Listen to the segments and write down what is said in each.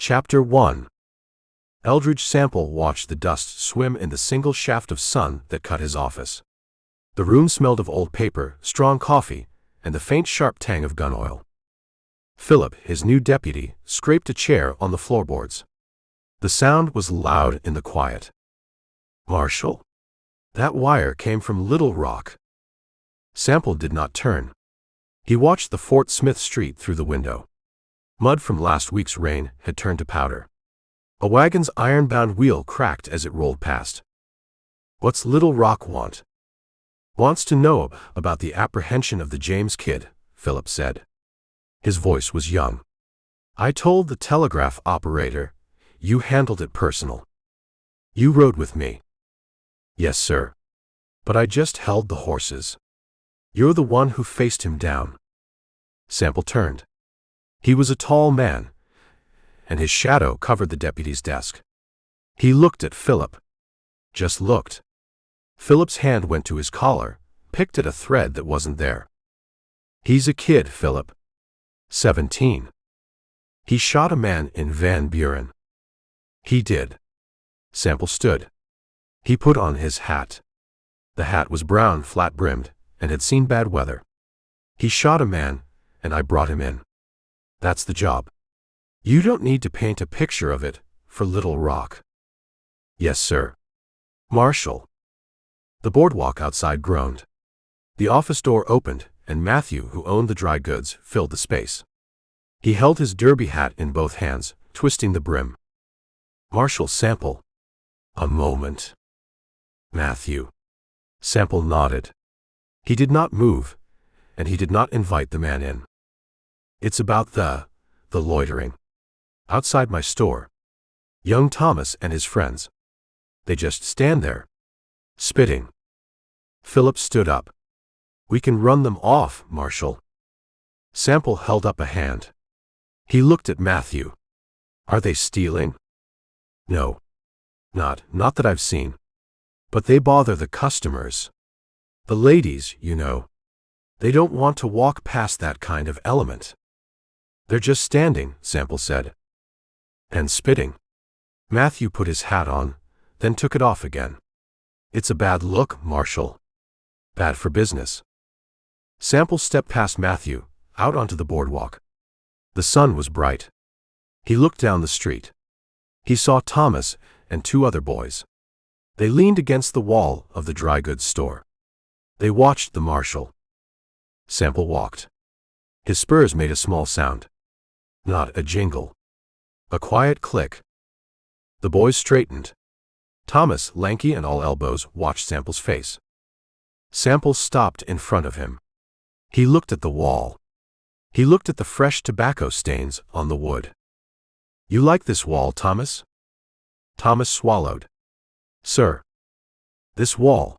Chapter 1. Eldridge Sample watched the dust swim in the single shaft of sun that cut his office. The room smelled of old paper, strong coffee, and the faint sharp tang of gun oil. Philip, his new deputy, scraped a chair on the floorboards. The sound was loud in the quiet. Marshal? That wire came from Little Rock. Sample did not turn. He watched the Fort Smith Street through the window. Mud from last week's rain had turned to powder. A wagon's iron-bound wheel cracked as it rolled past. What's Little Rock want? Wants to know about the apprehension of the James kid, Philip said. His voice was young. I told the telegraph operator. You handled it personal. You rode with me. Yes, sir. But I just held the horses. You're the one who faced him down. Sample turned. He was a tall man, and his shadow covered the deputy's desk. He looked at Philip. Just looked. Philip's hand went to his collar, picked at a thread that wasn't there. He's a kid, Philip. 17. He shot a man in Van Buren. He did. Sample stood. He put on his hat. The hat was brown, flat-brimmed, and had seen bad weather. He shot a man, and I brought him in. That's the job. You don't need to paint a picture of it for Little Rock. Yes, sir. Marshal. The boardwalk outside groaned. The office door opened, and Matthew, who owned the dry goods, filled the space. He held his derby hat in both hands, twisting the brim. Marshal Sample. A moment. Matthew. Sample nodded. He did not move, and he did not invite the man in. It's about the loitering. Outside my store. Young Thomas and his friends. They just stand there. Spitting. Philip stood up. We can run them off, Marshal. Sample held up a hand. He looked at Matthew. Are they stealing? No. Not that I've seen. But they bother the customers. The ladies, you know. They don't want to walk past that kind of element. They're just standing, Sample said. And spitting. Matthew put his hat on, then took it off again. It's a bad look, Marshal. Bad for business. Sample stepped past Matthew, out onto the boardwalk. The sun was bright. He looked down the street. He saw Thomas and two other boys. They leaned against the wall of the dry goods store. They watched the marshal. Sample walked. His spurs made a small sound. Not a jingle. A quiet click. The boys straightened. Thomas, lanky and all elbows, watched Sample's face. Sample stopped in front of him. He looked at the wall. He looked at the fresh tobacco stains on the wood. You like this wall, Thomas? Thomas swallowed. Sir. This wall.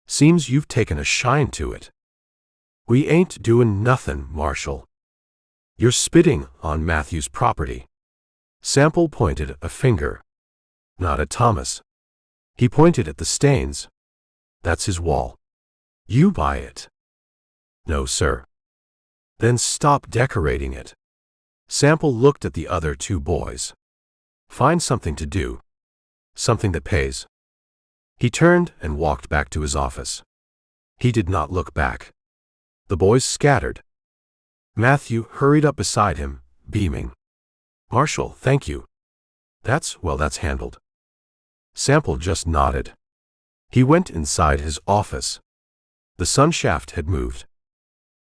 Seems you've taken a shine to it. We ain't doin' nothin', Marshal. You're spitting on Matthew's property. Sample pointed a finger. Not at Thomas. He pointed at the stains. That's his wall. You buy it. No, sir. Then stop decorating it. Sample looked at the other two boys. Find something to do. Something that pays. He turned and walked back to his office. He did not look back. The boys scattered. Matthew hurried up beside him, beaming. Marshal, thank you. That's handled. Sample just nodded. He went inside his office. The sun shaft had moved.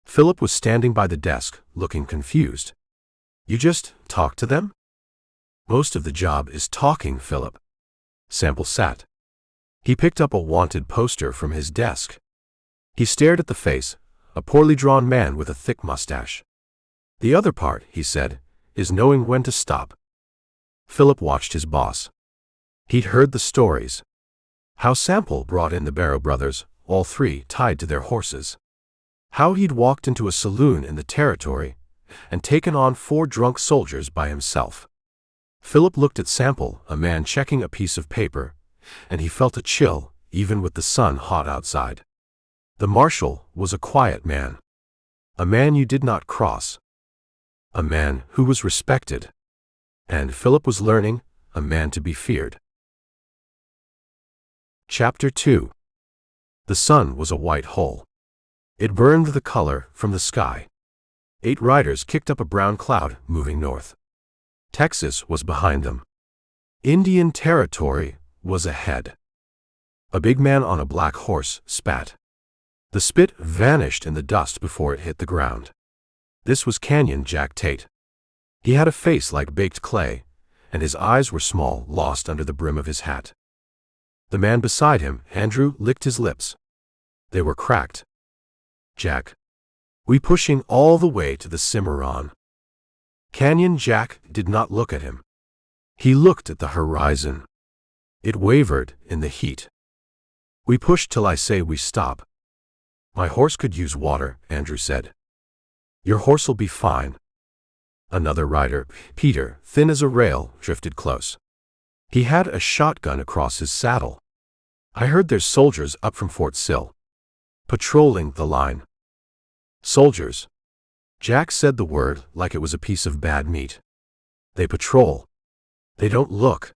Philip was standing by the desk, looking confused. You just talk to them? Most of the job is talking, Philip. Sample sat. He picked up a wanted poster from his desk. He stared at the face, a poorly drawn man with a thick mustache. The other part, he said, is knowing when to stop. Philip watched his boss. He'd heard the stories. How Sample brought in the Barrow brothers, all three tied to their horses. How he'd walked into a saloon in the territory and taken on 4 drunk soldiers by himself. Philip looked at Sample, a man checking a piece of paper, and he felt a chill, even with the sun hot outside. The marshal was a quiet man. A man you did not cross. A man who was respected. And Philip was learning, a man to be feared. Chapter 2. The sun was a white hole. It burned the color from the sky. 8 riders kicked up a brown cloud, moving north. Texas was behind them. Indian Territory was ahead. A big man on a black horse spat. The spit vanished in the dust before it hit the ground. This was Canyon Jack Tate. He had a face like baked clay, and his eyes were small, lost under the brim of his hat. The man beside him, Andrew, licked his lips. They were cracked. Jack. We pushing all the way to the Cimarron. Canyon Jack did not look at him. He looked at the horizon. It wavered in the heat. We push till I say we stop. My horse could use water, Andrew said. Your horse'll be fine. Another rider, Peter, thin as a rail, drifted close. He had a shotgun across his saddle. I heard there's soldiers up from Fort Sill, patrolling the line. Soldiers. Jack said the word like it was a piece of bad meat. They patrol. They don't look.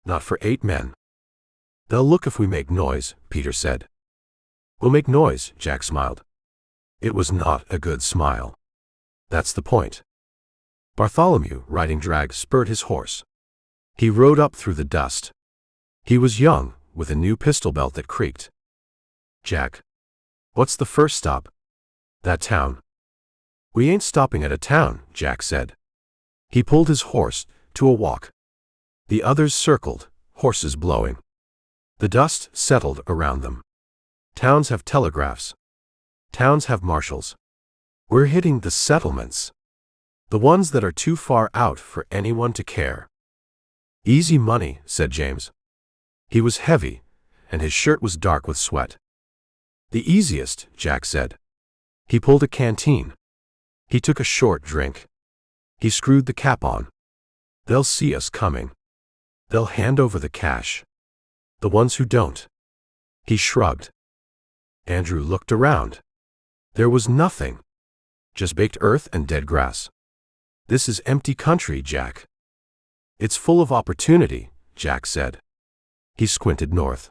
Not for 8 men. They'll look if we make noise, Peter said. We'll make noise, Jack smiled. It was not a good smile. That's the point. Bartholomew, riding drag, spurred his horse. He rode up through the dust. He was young, with a new pistol belt that creaked. Jack. What's the first stop? That town. We ain't stopping at a town, Jack said. He pulled his horse to a walk. The others circled, horses blowing. The dust settled around them. Towns have telegraphs. Towns have marshals. We're hitting the settlements. The ones that are too far out for anyone to care. Easy money, said James. He was heavy, and his shirt was dark with sweat. The easiest, Jack said. He pulled a canteen. He took a short drink. He screwed the cap on. They'll see us coming. They'll hand over the cash. The ones who don't. He shrugged. Andrew looked around. There was nothing. Just baked earth and dead grass. This is empty country, Jack. It's full of opportunity, Jack said. He squinted north.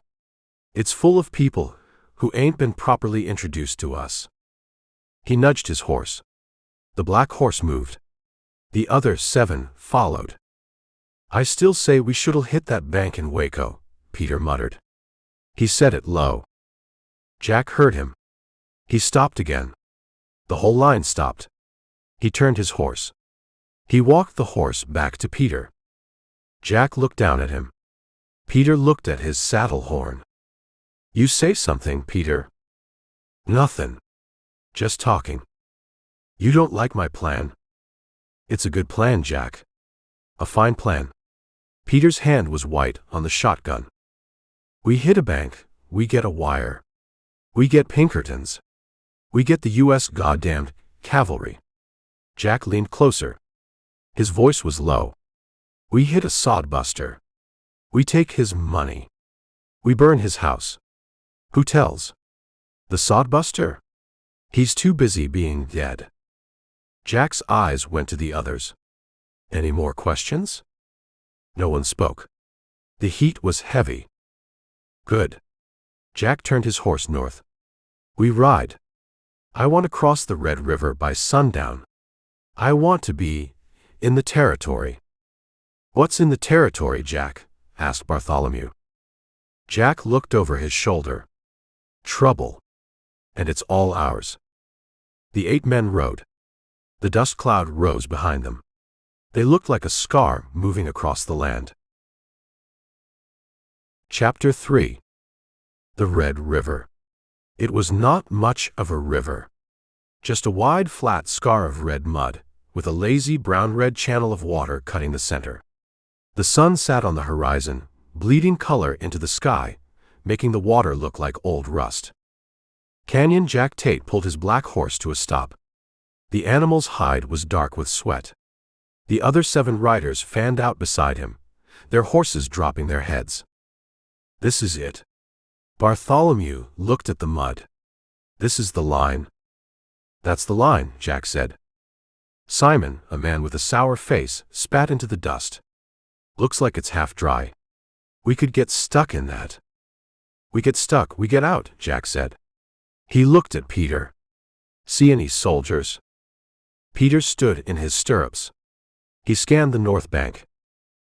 It's full of people who ain't been properly introduced to us. He nudged his horse. The black horse moved. The other 7 followed. I still say we should've hit that bank in Waco, Peter muttered. He said it low. Jack heard him. He stopped again. The whole line stopped. He turned his horse. He walked the horse back to Peter. Jack looked down at him. Peter looked at his saddle horn. You say something, Peter. Nothing. Just talking. You don't like my plan? It's a good plan, Jack. A fine plan. Peter's hand was white on the shotgun. We hit a bank, we get a wire. We get Pinkertons. We get the U.S. goddamned cavalry. Jack leaned closer. His voice was low. We hit a sodbuster. We take his money. We burn his house. Who tells? The sodbuster? He's too busy being dead. Jack's eyes went to the others. Any more questions? No one spoke. The heat was heavy. Good. Jack turned his horse north. We ride. I want to cross the Red River by sundown. I want to be in the territory. What's in the territory, Jack? Asked Bartholomew. Jack looked over his shoulder. Trouble. And it's all ours. The 8 men rode. The dust cloud rose behind them. They looked like a scar moving across the land. Chapter 3. The Red River. It was not much of a river. Just a wide, flat scar of red mud, with a lazy brown-red channel of water cutting the center. The sun sat on the horizon, bleeding color into the sky, making the water look like old rust. Canyon Jack Tate pulled his black horse to a stop. The animal's hide was dark with sweat. The other 7 riders fanned out beside him, their horses dropping their heads. This is it. Bartholomew looked at the mud. This is the line. That's the line, Jack said. Simon, a man with a sour face, spat into the dust. Looks like it's half dry. We could get stuck in that. We get stuck, we get out, Jack said. He looked at Peter. See any soldiers? Peter stood in his stirrups. He scanned the north bank.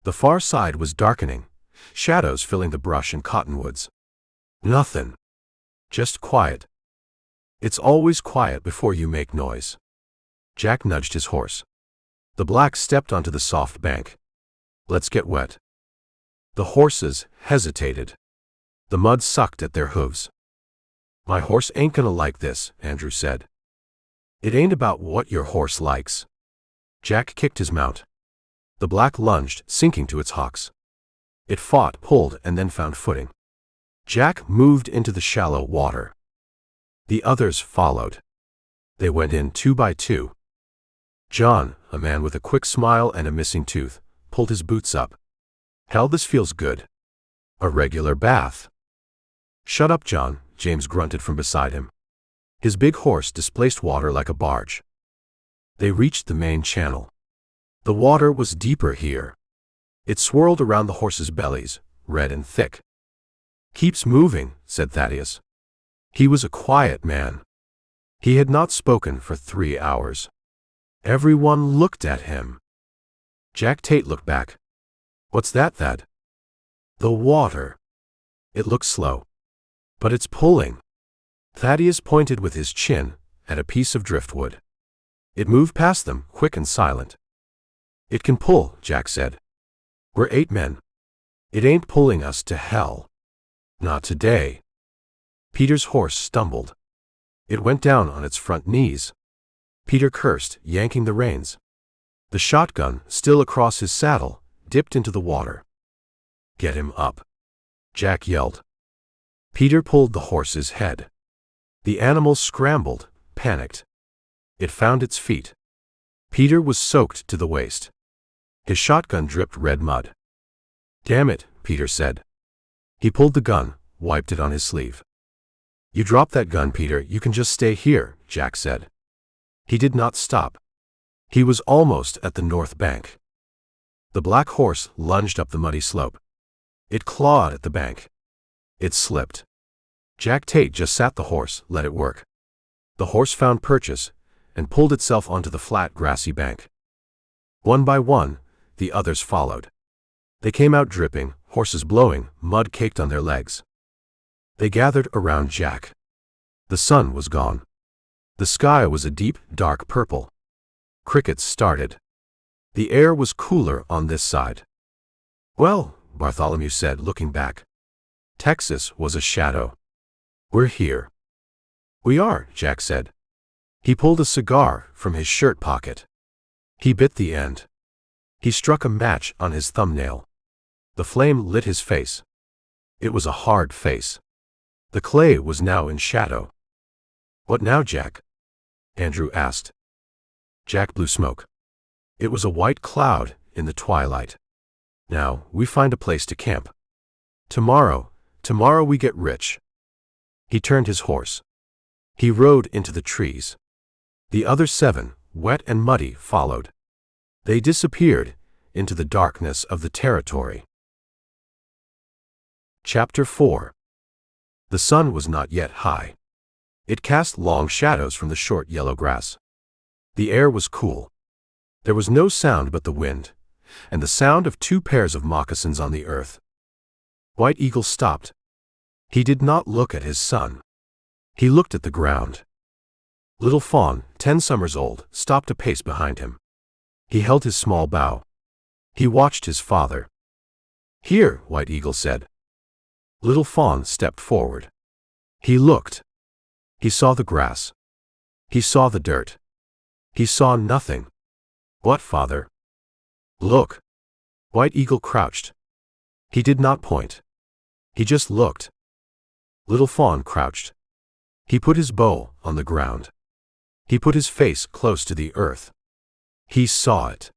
The far side was darkening, shadows filling the brush and cottonwoods. Nothing. Just quiet. It's always quiet before you make noise. Jack nudged his horse. The black stepped onto the soft bank. Let's get wet. The horses hesitated. The mud sucked at their hooves. My horse ain't gonna like this, Andrew said. It ain't about what your horse likes. Jack kicked his mount. The black lunged, sinking to its hocks. It fought, pulled, and then found footing. Jack moved into the shallow water. The others followed. They went in 2 by 2. John, a man with a quick smile and a missing tooth, pulled his boots up. Hell, this feels good. A regular bath. Shut up, John, James grunted from beside him. His big horse displaced water like a barge. They reached the main channel. The water was deeper here. It swirled around the horses' bellies, red and thick. Keeps moving, said Thaddeus. He was a quiet man. He had not spoken for 3 hours. Everyone looked at him. Jack Tate looked back. What's that, Thad? The water. It looks slow. But it's pulling. Thaddeus pointed with his chin at a piece of driftwood. It moved past them, quick and silent. It can pull, Jack said. We're 8 men. It ain't pulling us to hell. Not today. Peter's horse stumbled. It went down on its front knees. Peter cursed, yanking the reins. The shotgun, still across his saddle, dipped into the water. Get him up, Jack yelled. Peter pulled the horse's head. The animal scrambled, panicked. It found its feet. Peter was soaked to the waist. His shotgun dripped red mud. Damn it, Peter said. He pulled the gun, wiped it on his sleeve. You drop that gun, Peter, you can just stay here, Jack said. He did not stop. He was almost at the north bank. The black horse lunged up the muddy slope. It clawed at the bank. It slipped. Jack Tate just sat the horse, let it work. The horse found purchase and pulled itself onto the flat, grassy bank. 1 by 1, the others followed. They came out dripping, horses blowing, mud caked on their legs. They gathered around Jack. The sun was gone. The sky was a deep, dark purple. Crickets started. The air was cooler on this side. Well, Bartholomew said, looking back. Texas was a shadow. We're here. We are, Jack said. He pulled a cigar from his shirt pocket. He bit the end. He struck a match on his thumbnail. The flame lit his face. It was a hard face. The clay was now in shadow. What now, Jack? Andrew asked. Jack blew smoke. It was a white cloud in the twilight. Now, we find a place to camp. Tomorrow we get rich. He turned his horse. He rode into the trees. The other 7, wet and muddy, followed. They disappeared into the darkness of the territory. Chapter 4. The sun was not yet high. It cast long shadows from the short yellow grass. The air was cool. There was no sound but the wind, and the sound of 2 pairs of moccasins on the earth. White Eagle stopped. He did not look at his son. He looked at the ground. Little Fawn, 10 summers old, stopped a pace behind him. He held his small bow. He watched his father. Here, White Eagle said. Little Fawn stepped forward. He looked. He saw the grass. He saw the dirt. He saw nothing. What, father? Look. White Eagle crouched. He did not point. He just looked. Little Fawn crouched. He put his bow on the ground. He put his face close to the earth. He saw it.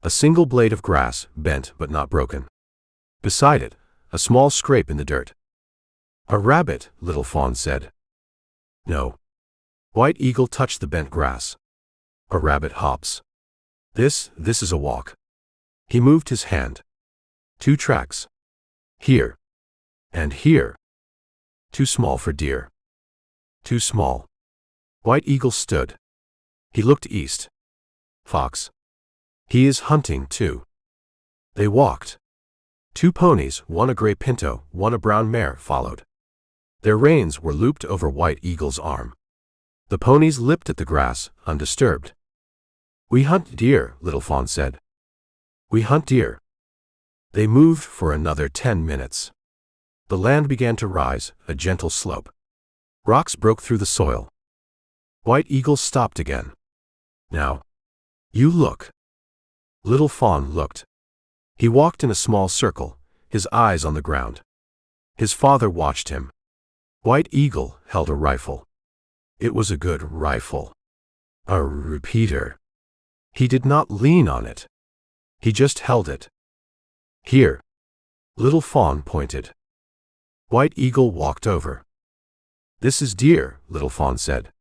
A single blade of grass, bent but not broken. Beside it, a small scrape in the dirt. A rabbit, Little Fawn said. No. White Eagle touched the bent grass. A rabbit hops. This is a walk. He moved his hand. 2 tracks. Here. And here. Too small for deer. Too small. White Eagle stood. He looked east. Fox. He is hunting too. They walked. 2 ponies, one a gray pinto, one a brown mare, followed. Their reins were looped over White Eagle's arm. The ponies lipped at the grass, undisturbed. We hunt deer, Little Fawn said. We hunt deer. They moved for another 10 minutes. The land began to rise, a gentle slope. Rocks broke through the soil. White Eagle stopped again. Now. You look. Little Fawn looked. He walked in a small circle, his eyes on the ground. His father watched him. White Eagle held a rifle. It was a good rifle. A repeater. He did not lean on it. He just held it. Here. Little Fawn pointed. White Eagle walked over. This is deer, Little Fawn said.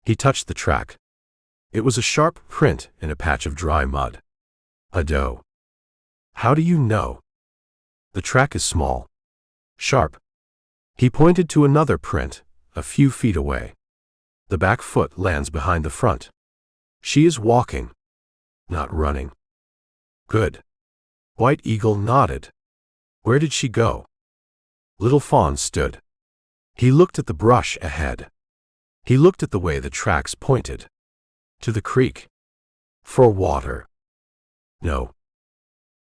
He touched the track. It was a sharp print in a patch of dry mud. A doe. How do you know? The track is small. Sharp. He pointed to another print, a few feet away. The back foot lands behind the front. She is walking. Not running. Good. White Eagle nodded. Where did she go? Little Fawn stood. He looked at the brush ahead. He looked at the way the tracks pointed. To the creek. For water. No.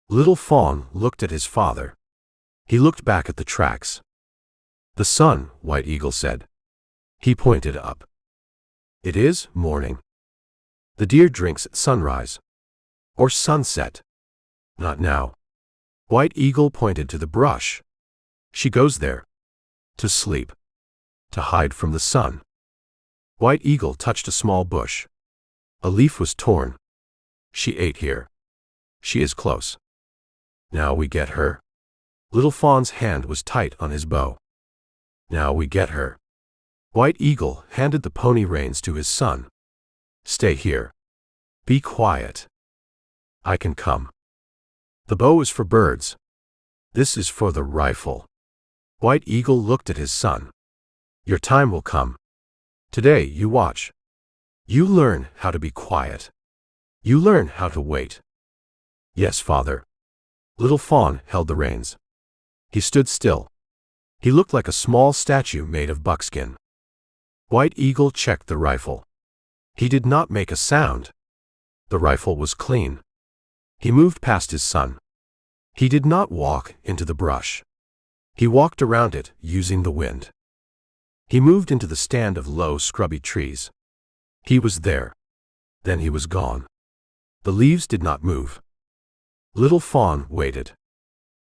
Little Fawn looked at his father. He looked back at the tracks. The sun, White Eagle said. He pointed up. It is morning. The deer drinks at sunrise. Or sunset. Not now. White Eagle pointed to the brush. She goes there. To sleep. To hide from the sun. White Eagle touched a small bush. A leaf was torn. She ate here. She is close. Now we get her. Little Fawn's hand was tight on his bow. Now we get her. White Eagle handed the pony reins to his son. Stay here. Be quiet. I can come. The bow is for birds. This is for the rifle. White Eagle looked at his son. Your time will come. Today you watch. You learn how to be quiet. You learn how to wait. Yes, father. Little Fawn held the reins. He stood still. He looked like a small statue made of buckskin. White Eagle checked the rifle. He did not make a sound. The rifle was clean. He moved past his son. He did not walk into the brush. He walked around it, using the wind. He moved into the stand of low, scrubby trees. He was there. Then he was gone. The leaves did not move. Little Fawn waited.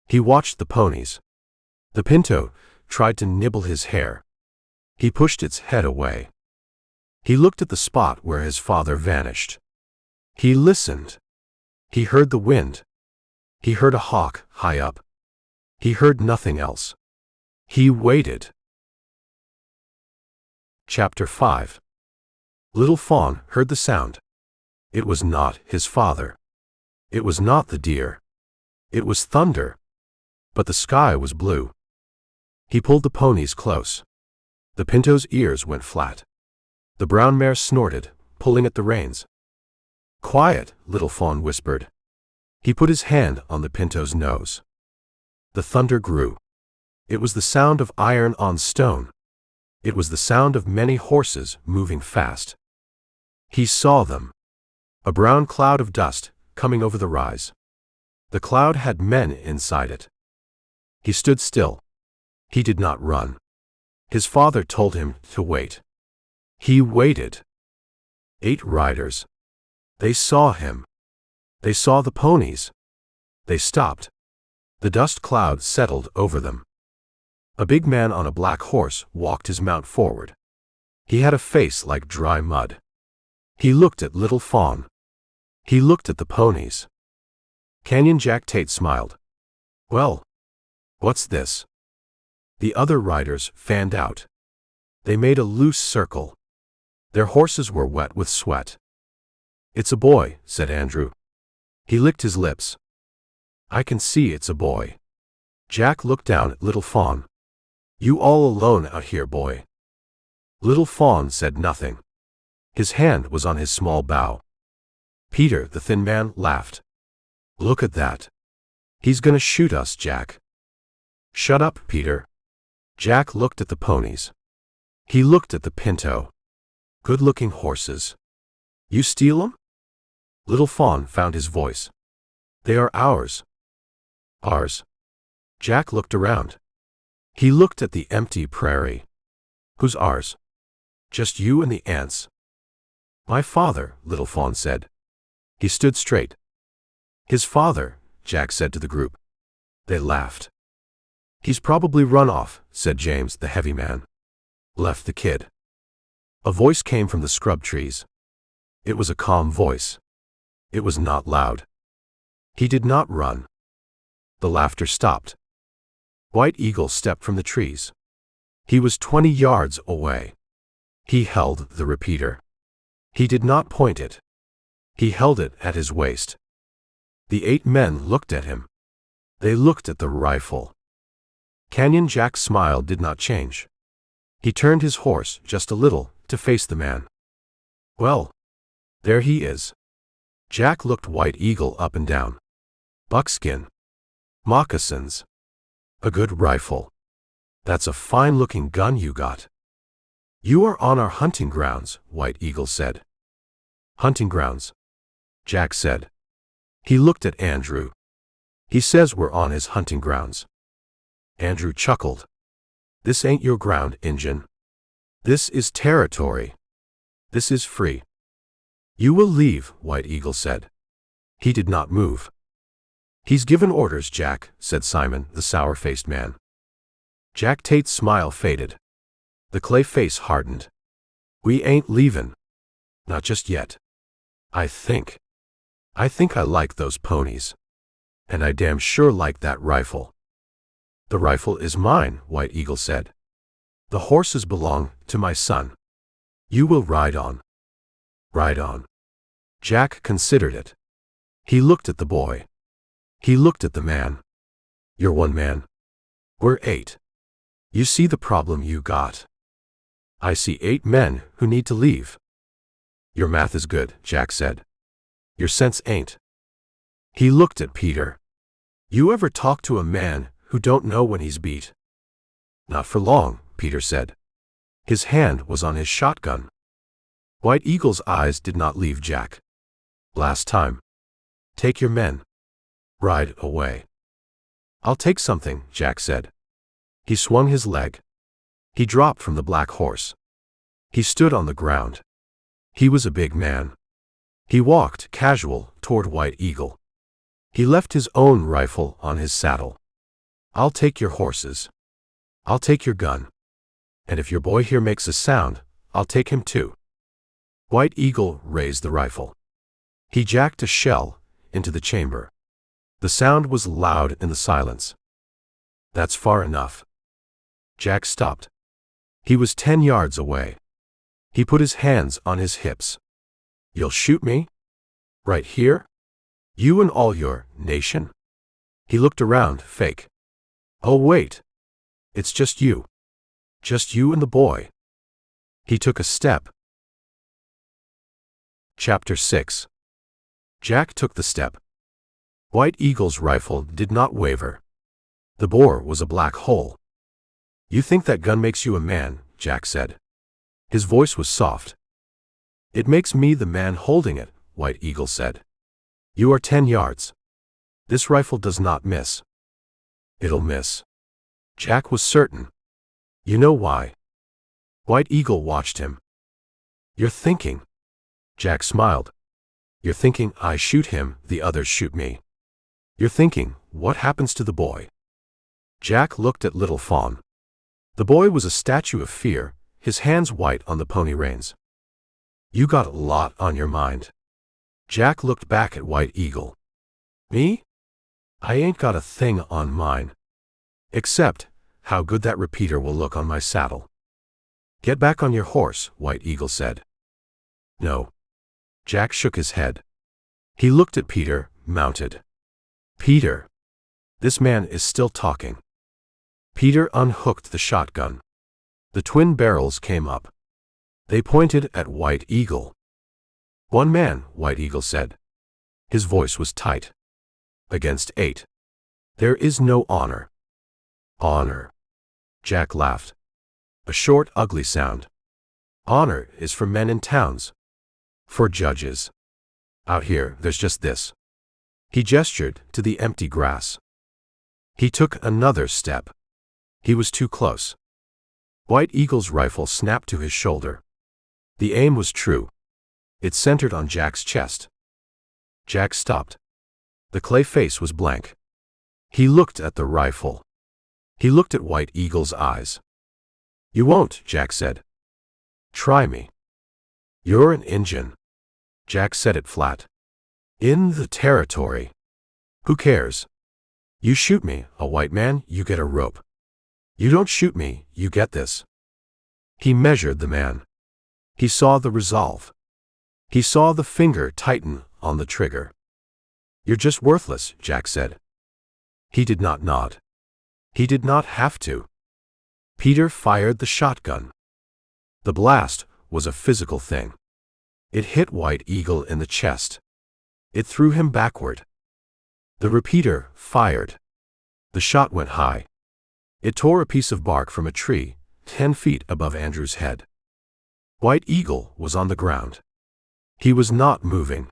He watched the ponies. The pinto tried to nibble his hair. He pushed its head away. He looked at the spot where his father vanished. He listened. He heard the wind. He heard a hawk high up. He heard nothing else. He waited. Chapter 5. Little Fawn heard the sound. It was not his father. It was not the deer. It was thunder. But the sky was blue. He pulled the ponies close. The pinto's ears went flat. The brown mare snorted, pulling at the reins. Quiet, Little Fawn whispered. He put his hand on the pinto's nose. The thunder grew. It was the sound of iron on stone. It was the sound of many horses moving fast. He saw them. A brown cloud of dust coming over the rise. The cloud had men inside it. He stood still. He did not run. His father told him to wait. He waited. 8 riders. They saw him. They saw the ponies. They stopped. The dust cloud settled over them. A big man on a black horse walked his mount forward. He had a face like dry mud. He looked at Little Fawn. He looked at the ponies. Canyon Jack Tate smiled. Well, what's this? The other riders fanned out. They made a loose circle. Their horses were wet with sweat. It's a boy, said Andrew. He licked his lips. I can see it's a boy. Jack looked down at Little Fawn. You all alone out here, boy? Little Fawn said nothing. His hand was on his small bow. Peter, the thin man, laughed. Look at that. He's gonna shoot us, Jack. Shut up, Peter. Jack looked at the ponies. He looked at the pinto. Good-looking horses. You steal 'em? Little Fawn found his voice. They are ours. Ours. Jack looked around. He looked at the empty prairie. Who's ours? Just you and the ants. My father, Little Fawn said. He stood straight. His father, Jack said to the group. They laughed. He's probably run off, said James, the heavy man. Left the kid. A voice came from the scrub trees. It was a calm voice. It was not loud. He did not run. The laughter stopped. White Eagle stepped from the trees. He was 20 yards away. He held the repeater. He did not point it. He held it at his waist. The 8 men looked at him. They looked at the rifle. Canyon Jack's smile did not change. He turned his horse just a little to face the man. Well, there he is. Jack looked White Eagle up and down. Buckskin. Moccasins. A good rifle. That's a fine-looking gun you got. You are on our hunting grounds, White Eagle said. Hunting grounds, Jack said. He looked at Andrew. He says we're on his hunting grounds. Andrew chuckled. This ain't your ground, Injun. This is territory. This is free. You will leave, White Eagle said. He did not move. He's given orders, Jack, said Simon, the sour-faced man. Jack Tate's smile faded. The clay face hardened. We ain't leavin'. Not just yet. I think I like those ponies. And I damn sure like that rifle. The rifle is mine, White Eagle said. The horses belong to my son. You will ride on. Ride on. Jack considered it. He looked at the boy. He looked at the man. You're one man. We're 8. You see the problem you got. I see 8 men who need to leave. Your math is good, Jack said. Your sense ain't. He looked at Peter. You ever talk to a man who don't know when he's beat? Not for long, Peter said. His hand was on his shotgun. White Eagle's eyes did not leave Jack. Last time. Take your men. Ride away. I'll take something, Jack said. He swung his leg. He dropped from the black horse. He stood on the ground. He was a big man. He walked casual toward White Eagle. He left his own rifle on his saddle. I'll take your horses. I'll take your gun. And if your boy here makes a sound, I'll take him too. White Eagle raised the rifle. He jacked a shell into the chamber. The sound was loud in the silence. That's far enough. Jack stopped. He was 10 yards away. He put his hands on his hips. You'll shoot me? Right here? You and all your nation? He looked around, fake. Oh wait. It's just you. Just you and the boy. He took a step. Chapter 6. Jack took the step. White Eagle's rifle did not waver. The bore was a black hole. You think that gun makes you a man, Jack said. His voice was soft. It makes me the man holding it, White Eagle said. You are 10 yards. This rifle does not miss. It'll miss. Jack was certain. You know why? White Eagle watched him. You're thinking. Jack smiled. You're thinking I shoot him, the others shoot me. You're thinking, what happens to the boy? Jack looked at Little Fawn. The boy was a statue of fear, his hands white on the pony reins. You got a lot on your mind. Jack looked back at White Eagle. Me? I ain't got a thing on mine. Except how good that repeater will look on my saddle. Get back on your horse, White Eagle said. No. Jack shook his head. He looked at Peter, mounted. Peter. This man is still talking. Peter unhooked the shotgun. The twin barrels came up. They pointed at White Eagle. "One man," White Eagle said. His voice was tight. "Against 8. There is no honor." "Honor." Jack laughed. A short, ugly sound. "Honor is for men in towns. For judges. Out here, there's just this." He gestured to the empty grass. He took another step. He was too close. White Eagle's rifle snapped to his shoulder. The aim was true. It centered on Jack's chest. Jack stopped. The clay face was blank. He looked at the rifle. He looked at White Eagle's eyes. "You won't," Jack said. "Try me." "You're an Injun." Jack said it flat. "In the territory. Who cares? You shoot me, a white man, you get a rope. You don't shoot me, you get this." He measured the man. He saw the resolve. He saw the finger tighten on the trigger. "You're just worthless," Jack said. He did not nod. He did not have to. Peter fired the shotgun. The blast was a physical thing. It hit White Eagle in the chest. It threw him backward. The repeater fired. The shot went high. It tore a piece of bark from a tree 10 feet above Andrew's head. White Eagle was on the ground. He was not moving.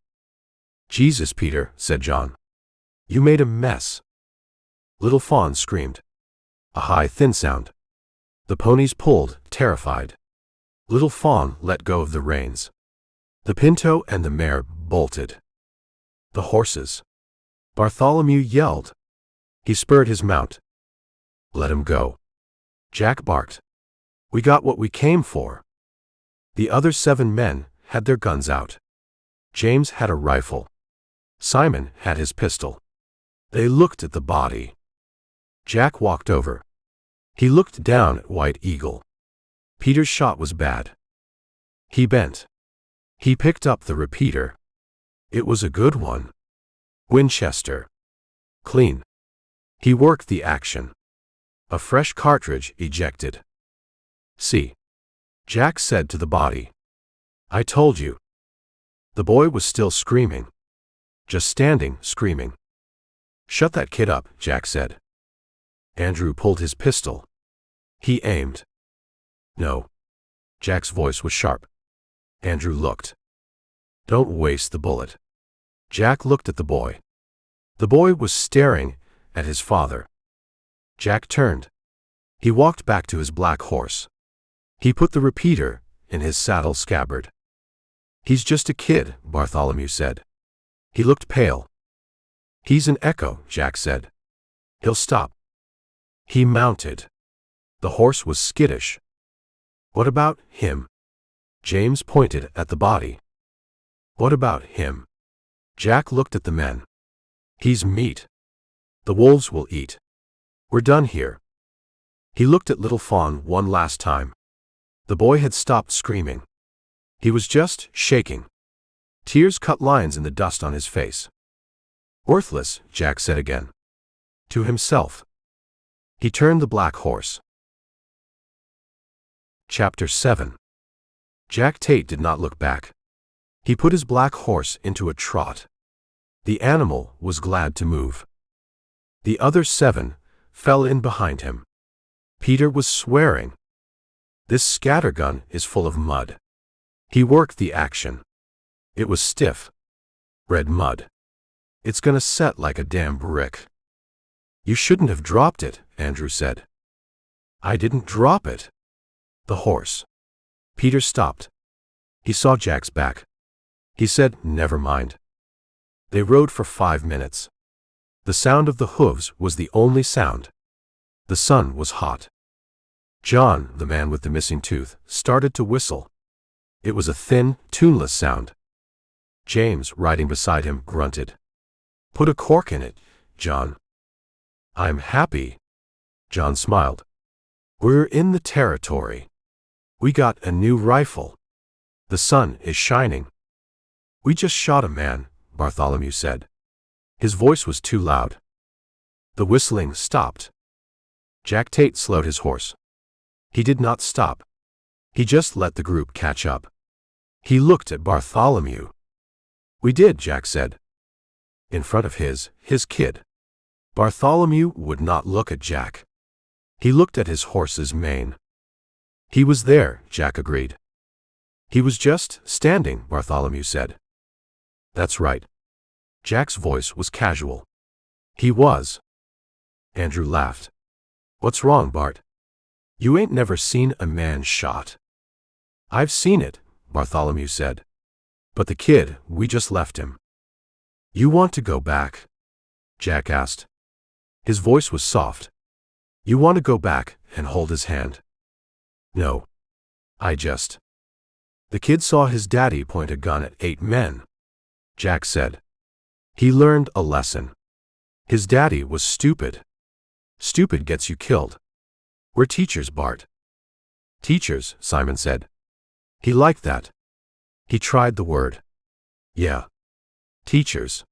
"Jesus, Peter," said John. "You made a mess." Little Fawn screamed. A high, thin sound. The ponies pulled, terrified. Little Fawn let go of the reins. The pinto and the mare bolted. The horses. Bartholomew yelled. He spurred his mount. "Let him go." Jack barked. "We got what we came for." The other 7 men had their guns out. James had a rifle. Simon had his pistol. They looked at the body. Jack walked over. He looked down at White Eagle. Peter's shot was bad. He bent. He picked up the repeater. It was a good one. Winchester. Clean. He worked the action. A fresh cartridge ejected. "See," Jack said to the body. "I told you." The boy was still screaming. Just standing, screaming. "Shut that kid up," Jack said. Andrew pulled his pistol. He aimed. "No." Jack's voice was sharp. Andrew looked. "Don't waste the bullet." Jack looked at the boy. The boy was staring at his father. Jack turned. He walked back to his black horse. He put the repeater in his saddle scabbard. "He's just a kid," Bartholomew said. He looked pale. "He's an echo," Jack said. "He'll stop." He mounted. The horse was skittish. "What about him?" James pointed at the body. "What about him?" Jack looked at the men. "He's meat. The wolves will eat. We're done here." He looked at Little Fawn one last time. The boy had stopped screaming. He was just shaking. Tears cut lines in the dust on his face. "Worthless," Jack said again. To himself. He turned the black horse. Chapter 7. Jack Tate did not look back. He put his black horse into a trot. The animal was glad to move. The other 7 fell in behind him. Peter was swearing. "This scattergun is full of mud." He worked the action. It was stiff. Red mud. "It's gonna set like a damn brick." "You shouldn't have dropped it," Andrew said. "I didn't drop it." The horse. Peter stopped. He saw Jack's back. He said, "Never mind." They rode for 5 minutes. The sound of the hooves was the only sound. The sun was hot. John, the man with the missing tooth, started to whistle. It was a thin, tuneless sound. James, riding beside him, grunted. "Put a cork in it, John." "I'm happy." John smiled. "We're in the territory. We got a new rifle. The sun is shining. "We just shot a man," Bartholomew said. His voice was too loud. The whistling stopped. Jack Tate slowed his horse. He did not stop. He just let the group catch up. He looked at Bartholomew. "We did," Jack said. In front of his kid. Bartholomew would not look at Jack. He looked at his horse's mane. "He was there," Jack agreed. "He was just standing," Bartholomew said. "That's right." Jack's voice was casual. "He was." Andrew laughed. "What's wrong, Bart? You ain't never seen a man shot." "I've seen it," Bartholomew said. "But the kid, we just left him." "You want to go back?" Jack asked. His voice was soft. "You want to go back and hold his hand?" "No. I just—" "The kid saw his daddy point a gun at 8 men," Jack said. "He learned a lesson. His daddy was stupid. Stupid gets you killed. We're teachers, Bart." "Teachers," Simon said. He liked that. He tried the word. "Yeah. Teachers."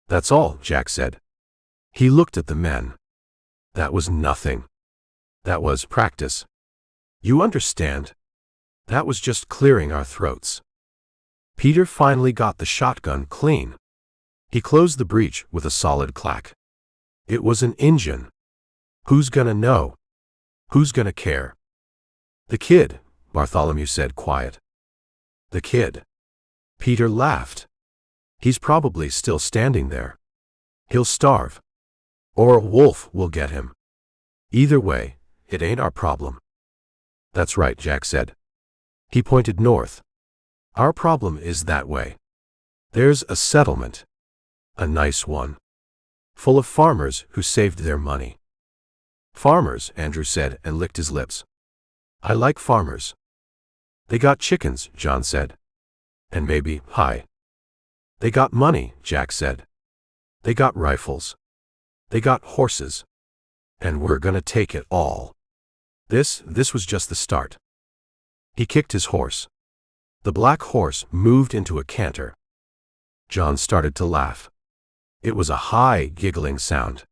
"That's all," Jack said. He looked at the men. "That was nothing. That was practice. You understand? That was just clearing our throats." Peter finally got the shotgun clean. He closed the breech with a solid clack. It was an engine. Who's gonna know? Who's gonna care? "The kid," Bartholomew said, quiet. "The kid." Peter laughed. "He's probably still standing there. He'll starve. Or a wolf will get him. Either way, it ain't our problem." "That's right," Jack said. He pointed north. "Our problem is that way. There's a settlement. A nice one. Full of farmers who saved their money." "Farmers," Andrew said and licked his lips. "I like farmers." "They got chickens," John said. "And maybe pie." "They got money," Jack said. "They got rifles. They got horses. And we're gonna take it all." This was just the start. He kicked his horse. The black horse moved into a canter. John started to laugh. It was a high, giggling sound.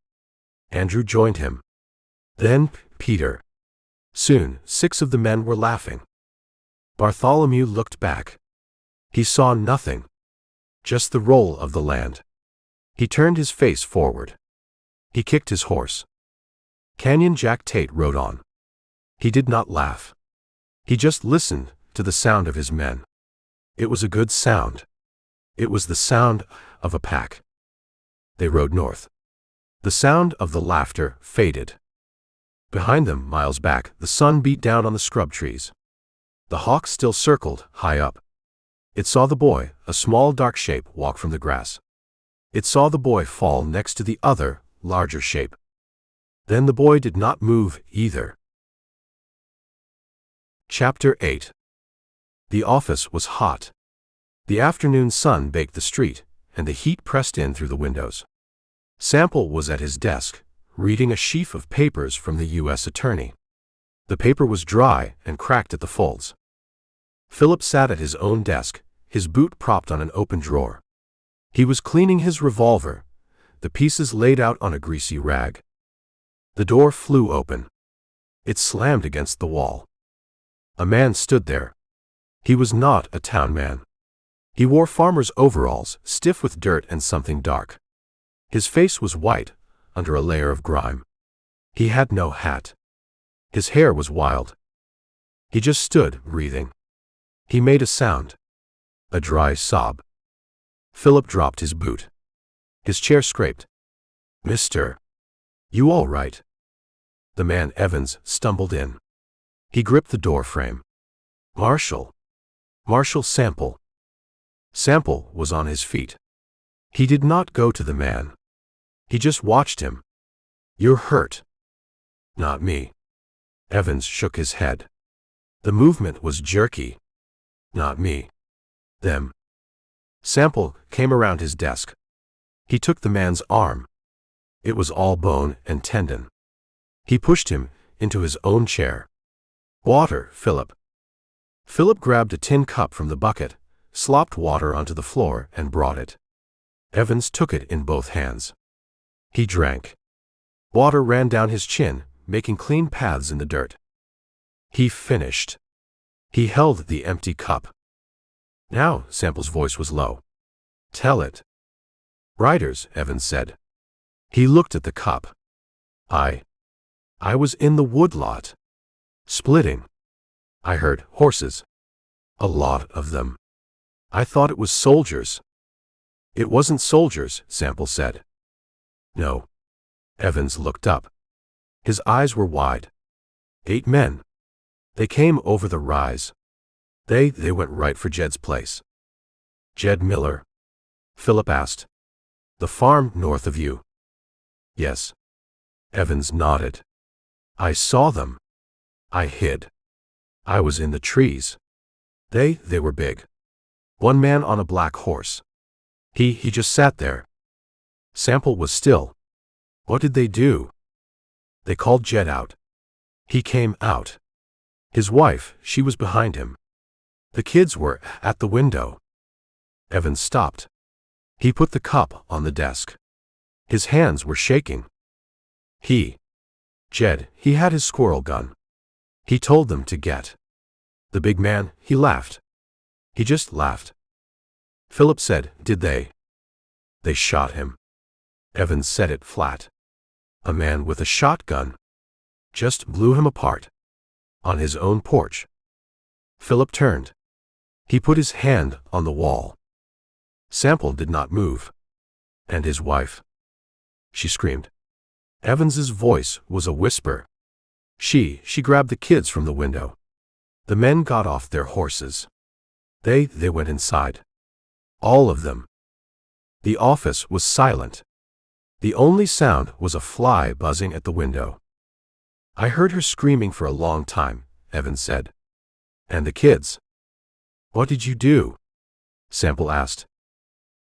Andrew joined him. Then Peter. Soon, 6 of the men were laughing. Bartholomew looked back. He saw nothing. Just the roll of the land. He turned his face forward. He kicked his horse. Canyon Jack Tate rode on. He did not laugh. He just listened to the sound of his men. It was a good sound. It was the sound of a pack. They rode north. The sound of the laughter faded. Behind them, miles back, the sun beat down on the scrub trees. The hawk still circled, high up. It saw the boy, a small dark shape, walk from the grass. It saw the boy fall next to the other, larger shape. Then the boy did not move either. Chapter 8. The office was hot. The afternoon sun baked the street, and the heat pressed in through the windows. Sample was at his desk, reading a sheaf of papers from the U.S. Attorney. The paper was dry and cracked at the folds. Philip sat at his own desk, his boot propped on an open drawer. He was cleaning his revolver, the pieces laid out on a greasy rag. The door flew open. It slammed against the wall. A man stood there. He was not a town man. He wore farmer's overalls, stiff with dirt and something dark. His face was white, under a layer of grime. He had no hat. His hair was wild. He just stood, breathing. He made a sound. A dry sob. Philip dropped his boot. His chair scraped. "Mister, you all right?" The man Evans stumbled in. He gripped the door frame. "Marshal. Marshal Sample." Sample was on his feet. He did not go to the man. He just watched him. "You're hurt." "Not me." Evans shook his head. The movement was jerky. "Not me. Them." Sample came around his desk. He took the man's arm. It was all bone and tendon. He pushed him into his own chair. "Water, Philip." Philip grabbed a tin cup from the bucket, slopped water onto the floor, and brought it. Evans took it in both hands. He drank. Water ran down his chin, making clean paths in the dirt. He finished. He held the empty cup. Now, Sample's voice was low. Tell it. Riders, Evans said. He looked at the cup. I was in the woodlot. Splitting. I heard horses. A lot of them. I thought it was soldiers. It wasn't soldiers, Sample said. No. Evans looked up. His eyes were wide. 8 men. They came over the rise. They went right for Jed's place. Jed Miller? Philip asked. The farm north of you? Yes. Evans nodded. I saw them. I hid. I was in the trees. They were big. One man on a black horse. He just sat there. Sample was still. What did they do? They called Jed out. He came out. His wife, she was behind him. The kids were at the window. Evans stopped. He put the cup on the desk. His hands were shaking. Jed, he had his squirrel gun. He told them to get. The big man, he laughed. He just laughed. Philip said, did they? They shot him. Evans said it flat. A man with a shotgun. Just blew him apart. On his own porch. Philip turned. He put his hand on the wall. Sample did not move. And his wife? She screamed. Evans's voice was a whisper. She grabbed the kids from the window. The men got off their horses. They went inside. All of them. The office was silent. The only sound was a fly buzzing at the window. I heard her screaming for a long time, Evans said. And the kids? What did you do? Sample asked.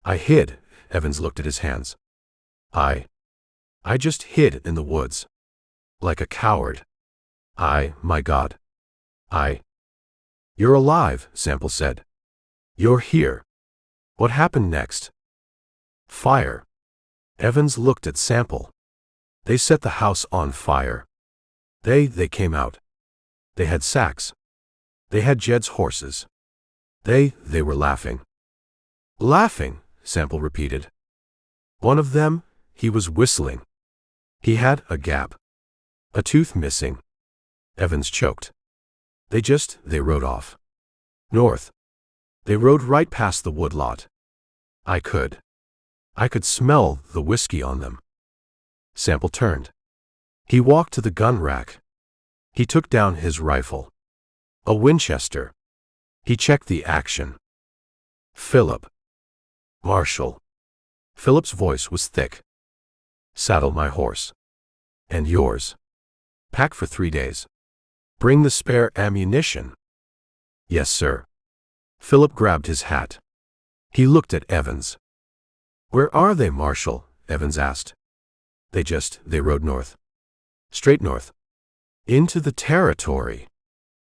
I hid, Evans looked at his hands. I just hid in the woods. Like a coward. My God. You're alive, Sample said. You're here. What happened next? Fire. Evans looked at Sample. They set the house on fire. They came out. They had sacks. They had Jed's horses. They were laughing. Laughing, Sample repeated. One of them, he was whistling. He had a gap. A tooth missing. Evans choked. They rode off. North. They rode right past the woodlot. I could smell the whiskey on them. Sample turned. He walked to the gun rack. He took down his rifle. A Winchester. He checked the action. Philip. Marshal. Philip's voice was thick. Saddle my horse. And yours. Pack for 3 days. Bring the spare ammunition. Yes, sir. Philip grabbed his hat. He looked at Evans. Where are they, Marshal? Evans asked. They rode north. Straight north. Into the territory.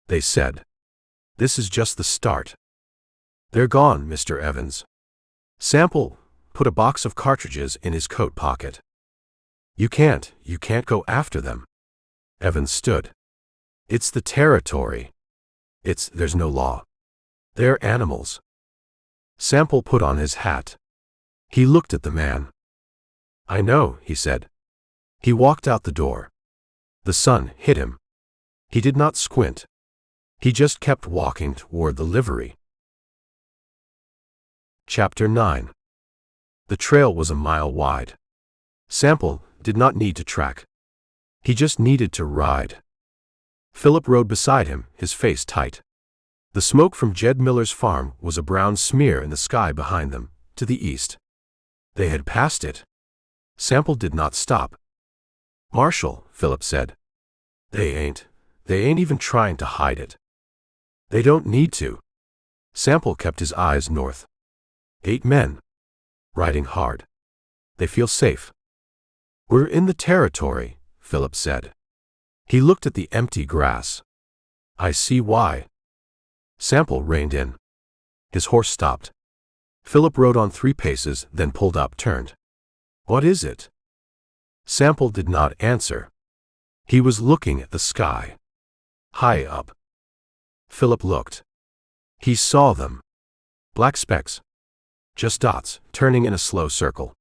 They said. This is just the start. They're gone, Mr. Evans. Sample put a box of cartridges in his coat pocket. You can't go after them. Evans stood. It's the territory. There's no law. They're animals. Sample put on his hat. He looked at the man. I know, he said. He walked out the door. The sun hit him. He did not squint. He just kept walking toward the livery. Chapter 9. The trail was a mile wide. Sample did not need to track. He just needed to ride. Philip rode beside him, his face tight. The smoke from Jed Miller's farm was a brown smear in the sky behind them, to the east. They had passed it. Sample did not stop. Marshal, Philip said. They ain't even trying to hide it. They don't need to. Sample kept his eyes north. 8 men. Riding hard. They feel safe. We're in the territory, Philip said. He looked at the empty grass. I see why. Sample reined in. His horse stopped. Philip rode on 3 paces, then pulled up, turned. "What is it?" Sample did not answer. He was looking at the sky. High up. Philip looked. He saw them. Black specks. Just dots, turning in a slow circle.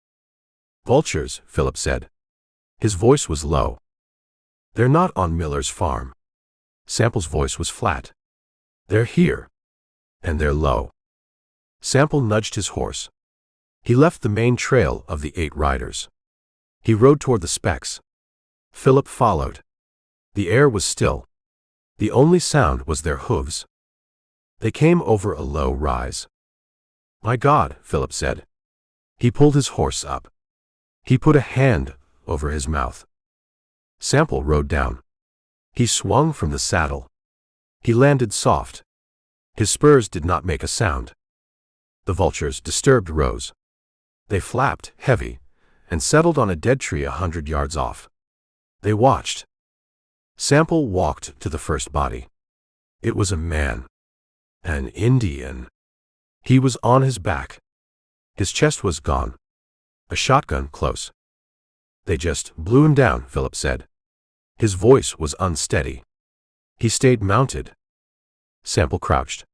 "Vultures," Philip said. His voice was low. "They're not on Miller's farm." Sample's voice was flat. "They're here. And they're low." Sample nudged his horse. He left the main trail of the 8 riders. He rode toward the specks. Philip followed. The air was still. The only sound was their hooves. They came over a low rise. "My God," Philip said. He pulled his horse up. He put a hand over his mouth. Sample rode down. He swung from the saddle. He landed soft. His spurs did not make a sound. The vultures, disturbed, rose. They flapped, heavy, and settled on a dead tree 100 yards off. They watched. Sample walked to the first body. It was a man. An Indian. He was on his back. His chest was gone. A shotgun close. "They just blew him down," Philip said. His voice was unsteady. "He stayed mounted." Sample crouched.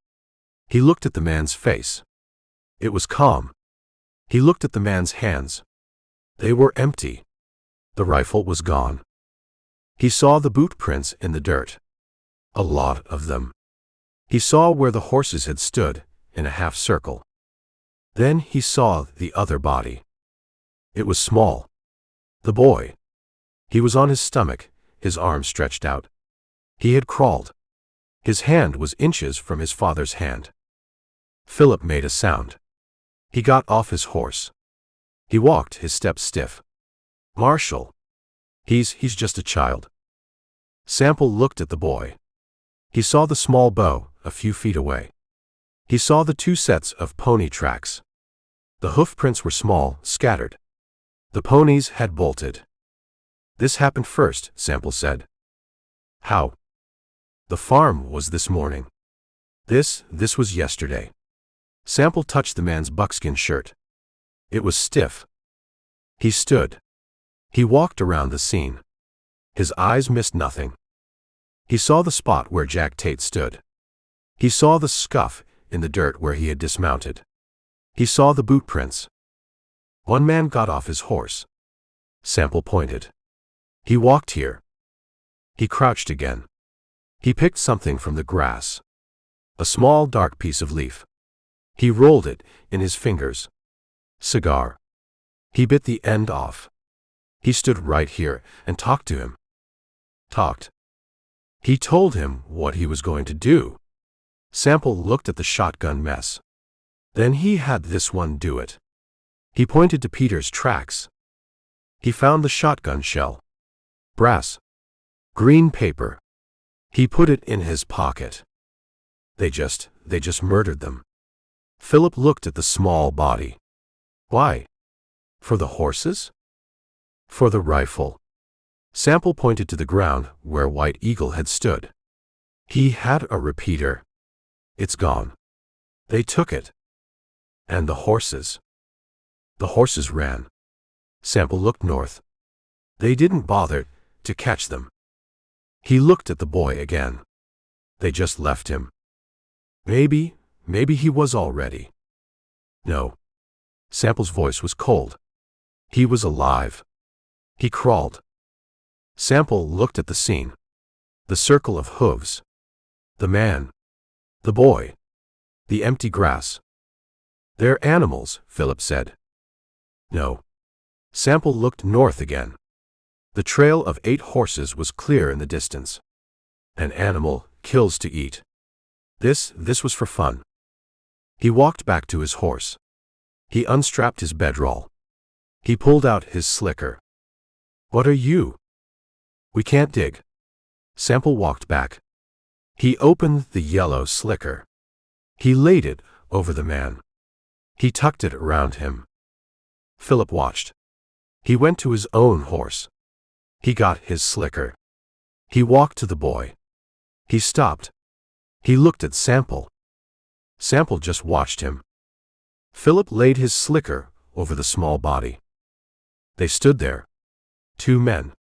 He looked at the man's face. It was calm. He looked at the man's hands. They were empty. The rifle was gone. He saw the boot prints in the dirt. A lot of them. He saw where the horses had stood, in a half circle. Then he saw the other body. It was small. The boy. He was on his stomach, his arms stretched out. He had crawled. His hand was inches from his father's hand. Philip made a sound. He got off his horse. He walked, his steps stiff. "Marshal. He's just a child." Sample looked at the boy. He saw the small bow, a few feet away. He saw the 2 sets of pony tracks. The hoof prints were small, scattered. The ponies had bolted. "This happened first," Sample said. "How?" "The farm was this morning." This was yesterday." Sample touched the man's buckskin shirt. It was stiff. He stood. He walked around the scene. His eyes missed nothing. He saw the spot where Jack Tate stood. He saw the scuff in the dirt where he had dismounted. He saw the boot prints. One man got off his horse. Sample pointed. "He walked here." He crouched again. He picked something from the grass. A small dark piece of leaf. He rolled it in his fingers. Cigar. He bit the end off. He stood right here and talked to him. Talked. He told him what he was going to do. Sample looked at the shotgun mess. Then he had this one do it. He pointed to Peter's tracks. He found the shotgun shell. Brass. Green paper. He put it in his pocket. They just murdered them. Philip looked at the small body. "Why? For the horses?" "For the rifle." Sample pointed to the ground where White Eagle had stood. He had a repeater. "It's gone. They took it." "And the horses?" "The horses ran." Sample looked north. "They didn't bother to catch them." He looked at the boy again. "They just left him." Maybe he was already." "No." Sample's voice was cold. He was alive. He crawled. Sample looked at the scene. The circle of hooves. The man. The boy. The empty grass. "They're animals," Philip said. "No." Sample looked north again. The trail of 8 horses was clear in the distance. An animal kills to eat. This was for fun. He walked back to his horse. He unstrapped his bedroll. He pulled out his slicker. "What are you?" "We can't dig." Sample walked back. He opened the yellow slicker. He laid it over the man. He tucked it around him. Philip watched. He went to his own horse. He got his slicker. He walked to the boy. He stopped. He looked at Sample. Sample just watched him. Philip laid his slicker over the small body. They stood there. 2 men.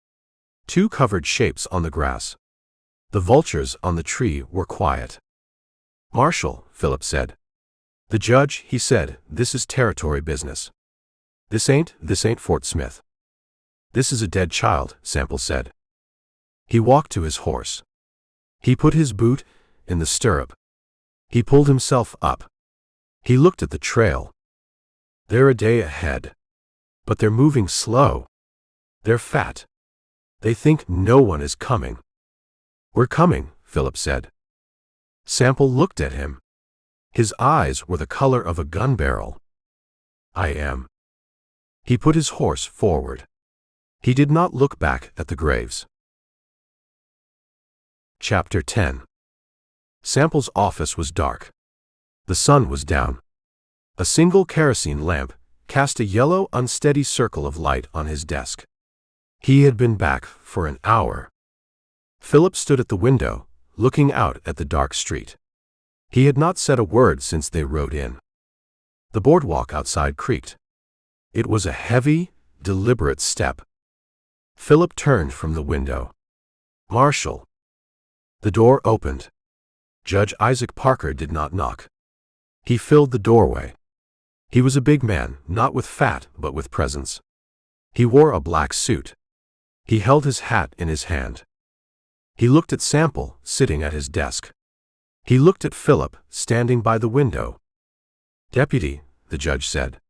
2 covered shapes on the grass. The vultures on the tree were quiet. "Marshal," Philip said. "The judge," he said, "this is territory business. This ain't Fort Smith." "This is a dead child," Sample said. He walked to his horse. He put his boot in the stirrup. He pulled himself up. He looked at the trail. They're a day ahead. But they're moving slow. They're fat. They think no one is coming. "We're coming," Philip said. Sample looked at him. His eyes were the color of a gun barrel. "I am." He put his horse forward. He did not look back at the graves. Chapter 10. Sample's office was dark. The sun was down. A single kerosene lamp cast a yellow, unsteady circle of light on his desk. He had been back for an hour. Philip stood at the window, looking out at the dark street. He had not said a word since they rode in. The boardwalk outside creaked. It was a heavy, deliberate step. Philip turned from the window. "Marshal." The door opened. Judge Isaac Parker did not knock. He filled the doorway. He was a big man, not with fat, but with presence. He wore a black suit. He held his hat in his hand. He looked at Sample, sitting at his desk. He looked at Philip, standing by the window. "Deputy," the judge said.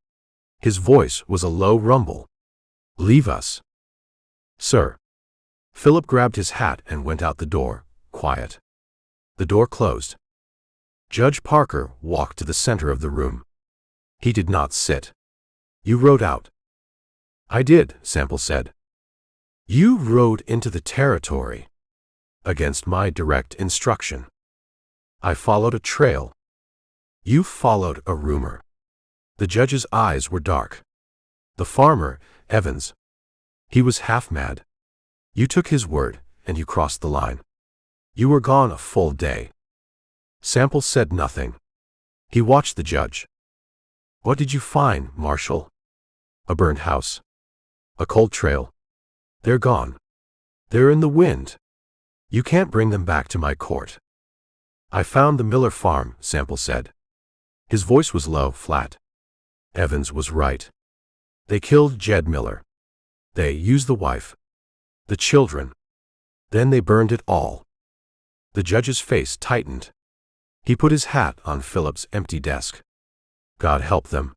His voice was a low rumble. "Leave us." "Sir." Philip grabbed his hat and went out the door, quiet. The door closed. Judge Parker walked to the center of the room. He did not sit. "You rode out." "I did," Sample said. "You rode into the territory. Against my direct instruction. I followed a trail. You followed a rumor." The judge's eyes were dark. "The farmer, Evans. He was half mad. You took his word, and you crossed the line. You were gone a full day." Sample said nothing. He watched the judge. "What did you find, Marshal?" "A burned house. A cold trail. They're gone. They're in the wind. You can't bring them back to my court." "I found the Miller farm," Sample said. His voice was low, flat. Evans was right. They killed Jed Miller. They used the wife. The children. Then they burned it all. The judge's face tightened. He put his hat on Philip's empty desk. "God help them.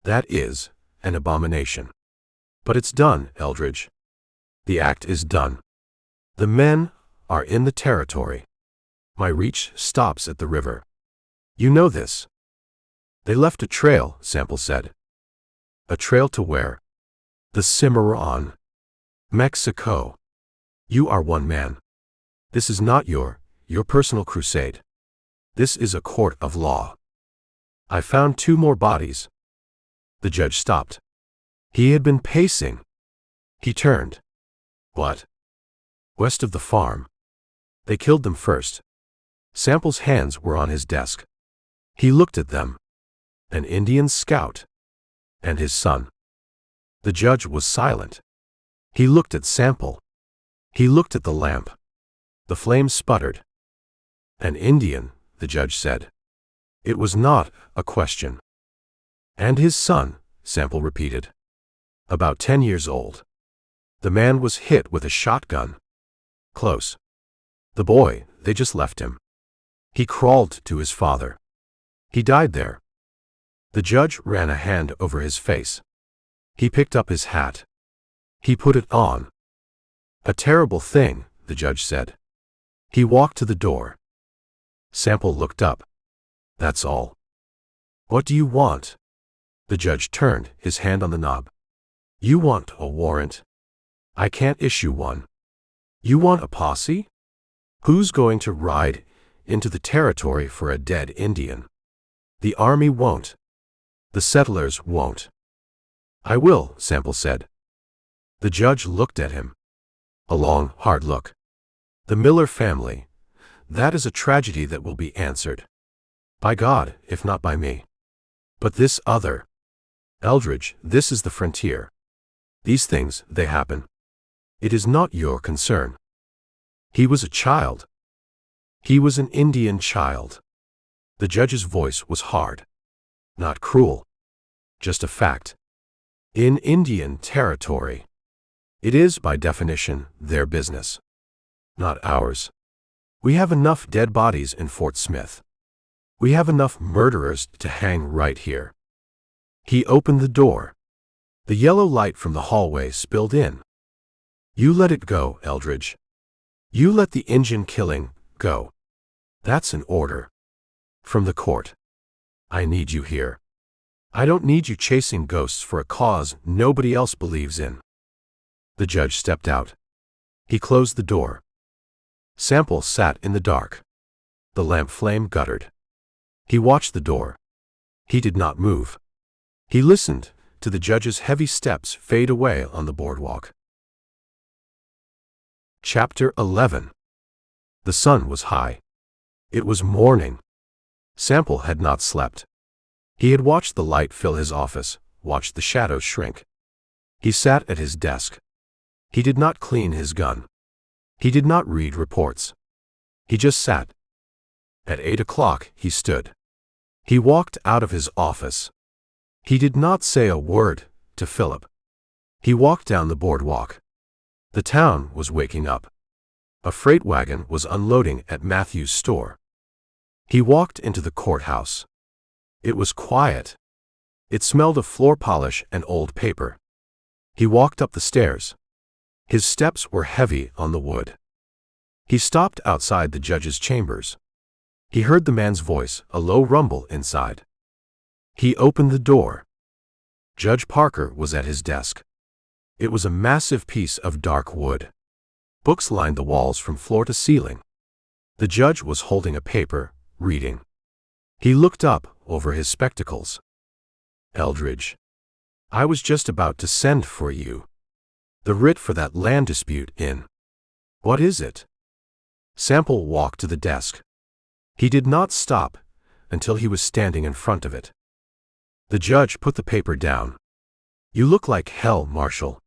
That is an abomination. But it's done, Eldridge. The act is done. The men are in the territory. My reach stops at the river. You know this." "They left a trail," Sample said. "A trail to where?" "The Cimarron. Mexico. You are one man. This is not your personal crusade. This is a court of law. I found 2 more bodies." The judge stopped. He had been pacing. He turned. "What?" "West of the farm. They killed them first." Sample's hands were on his desk. He looked at them. An Indian scout. And his son. The judge was silent. He looked at Sample. He looked at the lamp. The flame sputtered. "An Indian," the judge said. It was not a question. "And his son," Sample repeated. "About 10 years old. The man was hit with a shotgun. Close. The boy, they just left him. He crawled to his father. He died there." The judge ran a hand over his face. He picked up his hat. He put it on. "A terrible thing," the judge said. He walked to the door. Sample looked up. "That's all." "What do you want?" The judge turned, his hand on the knob. "You want a warrant? I can't issue one. You want a posse? Who's going to ride into the territory for a dead Indian? The army won't. The settlers won't." "I will," Sample said. The judge looked at him. A long, hard look. "The Miller family. That is a tragedy that will be answered. By God, if not by me. But this other. Eldridge, this is the frontier. These things, they happen. It is not your concern. He was a child. He was an Indian child. The judge's voice was hard. Not cruel. Just a fact. In Indian territory. It is, by definition, their business. Not ours. We have enough dead bodies in Fort Smith. We have enough murderers to hang right here. He opened the door. The yellow light from the hallway spilled in. You let it go, Eldridge. You let the Indian killing go. That's an order. From the court. I need you here. I don't need you chasing ghosts for a cause nobody else believes in. The judge stepped out. He closed the door. Sample sat in the dark. The lamp flame guttered. He watched the door. He did not move. He listened to the judge's heavy steps fade away on the boardwalk. Chapter 11. The sun was high. It was morning. Sample had not slept. He had watched the light fill his office, watched the shadows shrink. He sat at his desk. He did not clean his gun. He did not read reports. He just sat. At 8 o'clock he stood. He walked out of his office. He did not say a word to Philip. He walked down the boardwalk. The town was waking up. A freight wagon was unloading at Matthew's store. He walked into the courthouse. It was quiet. It smelled of floor polish and old paper. He walked up the stairs. His steps were heavy on the wood. He stopped outside the judge's chambers. He heard the man's voice, a low rumble inside. He opened the door. Judge Parker was at his desk. It was a massive piece of dark wood. Books lined the walls from floor to ceiling. The judge was holding a paper, reading. He looked up over his spectacles. Eldridge. I was just about to send for you. The writ for that land dispute in. What is it? Sample walked to the desk. He did not stop until he was standing in front of it. The judge put the paper down. You look like hell, Marshal.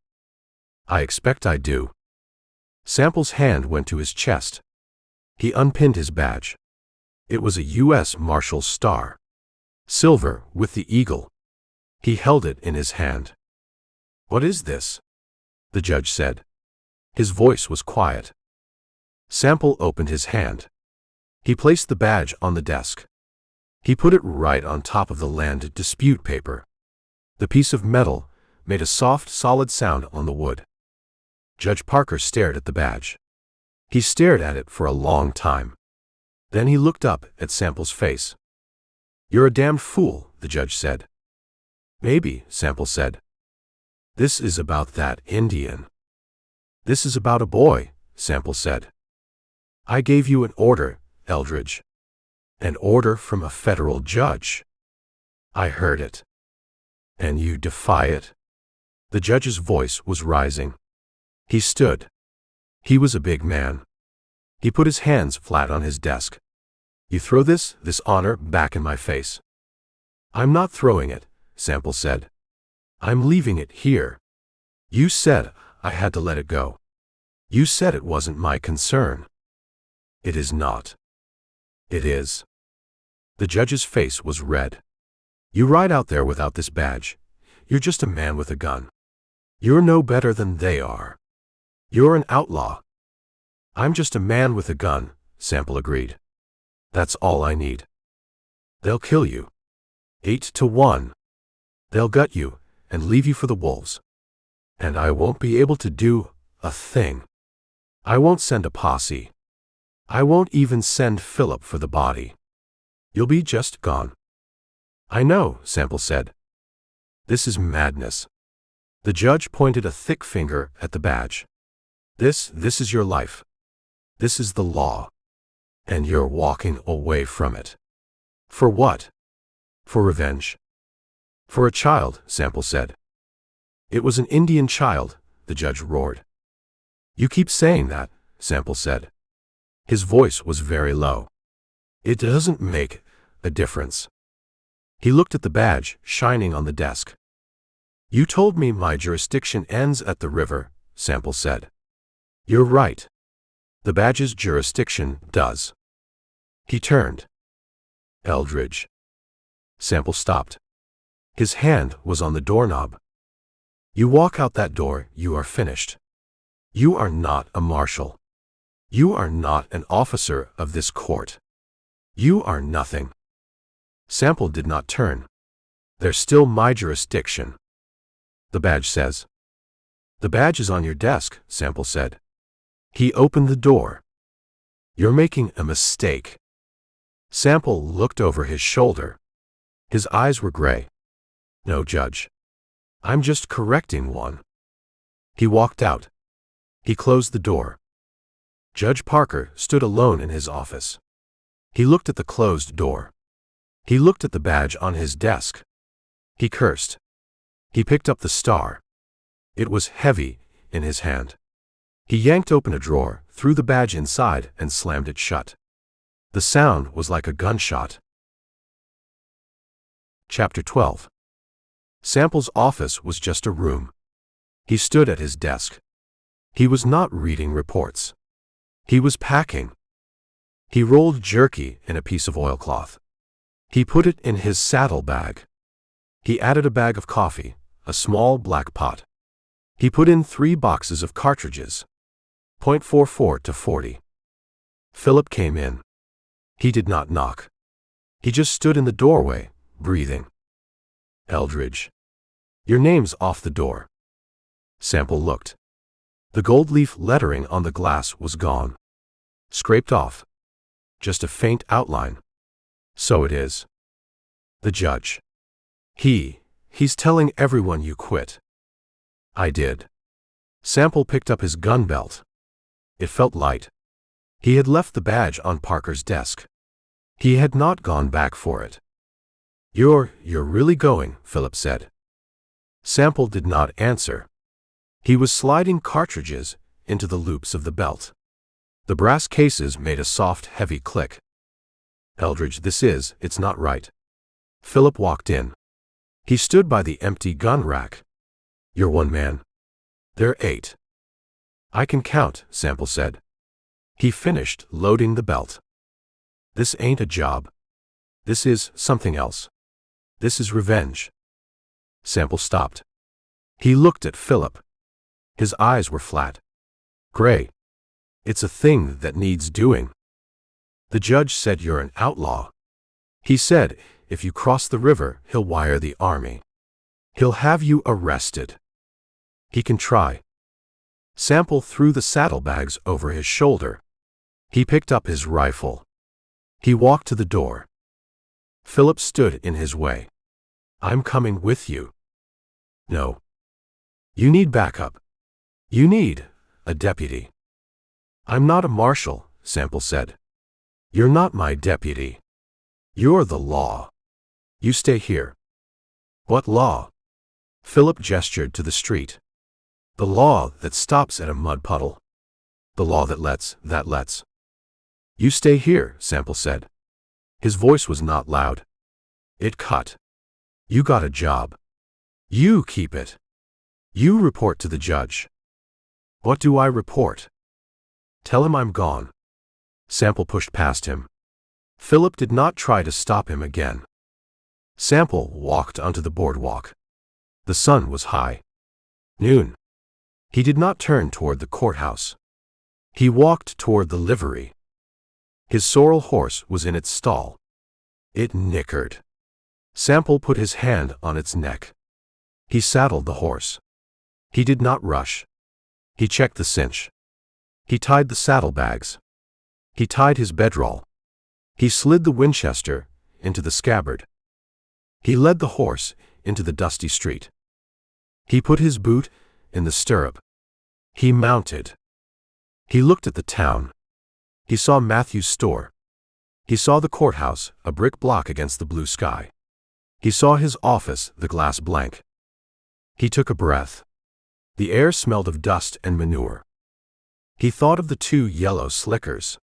I expect I do. Sample's hand went to his chest. He unpinned his badge. It was a U.S. Marshal's star. Silver with the eagle. He held it in his hand. What is this? The judge said. His voice was quiet. Sample opened his hand. He placed the badge on the desk. He put it right on top of the land dispute paper. The piece of metal made a soft, solid sound on the wood. Judge Parker stared at the badge. He stared at it for a long time. Then he looked up at Sample's face. You're a damned fool, the judge said. Maybe, Sample said. This is about that Indian. This is about a boy, Sample said. I gave you an order, Eldridge. An order from a federal judge. I heard it. And you defy it? The judge's voice was rising. He stood. He was a big man. He put his hands flat on his desk. You throw this honor back in my face. I'm not throwing it, Sample said. I'm leaving it here. You said I had to let it go. You said it wasn't my concern. It is not. It is. The judge's face was red. You ride out there without this badge. You're just a man with a gun. You're no better than they are. You're an outlaw. I'm just a man with a gun, Sample agreed. That's all I need. They'll kill you. 8-1. They'll gut you and leave you for the wolves. And I won't be able to do a thing. I won't send a posse. I won't even send Philip for the body. You'll be just gone. I know, Sample said. This is madness. The judge pointed a thick finger at the badge. This is your life. This is the law. And you're walking away from it. For what? For revenge. For a child, Sample said. It was an Indian child, the judge roared. You keep saying that, Sample said. His voice was very low. It doesn't make a difference. He looked at the badge shining on the desk. "You told me my jurisdiction ends at the river," Sample said. "You're right. The badge's jurisdiction does." He turned. "Eldridge." Sample stopped. His hand was on the doorknob. "You walk out that door, you are finished. You are not a marshal. You are not an officer of this court. You are nothing." Sample did not turn. "There's still my jurisdiction. The badge says." "The badge is on your desk," Sample said. He opened the door. "You're making a mistake." Sample looked over his shoulder. His eyes were gray. "No, Judge. I'm just correcting one." He walked out. He closed the door. Judge Parker stood alone in his office. He looked at the closed door. He looked at the badge on his desk. He cursed. He picked up the star. It was heavy in his hand. He yanked open a drawer, threw the badge inside, and slammed it shut. The sound was like a gunshot. Chapter 12. Sample's office was just a room. He stood at his desk. He was not reading reports. He was packing. He rolled jerky in a piece of oilcloth. He put it in his saddlebag. He added a bag of coffee, a small black pot. He put in 3 boxes of cartridges. .44 to 40. Philip came in. He did not knock. He just stood in the doorway, breathing. "Eldridge. Your name's off the door." Sample looked. The gold leaf lettering on the glass was gone. Scraped off. Just a faint outline. "So it is." The judge. He's telling everyone you quit." "I did." Sample picked up his gun belt. It felt light. He had left the badge on Parker's desk. He had not gone back for it. You're really going," Philip said. Sample did not answer. He was sliding cartridges into the loops of the belt. The brass cases made a soft, heavy click. "Eldridge, it's not right." Philip walked in. He stood by the empty gun rack. "You're one man." "There are 8. "I can count," Sample said. He finished loading the belt. "This ain't a job. This is something else. This is revenge." Sample stopped. He looked at Philip. His eyes were flat. "Gray. It's a thing that needs doing." "The judge said you're an outlaw. He said, if you cross the river, he'll wire the army. He'll have you arrested." "He can try." Sample threw the saddlebags over his shoulder. He picked up his rifle. He walked to the door. Philip stood in his way. "I'm coming with you." "No. You need backup. You need a deputy." "I'm not a marshal," Sample said. "You're not my deputy. You're the law. You stay here." "What law?" Philip gestured to the street. "The law that stops at a mud puddle. The law that lets. You stay here," Sample said. His voice was not loud. It cut. "You got a job. You keep it. You report to the judge." "What do I report?" "Tell him I'm gone." Sample pushed past him. Philip did not try to stop him again. Sample walked onto the boardwalk. The sun was high. Noon. He did not turn toward the courthouse. He walked toward the livery. His sorrel horse was in its stall. It nickered. Sample put his hand on its neck. He saddled the horse. He did not rush. He checked the cinch. He tied the saddlebags. He tied his bedroll. He slid the Winchester into the scabbard. He led the horse into the dusty street. He put his boot in the stirrup. He mounted. He looked at the town. He saw Matthew's store. He saw the courthouse, a brick block against the blue sky. He saw his office, the glass blank. He took a breath. The air smelled of dust and manure. He thought of the 2 yellow slickers.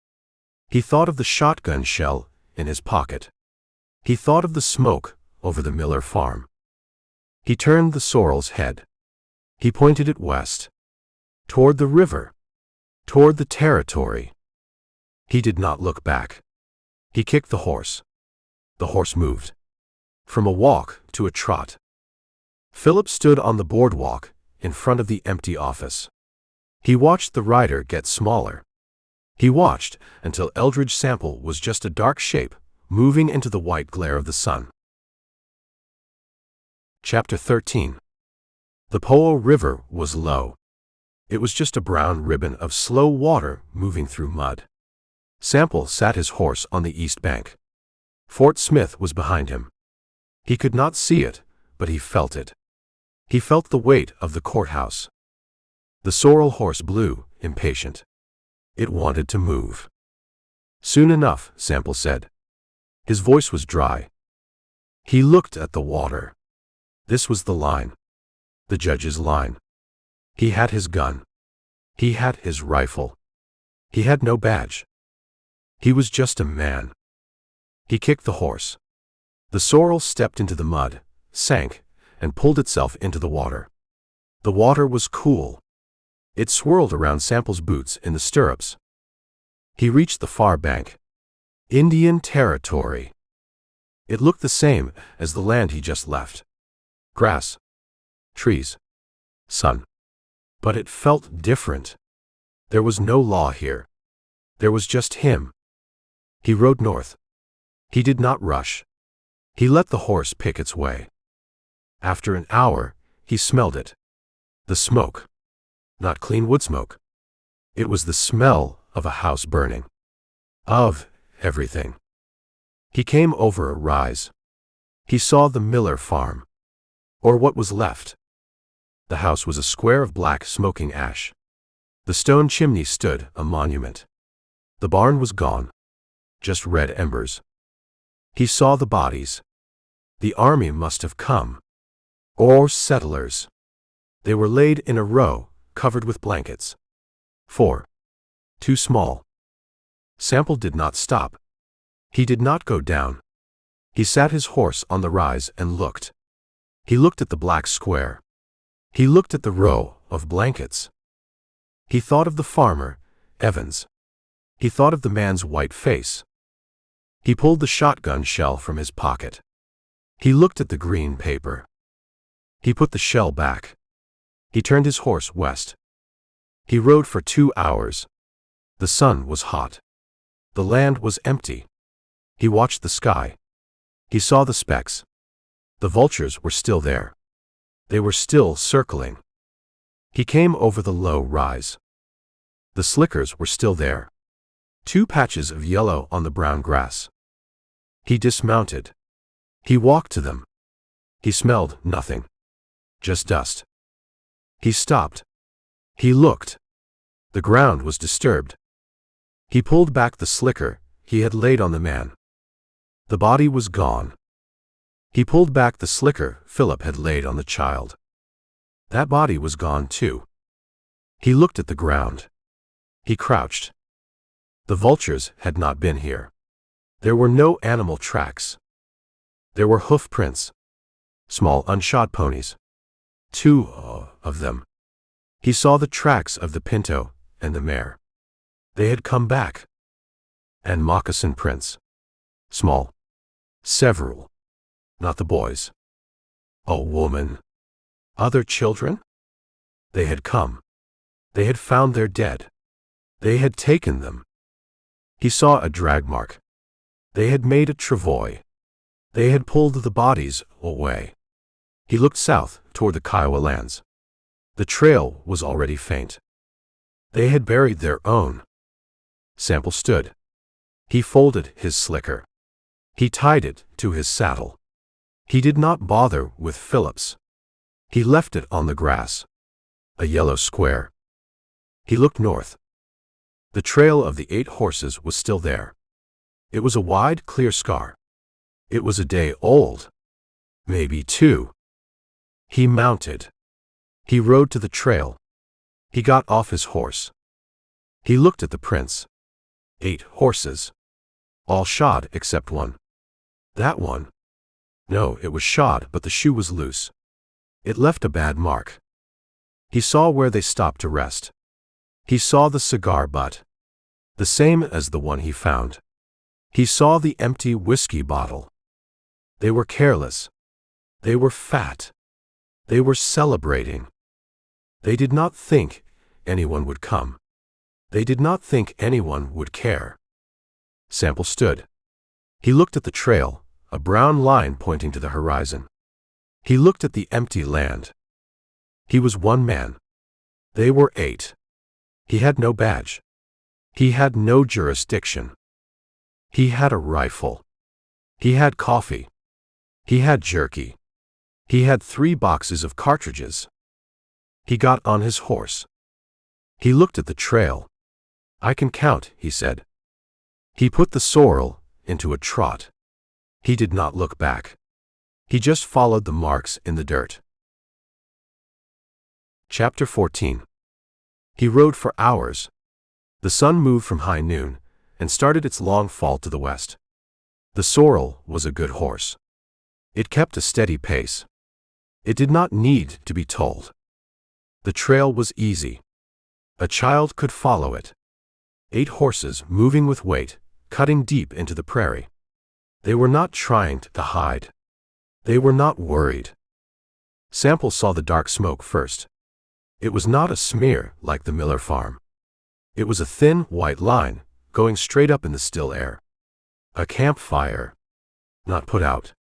He thought of the shotgun shell in his pocket. He thought of the smoke over the Miller farm. He turned the sorrel's head. He pointed it west, toward the river, toward the territory. He did not look back. He kicked the horse. The horse moved from a walk to a trot. Philip stood on the boardwalk in front of the empty office. He watched the rider get smaller. He watched until Eldridge Sample was just a dark shape moving into the white glare of the sun. Chapter 13. The Po River was low. It was just a brown ribbon of slow water moving through mud. Sample sat his horse on the east bank. Fort Smith was behind him. He could not see it, but he felt it. He felt the weight of the courthouse. The sorrel horse blew, impatient. It wanted to move. Soon enough, Sample said. His voice was dry. He looked at the water. This was the line. The judge's line. He had his gun. He had his rifle. He had no badge. He was just a man. He kicked the horse. The sorrel stepped into the mud, sank, and pulled itself into the water. The water was cool. It swirled around Sample's boots in the stirrups. He reached the far bank. Indian territory. It looked the same as the land he just left. Grass, trees, sun. But it felt different. There was no law here. There was just him. He rode north. He did not rush. He let the horse pick its way. After an hour, he smelled it. The smoke. Not clean wood smoke. It was the smell of a house burning. Of everything. He came over a rise. He saw the Miller farm. Or what was left. The house was a square of black smoking ash. The stone chimney stood, a monument. The barn was gone. Just red embers. He saw the bodies. The army must have come. Or settlers. They were laid in a row, covered with blankets. 4. Too small. Sample did not stop. He did not go down. He sat his horse on the rise and looked. He looked at the black square. He looked at the row of blankets. He thought of the farmer, Evans. He thought of the man's white face. He pulled the shotgun shell from his pocket. He looked at the green paper. He put the shell back. He turned his horse west. He rode for 2 hours. The sun was hot. The land was empty. He watched the sky. He saw the specks. The vultures were still there. They were still circling. He came over the low rise. The slickers were still there. 2 patches of yellow on the brown grass. He dismounted. He walked to them. He smelled nothing. Just dust. He stopped. He looked. The ground was disturbed. He pulled back the slicker he had laid on the man. The body was gone. He pulled back the slicker Philip had laid on the child. That body was gone too. He looked at the ground. He crouched. The vultures had not been here. There were no animal tracks. There were hoof prints. Small unshod ponies. 2 of them. He saw the tracks of the pinto and the mare. They had come back. And moccasin prints. Small. Several. Not the boys. A woman. Other children? They had come. They had found their dead. They had taken them. He saw a drag mark. They had made a travois. They had pulled the bodies away. He looked south toward the Kiowa lands. The trail was already faint. They had buried their own. Sample stood. He folded his slicker. He tied it to his saddle. He did not bother with Phillips. He left it on the grass. A yellow square. He looked north. The trail of the 8 horses was still there. It was a wide, clear scar. It was a day old. Maybe 2. He mounted. He rode to the trail. He got off his horse. He looked at the prints. 8 horses. All shod except one. That one. No, it was shod, but the shoe was loose. It left a bad mark. He saw where they stopped to rest. He saw the cigar butt, the same as the one he found. He saw the empty whiskey bottle. They were careless. They were fat. They were celebrating. They did not think anyone would come. They did not think anyone would care. Sample stood. He looked at the trail, a brown line pointing to the horizon. He looked at the empty land. He was one man. They were 8. He had no badge. He had no jurisdiction. He had a rifle. He had coffee. He had jerky. He had 3 boxes of cartridges. He got on his horse. He looked at the trail. I can count, he said. He put the sorrel into a trot. He did not look back. He just followed the marks in the dirt. Chapter 14. He rode for hours. The sun moved from high noon and started its long fall to the west. The sorrel was a good horse. It kept a steady pace. It did not need to be told. The trail was easy. A child could follow it. 8 horses moving with weight, cutting deep into the prairie. They were not trying to hide. They were not worried. Sample saw the dark smoke first. It was not a smear like the Miller farm. It was a thin, white line, going straight up in the still air. A campfire. Not put out.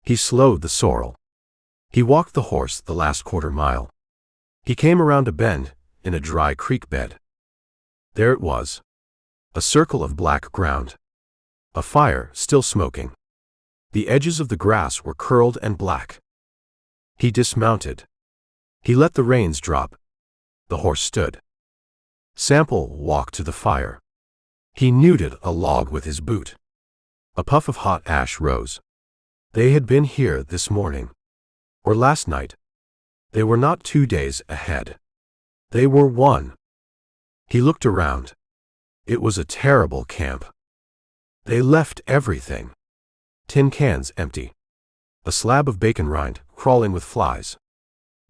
He slowed the sorrel. He walked the horse the last quarter mile. He came around a bend in a dry creek bed. There it was. A circle of black ground. A fire still smoking. The edges of the grass were curled and black. He dismounted. He let the reins drop. The horse stood. Sample walked to the fire. He kneaded a log with his boot. A puff of hot ash rose. They had been here this morning. Or last night. They were not 2 days ahead. They were 1. He looked around. It was a terrible camp. They left everything. Tin cans empty. A slab of bacon rind crawling with flies.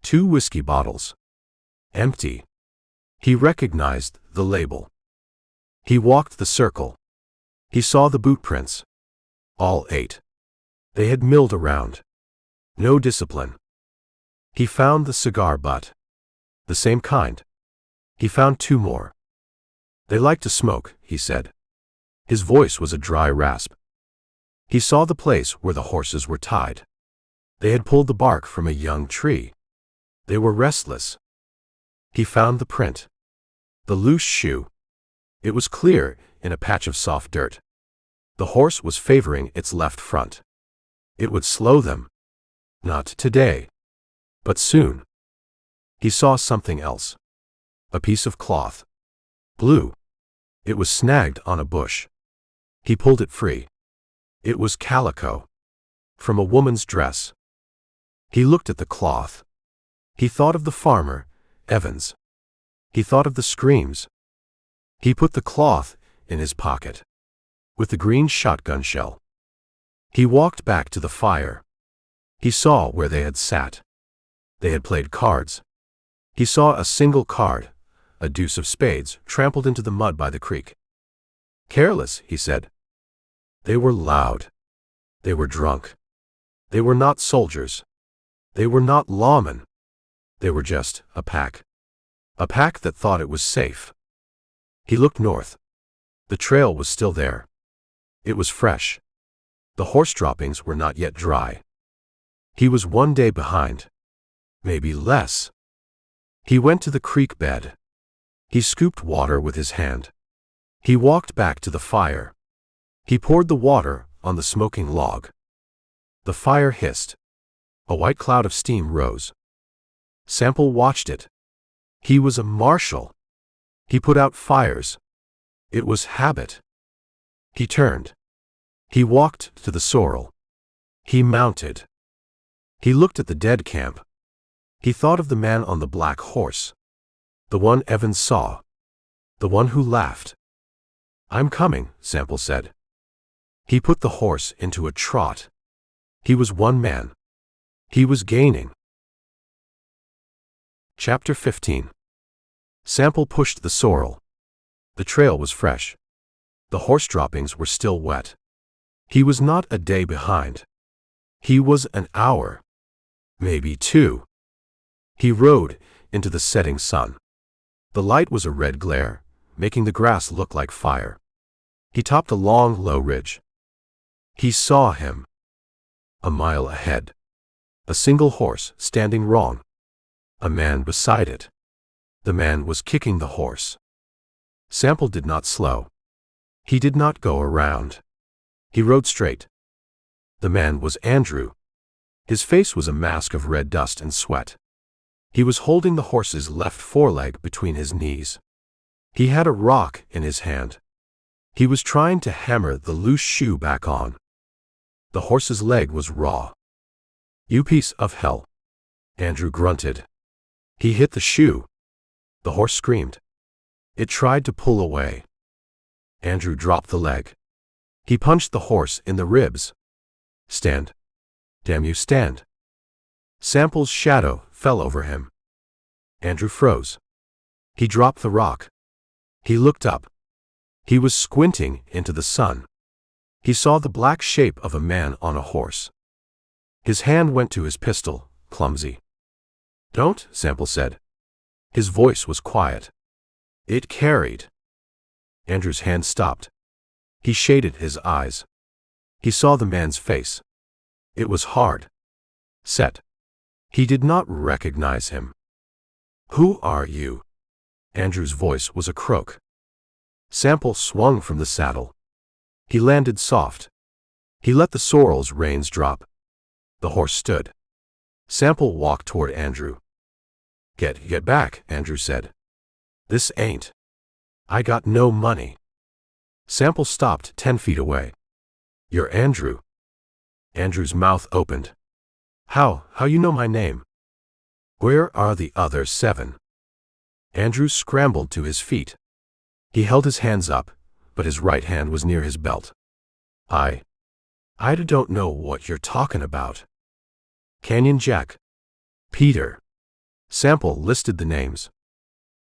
2 whiskey bottles. Empty. He recognized the label. He walked the circle. He saw the boot prints. All 8. They had milled around. No discipline. He found the cigar butt. The same kind. He found 2 more. They like to smoke, he said. His voice was a dry rasp. He saw the place where the horses were tied. They had pulled the bark from a young tree. They were restless. He found the print. The loose shoe. It was clear in a patch of soft dirt. The horse was favoring its left front. It would slow them. Not today. But soon. He saw something else. A piece of cloth. Blue. It was snagged on a bush. He pulled it free. It was calico. From a woman's dress. He looked at the cloth. He thought of the farmer, Evans. He thought of the screams. He put the cloth in his pocket. With the green shotgun shell. He walked back to the fire. He saw where they had sat. They had played cards. He saw a single card, a deuce of spades, trampled into the mud by the creek. Careless, he said. They were loud. They were drunk. They were not soldiers. They were not lawmen. They were just a pack. A pack that thought it was safe. He looked north. The trail was still there. It was fresh. The horse droppings were not yet dry. He was 1 day behind. Maybe less. He went to the creek bed. He scooped water with his hand. He walked back to the fire. He poured the water on the smoking log. The fire hissed. A white cloud of steam rose. Sample watched it. He was a marshal. He put out fires. It was habit. He turned. He walked to the sorrel. He mounted. He looked at the dead camp. He thought of the man on the black horse. The one Evans saw. The one who laughed. I'm coming, Sample said. He put the horse into a trot. He was one man. He was gaining. Chapter 15. Sample pushed the sorrel. The trail was fresh. The horse droppings were still wet. He was not a day behind. He was an hour. Maybe 2. He rode into the setting sun. The light was a red glare, making the grass look like fire. He topped a long, low ridge. He saw him. A mile ahead. A single horse standing wrong. A man beside it. The man was kicking the horse. Sample did not slow. He did not go around. He rode straight. The man was Andrew. His face was a mask of red dust and sweat. He was holding the horse's left foreleg between his knees. He had a rock in his hand. He was trying to hammer the loose shoe back on. The horse's leg was raw. "You piece of hell," Andrew grunted. He hit the shoe. The horse screamed. It tried to pull away. Andrew dropped the leg. He punched the horse in the ribs. "Stand. Damn you, stand." Sample's shadow fell over him. Andrew froze. He dropped the rock. He looked up. He was squinting into the sun. He saw the black shape of a man on a horse. His hand went to his pistol, clumsy. "Don't," Sample said. His voice was quiet. It carried. Andrew's hand stopped. He shaded his eyes. He saw the man's face. It was hard. Set. He did not recognize him. "Who are you?" Andrew's voice was a croak. Sample swung from the saddle. He landed soft. He let the sorrel's reins drop. The horse stood. Sample walked toward Andrew. Get back," Andrew said. "This ain't. I got no money." Sample stopped 10 feet away. "You're Andrew." Andrew's mouth opened. How you know my name?" "Where are the other 7? Andrew scrambled to his feet. He held his hands up, but his right hand was near his belt. I don't know what you're talking about." "Canyon Jack. Peter." Sample listed the names.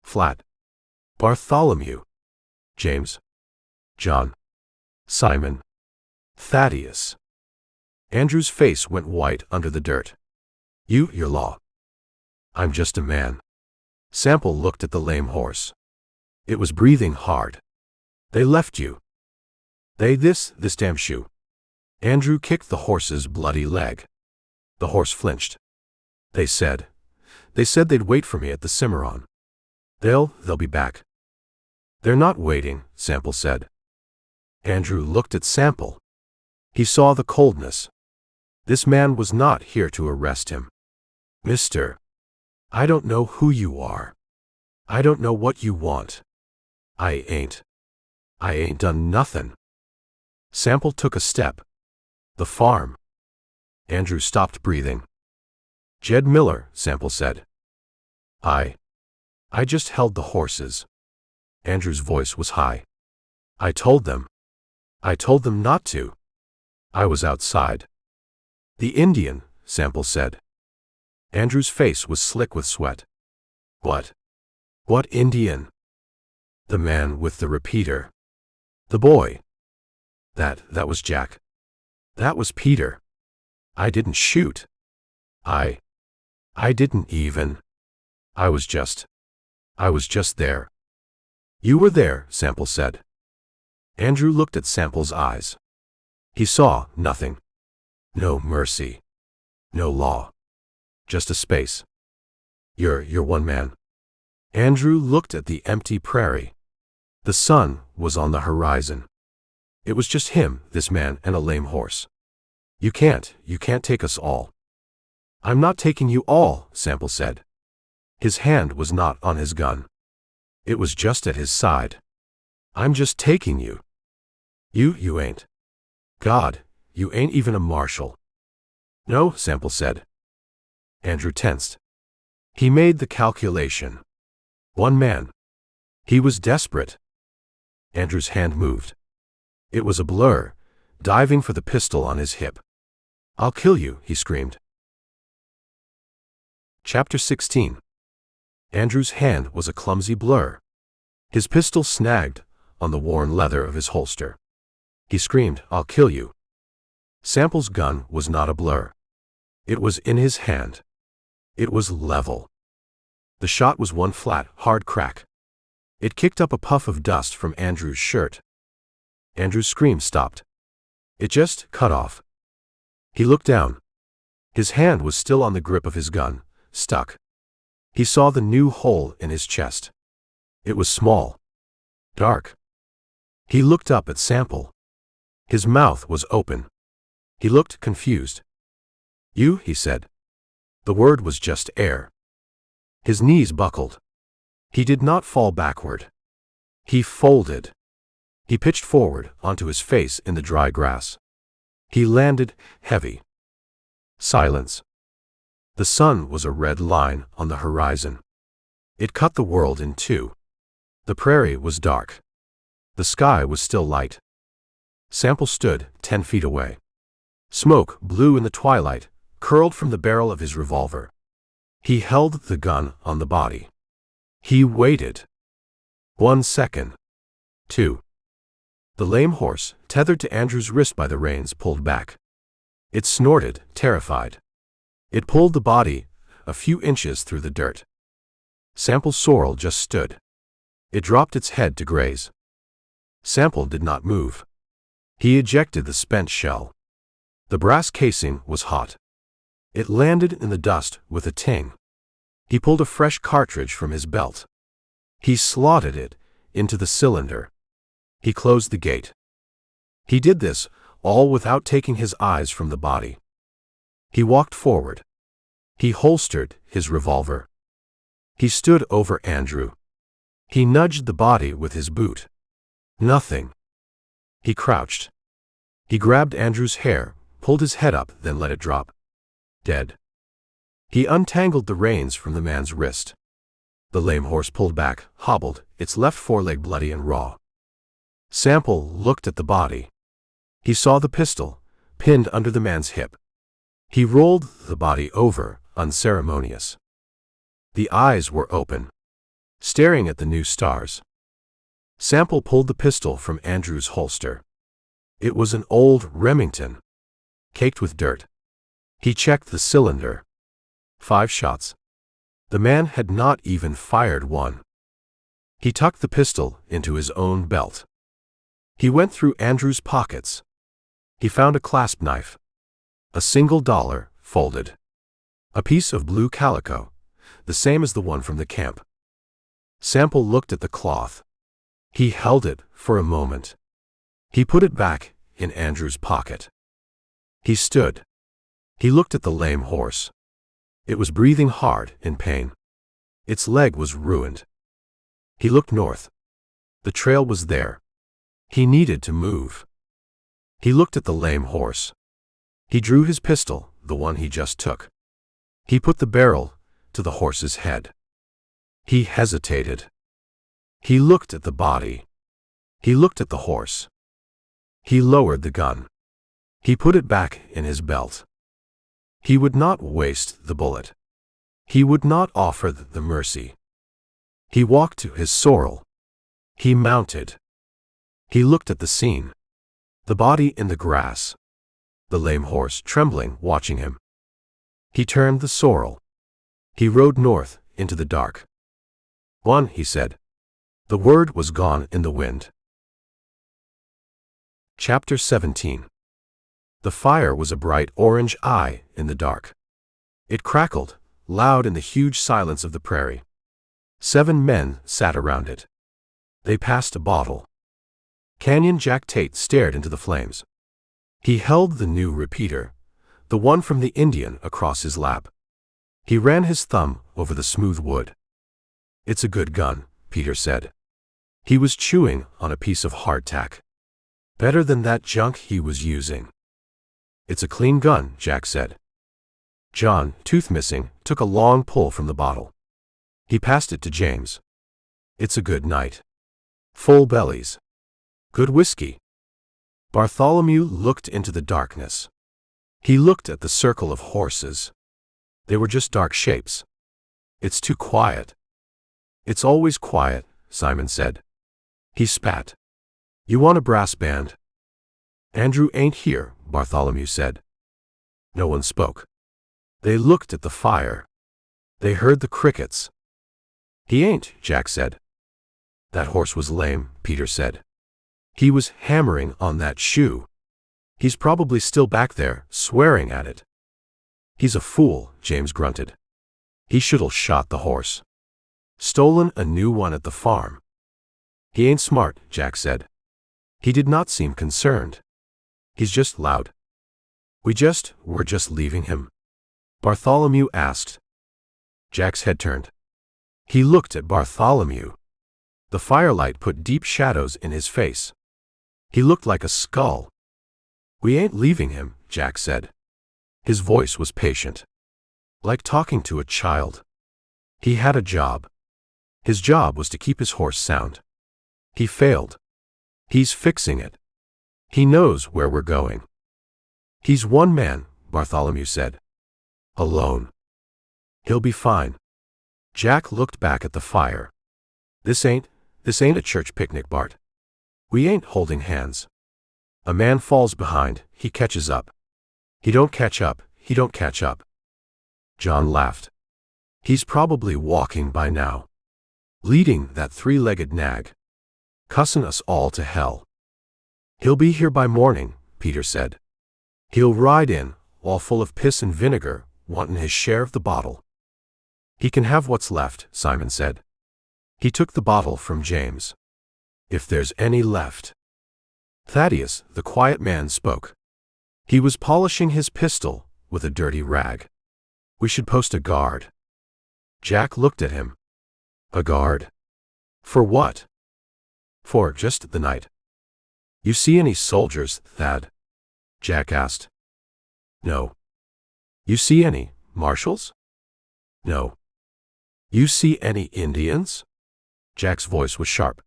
Flat. Bartholomew. James. John. Simon. Thaddeus. Andrew's face went white under the dirt. Your law." "I'm just a man." Sample looked at the lame horse. It was breathing hard. "They left you." This damn shoe." Andrew kicked the horse's bloody leg. The horse flinched. They said they'd wait for me at the Cimarron. They'll be back." "They're not waiting," Sample said. Andrew looked at Sample. He saw the coldness. This man was not here to arrest him. "Mister, I don't know who you are. I don't know what you want. I ain't done nothing." Sample took a step. "The farm." Andrew stopped breathing. "Jed Miller," Sample said. I just held the horses." Andrew's voice was high. I told them not to. I was outside." "The Indian," Sample said. Andrew's face was slick with sweat. What Indian?" "The man with the repeater." "The boy." That was Jack. That was Peter. I didn't shoot. I didn't even. I was just there." "You were there," Sample said. Andrew looked at Sample's eyes. He saw nothing. No mercy. No law. Just a space. You're one man." Andrew looked at the empty prairie. The sun was on the horizon. It was just him, this man, and a lame horse. You can't take us all." "I'm not taking you all," Sample said. His hand was not on his gun. It was just at his side. "I'm just taking you. You ain't. God, you ain't even a marshal." "No," Sample said. Andrew tensed. He made the calculation. One man. He was desperate. Andrew's hand moved. It was a blur, diving for the pistol on his hip. "I'll kill you," he screamed. Chapter 16. Andrew's hand was a clumsy blur. His pistol snagged on the worn leather of his holster. He screamed, "I'll kill you." Sample's gun was not a blur. It was in his hand. It was level. The shot was one flat, hard crack. It kicked up a puff of dust from Andrew's shirt. Andrew's scream stopped. It just cut off. He looked down. His hand was still on the grip of his gun, stuck. He saw the new hole in his chest. It was small. Dark. He looked up at Sample. His mouth was open. He looked confused. "You," he said. The word was just air. His knees buckled. He did not fall backward. He folded. He pitched forward onto his face in the dry grass. He landed heavy. Silence. The sun was a red line on the horizon. It cut the world in two. The prairie was dark. The sky was still light. Sample stood 10 feet away. Smoke blew in the twilight, curled from the barrel of his revolver. He held the gun on the body. He waited. 1 second. 2. The lame horse, tethered to Andrew's wrist by the reins, pulled back. It snorted, terrified. It pulled the body a few inches through the dirt. Sample's sorrel just stood. It dropped its head to graze. Sample did not move. He ejected the spent shell. The brass casing was hot. It landed in the dust with a ting. He pulled a fresh cartridge from his belt. He slotted it into the cylinder. He closed the gate. He did this all without taking his eyes from the body. He walked forward. He holstered his revolver. He stood over Andrew. He nudged the body with his boot. Nothing. He crouched. He grabbed Andrew's hair, pulled his head up, then let it drop. Dead. He untangled the reins from the man's wrist. The lame horse pulled back, hobbled, its left foreleg bloody and raw. Sample looked at the body. He saw the pistol, pinned under the man's hip. He rolled the body over, unceremonious. The eyes were open, staring at the new stars. Sample pulled the pistol from Andrew's holster. It was an old Remington, caked with dirt. He checked the cylinder. 5 shots. The man had not even fired one. He tucked the pistol into his own belt. He went through Andrew's pockets. He found a clasp knife. A single dollar, folded. A piece of blue calico, the same as the one from the camp. Sample looked at the cloth. He held it for a moment. He put it back in Andrew's pocket. He stood. He looked at the lame horse. It was breathing hard in pain. Its leg was ruined. He looked north. The trail was there. He needed to move. He looked at the lame horse. He drew his pistol, the one he just took. He put the barrel to the horse's head. He hesitated. He looked at the body. He looked at the horse. He lowered the gun. He put it back in his belt. He would not waste the bullet. He would not offer the mercy. He walked to his sorrel. He mounted. He looked at the scene. The body in the grass. The lame horse trembling, watching him. He turned the sorrel. He rode north into the dark. "One," he said. The word was gone in the wind. Chapter 17. The fire was a bright orange eye in the dark. It crackled, loud in the huge silence of the prairie. 7 men sat around it. They passed a bottle. Canyon Jack Tate stared into the flames. He held the new repeater, the one from the Indian, across his lap. He ran his thumb over the smooth wood. "It's a good gun," Peter said. He was chewing on a piece of hardtack. "Better than that junk he was using." "It's a clean gun," Jack said. John, tooth missing, took a long pull from the bottle. He passed it to James. "It's a good night. Full bellies. Good whiskey." Bartholomew looked into the darkness. He looked at the circle of horses. They were just dark shapes. It's too quiet. It's always quiet, Simon said. He spat. You want a brass band? Andrew ain't here, Bartholomew said. No one spoke. They looked at the fire. They heard the crickets. He ain't, Jack said. That horse was lame, Peter said. He was hammering on that shoe. He's probably still back there, swearing at it. He's a fool, James grunted. He should've shot the horse. Stolen a new one at the farm. He ain't smart, Jack said. He did not seem concerned. He's just loud. We're just leaving him? Bartholomew asked. Jack's head turned. He looked at Bartholomew. The firelight put deep shadows in his face. He looked like a skull. We ain't leaving him, Jack said. His voice was patient. Like talking to a child. He had a job. His job was to keep his horse sound. He failed. He's fixing it. He knows where we're going. He's one man, Bartholomew said. Alone. He'll be fine. Jack looked back at the fire. This ain't a church picnic, Bart. We ain't holding hands. A man falls behind, he catches up. He don't catch up. John laughed. He's probably walking by now. Leading that three-legged nag. Cussin' us all to hell. He'll be here by morning, Peter said. He'll ride in, all full of piss and vinegar, wantin' his share of the bottle. He can have what's left, Simon said. He took the bottle from James. If there's any left. Thaddeus, the quiet man, spoke. He was polishing his pistol with a dirty rag. We should post a guard. Jack looked at him. A guard? For what? For just the night. You see any soldiers, Thad? Jack asked. No. You see any marshals? No. You see any Indians? Jack's voice was sharp.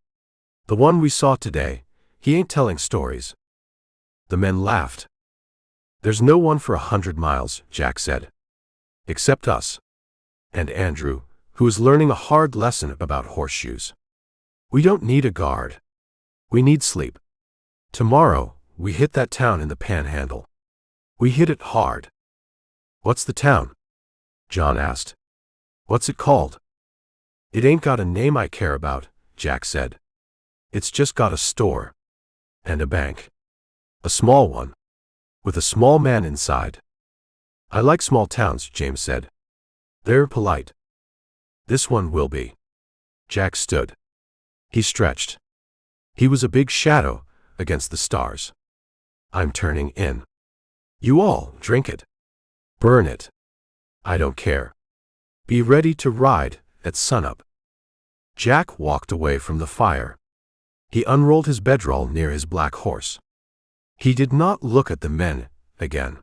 The one we saw today, he ain't telling stories. The men laughed. There's no one for 100 miles, Jack said. Except us. And Andrew, who is learning a hard lesson about horseshoes. We don't need a guard. We need sleep. Tomorrow, we hit that town in the Panhandle. We hit it hard. What's the town? John asked. What's it called? It ain't got a name I care about, Jack said. It's just got a store. And a bank. A small one. With a small man inside. I like small towns, James said. They're polite. This one will be. Jack stood. He stretched. He was a big shadow against the stars. I'm turning in. You all drink it. Burn it. I don't care. Be ready to ride at sunup. Jack walked away from the fire. He unrolled his bedroll near his black horse. He did not look at the men again.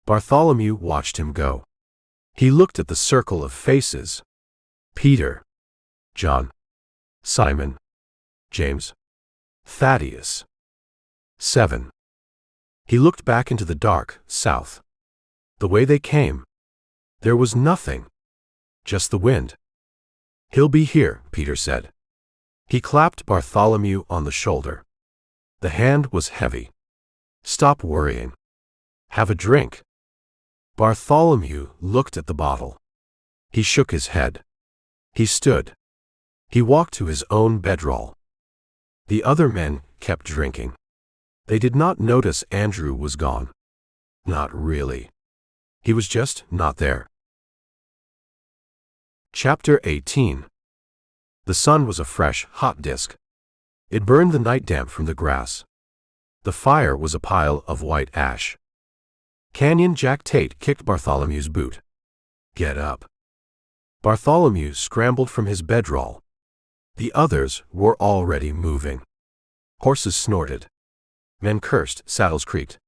Bartholomew watched him go. He looked at the circle of faces. Peter. John. Simon. James. Thaddeus. 7. He looked back into the dark south. The way they came. There was nothing. Just the wind. He'll be here, Peter said. He clapped Bartholomew on the shoulder. The hand was heavy. Stop worrying. Have a drink. Bartholomew looked at the bottle. He shook his head. He stood. He walked to his own bedroll. The other men kept drinking. They did not notice Andrew was gone. Not really. He was just not there. Chapter 18. The sun was a fresh, hot disk. It burned the night damp from the grass. The fire was a pile of white ash. Canyon Jack Tate kicked Bartholomew's boot. Get up. Bartholomew scrambled from his bedroll. The others were already moving. Horses snorted. Men cursed, saddles creaked.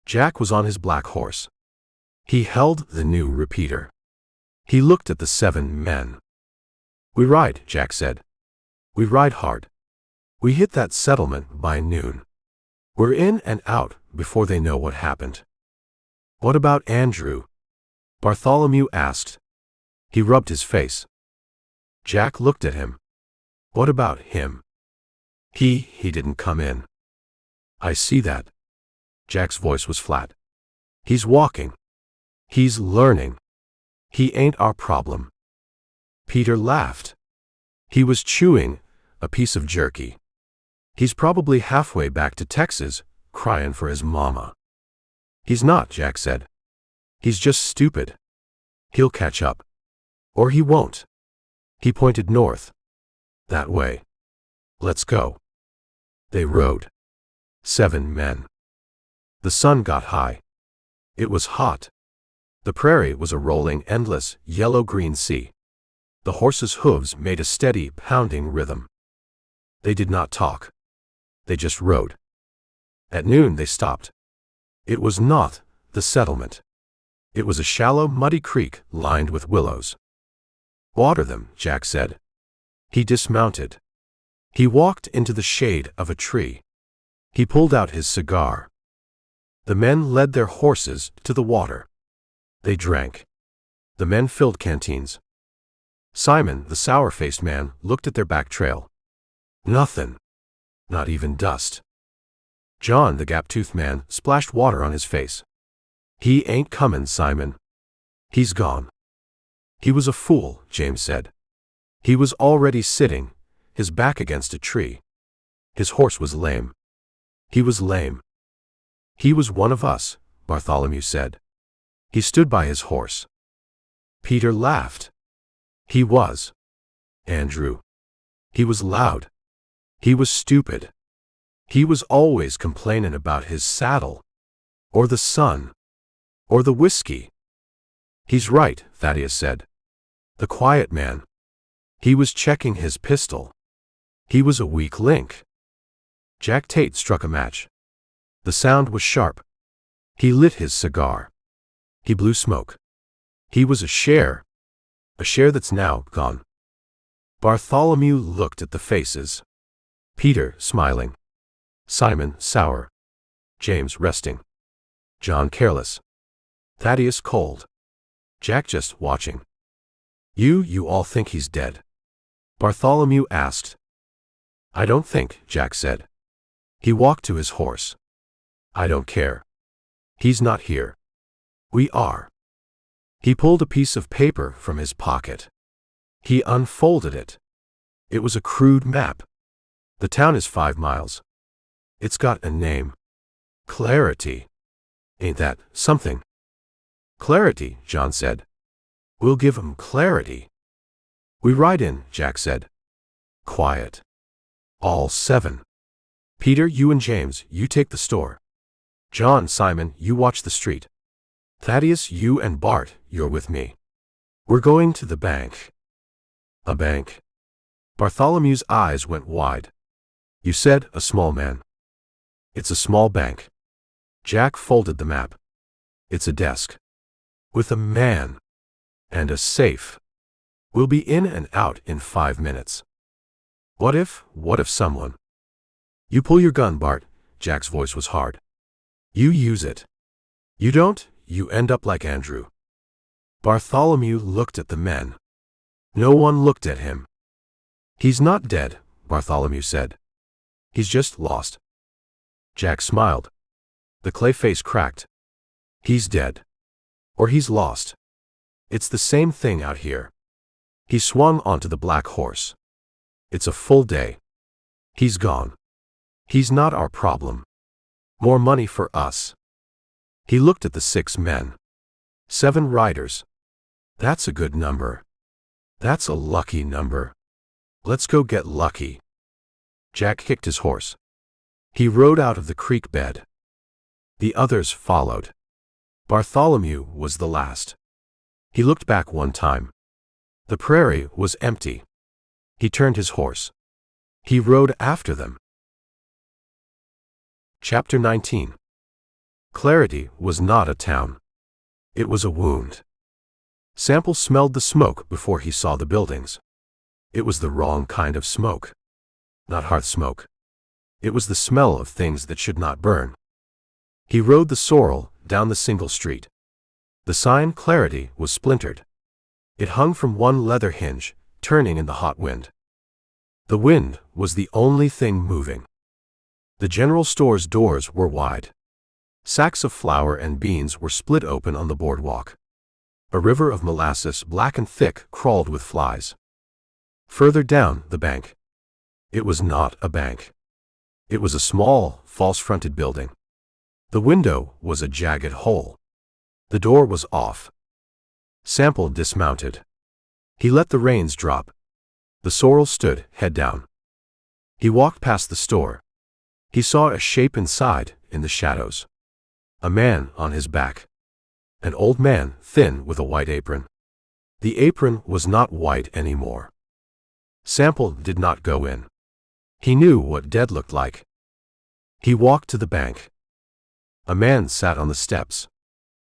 Jack was on his black horse. He held the new repeater. He looked at the 7 men. We ride, Jack said. We ride hard. We hit that settlement by noon. We're in and out before they know what happened. What about Andrew? Bartholomew asked. He rubbed his face. Jack looked at him. What about him? He didn't come in. I see that. Jack's voice was flat. He's walking. He's learning. He ain't our problem. Peter laughed. He was chewing a piece of jerky. He's probably halfway back to Texas, crying for his mama. He's not, Jack said. He's just stupid. He'll catch up. Or he won't. He pointed north. That way. Let's go. They rode. 7 men. The sun got high. It was hot. The prairie was a rolling, endless, yellow-green sea. The horses' hooves made a steady, pounding rhythm. They did not talk. They just rode. At noon they stopped. It was not the settlement. It was a shallow, muddy creek lined with willows. Water them, Jack said. He dismounted. He walked into the shade of a tree. He pulled out his cigar. The men led their horses to the water. They drank. The men filled canteens. Simon, the sour-faced man, looked at their back trail. Nothing. Not even dust. John, the gap-toothed man, splashed water on his face. He ain't comin', Simon. He's gone. He was a fool, James said. He was already sitting, his back against a tree. His horse was lame. He was lame. He was one of us, Bartholomew said. He stood by his horse. Peter laughed. He was. Andrew. He was loud. He was stupid. He was always complaining about his saddle. Or the sun. Or the whiskey. He's right, Thaddeus said. The quiet man. He was checking his pistol. He was a weak link. Jack Tate struck a match. The sound was sharp. He lit his cigar. He blew smoke. He was a share that's now gone. Bartholomew looked at the faces. Peter, smiling. Simon, sour. James, resting. John, careless. Thaddeus, cold. Jack, just watching. You all think he's dead? Bartholomew asked. I don't think, Jack said. He walked to his horse. I don't care. He's not here. We are. He pulled a piece of paper from his pocket. He unfolded it. It was a crude map. The town is 5 miles. It's got a name. Clarity. Ain't that something? Clarity, John said. We'll give 'em clarity. We ride in, Jack said. Quiet. All 7. Peter, you and James, you take the store. John, Simon, you watch the street. Thaddeus, you and Bart, you're with me. We're going to the bank. A bank? Bartholomew's eyes went wide. You said a small man. It's a small bank. Jack folded the map. It's a desk. With a man. And a safe. We'll be in and out in 5 minutes. What if someone? You pull your gun, Bart. Jack's voice was hard. You use it. You don't, you end up like Andrew. Bartholomew looked at the men. No one looked at him. He's not dead, Bartholomew said. He's just lost. Jack smiled. The clay face cracked. He's dead. Or he's lost. It's the same thing out here. He swung onto the black horse. It's a full day. He's gone. He's not our problem. More money for us. He looked at the 6 men. 7 riders. That's a good number. That's a lucky number. Let's go get lucky. Jack kicked his horse. He rode out of the creek bed. The others followed. Bartholomew was the last. He looked back one time. The prairie was empty. He turned his horse. He rode after them. Chapter 19. Clarity was not a town. It was a wound. Sample smelled the smoke before he saw the buildings. It was the wrong kind of smoke. Not hearth smoke. It was the smell of things that should not burn. He rode the sorrel down the single street. The sign Clarity was splintered. It hung from one leather hinge, turning in the hot wind. The wind was the only thing moving. The general store's doors were wide. Sacks of flour and beans were split open on the boardwalk. A river of molasses, black and thick, crawled with flies. Further down, the bank. It was not a bank. It was a small, false-fronted building. The window was a jagged hole. The door was off. Sample dismounted. He let the reins drop. The sorrel stood, head down. He walked past the store. He saw a shape inside, in the shadows. A man on his back. An old man, thin, with a white apron. The apron was not white anymore. Sample did not go in. He knew what dead looked like. He walked to the bank. A man sat on the steps.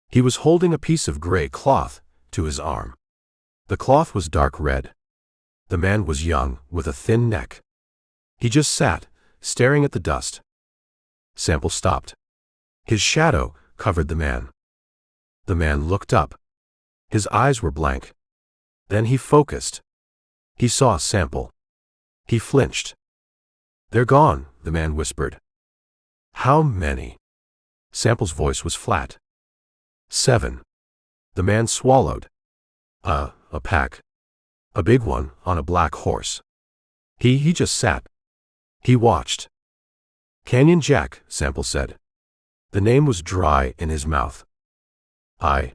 He was holding a piece of gray cloth to his arm. The cloth was dark red. The man was young, with a thin neck. He just sat, staring at the dust. Sample stopped. His shadow covered the man. The man looked up. His eyes were blank. Then he focused. He saw Sample. He flinched. "They're gone," the man whispered. "How many?" Sample's voice was flat. 7. The man swallowed. A pack. A big one, on a black horse. He just sat. He watched. "Canyon Jack," Sample said. The name was dry in his mouth. I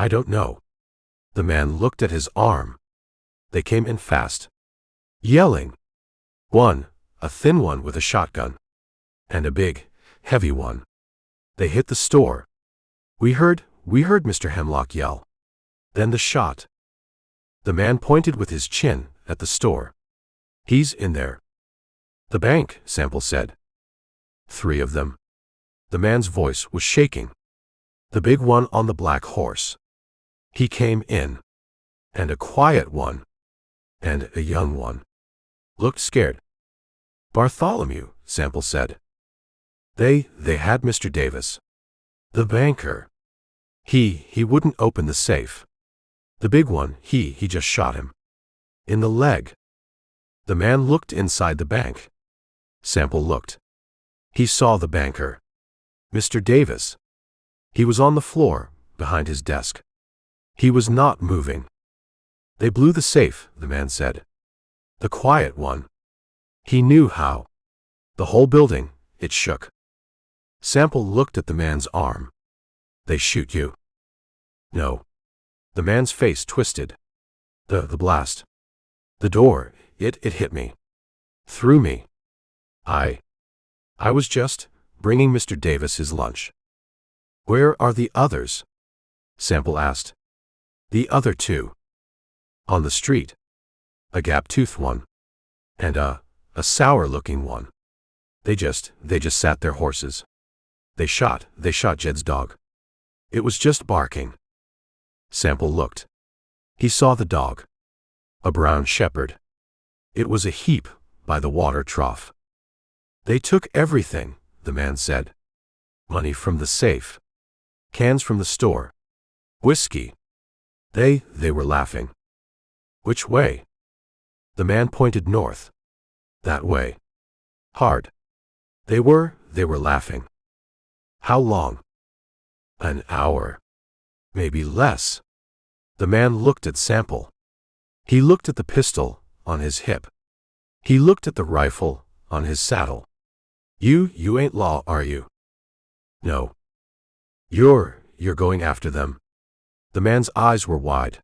don't know." The man looked at his arm. They came in fast. Yelling. One, a thin one with a shotgun. And a big, heavy one. They hit the store. We heard Mr. Hemlock yell. Then the shot. The man pointed with his chin at the store. "He's in there." "The bank," Sample said. 3 of them. The man's voice was shaking. The big one on the black horse. He came in. And a quiet one. And a young one. Looked scared. "Bartholomew," Sample said. They had Mr. Davis. The banker. He wouldn't open the safe. The big one, he just shot him. In the leg. The man looked inside the bank. Sample looked. He saw the banker. Mr. Davis. He was on the floor, behind his desk. He was not moving. "They blew the safe," the man said. "The quiet one. He knew how. The whole building, it shook." Sample looked at the man's arm. "They shoot you?" "No." The man's face twisted. The blast. The door, it hit me. Through me. I was just bringing Mr. Davis his lunch." "Where are the others?" Sample asked. "The other 2. On the street. A gap-toothed one. And a sour-looking one. They just sat their horses. They shot Jed's dog. It was just barking." Sample looked. He saw the dog. A brown shepherd. It was a heap by the water trough. "They took everything," the man said. "Money from the safe. Cans from the store. Whiskey." They were laughing. "Which way?" The man pointed north. "That way." Hard. They were laughing. "How long?" "An hour. Maybe less." The man looked at Sample. He looked at the pistol on his hip. He looked at the rifle on his saddle. You ain't law, are you?" "No." You're going after them." The man's eyes were wide.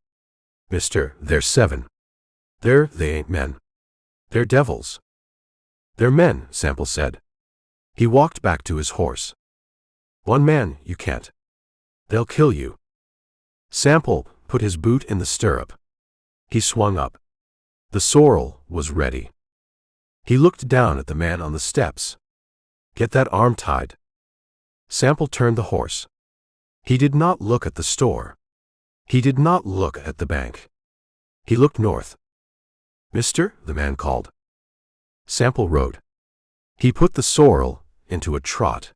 "Mister, they're 7. They ain't men. They're devils." "They're men," Sample said. He walked back to his horse. "One man, you can't. They'll kill you." Sample put his boot in the stirrup. He swung up. The sorrel was ready. He looked down at the man on the steps. "Get that arm tied." Sample turned the horse. He did not look at the store. He did not look at the bank. He looked north. "Mister," the man called. Sample rode. He put the sorrel into a trot.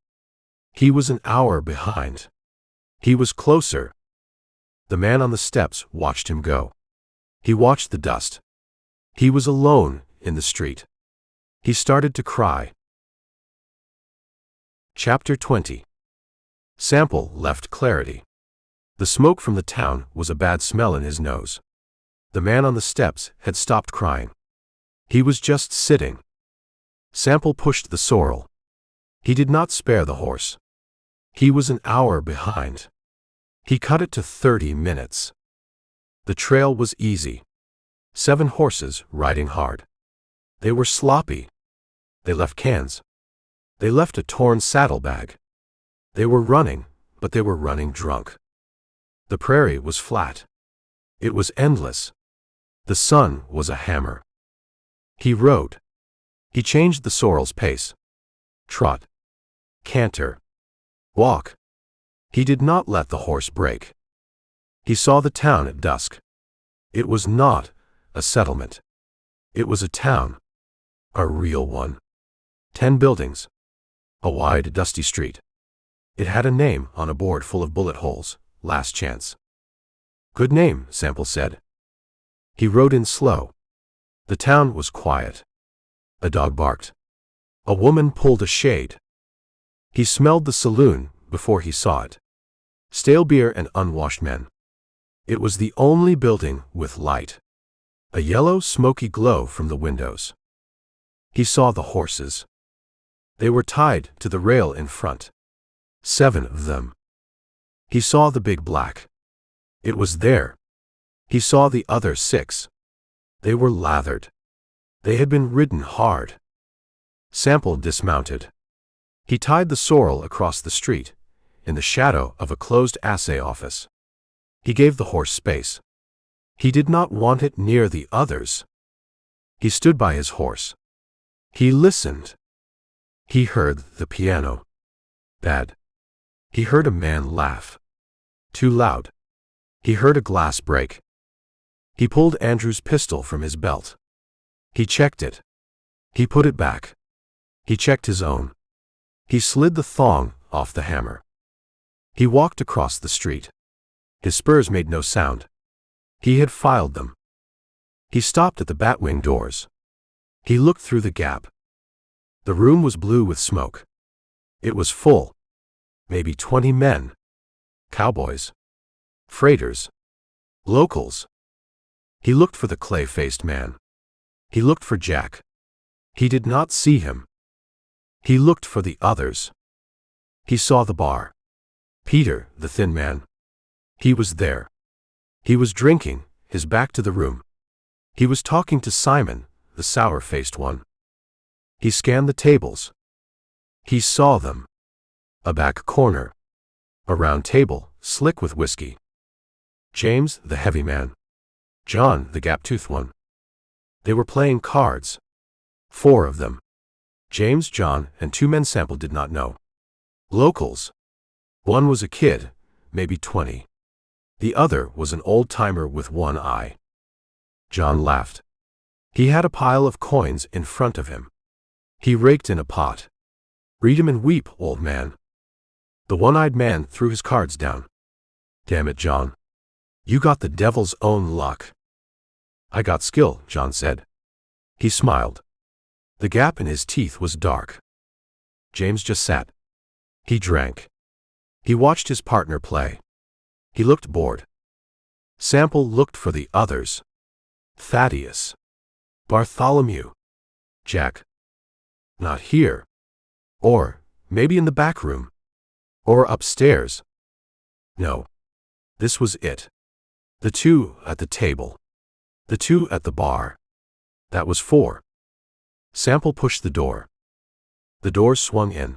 He was an hour behind. He was closer. The man on the steps watched him go. He watched the dust. He was alone in the street. He started to cry. Chapter 20. Sample left clarity. The smoke from the town was a bad smell in his nose. The man on the steps had stopped crying. He was just sitting. Sample pushed the sorrel. He did not spare the horse. He was an hour behind. He cut it to 30 minutes. The trail was easy. 7 horses riding hard. They were sloppy. They left cans. They left a torn saddlebag. They were running, but they were running drunk. The prairie was flat. It was endless. The sun was a hammer. He rode. He changed the sorrel's pace. Trot. Canter. Walk. He did not let the horse break. He saw the town at dusk. It was not a settlement. It was a town. A real one. 10 buildings. A wide, dusty street. It had a name on a board full of bullet holes. Last chance. Good name, Sample said. He rode in slow. The town was quiet. A dog barked. A woman pulled a shade. He smelled the saloon before he saw it. Stale beer and unwashed men. It was the only building with light. A yellow, smoky glow from the windows. He saw the horses. They were tied to the rail in front. 7 of them. He saw the big black. It was there. He saw the other 6. They were lathered. They had been ridden hard. Sample dismounted. He tied the sorrel across the street, in the shadow of a closed assay office. He gave the horse space. He did not want it near the others. He stood by his horse. He listened. He heard the piano. Bad. He heard a man laugh. Too loud. He heard a glass break. He pulled Andrew's pistol from his belt. He checked it. He put it back. He checked his own. He slid the thong off the hammer. He walked across the street. His spurs made no sound. He had filed them. He stopped at the batwing doors. He looked through the gap. The room was blue with smoke. It was full. Maybe 20 men. Cowboys. Freighters. Locals. He looked for the clay-faced man. He looked for Jack. He did not see him. He looked for the others. He saw the bar. Peter, the thin man. He was there. He was drinking, his back to the room. He was talking to Simon, the sour-faced one. He scanned the tables. He saw them. A back corner. A round table, slick with whiskey. James, the heavy man. John, the gap-toothed one. They were playing cards. 4 of them. James, John, and 2 men Sample did not know. Locals. One was a kid, maybe 20. The other was an old-timer with one eye. John laughed. He had a pile of coins in front of him. He raked in a pot. Read 'em and weep, old man. The one-eyed man threw his cards down. Damn it, John. You got the devil's own luck. I got skill, John said. He smiled. The gap in his teeth was dark. James just sat. He drank. He watched his partner play. He looked bored. Sample looked for the others. Thaddeus. Bartholomew. Jack. Not here. Or, maybe in the back room. Or upstairs. No. This was it. The 2 at the table. The 2 at the bar. That was 4. Sample pushed the door. The doors swung in.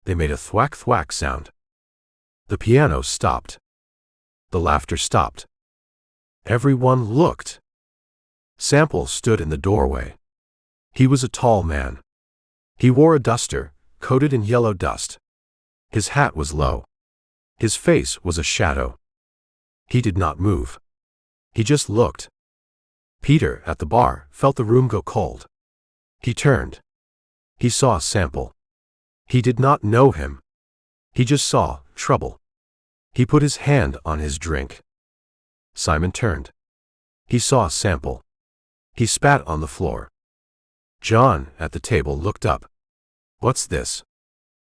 They made a thwack-thwack sound. The piano stopped. The laughter stopped. Everyone looked. Sample stood in the doorway. He was a tall man. He wore a duster, coated in yellow dust. His hat was low. His face was a shadow. He did not move. He just looked. Peter, at the bar, felt the room go cold. He turned. He saw Sample. He did not know him. He just saw trouble. He put his hand on his drink. Simon turned. He saw Sample. He spat on the floor. John, at the table, looked up. "What's this?"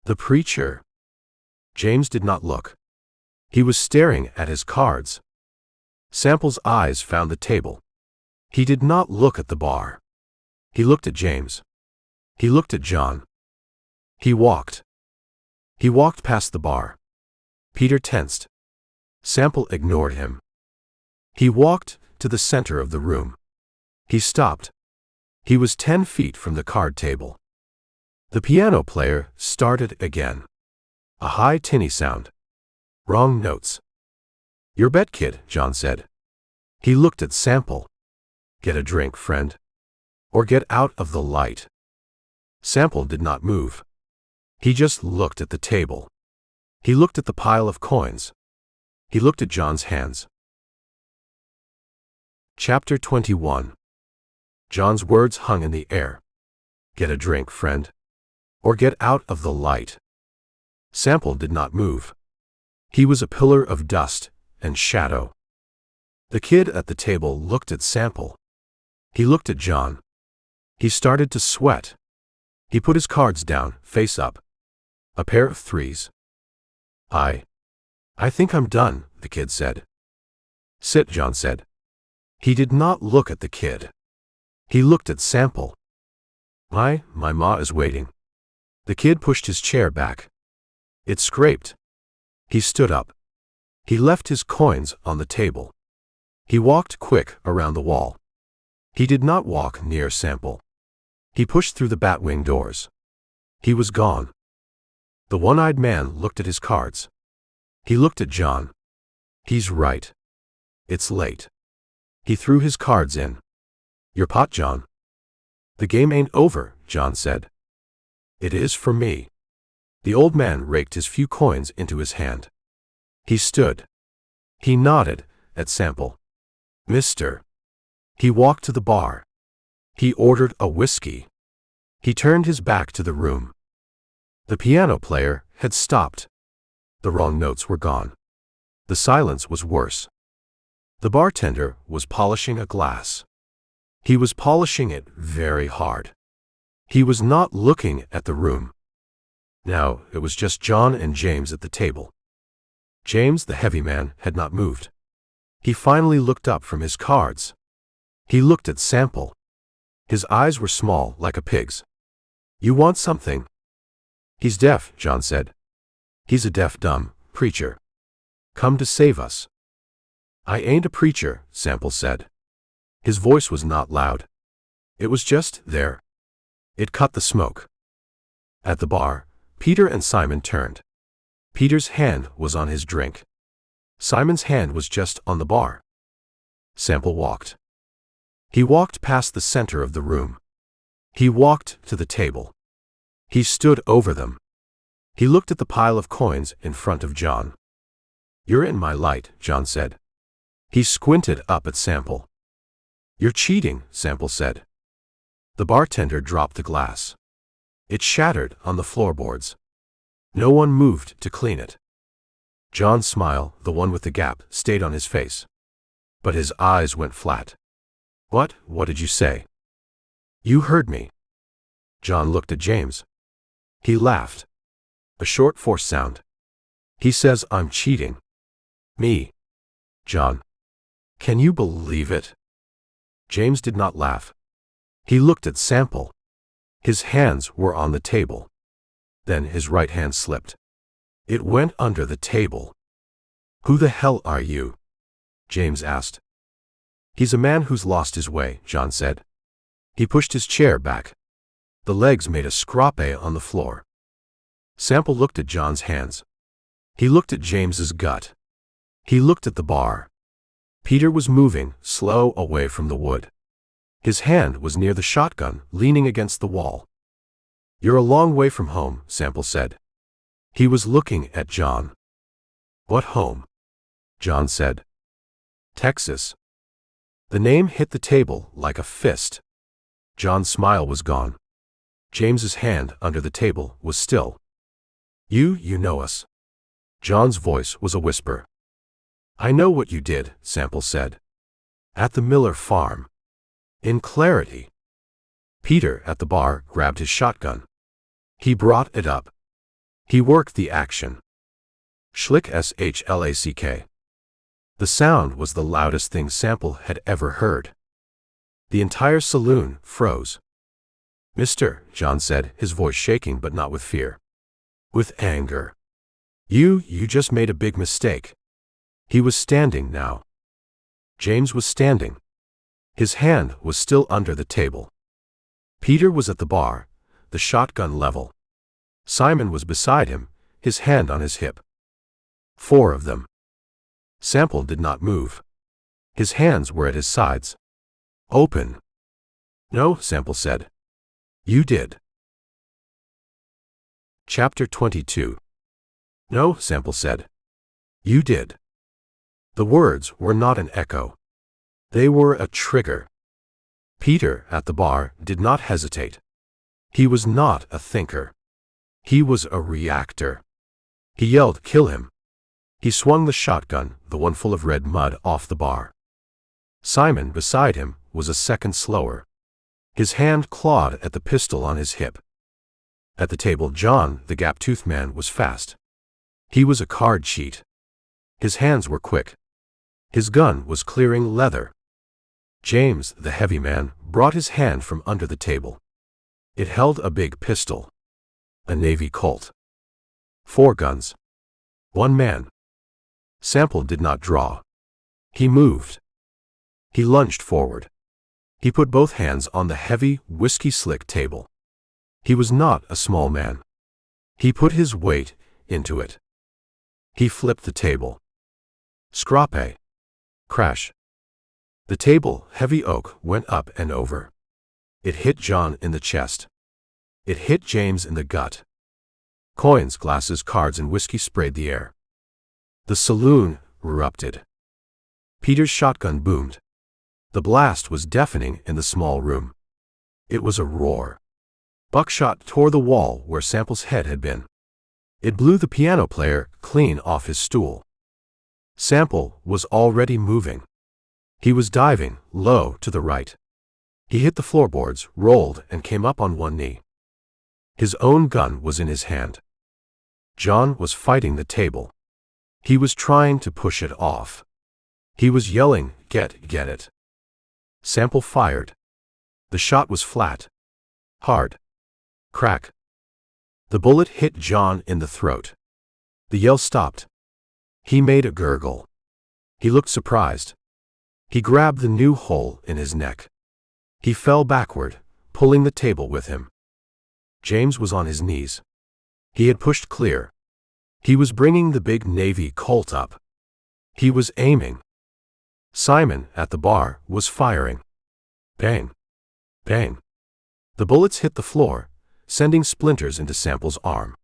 "The preacher." James did not look. He was staring at his cards. Sample's eyes found the table. He did not look at the bar. He looked at James. He looked at John. He walked. He walked past the bar. Peter tensed. Sample ignored him. He walked to the center of the room. He stopped. He was 10 feet from the card table. The piano player started again. A high tinny sound. Wrong notes. "Your bet, kid," John said. He looked at Sample. "Get a drink, friend. Or get out of the light." Sample did not move. He just looked at the table. He looked at the pile of coins. He looked at John's hands. Chapter 21. John's words hung in the air. "Get a drink, friend. Or get out of the light." Sample did not move. He was a pillar of dust and shadow. The kid at the table looked at Sample. He looked at John. He started to sweat. He put his cards down, face up. A pair of threes. I think I'm done," the kid said. "Sit," John said. He did not look at the kid. He looked at Sample. My ma is waiting." The kid pushed his chair back. It scraped. He stood up. He left his coins on the table. He walked quick around the wall. He did not walk near Sample. He pushed through the batwing doors. He was gone. The one-eyed man looked at his cards. He looked at John. "He's right. It's late." He threw his cards in. "Your pot, John." "The game ain't over," John said. "It is for me." The old man raked his few coins into his hand. He stood. He nodded at Sample. "Mister." He walked to the bar. He ordered a whiskey. He turned his back to the room. The piano player had stopped. The wrong notes were gone. The silence was worse. The bartender was polishing a glass. He was polishing it very hard. He was not looking at the room. Now it was just John and James at the table. James, the heavy man, had not moved. He finally looked up from his cards. He looked at Sample. His eyes were small, like a pig's. "You want something?" "He's deaf," John said. "He's a deaf-dumb preacher. Come to save us." "I ain't a preacher," Sample said. His voice was not loud. It was just there. It cut the smoke. At the bar, Peter and Simon turned. Peter's hand was on his drink. Simon's hand was just on the bar. Sample walked. He walked past the center of the room. He walked to the table. He stood over them. He looked at the pile of coins in front of John. "You're in my light," John said. He squinted up at Sample. "You're cheating," Sample said. The bartender dropped the glass. It shattered on the floorboards. No one moved to clean it. John's smile, the one with the gap, stayed on his face. But his eyes went flat. What did you say?" "You heard me." John looked at James. He laughed. A short, forced sound. "He says I'm cheating." "Me?" "John. Can you believe it?" James did not laugh. He looked at Sample. His hands were on the table. Then his right hand slipped. It went under the table. "Who the hell are you?" James asked. "He's a man who's lost his way," John said. He pushed his chair back. The legs made a scrape on the floor. Sample looked at John's hands. He looked at James's gut. He looked at the bar. Peter was moving, slow, away from the wood. His hand was near the shotgun, leaning against the wall. "You're a long way from home," Sample said. He was looking at John. "What home?" John said. "Texas." The name hit the table like a fist. John's smile was gone. James's hand under the table was still. You know us. John's voice was a whisper. I know what you did, Sample said. At the Miller farm. In clarity. Peter at the bar grabbed his shotgun. He brought it up. He worked the action. Schlick shlack. The sound was the loudest thing Sample had ever heard. The entire saloon froze. Mister, John said, his voice shaking but not with fear. With anger. You just made a big mistake. He was standing now. James was standing. His hand was still under the table. Peter was at the bar, the shotgun level. Simon was beside him, his hand on his hip. 4 of them. Sample did not move. His hands were at his sides. Open. No, Sample said. You did. Chapter 22. No, Sample said. You did. The words were not an echo. They were a trigger. Peter, at the bar, did not hesitate. He was not a thinker. He was a reactor. He yelled, "Kill him!" He swung the shotgun, the one full of red mud, off the bar. Simon, beside him, was a second slower. His hand clawed at the pistol on his hip. At the table, John, the gap-toothed man, was fast. He was a card cheat. His hands were quick. His gun was clearing leather. James, the heavy man, brought his hand from under the table. It held a big pistol. A Navy Colt. 4 guns. 1 man. Sample did not draw. He moved. He lunged forward. He put both hands on the heavy, whiskey-slick table. He was not a small man. He put his weight into it. He flipped the table. Scrape. Crash. The table, heavy oak, went up and over. It hit John in the chest. It hit James in the gut. Coins, glasses, cards, and whiskey sprayed the air. The saloon erupted. Peter's shotgun boomed. The blast was deafening in the small room. It was a roar. Buckshot tore the wall where Sample's head had been. It blew the piano player clean off his stool. Sample was already moving. He was diving low to the right. He hit the floorboards, rolled, and came up on one knee. His own gun was in his hand. John was fighting the table. He was trying to push it off. He was yelling, get it. Sample fired. The shot was flat. Hard. Crack. The bullet hit John in the throat. The yell stopped. He made a gurgle. He looked surprised. He grabbed the new hole in his neck. He fell backward, pulling the table with him. James was on his knees. He had pushed clear. He was bringing the big Navy Colt up. He was aiming. Simon, at the bar, was firing. Bang. Bang. The bullets hit the floor, sending splinters into Sample's arm.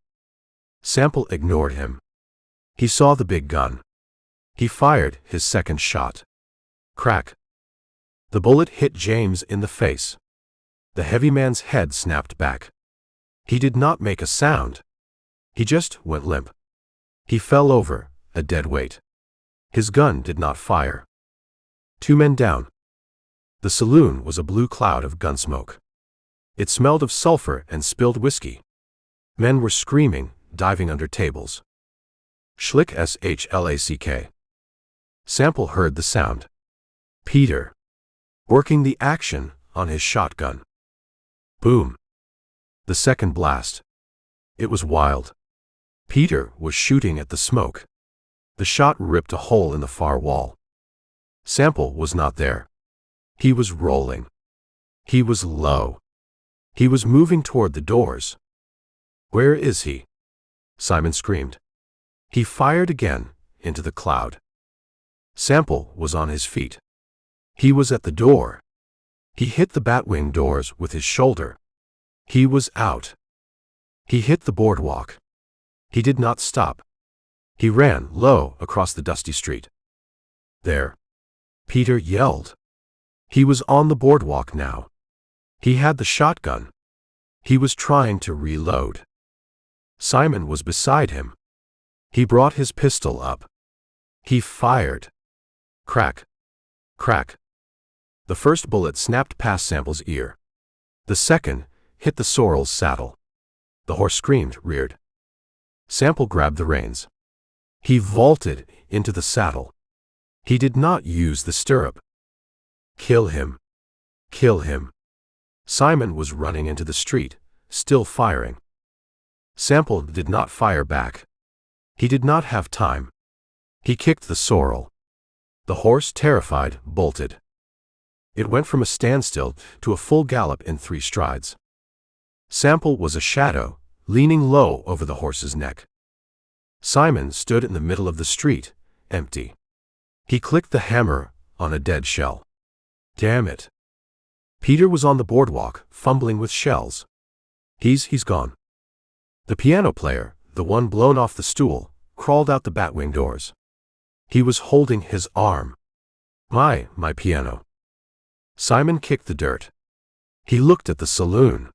Sample ignored him. He saw the big gun. He fired his second shot. Crack. The bullet hit James in the face. The heavy man's head snapped back. He did not make a sound. He just went limp. He fell over, a dead weight. His gun did not fire. 2 men down. The saloon was a blue cloud of gun smoke. It smelled of sulfur and spilled whiskey. Men were screaming, diving under tables. Schlick shlack. Sample heard the sound. Peter. Working the action on his shotgun. Boom. The second blast. It was wild. Peter was shooting at the smoke. The shot ripped a hole in the far wall. Sample was not there. He was rolling. He was low. He was moving toward the doors. Where is he? Simon screamed. He fired again, into the cloud. Sample was on his feet. He was at the door. He hit the batwing doors with his shoulder. He was out. He hit the boardwalk. He did not stop. He ran low across the dusty street. There. Peter yelled. He was on the boardwalk now. He had the shotgun. He was trying to reload. Simon was beside him. He brought his pistol up. He fired. Crack. Crack. The first bullet snapped past Sample's ear. The second hit the sorrel's saddle. The horse screamed, reared. Sample grabbed the reins. He vaulted into the saddle. He did not use the stirrup. Kill him. Kill him. Simon was running into the street, still firing. Sample did not fire back. He did not have time. He kicked the sorrel. The horse, terrified, bolted. It went from a standstill to a full gallop in 3 strides. Sample was a shadow, leaning low over the horse's neck. Simon stood in the middle of the street, empty. He clicked the hammer on a dead shell. Damn it. Peter was on the boardwalk, fumbling with shells. He's gone. The piano player, the one blown off the stool, crawled out the batwing doors. He was holding his arm. My piano. Simon kicked the dirt. He looked at the saloon.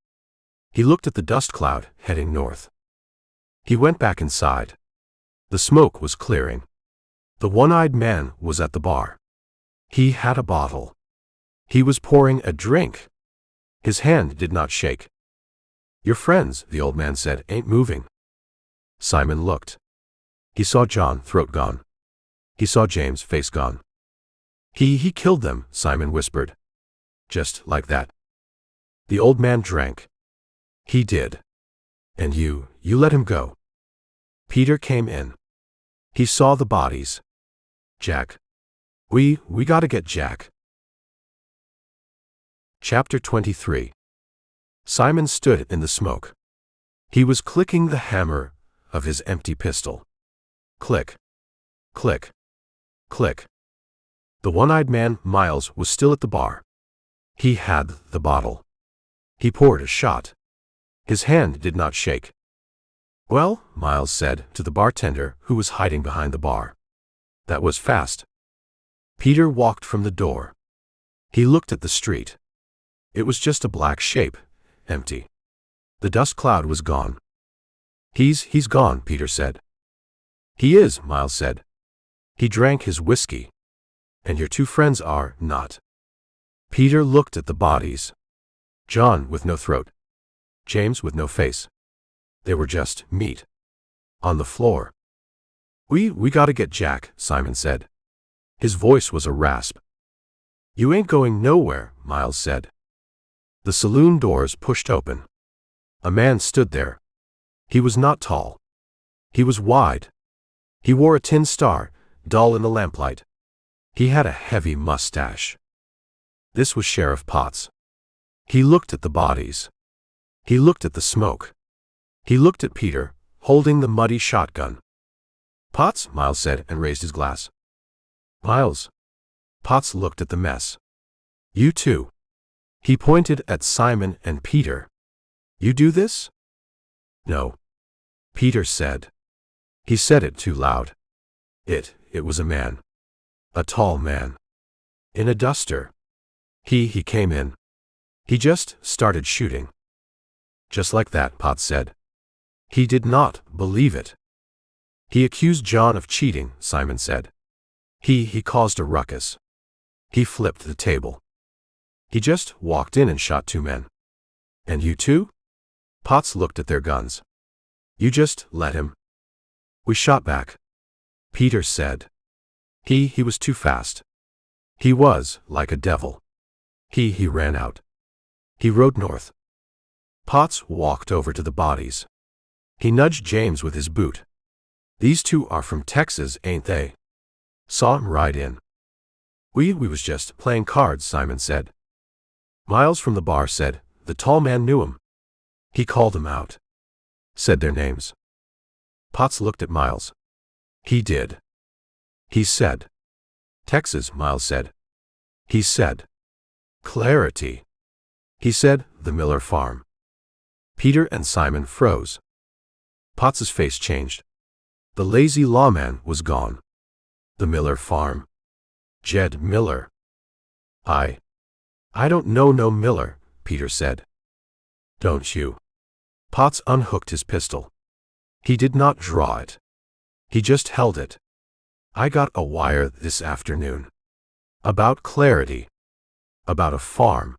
He looked at the dust cloud heading north. He went back inside. The smoke was clearing. The one-eyed man was at the bar. He had a bottle. He was pouring a drink. His hand did not shake. Your friends, the old man said, ain't moving. Simon looked. He saw John, throat gone. He saw James, face gone. He killed them, Simon whispered. Just like that. The old man drank. He did. And you let him go. Peter came in. He saw the bodies. Jack. We gotta get Jack. Chapter 23. Simon stood in the smoke. He was clicking the hammer of his empty pistol. Click. Click. Click. The one-eyed man, Miles, was still at the bar. He had the bottle. He poured a shot. His hand did not shake. Well, Miles said to the bartender who was hiding behind the bar. That was fast. Peter walked from the door. He looked at the street. It was just a black shape, empty. The dust cloud was gone. He's gone, Peter said. He is, Miles said. He drank his whiskey. And your 2 friends are not. Peter looked at the bodies. John with no throat. James with no face. They were just meat. On the floor. We gotta get Jack, Simon said. His voice was a rasp. You ain't going nowhere, Miles said. The saloon doors pushed open. A man stood there. He was not tall. He was wide. He wore a tin star, dull in the lamplight. He had a heavy mustache. This was Sheriff Potts. He looked at the bodies. He looked at the smoke. He looked at Peter, holding the muddy shotgun. Potts, Miles said and raised his glass. Miles. Potts looked at the mess. You too. He pointed at Simon and Peter. You do this? No. Peter said. He said it too loud. It was a man. A tall man. In a duster. He came in. He just started shooting. Just like that, Potts said. He did not believe it. He accused John of cheating, Simon said. He caused a ruckus. He flipped the table. He just walked in and shot 2 men. And you too? Potts looked at their guns. You just let him. We shot back. Peter said. He was too fast. He was like a devil. He ran out. He rode north. Potts walked over to the bodies. He nudged James with his boot. These 2 are from Texas, ain't they? Saw him ride in. We was just playing cards, Simon said. Miles from the bar said, the tall man knew him. He called them out. Said their names. Potts looked at Miles. He did. He said. Texas, Miles said. He said. Clarity. He said, the Miller farm. Peter and Simon froze. Potts's face changed. The lazy lawman was gone. The Miller farm. Jed Miller. I don't know no Miller, Peter said. Don't you? Potts unhooked his pistol. He did not draw it. He just held it. I got a wire this afternoon. About Clarity. About a farm.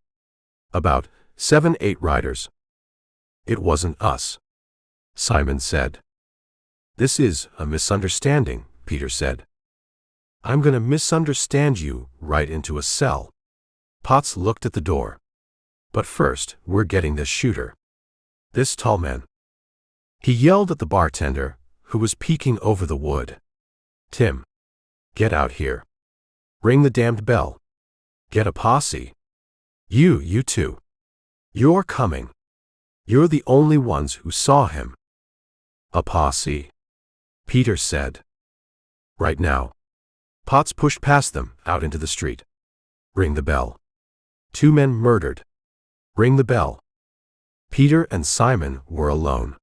About 7-8 riders. It wasn't us, Simon said. This is a misunderstanding, Peter said. I'm gonna misunderstand you right into a cell. Potts looked at the door. But first, we're getting this shooter. This tall man. He yelled at the bartender, who was peeking over the wood. Tim. Get out here. Ring the damned bell. Get a posse. You two. You're coming. You're the only ones who saw him. A posse, Peter said. Right now. Potts pushed past them, out into the street. Ring the bell. 2 men murdered. Ring the bell. Peter and Simon were alone.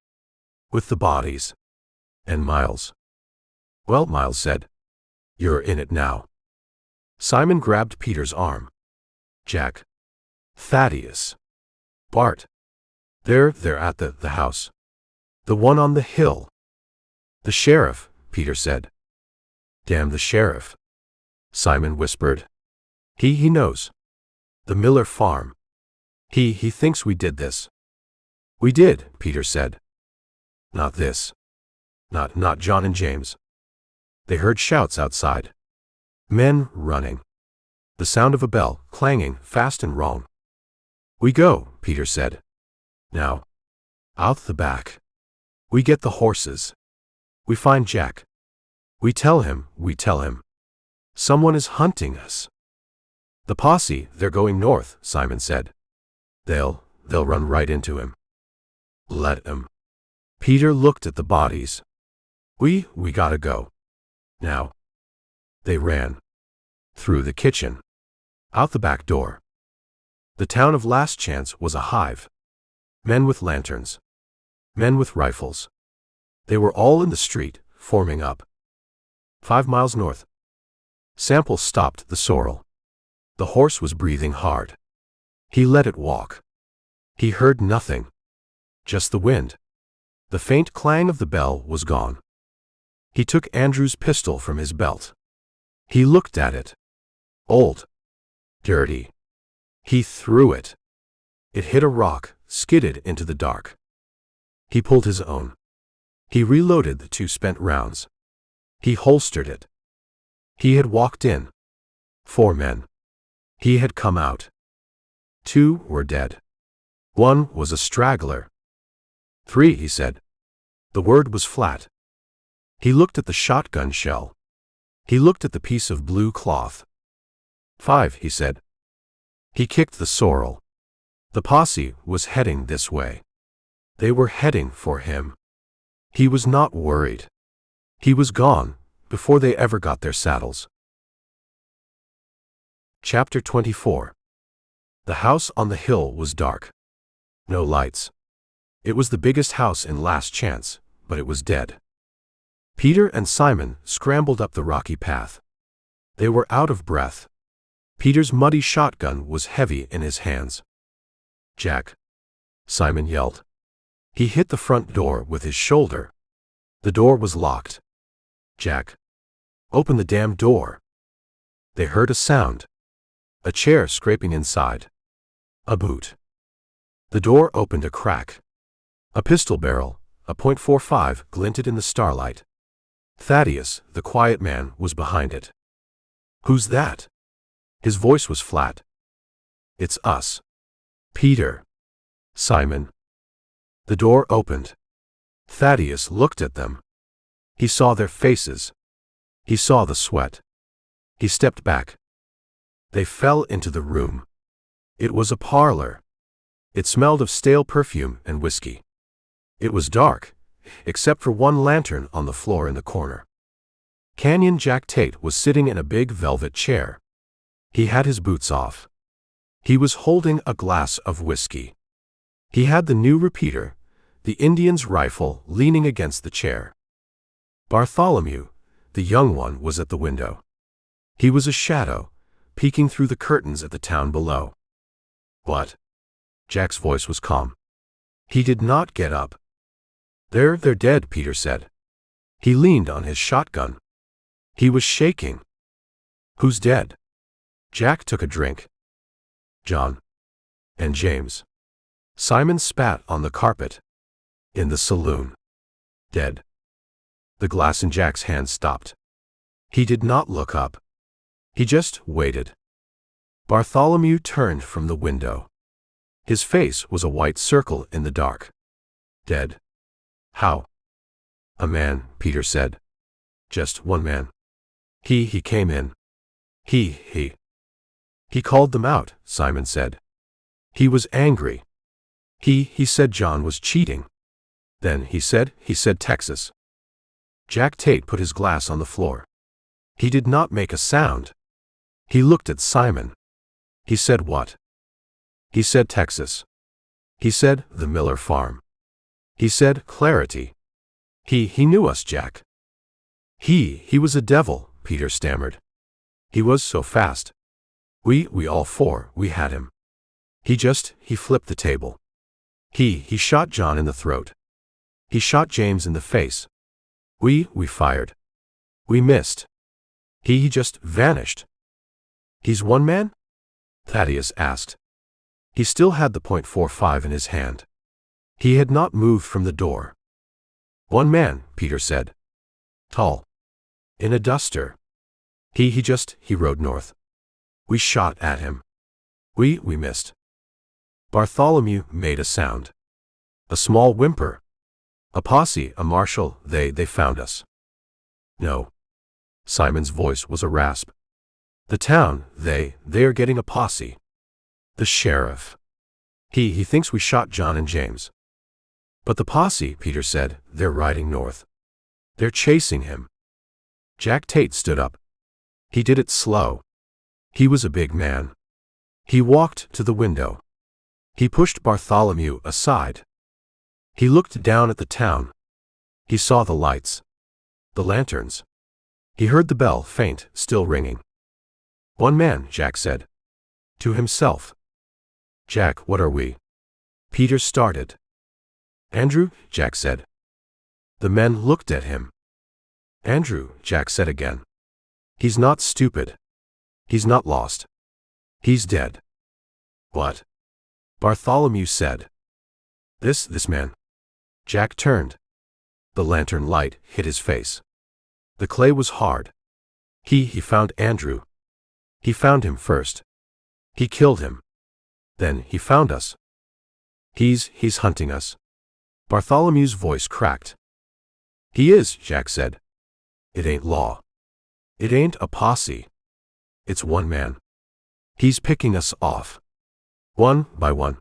With the bodies. And Miles. Well, Miles said. You're in it now. Simon grabbed Peter's arm. Jack. Thaddeus. Bart. They're at the house. The one on the hill. The sheriff, Peter said. Damn the sheriff. Simon whispered. He knows. The Miller farm. He thinks we did this. We did, Peter said. Not this. Not John and James. They heard shouts outside. Men running. The sound of a bell, clanging, fast and wrong. We go, Peter said. Now. Out the back. We get the horses. We find Jack. We tell him. Someone is hunting us. The posse, they're going north, Simon said. They'll run right into him. Let 'em. Peter looked at the bodies. We gotta go. Now. They ran. Through the kitchen. Out the back door. The town of Last Chance was a hive. Men with lanterns. Men with rifles. They were all in the street, forming up. 5 miles north. Sample stopped the sorrel. The horse was breathing hard. He let it walk. He heard nothing. Just the wind. The faint clang of the bell was gone. He took Andrew's pistol from his belt. He looked at it. Old. Dirty. He threw it. It hit a rock, skidded into the dark. He pulled his own. He reloaded the 2 spent rounds. He holstered it. He had walked in. 4 men. He had come out. 2 were dead. 1 was a straggler. 3, he said. The word was flat. He looked at the shotgun shell. He looked at the piece of blue cloth. 5, he said. He kicked the sorrel. The posse was heading this way. They were heading for him. He was not worried. He was gone before they ever got their saddles. Chapter 24. The house on the hill was dark. No lights. It was the biggest house in Last Chance, but it was dead. Peter and Simon scrambled up the rocky path. They were out of breath. Peter's muddy shotgun was heavy in his hands. Jack. Simon yelled. He hit the front door with his shoulder. The door was locked. Jack. Open the damn door. They heard a sound. A chair scraping inside. A boot. The door opened a crack. A pistol barrel, a .45, glinted in the starlight. Thaddeus, the quiet man, was behind it. Who's that? His voice was flat. It's us. Peter. Simon. The door opened. Thaddeus looked at them. He saw their faces. He saw the sweat. He stepped back. They fell into the room. It was a parlor. It smelled of stale perfume and whiskey. It was dark, except for one lantern on the floor in the corner. Canyon Jack Tate was sitting in a big velvet chair. He had his boots off. He was holding a glass of whiskey. He had the new repeater, the Indian's rifle, leaning against the chair. Bartholomew, the young one, was at the window. He was a shadow, peeking through the curtains at the town below. What? Jack's voice was calm. He did not get up. They're dead, Peter said. He leaned on his shotgun. He was shaking. Who's dead? Jack took a drink. John. And James. Simon spat on the carpet. In the saloon. Dead. The glass in Jack's hand stopped. He did not look up. He just waited. Bartholomew turned from the window. His face was a white circle in the dark. Dead. How? A man, Peter said. Just one man. He came in. He called them out, Simon said. He was angry. He said John was cheating. Then he said Texas. Jack Tate put his glass on the floor. He did not make a sound. He looked at Simon. He said what? He said Texas. He said the Miller farm. He said Clarity. He knew us, Jack. He was a devil, Peter stammered. He was so fast. We all four, we had him. He flipped the table. He shot John in the throat. He shot James in the face. We fired. We missed. He just vanished. He's one man? Thaddeus asked. He still had the .45 in his hand. He had not moved from the door. One man, Peter said. Tall. In a duster. He rode north. We shot at him. We missed. Bartholomew made a sound. A small whimper. A posse, a marshal, they found us. No. Simon's voice was a rasp. The town, they are getting a posse. The sheriff. He thinks we shot John and James. But the posse, Peter said, they're riding north. They're chasing him. Jack Tate stood up. He did it slow. He was a big man. He walked to the window. He pushed Bartholomew aside. He looked down at the town. He saw the lights. The lanterns. He heard the bell, faint, still ringing. One man, Jack said. To himself. Jack, what are we? Peter started. Andrew, Jack said. The men looked at him. Andrew, Jack said again. He's not stupid. He's not lost. He's dead. What? Bartholomew said. This man. Jack turned. The lantern light hit his face. The clay was hard. He found Andrew. He found him first. He killed him. Then he found us. He's hunting us. Bartholomew's voice cracked. He is, Jack said. It ain't law. It ain't a posse. It's one man. He's picking us off. One by one.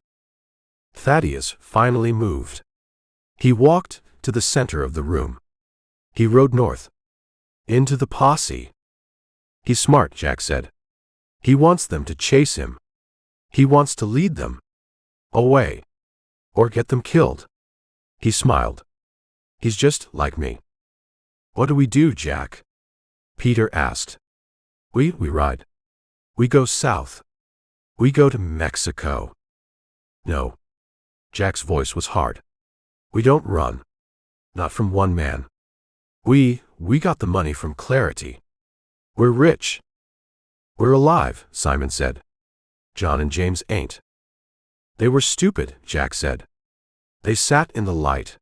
Thaddeus finally moved. He walked to the center of the room. He rode north. Into the posse. He's smart, Jack said. He wants them to chase him. He wants to lead them. Away. Or get them killed. He smiled. He's just like me. What do we do, Jack? Peter asked. We ride. We go south. We go to Mexico. No. Jack's voice was hard. We don't run. Not from one man. We got the money from Clarity. We're rich. We're alive, Simon said. John and James ain't. They were stupid, Jack said. They sat in the light.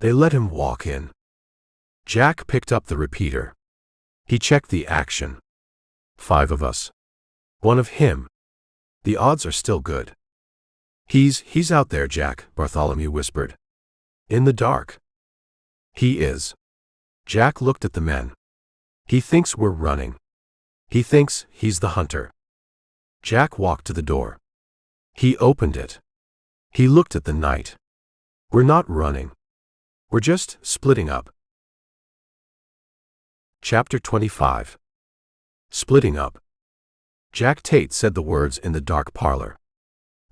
They let him walk in. Jack picked up the repeater. He checked the action. 5 of us. 1 of him. The odds are still good. He's out there, Jack, Bartholomew whispered. In the dark. He is. Jack looked at the men. He thinks we're running. He thinks he's the hunter. Jack walked to the door. He opened it. He looked at the night. We're not running. We're just splitting up. Chapter 25. Splitting up. Jack Tate said the words in the dark parlor.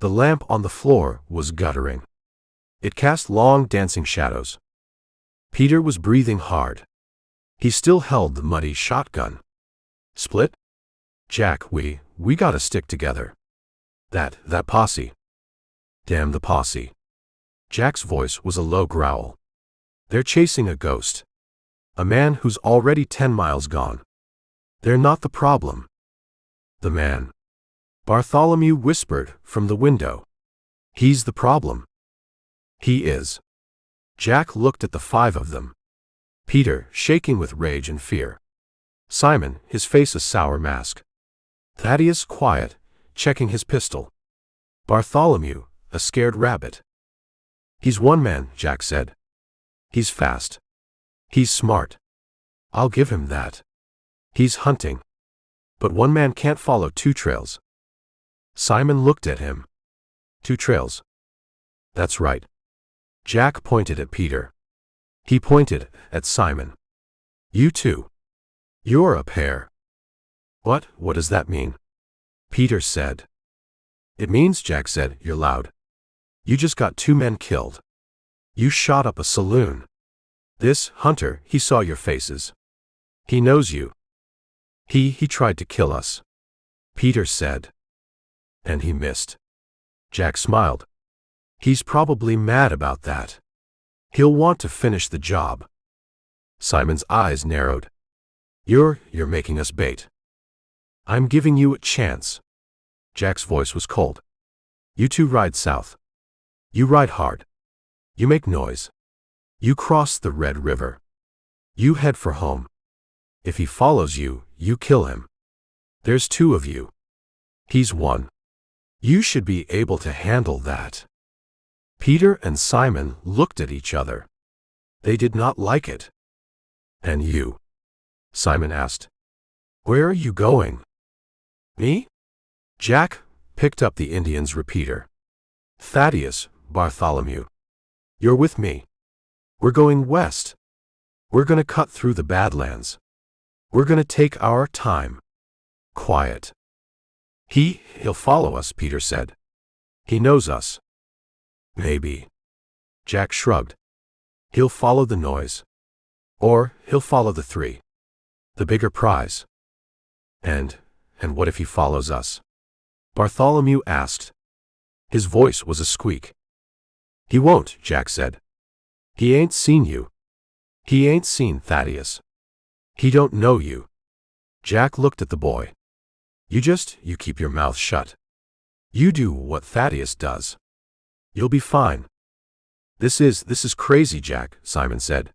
The lamp on the floor was guttering. It cast long dancing shadows. Peter was breathing hard. He still held the muddy shotgun. Split? Jack, we gotta stick together. That posse. Damn the posse. Jack's voice was a low growl. They're chasing a ghost. A man who's already 10 miles gone. They're not the problem. The man. Bartholomew whispered from the window. He's the problem. He is. Jack looked at the 5 of them. Peter, shaking with rage and fear. Simon, his face a sour mask. Thaddeus, quiet, checking his pistol. Bartholomew, a scared rabbit. He's one man, Jack said. He's fast. He's smart. I'll give him that. He's hunting. But one man can't follow 2 trails. Simon looked at him. 2 trails. That's right. Jack pointed at Peter. He pointed at Simon. You two. You're a pair. What does that mean? Peter said. It means, Jack said, you're loud. You just got 2 men killed. You shot up a saloon. This hunter, he saw your faces. He knows you. He tried to kill us. Peter said. And he missed. Jack smiled. He's probably mad about that. He'll want to finish the job. Simon's eyes narrowed. You're making us bait. I'm giving you a chance. Jack's voice was cold. You 2 ride south. You ride hard. You make noise. You cross the Red River. You head for home. If he follows you, you kill him. There's 2 of you. He's 1. You should be able to handle that. Peter and Simon looked at each other. They did not like it. And you? Simon asked. Where are you going? Me? Jack picked up the Indian's repeater. Thaddeus, Bartholomew. You're with me. We're going west. We're gonna cut through the Badlands. We're gonna take our time. Quiet. He'll follow us, Peter said. He knows us. Maybe. Jack shrugged. He'll follow the noise. Or he'll follow the 3. The bigger prize. And what if he follows us? Bartholomew asked. His voice was a squeak. He won't, Jack said. He ain't seen you. He ain't seen Thaddeus. He don't know you. Jack looked at the boy. You keep your mouth shut. You do what Thaddeus does. You'll be fine. This is crazy, Jack, Simon said.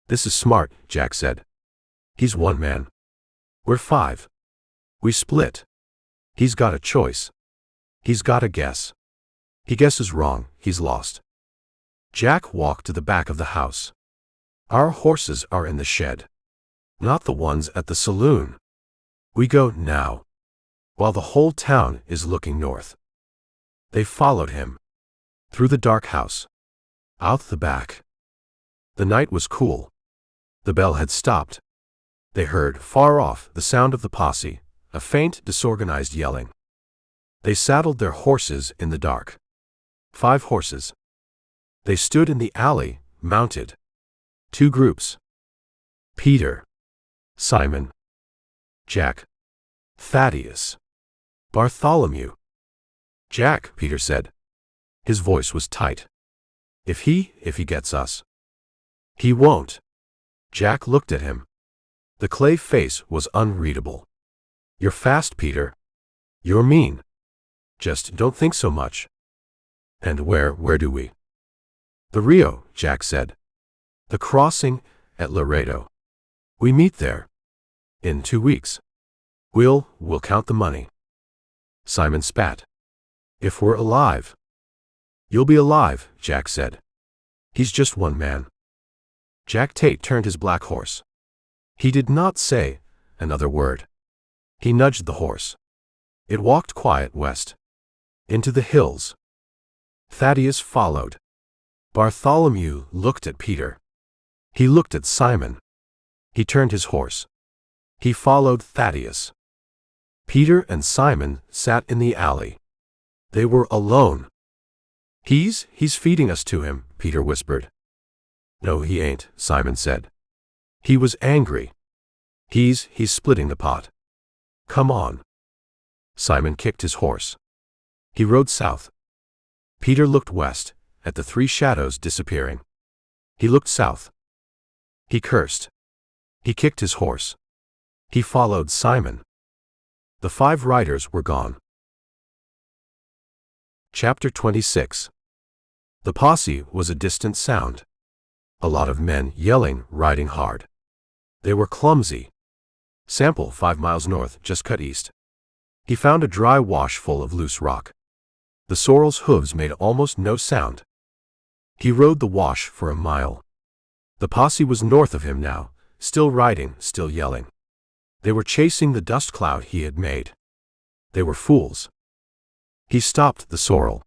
This is smart, Jack said. He's 1 man. We're 5. We split. He's got a choice. He's got a guess. He guesses wrong, he's lost. Jack walked to the back of the house. Our horses are in the shed. Not the ones at the saloon. We go now. While the whole town is looking north. They followed him. Through the dark house. Out the back. The night was cool. The bell had stopped. They heard, far off, the sound of the posse, a faint, disorganized yelling. They saddled their horses in the dark. 5 horses. They stood in the alley, mounted. 2 groups. Peter. Simon. Jack. Thaddeus. Bartholomew. Jack, Peter said. His voice was tight. If he gets us. He won't. Jack looked at him. The clay face was unreadable. You're fast, Peter. You're mean. Just don't think so much. And where do we? The Rio, Jack said. The crossing at Laredo. We meet there. In 2 weeks. We'll count the money. Simon spat. If we're alive. You'll be alive, Jack said. He's just 1 man. Jack Tate turned his black horse. He did not say another word. He nudged the horse. It walked quiet west. Into the hills. Thaddeus followed. Bartholomew looked at Peter. He looked at Simon. He turned his horse. He followed Thaddeus. Peter and Simon sat in the alley. They were alone. He's feeding us to him, Peter whispered. No, he ain't, Simon said. He was angry. He's splitting the pot. Come on. Simon kicked his horse. He rode south. Peter looked west, at the three shadows disappearing. He looked south. He cursed. He kicked his horse. He followed Simon. The 5 riders were gone. Chapter 26. The posse was a distant sound. A lot of men yelling, riding hard. They were clumsy. Sample, 5 miles north, just cut east. He found a dry wash full of loose rock. The sorrel's hooves made almost no sound. He rode the wash for a mile. The posse was north of him now, still riding, still yelling. They were chasing the dust cloud he had made. They were fools. He stopped the sorrel.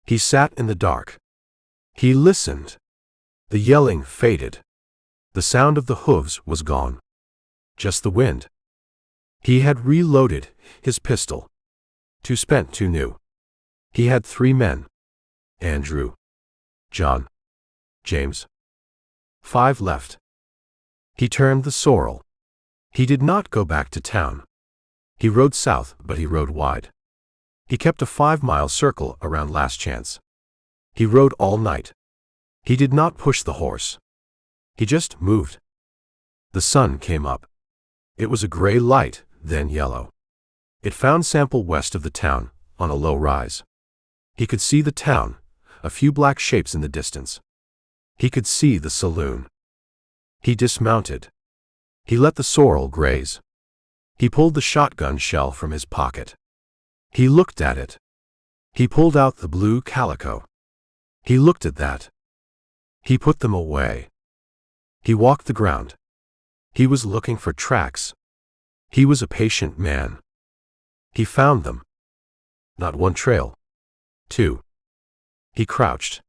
He sat in the dark. He listened. The yelling faded. The sound of the hooves was gone. Just the wind. He had reloaded his pistol. 2 spent, 2 new. He had 3 men. Andrew, John, James. 5 left. He turned the sorrel. He did not go back to town. He rode south, but he rode wide. He kept a 5-mile circle around Last Chance. He rode all night. He did not push the horse. He just moved. The sun came up. It was a gray light, then yellow. It found Sample west of the town, on a low rise. He could see the town, a few black shapes in the distance. He could see the saloon. He dismounted. He let the sorrel graze. He pulled the shotgun shell from his pocket. He looked at it. He pulled out the blue calico. He looked at that. He put them away. He walked the ground. He was looking for tracks. He was a patient man. He found them. Not 1 trail. 2. He crouched.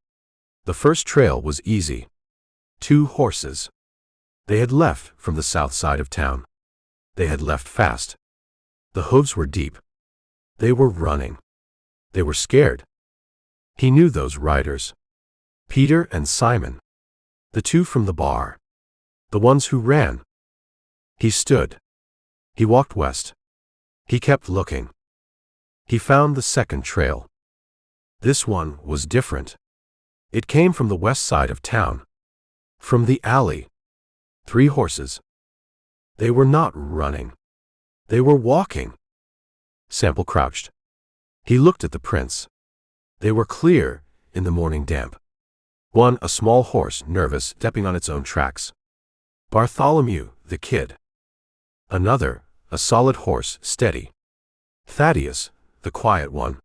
The first trail was easy. 2 horses. They had left from the south side of town. They had left fast. The hooves were deep. They were running. They were scared. He knew those riders. Peter and Simon. The 2 from the bar. The ones who ran. He stood. He walked west. He kept looking. He found the second trail. This one was different. It came from the west side of town. From the alley. 3 horses. They were not running. They were walking. Sample crouched. He looked at the prints. They were clear in the morning damp. One, a small horse, nervous, stepping on its own tracks. Bartholomew, the kid. Another, a solid horse, steady. Thaddeus, the quiet one.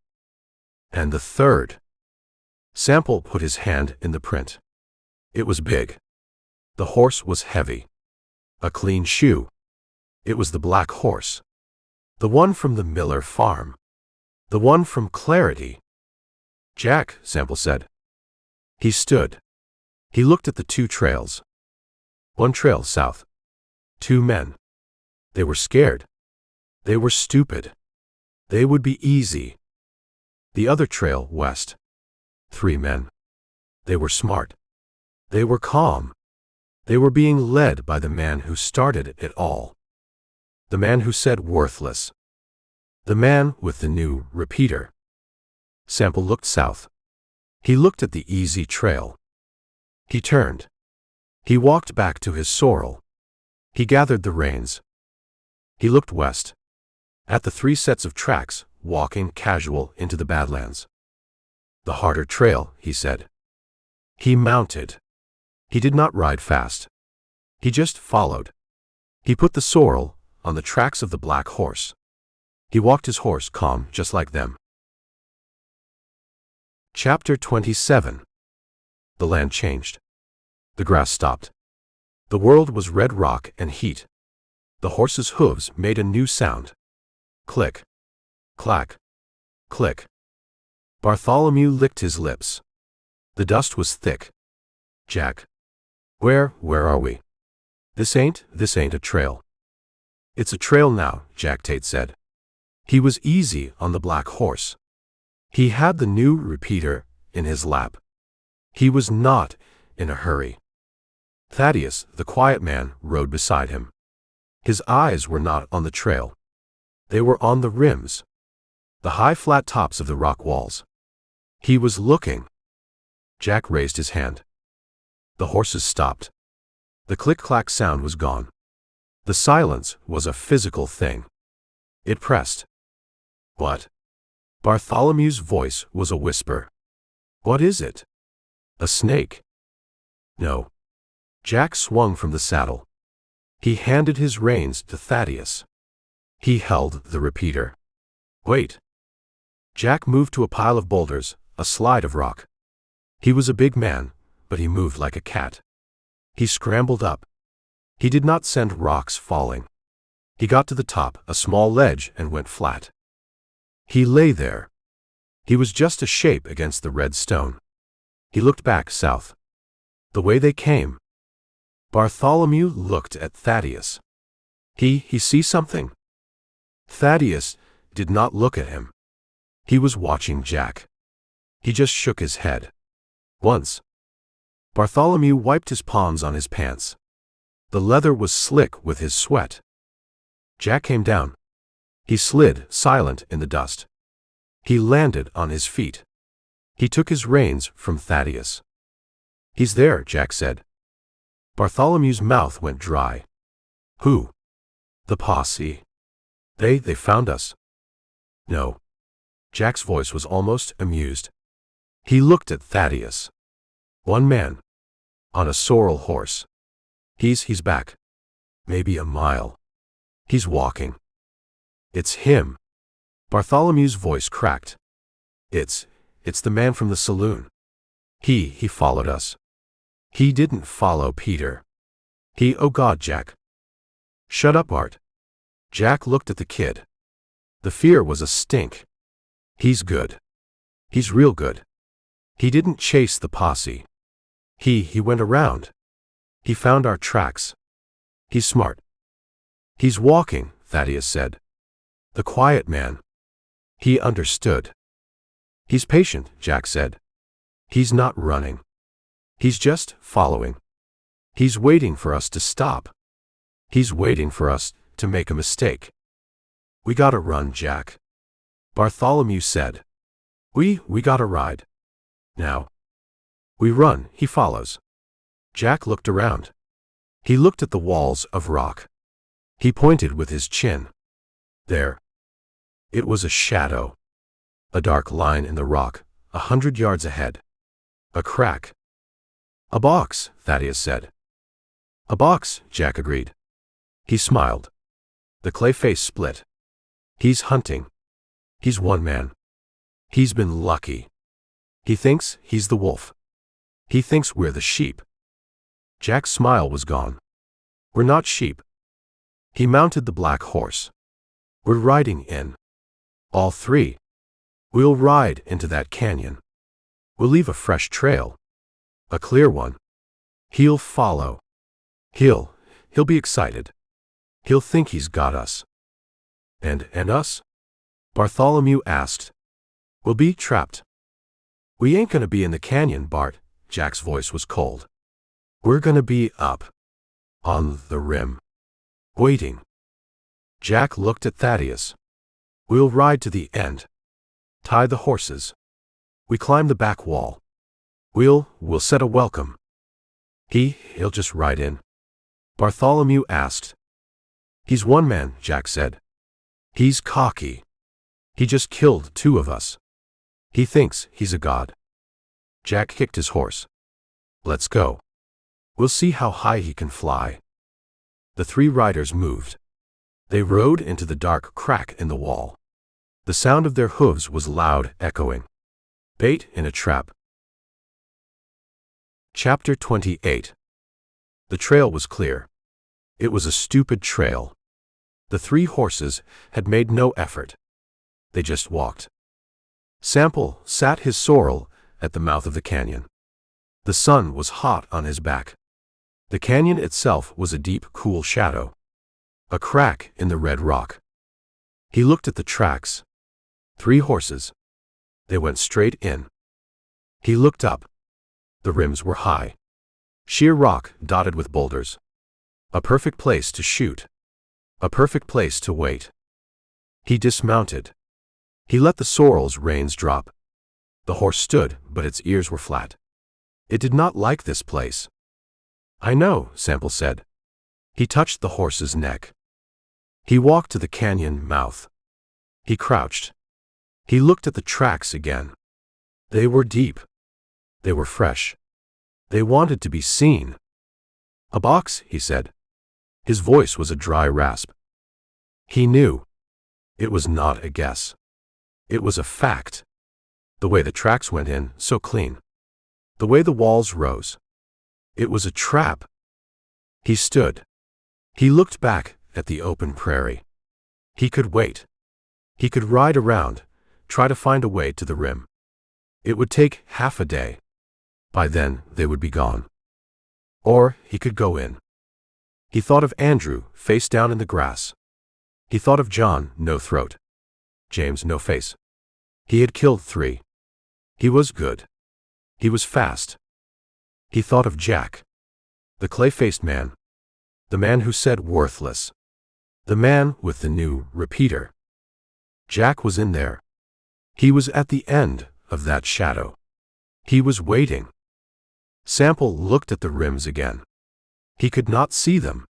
And the third. Sample put his hand in the print. It was big. The horse was heavy. A clean shoe. It was the black horse. The one from the Miller farm. The one from Clarity. Jack, Sample said. He stood. He looked at the 2 trails. 1 trail south. 2 men. They were scared. They were stupid. They would be easy. The other trail west. 3 men. They were smart. They were calm. They were being led by the man who started it all. The man who said worthless. The man with the new repeater. Sample looked south. He looked at the easy trail. He turned. He walked back to his sorrel. He gathered the reins. He looked west. At the 3 sets of tracks, walking casual into the Badlands. The harder trail, he said. He mounted. He did not ride fast. He just followed. He put the sorrel on the tracks of the black horse. He walked his horse calm, just like them. Chapter 27. The land changed. The grass stopped. The world was red rock and heat. The horse's hooves made a new sound. Click. Clack. Click. Bartholomew licked his lips. The dust was thick. Jack. Where are we? This ain't a trail. It's a trail now, Jack Tate said. He was easy on the black horse. He had the new repeater in his lap. He was not in a hurry. Thaddeus, the quiet man, rode beside him. His eyes were not on the trail. They were on the rims, the high flat tops of the rock walls. He was looking. Jack raised his hand. The horses stopped. The click-clack sound was gone. The silence was a physical thing. It pressed. What? Bartholomew's voice was a whisper. What is it? A snake? No. Jack swung from the saddle. He handed his reins to Thaddeus. He held the repeater. Wait. Jack moved to a pile of boulders, a slide of rock. He was a big man, but he moved like a cat. He scrambled up. He did not send rocks falling. He got to the top, a small ledge, and went flat. He lay there. He was just a shape against the red stone. He looked back south. The way they came. Bartholomew looked at Thaddeus. He see something? Thaddeus did not look at him. He was watching Jack. He just shook his head. Once. Bartholomew wiped his palms on his pants. The leather was slick with his sweat. Jack came down. He slid, silent in the dust. He landed on his feet. He took his reins from Thaddeus. He's there, Jack said. Bartholomew's mouth went dry. Who? The posse. They found us. No. Jack's voice was almost amused. He looked at Thaddeus. One man. On a sorrel horse. He's back. Maybe a mile. He's walking. It's him. Bartholomew's voice cracked. It's the man from the saloon. He followed us. He didn't follow Peter. Oh God, Jack. Shut up, Art. Jack looked at the kid. The fear was a stink. He's good. He's real good. He didn't chase the posse. He went around. He found our tracks. He's smart. He's walking, Thaddeus said. The quiet man. He understood. He's patient, Jack said. He's not running. He's just following. He's waiting for us to stop. He's waiting for us to make a mistake. We gotta run, Jack. Bartholomew said. We gotta ride. Now. We run, he follows. Jack looked around. He looked at the walls of rock. He pointed with his chin. There. It was a shadow. A dark line in the rock, 100 yards ahead. A crack. A box, Thaddeus said. A box, Jack agreed. He smiled. The clay face split. He's hunting. He's one man. He's been lucky. He thinks he's the wolf. He thinks we're the sheep. Jack's smile was gone. We're not sheep. He mounted the black horse. We're riding in. All three. We'll ride into that canyon. We'll leave a fresh trail. A clear one. He'll follow. He'll be excited. He'll think he's got us. And us? Bartholomew asked. We'll be trapped. We ain't gonna be in the canyon, Bart. Jack's voice was cold. We're gonna be up. On the rim. Waiting. Jack looked at Thaddeus. We'll ride to the end. Tie the horses. We climb the back wall. We'll set a welcome. He'll just ride in. Bartholomew asked. He's one man, Jack said. He's cocky. He just killed 2 of us. He thinks he's a god. Jack kicked his horse. Let's go. We'll see how high he can fly. The 3 riders moved. They rode into the dark crack in the wall. The sound of their hooves was loud, echoing. Bait in a trap. Chapter 28. The trail was clear. It was a stupid trail. The 3 horses had made no effort. They just walked. Sample sat his sorrel at the mouth of the canyon. The sun was hot on his back. The canyon itself was a deep, cool shadow. A crack in the red rock. He looked at the tracks. 3 horses. They went straight in. He looked up. The rims were high. Sheer rock dotted with boulders. A perfect place to shoot. A perfect place to wait. He dismounted. He let the sorrel's reins drop. The horse stood, but its ears were flat. It did not like this place. I know, Sample said. He touched the horse's neck. He walked to the canyon mouth. He crouched. He looked at the tracks again. They were deep. They were fresh. They wanted to be seen. A box, he said. His voice was a dry rasp. He knew. It was not a guess. It was a fact. The way the tracks went in, so clean. The way the walls rose. It was a trap. He stood. He looked back at the open prairie. He could wait. He could ride around, try to find a way to the rim. It would take half a day. By then, they would be gone. Or he could go in. He thought of Andrew, face down in the grass. He thought of John, no throat. James, no face. He had killed 3. He was good. He was fast. He thought of Jack. The clay-faced man. The man who said worthless. The man with the new repeater. Jack was in there. He was at the end of that shadow. He was waiting. Sample looked at the rims again. He could not see them.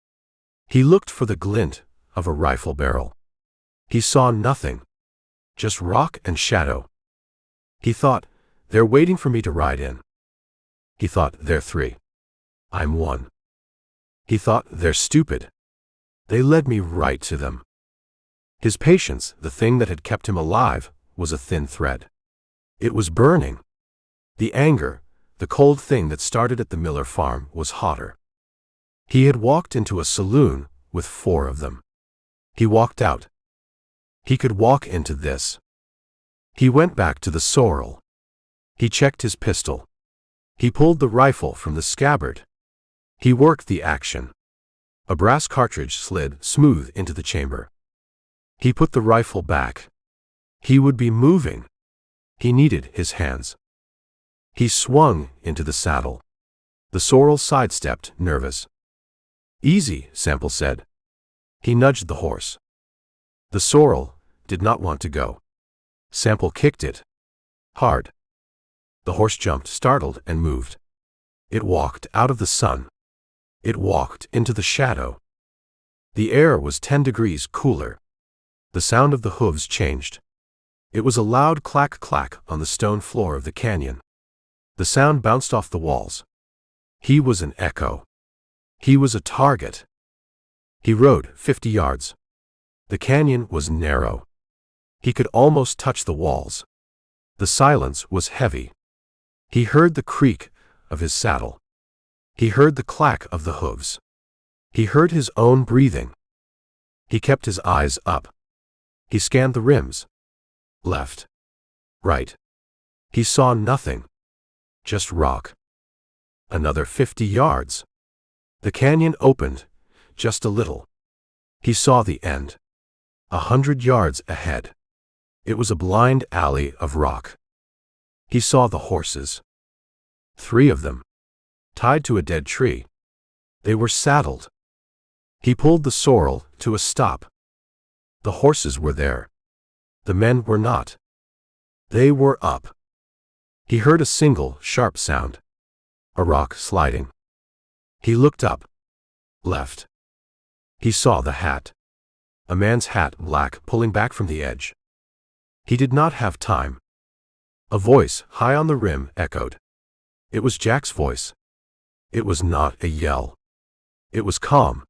He looked for the glint of a rifle barrel. He saw nothing. Just rock and shadow. He thought, they're waiting for me to ride in. He thought, they're 3. I'm 1. He thought, they're stupid. They led me right to them. His patience, the thing that had kept him alive, was a thin thread. It was burning. The anger, the cold thing that started at the Miller farm, was hotter. He had walked into a saloon with 4 of them. He walked out. He could walk into this. He went back to the sorrel. He checked his pistol. He pulled the rifle from the scabbard. He worked the action. A brass cartridge slid smooth into the chamber. He put the rifle back. He would be moving. He needed his hands. He swung into the saddle. The sorrel sidestepped, nervous. Easy, Sample said. He nudged the horse. The sorrel did not want to go. Sample kicked it. Hard. The horse jumped, startled, and moved. It walked out of the sun. It walked into the shadow. The air was 10 degrees cooler. The sound of the hooves changed. It was a loud clack-clack on the stone floor of the canyon. The sound bounced off the walls. He was an echo. He was a target. He rode 50 yards. The canyon was narrow. He could almost touch the walls. The silence was heavy. He heard the creak of his saddle. He heard the clack of the hooves. He heard his own breathing. He kept his eyes up. He scanned the rims. Left. Right. He saw nothing. Just rock. Another 50 yards. The canyon opened, just a little. He saw the end. 100 yards ahead. It was a blind alley of rock. He saw the horses. 3 of them. Tied to a dead tree. They were saddled. He pulled the sorrel to a stop. The horses were there. The men were not. They were up. He heard a single, sharp sound. A rock sliding. He looked up. Left. He saw the hat. A man's hat, black, pulling back from the edge. He did not have time. A voice, high on the rim, echoed. It was Jack's voice. It was not a yell. It was calm.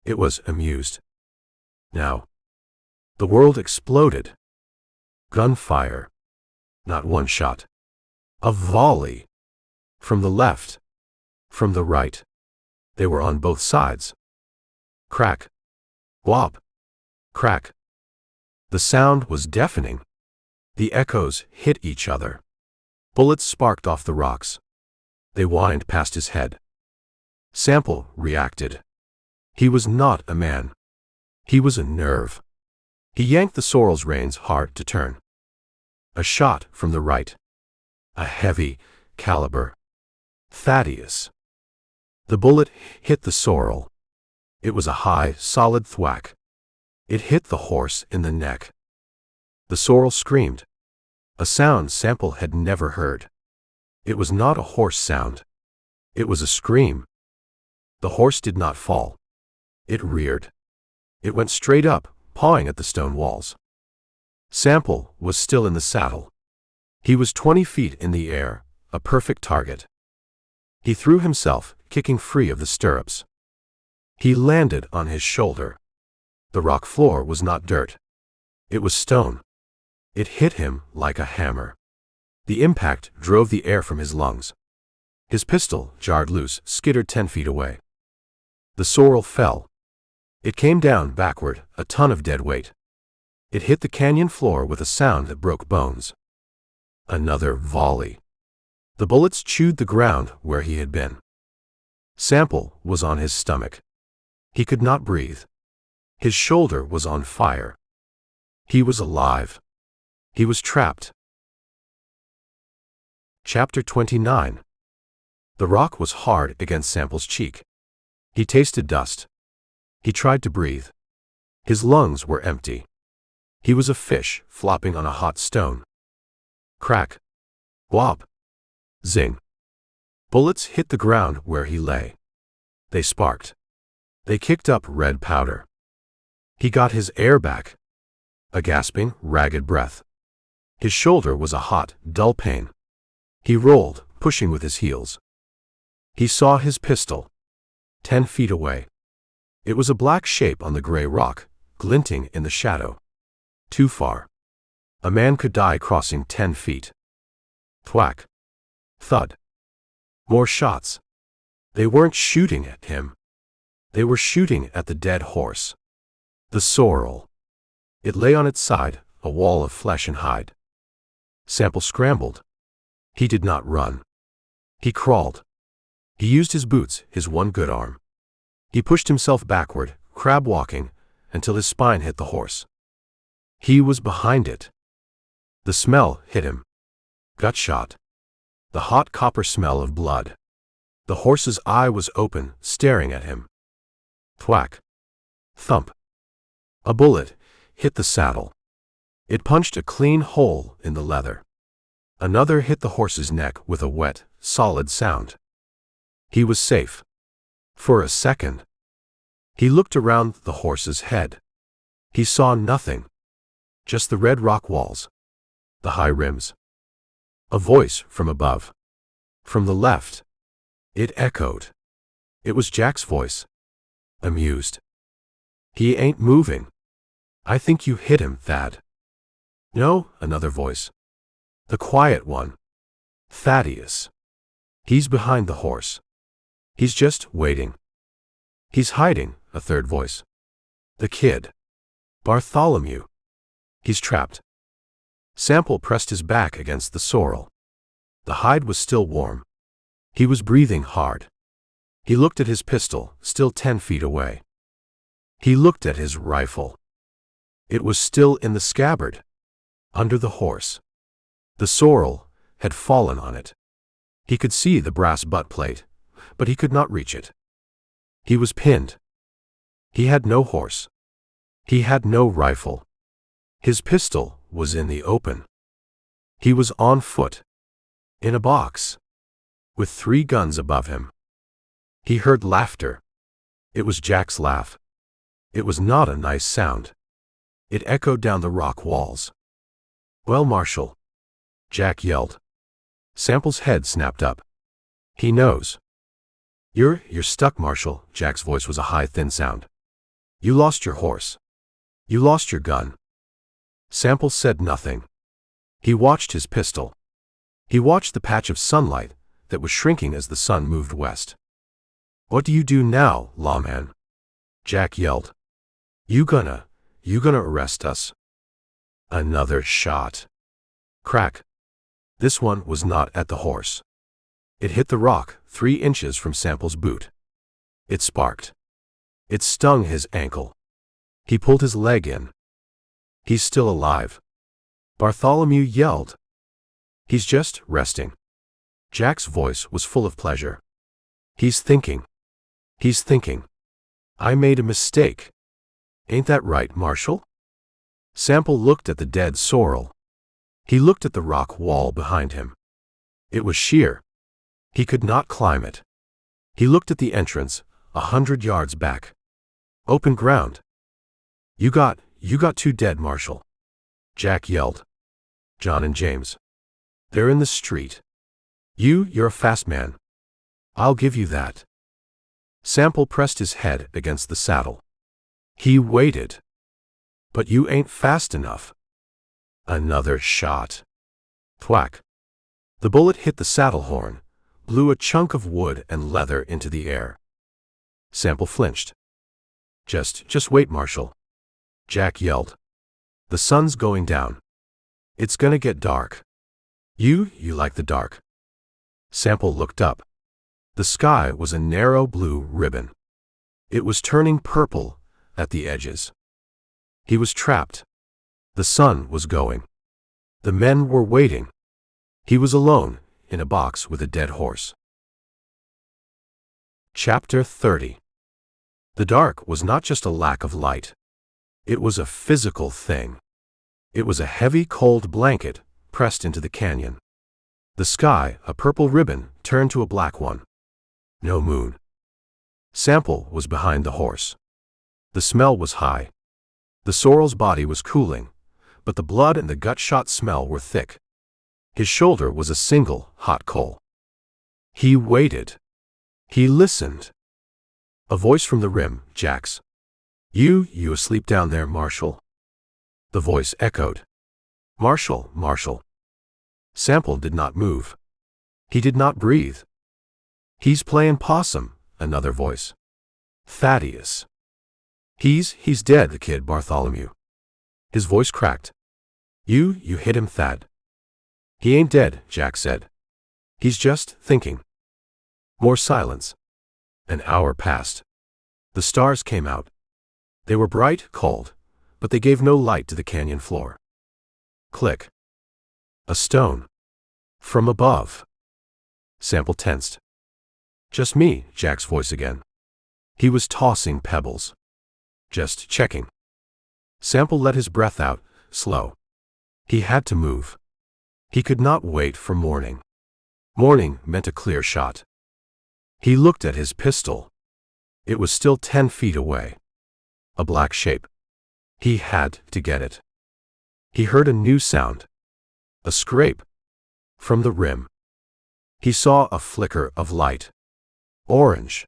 It was amused. Now. The world exploded. Gunfire. Not one shot. A volley. From the left. From the right. They were on both sides. Crack. Whop. Crack. The sound was deafening. The echoes hit each other. Bullets sparked off the rocks. They whined past his head. Sample reacted. He was not a man. He was a nerve. He yanked the sorrel's reins hard to turn. A shot from the right. A heavy caliber. Thaddeus. The bullet hit the sorrel. It was a high, solid thwack. It hit the horse in the neck. The sorrel screamed. A sound Sample had never heard. It was not a horse sound. It was a scream. The horse did not fall. It reared. It went straight up, pawing at the stone walls. Sample was still in the saddle. He was 20 feet in the air, a perfect target. He threw himself, kicking free of the stirrups. He landed on his shoulder. The rock floor was not dirt. It was stone. It hit him like a hammer. The impact drove the air from his lungs. His pistol, jarred loose, skittered 10 feet away. The sorrel fell. It came down backward, a ton of dead weight. It hit the canyon floor with a sound that broke bones. Another volley. The bullets chewed the ground where he had been. Sample was on his stomach. He could not breathe. His shoulder was on fire. He was alive. He was trapped. Chapter 29. The rock was hard against Sample's cheek. He tasted dust. He tried to breathe. His lungs were empty. He was a fish flopping on a hot stone. Crack. Whop. Zing. Bullets hit the ground where he lay. They sparked. They kicked up red powder. He got his air back. A gasping, ragged breath. His shoulder was a hot, dull pain. He rolled, pushing with his heels. He saw his pistol. 10 feet away. It was a black shape on the gray rock, glinting in the shadow. Too far. A man could die crossing 10 feet. Thwack. Thud. More shots. They weren't shooting at him. They were shooting at the dead horse. The sorrel. It lay on its side, a wall of flesh and hide. Sample scrambled. He did not run. He crawled. He used his boots, his one good arm. He pushed himself backward, crab-walking, until his spine hit the horse. He was behind it. The smell hit him. Gut shot. The hot copper smell of blood. The horse's eye was open, staring at him. Thwack. Thump. A bullet hit the saddle. It punched a clean hole in the leather. Another hit the horse's neck with a wet, solid sound. He was safe. For a second. He looked around the horse's head. He saw nothing. Just the red rock walls. The high rims. A voice from above. From the left. It echoed. It was Jack's voice. Amused. He ain't moving. I think you hit him, Thad. No, another voice. The quiet one. Thaddeus. He's behind the horse. He's just waiting. He's hiding, a third voice. The kid. Bartholomew. He's trapped. Sample pressed his back against the sorrel. The hide was still warm. He was breathing hard. He looked at his pistol, still 10 feet away. He looked at his rifle. It was still in the scabbard. Under the horse. The sorrel had fallen on it. He could see the brass butt plate, but he could not reach it. He was pinned. He had no horse. He had no rifle. His pistol was in the open. He was on foot. In a box. With 3 guns above him. He heard laughter. It was Jack's laugh. It was not a nice sound. It echoed down the rock walls. Well, Marshal, Jack yelled. Sample's head snapped up. He knows. You're stuck, Marshal. Jack's voice was a high, thin sound. You lost your horse. You lost your gun. Sample said nothing. He watched his pistol. He watched the patch of sunlight that was shrinking as the sun moved west. What do you do now, lawman? Jack yelled. You gonna arrest us? Another shot. Crack. This one was not at the horse. It hit the rock 3 inches from Sample's boot. It sparked. It stung his ankle. He pulled his leg in. He's still alive. Bartholomew yelled. He's just resting. Jack's voice was full of pleasure. He's thinking. He's thinking. I made a mistake. Ain't that right, Marshal? Sample looked at the dead sorrel. He looked at the rock wall behind him. It was sheer. He could not climb it. He looked at the entrance, 100 yards back. Open ground. You got 2 dead, Marshal," Jack yelled. "John and James. They're in the street. You're a fast man. I'll give you that." Sample pressed his head against the saddle. He waited. "But you ain't fast enough." Another shot. Thwack. The bullet hit the saddle horn, blew a chunk of wood and leather into the air. Sample flinched. Just wait, Marshal," Jack yelled. "The sun's going down. It's gonna get dark. You like the dark." Sample looked up. The sky was a narrow blue ribbon. It was turning purple at the edges. He was trapped. The sun was going. The men were waiting. He was alone in a box with a dead horse. Chapter 30. The dark was not just a lack of light. It was a physical thing. It was a heavy, cold blanket pressed into the canyon. The sky, a purple ribbon, turned to a black one. No moon. Sample was behind the horse. The smell was high. The sorrel's body was cooling, but the blood and the gut-shot smell were thick. His shoulder was a single, hot coal. He waited. He listened. A voice from the rim, Jack's. You asleep down there, Marshal?" The voice echoed. "Marshal, Marshal." Sample did not move. He did not breathe. "He's playing possum," another voice. "Thaddeus." He's dead, the kid, Bartholomew." His voice cracked. You hit him, Thad." "He ain't dead," Jack said. "He's just thinking." More silence. An hour passed. The stars came out. They were bright, cold, but they gave no light to the canyon floor. Click. A stone. From above. Sample tensed. "Just me," Jack's voice again. He was tossing pebbles. "Just checking." Sample let his breath out, slow. He had to move. He could not wait for morning. Morning meant a clear shot. He looked at his pistol. It was still 10 feet away. A black shape. He had to get it. He heard a new sound. A scrape. From the rim. He saw a flicker of light. Orange.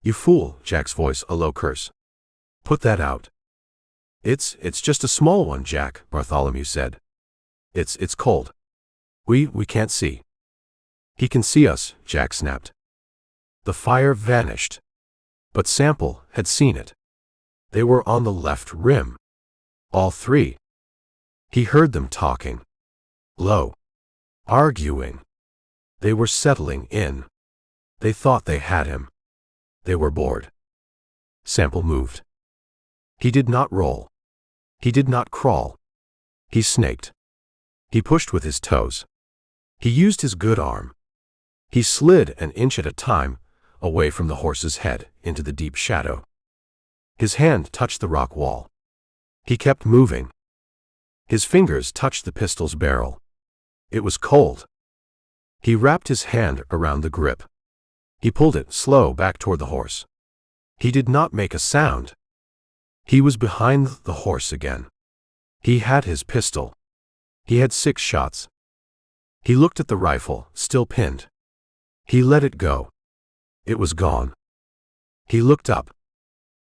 "You fool," Jack's voice, a low curse. "Put that out." It's just a small one, Jack," Bartholomew said. It's cold. We can't see." "He can see us," Jack snapped. The fire vanished. But Sample had seen it. They were on the left rim. All 3. He heard them talking. Low. Arguing. They were settling in. They thought they had him. They were bored. Sample moved. He did not roll. He did not crawl. He snaked. He pushed with his toes. He used his good arm. He slid an inch at a time, away from the horse's head, into the deep shadow. His hand touched the rock wall. He kept moving. His fingers touched the pistol's barrel. It was cold. He wrapped his hand around the grip. He pulled it slow back toward the horse. He did not make a sound. He was behind the horse again. He had his pistol. He had 6 shots. He looked at the rifle, still pinned. He let it go. It was gone. He looked up.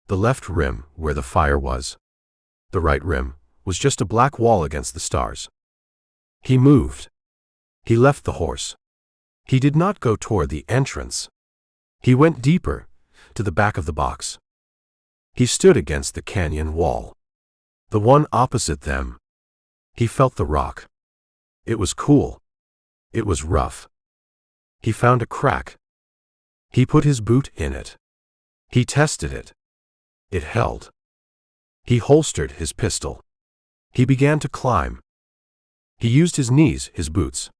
The left rim, where the fire was. The right rim was just a black wall against the stars. He moved. He left the horse. He did not go toward the entrance. He went deeper, to the back of the box. He stood against the canyon wall. The one opposite them. He felt the rock. It was cool. It was rough. He found a crack. He put his boot in it. He tested it. It held. He holstered his pistol. He began to climb. He used his knees, his boots.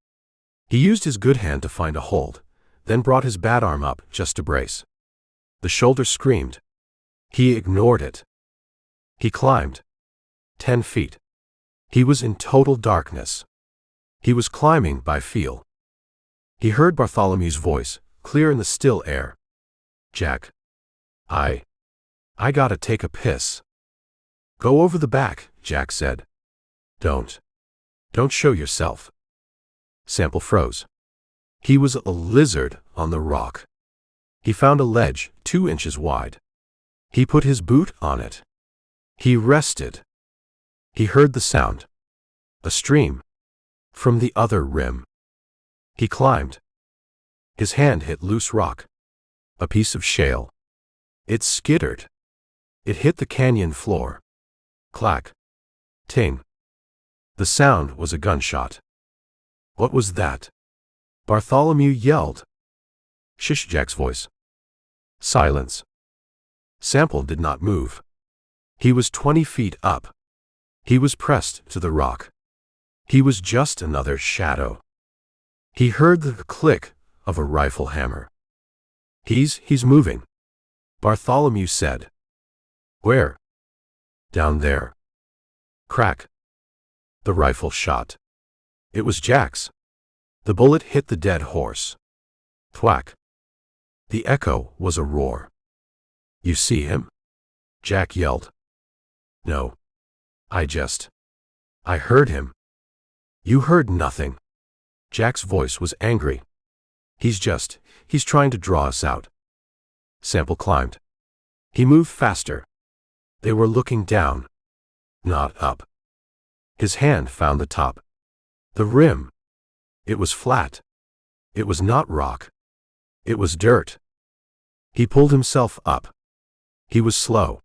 He used his good hand to find a hold, then brought his bad arm up just to brace. The shoulder screamed. He ignored it. He climbed. 10 feet. He was in total darkness. He was climbing by feel. He heard Bartholomew's voice, clear in the still air. "Jack. I gotta take a piss." "Go over the back," Jack said. Don't show yourself." Sample froze. He was a lizard on the rock. He found a ledge 2 inches wide. He put his boot on it. He rested. He heard the sound. A stream. From the other rim. He climbed. His hand hit loose rock. A piece of shale. It skittered. It hit the canyon floor. Clack. Ting. The sound was a gunshot. "What was that?" Bartholomew yelled. "Shush," Jack's voice. Silence. Sample did not move. He was 20 feet up. He was pressed to the rock. He was just another shadow. He heard the click of a rifle hammer. He's moving," Bartholomew said. "Where?" "Down there." Crack. The rifle shot. It was Jack's. The bullet hit the dead horse. Thwack. The echo was a roar. "You see him?" Jack yelled. "No. I heard him." "You heard nothing." Jack's voice was angry. He's trying to draw us out." Sample climbed. He moved faster. They were looking down, not up. His hand found the top. The rim. It was flat. It was not rock. It was dirt. He pulled himself up. He was slow.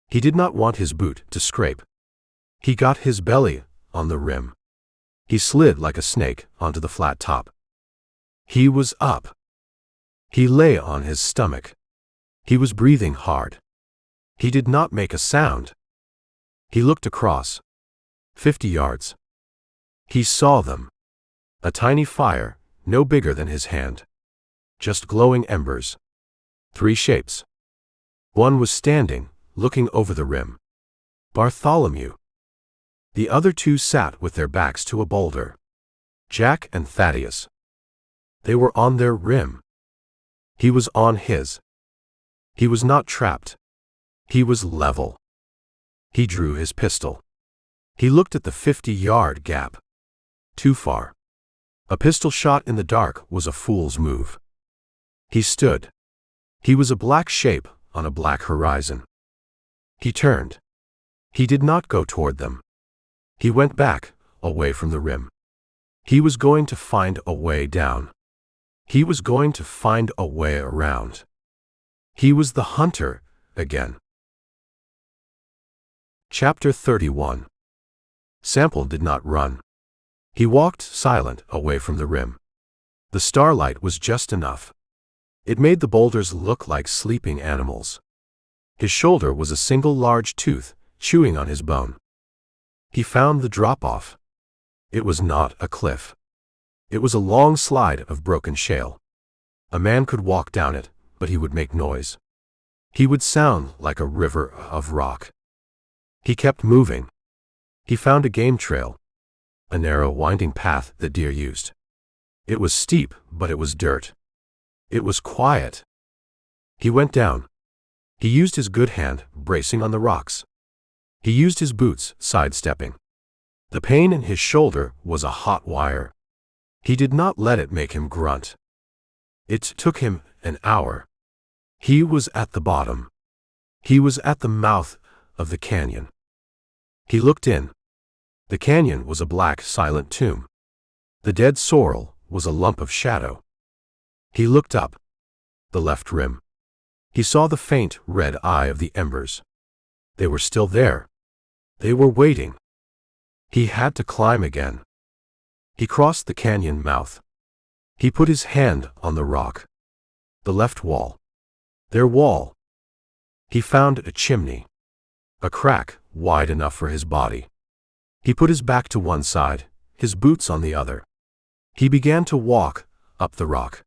He did not want his boot to scrape. He got his belly on the rim. He slid like a snake onto the flat top. He was up. He lay on his stomach. He was breathing hard. He did not make a sound. He looked across. 50 yards. He saw them. A tiny fire, no bigger than his hand. Just glowing embers. 3 shapes. One was standing, looking over the rim. Bartholomew. The other 2 sat with their backs to a boulder. Jack and Thaddeus. They were on their rim. He was on his. He was not trapped. He was level. He drew his pistol. He looked at the 50-yard gap. Too far. A pistol shot in the dark was a fool's move. He stood. He was a black shape on a black horizon. He turned. He did not go toward them. He went back, away from the rim. He was going to find a way down. He was going to find a way around. He was the hunter again. Chapter 31. Sample did not run. He walked silent away from the rim. The starlight was just enough. It made the boulders look like sleeping animals. His shoulder was a single large tooth, chewing on his bone. He found the drop-off. It was not a cliff. It was a long slide of broken shale. A man could walk down it, but he would make noise. He would sound like a river of rock. He kept moving. He found a game trail, a narrow winding path that deer used. It was steep, but it was dirt. It was quiet. He went down. He used his good hand, bracing on the rocks. He used his boots, sidestepping. The pain in his shoulder was a hot wire. He did not let it make him grunt. It took him an hour. He was at the bottom. He was at the mouth of the canyon. He looked in. The canyon was a black, silent tomb. The dead sorrel was a lump of shadow. He looked up. The left rim. He saw the faint red eye of the embers. They were still there. They were waiting. He had to climb again. He crossed the canyon mouth. He put his hand on the rock. The left wall. Their wall. He found a chimney. A crack wide enough for his body. He put his back to one side, his boots on the other. He began to walk up the rock.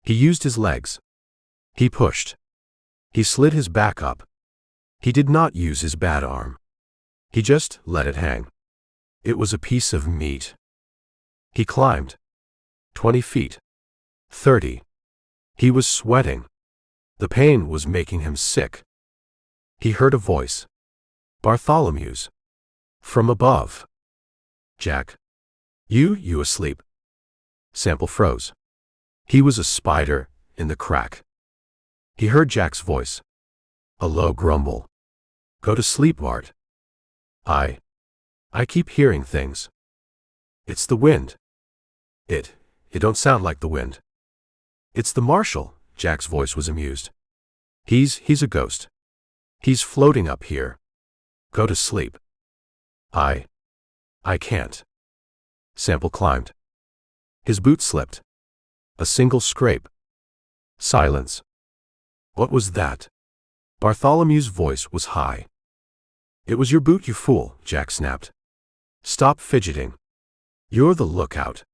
He used his legs. He pushed. He slid his back up. He did not use his bad arm. He just let it hang. It was a piece of meat. He climbed. 20 feet. 30. He was sweating. The pain was making him sick. He heard a voice. Bartholomew's. From above. Jack. You asleep? Sample froze. He was a spider in the crack. He heard Jack's voice. A low grumble. Go to sleep, Bart. I keep hearing things. It's the wind. It don't sound like the wind. It's the Marshal, Jack's voice was amused. He's a ghost. He's floating up here. Go to sleep. I can't. Sample climbed. His boot slipped. A single scrape. Silence. What was that? Bartholomew's voice was high. It was your boot, you fool, Jack snapped. Stop fidgeting. You're the lookout.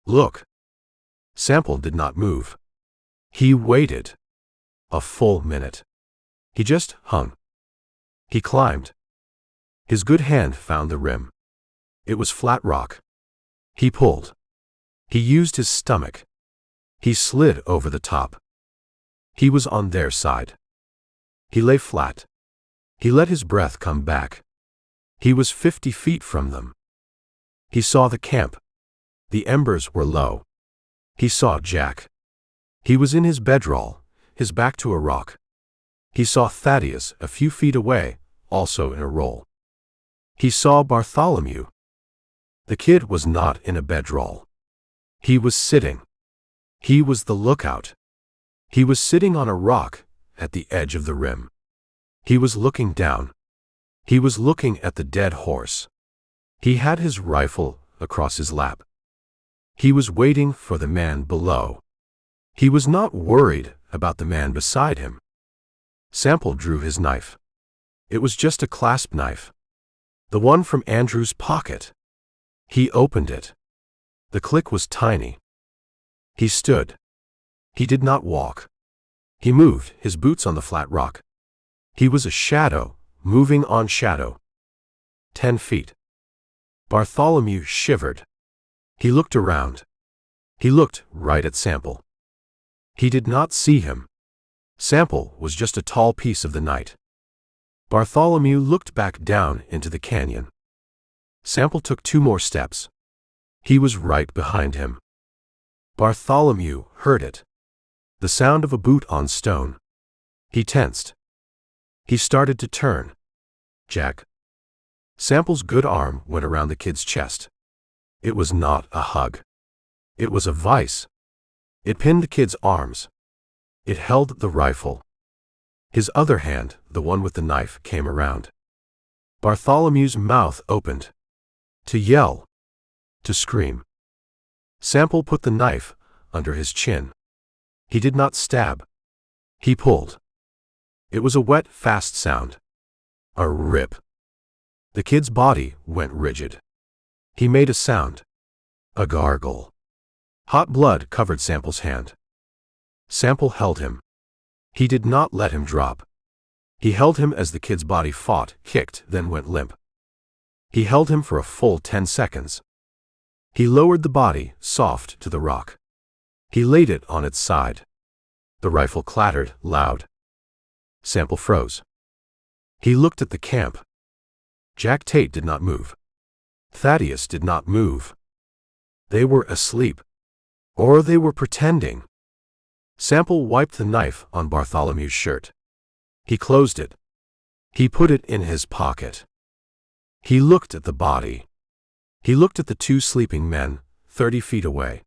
Look. Sample did not move. He waited. A full minute. He just hung. He climbed. His good hand found the rim. It was flat rock. He pulled. He used his stomach. He slid over the top. He was on their side. He lay flat. He let his breath come back. He was 50 feet from them. He saw the camp. The embers were low. He saw Jack. He was in his bedroll, his back to a rock. He saw Thaddeus a few feet away, also in a roll. He saw Bartholomew. The kid was not in a bedroll. He was sitting. He was the lookout. He was sitting on a rock at the edge of the rim. He was looking down. He was looking at the dead horse. He had his rifle across his lap. He was waiting for the man below. He was not worried about the man beside him. Sample drew his knife. It was just a clasp knife. The one from Andrew's pocket. He opened it. The click was tiny. He stood. He did not walk. He moved, his boots on the flat rock. He was a shadow, moving on shadow. 10 feet. Bartholomew shivered. He looked around. He looked right at Sample. He did not see him. Sample was just a tall piece of the night. Bartholomew looked back down into the canyon. Sample took 2 more steps. He was right behind him. Bartholomew heard it. The sound of a boot on stone. He tensed. He started to turn. Jack. Sample's good arm went around the kid's chest. It was not a hug. It was a vice. It pinned the kid's arms. It held the rifle. His other hand, the one with the knife, came around. Bartholomew's mouth opened. To yell. To scream. Sample put the knife under his chin. He did not stab. He pulled. It was a wet, fast sound. A rip. The kid's body went rigid. He made a sound. A gargle. Hot blood covered Sample's hand. Sample held him. He did not let him drop. He held him as the kid's body fought, kicked, then went limp. He held him for a full 10 seconds. He lowered the body, soft, to the rock. He laid it on its side. The rifle clattered, loud. Sample froze. He looked at the camp. Jack Tate did not move. Thaddeus did not move. They were asleep. Or they were pretending. Sample wiped the knife on Bartholomew's shirt. He closed it. He put it in his pocket. He looked at the body. He looked at the 2 sleeping men, 30 feet away.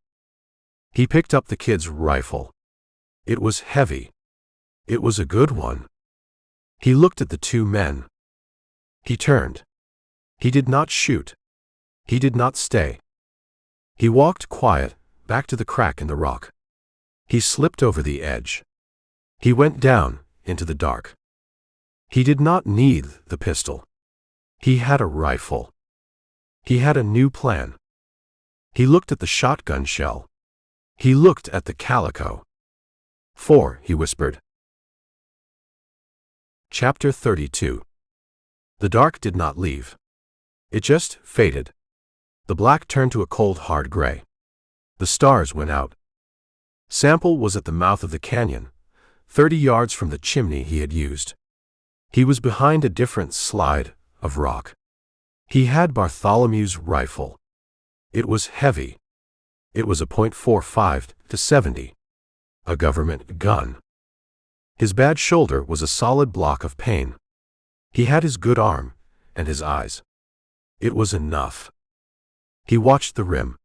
He picked up the kid's rifle. It was heavy. It was a good one. He looked at the 2 men. He turned. He did not shoot. He did not stay. He walked quiet, back to the crack in the rock. He slipped over the edge. He went down into the dark. He did not need the pistol. He had a rifle. He had a new plan. He looked at the shotgun shell. He looked at the calico. 4, he whispered. Chapter 32. The dark did not leave. It just faded. The black turned to a cold, hard gray. The stars went out. Sample was at the mouth of the canyon, 30 yards from the chimney he had used. He was behind a different slide of rock. He had Bartholomew's rifle. It was heavy. It was a .45 to 70. A government gun. His bad shoulder was a solid block of pain. He had his good arm, and his eyes. It was enough. He watched the rim.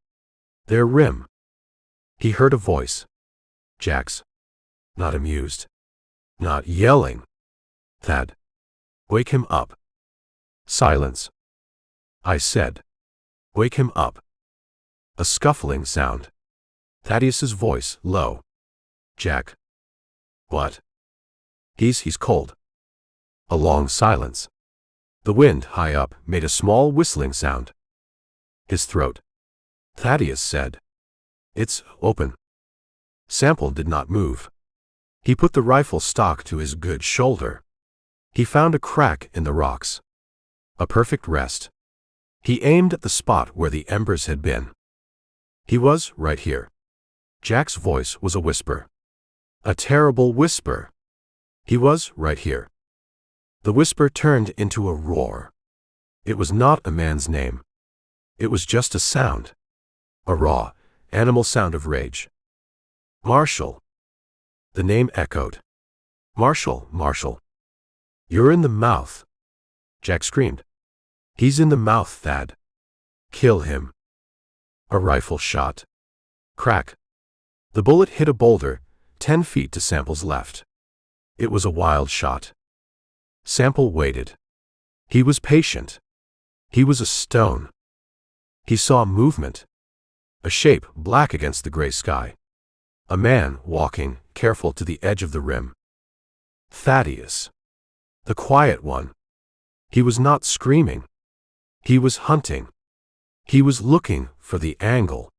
Their rim. He heard a voice. Jack's. Not amused. Not yelling. Thad. Wake him up. Silence. I said. Wake him up. A scuffling sound. Thaddeus's voice, low. Jack. What? He's cold. A long silence. The wind, high up, made a small whistling sound. His throat. Thaddeus said. It's open. Sample did not move. He put the rifle stock to his good shoulder. He found a crack in the rocks. A perfect rest. He aimed at the spot where the embers had been. He was right here. Jack's voice was a whisper. A terrible whisper. He was right here. The whisper turned into a roar. It was not a man's name. It was just a sound. A raw, animal sound of rage. Marshal. The name echoed. Marshal, Marshal. You're in the mouth. Jack screamed. He's in the mouth, Thad. Kill him. A rifle shot. Crack. The bullet hit a boulder, 10 feet to Sample's left. It was a wild shot. Sample waited. He was patient. He was a stone. He saw movement. A shape black against the gray sky. A man walking, careful, to the edge of the rim. Thaddeus. The quiet one. He was not screaming. He was hunting. He was looking for the angle.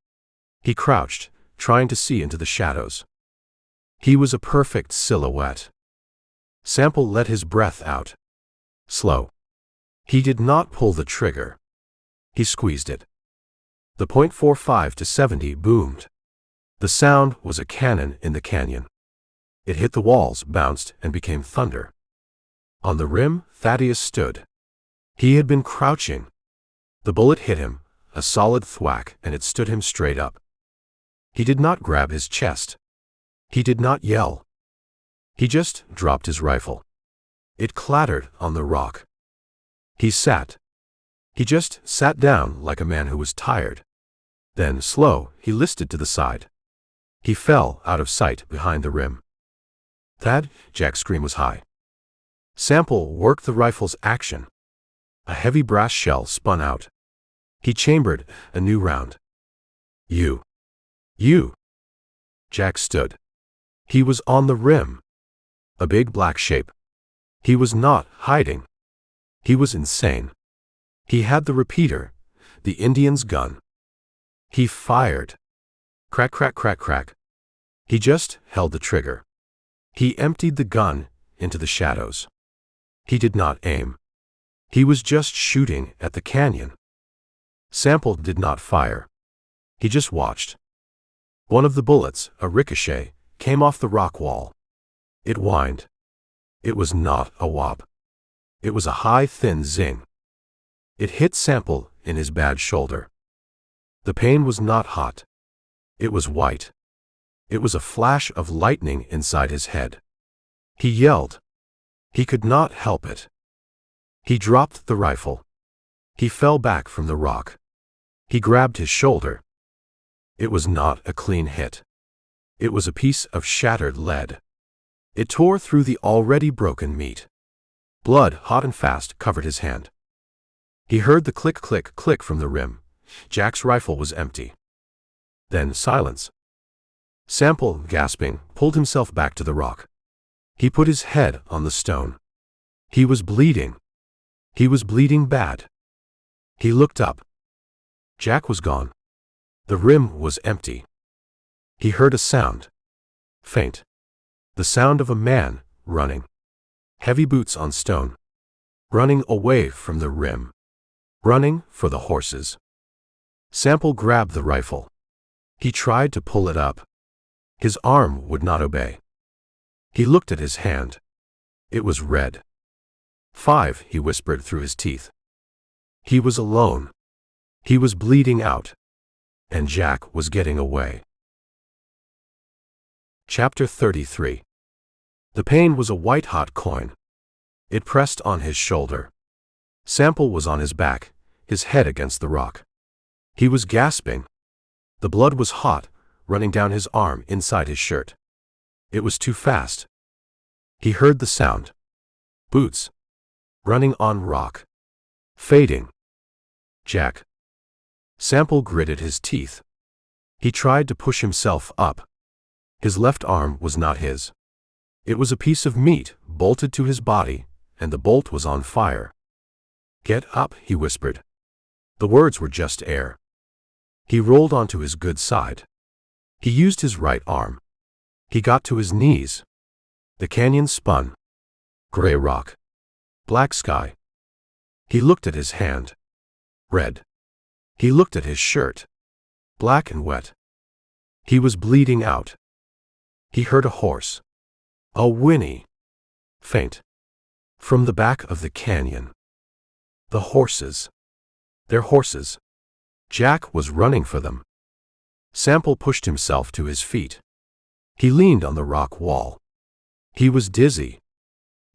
He crouched, trying to see into the shadows. He was a perfect silhouette. Sample let his breath out. Slow. He did not pull the trigger. He squeezed it. The .45 to 70 boomed. The sound was a cannon in the canyon. It hit the walls, bounced, and became thunder. On the rim, Thaddeus stood. He had been crouching. The bullet hit him, a solid thwack, and it stood him straight up. He did not grab his chest. He did not yell. He just dropped his rifle. It clattered on the rock. He sat. He just sat down like a man who was tired. Then, slow, he listed to the side. He fell out of sight behind the rim. Thad, Jack's scream was high. Sample worked the rifle's action. A heavy brass shell spun out. He chambered a new round. You. Jack stood. He was on the rim. A big black shape. He was not hiding. He was insane. He had the repeater, the Indian's gun. He fired. Crack, crack, crack, crack. He just held the trigger. He emptied the gun into the shadows. He did not aim. He was just shooting at the canyon. Sample did not fire. He just watched. One of the bullets, a ricochet, came off the rock wall. It whined. It was not a whop. It was a high, thin zing. It hit Sample in his bad shoulder. The pain was not hot. It was white. It was a flash of lightning inside his head. He yelled. He could not help it. He dropped the rifle. He fell back from the rock. He grabbed his shoulder. It was not a clean hit. It was a piece of shattered lead. It tore through the already broken meat. Blood, hot and fast, covered his hand. He heard the click, click, click from the rim. Jack's rifle was empty. Then silence. Sample, gasping, pulled himself back to the rock. He put his head on the stone. He was bleeding. He was bleeding bad. He looked up. Jack was gone. The rim was empty. He heard a sound. Faint. The sound of a man running. Heavy boots on stone. Running away from the rim. Running for the horses. Sample grabbed the rifle. He tried to pull it up. His arm would not obey. He looked at his hand. It was red. 5, he whispered through his teeth. He was alone. He was bleeding out. And Jack was getting away. Chapter 33. The pain was a white-hot coin. It pressed on his shoulder. Sample was on his back, his head against the rock. He was gasping. The blood was hot, running down his arm inside his shirt. It was too fast. He heard the sound. Boots. Running on rock. Fading. Jack. Sample gritted his teeth. He tried to push himself up. His left arm was not his. It was a piece of meat bolted to his body, and the bolt was on fire. Get up, he whispered. The words were just air. He rolled onto his good side. He used his right arm. He got to his knees. The canyon spun. Gray rock. Black sky. He looked at his hand. Red. He looked at his shirt. Black and wet. He was bleeding out. He heard a horse. A whinny. Faint. From the back of the canyon. The horses. Their horses. Jack was running for them. Sample pushed himself to his feet. He leaned on the rock wall. He was dizzy.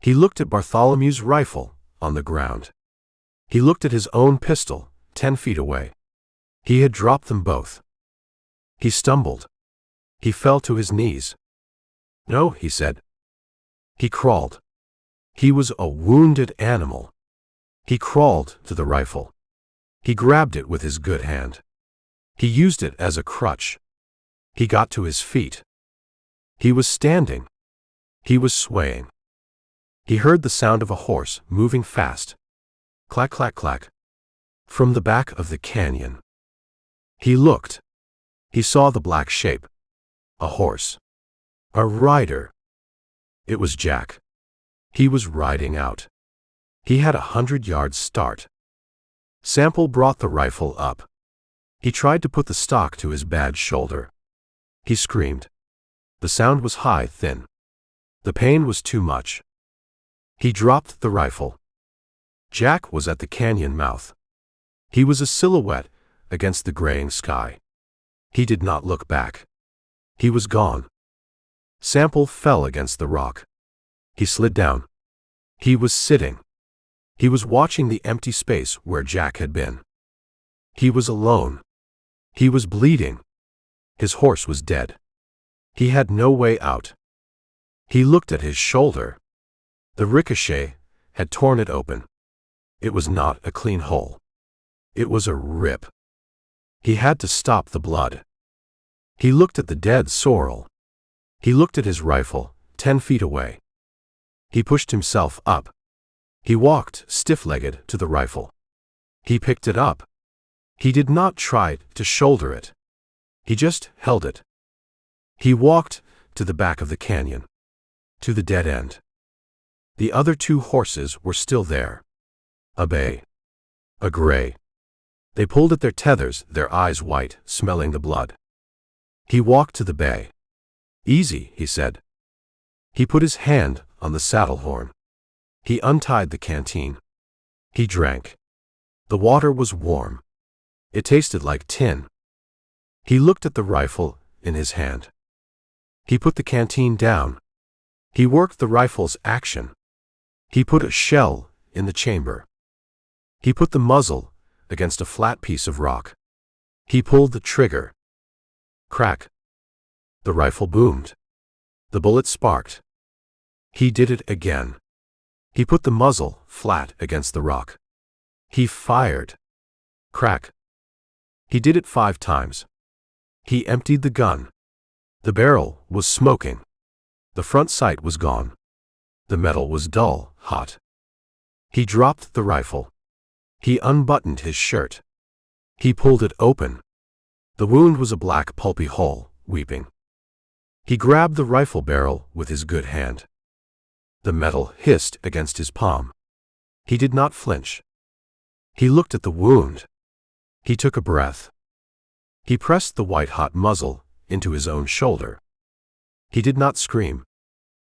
He looked at Bartholomew's rifle on the ground. He looked at his own pistol 10 feet away. He had dropped them both. He stumbled. He fell to his knees. No, he said. He crawled. He was a wounded animal. He crawled to the rifle. He grabbed it with his good hand. He used it as a crutch. He got to his feet. He was standing. He was swaying. He heard the sound of a horse moving fast. Clack, clack, clack. From the back of the canyon. He looked. He saw the black shape. A horse. A rider. It was Jack. He was riding out. He had 100-yard start. Sample brought the rifle up. He tried to put the stock to his bad shoulder. He screamed. The sound was high, thin. The pain was too much. He dropped the rifle. Jack was at the canyon mouth. He was a silhouette against the graying sky. He did not look back. He was gone. Sample fell against the rock. He slid down. He was sitting. He was watching the empty space where Jack had been. He was alone. He was bleeding. His horse was dead. He had no way out. He looked at his shoulder. The ricochet had torn it open. It was not a clean hole. It was a rip. He had to stop the blood. He looked at the dead sorrel. He looked at his rifle, 10 feet away. He pushed himself up. He walked stiff-legged to the rifle. He picked it up. He did not try to shoulder it. He just held it. He walked to the back of the canyon, to the dead end. The other 2 horses were still there. A bay. A gray. They pulled at their tethers, their eyes white, smelling the blood. He walked to the bay. Easy, he said. He put his hand on the saddle horn. He untied the canteen. He drank. The water was warm. It tasted like tin. He looked at the rifle in his hand. He put the canteen down. He worked the rifle's action. He put a shell in the chamber. He put the muzzle against a flat piece of rock. He pulled the trigger. Crack. The rifle boomed. The bullet sparked. He did it again. He put the muzzle flat against the rock. He fired. Crack. He did it 5 times. He emptied the gun. The barrel was smoking. The front sight was gone. The metal was dull, hot. He dropped the rifle. He unbuttoned his shirt. He pulled it open. The wound was a black pulpy hole, weeping. He grabbed the rifle barrel with his good hand. The metal hissed against his palm. He did not flinch. He looked at the wound. He took a breath. He pressed the white-hot muzzle into his own shoulder. He did not scream.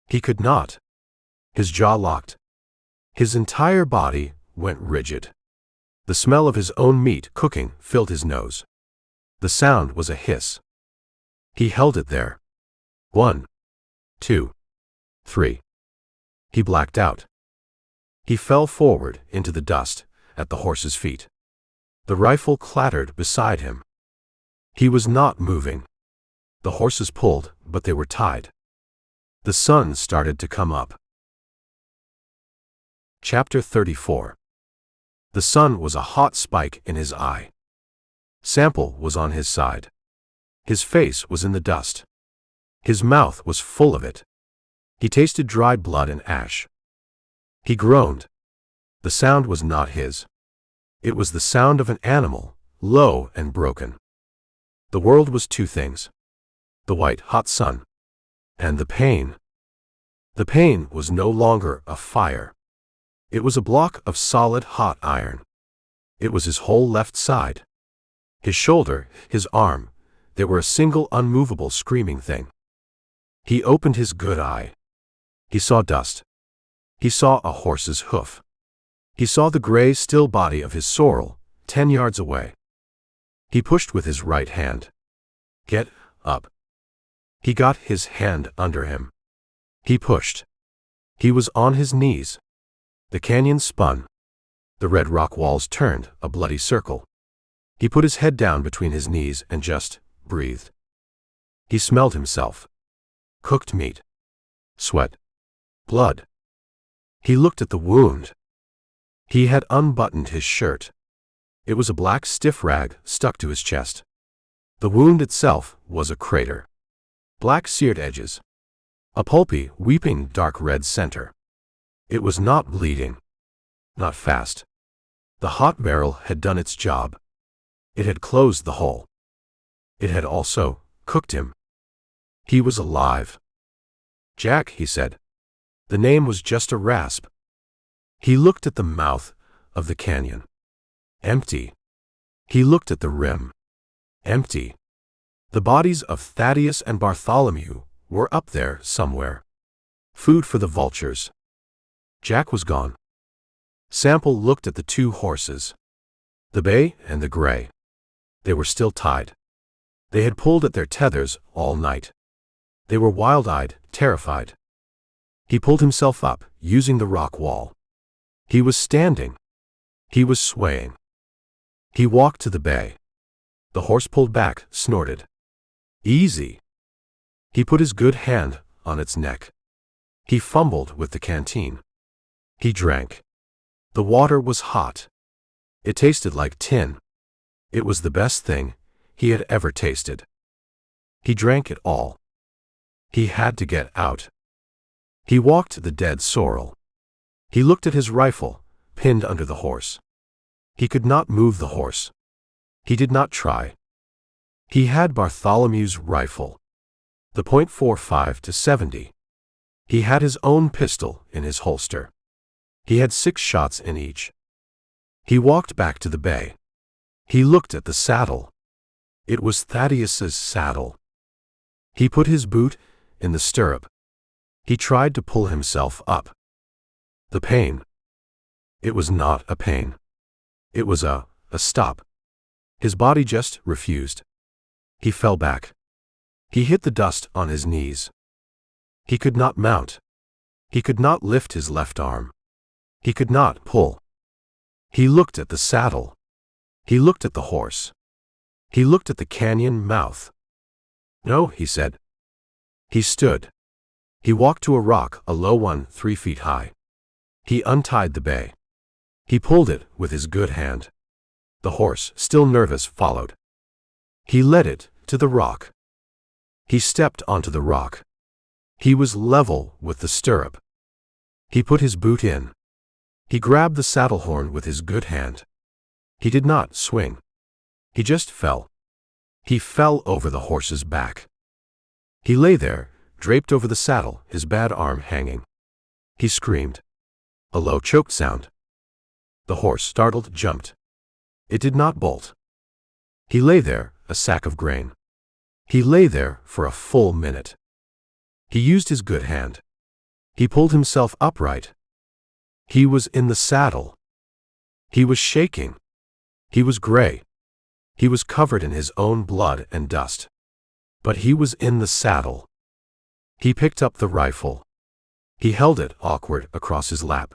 He could not. His jaw locked. His entire body went rigid. The smell of his own meat cooking filled his nose. The sound was a hiss. He held it there. 1, 2, 3. He blacked out. He fell forward into the dust at the horse's feet. The rifle clattered beside him. He was not moving. The horses pulled, but they were tied. The sun started to come up. Chapter 34. The sun was a hot spike in his eye. Sample was on his side. His face was in the dust. His mouth was full of it. He tasted dried blood and ash. He groaned. The sound was not his. It was the sound of an animal, low and broken. The world was two things: the white-hot sun and the pain. The pain was no longer a fire. It was a block of solid hot iron. It was his whole left side. His shoulder, his arm, they were a single unmovable screaming thing. He opened his good eye. He saw dust. He saw a horse's hoof. He saw the gray, still body of his sorrel, 10 yards away. He pushed with his right hand. Get up. He got his hand under him. He pushed. He was on his knees. The canyon spun. The red rock walls turned a bloody circle. He put his head down between his knees and just breathed. He smelled himself. Cooked meat. Sweat. Blood. He looked at the wound. He had unbuttoned his shirt. It was a black stiff rag stuck to his chest. The wound itself was a crater. Black seared edges. A pulpy, weeping dark red center. It was not bleeding. Not fast. The hot barrel had done its job. It had closed the hole. It had also cooked him. He was alive. Jack, he said. The name was just a rasp. He looked at the mouth of the canyon. Empty. He looked at the rim. Empty. The bodies of Thaddeus and Bartholomew were up there somewhere. Food for the vultures. Jack was gone. Sample looked at the two horses. The bay and the gray. They were still tied. They had pulled at their tethers all night. They were wild-eyed, terrified. He pulled himself up, using the rock wall. He was standing. He was swaying. He walked to the bay. The horse pulled back, snorted. Easy. He put his good hand on its neck. He fumbled with the canteen. He drank. The water was hot. It tasted like tin. It was the best thing he had ever tasted. He drank it all. He had to get out. He walked to the dead sorrel. He looked at his rifle, pinned under the horse. He could not move the horse. He did not try. He had Bartholomew's rifle. The .45 to 70. He had his own pistol in his holster. He had 6 shots in each. He walked back to the bay. He looked at the saddle. It was Thaddeus's saddle. He put his boot in the stirrup. He tried to pull himself up. The pain. It was not a pain. It was a stop. His body just refused. He fell back. He hit the dust on his knees. He could not mount. He could not lift his left arm. He could not pull. He looked at the saddle. He looked at the horse. He looked at the canyon mouth. No, he said. He stood. He walked to a rock, a low one 3 feet high. He untied the bay. He pulled it with his good hand. The horse, still nervous, followed. He led it to the rock. He stepped onto the rock. He was level with the stirrup. He put his boot in. He grabbed the saddle horn with his good hand. He did not swing. He just fell. He fell over the horse's back. He lay there, draped over the saddle, his bad arm hanging. He screamed. A low choked sound. The horse, startled, jumped. It did not bolt. He lay there, a sack of grain. He lay there for a full minute. He used his good hand. He pulled himself upright. He was in the saddle. He was shaking. He was gray. He was covered in his own blood and dust. But he was in the saddle. He picked up the rifle. He held it awkward across his lap.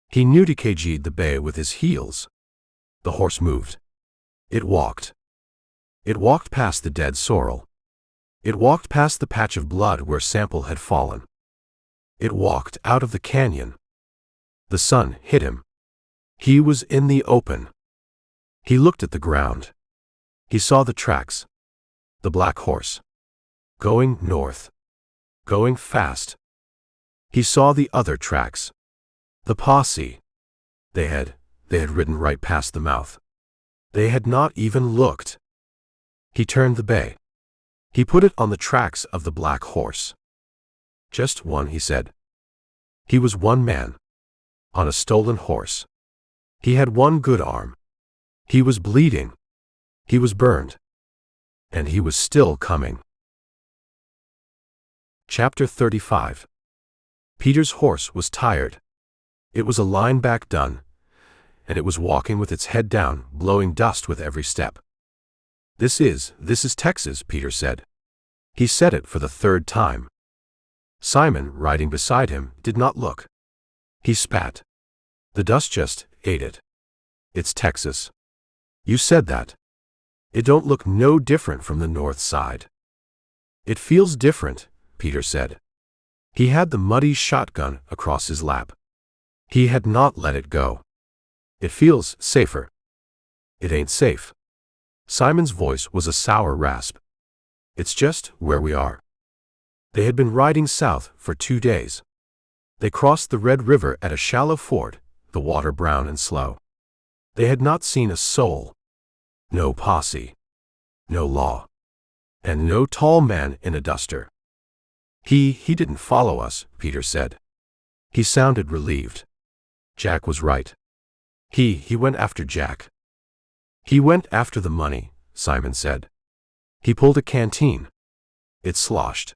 He knew to kg'd the bay with his heels. The horse moved. It walked. It walked past the dead sorrel. It walked past the patch of blood where Sample had fallen. It walked out of the canyon. The sun hit him. He was in the open. He looked at the ground. He saw the tracks. The black horse. Going north. Going fast. He saw the other tracks. The posse. They had ridden right past the mouth. They had not even looked. He turned the bay. He put it on the tracks of the black horse. Just one, he said. He was one man. On a stolen horse. He had one good arm. He was bleeding. He was burned. And he was still coming. Chapter 35. Peter's horse was tired. It was a line-back dun, and it was walking with its head down, blowing dust with every step. This is Texas, Peter said. He said it for the third time. Simon, riding beside him, did not look. He spat. The dust just ate it. It's Texas. You said that. It don't look no different from the north side. It feels different, Peter said. He had the muddy shotgun across his lap. He had not let it go. It feels safer. It ain't safe. Simon's voice was a sour rasp. It's just where we are. They had been riding south for 2 days. They crossed the Red River at a shallow ford, the water brown and slow. They had not seen a soul. No posse. No law. And no tall man in a duster. He didn't follow us, Peter said. He sounded relieved. Jack was right. He went after Jack. He went after the money, Simon said. He pulled a canteen. It sloshed.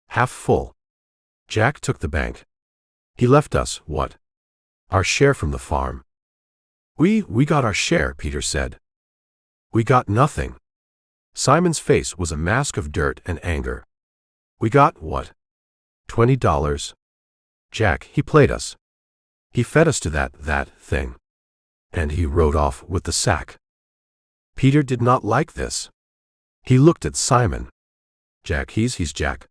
Half full. Jack took the bank. He left us, what? Our share from the farm. We got our share, Peter said. We got nothing. Simon's face was a mask of dirt and anger. We got what? $20. Jack, he played us. He fed us to that thing. And he rode off with the sack. Peter did not like this. He looked at Simon. Jack, he's Jack.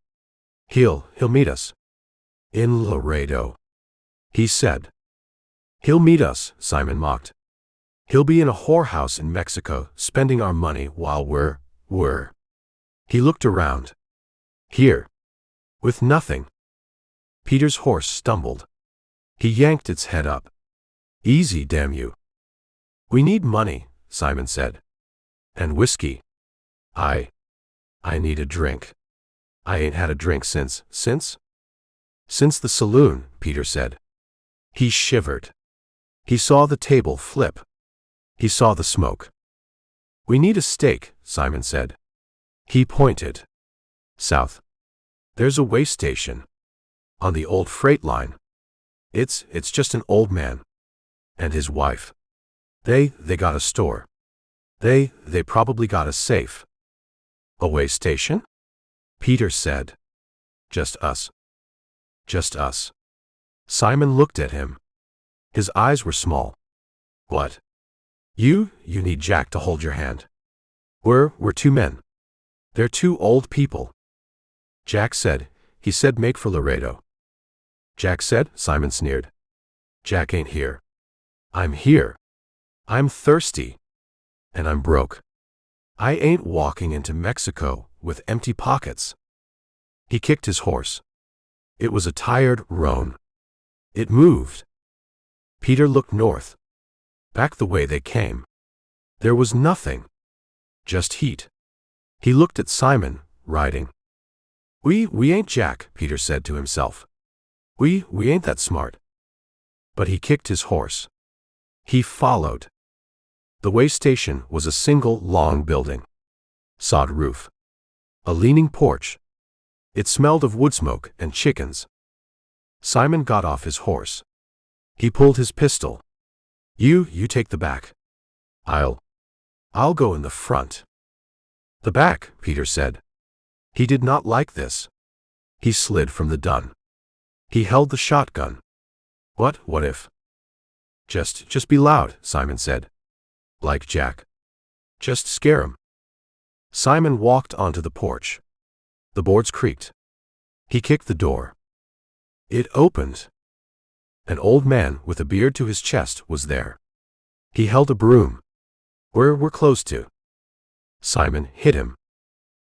He'll meet us. In Laredo. He said. He'll meet us, Simon mocked. He'll be in a whorehouse in Mexico, spending our money while we're. He looked around. Here. With nothing. Peter's horse stumbled. He yanked its head up. Easy, damn you. We need money, Simon said. And whiskey. I need a drink. I ain't had a drink since the saloon, Peter said. He shivered. He saw the table flip. He saw the smoke. We need a steak, Simon said. He pointed. South. There's a way station. On the old freight line. It's just an old man. And his wife. They got a store. They probably got a safe. A way station? Peter said. Just us. Just us. Simon looked at him. His eyes were small. What? You need Jack to hold your hand. We're 2 men. They're 2 old people. Jack said, he said make for Laredo. Jack said, Simon sneered. Jack ain't here. I'm here. I'm thirsty. And I'm broke. I ain't walking into Mexico with empty pockets. He kicked his horse. It was a tired roan. It moved. Peter looked north. Back the way they came. There was nothing. Just heat. He looked at Simon, riding. We ain't Jack, Peter said to himself. We ain't that smart. But he kicked his horse. He followed. The way station was a single long building. Sod roof. A leaning porch. It smelled of wood smoke and chickens. Simon got off his horse. He pulled his pistol. You take the back. I'll go in the front. The back, Peter said. He did not like this. He slid from the dun. He held the shotgun. What if? Just be loud, Simon said. Like Jack. Just scare him. Simon walked onto the porch. The boards creaked. He kicked the door. It opened. An old man with a beard to his chest was there. He held a broom. We're close to. Simon hit him.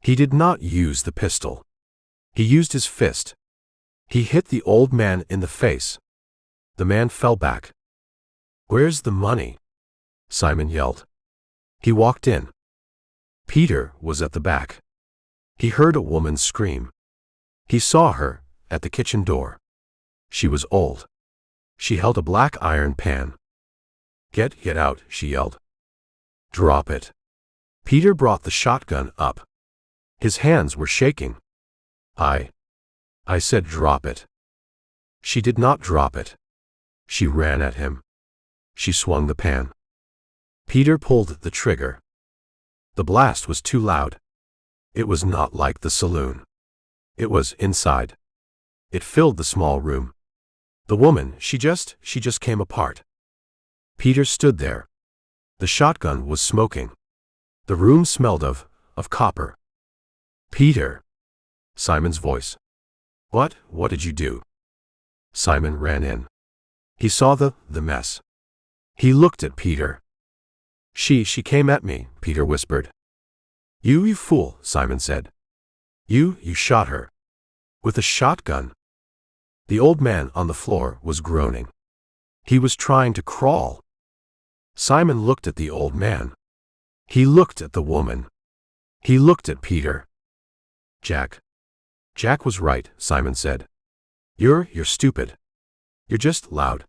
He did not use the pistol. He used his fist. He hit the old man in the face. The man fell back. Where's the money? Simon yelled. He walked in. Peter was at the back. He heard a woman scream. He saw her at the kitchen door. She was old. She held a black iron pan. Get out, she yelled. Drop it. Peter brought the shotgun up. His hands were shaking. I said drop it. She did not drop it. She ran at him. She swung the pan. Peter pulled the trigger. The blast was too loud. It was not like the saloon. It was inside. It filled the small room. The woman, she just came apart. Peter stood there. The shotgun was smoking. The room smelled of copper. Peter. Simon's voice. What did you do? Simon ran in. He saw the mess. He looked at Peter. She came at me, Peter whispered. You fool, Simon said. You shot her. With a shotgun. The old man on the floor was groaning. He was trying to crawl. Simon looked at the old man. He looked at the woman. He looked at Peter. Jack was right, Simon said. You're stupid. You're just loud.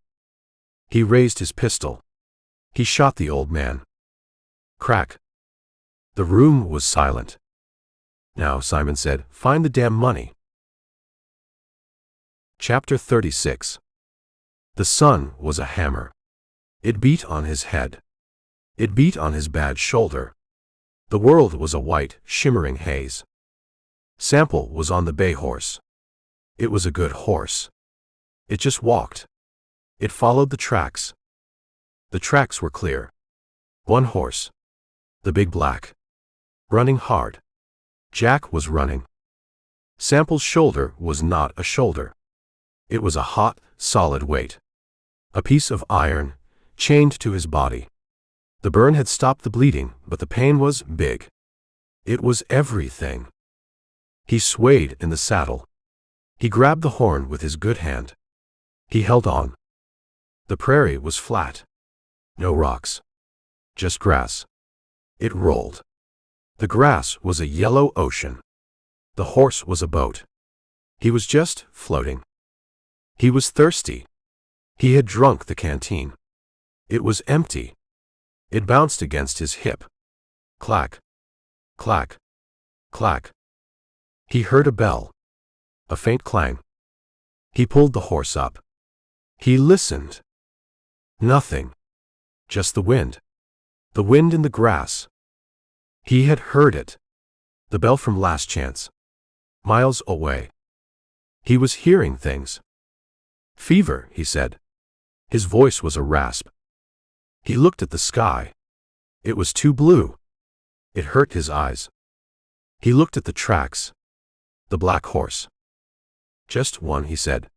He raised his pistol. He shot the old man. Crack. The room was silent. Now, Simon said, find the damn money. Chapter 36. The sun was a hammer. It beat on his head. It beat on his bad shoulder. The world was a white, shimmering haze. Sample was on the bay horse. It was a good horse. It just walked. It followed the tracks. The tracks were clear. One horse. The big black. Running hard. Jack was running. Sample's shoulder was not a shoulder. It was a hot, solid weight. A piece of iron, chained to his body. The burn had stopped the bleeding, but the pain was big. It was everything. He swayed in the saddle. He grabbed the horn with his good hand. He held on. The prairie was flat. No rocks. Just grass. It rolled. The grass was a yellow ocean. The horse was a boat. He was just floating. He was thirsty. He had drunk the canteen. It was empty. It bounced against his hip. Clack. Clack. Clack. He heard a bell. A faint clang. He pulled the horse up. He listened. Nothing. Just the wind. The wind in the grass. He had heard it. The bell from Last Chance. Miles away. He was hearing things. Fever, he said. His voice was a rasp. He looked at the sky. It was too blue. It hurt his eyes. He looked at the tracks. The black horse. Just one, he said.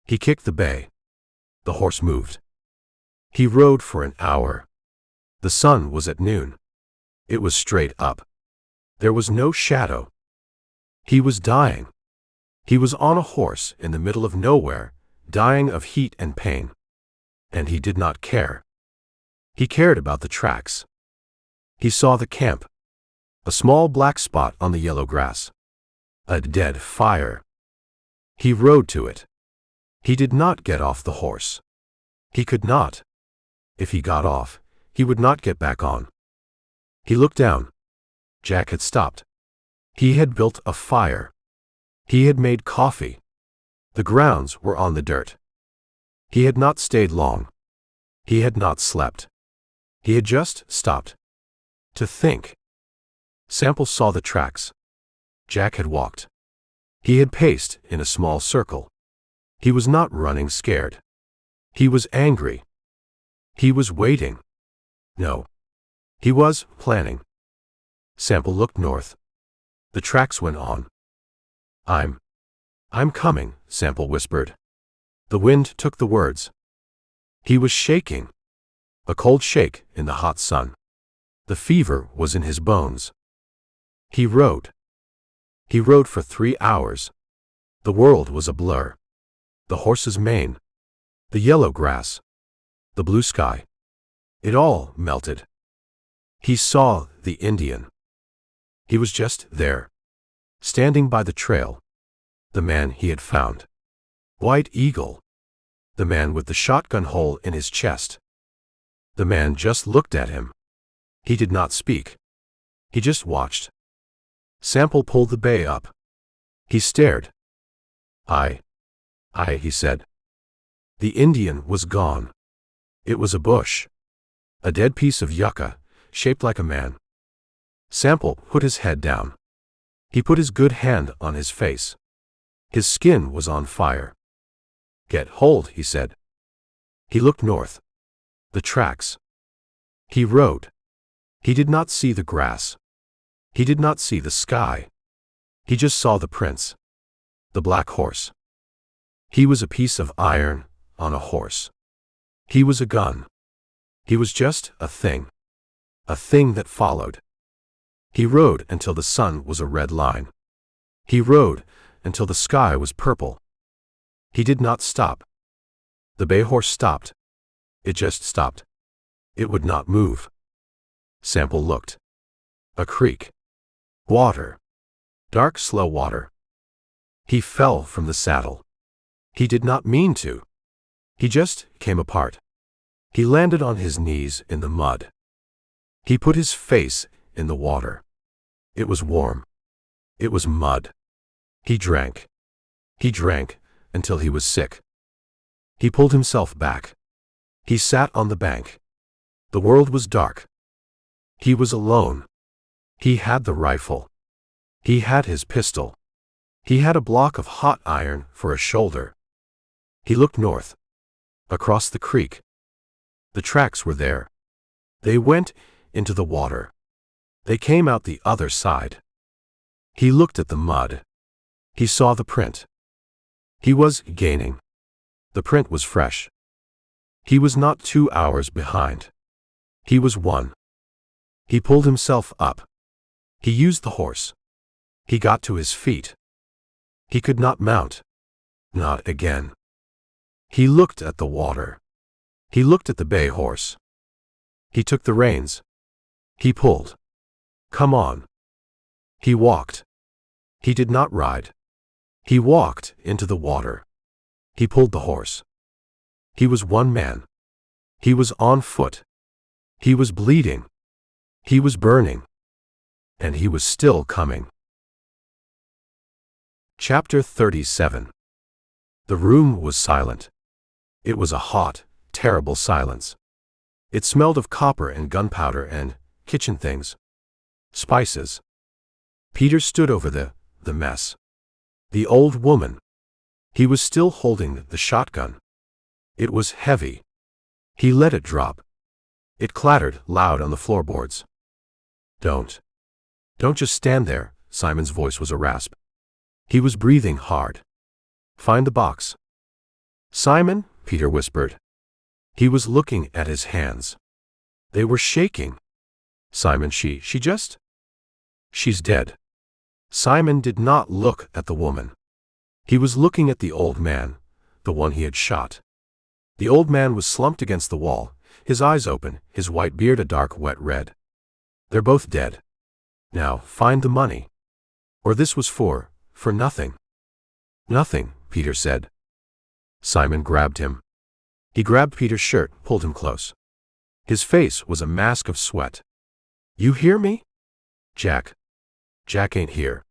He kicked the bay. The horse moved. He rode for an hour. The sun was at noon. It was straight up. There was no shadow. He was dying. He was on a horse in the middle of nowhere, dying of heat and pain. And he did not care. He cared about the tracks. He saw the camp. A small black spot on the yellow grass. A dead fire. He rode to it. He did not get off the horse. He could not. If he got off, he would not get back on. He looked down. Jack had stopped. He had built a fire. He had made coffee. The grounds were on the dirt. He had not stayed long. He had not slept. He had just stopped to think. Sample saw the tracks. Jack had walked. He had paced in a small circle. He was not running scared. He was angry. He was waiting. No. He was planning. Sample looked north. The tracks went on. I'm coming, Sample whispered. The wind took the words. He was shaking. A cold shake in the hot sun. The fever was in his bones. He rode. He rode for 3 hours. The world was a blur. The horse's mane. The yellow grass. The blue sky. It all melted. He saw the Indian. He was just there, standing by the trail. The man he had found. White Eagle. The man with the shotgun hole in his chest. The man just looked at him. He did not speak. He just watched. Sample pulled the bay up. He stared. I, he said. The Indian was gone. It was a bush. A dead piece of yucca, shaped like a man. Sample put his head down. He put his good hand on his face. His skin was on fire. Get hold, he said. He looked north. The tracks. He rode. He did not see the grass. He did not see the sky. He just saw the prints. The black horse. He was a piece of iron on a horse. He was a gun. He was just a thing. A thing that followed. He rode until the sun was a red line. He rode until the sky was purple. He did not stop. The bay horse stopped. It just stopped. It would not move. Sample looked. A creek. Water. Dark, slow water. He fell from the saddle. He did not mean to. He just came apart. He landed on his knees in the mud. He put his face in the water. It was warm. It was mud. He drank. He drank until he was sick. He pulled himself back. He sat on the bank. The world was dark. He was alone. He had the rifle. He had his pistol. He had a block of hot iron for a shoulder. He looked north. Across the creek. The tracks were there. They went into the water. They came out the other side. He looked at the mud. He saw the print. He was gaining. The print was fresh. He was not 2 hours behind. He was 1. He pulled himself up. He used the horse. He got to his feet. He could not mount. Not again. He looked at the water. He looked at the bay horse. He took the reins. He pulled. Come on. He walked. He did not ride. He walked into the water. He pulled the horse. He was one man. He was on foot. He was bleeding. He was burning. And he was still coming. Chapter 37. The room was silent. It was a hot, terrible silence. It smelled of copper and gunpowder and kitchen things. Spices. Peter stood over the mess. The old woman. He was still holding the shotgun. It was heavy. He let it drop. It clattered loud on the floorboards. Don't just stand there, Simon's voice was a rasp. He was breathing hard. Find the box. Simon, Peter whispered. He was looking at his hands. They were shaking. Simon, she's dead. Simon did not look at the woman. He was looking at the old man, the one he had shot. The old man was slumped against the wall, his eyes open, his white beard a dark wet red. They're both dead. Now, find the money. Or this was for nothing. Nothing, Peter said. Simon grabbed him. He grabbed Peter's shirt, pulled him close. His face was a mask of sweat. You hear me? Jack. Jack ain't here.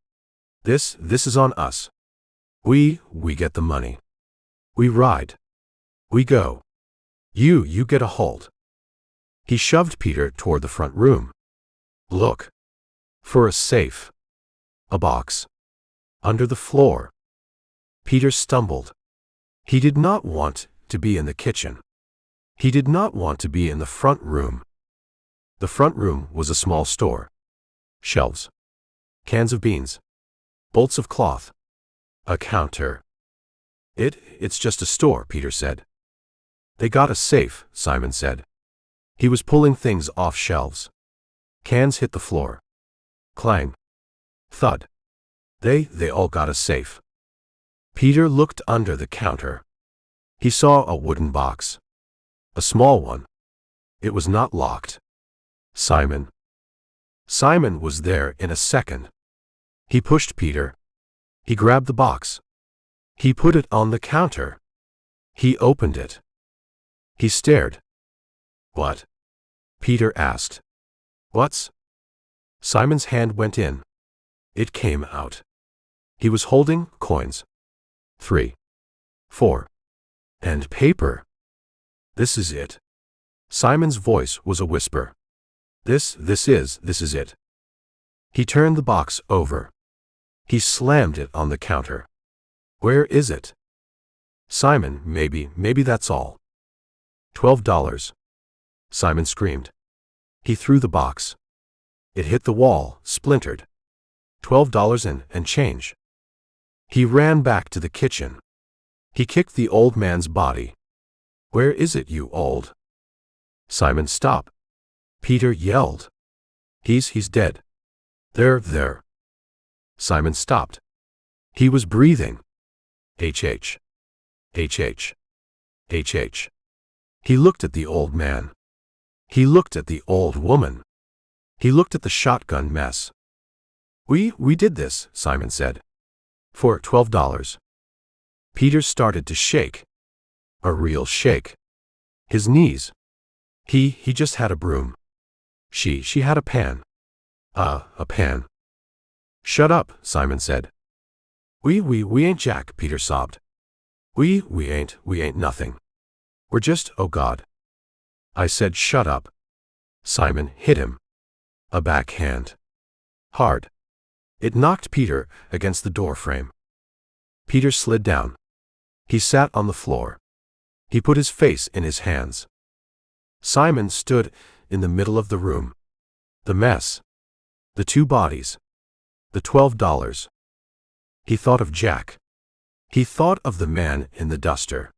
This is on us. We get the money. We ride. We go. You get a hold. He shoved Peter toward the front room. Look. For a safe. A box. Under the floor. Peter stumbled. He did not want to be in the kitchen. He did not want to be in the front room. The front room was a small store. Shelves. Cans of beans. Bolts of cloth. A counter. It's just a store, Peter said. They got a safe, Simon said. He was pulling things off shelves. Cans hit the floor. Clang. Thud. They all got a safe. Peter looked under the counter. He saw a wooden box. A small one. It was not locked. Simon was there in a second. He pushed Peter. He grabbed the box. He put it on the counter. He opened it. He stared. What? Peter asked. What's? Simon's hand went in. It came out. He was holding coins. 3, 4. And paper. This is it. Simon's voice was a whisper. This is it. He turned the box over. He slammed it on the counter. Where is it? Simon, maybe that's all. $12. Simon screamed. He threw the box. It hit the wall, splintered. $12 and change. He ran back to the kitchen. He kicked the old man's body. Where is it, you old? Simon, stop. Peter yelled. He's dead. There. Simon stopped. He was breathing. H. He looked at the old man. He looked at the old woman. He looked at the shotgun mess. We did this, Simon said. For $12. Peter started to shake. A real shake. His knees. He just had a broom. She had a pan. A pan. Shut up, Simon said. We ain't Jack, Peter sobbed. We ain't nothing. We're just, oh God. I said shut up. Simon hit him. A backhand. Hard. It knocked Peter against the door frame. Peter slid down. He sat on the floor. He put his face in his hands. Simon stood in the middle of the room. The mess. The 2 bodies. The $12. He thought of Jack. He thought of the man in the duster.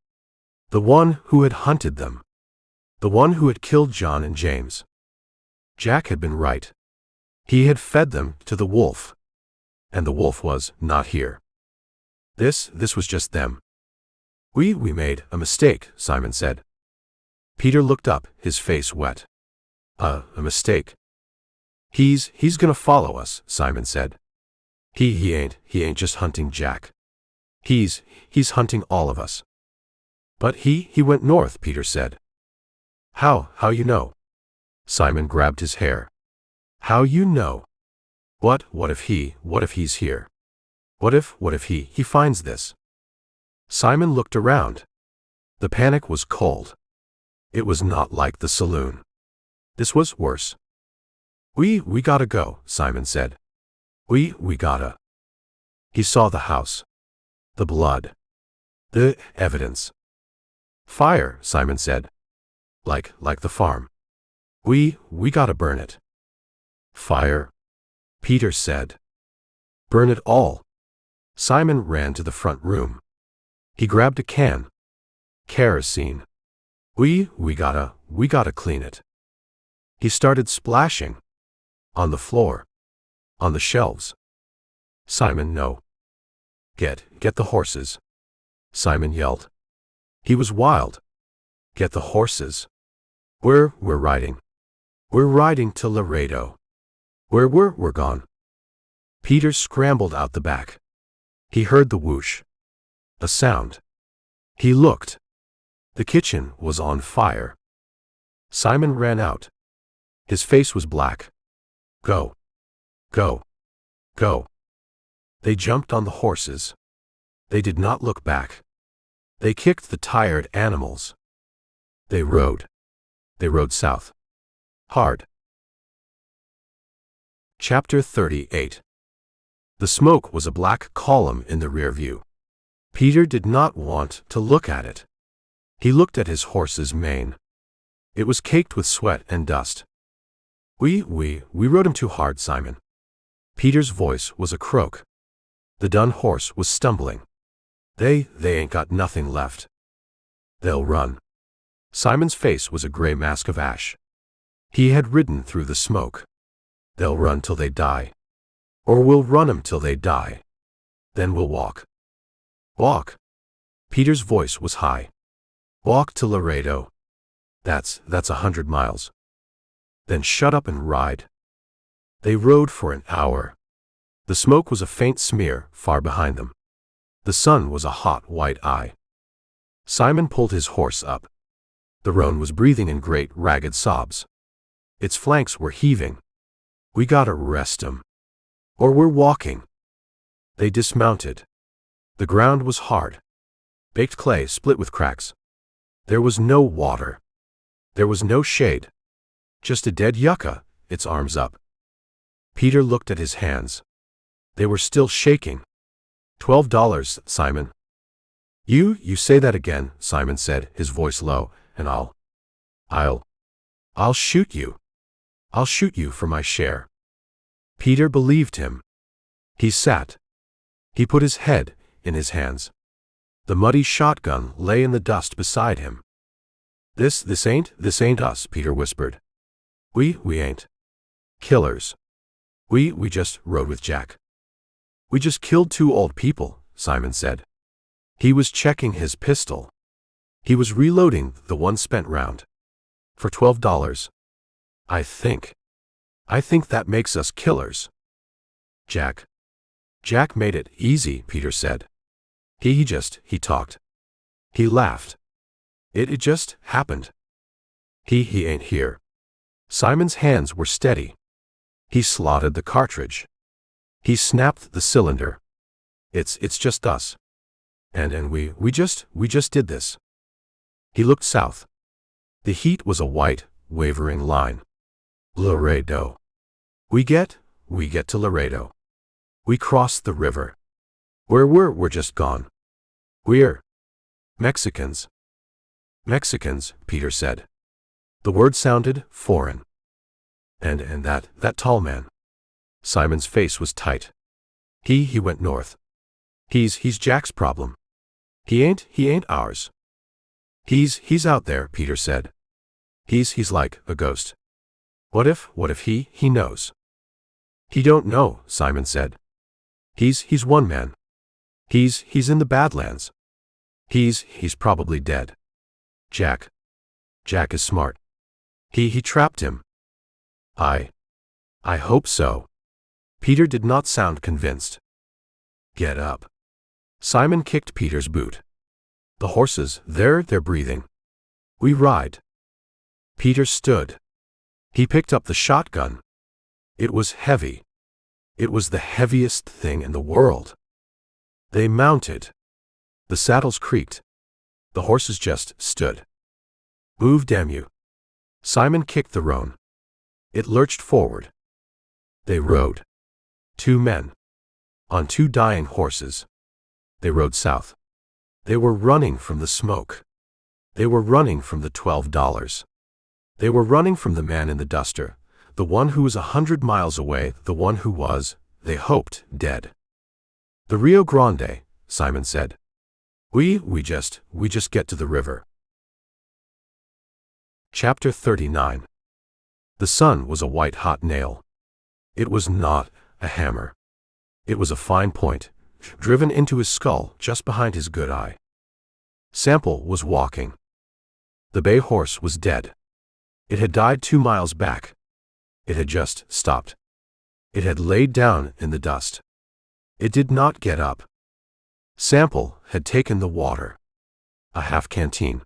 The one who had hunted them. The one who had killed John and James. Jack had been right. He had fed them to the wolf. And the wolf was not here. This was just them. We made a mistake, Simon said. Peter looked up, his face wet. A mistake. He's gonna follow us, Simon said. He ain't just hunting Jack. He's hunting all of us. But he went north, Peter said. How you know? Simon grabbed his hair. How you know? What if he's here? What if he finds this? Simon looked around. The panic was cold. It was not like the saloon. This was worse. We gotta go, Simon said. We gotta. He saw the house. The blood. The evidence. Fire, Simon said. Like the farm. We gotta burn it. Fire. Peter said. Burn it all. Simon ran to the front room. He grabbed a can. Kerosene. We gotta clean it. He started splashing. On the floor. On the shelves. Simon, no. Get the horses. Simon yelled. He was wild. Get the horses. We're riding. We're riding to Laredo. We're gone. Peter scrambled out the back. He heard the whoosh. A sound. He looked. The kitchen was on fire. Simon ran out. His face was black. Go. Go. Go. They jumped on the horses. They did not look back. They kicked the tired animals. They rode. They rode south. Hard. Chapter 38. The smoke was a black column in the rear view. Peter did not want to look at it. He looked at his horse's mane. It was caked with sweat and dust. We rode him too hard, Simon. Peter's voice was a croak. The dun horse was stumbling. They ain't got nothing left. They'll run. Simon's face was a gray mask of ash. He had ridden through the smoke. They'll run till they die. Or we'll run 'em till they die. Then we'll walk. Walk. Peter's voice was high. Walk to Laredo. That's 100 miles. Then shut up and ride. They rode for an hour. The smoke was a faint smear far behind them. The sun was a hot white eye. Simon pulled his horse up. The roan was breathing in great ragged sobs. Its flanks were heaving. We gotta rest 'em. Or we're walking. They dismounted. The ground was hard. Baked clay split with cracks. There was no water. There was no shade. Just a dead yucca, its arms up. Peter looked at his hands. They were still shaking. $12, Simon. You say that again, Simon said, his voice low, and I'll shoot you. I'll shoot you for my share. Peter believed him. He sat. He put his head in his hands. The muddy shotgun lay in the dust beside him. This ain't us, Peter whispered. We ain't killers. We just rode with Jack. We just killed 2 old people, Simon said. He was checking his pistol. He was reloading the one spent round. For $12. I think that makes us killers. Jack made it easy, Peter said. He talked. He laughed. It just happened. He ain't here. Simon's hands were steady. He slotted the cartridge. He snapped the cylinder. It's just us. And we just did this. He looked south. The heat was a white, wavering line. Laredo. We get to Laredo. We crossed the river. We're just gone. We're Mexicans. Mexicans, Peter said. The word sounded foreign. And that tall man. Simon's face was tight. He went north. He's Jack's problem. He ain't ours. He's out there, Peter said. He's like a ghost. What if he knows? He don't know, Simon said. He's one man. He's in the Badlands. He's probably dead. Jack is smart. He trapped him. I hope so. Peter did not sound convinced. Get up. Simon kicked Peter's boot. The horses, they're breathing. We ride. Peter stood. He picked up the shotgun. It was heavy. It was the heaviest thing in the world. They mounted. The saddles creaked. The horses just stood. Move, damn you. Simon kicked the roan. It lurched forward. They rode. 2 men. On 2 dying horses. They rode south. They were running from the smoke. They were running from the $12. They were running from the man in the duster, the one who was 100 miles away, the one who was, they hoped, dead. The Rio Grande, Simon said. We just get to the river. Chapter 39. The sun was a white-hot nail. It was not a hammer. It was a fine point, driven into his skull just behind his good eye. Sample was walking. The bay horse was dead. It had died 2 miles back. It had just stopped. It had laid down in the dust. It did not get up. Sample had taken the water. A half canteen.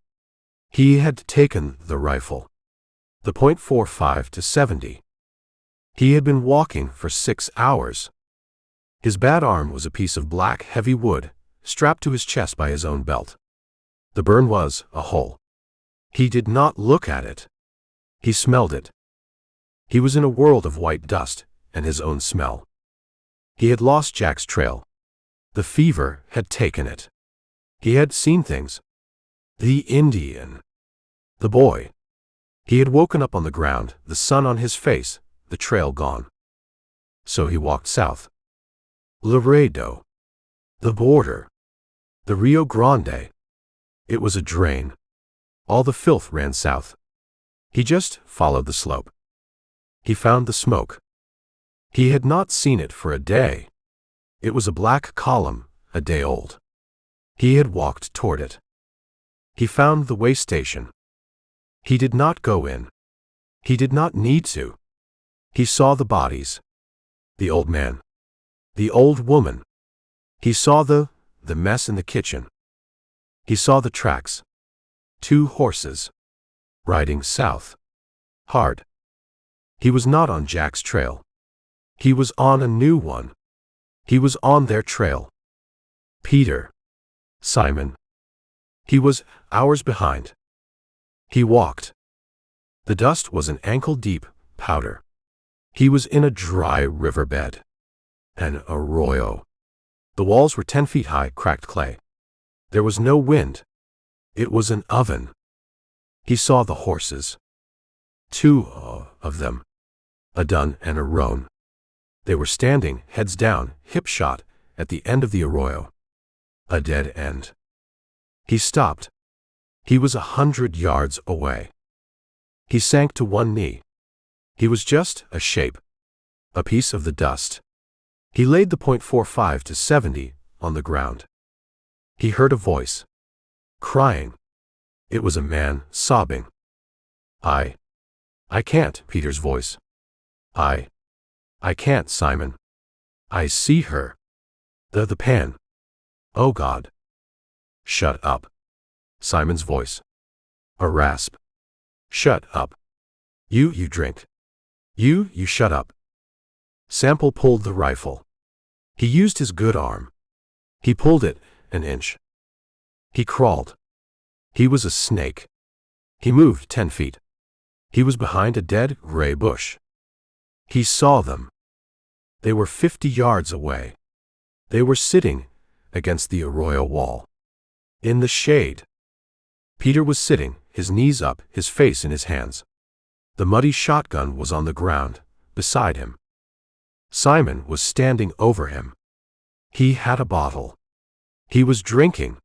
He had taken the rifle. The .45 to 70. He had been walking for 6 hours. His bad arm was a piece of black, heavy wood, strapped to his chest by his own belt. The burn was a hole. He did not look at it. He smelled it. He was in a world of white dust and his own smell. He had lost Jack's trail. The fever had taken it. He had seen things. The Indian. The boy. He had woken up on the ground, the sun on his face, the trail gone. So he walked south. Laredo. The border. The Rio Grande. It was a drain. All the filth ran south. He just followed the slope. He found the smoke. He had not seen it for a day. It was a black column, a day old. He had walked toward it. He found the way station. He did not go in. He did not need to. He saw the bodies. The old man. The old woman. He saw the mess in the kitchen. He saw the tracks. 2 horses. Riding south. Hard. He was not on Jack's trail. He was on a new one. He was on their trail. Peter. Simon. He was hours behind. He walked. The dust was an ankle-deep powder. He was in a dry riverbed. An arroyo. The walls were 10 feet high, cracked clay. There was no wind. It was an oven. He saw the horses. 2 of them. A dun and a roan. They were standing, heads down, hip shot, at the end of the arroyo. A dead end. He stopped. He was 100 yards away. He sank to one knee. He was just a shape. A piece of the dust. He laid the .45 to 70 on the ground. He heard a voice. Crying. It was a man, sobbing. I can't, Peter's voice. I can't, Simon. I see her. The pan. Oh God. Shut up. Simon's voice. A rasp. Shut up. You drink. You shut up. Sample pulled the rifle. He used his good arm. He pulled it an inch. He crawled. He was a snake. He moved 10 feet. He was behind a dead gray bush. He saw them. They were 50 yards away. They were sitting against the arroyo wall. In the shade. Peter was sitting, his knees up, his face in his hands. The muddy shotgun was on the ground, beside him. Simon was standing over him. He had a bottle. He was drinking.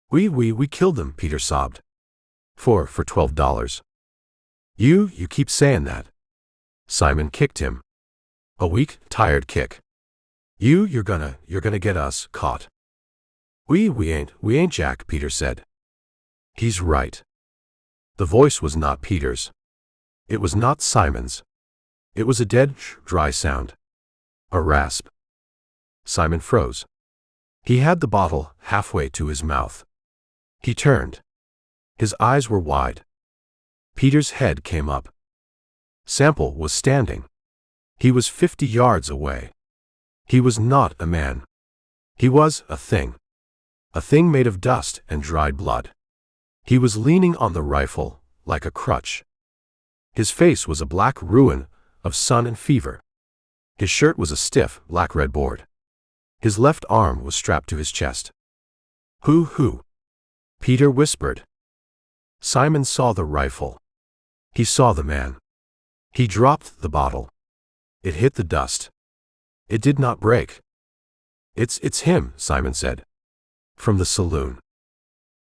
We killed them, Peter sobbed. For $12. You keep saying that. Simon kicked him. A weak, tired kick. You're gonna get us caught. We ain't, Jack, Peter said. He's right. The voice was not Peter's. It was not Simon's. It was a dead, dry sound. A rasp. Simon froze. He had the bottle halfway to his mouth. He turned. His eyes were wide. Peter's head came up. Sample was standing. He was 50 yards away. He was not a man. He was a thing. A thing made of dust and dried blood. He was leaning on the rifle like a crutch. His face was a black ruin of sun and fever. His shirt was a stiff, black-red board. His left arm was strapped to his chest. Who? Peter whispered. Simon saw the rifle. He saw the man. He dropped the bottle. It hit the dust. It did not break. It's him, Simon said. From the saloon.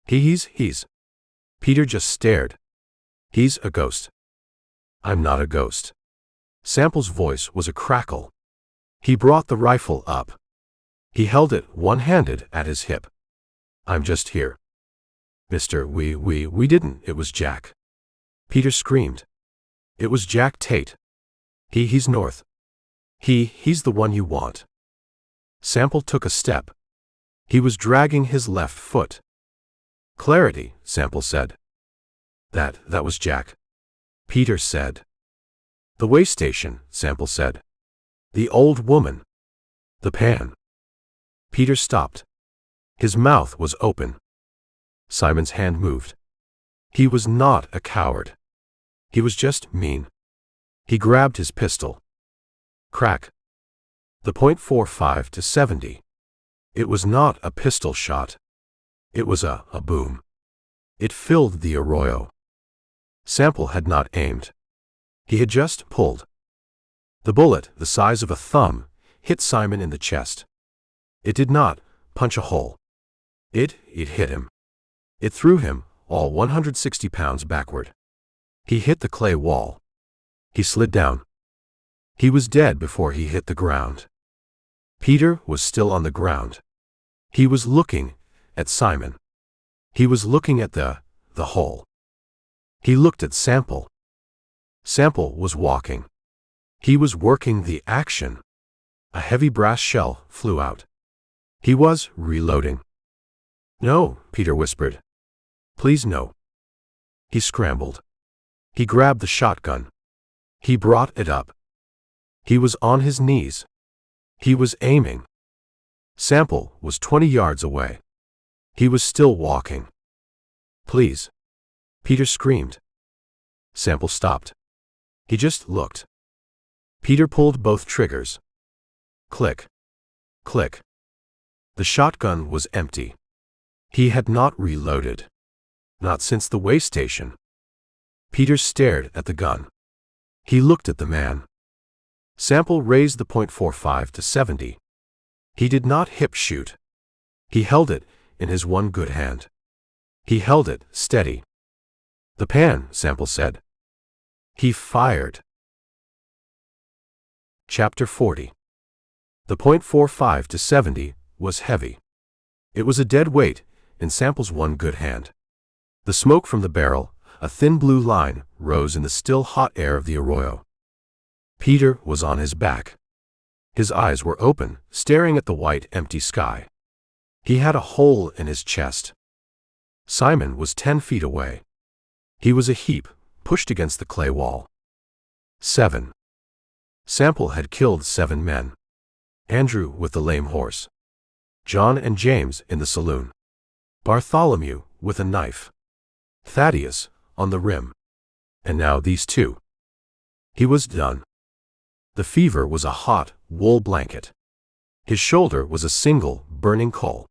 He's. Peter just stared. He's a ghost. I'm not a ghost. Sample's voice was a crackle. He brought the rifle up. He held it one-handed at his hip. I'm just here. Mister, we didn't. It was Jack. Peter screamed. It was Jack Tate. He's north. He's the one you want. Sample took a step. He was dragging his left foot. Clarity, Sample said. That was Jack. Peter said. The way station, Sample said. The old woman. The pan. Peter stopped. His mouth was open. Simon's hand moved. He was not a coward. He was just mean. He grabbed his pistol. Crack. The .45 to 70. It was not a pistol shot. It was a boom. It filled the arroyo. Sample had not aimed. He had just pulled. The bullet, the size of a thumb, hit Simon in the chest. It did not punch a hole. It hit him. It threw him, all 160 pounds, backward. He hit the clay wall. He slid down. He was dead before he hit the ground. Peter was still on the ground. He was looking at Simon. He was looking at the hole. He looked at Sample. Sample was walking. He was working the action. A heavy brass shell flew out. He was reloading. "No," Peter whispered. "Please no." He scrambled. He grabbed the shotgun. He brought it up. He was on his knees. He was aiming. Sample was 20 yards away. He was still walking. "Please," Peter screamed. Sample stopped. He just looked. Peter pulled both triggers. Click. Click. The shotgun was empty. He had not reloaded. Not since the way station. Peter stared at the gun. He looked at the man. Sample raised the .45 to 70. He did not hip shoot. He held it in his one good hand. He held it steady. "The pan," Sample said. He fired. Chapter 40. The .45 to 70 was heavy. It was a dead weight in Sample's one good hand. The smoke from the barrel, a thin blue line, rose in the still hot air of the arroyo. Peter was on his back. His eyes were open, staring at the white, empty sky. He had a hole in his chest. Simon was 10 feet away. He was a heap, pushed against the clay wall. 7. Sample had killed 7 men. Andrew with the lame horse. John and James in the saloon. Bartholomew with a knife. Thaddeus on the rim. And now these 2. He was done. The fever was a hot, wool blanket. His shoulder was a single, burning coal.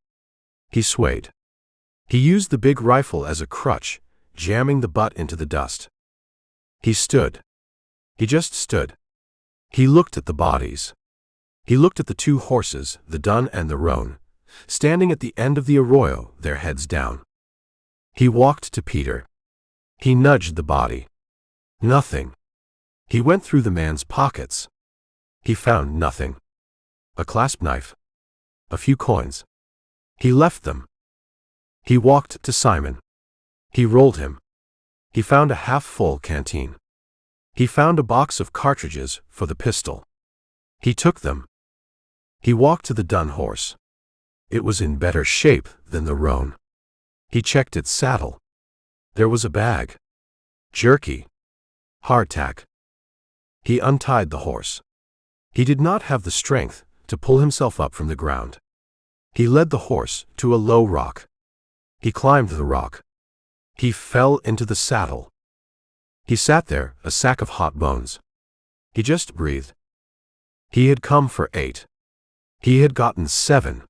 He swayed. He used the big rifle as a crutch, jamming the butt into the dust. He stood. He just stood. He looked at the bodies. He looked at the 2 horses, the dun and the roan, standing at the end of the arroyo, their heads down. He walked to Peter. He nudged the body. Nothing. He went through the man's pockets. He found nothing. A clasp knife. A few coins. He left them. He walked to Simon. He rolled him. He found a half-full canteen. He found a box of cartridges for the pistol. He took them. He walked to the dun horse. It was in better shape than the roan. He checked its saddle. There was a bag. Jerky. Hardtack. He untied the horse. He did not have the strength to pull himself up from the ground. He led the horse to a low rock. He climbed the rock. He fell into the saddle. He sat there, a sack of hot bones. He just breathed. He had come for 8. He had gotten 7.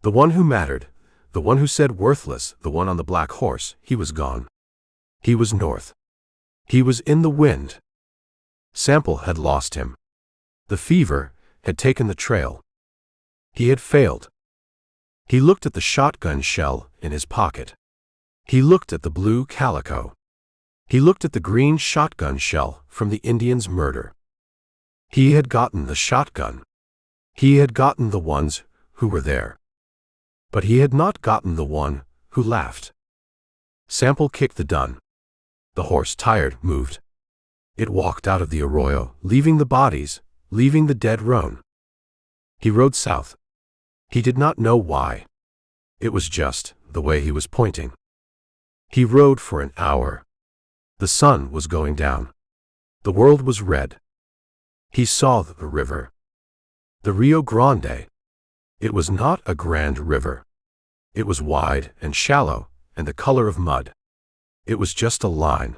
The one who mattered, the one who said worthless, the one on the black horse, he was gone. He was north. He was in the wind. Sample had lost him. The fever had taken the trail. He had failed. He looked at the shotgun shell in his pocket. He looked at the blue calico. He looked at the green shotgun shell from the Indian's murder. He had gotten the shotgun. He had gotten the ones who were there. But he had not gotten the one who laughed. Sample kicked the dun. The horse, tired, moved. It walked out of the arroyo, leaving the bodies, leaving the dead roan. He rode south. He did not know why. It was just the way he was pointing. He rode for an hour. The sun was going down. The world was red. He saw the river. The Rio Grande. It was not a grand river. It was wide and shallow and the color of mud. It was just a line.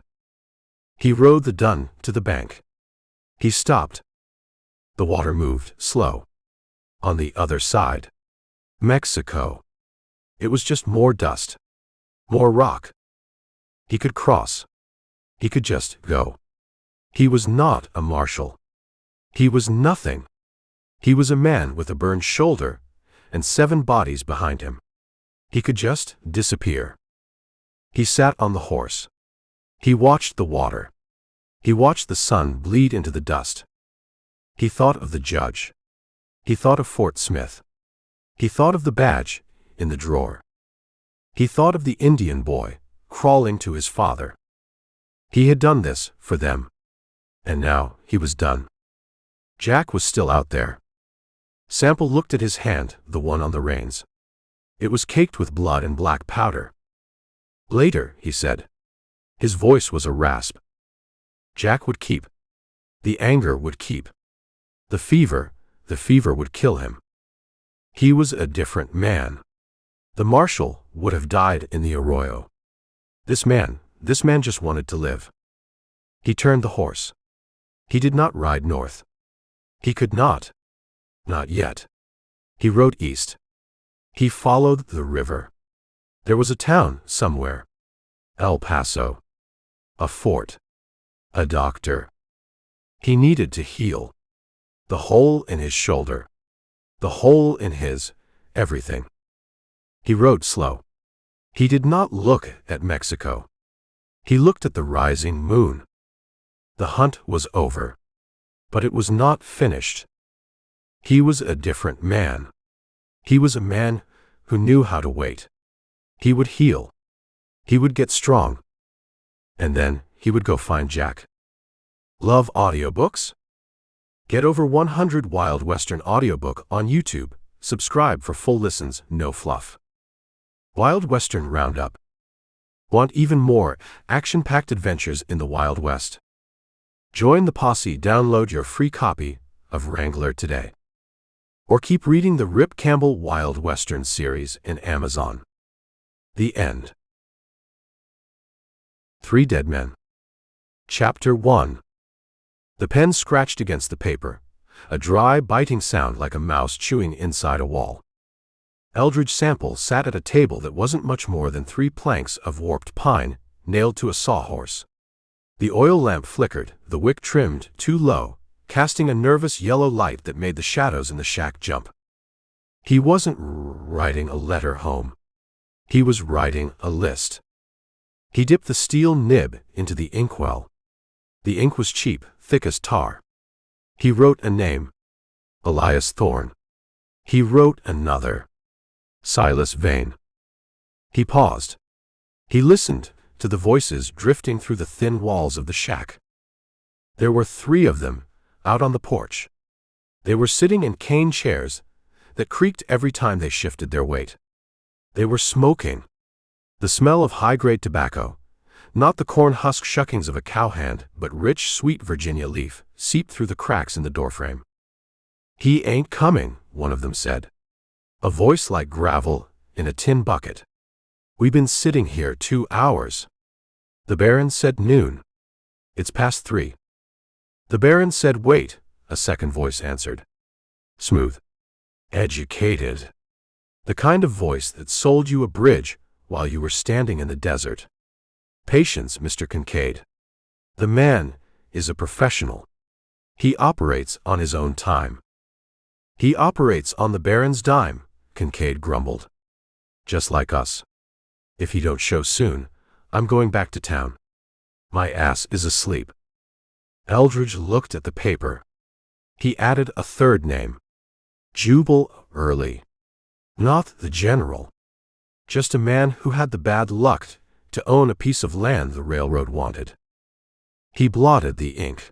He rowed the dun to the bank. He stopped. The water moved slow. On the other side, Mexico. It was just more dust. More rock. He could cross. He could just go. He was not a marshal. He was nothing. He was a man with a burned shoulder and 7 bodies behind him. He could just disappear. He sat on the horse. He watched the water. He watched the sun bleed into the dust. He thought of the judge. He thought of Fort Smith. He thought of the badge in the drawer. He thought of the Indian boy crawling to his father. He had done this for them. And now he was done. Jack was still out there. Sample looked at his hand, the one on the reins. It was caked with blood and black powder. Later, he said. His voice was a rasp. Jack would keep. The anger would keep. The fever would kill him. He was a different man. The marshal would have died in the arroyo. This man just wanted to live. He turned the horse. He did not ride north. He could not. Not yet. He rode east. He followed the river. There was a town somewhere. El Paso. A fort. A doctor. He needed to heal. The hole in his shoulder. The hole in his everything. He rode slow. He did not look at Mexico. He looked at the rising moon. The hunt was over. But it was not finished. He was a different man. He was a man who knew how to wait. He would heal. He would get strong. And then he would go find Jack. Love audiobooks? Get over 100 Wild Western audiobook on YouTube. Subscribe for full listens, no fluff. Wild Western Roundup. Want even more action-packed adventures in the Wild West? Join the posse. Download your free copy of Wrangler today. Or keep reading the Rip Campbell Wild Western series in Amazon. The end. 3 Dead Men. Chapter 1. The pen scratched against the paper, a dry, biting sound like a mouse chewing inside a wall. Eldridge Sample sat at a table that wasn't much more than 3 planks of warped pine nailed to a sawhorse. The oil lamp flickered, the wick trimmed too low, casting a nervous yellow light that made the shadows in the shack jump. He wasn't writing a letter home. He was writing a list. He dipped the steel nib into the inkwell. The ink was cheap, thick as tar. He wrote a name. Elias Thorne. He wrote another. Silas Vane. He paused. He listened to the voices drifting through the thin walls of the shack. There were 3 of them, out on the porch. They were sitting in cane chairs that creaked every time they shifted their weight. They were smoking. The smell of high-grade tobacco, not the corn husk shuckings of a cowhand, but rich, sweet Virginia leaf, seeped through the cracks in the doorframe. "He ain't coming," one of them said. A voice like gravel in a tin bucket. "We've been sitting here 2 hours. The Baron said noon. It's past 3. The Baron said wait, a second voice answered. Smooth. Educated. The kind of voice that sold you a bridge while you were standing in the desert. Patience, Mr. Kincaid. The man is a professional. He operates on his own time. He operates on the Baron's dime, Kincaid grumbled. Just like us. If he don't show soon, I'm going back to town. My ass is asleep. Eldridge looked at the paper. He added a third name. Jubal Early. Not the general. Just a man who had the bad luck to own a piece of land the railroad wanted. He blotted the ink.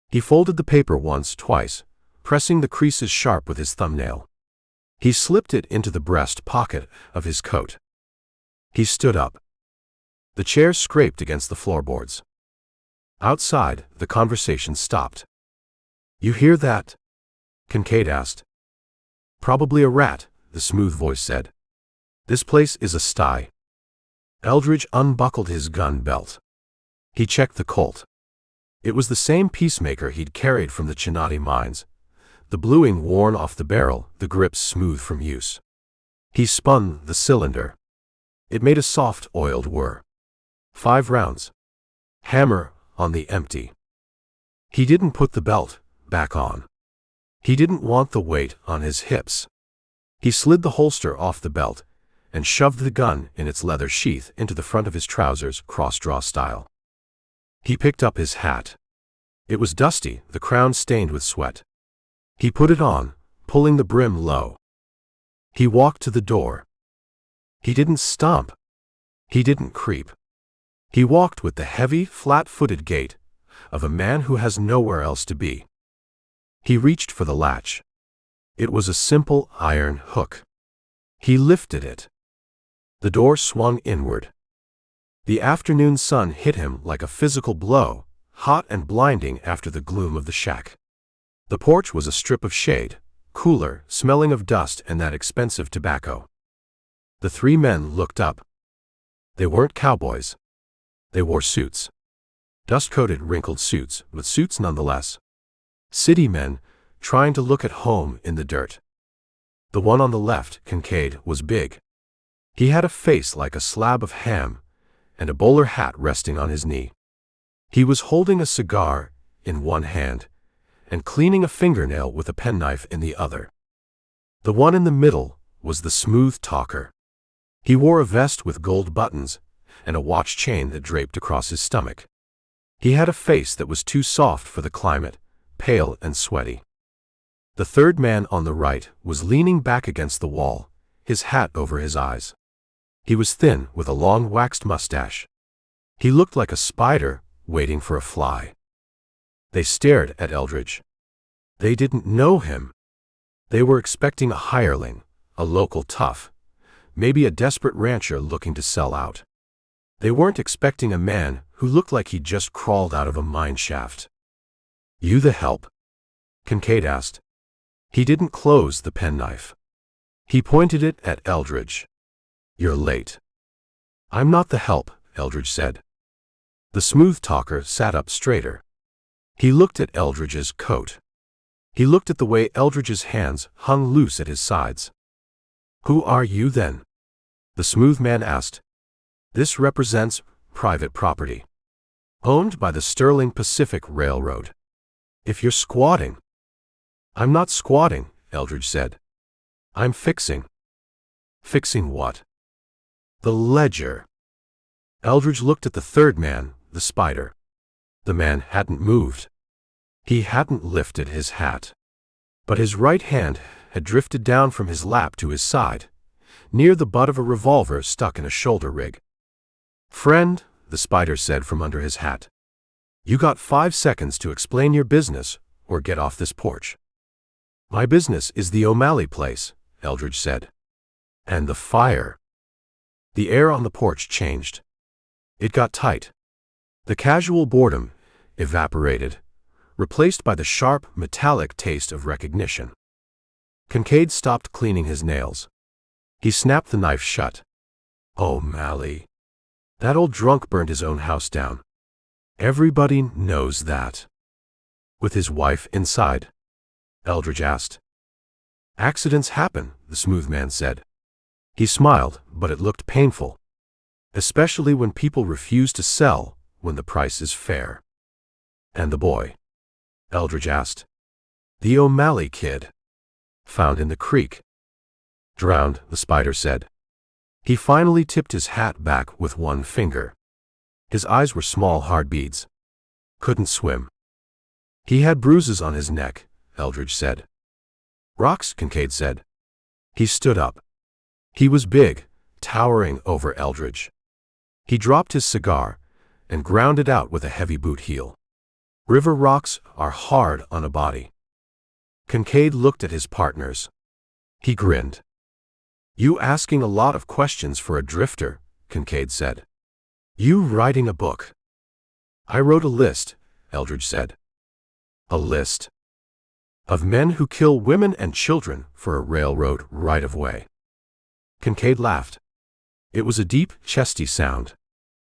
He folded the paper once, twice, pressing the creases sharp with his thumbnail. He slipped it into the breast pocket of his coat. He stood up. The chair scraped against the floorboards. Outside, the conversation stopped. "You hear that?" Kincaid asked. "Probably a rat," the smooth voice said. "This place is a sty." Eldridge unbuckled his gun belt. He checked the Colt. It was the same Peacemaker he'd carried from the Chinati mines, the bluing worn off the barrel, the grips smooth from use. He spun the cylinder. It made a soft, oiled whir. 5 rounds. Hammer on the empty. He didn't put the belt back on. He didn't want the weight on his hips. He slid the holster off the belt and shoved the gun in its leather sheath into the front of his trousers, cross-draw style. He picked up his hat. It was dusty, the crown stained with sweat. He put it on, pulling the brim low. He walked to the door. He didn't stomp. He didn't creep. He walked with the heavy, flat-footed gait of a man who has nowhere else to be. He reached for the latch. It was a simple iron hook. He lifted it. The door swung inward. The afternoon sun hit him like a physical blow, hot and blinding after the gloom of the shack. The porch was a strip of shade, cooler, smelling of dust and that expensive tobacco. The 3 men looked up. They weren't cowboys. They wore suits. Dust-coated, wrinkled suits, but suits nonetheless. City men, trying to look at home in the dirt. The one on the left, Kincaid, was big. He had a face like a slab of ham, and a bowler hat resting on his knee. He was holding a cigar in one hand, and cleaning a fingernail with a penknife in the other. The one in the middle was the smooth talker. He wore a vest with gold buttons, and a watch chain that draped across his stomach. He had a face that was too soft for the climate, pale and sweaty. The 3rd man on the right was leaning back against the wall, his hat over his eyes. He was thin, with a long waxed mustache. He looked like a spider waiting for a fly. They stared at Eldridge. They didn't know him. They were expecting a hireling, a local tough, maybe a desperate rancher looking to sell out. They weren't expecting a man who looked like he'd just crawled out of a mine shaft. "You the help?" Kincaid asked. He didn't close the penknife. He pointed it at Eldridge. "You're late." "I'm not the help," Eldridge said. The smooth talker sat up straighter. He looked at Eldridge's coat. He looked at the way Eldridge's hands hung loose at his sides. "Who are you then?" the smooth man asked. "This represents private property, owned by the Sterling Pacific Railroad. If you're squatting—" "I'm not squatting," Eldridge said. "I'm fixing." "Fixing what?" "The ledger." Eldridge looked at the 3rd man, the spider. The man hadn't moved. He hadn't lifted his hat. But his right hand had drifted down from his lap to his side, near the butt of a revolver stuck in a shoulder rig. "Friend," the spider said from under his hat, "you got 5 seconds to explain your business or get off this porch." "My business is the O'Malley place," Eldridge said. "And the fire." The air on the porch changed. It got tight. The casual boredom evaporated, replaced by the sharp, metallic taste of recognition. Kincaid stopped cleaning his nails. He snapped the knife shut. "O'Malley. That old drunk burned his own house down. Everybody knows that." "With his wife inside?" Eldridge asked. "Accidents happen," the smooth man said. He smiled, but it looked painful. "Especially when people refuse to sell when the price is fair." "And the boy?" Eldridge asked. "The O'Malley kid. Found in the creek." "Drowned," the spider said. He finally tipped his hat back with one finger. His eyes were small hard beads. "Couldn't swim." "He had bruises on his neck," Eldridge said. "Rocks," Kincaid said. He stood up. He was big, towering over Eldridge. He dropped his cigar and ground it out with a heavy boot heel. "River rocks are hard on a body." Kincaid looked at his partners. He grinned. "You asking a lot of questions for a drifter," Kincaid said. "You writing a book?" I wrote a list, Eldridge said. A list of men who kill women and children for a railroad right-of-way. Kincaid laughed. It was a deep, chesty sound.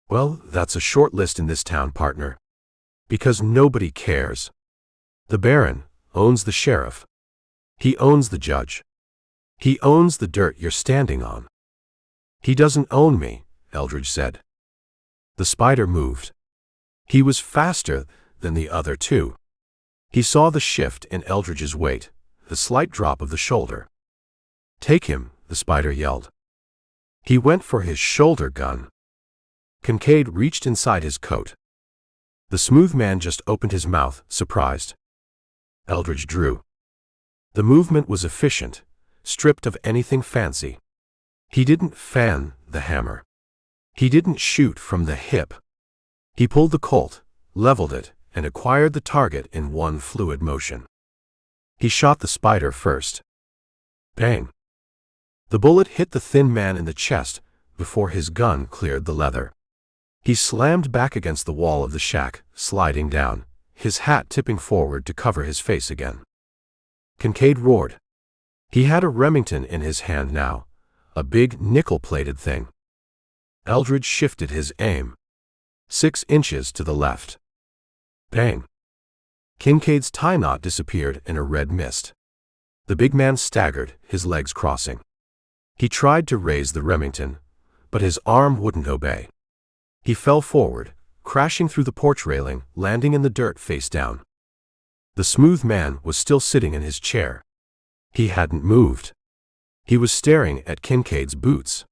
Well, that's a short list in this town, partner. Because nobody cares. The Baron owns the sheriff. He owns the judge. He owns the dirt you're standing on. He doesn't own me, Eldridge said. The spider moved. He was faster than the other two. He saw the shift in Eldridge's weight, the slight drop of the shoulder. Take him, the spider yelled. He went for his shoulder gun. Kincaid reached inside his coat. The smooth man just opened his mouth, surprised. Eldridge drew. The movement was efficient, stripped of anything fancy. He didn't fan the hammer. He didn't shoot from the hip. He pulled the Colt, leveled it, and acquired the target in one fluid motion. He shot the spider first. Bang! The bullet hit the thin man in the chest before his gun cleared the leather. He slammed back against the wall of the shack, sliding down, his hat tipping forward to cover his face again. Kincaid roared. He had a Remington in his hand now, a big nickel-plated thing. Eldridge shifted his aim. 6 inches to the left. Bang! Kincaid's tie knot disappeared in a red mist. The big man staggered, his legs crossing. He tried to raise the Remington, but his arm wouldn't obey. He fell forward, crashing through the porch railing, landing in the dirt face down. The smooth man was still sitting in his chair. He hadn't moved. He was staring at Kincaid's boots.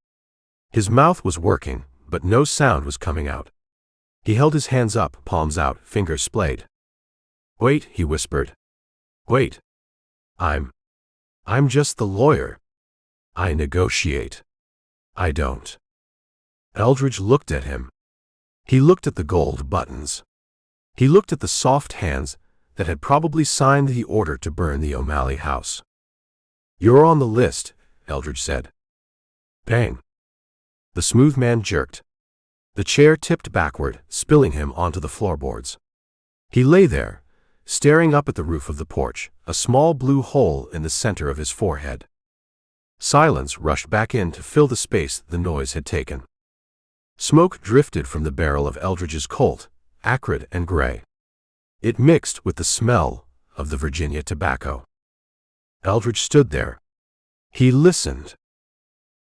His mouth was working, but no sound was coming out. He held his hands up, palms out, fingers splayed. Wait, he whispered. Wait. I'm just the lawyer. I negotiate. I don't. Eldridge looked at him. He looked at the gold buttons. He looked at the soft hands that had probably signed the order to burn the O'Malley house. You're on the list, Eldridge said. Bang. The smooth man jerked. The chair tipped backward, spilling him onto the floorboards. He lay there, staring up at the roof of the porch, a small blue hole in the center of his forehead. Silence rushed back in to fill the space the noise had taken. Smoke drifted from the barrel of Eldridge's Colt, acrid and gray. It mixed with the smell of the Virginia tobacco. Eldridge stood there. He listened.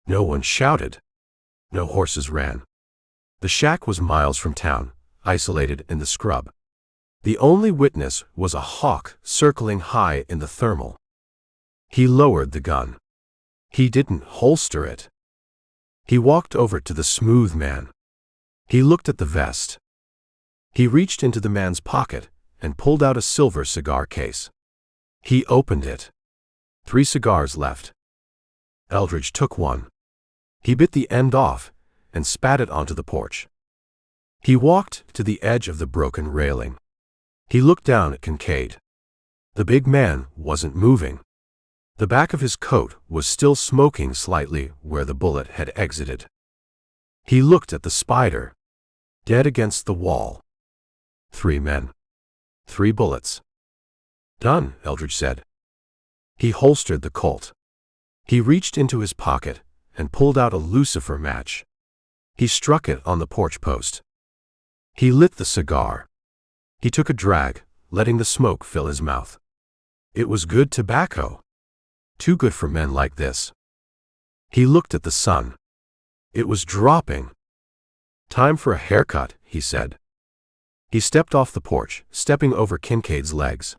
No one shouted. No horses ran. The shack was miles from town, isolated in the scrub. The only witness was a hawk circling high in the thermal. He lowered the gun. He didn't holster it. He walked over to the smooth man. He looked at the vest. He reached into the man's pocket and pulled out a silver cigar case. He opened it. 3 cigars left. Eldridge took one. He bit the end off and spat it onto the porch. He walked to the edge of the broken railing. He looked down at Kincaid. The big man wasn't moving. The back of his coat was still smoking slightly where the bullet had exited. He looked at the spider, dead against the wall. 3 men. 3 bullets. Done, Eldridge said. He holstered the Colt. He reached into his pocket and pulled out a lucifer match. He struck it on the porch post. He lit the cigar. He took a drag, letting the smoke fill his mouth. It was good tobacco. Too good for men like this. He looked at the sun. It was dropping. Time for a haircut, he said. He stepped off the porch, stepping over Kincaid's legs.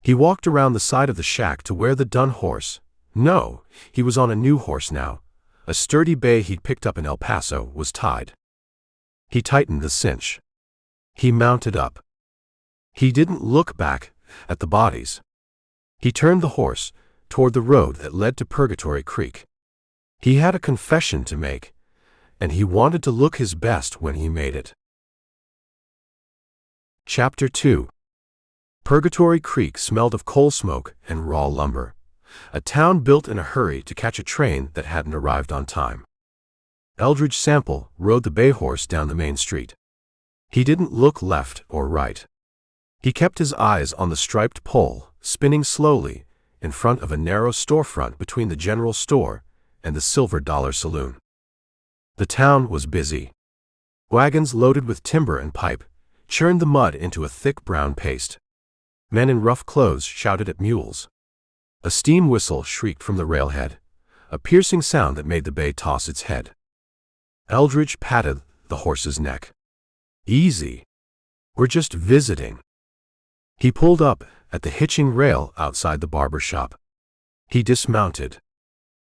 He walked around the side of the shack to where the dun horse, no, he was on a new horse now, a sturdy bay he'd picked up in El Paso, was tied. He tightened the cinch. He mounted up. He didn't look back at the bodies. He turned the horse toward the road that led to Purgatory Creek. He had a confession to make, and he wanted to look his best when he made it. Chapter 2. Purgatory Creek smelled of coal smoke and raw lumber, a town built in a hurry to catch a train that hadn't arrived on time. Eldridge Sample rode the bay horse down the main street. He didn't look left or right. He kept his eyes on the striped pole, spinning slowly, in front of a narrow storefront between the general store and the Silver Dollar Saloon. The town was busy. Wagons loaded with timber and pipe churned the mud into a thick brown paste. Men in rough clothes shouted at mules. A steam whistle shrieked from the railhead, a piercing sound that made the bay toss its head. Eldridge patted the horse's neck. "Easy. We're just visiting." He pulled up at the hitching rail outside the barber shop. He dismounted.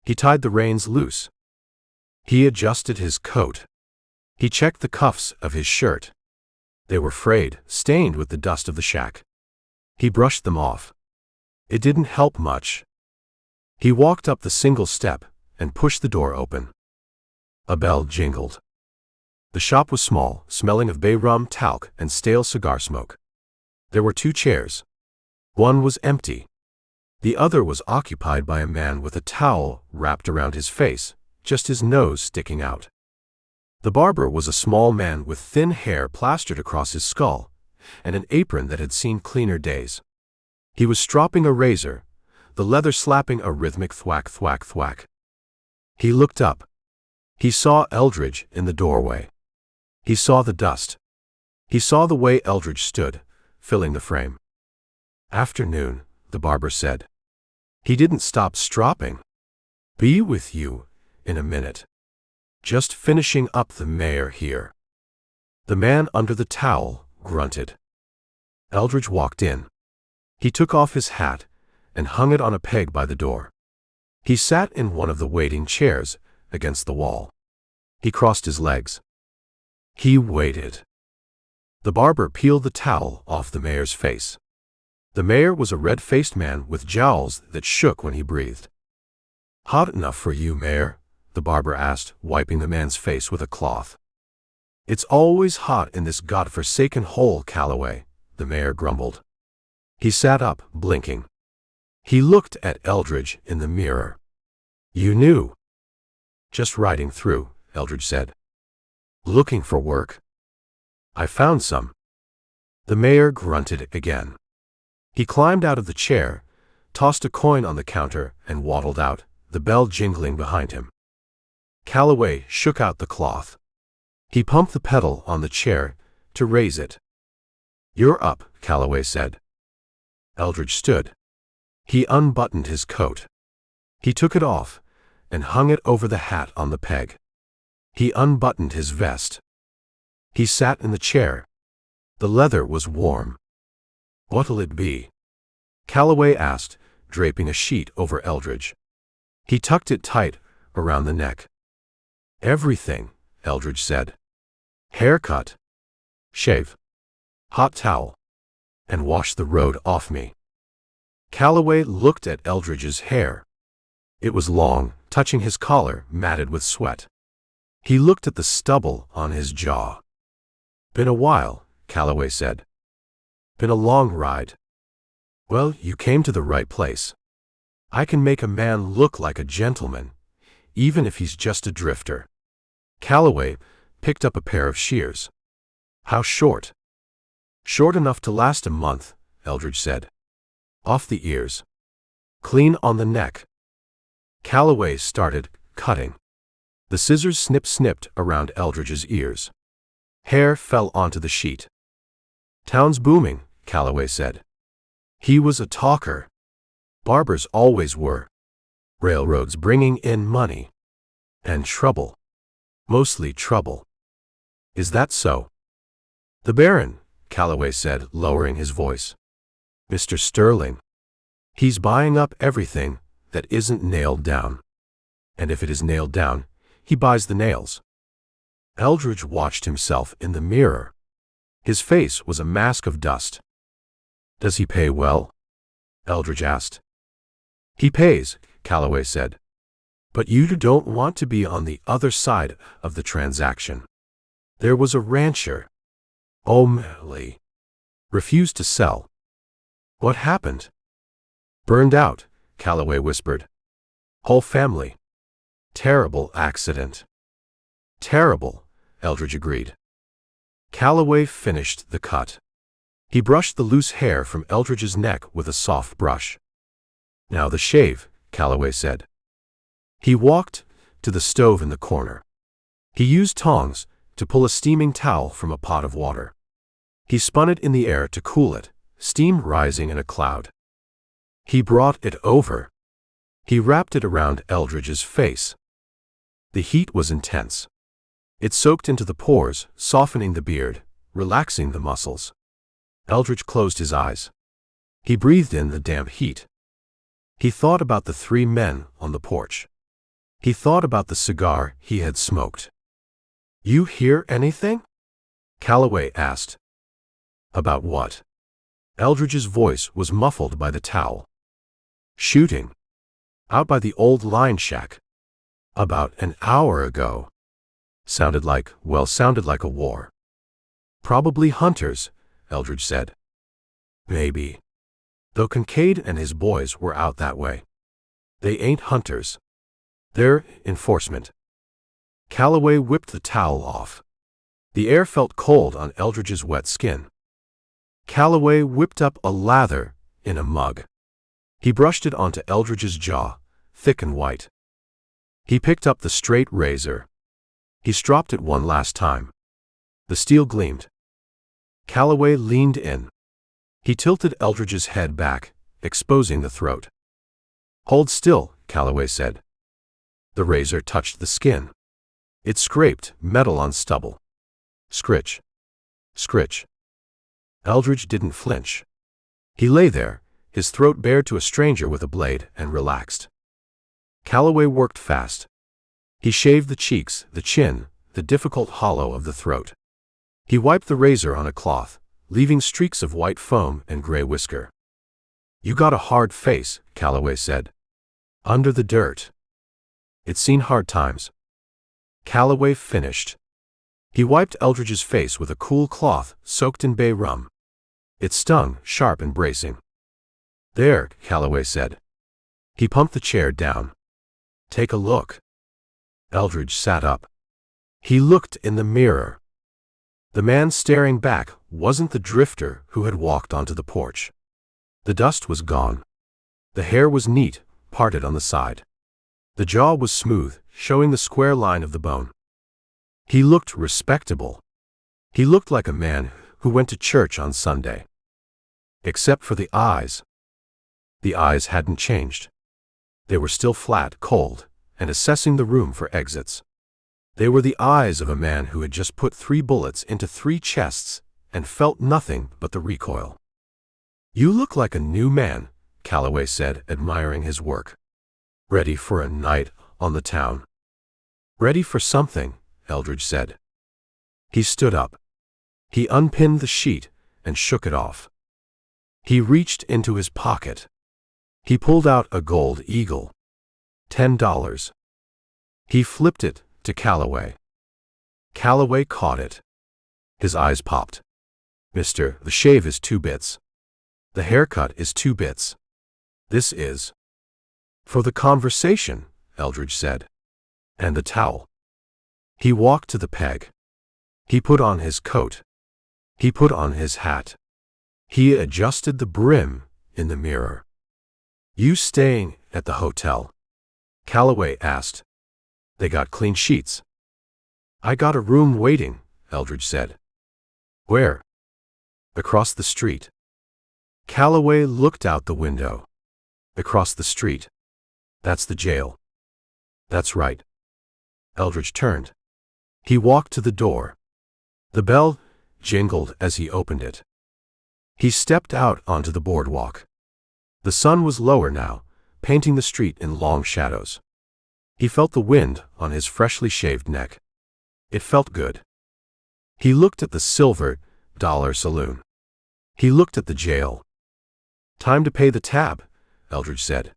He tied the reins loose. He adjusted his coat. He checked the cuffs of his shirt. They were frayed, stained with the dust of the shack. He brushed them off. It didn't help much. He walked up the single step and pushed the door open. A bell jingled. The shop was small, smelling of bay rum, talc, and stale cigar smoke. There were 2 chairs. One was empty. The other was occupied by a man with a towel wrapped around his face, just his nose sticking out. The barber was a small man with thin hair plastered across his skull and an apron that had seen cleaner days. He was stropping a razor, the leather slapping a rhythmic thwack, thwack, thwack. He looked up. He saw Eldridge in the doorway. He saw the dust. He saw the way Eldridge stood, filling the frame. "Afternoon," the barber said. He didn't stop stropping. "Be with you in a minute. Just finishing up the mayor here." The man under the towel grunted. Eldridge walked in. He took off his hat and hung it on a peg by the door. He sat in one of the waiting chairs against the wall. He crossed his legs. He waited. The barber peeled the towel off the mayor's face. The mayor was a red-faced man with jowls that shook when he breathed. "Hot enough for you, Mayor?" the barber asked, wiping the man's face with a cloth. "It's always hot in this godforsaken hole, Calloway," the mayor grumbled. He sat up, blinking. He looked at Eldridge in the mirror. "You knew." "Just riding through," Eldridge said. "Looking for work?" "I found some." The mayor grunted again. He climbed out of the chair, tossed a coin on the counter, and waddled out, the bell jingling behind him. Calloway shook out the cloth. He pumped the pedal on the chair to raise it. "You're up," Calloway said. Eldridge stood. He unbuttoned his coat. He took it off and hung it over the hat on the peg. He unbuttoned his vest. He sat in the chair. The leather was warm. "What'll it be?" Calloway asked, draping a sheet over Eldridge. He tucked it tight around the neck. "Everything," Eldridge said. "Haircut, shave, hot towel, and wash the road off me." Calloway looked at Eldridge's hair. It was long, touching his collar, matted with sweat. He looked at the stubble on his jaw. "Been a while," Calloway said. "Been a long ride." "Well, you came to the right place. I can make a man look like a gentleman, even if he's just a drifter." Calloway picked up a pair of shears. "How short?" "Short enough to last a month," Eldridge said. "Off the ears. Clean on the neck." Calloway started cutting. The scissors snip-snipped around Eldridge's ears. Hair fell onto the sheet. "Town's booming," Calloway said. He was a talker. Barbers always were. Railroads bringing in money. And trouble. Mostly trouble. "Is that so?" "The Baron," Calloway said, lowering his voice. "Mr. Sterling. He's buying up everything that isn't nailed down. And if it is nailed down, he buys the nails." Eldridge watched himself in the mirror. His face was a mask of dust. "Does he pay well?" Eldridge asked. "He pays," Calloway said. "But you don't want to be on the other side of the transaction. There was a rancher. O'Malley. Refused to sell." "What happened?" "Burned out," Calloway whispered. "Whole family. Terrible accident." "Terrible," Eldridge agreed. Calloway finished the cut. He brushed the loose hair from Eldridge's neck with a soft brush. "Now the shave," Calloway said. He walked to the stove in the corner. He used tongs to pull a steaming towel from a pot of water. He spun it in the air to cool it, steam rising in a cloud. He brought it over. He wrapped it around Eldridge's face. The heat was intense. It soaked into the pores, softening the beard, relaxing the muscles. Eldridge closed his eyes. He breathed in the damp heat. He thought about the 3 men on the porch. He thought about the cigar he had smoked. "You hear anything?" Calloway asked. "About what?" Eldridge's voice was muffled by the towel. "Shooting. Out by the old line shack. About an hour ago." Sounded like a war. "Probably hunters," Eldridge said. "Maybe. Though Kincaid and his boys were out that way. They ain't hunters. They're enforcement." Calloway whipped the towel off. The air felt cold on Eldridge's wet skin. Calloway whipped up a lather in a mug. He brushed it onto Eldridge's jaw, thick and white. He picked up the straight razor. He stropped it one last time. The steel gleamed. Calloway leaned in. He tilted Eldridge's head back, exposing the throat. "Hold still," Calloway said. The razor touched the skin. It scraped metal on stubble. Scritch. Scritch. Eldridge didn't flinch. He lay there, his throat bared to a stranger with a blade, and relaxed. Calloway worked fast. He shaved the cheeks, the chin, the difficult hollow of the throat. He wiped the razor on a cloth, leaving streaks of white foam and gray whisker. "You got a hard face," Calloway said. "Under the dirt. It's seen hard times." Calloway finished. He wiped Eldridge's face with a cool cloth soaked in bay rum. It stung, sharp and bracing. "There," Calloway said. He pumped the chair down. "Take a look." Eldridge sat up. He looked in the mirror. The man staring back wasn't the drifter who had walked onto the porch. The dust was gone. The hair was neat, parted on the side. The jaw was smooth, showing the square line of the bone. He looked respectable. He looked like a man who went to church on Sunday. Except for the eyes. The eyes hadn't changed. They were still flat, cold, and assessing the room for exits. They were the eyes of a man who had just put 3 bullets into 3 chests and felt nothing but the recoil. "You look like a new man," Calloway said, admiring his work. "Ready for a night on the town." "Ready for something," Eldridge said. He stood up. He unpinned the sheet and shook it off. He reached into his pocket. He pulled out a gold eagle. $10. He flipped it to Calloway. Calloway caught it. His eyes popped. "Mister, the shave is 2 bits. The haircut is 2 bits. This is..." "For the conversation," Eldridge said. "And the towel." He walked to the peg. He put on his coat. He put on his hat. He adjusted the brim in the mirror. "You staying at the hotel?" Calloway asked. "They got clean sheets." "I got a room waiting," Eldridge said. "Where?" "Across the street." Calloway looked out the window. "Across the street. That's the jail." "That's right." Eldridge turned. He walked to the door. The bell jingled as he opened it. He stepped out onto the boardwalk. The sun was lower now, painting the street in long shadows. He felt the wind on his freshly shaved neck. It felt good. He looked at the Silver Dollar Saloon. He looked at the jail. "Time to pay the tab," Eldridge said.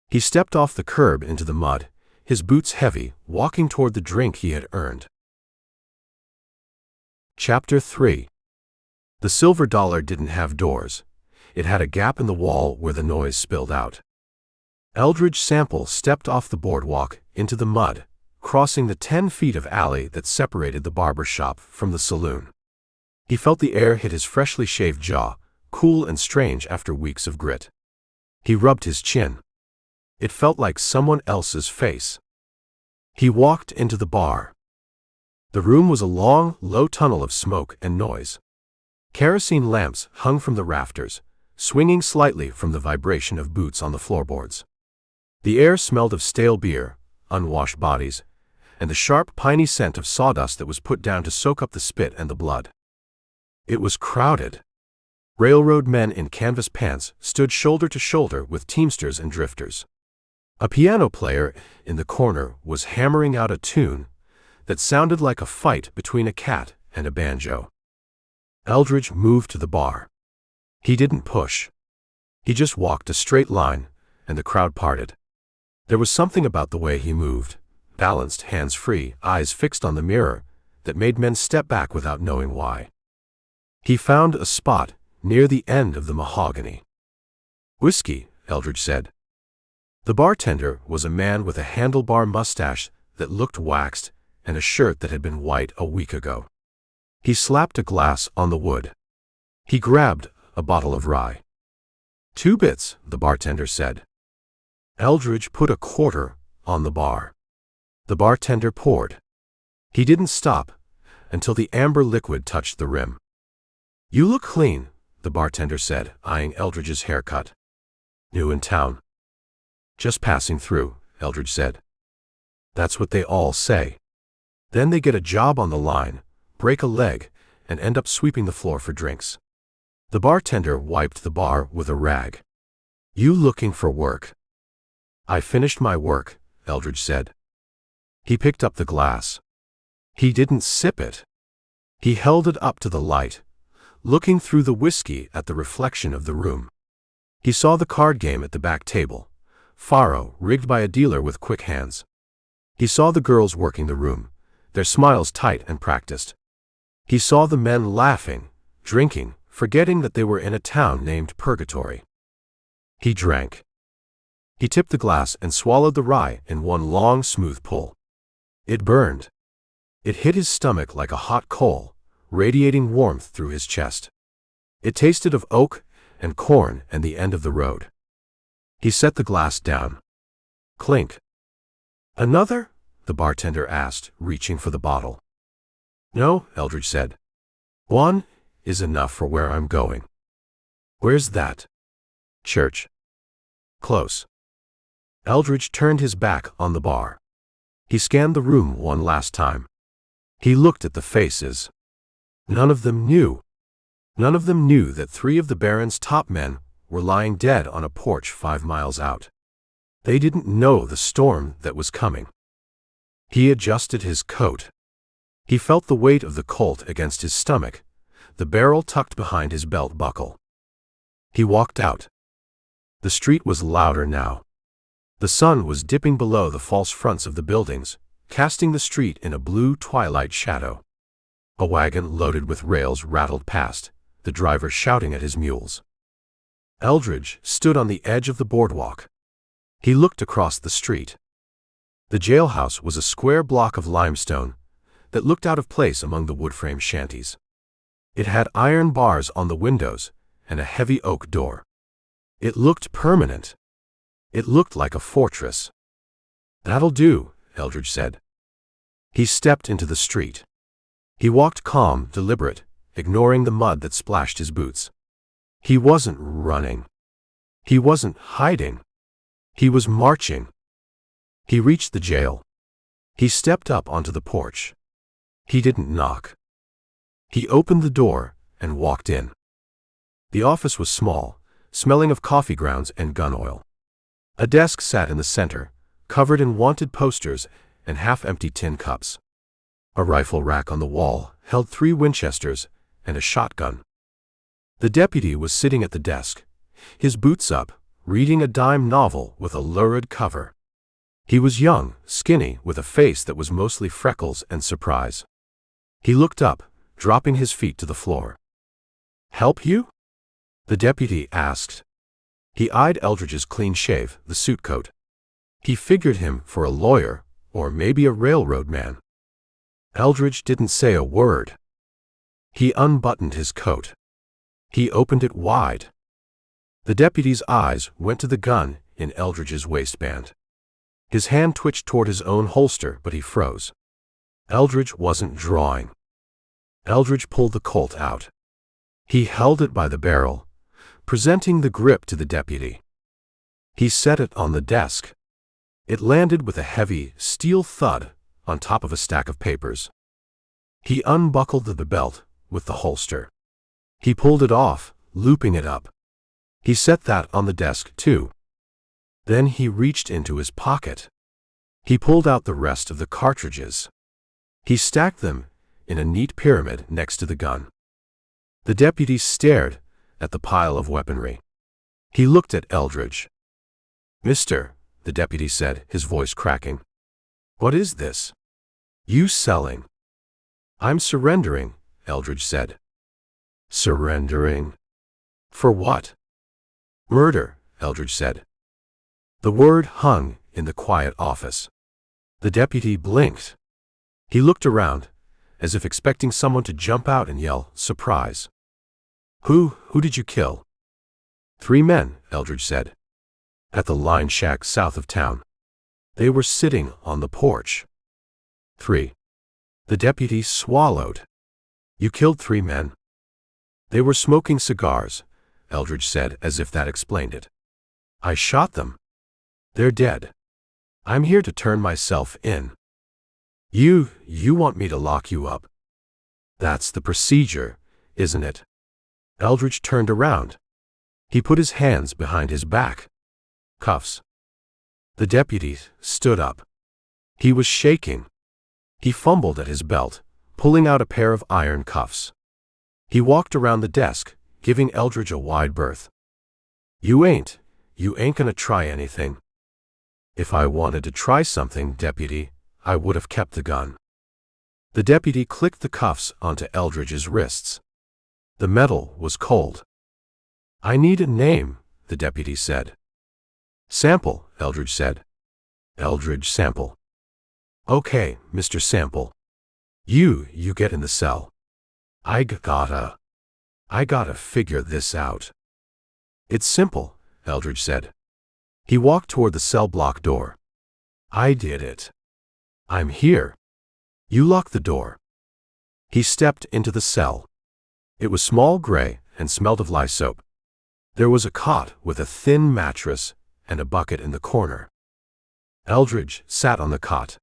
He stepped off the curb into the mud, his boots heavy, walking toward the drink he had earned. Chapter 3. The Silver Dollar didn't have doors. It had a gap in the wall where the noise spilled out. Eldridge Sample stepped off the boardwalk into the mud, crossing the 10 feet of alley that separated the barber shop from the saloon. He felt the air hit his freshly shaved jaw, cool and strange after weeks of grit. He rubbed his chin. It felt like someone else's face. He walked into the bar. The room was a long, low tunnel of smoke and noise. Kerosene lamps hung from the rafters, swinging slightly from the vibration of boots on the floorboards. The air smelled of stale beer, unwashed bodies, and the sharp, piney scent of sawdust that was put down to soak up the spit and the blood. It was crowded. Railroad men in canvas pants stood shoulder to shoulder with teamsters and drifters. A piano player in the corner was hammering out a tune that sounded like a fight between a cat and a banjo. Eldridge moved to the bar. He didn't push. He just walked a straight line, and the crowd parted. There was something about the way he moved, balanced, hands free, eyes fixed on the mirror, that made men step back without knowing why. He found a spot near the end of the mahogany. "Whiskey," Eldridge said. The bartender was a man with a handlebar mustache that looked waxed and a shirt that had been white a week ago. He slapped a glass on the wood. He grabbed a bottle of rye. "2 bits," the bartender said. Eldridge put a quarter on the bar. The bartender poured. He didn't stop until the amber liquid touched the rim. "You look clean," the bartender said, eyeing Eldridge's haircut. "New in town?" "Just passing through," Eldridge said. "That's what they all say. Then they get a job on the line, break a leg, and end up sweeping the floor for drinks." The bartender wiped the bar with a rag. "You looking for work?" "I finished my work," Eldridge said. He picked up the glass. He didn't sip it. He held it up to the light, looking through the whiskey at the reflection of the room. He saw the card game at the back table, faro rigged by a dealer with quick hands. He saw the girls working the room, their smiles tight and practiced. He saw the men laughing, drinking, forgetting that they were in a town named Purgatory. He drank. He tipped the glass and swallowed the rye in one long, smooth pull. It burned. It hit his stomach like a hot coal, radiating warmth through his chest. It tasted of oak and corn and the end of the road. He set the glass down. Clink. "Another?" the bartender asked, reaching for the bottle. "No," Eldridge said. "One is enough for where I'm going." "Where's that?" "Church." "Close." Eldridge turned his back on the bar. He scanned the room one last time. He looked at the faces. None of them knew. None of them knew that 3 of the Baron's top men were lying dead on a porch 5 miles out. They didn't know the storm that was coming. He adjusted his coat. He felt the weight of the Colt against his stomach, the barrel tucked behind his belt buckle. He walked out. The street was louder now. The sun was dipping below the false fronts of the buildings, casting the street in a blue twilight shadow. A wagon loaded with rails rattled past, the driver shouting at his mules. Eldridge stood on the edge of the boardwalk. He looked across the street. The jailhouse was a square block of limestone that looked out of place among the wood-frame shanties. It had iron bars on the windows and a heavy oak door. It looked permanent. It looked like a fortress. "That'll do," Eldridge said. He stepped into the street. He walked calm, deliberate, ignoring the mud that splashed his boots. He wasn't running. He wasn't hiding. He was marching. He reached the jail. He stepped up onto the porch. He didn't knock. He opened the door and walked in. The office was small, smelling of coffee grounds and gun oil. A desk sat in the center, covered in wanted posters and half-empty tin cups. A rifle rack on the wall held 3 Winchesters and a shotgun. The deputy was sitting at the desk, his boots up, reading a dime novel with a lurid cover. He was young, skinny, with a face that was mostly freckles and surprise. He looked up, dropping his feet to the floor. "Help you?" the deputy asked. He eyed Eldridge's clean shave, the suit coat. He figured him for a lawyer, or maybe a railroad man. Eldridge didn't say a word. He unbuttoned his coat. He opened it wide. The deputy's eyes went to the gun in Eldridge's waistband. His hand twitched toward his own holster, but he froze. Eldridge wasn't drawing. Eldridge pulled the Colt out. He held it by the barrel, presenting the grip to the deputy. He set it on the desk. It landed with a heavy, steel thud on top of a stack of papers. He unbuckled the belt with the holster. He pulled it off, looping it up. He set that on the desk, too. Then he reached into his pocket. He pulled out the rest of the cartridges. He stacked them in a neat pyramid next to the gun. The deputy stared at the pile of weaponry. He looked at Eldridge. "Mister," the deputy said, his voice cracking. "What is this? You selling?" "I'm surrendering," Eldridge said. "Surrendering? For what?" "Murder," Eldridge said. The word hung in the quiet office. The deputy blinked. He looked around, as if expecting someone to jump out and yell, "Surprise!" Who did you kill?" "3 men," Eldridge said. "At the line shack south of town. They were sitting on the porch." "3." The deputy swallowed. "You killed 3 men?" "They were smoking cigars," Eldridge said, as if that explained it. "I shot them. They're dead. I'm here to turn myself in." You want me to lock you up?" "That's the procedure, isn't it?" Eldridge turned around. He put his hands behind his back. "Cuffs." The deputy stood up. He was shaking. He fumbled at his belt, pulling out a pair of iron cuffs. He walked around the desk, giving Eldridge a wide berth. You ain't gonna try anything." "If I wanted to try something, deputy, I would have kept the gun." The deputy clicked the cuffs onto Eldridge's wrists. The metal was cold. "I need a name," the deputy said. "Sample," Eldridge said. "Eldridge Sample." "Okay, Mr. Sample. You get in the cell. I gotta figure this out." "It's simple," Eldridge said. He walked toward the cell block door. "I did it. I'm here. You lock the door." He stepped into the cell. It was small, gray, and smelled of lye soap. There was a cot with a thin mattress and a bucket in the corner. Eldridge sat on the cot.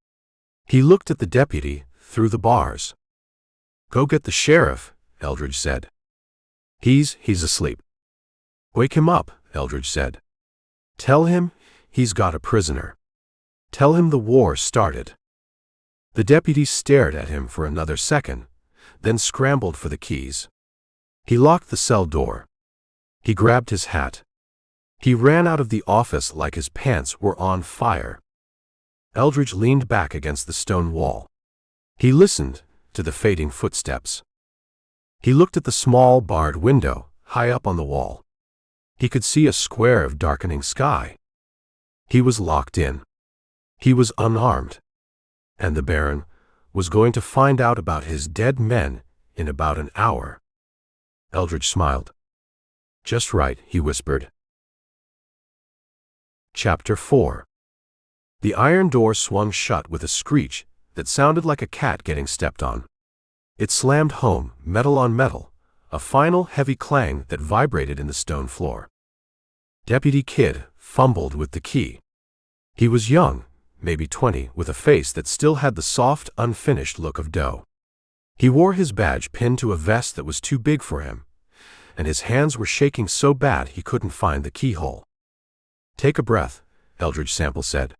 He looked at the deputy through the bars. "Go get the sheriff," Eldridge said. He's asleep." "Wake him up," Eldridge said. "Tell him he's got a prisoner. Tell him the war started." The deputy stared at him for another second, then scrambled for the keys. He locked the cell door. He grabbed his hat. He ran out of the office like his pants were on fire. Eldridge leaned back against the stone wall. He listened to the fading footsteps. He looked at the small barred window high up on the wall. He could see a square of darkening sky. He was locked in. He was unarmed. And the Baron was going to find out about his dead men in about an hour. Eldridge smiled. "Just right," he whispered. Chapter 4. The iron door swung shut with a screech that sounded like a cat getting stepped on. It slammed home, metal on metal, a final heavy clang that vibrated in the stone floor. Deputy Kidd fumbled with the key. He was young, maybe 20, with a face that still had the soft, unfinished look of dough. He wore his badge pinned to a vest that was too big for him, and his hands were shaking so bad he couldn't find the keyhole. "Take a breath," Eldridge Sample said.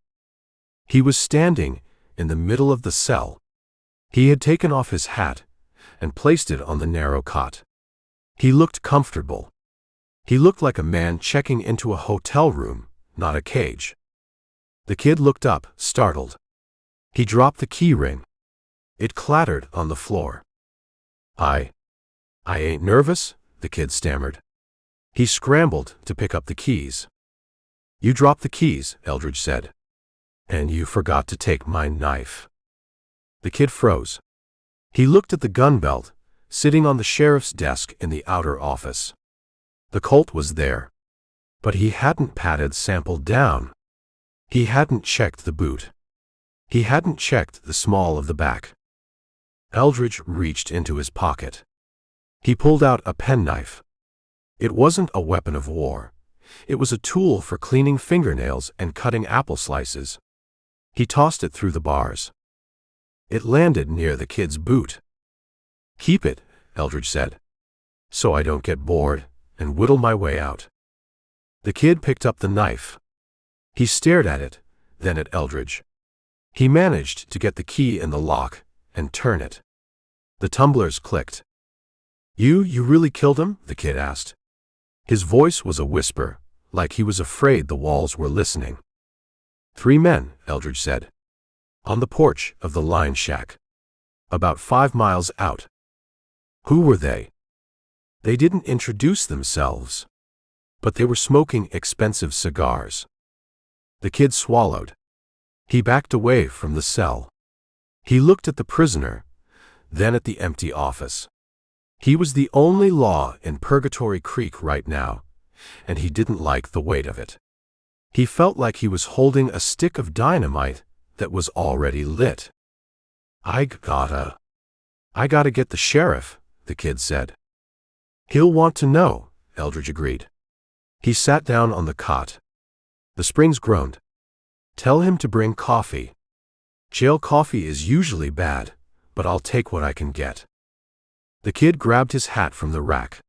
He was standing in the middle of the cell. He had taken off his hat and placed it on the narrow cot. He looked comfortable. He looked like a man checking into a hotel room, not a cage. The kid looked up, startled. He dropped the key ring. It clattered on the floor. I ain't nervous," the kid stammered. He scrambled to pick up the keys. "You dropped the keys," Eldridge said. "And you forgot to take my knife." The kid froze. He looked at the gun belt sitting on the sheriff's desk in the outer office. The Colt was there. But he hadn't patted Sample down. He hadn't checked the boot. He hadn't checked the small of the back. Eldridge reached into his pocket. He pulled out a penknife. It wasn't a weapon of war. It was a tool for cleaning fingernails and cutting apple slices. He tossed it through the bars. It landed near the kid's boot. "Keep it," Eldridge said, "so I don't get bored and whittle my way out." The kid picked up the knife. He stared at it, then at Eldridge. He managed to get the key in the lock and turn it. The tumblers clicked. You really killed him?" the kid asked. His voice was a whisper, like he was afraid the walls were listening. "3 men," Eldridge said. "On the porch of the line shack. About 5 miles out." "Who were they?" "They didn't introduce themselves. But they were smoking expensive cigars." The kid swallowed. He backed away from the cell. He looked at the prisoner, then at the empty office. He was the only law in Purgatory Creek right now, and he didn't like the weight of it. He felt like he was holding a stick of dynamite that was already lit. I gotta get the sheriff," the kid said. "He'll want to know," Eldridge agreed. He sat down on the cot. The Springs groaned. "Tell him to bring coffee. Jail coffee is usually bad, but I'll take what I can get." The kid grabbed his hat from the rack.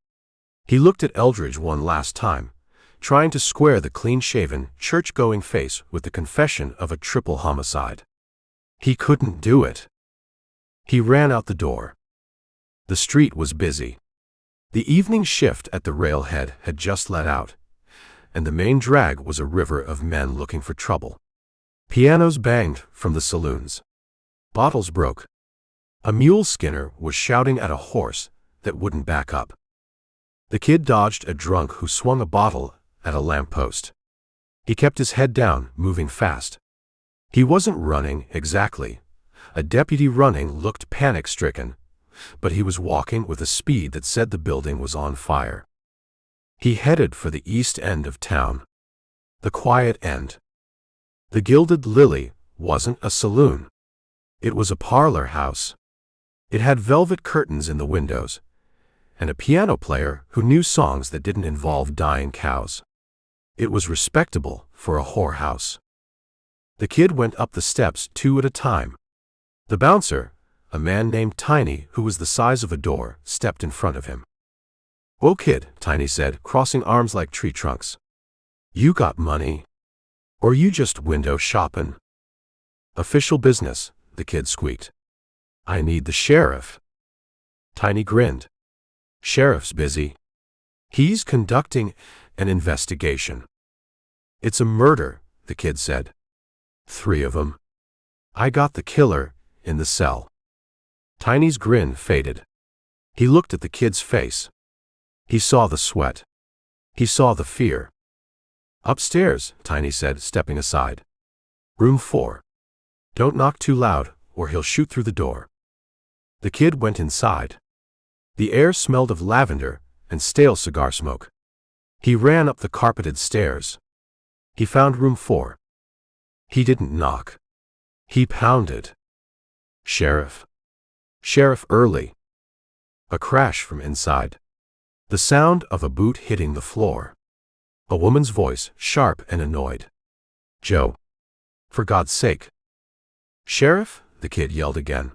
He looked at Eldridge one last time, trying to square the clean-shaven, church-going face with the confession of a triple homicide. He couldn't do it. He ran out the door. The street was busy. The evening shift at the railhead had just let out, and the main drag was a river of men looking for trouble. Pianos banged from the saloons. Bottles broke. A mule skinner was shouting at a horse that wouldn't back up. The kid dodged a drunk who swung a bottle at a lamppost. He kept his head down, moving fast. He wasn't running, exactly. A deputy running looked panic-stricken, but he was walking with a speed that said the building was on fire. He headed for the east end of town. The quiet end. The Gilded Lily wasn't a saloon. It was a parlor house. It had velvet curtains in the windows, and a piano player who knew songs that didn't involve dying cows. It was respectable for a whorehouse. The kid went up the steps 2 at a time. The bouncer, a man named Tiny who was the size of a door, stepped in front of him. "Whoa, kid," Tiny said, crossing arms like tree trunks. "You got money? Or you just window shopping?" "Official business," the kid squeaked. "I need the sheriff." Tiny grinned. "Sheriff's busy. He's conducting an investigation." "It's a murder," the kid said. 3 of them. I got the killer in the cell." Tiny's grin faded. He looked at the kid's face. He saw the sweat. He saw the fear. "Upstairs," Tiny said, stepping aside. "Room 4. Don't knock too loud, or he'll shoot through the door." The kid went inside. The air smelled of lavender and stale cigar smoke. He ran up the carpeted stairs. He found room 4. He didn't knock. He pounded. "Sheriff. Sheriff Early." A crash from inside. The sound of a boot hitting the floor. A woman's voice, sharp and annoyed. "Joe. For God's sake." "Sheriff?" the kid yelled again.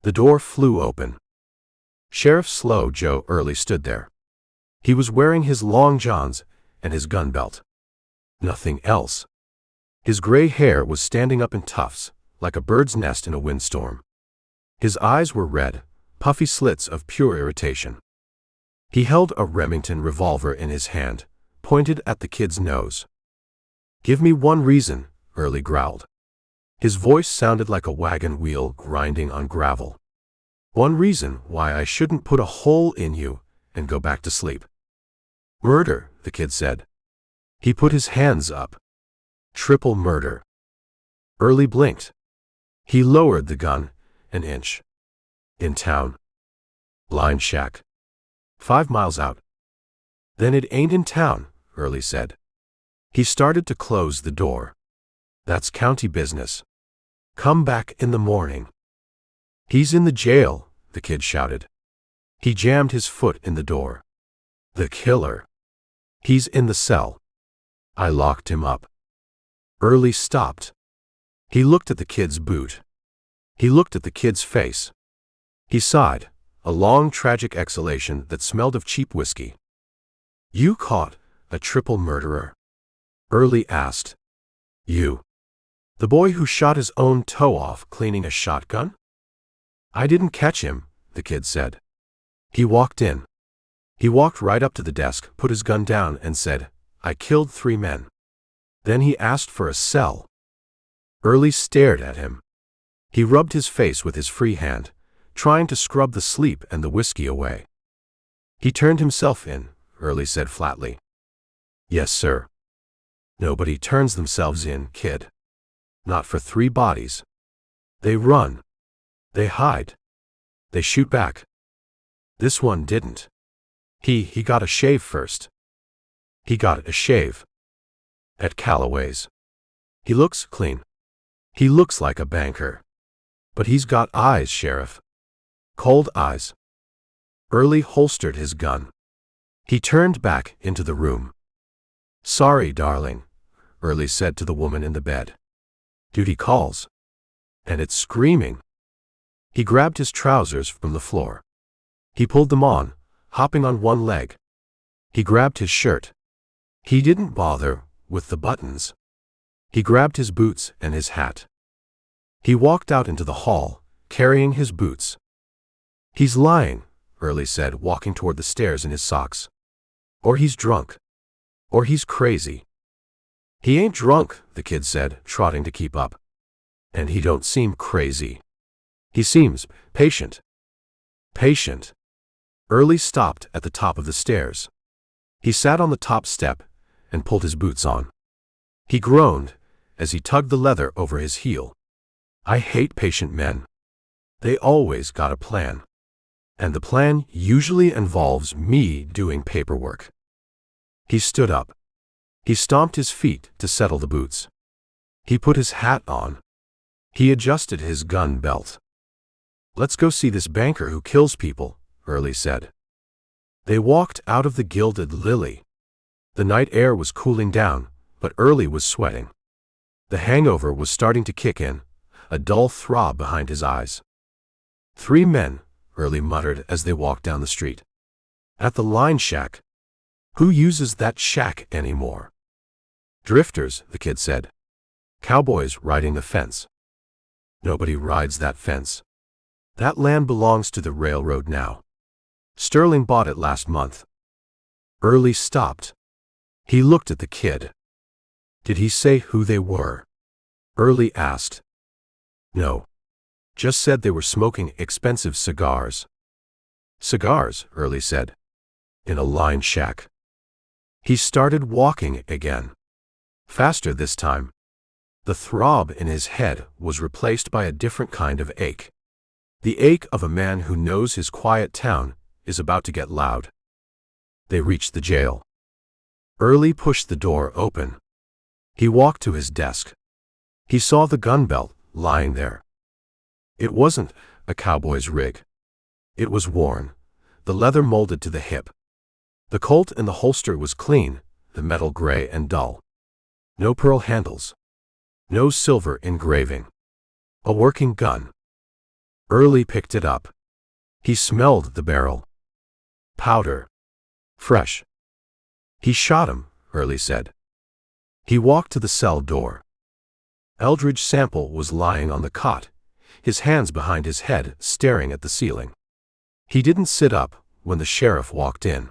The door flew open. Sheriff Slow Joe Early stood there. He was wearing his long johns and his gun belt. Nothing else. His gray hair was standing up in tufts, like a bird's nest in a windstorm. His eyes were red, puffy slits of pure irritation. He held a Remington revolver in his hand, pointed at the kid's nose. "Give me one reason," Early growled. His voice sounded like a wagon wheel grinding on gravel. "One reason why I shouldn't put a hole in you and go back to sleep." "Murder," the kid said. He put his hands up. "Triple murder." Early blinked. He lowered the gun an inch. "In town." Line shack. 5 miles out. Then it ain't in town, Early said. He started to close the door. That's county business. Come back in the morning. He's in the jail, the kid shouted. He jammed his foot in the door. The killer. He's in the cell. I locked him up. Early stopped. He looked at the kid's boot. He looked at the kid's face. He sighed, a long tragic exhalation that smelled of cheap whiskey. You caught a triple murderer? Early asked. You. The boy who shot his own toe off cleaning a shotgun? I didn't catch him, the kid said. He walked in. He walked right up to the desk, put his gun down, and said, I killed 3 men. Then he asked for a cell. Early stared at him. He rubbed his face with his free hand, trying to scrub the sleep and the whiskey away. He turned himself in, Early said flatly. Yes, sir. Nobody turns themselves in, kid. Not for 3 bodies. They run. They hide. They shoot back. This one didn't. He got a shave first. He got a shave. At Calloway's. He looks clean. He looks like a banker. But he's got eyes, Sheriff. Cold eyes. Early holstered his gun. He turned back into the room. Sorry, darling, Early said to the woman in the bed. Duty calls. And it's screaming. He grabbed his trousers from the floor. He pulled them on, hopping on one leg. He grabbed his shirt. He didn't bother with the buttons. He grabbed his boots and his hat. He walked out into the hall, carrying his boots. He's lying, Early said, walking toward the stairs in his socks. Or he's drunk. Or he's crazy. He ain't drunk, the kid said, trotting to keep up. And he don't seem crazy. He seems patient. Patient. Early stopped at the top of the stairs. He sat on the top step and pulled his boots on. He groaned as he tugged the leather over his heel. I hate patient men. They always got a plan. And the plan usually involves me doing paperwork. He stood up. He stomped his feet to settle the boots. He put his hat on. He adjusted his gun belt. Let's go see this banker who kills people, Early said. They walked out of the Gilded Lily. The night air was cooling down, but Early was sweating. The hangover was starting to kick in, a dull throb behind his eyes. 3 men, Early muttered as they walked down the street. At the line shack. Who uses that shack anymore? Drifters, the kid said. Cowboys riding the fence. Nobody rides that fence. That land belongs to the railroad now. Sterling bought it last month. Early stopped. He looked at the kid. Did he say who they were? Early asked. No. Just said they were smoking expensive cigars. Cigars, Early said. In a line shack. He started walking again. Faster this time. The throb in his head was replaced by a different kind of ache. The ache of a man who knows his quiet town is about to get loud. They reached the jail. Early pushed the door open. He walked to his desk. He saw the gun belt lying there. It wasn't a cowboy's rig. It was worn, the leather molded to the hip. The Colt in the holster was clean, the metal gray and dull. No pearl handles. No silver engraving. A working gun. Early picked it up. He smelled the barrel. Powder. Fresh. He shot him, Early said. He walked to the cell door. Eldridge Sample was lying on the cot, his hands behind his head, staring at the ceiling. He didn't sit up when the sheriff walked in.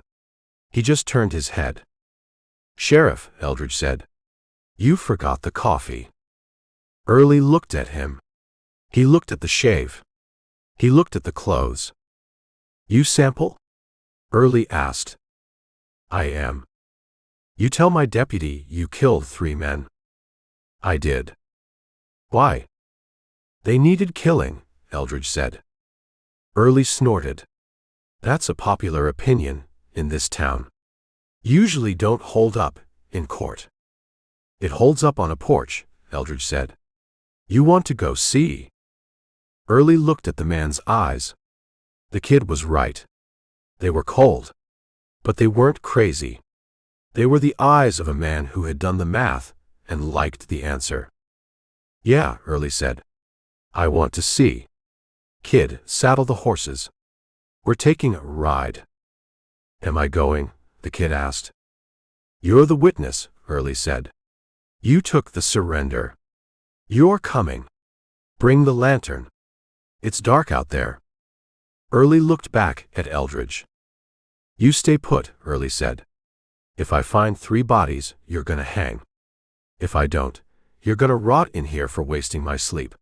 He just turned his head. Sheriff, Eldridge said. You forgot the coffee. Early looked at him. He looked at the shave. He looked at the clothes. You Sample? Early asked. I am. You tell my deputy you killed 3 men. I did. Why? They needed killing, Eldridge said. Early snorted. That's a popular opinion in this town. Usually don't hold up in court. It holds up on a porch, Eldridge said. You want to go see? Early looked at the man's eyes. The kid was right. They were cold. But they weren't crazy. They were the eyes of a man who had done the math and liked the answer. Yeah, Early said. I want to see. Kid, saddle the horses. We're taking a ride. Am I going? The kid asked. You're the witness, Early said. You took the surrender. You're coming. Bring the lantern. It's dark out there. Early looked back at Eldridge. You stay put, Early said. If I find 3 bodies, you're gonna hang. If I don't, you're gonna rot in here for wasting my sleep.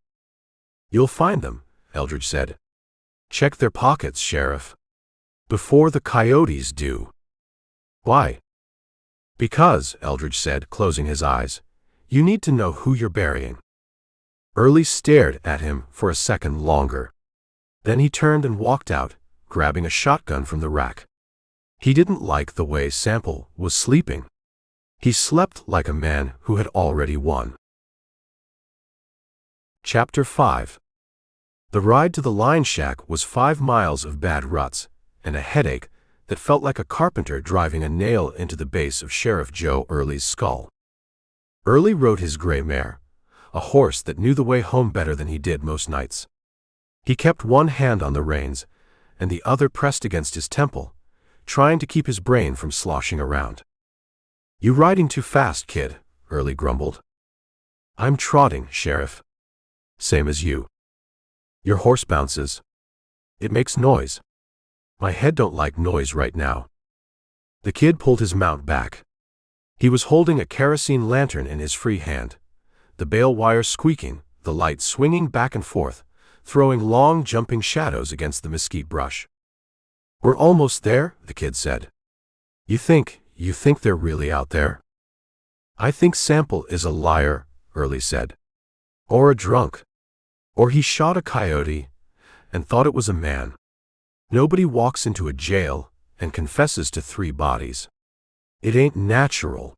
You'll find them, Eldridge said. Check their pockets, Sheriff. Before the coyotes do. Why? Because, Eldridge said, closing his eyes, you need to know who you're burying. Early stared at him for a second longer. Then he turned and walked out, grabbing a shotgun from the rack. He didn't like the way Sample was sleeping. He slept like a man who had already won. Chapter 5. The ride to the line shack was 5 miles of bad ruts and a headache that felt like a carpenter driving a nail into the base of Sheriff Joe Early's skull. Early rode his gray mare, a horse that knew the way home better than he did most nights. He kept one hand on the reins and the other pressed against his temple, trying to keep his brain from sloshing around. You riding too fast, kid, Early grumbled. I'm trotting, Sheriff. Same as you. Your horse bounces. It makes noise. My head don't like noise right now. The kid pulled his mount back. He was holding a kerosene lantern in his free hand, the bale wire squeaking, the light swinging back and forth, throwing long jumping shadows against the mesquite brush. We're almost there, the kid said. You think they're really out there? I think Sample is a liar, Early said. Or a drunk. Or he shot a coyote and thought it was a man. Nobody walks into a jail and confesses to 3 bodies. It ain't natural.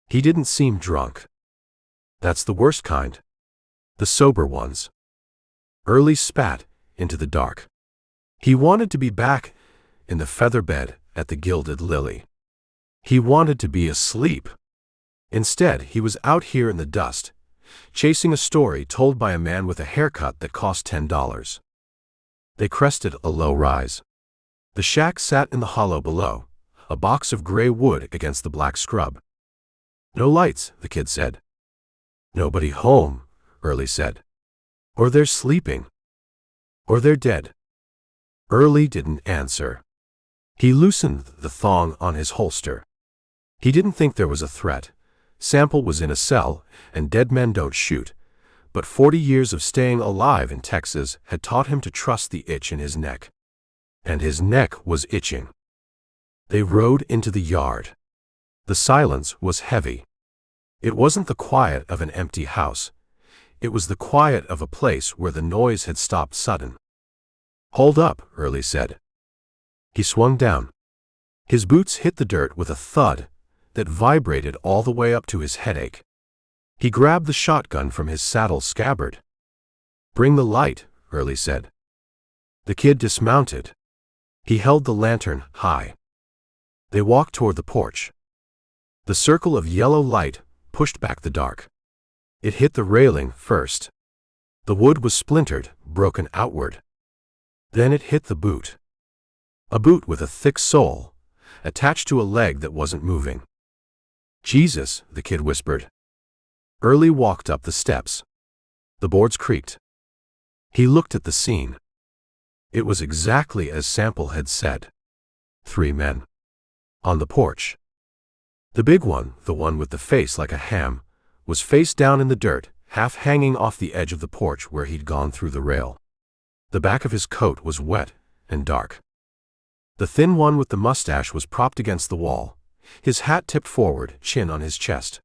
He didn't seem drunk. That's the worst kind. The sober ones. Early spat into the dark. He wanted to be back in the feather bed at the Gilded Lily. He wanted to be asleep. Instead, he was out here in the dust, chasing a story told by a man with a haircut that cost $10. They crested a low rise. The shack sat in the hollow below, a box of gray wood against the black scrub. No lights, the kid said. Nobody home, Early said. Or they're sleeping. Or they're dead. Early didn't answer. He loosened the thong on his holster. He didn't think there was a threat. Sample was in a cell, and dead men don't shoot. But 40 years of staying alive in Texas had taught him to trust the itch in his neck. And his neck was itching. They rode into the yard. The silence was heavy. It wasn't the quiet of an empty house. It was the quiet of a place where the noise had stopped sudden. Hold up, Early said. He swung down. His boots hit the dirt with a thud that vibrated all the way up to his headache. He grabbed the shotgun from his saddle scabbard. Bring the light, Early said. The kid dismounted. He held the lantern high. They walked toward the porch. The circle of yellow light pushed back the dark. It hit the railing first. The wood was splintered, broken outward. Then it hit the boot. A boot with a thick sole, attached to a leg that wasn't moving. Jesus, the kid whispered. Early walked up the steps. The boards creaked. He looked at the scene. It was exactly as Sample had said. 3 men. On the porch. The big one, the one with the face like a ham, was face down in the dirt, half hanging off the edge of the porch where he'd gone through the rail. The back of his coat was wet and dark. The thin one with the mustache was propped against the wall, his hat tipped forward, chin on his chest.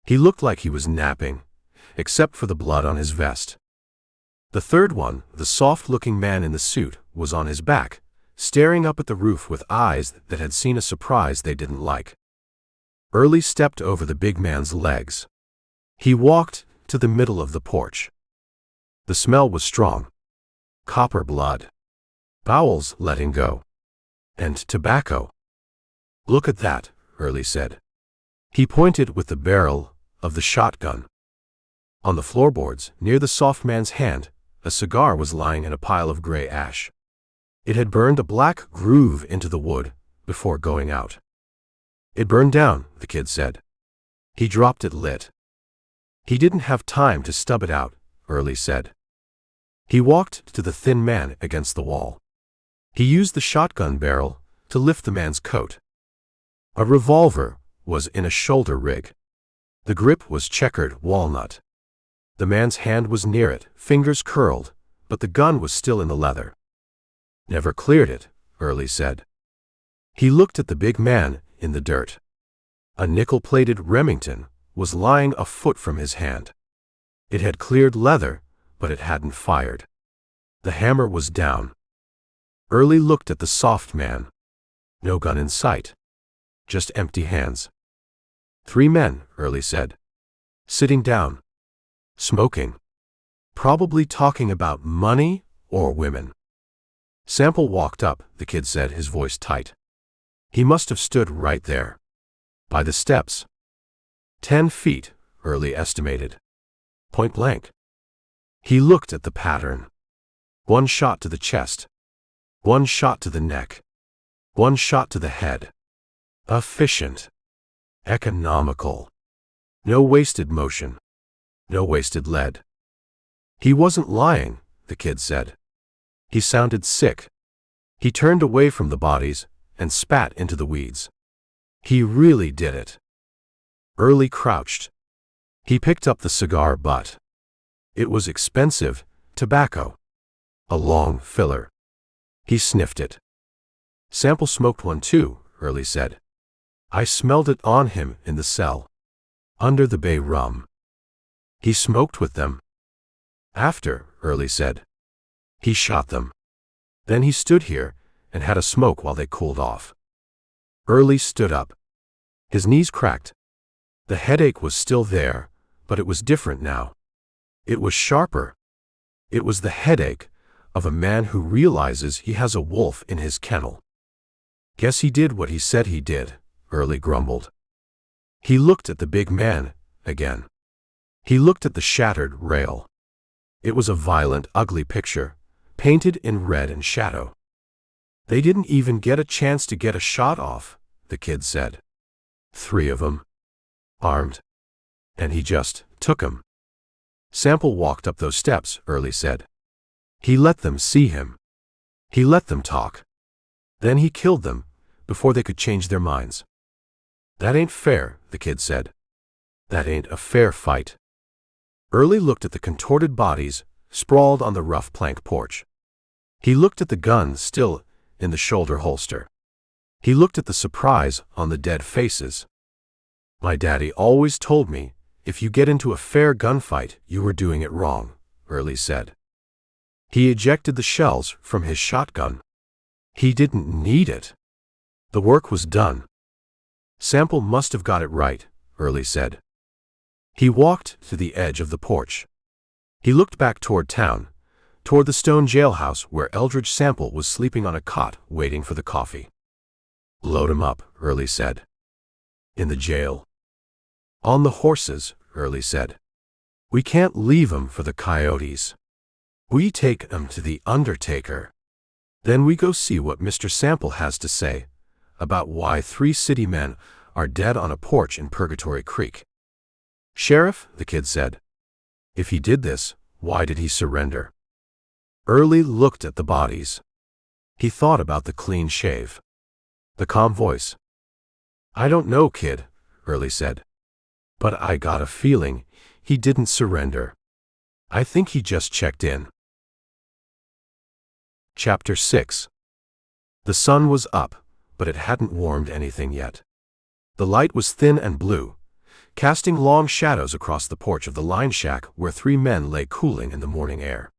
He looked like he was napping, except for the blood on his vest. The third one, the soft-looking man in the suit, was on his back, staring up at the roof with eyes that had seen a surprise they didn't like. Early stepped over the big man's legs. He walked to the middle of the porch. The smell was strong. Copper blood. Bowels letting go. And tobacco. "Look at that," Early said. He pointed with the barrel of the shotgun. On the floorboards, near the soft man's hand, a cigar was lying in a pile of gray ash. It had burned a black groove into the wood before going out. "It burned down," the kid said. He dropped it lit. "He didn't have time to stub it out," Early said. He walked to the thin man against the wall. He used the shotgun barrel to lift the man's coat. A revolver was in a shoulder rig. The grip was checkered walnut. The man's hand was near it, fingers curled, but the gun was still in the leather. "Never cleared it," Early said. He looked at the big man in the dirt. A nickel-plated Remington was lying a foot from his hand. It had cleared leather, but it hadn't fired. The hammer was down. Early looked at the soft man. No gun in sight. Just empty hands. "3 men," Early said. "Sitting down. Smoking. Probably talking about money or women." Sample walked up, the kid said, his voice tight. He must have stood right there. By the steps. 10 feet, Early estimated. Point blank. He looked at the pattern. 1 shot to the chest. 1 shot to the neck. 1 shot to the head. Efficient. Economical. No wasted motion. No wasted lead. He wasn't lying, the kid said. He sounded sick. He turned away from the bodies and spat into the weeds. He really did it. Early crouched. He picked up the cigar butt. It was expensive tobacco. A long filler. He sniffed it. "Sample smoked one too," Early said. "I smelled it on him in the cell. Under the bay rum. He smoked with them." "After," Early said. "He shot them. Then he stood here and had a smoke while they cooled off." Early stood up. His knees cracked. The headache was still there, but it was different now. It was sharper. It was the headache of a man who realizes he has a wolf in his kennel. "Guess he did what he said he did," Early grumbled. He looked at the big man again. He looked at the shattered rail. It was a violent, ugly picture, painted in red and shadow. "They didn't even get a chance to get a shot off," the kid said. 3 of them. Armed. And he just took 'em. "Sample walked up those steps," Early said. "He let them see him. He let them talk. Then he killed them before they could change their minds." "That ain't fair," the kid said. "That ain't a fair fight." Early looked at the contorted bodies sprawled on the rough plank porch. He looked at the gun still in the shoulder holster. He looked at the surprise on the dead faces. "My daddy always told me, if you get into a fair gunfight, you were doing it wrong," Early said. He ejected the shells from his shotgun. He didn't need it. The work was done. "Sample must have got it right," Early said. He walked to the edge of the porch. He looked back toward town, toward the stone jailhouse where Eldridge Sample was sleeping on a cot waiting for the coffee. "Load 'em up," Early said. "In the jail?" "On the horses," Early said. "We can't leave 'em for the coyotes. We take 'em to the undertaker. Then we go see what Mr. Sample has to say about why 3 city men are dead on a porch in Purgatory Creek." "Sheriff," the kid said, "if he did this, why did he surrender?" Early looked at the bodies. He thought about the clean shave. The calm voice. "I don't know, kid," Early said. "But I got a feeling he didn't surrender. I think he just checked in." Chapter 6. The sun was up, but it hadn't warmed anything yet. The light was thin and blue, casting long shadows across the porch of the line shack where 3 men lay cooling in the morning air.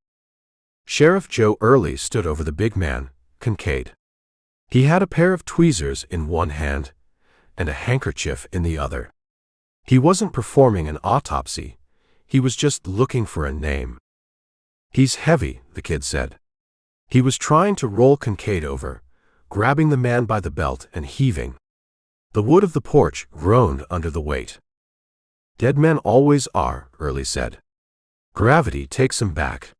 Sheriff Joe Early stood over the big man, Kincaid. He had a pair of tweezers in one hand and a handkerchief in the other. He wasn't performing an autopsy. He was just looking for a name. "He's heavy," the kid said. He was trying to roll Kincaid over, grabbing the man by the belt and heaving. The wood of the porch groaned under the weight. "Dead men always are," Early said. "Gravity takes him back."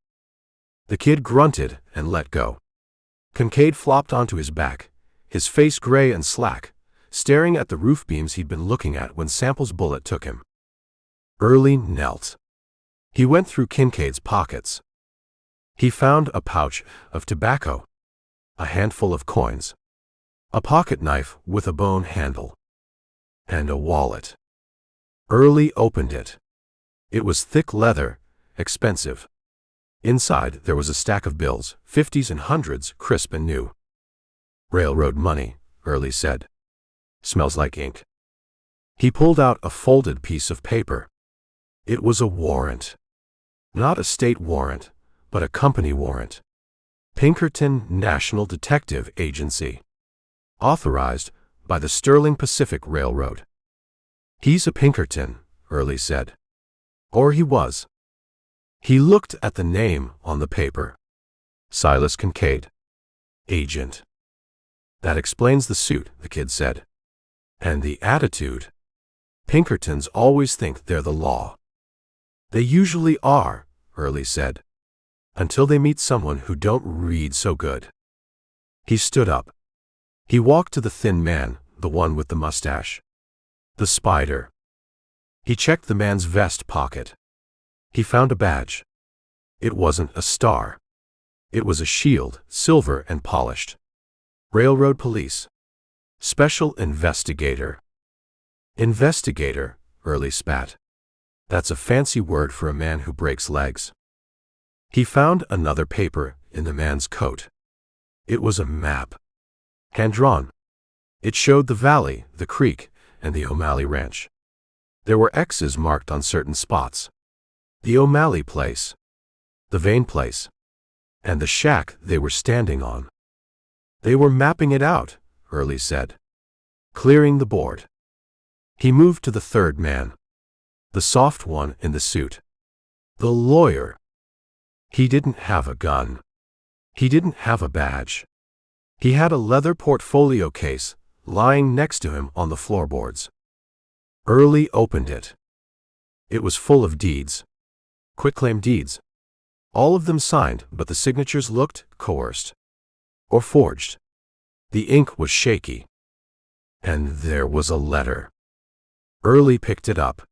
The kid grunted and let go. Kincaid flopped onto his back, his face gray and slack, staring at the roof beams he'd been looking at when Sample's bullet took him. Early knelt. He went through Kincaid's pockets. He found a pouch of tobacco, a handful of coins, a pocket knife with a bone handle, and a wallet. Early opened it. It was thick leather, expensive. Inside there was a stack of bills, 50s and 100s, crisp and new. "Railroad money," Early said. "Smells like ink." He pulled out a folded piece of paper. It was a warrant. Not a state warrant, but a company warrant. Pinkerton National Detective Agency. Authorized by the Sterling Pacific Railroad. "He's a Pinkerton," Early said. "Or he was." He looked at the name on the paper. Silas Kincaid. Agent. "That explains the suit," the kid said. "And the attitude. Pinkertons always think they're the law." "They usually are," Early said. "Until they meet someone who don't read so good." He stood up. He walked to the thin man, the one with the mustache. The Spider. He checked the man's vest pocket. He found a badge. It wasn't a star. It was a shield, silver and polished. Railroad Police. Special Investigator. "Investigator," Early spat. "That's a fancy word for a man who breaks legs." He found another paper in the man's coat. It was a map. Hand-drawn. It showed the valley, the creek, and the O'Malley Ranch. There were X's marked on certain spots. The O'Malley place, the Vane place, and the shack they were standing on. "They were mapping it out," Early said. Clearing the board. He moved to the third man. The soft one in the suit. The lawyer. He didn't have a gun. He didn't have a badge. He had a leather portfolio case lying next to him on the floorboards. Early opened it. It was full of deeds. Quitclaim deeds. All of them signed, but the signatures looked coerced. Or forged. The ink was shaky. And there was a letter. Early picked it up.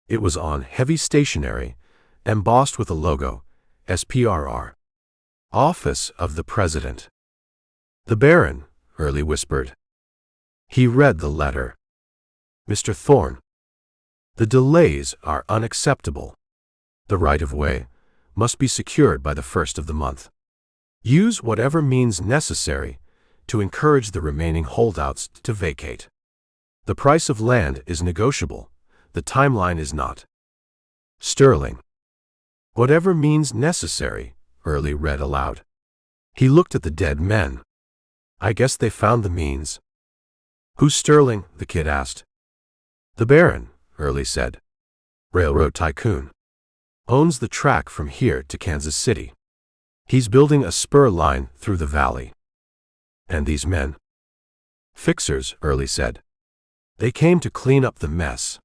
It was on heavy stationery, embossed with a logo, SPRR. Office of the President. "The Baron," Early whispered. He read the letter. "Mr. Thorne, the delays are unacceptable. The right-of-way must be secured by the 1st of the month. Use whatever means necessary to encourage the remaining holdouts to vacate. The price of land is negotiable. The timeline is not." Sterling. "Whatever means necessary," Early read aloud. He looked at the dead men. "I guess they found the means." "Who's Sterling?" the kid asked. "The Baron," Early said. "Railroad tycoon. Owns the track from here to Kansas City. He's building a spur line through the valley." "And these men?" "Fixers," Early said. "They came to clean up the mess.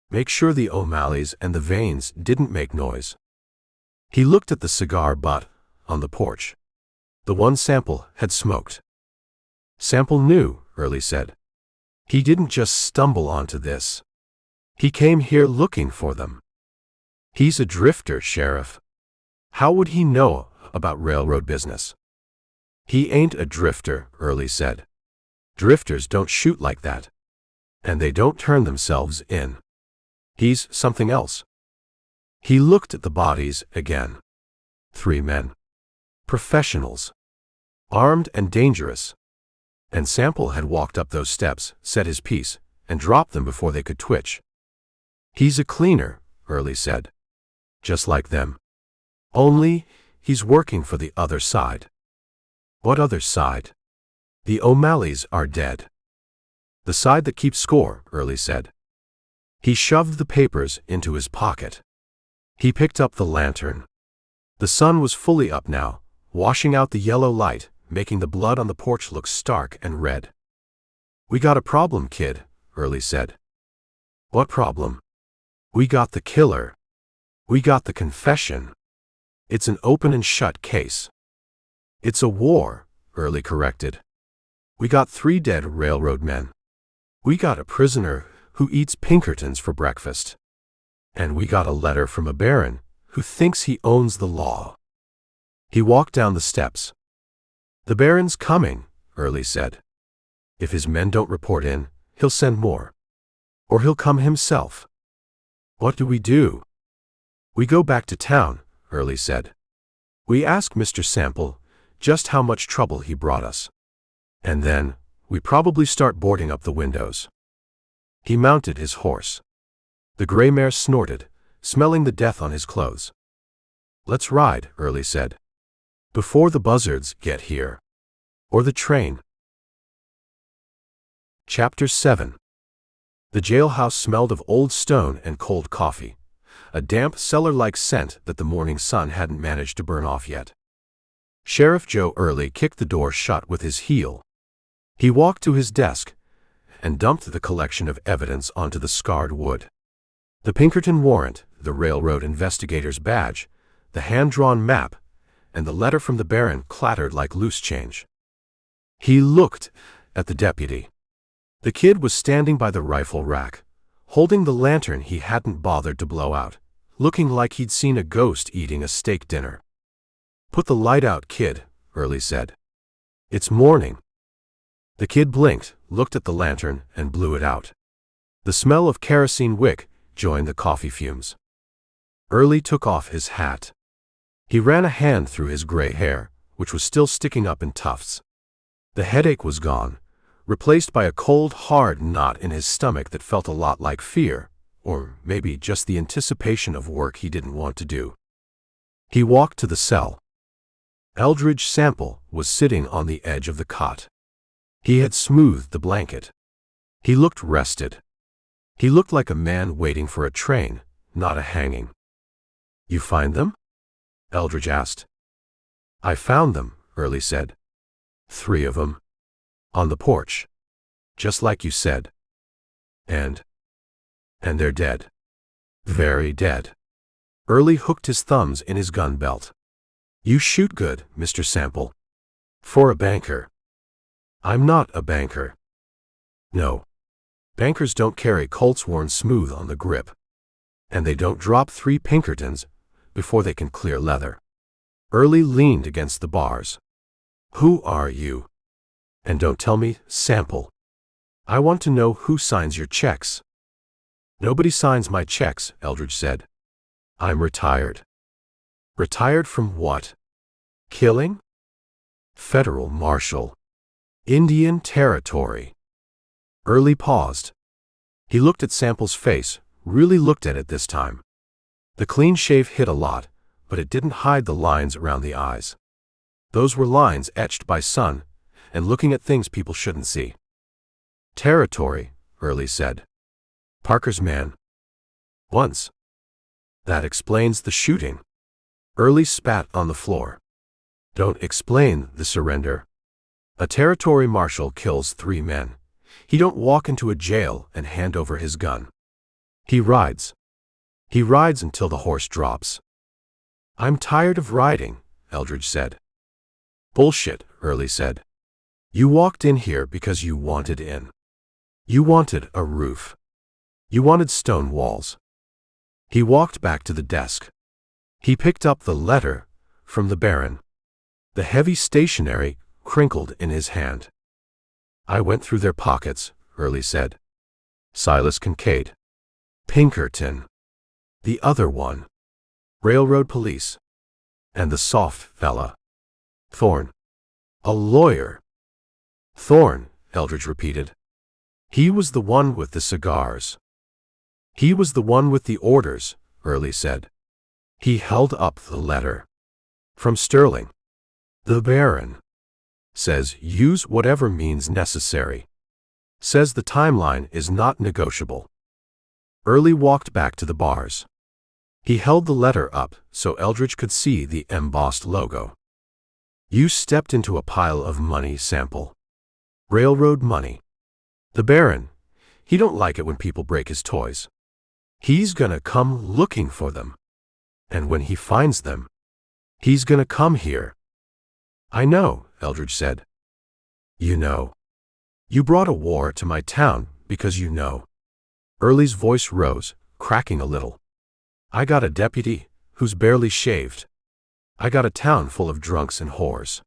Make sure the O'Malleys and the Vanes didn't make noise." He looked at the cigar butt on the porch. The one Sample had smoked. "Sample knew," Early said. "He didn't just stumble onto this. He came here looking for them. He's a drifter, Sheriff. How would he know about railroad business?" "He ain't a drifter," Early said. "Drifters don't shoot like that. And they don't turn themselves in. He's something else." He looked at the bodies again. 3 men. Professionals. Armed and dangerous. And Sample had walked up those steps, said his piece, and dropped them before they could twitch. "He's a cleaner," Early said. "Just like them. Only, he's working for the other side." "What other side?" The O'Malleys are dead. The side that keeps score, Early said. He shoved the papers into his pocket. He picked up the lantern. The sun was fully up now, washing out the yellow light, making the blood on the porch look stark and red. We got a problem, kid, Early said. What problem? We got the killer. We got the confession. It's an open and shut case. It's a war, Early corrected. We got 3 dead railroad men. We got a prisoner who eats Pinkertons for breakfast. And we got a letter from a baron who thinks he owns the law. He walked down the steps. The baron's coming, Early said. If his men don't report in, he'll send more. Or he'll come himself. What do? We go back to town, Early said. We ask Mr. Sample just how much trouble he brought us. And then, we probably start boarding up the windows. He mounted his horse. The gray mare snorted, smelling the death on his clothes. Let's ride, Early said. Before the buzzards get here. Or the train. Chapter 7. The jailhouse smelled of old stone and cold coffee, a damp cellar-like scent that the morning sun hadn't managed to burn off yet. Sheriff Joe Early kicked the door shut with his heel. He walked to his desk and dumped the collection of evidence onto the scarred wood. The Pinkerton warrant, the railroad investigator's badge, the hand-drawn map, and the letter from the baron clattered like loose change. He looked at the deputy. The kid was standing by the rifle rack, holding the lantern he hadn't bothered to blow out, looking like he'd seen a ghost eating a steak dinner. Put the light out, kid, Early said. It's morning. The kid blinked, looked at the lantern, and blew it out. The smell of kerosene wick joined the coffee fumes. Early took off his hat. He ran a hand through his gray hair, which was still sticking up in tufts. The headache was gone, replaced by a cold, hard knot in his stomach that felt a lot like fear, or maybe just the anticipation of work he didn't want to do. He walked to the cell. Eldridge Sample was sitting on the edge of the cot. He had smoothed the blanket. He looked rested. He looked like a man waiting for a train, not a hanging. You find them? Eldridge asked. I found them, Early said. 3 of them. On the porch. Just like you said. And they're dead. Very dead. Early hooked his thumbs in his gun belt. You shoot good, Mr. Sample. For a banker. I'm not a banker. No. Bankers don't carry Colts worn smooth on the grip. And they don't drop 3 Pinkertons before they can clear leather. Early leaned against the bars. Who are you? And don't tell me, Sample. I want to know who signs your checks. Nobody signs my checks, Eldridge said. I'm retired. Retired from what? Killing? Federal Marshal. Indian Territory. Early paused. He looked at Sample's face, really looked at it this time. The clean shave hid a lot, but it didn't hide the lines around the eyes. Those were lines etched by sun, and looking at things people shouldn't see. Territory, Early said. Parker's man. Once. That explains the shooting. Early spat on the floor. Don't explain the surrender. A territory marshal kills 3 men. He don't walk into a jail and hand over his gun. He rides. He rides until the horse drops. I'm tired of riding, Eldridge said. Bullshit, Early said. You walked in here because you wanted in. You wanted a roof. You wanted stone walls. He walked back to the desk. He picked up the letter from the baron. The heavy stationery crinkled in his hand. I went through their pockets, Early said. Silas Kincaid. Pinkerton. The other one. Railroad police. And the soft fella. Thorne. A lawyer. Thorne, Eldridge repeated. He was the one with the cigars. He was the one with the orders, Early said. He held up the letter. From Sterling. The Baron. Says use whatever means necessary. Says the timeline is not negotiable. Early walked back to the bars. He held the letter up so Eldridge could see the embossed logo. You stepped into a pile of money, Sample. Railroad money. The Baron, he don't like it when people break his toys. He's gonna come looking for them. And when he finds them, he's gonna come here. I know, Eldridge said. You know. You brought a war to my town because you know. Early's voice rose, cracking a little. I got a deputy who's barely shaved. I got a town full of drunks and whores.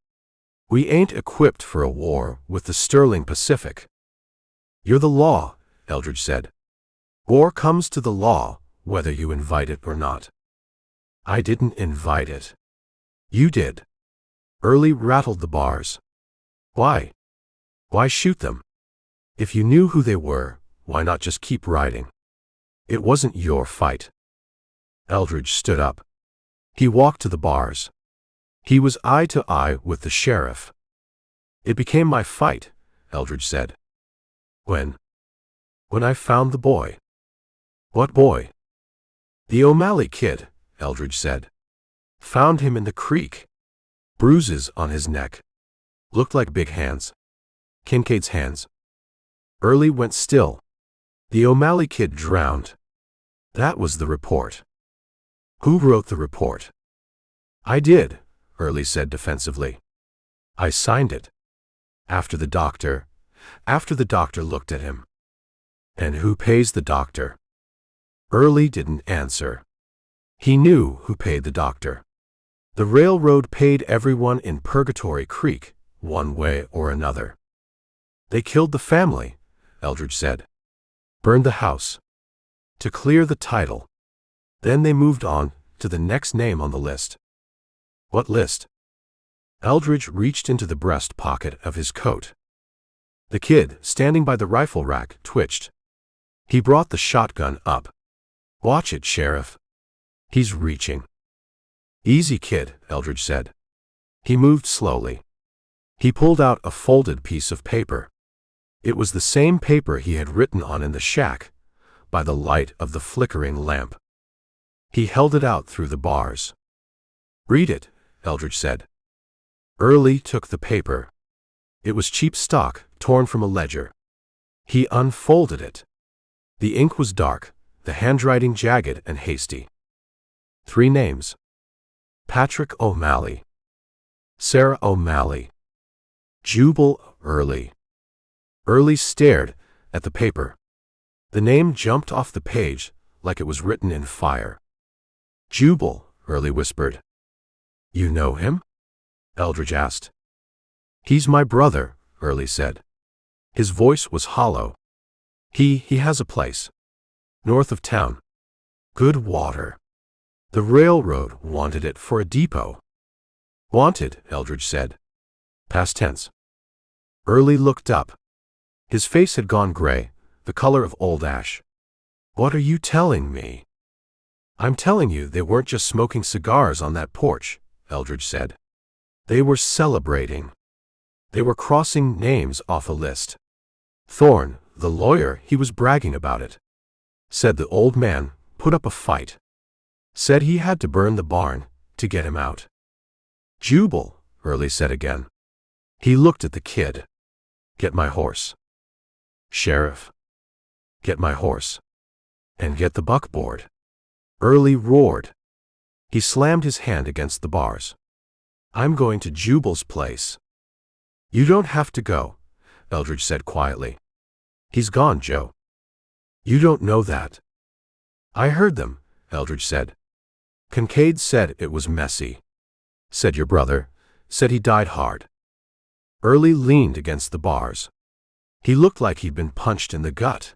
We ain't equipped for a war with the sterling Pacific. You're the law, Eldridge said. War comes to the law, whether you invite it or not. I didn't invite it. You did. Early rattled the bars. Why? Why shoot them? If you knew who they were, why not just keep riding? It wasn't your fight. Eldridge stood up. He walked to the bars. He was eye to eye with the sheriff. It became my fight, Eldridge said. When I found the boy. What boy? The O'Malley kid, Eldridge said. Found him in the creek. Bruises on his neck. Looked like big hands. Kincaid's hands. Early went still. The O'Malley kid drowned. That was the report. Who wrote the report? I did, Early said defensively. I signed it. After the doctor looked at him. And who pays the doctor? Early didn't answer. He knew who paid the doctor. The railroad paid everyone in Purgatory Creek, one way or another. They killed the family, Eldridge said. Burned the house. To clear the title. Then they moved on to the next name on the list. What list? Eldridge reached into the breast pocket of his coat. The kid, standing by the rifle rack, twitched. He brought the shotgun up. Watch it, Sheriff. He's reaching. Easy, kid, Eldridge said. He moved slowly. He pulled out a folded piece of paper. It was the same paper he had written on in the shack, by the light of the flickering lamp. He held it out through the bars. Read it, Eldridge said. Early took the paper. It was cheap stock, torn from a ledger. He unfolded it. The ink was dark, the handwriting jagged and hasty. 3 names. Patrick O'Malley. Sarah O'Malley. Jubal Early. Early stared at the paper. The name jumped off the page like it was written in fire. Jubal, Early whispered. You know him? Eldridge asked. He's my brother, Early said. His voice was hollow. He has a place. North of town. Good water. The railroad wanted it for a depot. Wanted, Eldridge said. Past tense. Early looked up. His face had gone gray, the color of old ash. What are you telling me? I'm telling you they weren't just smoking cigars on that porch, Eldridge said. They were celebrating. They were crossing names off a list. Thorne, the lawyer, he was bragging about it. Said the old man put up a fight. Said he had to burn the barn to get him out. Jubal, Early said again. He looked at the kid. Get my horse. Sheriff. Get my horse. And get the buckboard. Early roared. He slammed his hand against the bars. I'm going to Jubal's place. You don't have to go, Eldridge said quietly. He's gone, Joe. You don't know that. I heard them, Eldridge said. Kincaid said it was messy. Said your brother. Said he died hard. Early leaned against the bars. He looked like he'd been punched in the gut.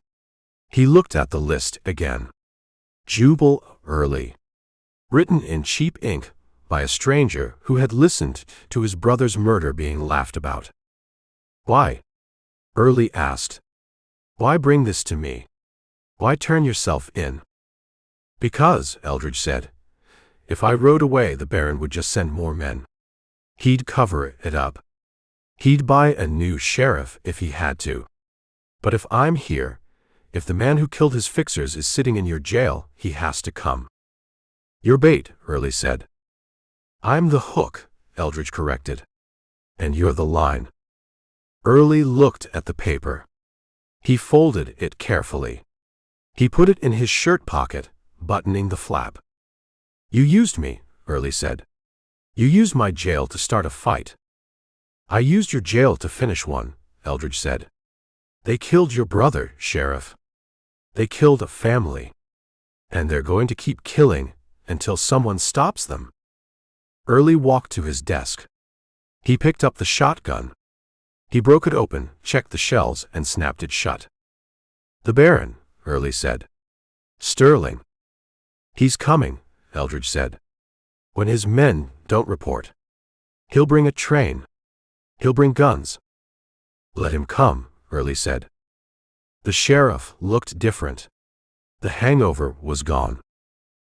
He looked at the list again. Jubal Early. Written in cheap ink by a stranger who had listened to his brother's murder being laughed about. Why? Early asked. Why bring this to me? Why turn yourself in? Because, Eldridge said, if I rode away the Baron would just send more men. He'd cover it up. He'd buy a new sheriff if he had to. But if I'm here, if the man who killed his fixers is sitting in your jail, he has to come. You're bait, Early said. I'm the hook, Eldridge corrected. And you're the line. Early looked at the paper. He folded it carefully. He put it in his shirt pocket, buttoning the flap. You used me, Early said. You used my jail to start a fight. I used your jail to finish one, Eldridge said. They killed your brother, Sheriff. They killed a family. And they're going to keep killing until someone stops them. Early walked to his desk. He picked up the shotgun. He broke it open, checked the shells, and snapped it shut. The Baron, Early said. Sterling. He's coming, Eldridge said. When his men don't report. He'll bring a train. He'll bring guns. Let him come, Early said. The sheriff looked different. The hangover was gone.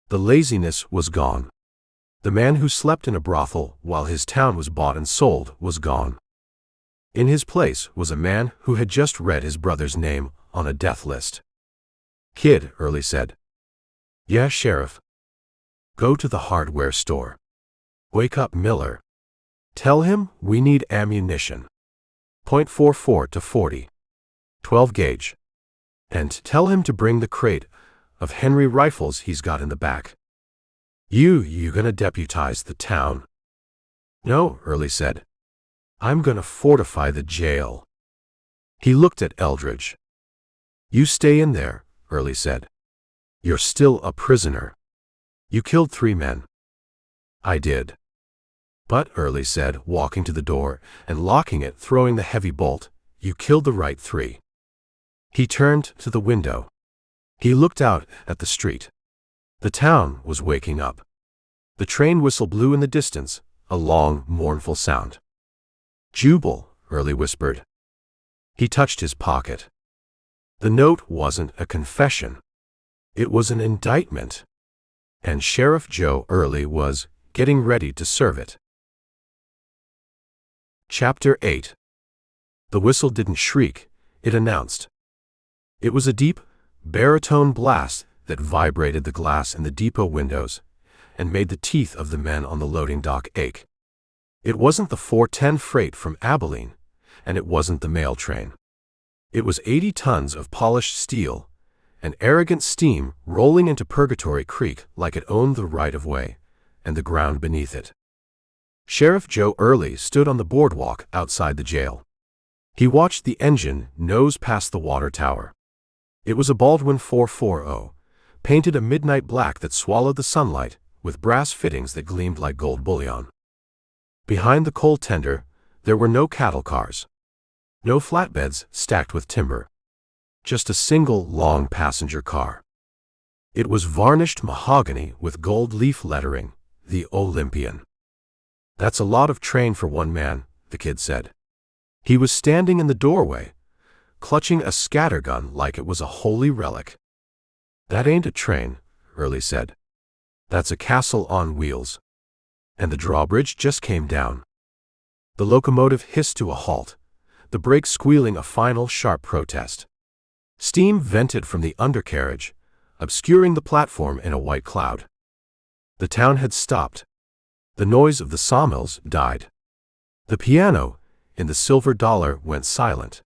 The laziness was gone. The man who slept in a brothel while his town was bought and sold was gone. In his place was a man who had just read his brother's name on a death list. Kid, Early said. Yeah, Sheriff. Go to the hardware store. Wake up Miller. Tell him we need ammunition. .44 to 40. 12 gauge. And tell him to bring the crate of Henry rifles he's got in the back. You gonna deputize the town? No, Early said. I'm gonna fortify the jail. He looked at Eldridge. You stay in there, Early said. You're still a prisoner. You killed 3 men. I did. But, Early said, walking to the door and locking it, throwing the heavy bolt, you killed the right 3. He turned to the window. He looked out at the street. The town was waking up. The train whistle blew in the distance, a long, mournful sound. Jubal, Early whispered. He touched his pocket. The note wasn't a confession. It was an indictment. And Sheriff Joe Early was getting ready to serve it. Chapter 8. The whistle didn't shriek, it announced. It was a deep, baritone blast that vibrated the glass in the depot windows and made the teeth of the men on the loading dock ache. It wasn't the 410 freight from Abilene, and it wasn't the mail train. It was 80 tons of polished steel, an arrogant steam rolling into Purgatory Creek like it owned the right-of-way and the ground beneath it. Sheriff Joe Early stood on the boardwalk outside the jail. He watched the engine nose past the water tower. It was a Baldwin 440, painted a midnight black that swallowed the sunlight, with brass fittings that gleamed like gold bullion. Behind the coal tender, there were no cattle cars. No flatbeds stacked with timber. Just a single long passenger car. It was varnished mahogany with gold leaf lettering, the Olympian. That's a lot of train for one man, the kid said. He was standing in the doorway, clutching a scattergun like it was a holy relic. That ain't a train, Early said. That's a castle on wheels. And the drawbridge just came down. The locomotive hissed to a halt, the brakes squealing a final sharp protest. Steam vented from the undercarriage, obscuring the platform in a white cloud. The town had stopped. The noise of the sawmills died. The piano, in the silver dollar, went silent.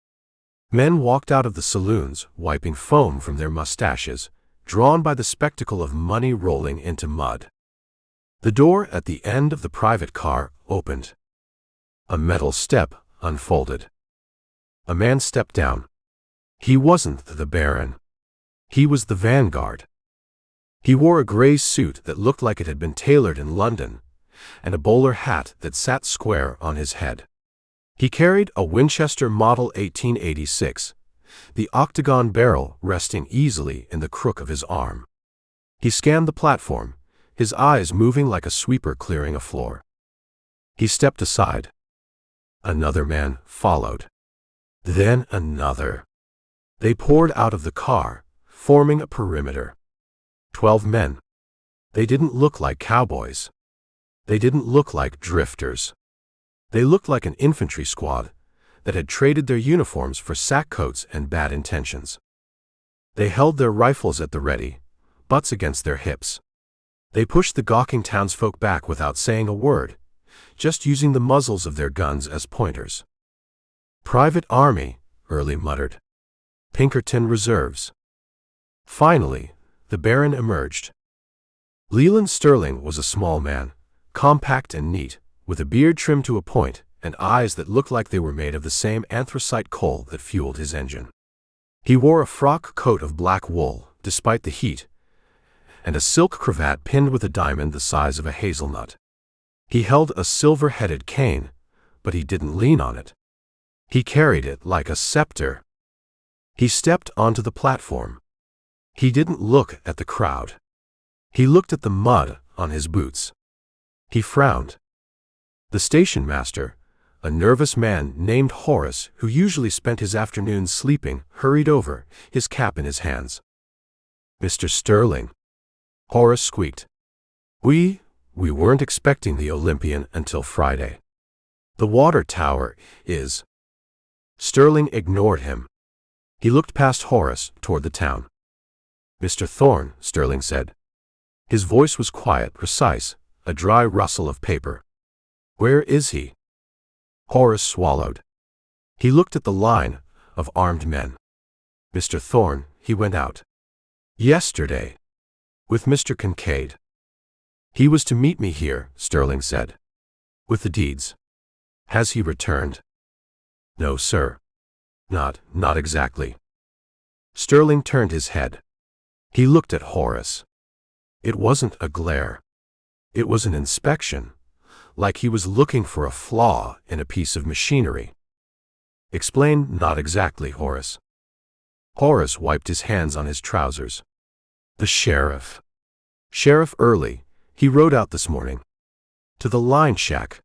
Men walked out of the saloons, wiping foam from their mustaches, drawn by the spectacle of money rolling into mud. The door at the end of the private car opened. A metal step unfolded. A man stepped down. He wasn't the Baron. He was the Vanguard. He wore a gray suit that looked like it had been tailored in London, and a bowler hat that sat square on his head. He carried a Winchester Model 1886, the octagon barrel resting easily in the crook of his arm. He scanned the platform, his eyes moving like a sweeper clearing a floor. He stepped aside. Another man followed. Then another. They poured out of the car, forming a perimeter. 12 men. They didn't look like cowboys. They didn't look like drifters. They looked like an infantry squad that had traded their uniforms for sack coats and bad intentions. They held their rifles at the ready, butts against their hips. They pushed the gawking townsfolk back without saying a word, just using the muzzles of their guns as pointers. "Private Army," Early muttered. "Pinkerton Reserves." Finally, the Baron emerged. Leland Sterling was a small man, compact and neat, with a beard trimmed to a point and eyes that looked like they were made of the same anthracite coal that fueled his engine. He wore a frock coat of black wool, despite the heat, and a silk cravat pinned with a diamond the size of a hazelnut. He held a silver-headed cane, but he didn't lean on it. He carried it like a scepter. He stepped onto the platform. He didn't look at the crowd. He looked at the mud on his boots. He frowned. The station master, a nervous man named Horace who usually spent his afternoons sleeping, hurried over, his cap in his hands. "Mr. Sterling," Horace squeaked. We weren't expecting the Olympian until Friday. The water tower is." Sterling ignored him. He looked past Horace toward the town. "Mr. Thorne," Sterling said. His voice was quiet, precise, a dry rustle of paper. "Where is he?" Horace swallowed. He looked at the line of armed men. "Mr. Thorne, he went out yesterday with Mr. Kincaid." "He was to meet me here," Sterling said, "with the deeds. Has he returned?" "No, sir. Not exactly." Sterling turned his head. He looked at Horace. It wasn't a glare. It was an inspection, like he was looking for a flaw in a piece of machinery. "Explain." "Not exactly, Horace." Horace wiped his hands on his trousers. "The sheriff. Sheriff Early. He rode out this morning. To the line shack.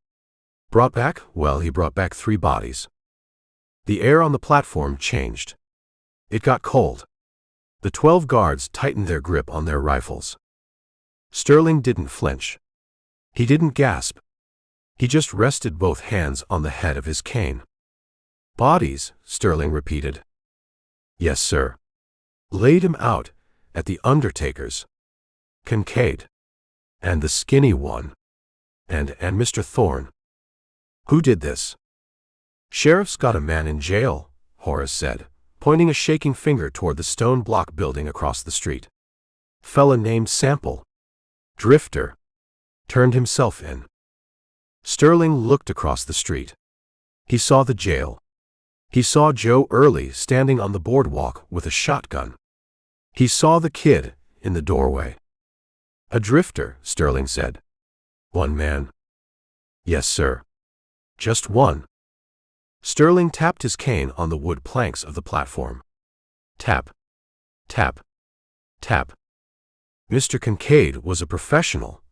Brought back? Well, he brought back 3 bodies." The air on the platform changed. It got cold. The 12 guards tightened their grip on their rifles. Sterling didn't flinch. He didn't gasp. He just rested both hands on the head of his cane. "Bodies," Sterling repeated. "Yes, sir. Laid him out at the undertaker's. Kincaid. And the skinny one. And Mr. Thorne." "Who did this?" "Sheriff's got a man in jail," Horace said, pointing a shaking finger toward the stone block building across the street. "Fella named Sample. Drifter. Turned himself in." Sterling looked across the street. He saw the jail. He saw Joe Early standing on the boardwalk with a shotgun. He saw the kid in the doorway. "A drifter," Sterling said. "One man?" "Yes, sir. Just one." Sterling tapped his cane on the wood planks of the platform. Tap. Tap. Tap. Mr. Kincaid was a professional,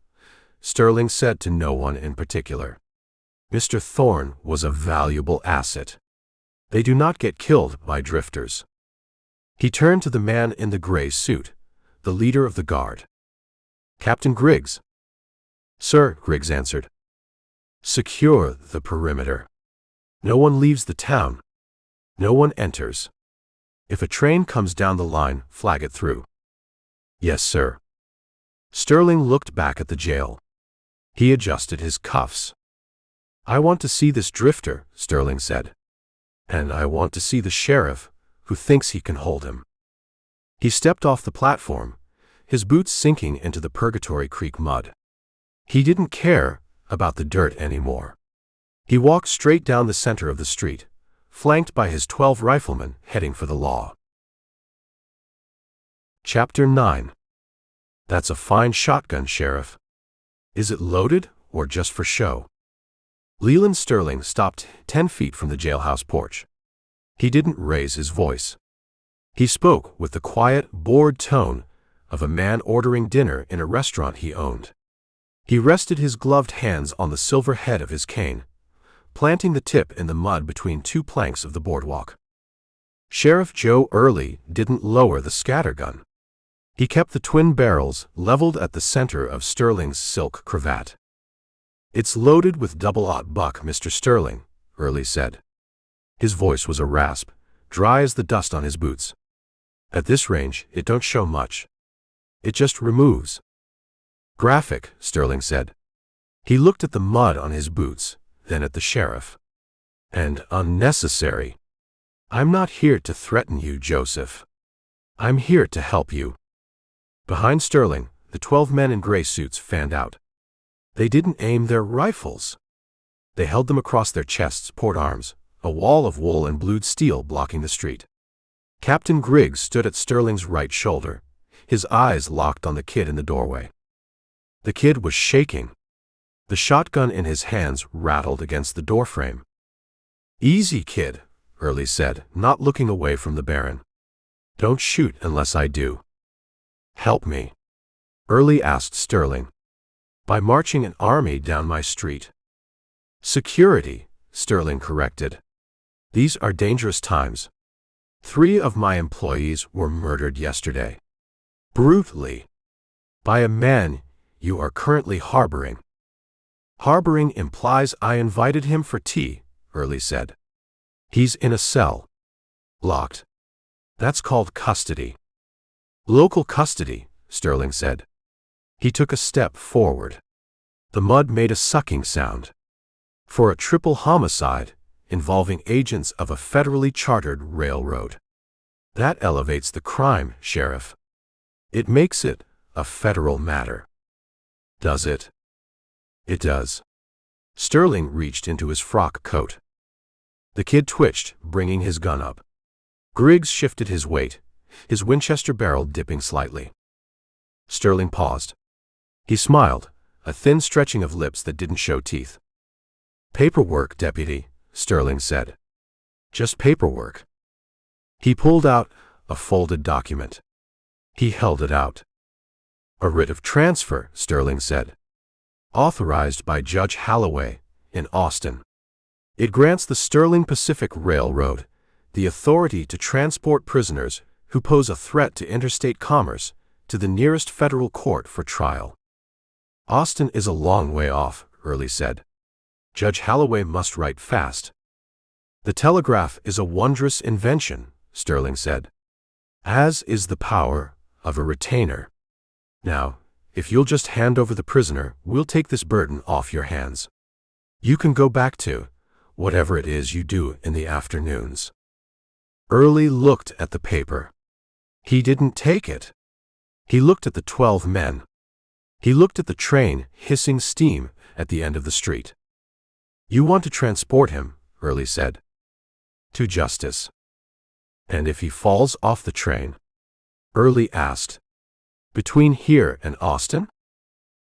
Sterling said to no one in particular. Mr. Thorne was a valuable asset. They do not get killed by drifters. He turned to the man in the gray suit, the leader of the guard. "Captain Griggs." "Sir," Griggs answered. "Secure the perimeter. No one leaves the town. No one enters. If a train comes down the line, flag it through." "Yes, sir." Sterling looked back at the jail. He adjusted his cuffs. "I want to see this drifter," Sterling said. "And I want to see the sheriff, who thinks he can hold him." He stepped off the platform, his boots sinking into the Purgatory Creek mud. He didn't care about the dirt anymore. He walked straight down the center of the street, flanked by his 12 riflemen heading for the law. Chapter 9. "That's a fine shotgun, Sheriff. Is it loaded or just for show?" Leland Sterling stopped 10 feet from the jailhouse porch. He didn't raise his voice. He spoke with the quiet, bored tone of a man ordering dinner in a restaurant he owned. He rested his gloved hands on the silver head of his cane, planting the tip in the mud between 2 planks of the boardwalk. Sheriff Joe Early didn't lower the scattergun. He kept the twin barrels leveled at the center of Sterling's silk cravat. It's loaded with double-aught buck, Mr. Sterling, Early said. His voice was a rasp, dry as the dust on his boots. At this range, it don't show much. It just removes. Graphic, Sterling said. He looked at the mud on his boots, then at the sheriff. And unnecessary. I'm not here to threaten you, Joseph. I'm here to help you. Behind Sterling, the 12 men in gray suits fanned out. They didn't aim their rifles. They held them across their chests, port arms, a wall of wool and blued steel blocking the street. Captain Griggs stood at Sterling's right shoulder, his eyes locked on the kid in the doorway. The kid was shaking. The shotgun in his hands rattled against the doorframe. Easy, kid, Early said, not looking away from the Baron. Don't shoot unless I do. Help me, Early asked Sterling. By marching an army down my street. Security, Sterling corrected. These are dangerous times. 3 of my employees were murdered yesterday. Brutally. By a man you are currently harboring. Harboring implies I invited him for tea, Early said. He's in a cell. Locked. That's called custody. Local custody, Sterling said. He took a step forward. The mud made a sucking sound. For a triple homicide involving agents of a federally chartered railroad. That elevates the crime, Sheriff. It makes it a federal matter. Does it? It does. Sterling reached into his frock coat. The kid twitched, bringing his gun up. Griggs shifted his weight, his Winchester barrel dipping slightly. Sterling paused. He smiled, a thin stretching of lips that didn't show teeth. Paperwork, Deputy, Sterling said. Just paperwork. He pulled out a folded document. He held it out. A writ of transfer, Sterling said. Authorized by Judge Holloway in Austin. It grants the Sterling Pacific Railroad the authority to transport prisoners who pose a threat to interstate commerce to the nearest federal court for trial. Austin is a long way off, Early said. Judge Holloway must write fast. The telegraph is a wondrous invention, Sterling said. As is the power of a retainer. Now, if you'll just hand over the prisoner, we'll take this burden off your hands. You can go back to whatever it is you do in the afternoons. Early looked at the paper. He didn't take it. He looked at the 12 men. He looked at the train hissing steam at the end of the street. You want to transport him, Early said. To justice. And if he falls off the train? Early asked. Between here and Austin?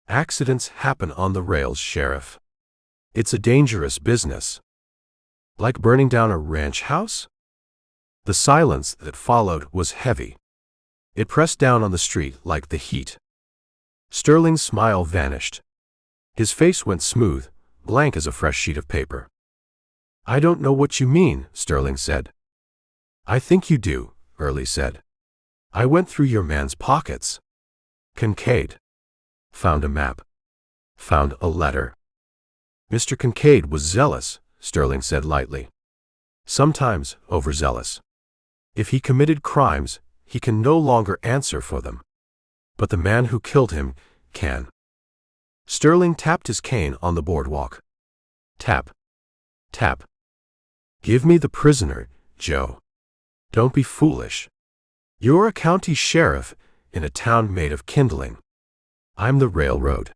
Accidents happen on the rails, Sheriff. It's a dangerous business. Like burning down a ranch house? The silence that followed was heavy. It pressed down on the street like the heat. Sterling's smile vanished. His face went smooth, blank as a fresh sheet of paper. I don't know what you mean, Sterling said. I think you do, Early said. I went through your man's pockets. Kincaid. Found a map. Found a letter. Mr. Kincaid was zealous, Sterling said lightly. Sometimes overzealous. If he committed crimes, he can no longer answer for them. But the man who killed him can. Sterling tapped his cane on the boardwalk. Tap. Tap. Give me the prisoner, Joe. Don't be foolish. You're a county sheriff in a town made of kindling. I'm the railroad.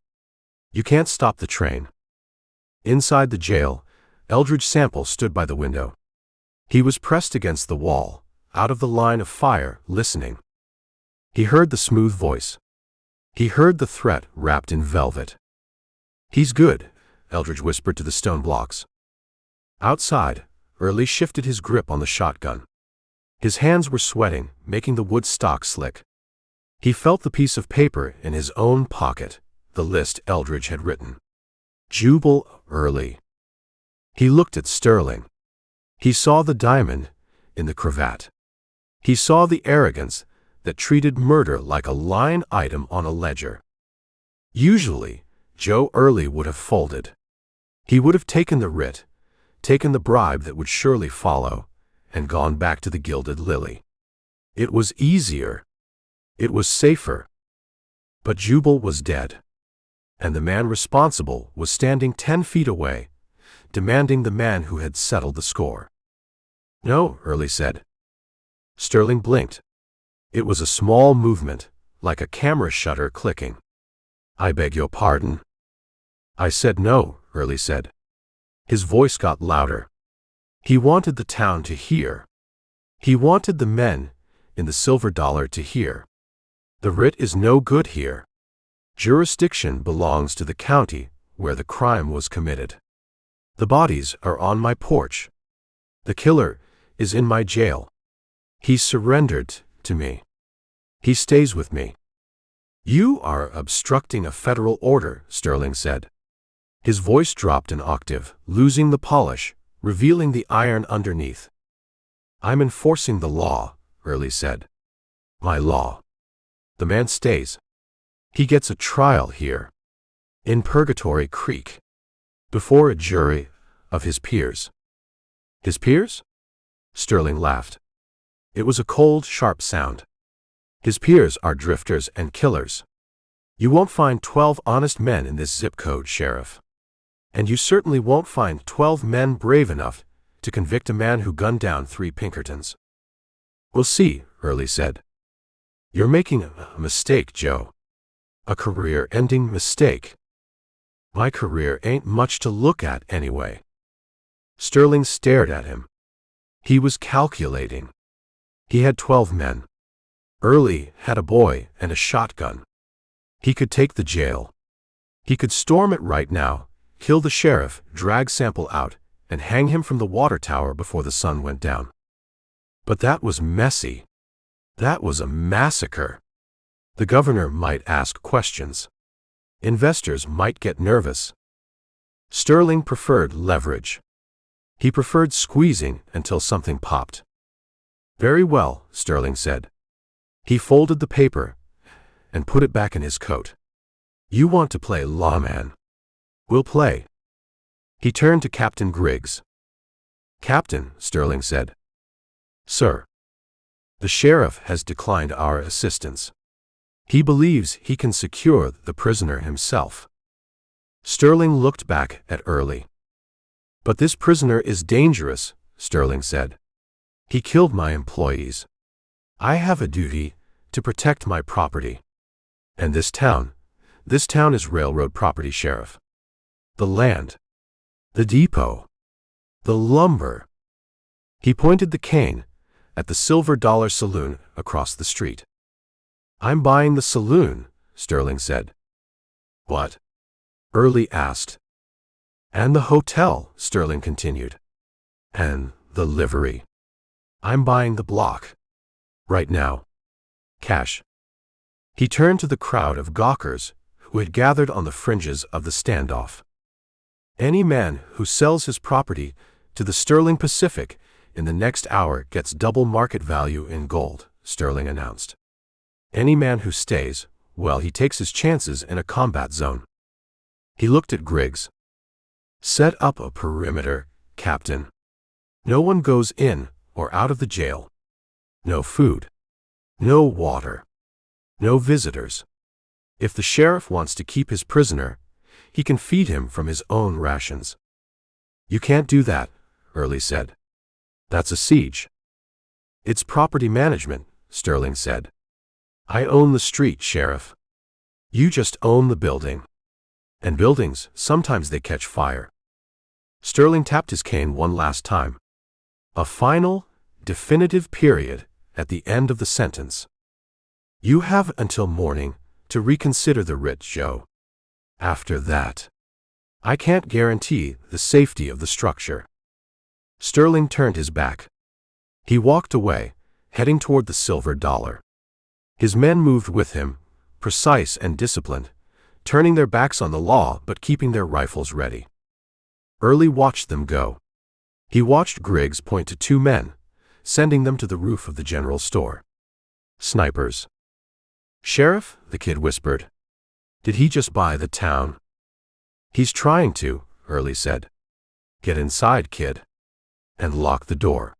You can't stop the train. Inside the jail, Eldridge Sample stood by the window. He was pressed against the wall, out of the line of fire, listening. He heard the smooth voice. He heard the threat wrapped in velvet. He's good, Eldridge whispered to the stone blocks. Outside, Early shifted his grip on the shotgun. His hands were sweating, making the wood stock slick. He felt the piece of paper in his own pocket, the list Eldridge had written. Jubal Early. He looked at Sterling. He saw the diamond in the cravat. He saw the arrogance that treated murder like a line item on a ledger. Usually, Joe Early would have folded. He would have taken the writ, taken the bribe that would surely follow, and gone back to the Gilded Lily. It was easier. It was safer. But Jubal was dead. And the man responsible was standing 10 feet away, demanding the man who had settled the score. "No," Early said. Sterling blinked. It was a small movement, like a camera shutter clicking. "I beg your pardon." "I said no," Early said. His voice got louder. He wanted the town to hear. He wanted the men in the silver dollar to hear. "The writ is no good here. Jurisdiction belongs to the county where the crime was committed. The bodies are on my porch. The killer is in my jail. He surrendered to me. He stays with me." "You are obstructing a federal order," Sterling said. His voice dropped an octave, losing the polish, revealing the iron underneath. "I'm enforcing the law," Early said. "My law. The man stays. He gets a trial here. In Purgatory Creek. Before a jury of his peers." "His peers?" Sterling laughed. It was a cold, sharp sound. "His peers are drifters and killers. You won't find 12 honest men in this zip code, Sheriff. And you certainly won't find 12 men brave enough to convict a man who gunned down 3 Pinkertons." "We'll see," Early said. "You're making a mistake, Joe. A career-ending mistake." "My career ain't much to look at anyway." Sterling stared at him. He was calculating. He had 12 men. Early had a boy and a shotgun. He could take the jail. He could storm it right now, kill the sheriff, drag Sample out, and hang him from the water tower before the sun went down. But that was messy. That was a massacre. The governor might ask questions. Investors might get nervous. Sterling preferred leverage. He preferred squeezing until something popped. "Very well," Sterling said. He folded the paper and put it back in his coat. "You want to play lawman. We'll play." He turned to Captain Griggs. "Captain," Sterling said. "Sir." "The sheriff has declined our assistance. He believes he can secure the prisoner himself." Sterling looked back at Early. "But this prisoner is dangerous," Sterling said. "He killed my employees. I have a duty to protect my property. And this town is railroad property, Sheriff. The land, the depot, the lumber." He pointed the cane at the Silver Dollar Saloon across the street. "I'm buying the saloon," Sterling said. "What?" Early asked. "And the hotel," Sterling continued. "And the livery. I'm buying the block. Right now. Cash." He turned to the crowd of gawkers who had gathered on the fringes of the standoff. "Any man who sells his property to the Sterling Pacific in the next hour gets double market value in gold," Sterling announced. "Any man who stays, well, he takes his chances in a combat zone." He looked at Griggs. "Set up a perimeter, Captain. No one goes in or out of the jail. No food. No water. No visitors. If the sheriff wants to keep his prisoner, he can feed him from his own rations." "You can't do that," Early said. "That's a siege." "It's property management," Sterling said. "I own the street, Sheriff. You just own the building. And buildings, sometimes they catch fire." Sterling tapped his cane one last time. A final, definitive period at the end of the sentence. "You have until morning to reconsider the writ, Joe. After that, I can't guarantee the safety of the structure." Sterling turned his back. He walked away, heading toward the Silver Dollar. His men moved with him, precise and disciplined, turning their backs on the law but keeping their rifles ready. Early watched them go. He watched Griggs point to 2 men, sending them to the roof of the general store. "Snipers." "Sheriff," the kid whispered. "Did he just buy the town?" He's trying to, Early said. Get inside, kid. And lock the door.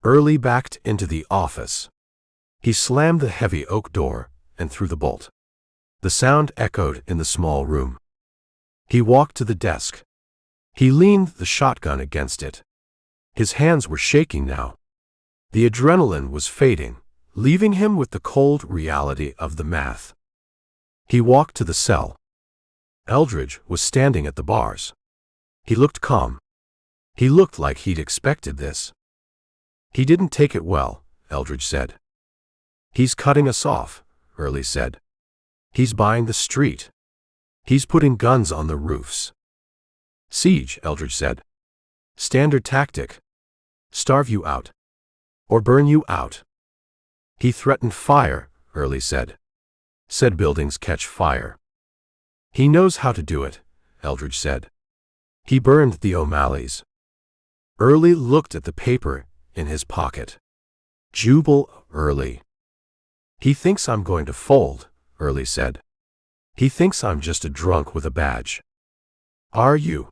Early backed into the office. He slammed the heavy oak door and threw the bolt. The sound echoed in the small room. He walked to the desk. He leaned the shotgun against it. His hands were shaking now. The adrenaline was fading, leaving him with the cold reality of the math. He walked to the cell. Eldridge was standing at the bars. He looked calm. He looked like he'd expected this. He didn't take it well, Eldridge said. He's cutting us off, Early said. He's buying the street. He's putting guns on the roofs. Siege, Eldridge said. Standard tactic. Starve you out. Or burn you out. He threatened fire, Early said. Said buildings catch fire. He knows how to do it, Eldridge said. He burned the O'Malleys. Early looked at the paper in his pocket. Jubal Early. He thinks I'm going to fold, Early said. He thinks I'm just a drunk with a badge. Are you?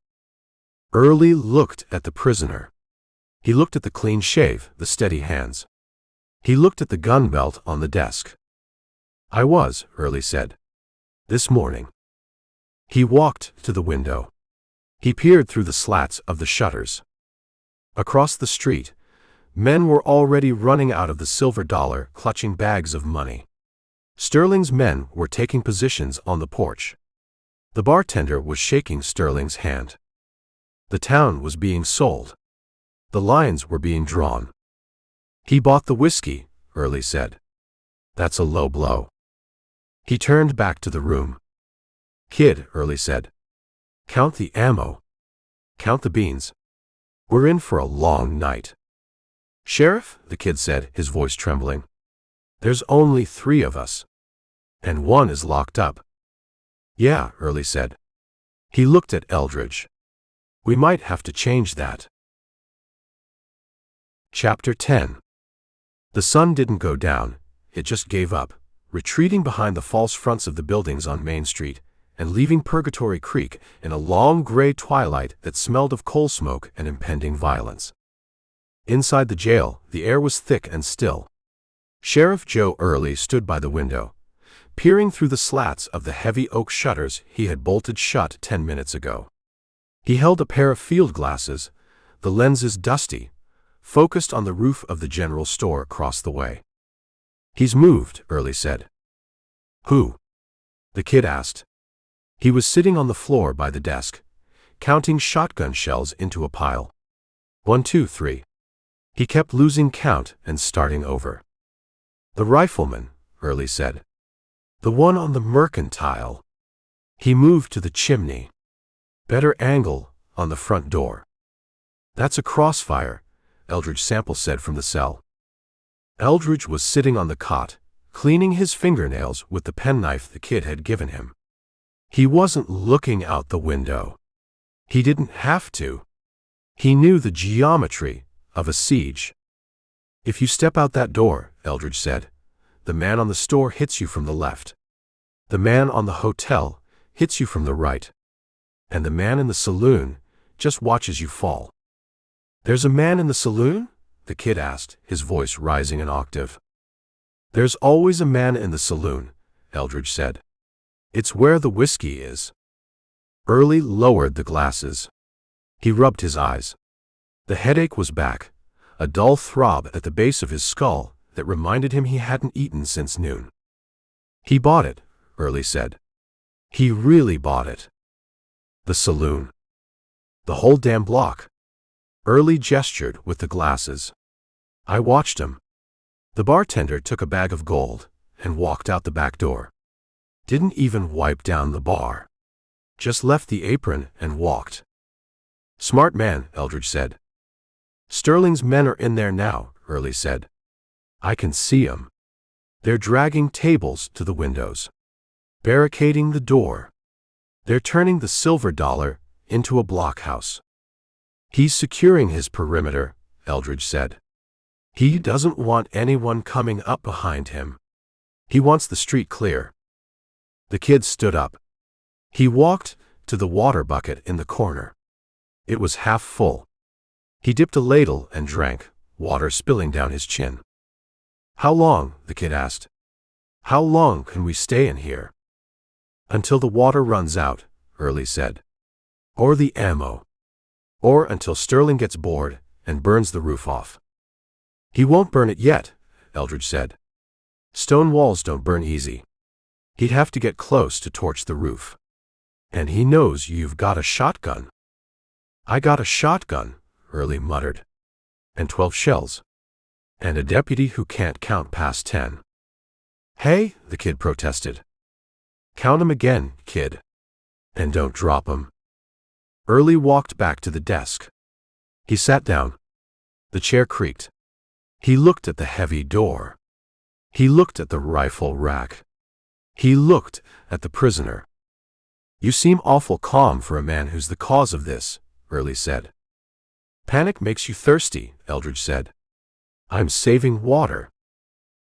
Early looked at the prisoner. He looked at the clean shave, the steady hands. He looked at the gun belt on the desk. I was, Early said. This morning. He walked to the window. He peered through the slats of the shutters. Across the street, men were already running out of the silver dollar, clutching bags of money. Sterling's men were taking positions on the porch. The bartender was shaking Sterling's hand. The town was being sold. The lines were being drawn. He bought the whiskey, Early said. That's a low blow. He turned back to the room. Kid, Early said. Count the ammo. Count the beans. We're in for a long night. Sheriff, the kid said, his voice trembling. There's only 3 of us. And 1 is locked up. Yeah, Early said. He looked at Eldridge. We might have to change that. Chapter 10. The sun didn't go down, it just gave up, retreating behind the false fronts of the buildings on Main Street, and leaving Purgatory Creek in a long gray twilight that smelled of coal smoke and impending violence. Inside the jail, the air was thick and still. Sheriff Joe Early stood by the window, peering through the slats of the heavy oak shutters he had bolted shut 10 minutes ago. He held a pair of field glasses, the lenses dusty, focused on the roof of the general store across the way. He's moved, Early said. Who? The kid asked. He was sitting on the floor by the desk, counting shotgun shells into a pile. 1, 2, 3. He kept losing count and starting over. The rifleman, Early said. The one on the mercantile. He moved to the chimney. Better angle on the front door. That's a crossfire, Eldridge Sample said from the cell. Eldridge was sitting on the cot, cleaning his fingernails with the penknife the kid had given him. He wasn't looking out the window. He didn't have to. He knew the geometry of a siege. If you step out that door, Eldridge said, the man on the store hits you from the left. The man on the hotel hits you from the right. And the man in the saloon just watches you fall. There's a man in the saloon? The kid asked, his voice rising an octave. There's always a man in the saloon, Eldridge said. It's where the whiskey is. Early lowered the glasses. He rubbed his eyes. The headache was back, a dull throb at the base of his skull that reminded him he hadn't eaten since noon. He bought it, Early said. He really bought it. The saloon. The whole damn block. Early gestured with the glasses. I watched him. The bartender took a bag of gold and walked out the back door. Didn't even wipe down the bar. Just left the apron and walked. Smart man, Eldridge said. Sterling's men are in there now, Early said. I can see 'em. They're dragging tables to the windows. Barricading the door. They're turning the silver dollar into a blockhouse. He's securing his perimeter, Eldridge said. He doesn't want anyone coming up behind him. He wants the street clear. The kid stood up. He walked to the water bucket in the corner. It was half full. He dipped a ladle and drank, water spilling down his chin. "How long?" the kid asked. "How long can we stay in here?" "Until the water runs out," Early said. "Or the ammo. Or until Sterling gets bored and burns the roof off." "He won't burn it yet," Eldridge said. "Stone walls don't burn easy. He'd have to get close to torch the roof. And he knows you've got a shotgun." "I got a shotgun," Early muttered. "And 12 shells. And a deputy who can't count past 10. "Hey," the kid protested. "Count 'em again, kid. And don't drop 'em." Early walked back to the desk. He sat down. The chair creaked. He looked at the heavy door. He looked at the rifle rack. He looked at the prisoner. "You seem awful calm for a man who's the cause of this," Early said. "Panic makes you thirsty," Eldridge said. "I'm saving water."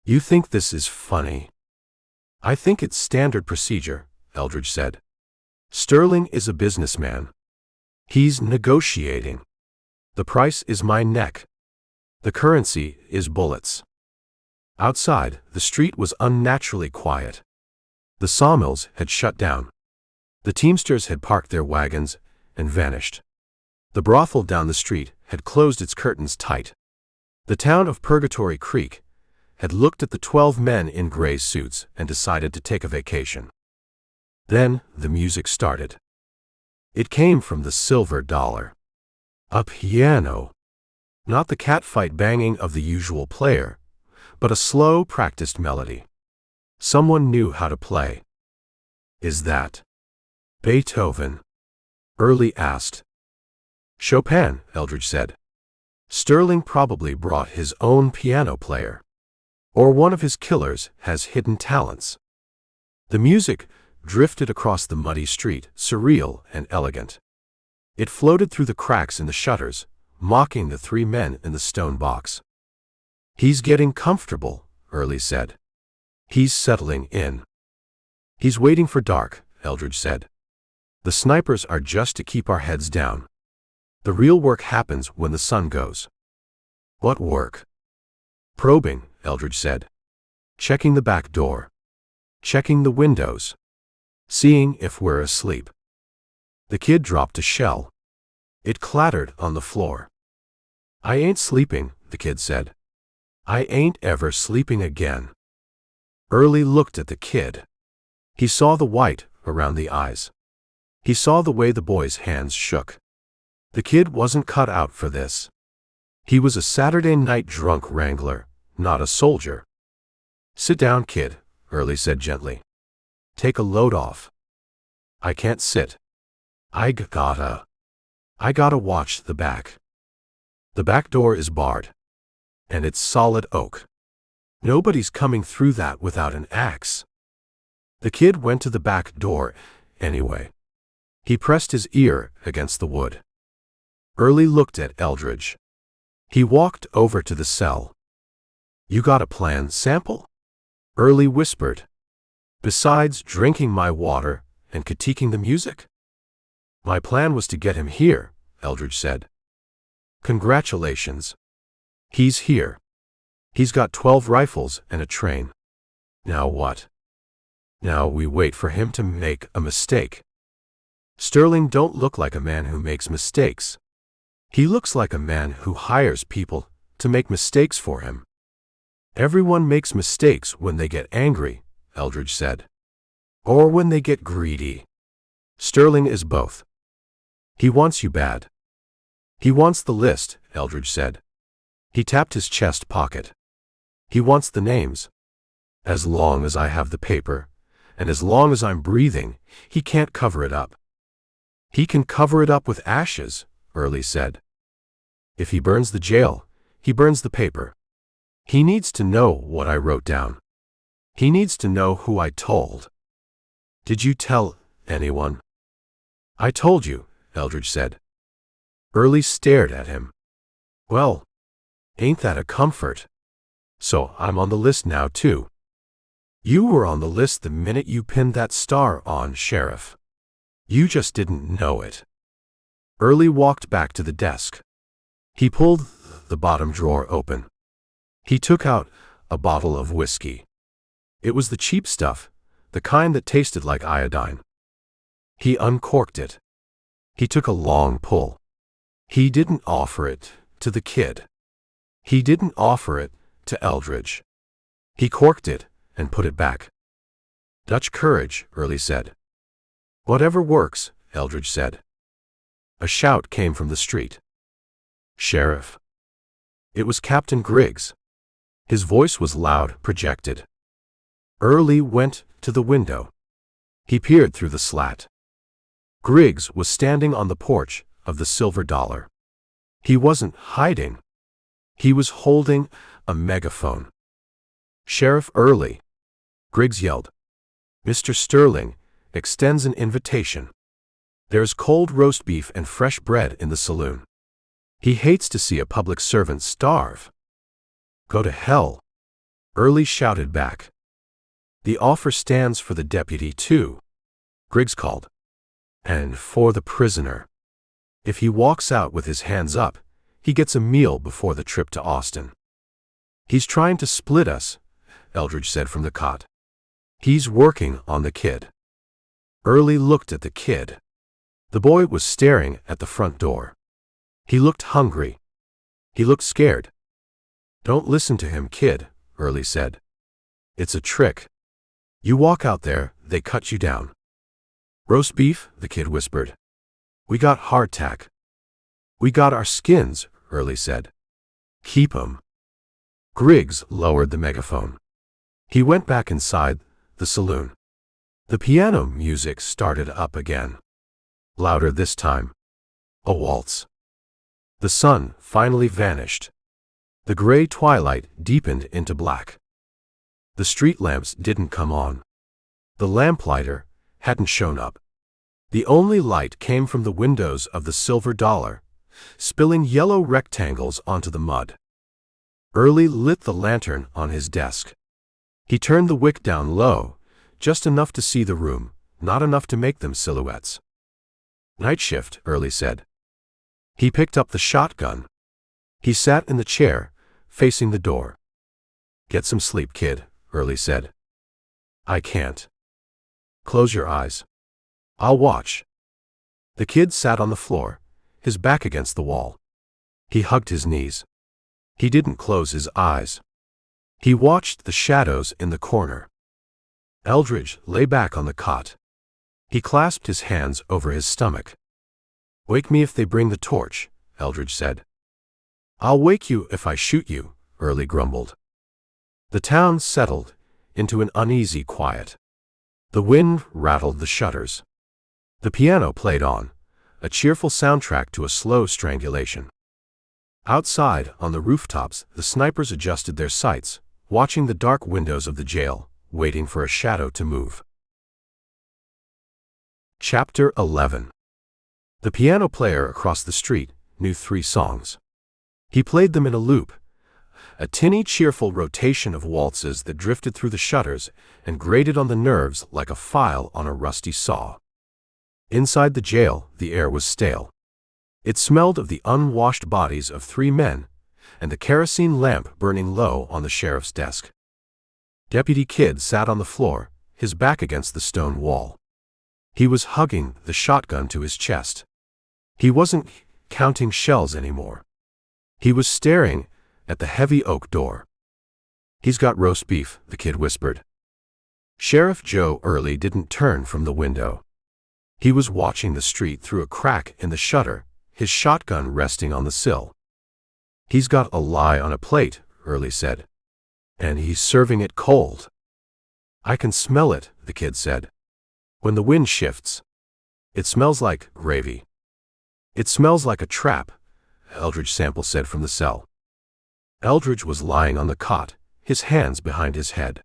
"You think this is funny?" "I think it's standard procedure," Eldridge said. "Sterling is a businessman. He's negotiating. The price is my neck. The currency is bullets." Outside, the street was unnaturally quiet. The sawmills had shut down. The teamsters had parked their wagons and vanished. The brothel down the street had closed its curtains tight. The town of Purgatory Creek had looked at the 12 men in gray suits and decided to take a vacation. Then the music started. It came from the Silver Dollar. A piano. Not the catfight banging of the usual player, but a slow, practiced melody. Someone knew how to play. "Is that Beethoven?" Early asked. "Chopin," Eldridge said. "Sterling probably brought his own piano player. Or one of his killers has hidden talents." The music drifted across the muddy street, surreal and elegant. It floated through the cracks in the shutters, mocking the 3 men in the stone box. "He's getting comfortable," Early said. "He's settling in." "He's waiting for dark," Eldridge said. "The snipers are just to keep our heads down. The real work happens when the sun goes." "What work?" "Probing," Eldridge said. "Checking the back door. Checking the windows. Seeing if we're asleep." The kid dropped a shell. It clattered on the floor. "I ain't sleeping," the kid said. "I ain't ever sleeping again." Early looked at the kid. He saw the white around the eyes. He saw the way the boy's hands shook. The kid wasn't cut out for this. He was a Saturday night drunk wrangler, not a soldier. "Sit down, kid," Early said gently. "Take a load off." "I can't sit. I gotta watch the back. The back door is barred. And it's solid oak. Nobody's coming through that without an axe." The kid went to the back door anyway. He pressed his ear against the wood. Early looked at Eldridge. He walked over to the cell. "You got a plan, Sample?" Early whispered. "Besides drinking my water and critiquing the music?" "My plan was to get him here," Eldridge said. "Congratulations. He's here. He's got 12 rifles and a train. Now what? Now we wait for him to make a mistake." "Sterling don't look like a man who makes mistakes. He looks like a man who hires people to make mistakes for him." "Everyone makes mistakes when they get angry," Eldridge said. "Or when they get greedy. Sterling is both. He wants you bad." "He wants the list," Eldridge said. He tapped his chest pocket. "He wants the names. As long as I have the paper, and as long as I'm breathing, he can't cover it up." "He can cover it up with ashes," Early said. "If he burns the jail, he burns the paper. He needs to know what I wrote down. He needs to know who I told." "Did you tell anyone?" "I told you," Eldridge said. Early stared at him. "Well, ain't that a comfort? So I'm on the list now, too." "You were on the list the minute you pinned that star on, Sheriff." You just didn't know it. Early walked back to the desk. He pulled the bottom drawer open. He took out a bottle of whiskey. It was the cheap stuff, the kind that tasted like iodine. He uncorked it. He took a long pull. He didn't offer it to the kid. He didn't offer it to Eldridge. He corked it and put it back. Dutch courage, Early said. Whatever works, Eldridge said. A shout came from the street. Sheriff. It was Captain Griggs. His voice was loud, projected. Early went to the window. He peered through the slat. Griggs was standing on the porch of the Silver Dollar. He wasn't hiding. He was holding a megaphone. Sheriff Early, Griggs yelled. Mr. Sterling extends an invitation. There's cold roast beef and fresh bread in the saloon. He hates to see a public servant starve. Go to hell, Early shouted back. The offer stands for the deputy, too, Griggs called. And for the prisoner. If he walks out with his hands up, he gets a meal before the trip to Austin. He's trying to split us, Eldridge said from the cot. He's working on the kid. Early looked at the kid. The boy was staring at the front door. He looked hungry. He looked scared. Don't listen to him, kid, Early said. It's a trick. You walk out there, they cut you down. Roast beef, the kid whispered. We got hardtack. We got our skins, Early said. Keep 'em. Griggs lowered the megaphone. He went back inside the saloon. The piano music started up again. Louder this time. A waltz. The sun finally vanished. The gray twilight deepened into black. The street lamps didn't come on. The lamplighter hadn't shown up. The only light came from the windows of the Silver Dollar, spilling yellow rectangles onto the mud. Early lit the lantern on his desk. He turned the wick down low, just enough to see the room, not enough to make them silhouettes. Night shift, Early said. He picked up the shotgun. He sat in the chair, facing the door. Get some sleep, kid, Early said. I can't. Close your eyes. I'll watch. The kid sat on the floor, his back against the wall. He hugged his knees. He didn't close his eyes. He watched the shadows in the corner. Eldridge lay back on the cot. He clasped his hands over his stomach. Wake me if they bring the torch, Eldridge said. I'll wake you if I shoot you, Early grumbled. The town settled into an uneasy quiet. The wind rattled the shutters. The piano played on, a cheerful soundtrack to a slow strangulation. Outside, on the rooftops, the snipers adjusted their sights, watching the dark windows of the jail, waiting for a shadow to move. Chapter 11. The piano player across the street knew 3 songs. He played them in a loop, a tinny, cheerful rotation of waltzes that drifted through the shutters and grated on the nerves like a file on a rusty saw. Inside the jail, the air was stale. It smelled of the unwashed bodies of 3 men and the kerosene lamp burning low on the sheriff's desk. Deputy Kidd sat on the floor, his back against the stone wall. He was hugging the shotgun to his chest. He wasn't counting shells anymore. He was staring at the heavy oak door. He's got roast beef, the kid whispered. Sheriff Joe Early didn't turn from the window. He was watching the street through a crack in the shutter, his shotgun resting on the sill. He's got a lie on a plate, Early said. And he's serving it cold. I can smell it, the kid said. When the wind shifts. It smells like gravy. It smells like a trap, Eldridge Sample said from the cell. Eldridge was lying on the cot, his hands behind his head.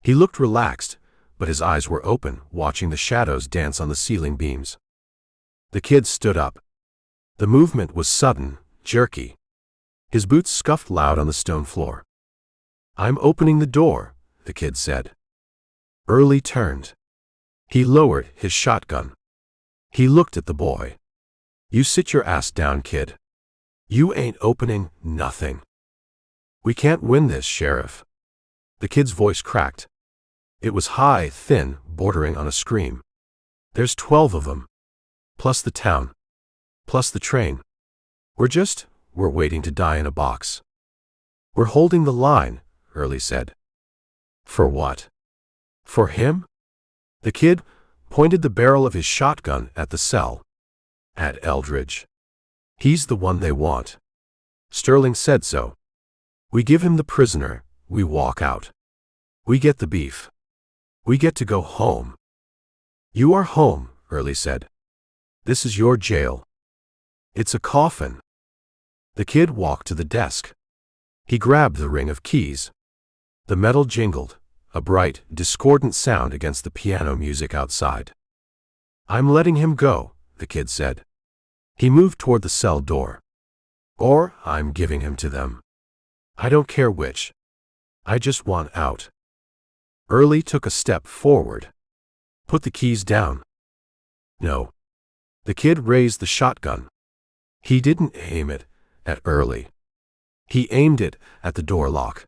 He looked relaxed, but his eyes were open, watching the shadows dance on the ceiling beams. The kid stood up. The movement was sudden, jerky. His boots scuffed loud on the stone floor. I'm opening the door, the kid said. Early turned. He lowered his shotgun. He looked at the boy. You sit your ass down, kid. You ain't opening nothing. We can't win this, Sheriff. The kid's voice cracked. It was high, thin, bordering on a scream. There's 12 of them. Plus the town. Plus the train. We're waiting to die in a box. We're holding the line, Early said. For what? For him? The kid pointed the barrel of his shotgun at the cell. At Eldridge. He's the one they want. Sterling said so. We give him the prisoner, we walk out. We get the beef. We get to go home. You are home, Early said. This is your jail. It's a coffin. The kid walked to the desk. He grabbed the ring of keys. The metal jingled, a bright, discordant sound against the piano music outside. I'm letting him go, the kid said. He moved toward the cell door. Or I'm giving him to them. I don't care which. I just want out. Early took a step forward. Put the keys down. No. The kid raised the shotgun. He didn't aim it at Early. He aimed it at the door lock.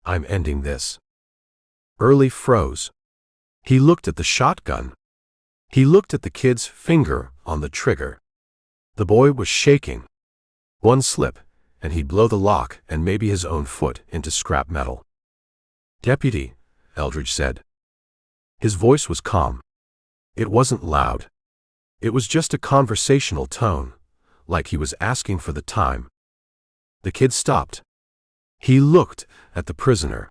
I'm ending this. Early froze. He looked at the shotgun. He looked at the kid's finger on the trigger. The boy was shaking. One slip, and he'd blow the lock and maybe his own foot into scrap metal. Deputy, Eldridge said. His voice was calm. It wasn't loud. It was just a conversational tone, like he was asking for the time. The kid stopped. He looked at the prisoner.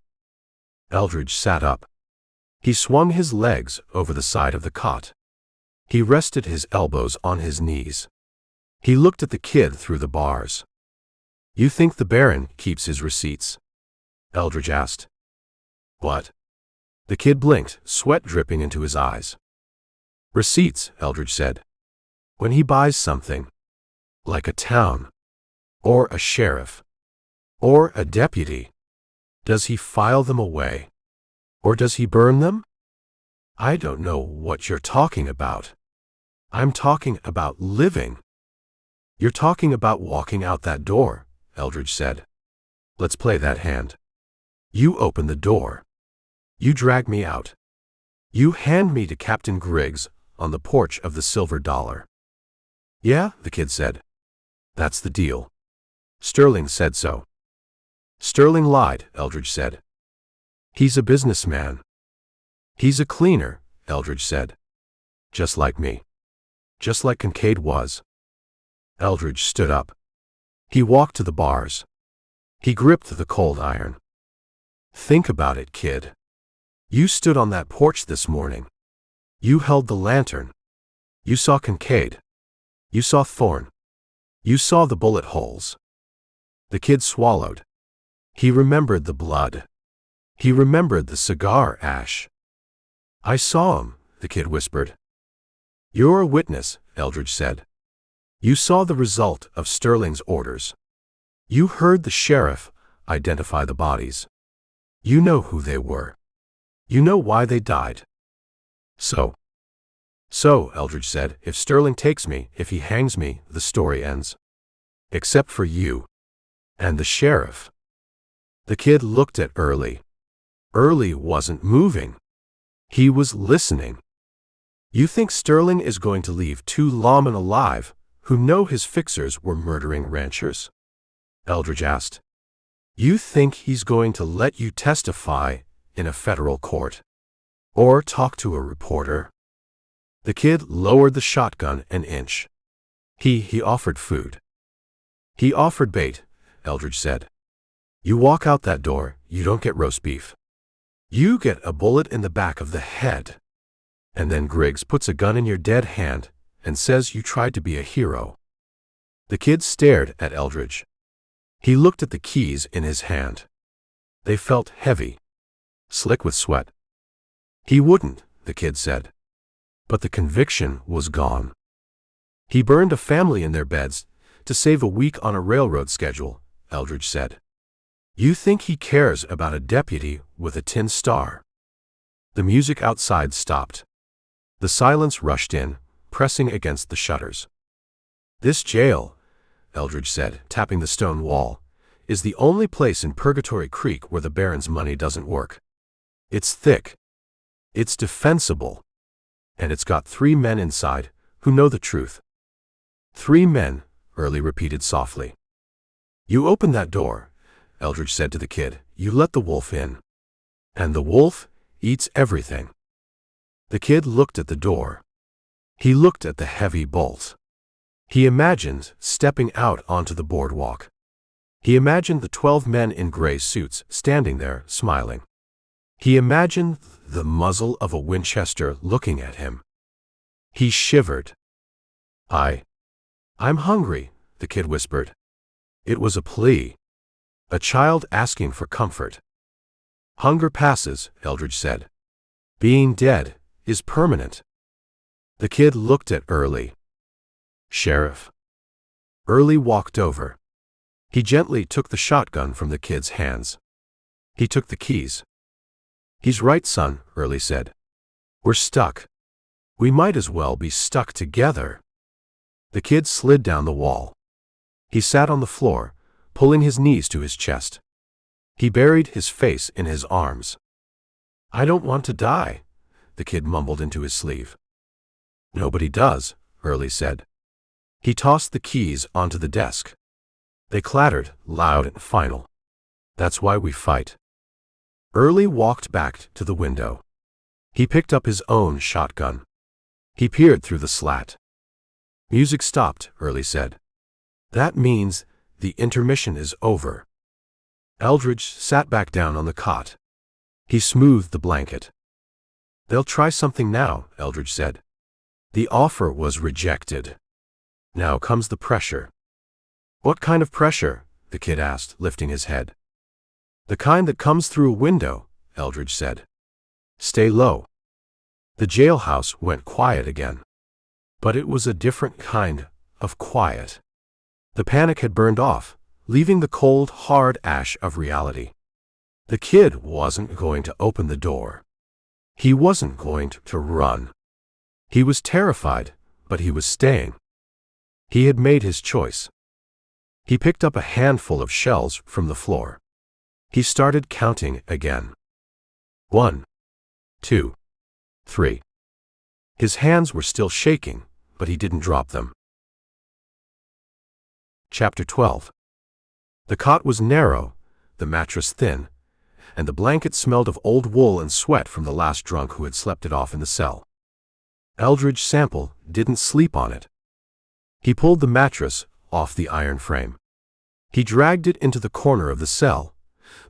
Eldridge sat up. He swung his legs over the side of the cot. He rested his elbows on his knees. He looked at the kid through the bars. You think the Baron keeps his receipts? Eldridge asked. What? The kid blinked, sweat dripping into his eyes. Receipts, Eldridge said. When he buys something. Like a town. Or a sheriff. Or a deputy. Does he file them away? Or does he burn them? I don't know what you're talking about. I'm talking about living. You're talking about walking out that door, Eldridge said. Let's play that hand. You open the door. You drag me out. You hand me to Captain Griggs on the porch of the Silver Dollar. Yeah, the kid said. That's the deal. Sterling said so. Sterling lied, Eldridge said. He's a businessman. He's a cleaner, Eldridge said. Just like me. Just like Kincaid was. Eldridge stood up. He walked to the bars. He gripped the cold iron. Think about it, kid. You stood on that porch this morning. You held the lantern. You saw Kincaid. You saw Thorne. You saw the bullet holes. The kid swallowed. He remembered the blood. He remembered the cigar ash. I saw him, the kid whispered. You're a witness, Eldridge said. You saw the result of Sterling's orders. You heard the sheriff identify the bodies. You know who they were. You know why they died. So, Eldridge said, if Sterling takes me, if he hangs me, the story ends. Except for you. And the sheriff. The kid looked at Early. Early wasn't moving. He was listening. You think Sterling is going to leave two lawmen alive who know his fixers were murdering ranchers? Eldridge asked. You think he's going to let you testify in a federal court? Or talk to a reporter? The kid lowered the shotgun an inch. He offered food. He offered bait, Eldridge said. You walk out that door, you don't get roast beef. You get a bullet in the back of the head. And then Griggs puts a gun in your dead hand and says you tried to be a hero. The kid stared at Eldridge. He looked at the keys in his hand. They felt heavy, slick with sweat. He wouldn't, the kid said. But the conviction was gone. He burned a family in their beds to save a week on a railroad schedule, Eldridge said. You think he cares about a deputy with a tin star? The music outside stopped. The silence rushed in, pressing against the shutters. "This jail," Eldridge said, tapping the stone wall, "is the only place in Purgatory Creek where the Baron's money doesn't work. It's thick. It's defensible. And it's got 3 men inside who know the truth." "3 men," Early repeated softly. "You open that door," Eldridge said to the kid. "You let the wolf in. And the wolf eats everything." The kid looked at the door. He looked at the heavy bolt. He imagined stepping out onto the boardwalk. He imagined the 12 men in gray suits standing there, smiling. He imagined the muzzle of a Winchester looking at him. He shivered. I'm hungry," the kid whispered. It was a plea. A child asking for comfort. "Hunger passes," Eldridge said. "Being dead is permanent." The kid looked at Early. "Sheriff." Early walked over. He gently took the shotgun from the kid's hands. He took the keys. "He's right, son," Early said. "We're stuck. We might as well be stuck together." The kid slid down the wall. He sat on the floor, pulling his knees to his chest. He buried his face in his arms. "I don't want to die," the kid mumbled into his sleeve. "Nobody does," Early said. He tossed the keys onto the desk. They clattered, loud and final. "That's why we fight." Early walked back to the window. He picked up his own shotgun. He peered through the slat. "Music stopped," Early said. "That means the intermission is over." Eldridge sat back down on the cot. He smoothed the blanket. "They'll try something now," Eldridge said. "The offer was rejected. Now comes the pressure." "What kind of pressure?" the kid asked, lifting his head. "The kind that comes through a window," Eldridge said. "Stay low." The jailhouse went quiet again. But it was a different kind of quiet. The panic had burned off, leaving the cold, hard ash of reality. The kid wasn't going to open the door. He wasn't going to run. He was terrified, but he was staying. He had made his choice. He picked up a handful of shells from the floor. He started counting again. 1, 2, 3. His hands were still shaking, but he didn't drop them. Chapter 12. The cot was narrow, the mattress thin, and the blanket smelled of old wool and sweat from the last drunk who had slept it off in the cell. Eldridge Sample didn't sleep on it. He pulled the mattress off the iron frame. He dragged it into the corner of the cell,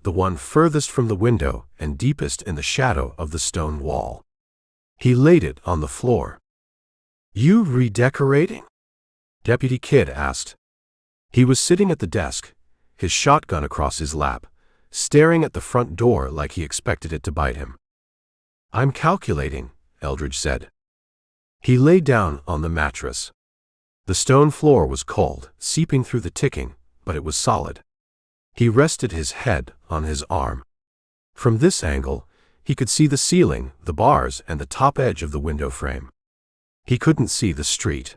the one furthest from the window and deepest in the shadow of the stone wall. He laid it on the floor. "You redecorating?" Deputy Kidd asked. He was sitting at the desk, his shotgun across his lap, staring at the front door like he expected it to bite him. "I'm calculating," Eldridge said. He lay down on the mattress. The stone floor was cold, seeping through the ticking, but it was solid. He rested his head on his arm. From this angle, he could see the ceiling, the bars, and the top edge of the window frame. He couldn't see the street.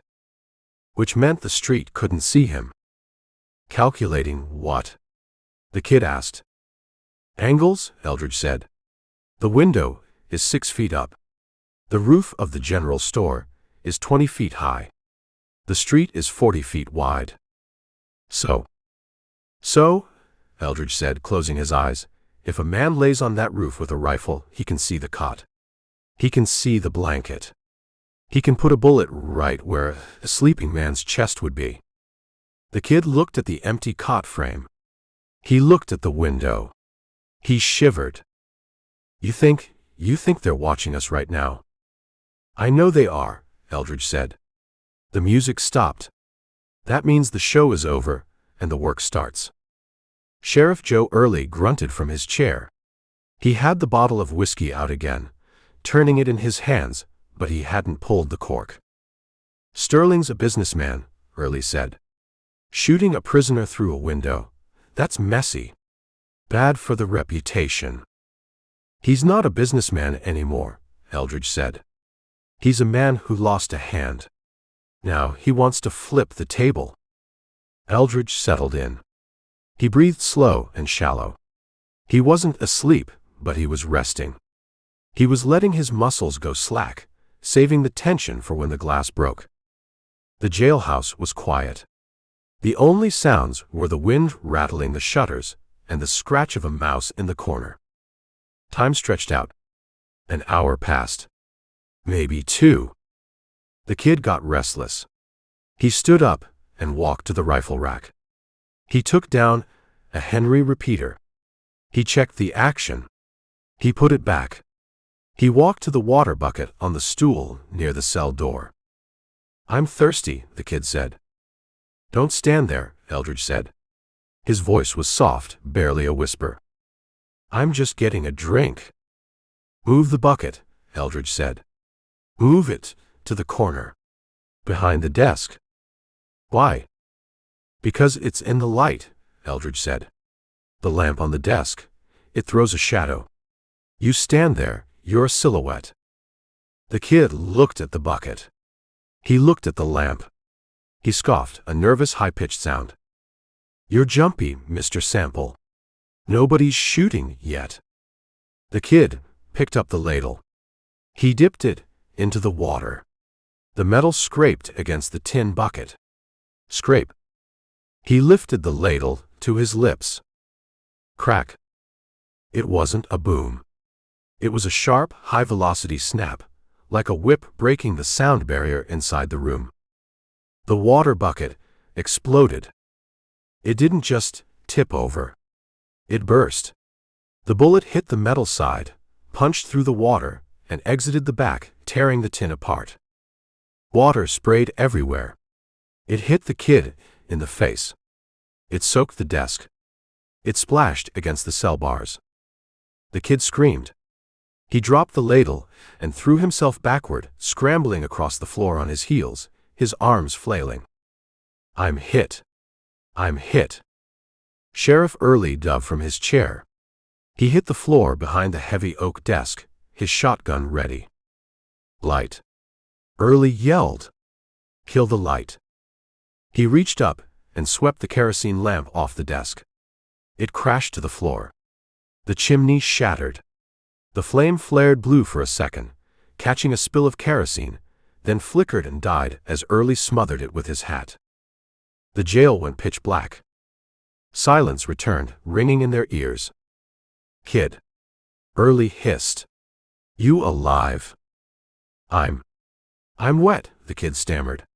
Which meant the street couldn't see him. "Calculating what?" the kid asked. "Angles," Eldridge said. "The window is 6 feet up. The roof of the general store is 20 feet high. The street is 40 feet wide. So, Eldridge said, closing his eyes, if a man lays on that roof with a rifle, he can see the cot. He can see the blanket. He can put a bullet right where a sleeping man's chest would be." The kid looked at the empty cot frame. He looked at the window. He shivered. You think they're watching us right now?" "I know they are," Eldridge said. The music stopped. "That means the show is over and the work starts." Sheriff Joe Early grunted from his chair. He had the bottle of whiskey out again, turning it in his hands, but he hadn't pulled the cork. "Sterling's a businessman," Early said. "Shooting a prisoner through a window, that's messy. Bad for the reputation." "He's not a businessman anymore," Eldridge said. "He's a man who lost a hand." Now he wants to flip the table. Eldridge settled in. He breathed slow and shallow. He wasn't asleep, but he was resting. He was letting his muscles go slack, saving the tension for when the glass broke. The jailhouse was quiet. The only sounds were the wind rattling the shutters and the scratch of a mouse in the corner. Time stretched out. An hour passed. Maybe 2. The kid got restless. He stood up and walked to the rifle rack. He took down a Henry repeater. He checked the action. He put it back. He walked to the water bucket on the stool near the cell door. "I'm thirsty," the kid said. "Don't stand there," Eldridge said. His voice was soft, barely a whisper. "I'm just getting a drink." "Move the bucket," Eldridge said. "Move it to the corner. Behind the desk." "Why?" "Because it's in the light," Eldridge said. "The lamp on the desk. It throws a shadow. You stand there, you're a silhouette." The kid looked at the bucket. He looked at the lamp. He scoffed, a nervous, high-pitched sound. "You're jumpy, Mr. Sample. Nobody's shooting yet." The kid picked up the ladle. He dipped it into the water. The metal scraped against the tin bucket. Scrape. He lifted the ladle to his lips. Crack. It wasn't a boom. It was a sharp, high-velocity snap, like a whip breaking the sound barrier inside the room. The water bucket exploded. It didn't just tip over. It burst. The bullet hit the metal side, punched through the water, and exited the back, tearing the tin apart. Water sprayed everywhere. It hit the kid in the face. It soaked the desk. It splashed against the cell bars. The kid screamed. He dropped the ladle and threw himself backward, scrambling across the floor on his heels, his arms flailing. "I'm hit. I'm hit." Sheriff Early dove from his chair. He hit the floor behind the heavy oak desk, his shotgun ready. "Light." Early yelled. "Kill the light." He reached up and swept the kerosene lamp off the desk. It crashed to the floor. The chimney shattered. The flame flared blue for a second, catching a spill of kerosene, then flickered and died as Early smothered it with his hat. The jail went pitch black. Silence returned, ringing in their ears. "Kid." Early hissed. "You alive?" I'm wet," the kid stammered.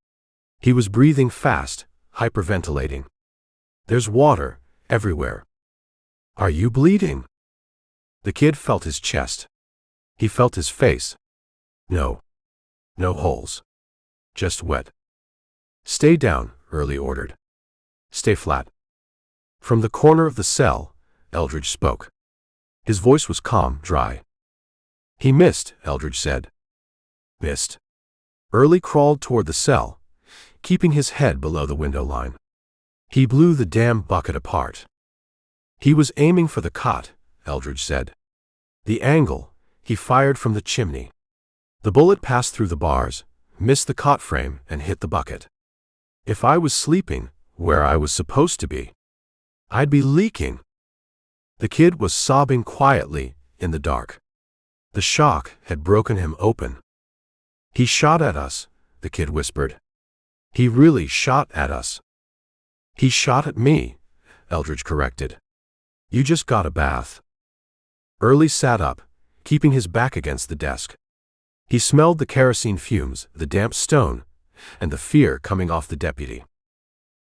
He was breathing fast, hyperventilating. "There's water everywhere." "Are you bleeding?" The kid felt his chest. He felt his face. No holes. Just wet. "Stay down," Early ordered. "Stay flat." From the corner of the cell, Eldridge spoke. His voice was calm, dry. "He missed," Eldridge said. "Missed?" Early crawled toward the cell, keeping his head below the window line. He blew the damn bucket apart. "He was aiming for the cot," Eldridge said. "The angle, he fired from the chimney. The bullet passed through the bars, missed the cot frame, and hit the bucket. If I was sleeping, where I was supposed to be, I'd be leaking." The kid was sobbing quietly in the dark. The shock had broken him open. "He shot at us," the kid whispered. "He really shot at us." "He shot at me," Eldridge corrected. "You just got a bath." Early sat up, keeping his back against the desk. He smelled the kerosene fumes, the damp stone, and the fear coming off the deputy.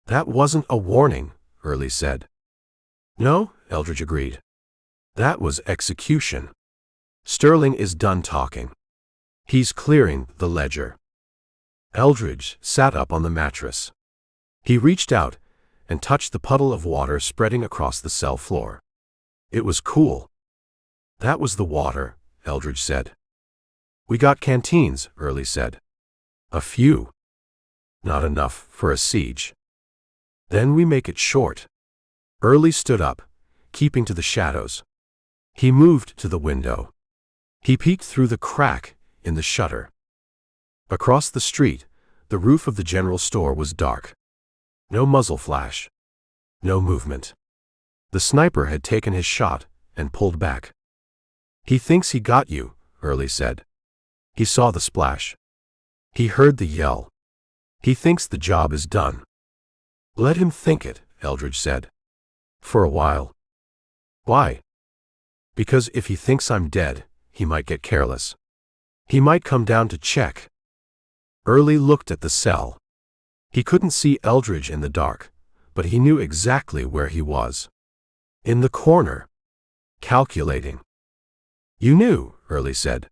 "That wasn't a warning," Early said. "No," Eldridge agreed. "That was execution. Sterling is done talking. He's clearing the ledger." Eldridge sat up on the mattress. He reached out and touched the puddle of water spreading across the cell floor. It was cool. "That was the water," Eldridge said. "We got canteens," Early said. "A few. Not enough for a siege. Then we make it short." Early stood up, keeping to the shadows. He moved to the window. He peeked through the crack in the shutter. Across the street, The roof of the general store was dark. No muzzle flash. No movement. The sniper had taken his shot and pulled back. "He thinks he got you," Early said. He saw the splash. He heard the yell. "He thinks the job is done." "Let him think it," Eldridge said. "For a while." "Why?" "Because if he thinks I'm dead, he might get careless. He might come down to check." Early looked at the cell. He couldn't see Eldridge in the dark, but he knew exactly where he was. In the corner. Calculating. "You knew," Early said.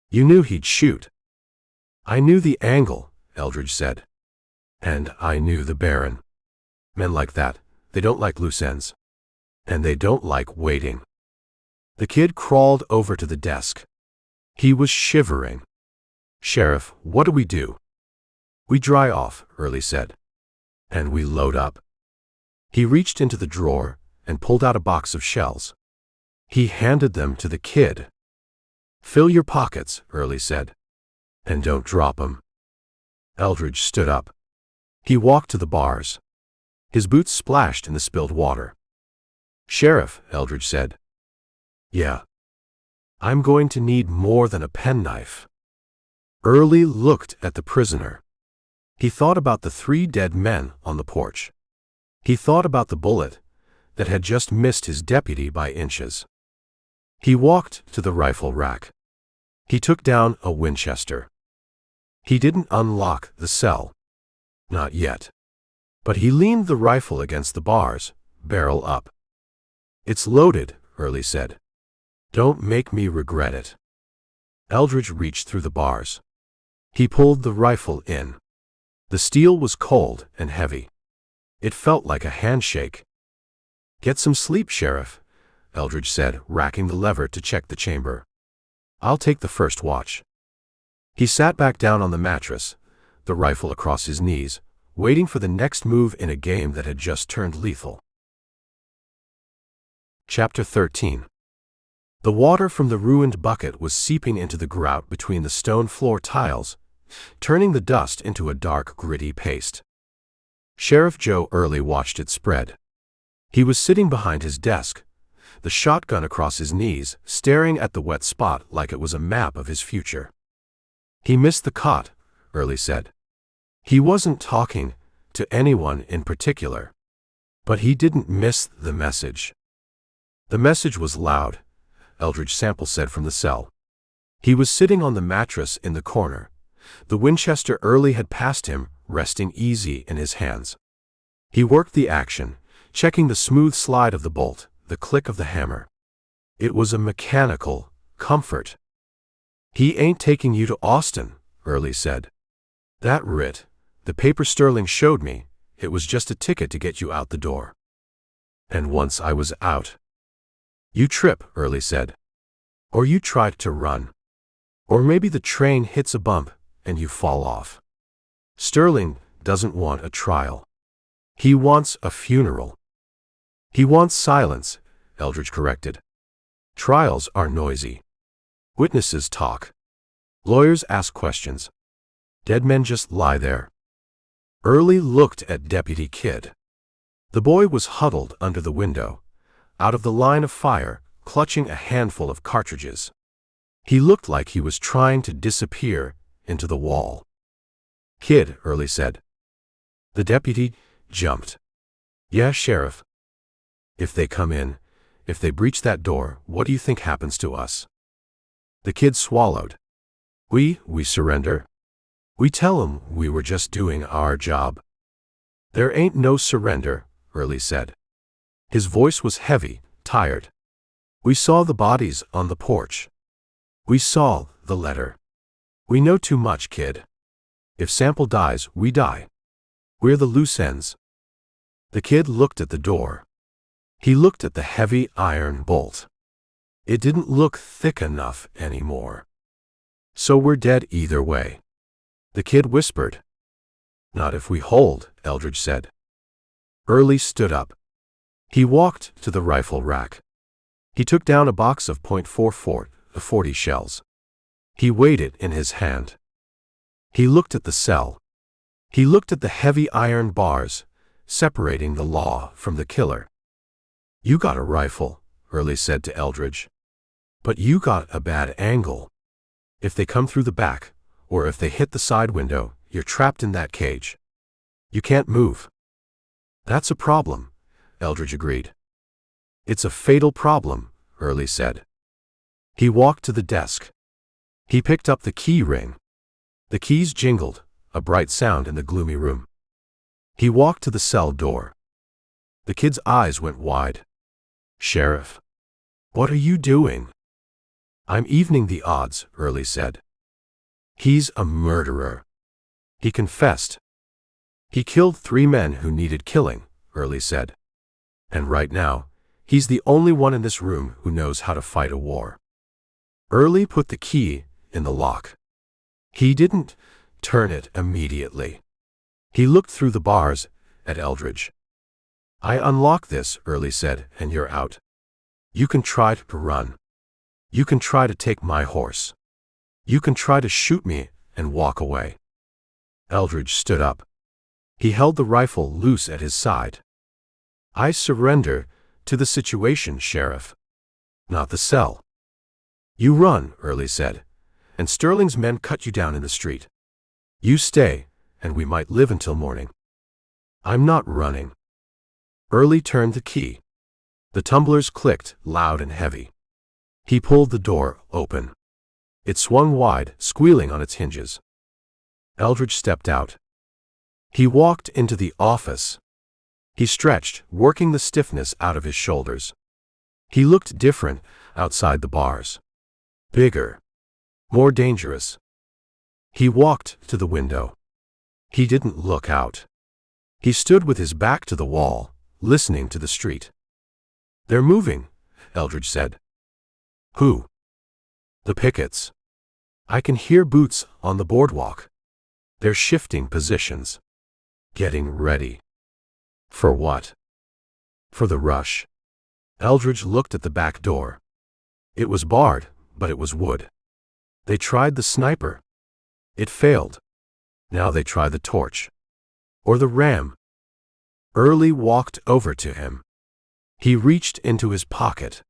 "You knew he'd shoot." "I knew the angle," Eldridge said. "And I knew the Baron. Men like that, they don't like loose ends. And they don't like waiting." The kid crawled over to the desk. He was shivering. "Sheriff, what do we do?" "We dry off," Early said. "And we load up." He reached into the drawer and pulled out a box of shells. He handed them to the kid. "Fill your pockets," Early said. "And don't drop 'em." Eldridge stood up. He walked to the bars. His boots splashed in the spilled water. "Sheriff," Eldridge said. "Yeah." "I'm going to need more than a penknife." Early looked at the prisoner. He thought about the 3 dead men on the porch. He thought about the bullet that had just missed his deputy by inches. He walked to the rifle rack. He took down a Winchester. He didn't unlock the cell. Not yet. But he leaned the rifle against the bars, barrel up. "It's loaded," Early said. "Don't make me regret it." Eldridge reached through the bars. He pulled the rifle in. The steel was cold and heavy. It felt like a handshake. "Get some sleep, Sheriff," Eldridge said, racking the lever to check the chamber. "I'll take the first watch." He sat back down on the mattress, the rifle across his knees, waiting for the next move in a game that had just turned lethal. Chapter 13. The water from the ruined bucket was seeping into the grout between the stone floor tiles, turning the dust into a dark, gritty paste. Sheriff Joe Early watched it spread. He was sitting behind his desk, the shotgun across his knees, staring at the wet spot like it was a map of his future. "He missed the cot," Early said. He wasn't talking to anyone in particular. But he didn't miss the message. The message was loud, Eldridge Sample said from the cell. He was sitting on the mattress in the corner. The Winchester Early had passed him, resting easy in his hands. He worked the action, checking the smooth slide of the bolt, the click of the hammer. It was a mechanical comfort. "He ain't taking you to Austin," Early said. "That writ, the paper Sterling showed me, it was just a ticket to get you out the door." "And once I was out." "You trip," Early said. "Or you try to run. Or maybe the train hits a bump and you fall off. Sterling doesn't want a trial. He wants a funeral." "He wants silence," Eldridge corrected. "Trials are noisy. Witnesses talk. Lawyers ask questions. Dead men just lie there." Early looked at Deputy Kidd. The boy was huddled under the window, out of the line of fire, clutching a handful of cartridges. He looked like he was trying to disappear into the wall. "Kid," Early said. The deputy jumped. "Yeah, Sheriff." "If they come in, if they breach that door, what do you think happens to us?" The kid swallowed. We surrender. We tell 'em we were just doing our job." "There ain't no surrender," Early said. His voice was heavy, tired. "We saw the bodies on the porch. We saw the letter. We know too much, kid. If Sample dies, we die. We're the loose ends." The kid looked at the door. He looked at the heavy iron bolt. It didn't look thick enough anymore. "So we're dead either way," the kid whispered. "Not if we hold," Eldridge said. Early stood up. He walked to the rifle rack. He took down a box of .44 .40 shells. He weighed it in his hand. He looked at the cell. He looked at the heavy iron bars, separating the law from the killer. "You got a rifle," Early said to Eldridge. "But you got a bad angle. If they come through the back, or if they hit the side window, you're trapped in that cage. You can't move." "That's a problem," Eldridge agreed. "It's a fatal problem," Early said. He walked to the desk. He picked up the key ring. The keys jingled, a bright sound in the gloomy room. He walked to the cell door. The kid's eyes went wide. "Sheriff, what are you doing?" "I'm evening the odds," Early said. "He's a murderer," he confessed. "He killed 3 men who needed killing," Early said. "And right now, he's the only one in this room who knows how to fight a war." Early put the key in the lock. He didn't turn it immediately. He looked through the bars at Eldridge. "I unlock this," Early said, "and you're out. You can try to run. You can try to take my horse. You can try to shoot me and walk away." Eldridge stood up. He held the rifle loose at his side. "I surrender to the situation, Sheriff. Not the cell." "You run," Early said, "and Sterling's men cut you down in the street. You stay, and we might live until morning." "I'm not running." Early turned the key. The tumblers clicked, loud and heavy. He pulled the door open. It swung wide, squealing on its hinges. Eldridge stepped out. He walked into the office. He stretched, working the stiffness out of his shoulders. He looked different outside the bars. Bigger. More dangerous. He walked to the window. He didn't look out. He stood with his back to the wall, listening to the street. "They're moving," Eldridge said. "Who?" "The pickets. I can hear boots on the boardwalk. They're shifting positions. Getting ready." "For what?" "For the rush." Eldridge looked at the back door. It was barred, but it was wood. They tried the sniper. It failed. Now they try the torch. Or the ram. Early walked over to him. He reached into his pocket.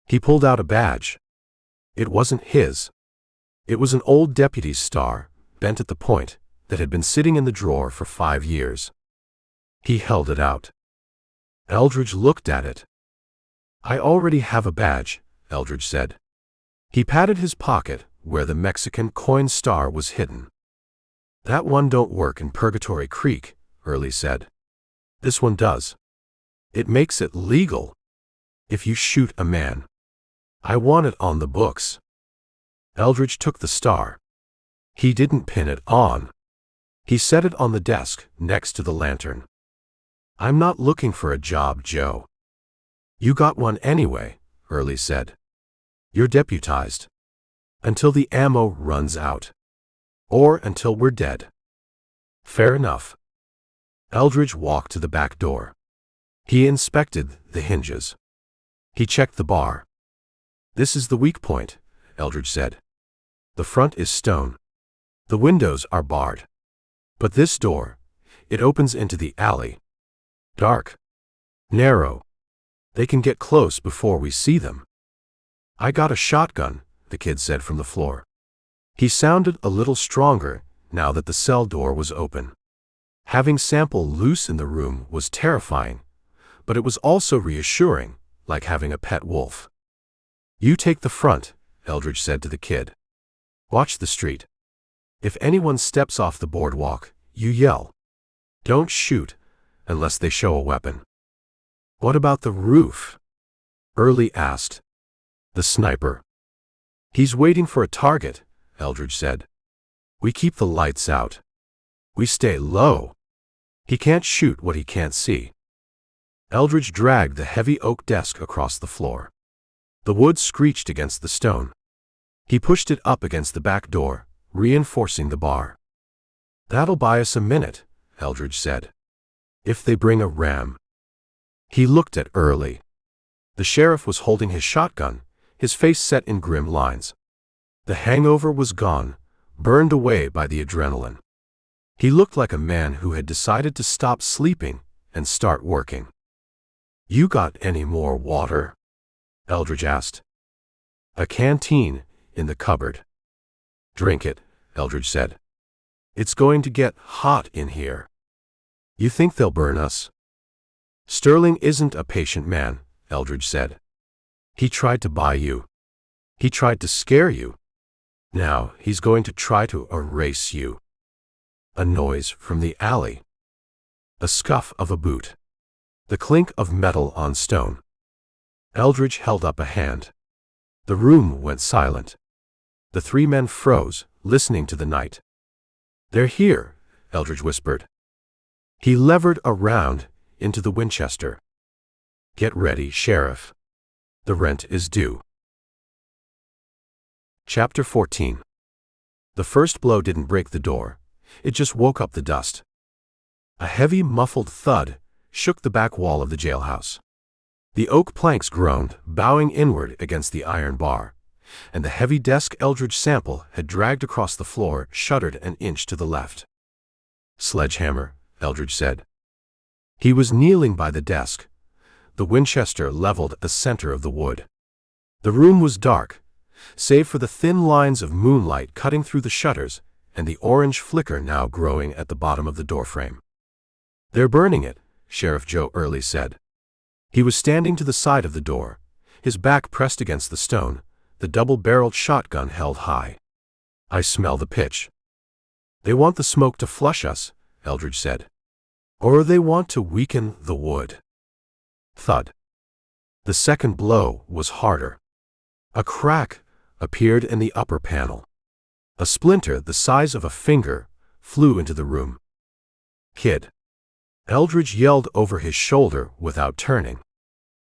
He pulled out a badge. It wasn't his. It was an old deputy's star, bent at the point, that had been sitting in the drawer for 5 years. He held it out. Eldridge looked at it. "I already have a badge," Eldridge said. He patted his pocket, where the Mexican coin star was hidden. "That one don't work in Purgatory Creek," Early said. "This one does. It makes it legal. If you shoot a man. I want it on the books." Eldridge took the star. He didn't pin it on. He set it on the desk, next to the lantern. "I'm not looking for a job, Joe." "You got one anyway," Early said. "You're deputized. Until the ammo runs out. Or until we're dead." "Fair enough." Eldridge walked to the back door. He inspected the hinges. He checked the bar. "This is the weak point," Eldridge said. "The front is stone. The windows are barred. But this door, it opens into the alley. Dark. Narrow. They can get close before we see them." "I got a shotgun," the kid said from the floor. He sounded a little stronger now that the cell door was open. Having Sample loose in the room was terrifying, but it was also reassuring, like having a pet wolf. "You take the front," Eldridge said to the kid. "Watch the street. If anyone steps off the boardwalk, you yell. Don't shoot unless they show a weapon." "What about the roof?" Early asked. "The sniper." "He's waiting for a target," Eldridge said. "We keep the lights out. We stay low. He can't shoot what he can't see." Eldridge dragged the heavy oak desk across the floor. The wood screeched against the stone. He pushed it up against the back door, reinforcing the bar. "That'll buy us a minute," Eldridge said. "If they bring a ram." He looked at Early. The sheriff was holding his shotgun, his face set in grim lines. The hangover was gone, burned away by the adrenaline. He looked like a man who had decided to stop sleeping and start working. "You got any more water?" Eldridge asked. "A canteen in the cupboard." "Drink it," Eldridge said. "It's going to get hot in here." "You think they'll burn us?" "Sterling isn't a patient man," Eldridge said. "He tried to buy you. He tried to scare you. Now he's going to try to erase you." A noise from the alley. A scuff of a boot. The clink of metal on stone. Eldridge held up a hand. The room went silent. The three men froze, listening to the night. "They're here," Eldridge whispered. He levered around into the Winchester. "Get ready, Sheriff. The rent is due." Chapter 14. The first blow didn't break the door. It just woke up the dust. A heavy, muffled thud shook the back wall of the jailhouse. The oak planks groaned, bowing inward against the iron bar, and the heavy desk Eldridge Sample had dragged across the floor shuddered an inch to the left. "Sledgehammer," Eldridge said. He was kneeling by the desk, the Winchester leveled at the center of the wood. The room was dark, save for the thin lines of moonlight cutting through the shutters and the orange flicker now growing at the bottom of the doorframe. "They're burning it," Sheriff Joe Early said. He was standing to the side of the door, his back pressed against the stone, the double-barreled shotgun held high. "I smell the pitch." "They want the smoke to flush us," Eldridge said. "Or they want to weaken the wood." Thud. The second blow was harder. A crack appeared in the upper panel. A splinter the size of a finger flew into the room. "Kid." Eldridge yelled over his shoulder without turning.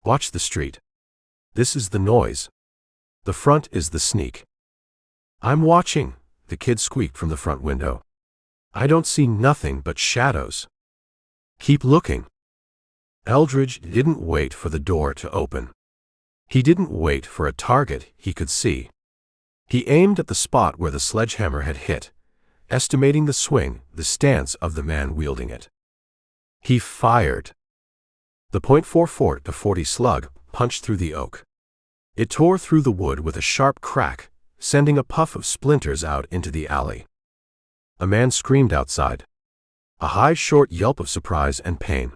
"Watch the street. This is the noise. The front is the sneak." "I'm watching," the kid squeaked from the front window. "I don't see nothing but shadows." "Keep looking." Eldridge didn't wait for the door to open. He didn't wait for a target he could see. He aimed at the spot where the sledgehammer had hit, estimating the swing, the stance of the man wielding it. He fired. The .44 to .40 slug punched through the oak. It tore through the wood with a sharp crack, sending a puff of splinters out into the alley. A man screamed outside. A high, short yelp of surprise and pain.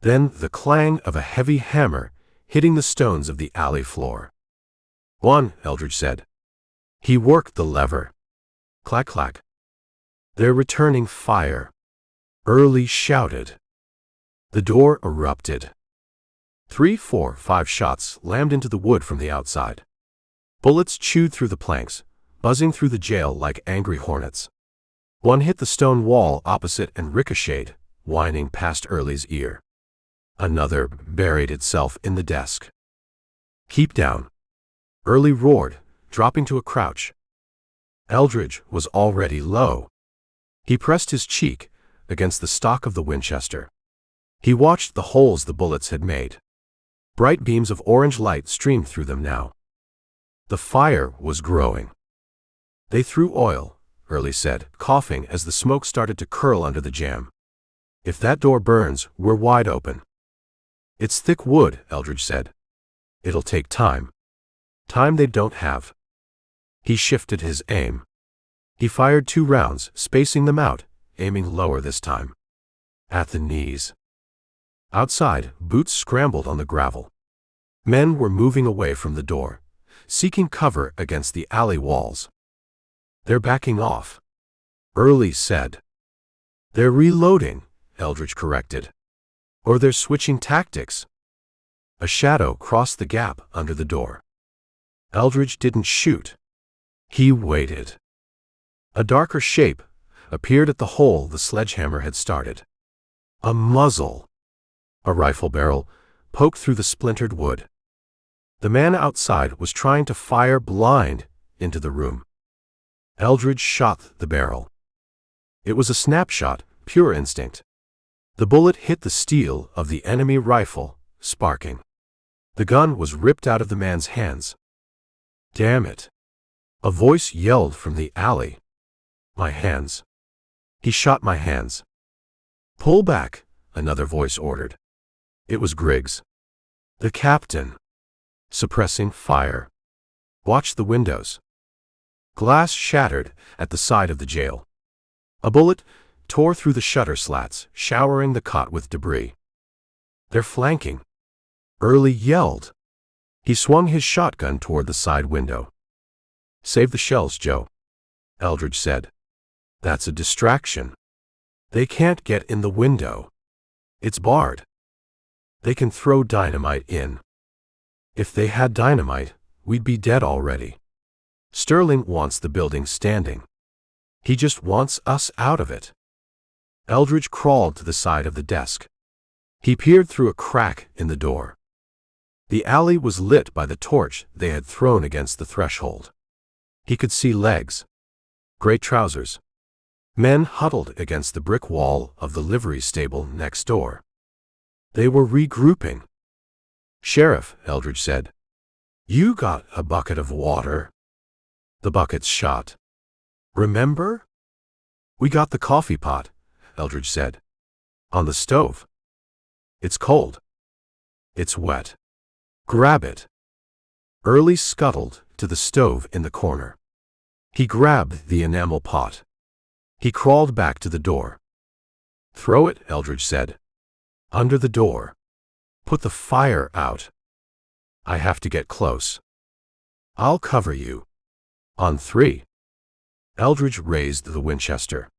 Then the clang of a heavy hammer hitting the stones of the alley floor. "One," Eldridge said. He worked the lever. Clack, clack. "They're returning fire," Early shouted. The door erupted. 3, 4, 5 shots lammed into the wood from the outside. Bullets chewed through the planks, buzzing through the jail like angry hornets. One hit the stone wall opposite and ricocheted, whining past Early's ear. Another buried itself in the desk. "Keep down," Early roared, dropping to a crouch. Eldridge was already low. He pressed his cheek against the stock of the Winchester. He watched the holes the bullets had made. Bright beams of orange light streamed through them now. The fire was growing. "They threw oil," Early said, coughing as the smoke started to curl under the jamb. "If that door burns, we're wide open." "It's thick wood," Eldridge said. "It'll take time. Time they don't have." He shifted his aim. He fired 2 rounds, spacing them out, aiming lower this time. At the knees. Outside, boots scrambled on the gravel. Men were moving away from the door, seeking cover against the alley walls. "They're backing off," Early said. "They're reloading," Eldridge corrected. "Or they're switching tactics." A shadow crossed the gap under the door. Eldridge didn't shoot. He waited. A darker shape appeared at the hole the sledgehammer had started. A muzzle. A rifle barrel poked through the splintered wood. The man outside was trying to fire blind into the room. Eldridge shot the barrel. It was a snapshot, pure instinct. The bullet hit the steel of the enemy rifle, sparking. The gun was ripped out of the man's hands. "Damn it!" A voice yelled from the alley. "My hands." He shot my hands. Pull back, another voice ordered. It was Griggs. The captain. Suppressing fire. Watch the windows. Glass shattered at the side of the jail. A bullet tore through the shutter slats, showering the cot with debris. They're flanking. Early yelled. He swung his shotgun toward the side window. Save the shells, Joe, Eldridge said. That's a distraction. They can't get in the window. It's barred. They can throw dynamite in. If they had dynamite, we'd be dead already. Sterling wants the building standing. He just wants us out of it. Eldridge crawled to the side of the desk. He peered through a crack in the door. The alley was lit by the torch they had thrown against the threshold. He could see legs. Gray trousers. Men huddled against the brick wall of the livery stable next door. They were regrouping. Sheriff, Eldridge said. You got a bucket of water. The bucket's shot. Remember? We got the coffee pot, Eldridge said. On the stove. It's cold. It's wet. Grab it. Early scuttled to the stove in the corner. He grabbed the enamel pot. He crawled back to the door. Throw it, Eldridge said. Under the door. Put the fire out. I have to get close. I'll cover you. On 3. Eldridge raised the Winchester.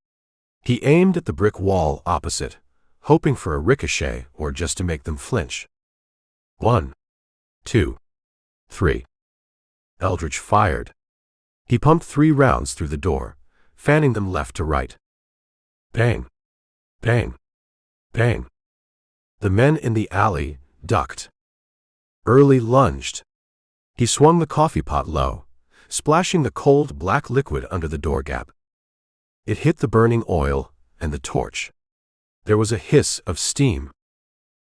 He aimed at the brick wall opposite, hoping for a ricochet or just to make them flinch. 1, 2, 3. Eldridge fired. He pumped 3 rounds through the door, fanning them left to right. Bang, bang, bang. The men in the alley ducked. Early lunged. He swung the coffee pot low, splashing the cold black liquid under the door gap. It hit the burning oil and the torch. There was a hiss of steam.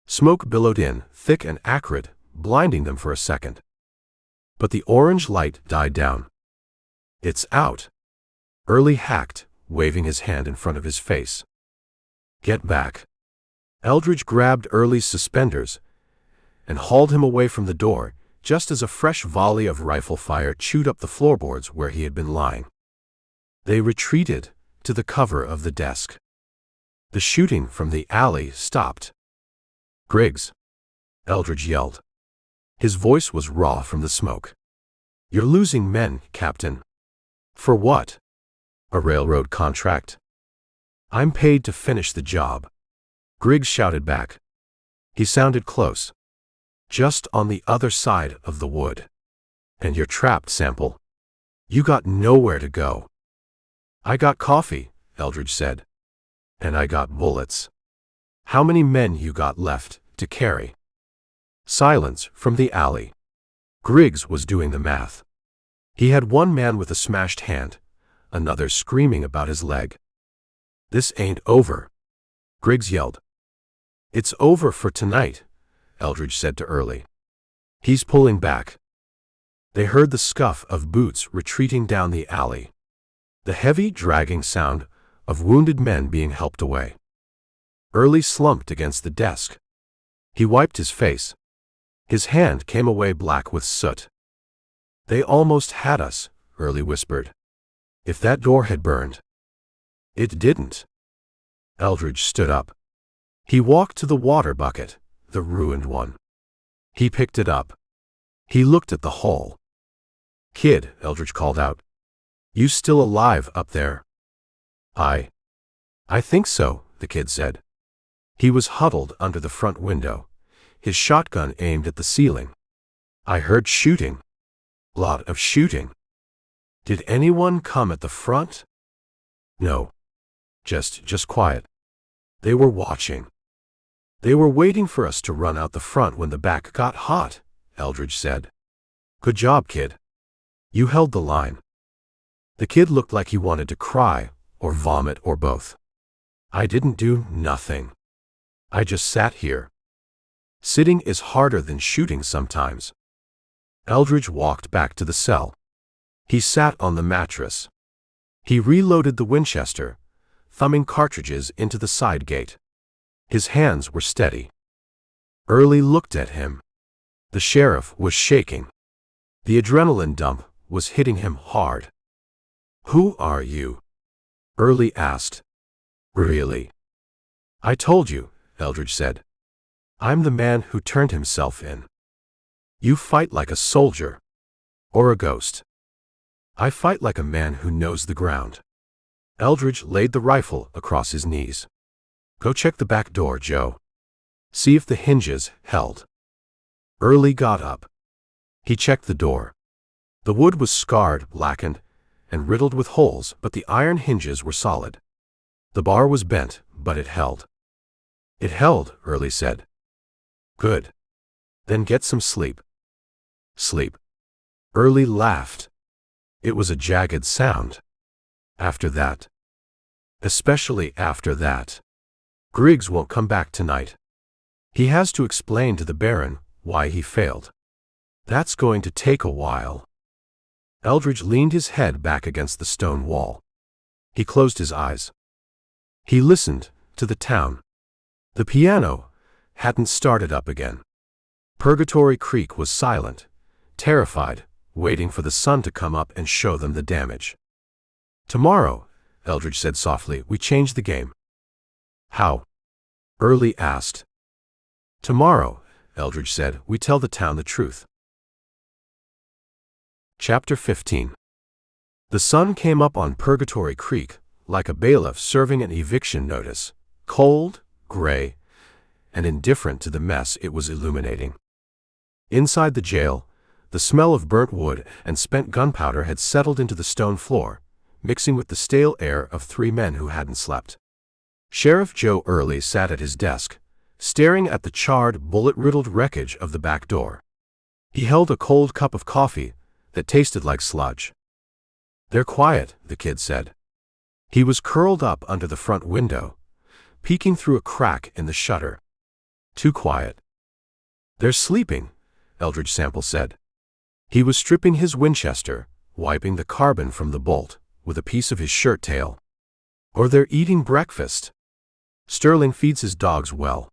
Smoke billowed in, thick and acrid, blinding them for a second. But the orange light died down. It's out. Early hacked, waving his hand in front of his face. Get back. Eldridge grabbed Early's suspenders and hauled him away from the door, just as a fresh volley of rifle fire chewed up the floorboards where he had been lying. They retreated to the cover of the desk. The shooting from the alley stopped. Griggs, Eldridge yelled. His voice was raw from the smoke. You're losing men, Captain. For what? A railroad contract? I'm paid to finish the job. Griggs shouted back. He sounded close. Just on the other side of the wood. And you're trapped, Sample. You got nowhere to go. I got coffee, Eldridge said. And I got bullets. How many men you got left to carry? Silence from the alley. Griggs was doing the math. He had 1 man with a smashed hand, another screaming about his leg. This ain't over, Griggs yelled. It's over for tonight, Eldridge said to Early. He's pulling back. They heard the scuff of boots retreating down the alley. The heavy, dragging sound of wounded men being helped away. Early slumped against the desk. He wiped his face. His hand came away black with soot. They almost had us, Early whispered. If that door had burned. It didn't. Eldridge stood up. He walked to the water bucket, the ruined one. He picked it up. He looked at the hole. Kid, Eldridge called out. You still alive up there? I think so, the kid said. He was huddled under the front window, his shotgun aimed at the ceiling. I heard shooting. Lot of shooting. Did anyone come at the front? No. Just quiet. They were watching. They were waiting for us to run out the front when the back got hot, Eldridge said. Good job, kid. You held the line. The kid looked like he wanted to cry, or vomit, or both. I didn't do nothing. I just sat here. Sitting is harder than shooting sometimes. Eldridge walked back to the cell. He sat on the mattress. He reloaded the Winchester, thumbing cartridges into the side gate. His hands were steady. Early looked at him. The sheriff was shaking. The adrenaline dump was hitting him hard. "Who are you?" Early asked. "Really?" "I told you," Eldridge said. "I'm the man who turned himself in. You fight like a soldier. Or a ghost. I fight like a man who knows the ground." Eldridge laid the rifle across his knees. "Go check the back door, Joe. See if the hinges held." Early got up. He checked the door. The wood was scarred, blackened, and riddled with holes, but the iron hinges were solid. The bar was bent, but it held. "It held," Early said. "Good. Then get some sleep." "Sleep." Early laughed. It was a jagged sound. "After that. Especially after that. Griggs won't come back tonight. He has to explain to the Baron why he failed. That's going to take a while." Eldridge leaned his head back against the stone wall. He closed his eyes. He listened to the town. The piano hadn't started up again. Purgatory Creek was silent, terrified, waiting for the sun to come up and show them the damage. "Tomorrow," Eldridge said softly, "we change the game." "How?" Early asked. "Tomorrow," Eldridge said, "we tell the town the truth." Chapter 15. The sun came up on Purgatory Creek like a bailiff serving an eviction notice, cold, gray, and indifferent to the mess it was illuminating. Inside the jail, the smell of burnt wood and spent gunpowder had settled into the stone floor, mixing with the stale air of 3 men who hadn't slept. Sheriff Joe Early sat at his desk, staring at the charred, bullet-riddled wreckage of the back door. He held a cold cup of coffee that tasted like sludge. "They're quiet," the kid said. He was curled up under the front window, peeking through a crack in the shutter. "Too quiet." "They're sleeping," Eldridge Sample said. He was stripping his Winchester, wiping the carbon from the bolt with a piece of his shirt tail. "Or they're eating breakfast. Sterling feeds his dogs well."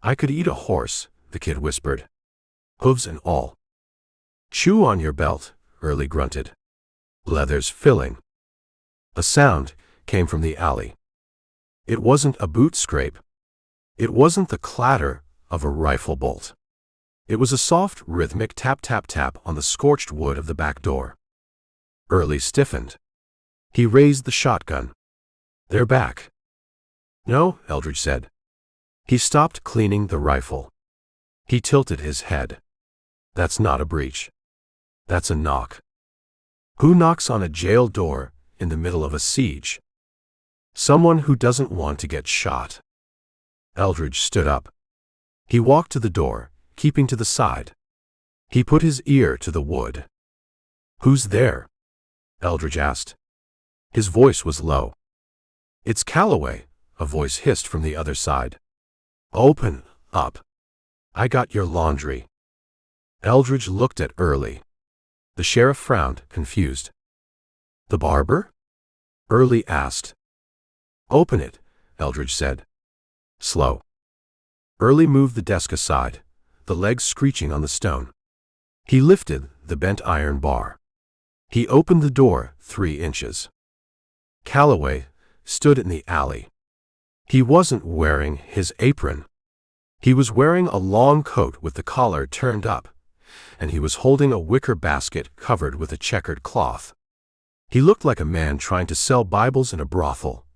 "I could eat a horse," the kid whispered. "Hooves and all." "Chew on your belt," Early grunted. "Leather's filling." A sound came from the alley. It wasn't a boot scrape. It wasn't the clatter of a rifle bolt. It was a soft, rhythmic tap-tap-tap on the scorched wood of the back door. Early stiffened. He raised the shotgun. "They're back." "No," Eldridge said. He stopped cleaning the rifle. He tilted his head. "That's not a breach. That's a knock." "Who knocks on a jail door in the middle of a siege?" "Someone who doesn't want to get shot." Eldridge stood up. He walked to the door, keeping to the side. He put his ear to the wood. "Who's there?" Eldridge asked. His voice was low. "It's Calloway," a voice hissed from the other side. "Open up. I got your laundry." Eldridge looked at Early. The sheriff frowned, confused. "The barber?" Early asked. "Open it," Eldridge said. Slow. Early moved the desk aside, the legs screeching on the stone. He lifted the bent iron bar. He opened the door 3 inches. Calloway stood in the alley. He wasn't wearing his apron. He was wearing a long coat with the collar turned up, and he was holding a wicker basket covered with a checkered cloth. He looked like a man trying to sell Bibles in a brothel,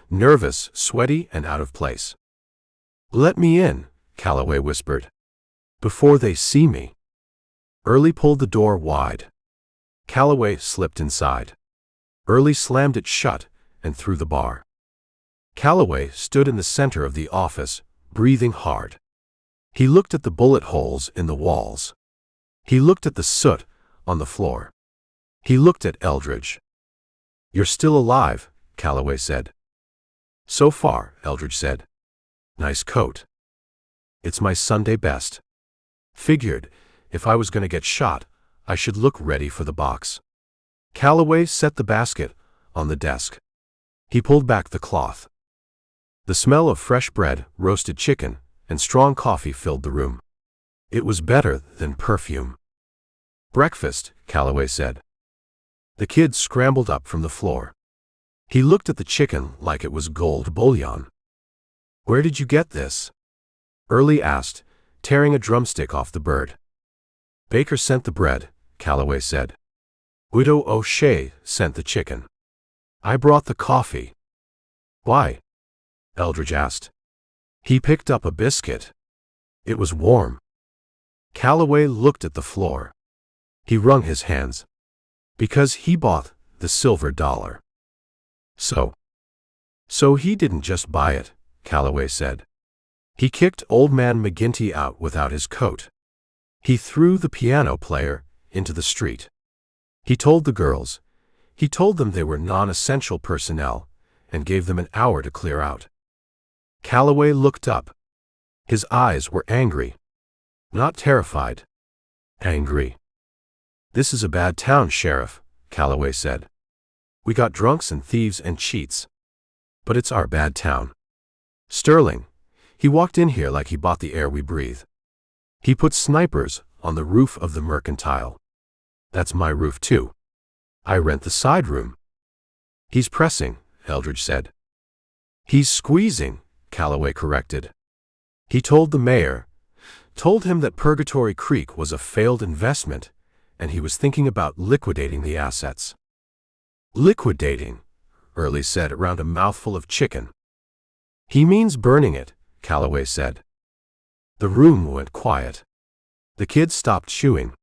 nervous, sweaty, and out of place. "Let me in," Calloway whispered. "Before they see me." Early pulled the door wide. Calloway slipped inside. Early slammed it shut and threw the bar. Calloway stood in the center of the office, breathing hard. He looked at the bullet holes in the walls. He looked at the soot on the floor. He looked at Eldridge. "You're still alive," Calloway said. "So far," Eldridge said. "Nice coat." "It's my Sunday best. Figured, if I was going to get shot, I should look ready for the box." Calloway set the basket on the desk. He pulled back the cloth. The smell of fresh bread, roasted chicken, and strong coffee filled the room. It was better than perfume. "Breakfast," Calloway said. The kid scrambled up from the floor. He looked at the chicken like it was gold bullion. "Where did you get this?" Early asked, tearing a drumstick off the bird. "Baker sent the bread," Calloway said. "Widow O'Shea sent the chicken. I brought the coffee." "Why?" Eldridge asked. He picked up a biscuit. It was warm. Calloway looked at the floor. He wrung his hands. "Because he bought the silver dollar." So he didn't just buy it," Calloway said. "He kicked old man McGinty out without his coat. He threw the piano player into the street. He told the girls, he told them they were non-essential personnel, and gave them an hour to clear out." Calloway looked up. His eyes were angry. Not terrified. Angry. "This is a bad town, Sheriff," Calloway said. "We got drunks and thieves and cheats. But it's our bad town. Sterling, he walked in here like he bought the air we breathe. He put snipers on the roof of the Mercantile. That's my roof too. I rent the side room." "He's pressing," Eldridge said. "He's squeezing," Calloway corrected. "He told the mayor, told him that Purgatory Creek was a failed investment, and he was thinking about liquidating the assets." "Liquidating," Early said around a mouthful of chicken. "He means burning it," Calloway said. The room went quiet. The kid stopped chewing.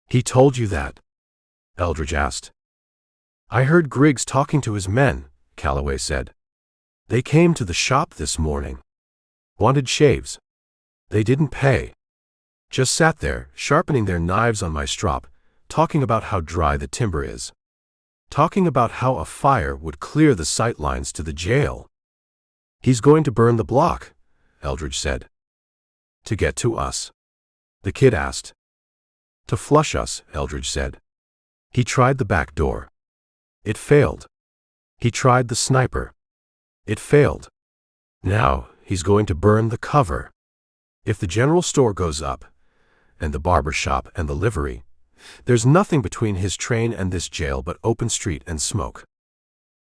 "He told you that?" Eldridge asked. "I heard Griggs talking to his men," Calloway said. "They came to the shop this morning. Wanted shaves. They didn't pay. Just sat there, sharpening their knives on my strop, talking about how dry the timber is. Talking about how a fire would clear the sight lines to the jail." "He's going to burn the block," Eldridge said. "To get to us?" the kid asked. "To flush us," Eldridge said. He tried the back door. It failed. He tried the sniper. It failed. Now he's going to burn the cover. If the general store goes up, and the barber shop and the livery, there's nothing between his train and this jail but open street and smoke.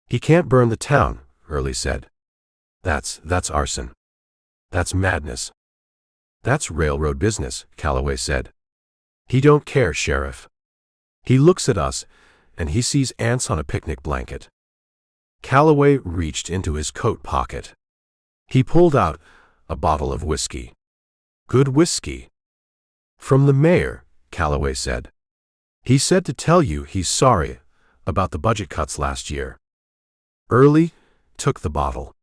"He can't burn the town," Early said. That's arson. That's madness." "That's railroad business," Calloway said. "He don't care, Sheriff. He looks at us, and he sees ants on a picnic blanket." Calloway reached into his coat pocket. He pulled out a bottle of whiskey. "Good whiskey." "From the mayor," Calloway said. "He said to tell you he's sorry about the budget cuts last year." Early took the bottle.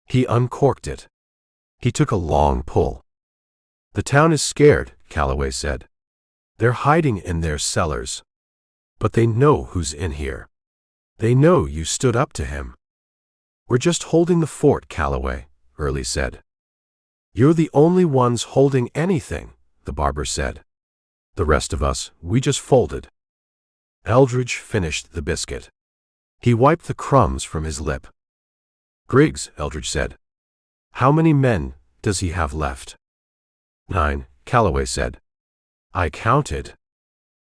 He uncorked it. He took a long pull. "The town is scared," Calloway said. "They're hiding in their cellars. But they know who's in here. They know you stood up to him." "We're just holding the fort, Calloway," Early said. "You're the only ones holding anything," the barber said. "The rest of us, we just folded." Eldridge finished the biscuit. He wiped the crumbs from his lip. "Griggs," Eldridge said. "How many men does he have left?" "9, Calloway said. "I counted.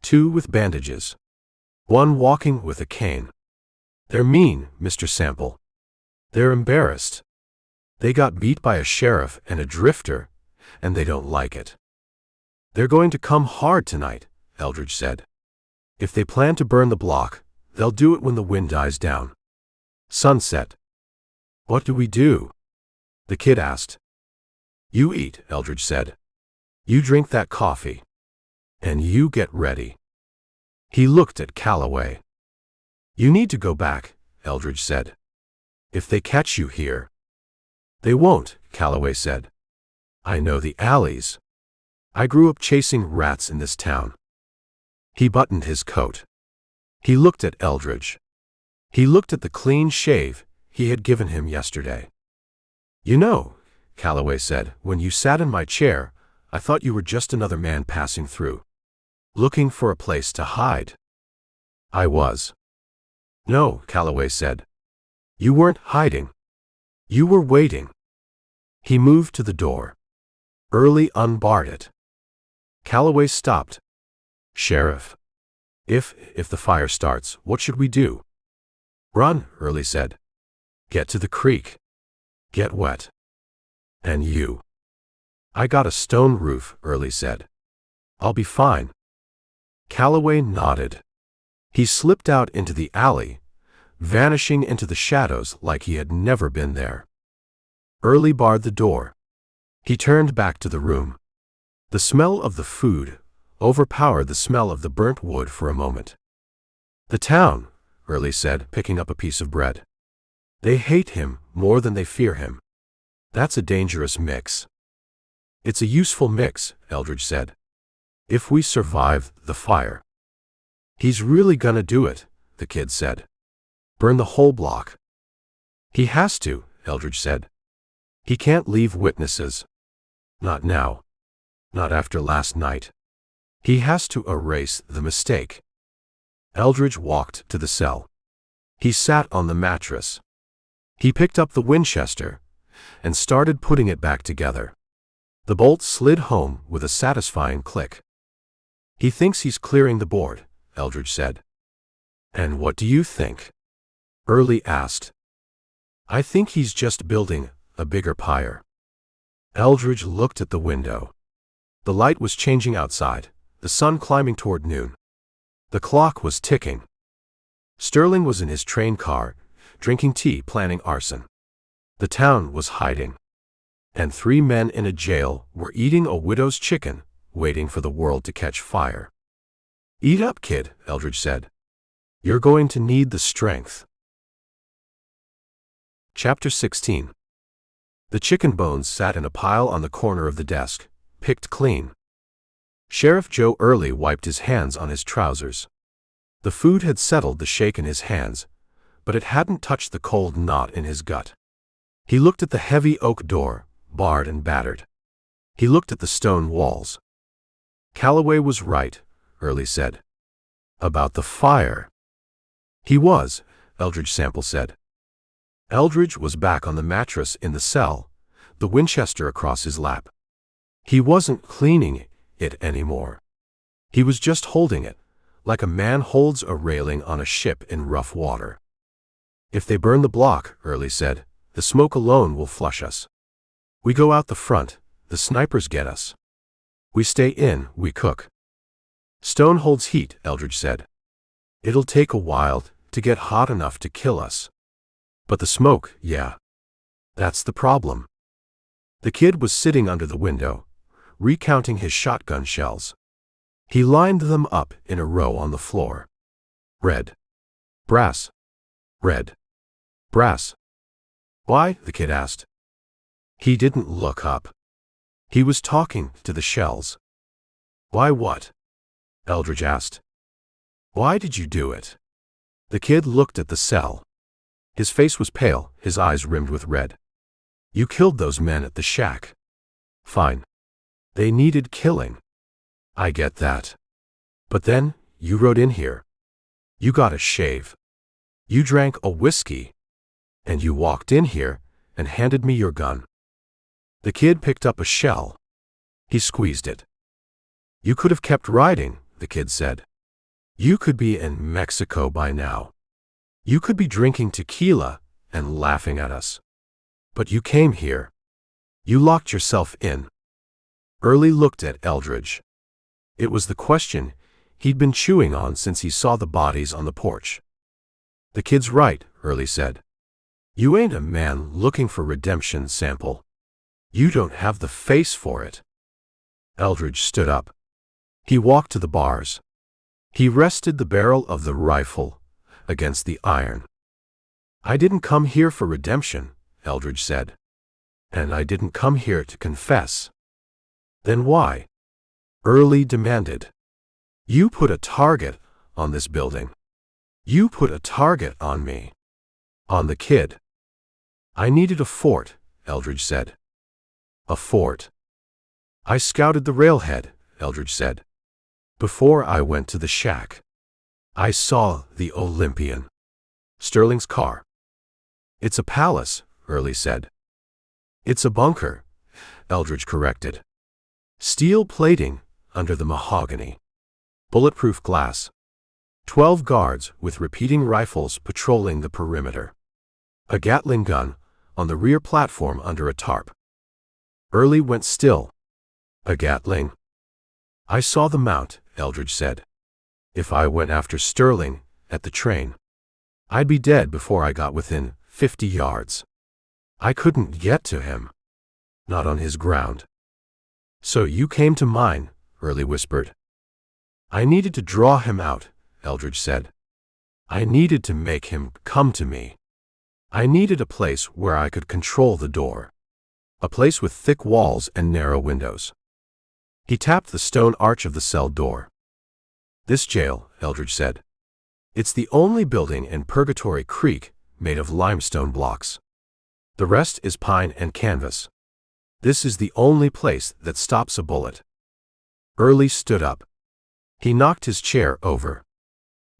2 with bandages. 1 walking with a cane. They're mean, Mr. Sample. They're embarrassed. They got beat by a sheriff and a drifter, and they don't like it. They're going to come hard tonight," Eldridge said. "If they plan to burn the block, they'll do it when the wind dies down. Sunset." "What do we do?" the kid asked. "You eat," Eldridge said. "You drink that coffee. And you get ready." He looked at Calloway. "You need to go back," Eldridge said. "If they catch you here." "They won't," Calloway said. "I know the alleys. I grew up chasing rats in this town." He buttoned his coat. He looked at Eldridge. He looked at the clean shave he had given him yesterday. "You know," Calloway said, "when you sat in my chair, I thought you were just another man passing through, looking for a place to hide." "I was." "No," Calloway said. You weren't hiding. You were waiting. He moved to the door. Early unbarred it. Calloway stopped. Sheriff. If the fire starts, what should we do? Run, Early said. Get to the creek. Get wet. And you? I got a stone roof, Early said. I'll be fine. Calloway nodded. He slipped out into the alley, vanishing into the shadows like he had never been there. Early barred the door. He turned back to the room. The smell of the food overpowered the smell of the burnt wood for a moment. The town, Early said, picking up a piece of bread. They hate him more than they fear him. That's a dangerous mix. It's a useful mix, Eldridge said. If we survive the fire. He's really gonna do it, the kid said. Burn the whole block. He has to, Eldridge said. He can't leave witnesses. Not now. Not after last night. He has to erase the mistake. Eldridge walked to the cell. He sat on the mattress. He picked up the Winchester and started putting it back together. The bolt slid home with a satisfying click. He thinks he's clearing the board, Eldridge said. And what do you think? Early asked. I think he's just building a bigger pyre. Eldridge looked at the window. The light was changing outside, the sun climbing toward noon. The clock was ticking. Sterling was in his train car, drinking tea, planning arson. The town was hiding. And 3 men in a jail were eating a widow's chicken, waiting for the world to catch fire. Eat up, kid, Eldridge said. You're going to need the strength. Chapter 16. The chicken bones sat in a pile on the corner of the desk, picked clean. Sheriff Joe Early wiped his hands on his trousers. The food had settled the shake in his hands, but it hadn't touched the cold knot in his gut. He looked at the heavy oak door, barred and battered. He looked at the stone walls. Calloway was right, Early said. About the fire. He was, Eldridge Sample said. Eldridge was back on the mattress in the cell, the Winchester across his lap. He wasn't cleaning it anymore. He was just holding it, like a man holds a railing on a ship in rough water. If they burn the block, Early said, the smoke alone will flush us. We go out the front, the snipers get us. We stay in, we cook. Stone holds heat, Eldridge said. It'll take a while to get hot enough to kill us. But the smoke, yeah. That's the problem. The kid was sitting under the window, recounting his shotgun shells. He lined them up in a row on the floor. Red. Brass. Red. Brass. Why? The kid asked. He didn't look up. He was talking to the shells. Why what? Eldridge asked. Why did you do it? The kid looked at the cell. His face was pale, his eyes rimmed with red. You killed those men at the shack. Fine. They needed killing. I get that. But then, you rode in here. You got a shave. You drank a whiskey. And you walked in here and handed me your gun. The kid picked up a shell. He squeezed it. You could have kept riding, the kid said. You could be in Mexico by now. You could be drinking tequila and laughing at us. But you came here. You locked yourself in. Early looked at Eldridge. It was the question he'd been chewing on since he saw the bodies on the porch. The kid's right, Early said. You ain't a man looking for redemption, Sample. You don't have the face for it. Eldridge stood up. He walked to the bars. He rested the barrel of the rifle against the iron. I didn't come here for redemption, Eldridge said. And I didn't come here to confess. Then why? Early demanded. You put a target on this building. You put a target on me. On the kid. I needed a fort, Eldridge said. A fort. I scouted the railhead, Eldridge said. Before I went to the shack. I saw the Olympian. Sterling's car. It's a palace, Early said. It's a bunker, Eldridge corrected. Steel plating under the mahogany. Bulletproof glass. 12 guards with repeating rifles patrolling the perimeter. A Gatling gun on the rear platform under a tarp. Early went still. A Gatling. I saw the mount, Eldridge said. If I went after Sterling at the train, I'd be dead before I got within 50 yards. I couldn't get to him. Not on his ground. So you came to mine, Early whispered. I needed to draw him out, Eldridge said. I needed to make him come to me. I needed a place where I could control the door. A place with thick walls and narrow windows. He tapped the stone arch of the cell door. This jail, Eldridge said. It's the only building in Purgatory Creek made of limestone blocks. The rest is pine and canvas. This is the only place that stops a bullet. Early stood up. He knocked his chair over.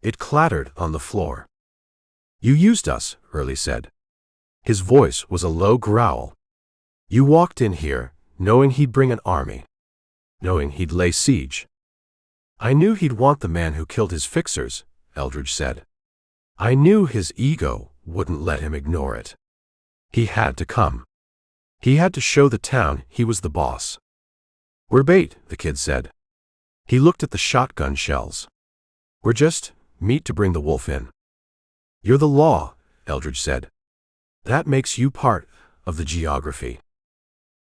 It clattered on the floor. You used us, Early said. His voice was a low growl. You walked in here, knowing he'd bring an army. Knowing he'd lay siege. I knew he'd want the man who killed his fixers, Eldridge said. I knew his ego wouldn't let him ignore it. He had to come. He had to show the town he was the boss. We're bait, the kid said. He looked at the shotgun shells. We're just meat to bring the wolf in. You're the law, Eldridge said. That makes you part of the geography.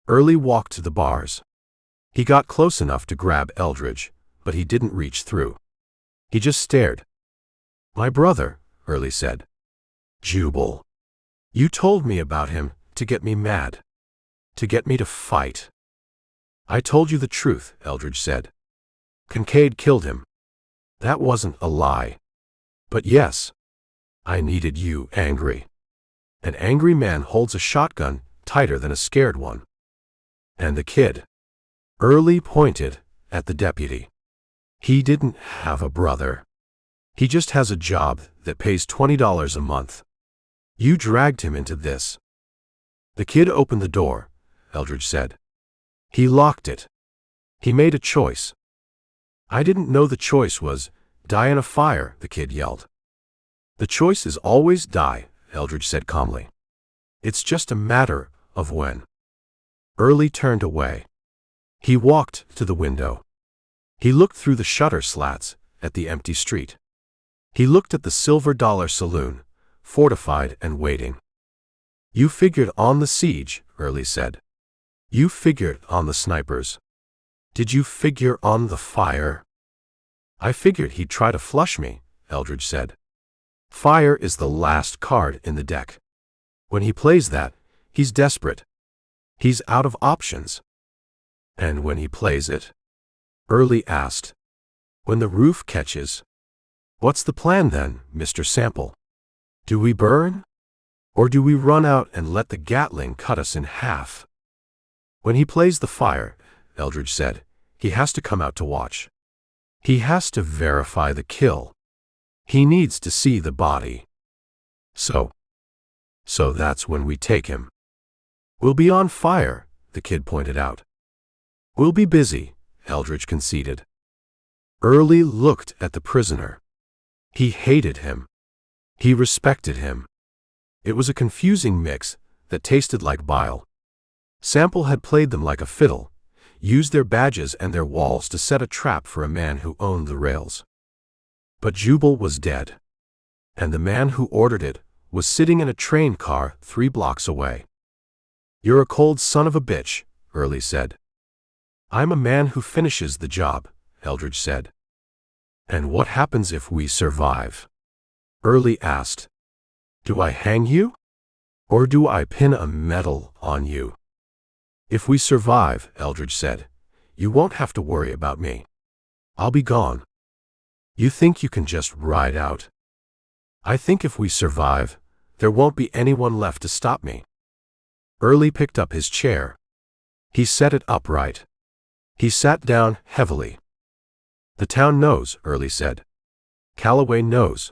Early walked to the bars. He got close enough to grab Eldridge, but he didn't reach through. He just stared. My brother, Early said. Jubal. You told me about him to get me mad. To get me to fight. I told you the truth, Eldridge said. Kincaid killed him. That wasn't a lie. But yes, I needed you angry. An angry man holds a shotgun tighter than a scared one. And the kid. Early pointed at the deputy. He didn't have a brother. He just has a job that pays $20 a month. You dragged him into this. The kid opened the door, Eldridge said. He locked it. He made a choice. I didn't know the choice was die in a fire, the kid yelled. The choice is always die, Eldridge said calmly. It's just a matter of when. Early turned away. He walked to the window. He looked through the shutter slats at the empty street. He looked at the Silver Dollar Saloon, fortified and waiting. You figured on the siege, Early said. You figured on the snipers. Did you figure on the fire? I figured he'd try to flush me, Eldridge said. Fire is the last card in the deck. When he plays that, he's desperate. He's out of options. And when he plays it? Early asked. When the roof catches. What's the plan then, Mr. Sample? Do we burn? Or do we run out and let the Gatling cut us in half? When he plays the fire, Eldridge said, he has to come out to watch. He has to verify the kill. He needs to see the body. So that's when we take him. We'll be on fire, the kid pointed out. We'll be busy, Eldridge conceded. Early looked at the prisoner. He hated him. He respected him. It was a confusing mix that tasted like bile. Sample had played them like a fiddle, used their badges and their walls to set a trap for a man who owned the rails. But Jubal was dead. And the man who ordered it was sitting in a train car 3 blocks away. You're a cold son of a bitch, Early said. I'm a man who finishes the job, Eldridge said. And what happens if we survive? Early asked. Do I hang you? Or do I pin a medal on you? If we survive, Eldridge said, you won't have to worry about me. I'll be gone. You think you can just ride out? I think if we survive, there won't be anyone left to stop me. Early picked up his chair. He set it upright. He sat down heavily. The town knows, Early said. Calloway knows.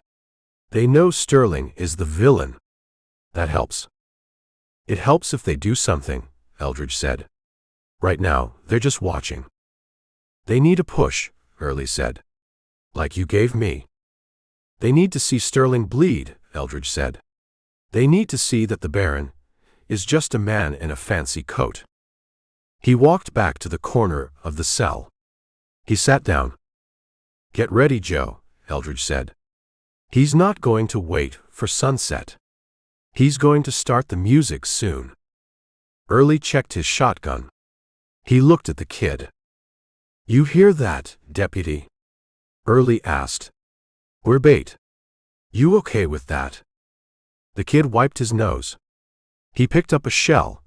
They know Sterling is the villain. That helps. It helps if they do something, Eldridge said. Right now, they're just watching. They need a push, Early said. Like you gave me. They need to see Sterling bleed, Eldridge said. They need to see that the Baron is just a man in a fancy coat. He walked back to the corner of the cell. He sat down. Get ready, Joe, Eldridge said. He's not going to wait for sunset. He's going to start the music soon. Early checked his shotgun. He looked at the kid. You hear that, Deputy? Early asked. We're bait. You okay with that? The kid wiped his nose. He picked up a shell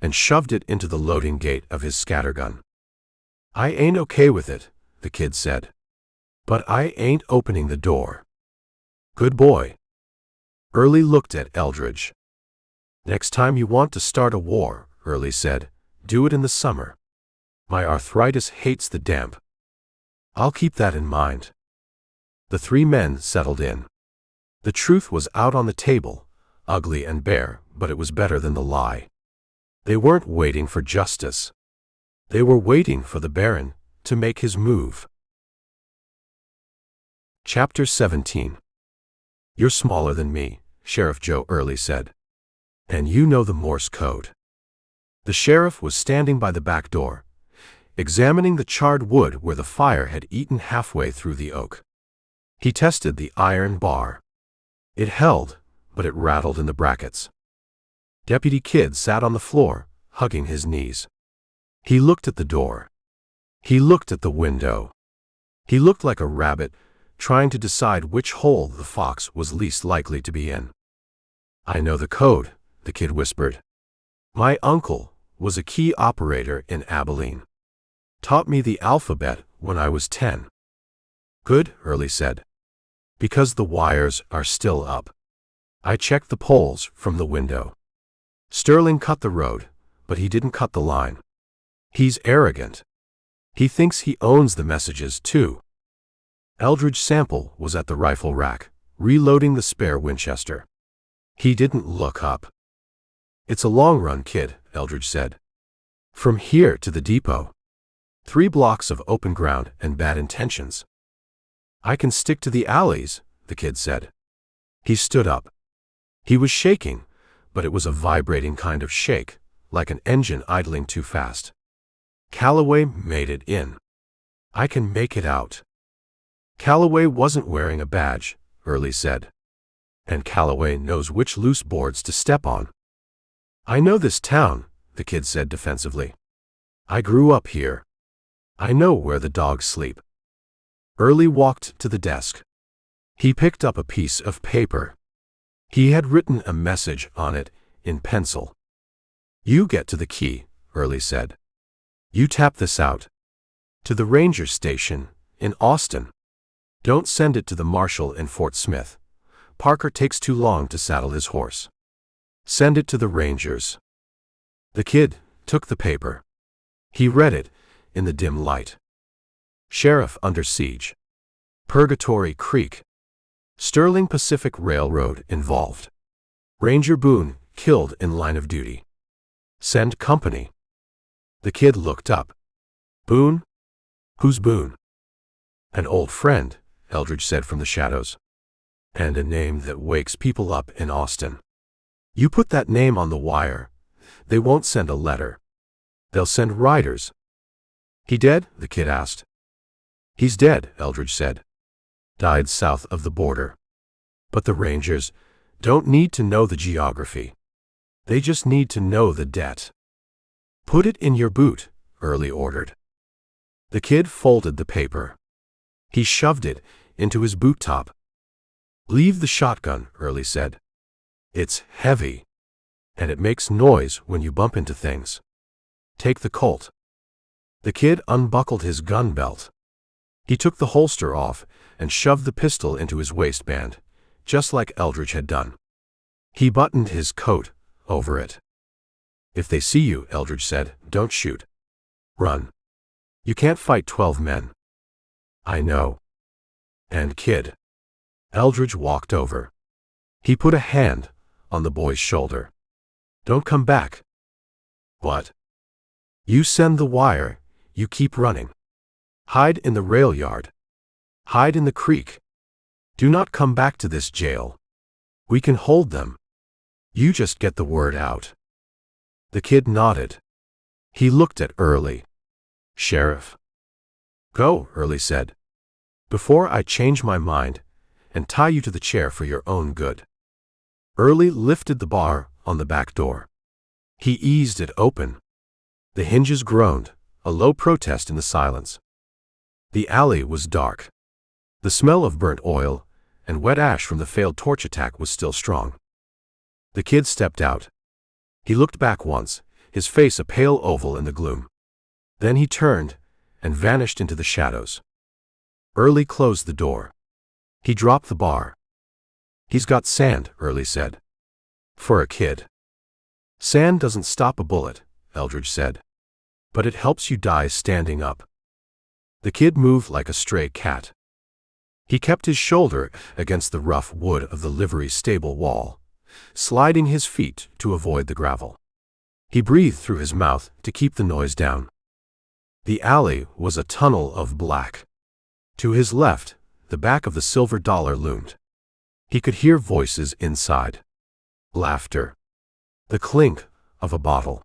and shoved it into the loading gate of his scattergun. I ain't okay with it, the kid said. But I ain't opening the door. Good boy. Early looked at Eldridge. Next time you want to start a war, Early said, do it in the summer. My arthritis hates the damp. I'll keep that in mind. The three men settled in. The truth was out on the table, ugly and bare, but it was better than the lie. They weren't waiting for justice. They were waiting for the Baron to make his move. Chapter 17. You're smaller than me, Sheriff Joe Early said. And you know the Morse code. The sheriff was standing by the back door, examining the charred wood where the fire had eaten halfway through the oak. He tested the iron bar. It held, but it rattled in the brackets. Deputy Kidd sat on the floor, hugging his knees. He looked at the door. He looked at the window. He looked like a rabbit, trying to decide which hole the fox was least likely to be in. I know the code, the kid whispered. My uncle was a key operator in Abilene. Taught me the alphabet when I was 10. Good, Early said. Because the wires are still up. I checked the poles from the window. Sterling cut the road, but he didn't cut the line. He's arrogant. He thinks he owns the messages, too. Eldridge Sample was at the rifle rack, reloading the spare Winchester. He didn't look up. It's a long run, kid, Eldridge said. From here to the depot. 3 blocks of open ground and bad intentions. I can stick to the alleys, the kid said. He stood up. He was shaking, but it was a vibrating kind of shake, like an engine idling too fast. Calloway made it in. I can make it out. Calloway wasn't wearing a badge, Early said. And Calloway knows which loose boards to step on. I know this town, the kid said defensively. I grew up here. I know where the dogs sleep. Early walked to the desk. He picked up a piece of paper. He had written a message on it in pencil. You get to the key, Early said. You tap this out. To the ranger station in Austin. Don't send it to the Marshal in Fort Smith. Parker takes too long to saddle his horse. Send it to the Rangers. The kid took the paper. He read it in the dim light. Sheriff under siege. Purgatory Creek. Sterling Pacific Railroad involved. Ranger Boone killed in line of duty. Send company. The kid looked up. Boone? Who's Boone? An old friend, Eldridge said from the shadows. And a name that wakes people up in Austin. You put that name on the wire, they won't send a letter. They'll send riders. He dead? The kid asked. He's dead, Eldridge said. Died south of the border. But the Rangers don't need to know the geography. They just need to know the debt. Put it in your boot, Early ordered. The kid folded the paper. He shoved it into his boot top. Leave the shotgun, Early said. It's heavy. And it makes noise when you bump into things. Take the Colt. The kid unbuckled his gun belt. He took the holster off and shoved the pistol into his waistband, just like Eldridge had done. He buttoned his coat over it. If they see you, Eldridge said, don't shoot. Run. You can't fight 12 men. I know. And kid. Eldridge walked over. He put a hand on the boy's shoulder. "Don't come back." "What?" "You send the wire. You keep running. Hide in the rail yard. Hide in the creek. Do not come back to this jail. We can hold them. You just get the word out." The kid nodded. He looked at Early. "Sheriff." "Go," Early said, "before I change my mind and tie you to the chair for your own good." Early lifted the bar on the back door. He eased it open. The hinges groaned, a low protest in the silence. The alley was dark. The smell of burnt oil and wet ash from the failed torch attack was still strong. The kid stepped out. He looked back once, his face a pale oval in the gloom. Then he turned and vanished into the shadows. Early closed the door. He dropped the bar. "He's got sand," Early said. "For a kid." "Sand doesn't stop a bullet," Eldridge said. "But it helps you die standing up." The kid moved like a stray cat. He kept his shoulder against the rough wood of the livery stable wall, sliding his feet to avoid the gravel. He breathed through his mouth to keep the noise down. The alley was a tunnel of black. To his left, the back of the silver dollar loomed. He could hear voices inside. Laughter. The clink of a bottle.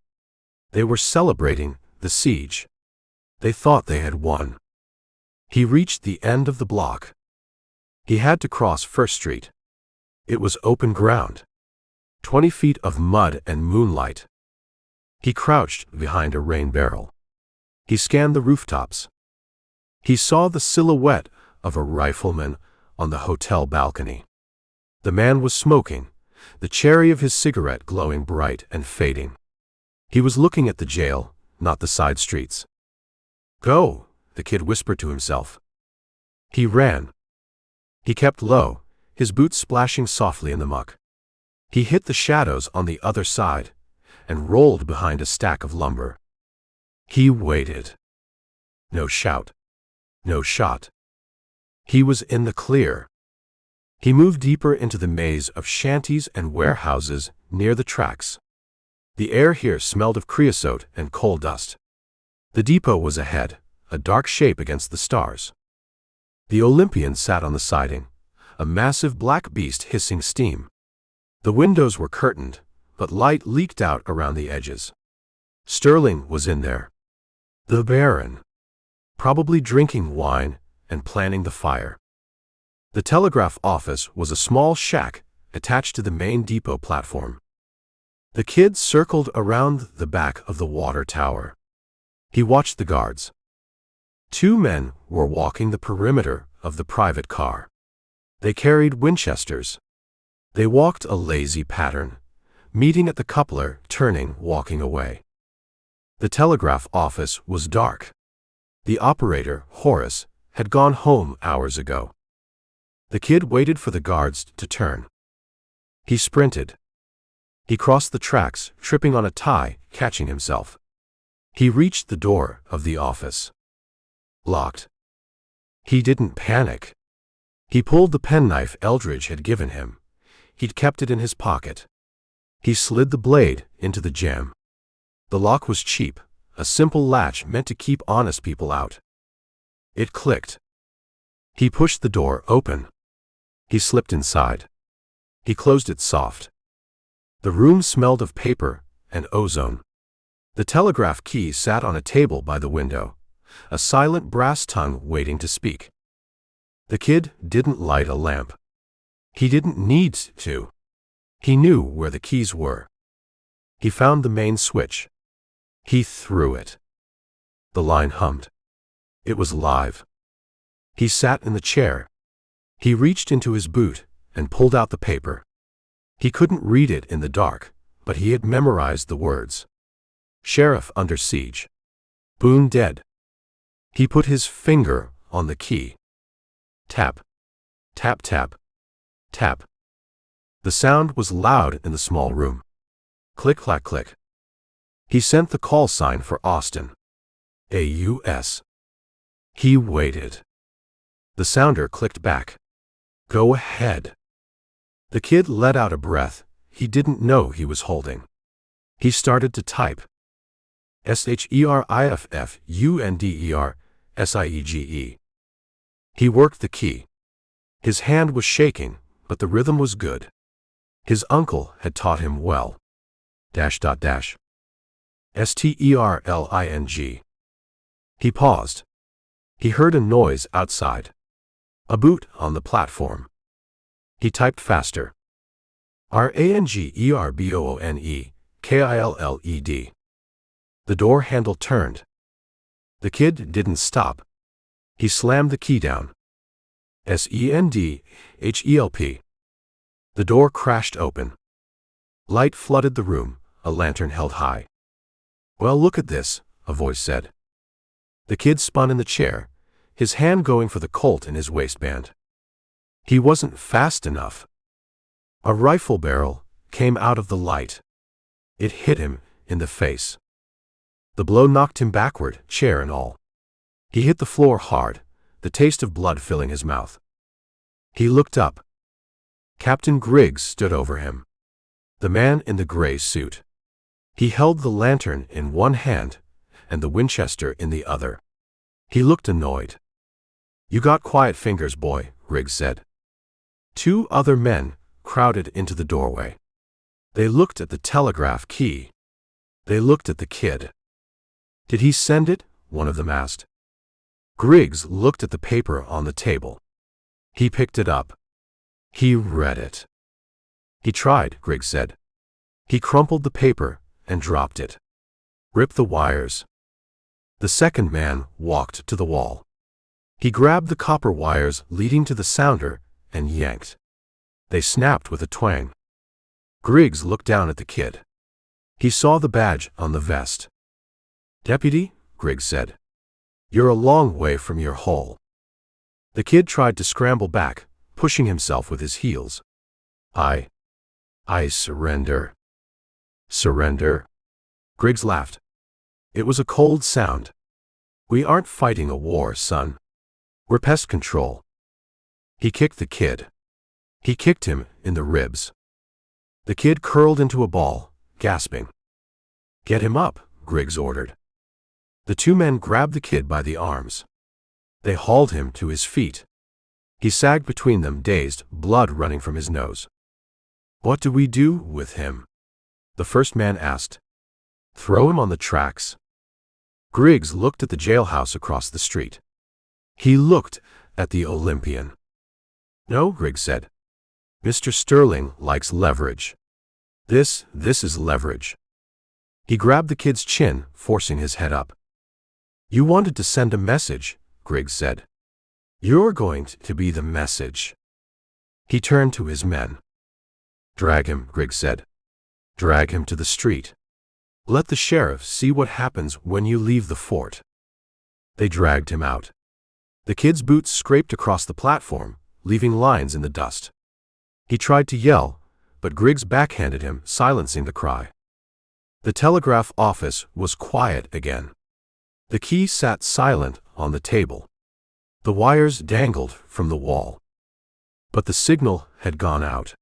They were celebrating the siege. They thought they had won. He reached the end of the block. He had to cross First Street. It was open ground. 20 feet of mud and moonlight. He crouched behind a rain barrel. He scanned the rooftops. He saw the silhouette of a rifleman on the hotel balcony. The man was smoking, the cherry of his cigarette glowing bright and fading. He was looking at the jail, not the side streets. "Go," the kid whispered to himself. He ran. He kept low, his boots splashing softly in the muck. He hit the shadows on the other side and rolled behind a stack of lumber. He waited. No shout. No shot. He was in the clear. He moved deeper into the maze of shanties and warehouses near the tracks. The air here smelled of creosote and coal dust. The depot was ahead, a dark shape against the stars. The Olympian sat on the siding, a massive black beast hissing steam. The windows were curtained, but light leaked out around the edges. Sterling was in there. The Baron. Probably drinking wine and planning the fire. The telegraph office was a small shack attached to the main depot platform. The kid circled around the back of the water tower. He watched the guards. 2 men were walking the perimeter of the private car. They carried Winchesters. They walked a lazy pattern, meeting at the coupler, turning, walking away. The telegraph office was dark. The operator, Horace, had gone home hours ago. The kid waited for the guards to turn. He sprinted. He crossed the tracks, tripping on a tie, catching himself. He reached the door of the office. Locked. He didn't panic. He pulled the penknife Eldridge had given him. He'd kept it in his pocket. He slid the blade into the jamb. The lock was cheap, a simple latch meant to keep honest people out. It clicked. He pushed the door open. He slipped inside. He closed it soft. The room smelled of paper and ozone. The telegraph key sat on a table by the window, a silent brass tongue waiting to speak. The kid didn't light a lamp. He didn't need to. He knew where the keys were. He found the main switch. He threw it. The line hummed. It was live. He sat in the chair. He reached into his boot and pulled out the paper. He couldn't read it in the dark, but he had memorized the words. Sheriff under siege. Boone dead. He put his finger on the key. Tap. Tap tap. Tap. The sound was loud in the small room. Click clack click. He sent the call sign for Austin. AUS. He waited. The sounder clicked back. Go ahead. The kid let out a breath, he didn't know he was holding. He started to type. SHERIFFUNDERSIEGE. He worked the key. His hand was shaking, but the rhythm was good. His uncle had taught him well. STERLING. He paused. He heard a noise outside. A boot on the platform. He typed faster. RANGERBOONE The door handle turned. The kid didn't stop. He slammed the key down. SENDHELP. The door crashed open. Light flooded the room, a lantern held high. "Well, look at this," a voice said. The kid spun in the chair, his hand going for the Colt in his waistband. He wasn't fast enough. A rifle barrel came out of the light. It hit him in the face. The blow knocked him backward, chair and all. He hit the floor hard, the taste of blood filling his mouth. He looked up. Captain Griggs stood over him. The man in the gray suit. He held the lantern in one hand and the Winchester in the other. He looked annoyed. "You got quiet fingers, boy," Griggs said. Two other men crowded into the doorway. They looked at the telegraph key. They looked at the kid. "Did he send it?" one of them asked. Griggs looked at the paper on the table. He picked it up. He read it. "He tried," Griggs said. He crumpled the paper and dropped it. "Rip the wires." The second man walked to the wall. He grabbed the copper wires leading to the sounder and yanked. They snapped with a twang. Griggs looked down at the kid. He saw the badge on the vest. "Deputy," Griggs said. "You're a long way from your hole." The kid tried to scramble back, pushing himself with his heels. I surrender." "Surrender?" Griggs laughed. It was a cold sound. "We aren't fighting a war, son. We're pest control." He kicked the kid. He kicked him in the ribs. The kid curled into a ball, gasping. "Get him up," Griggs ordered. The two men grabbed the kid by the arms. They hauled him to his feet. He sagged between them, dazed, blood running from his nose. "What do we do with him?" the first man asked. "Throw him on the tracks." Griggs looked at the jailhouse across the street. He looked at the Olympian. "No," Griggs said. "Mr. Sterling likes leverage. This is leverage." He grabbed the kid's chin, forcing his head up. "You wanted to send a message," Griggs said. "You're going to be the message." He turned to his men. "Drag him," Griggs said. "Drag him to the street. Let the sheriff see what happens when you leave the fort." They dragged him out. The kid's boots scraped across the platform, leaving lines in the dust. He tried to yell, but Griggs backhanded him, silencing the cry. The telegraph office was quiet again. The key sat silent on the table. The wires dangled from the wall. But the signal had gone out.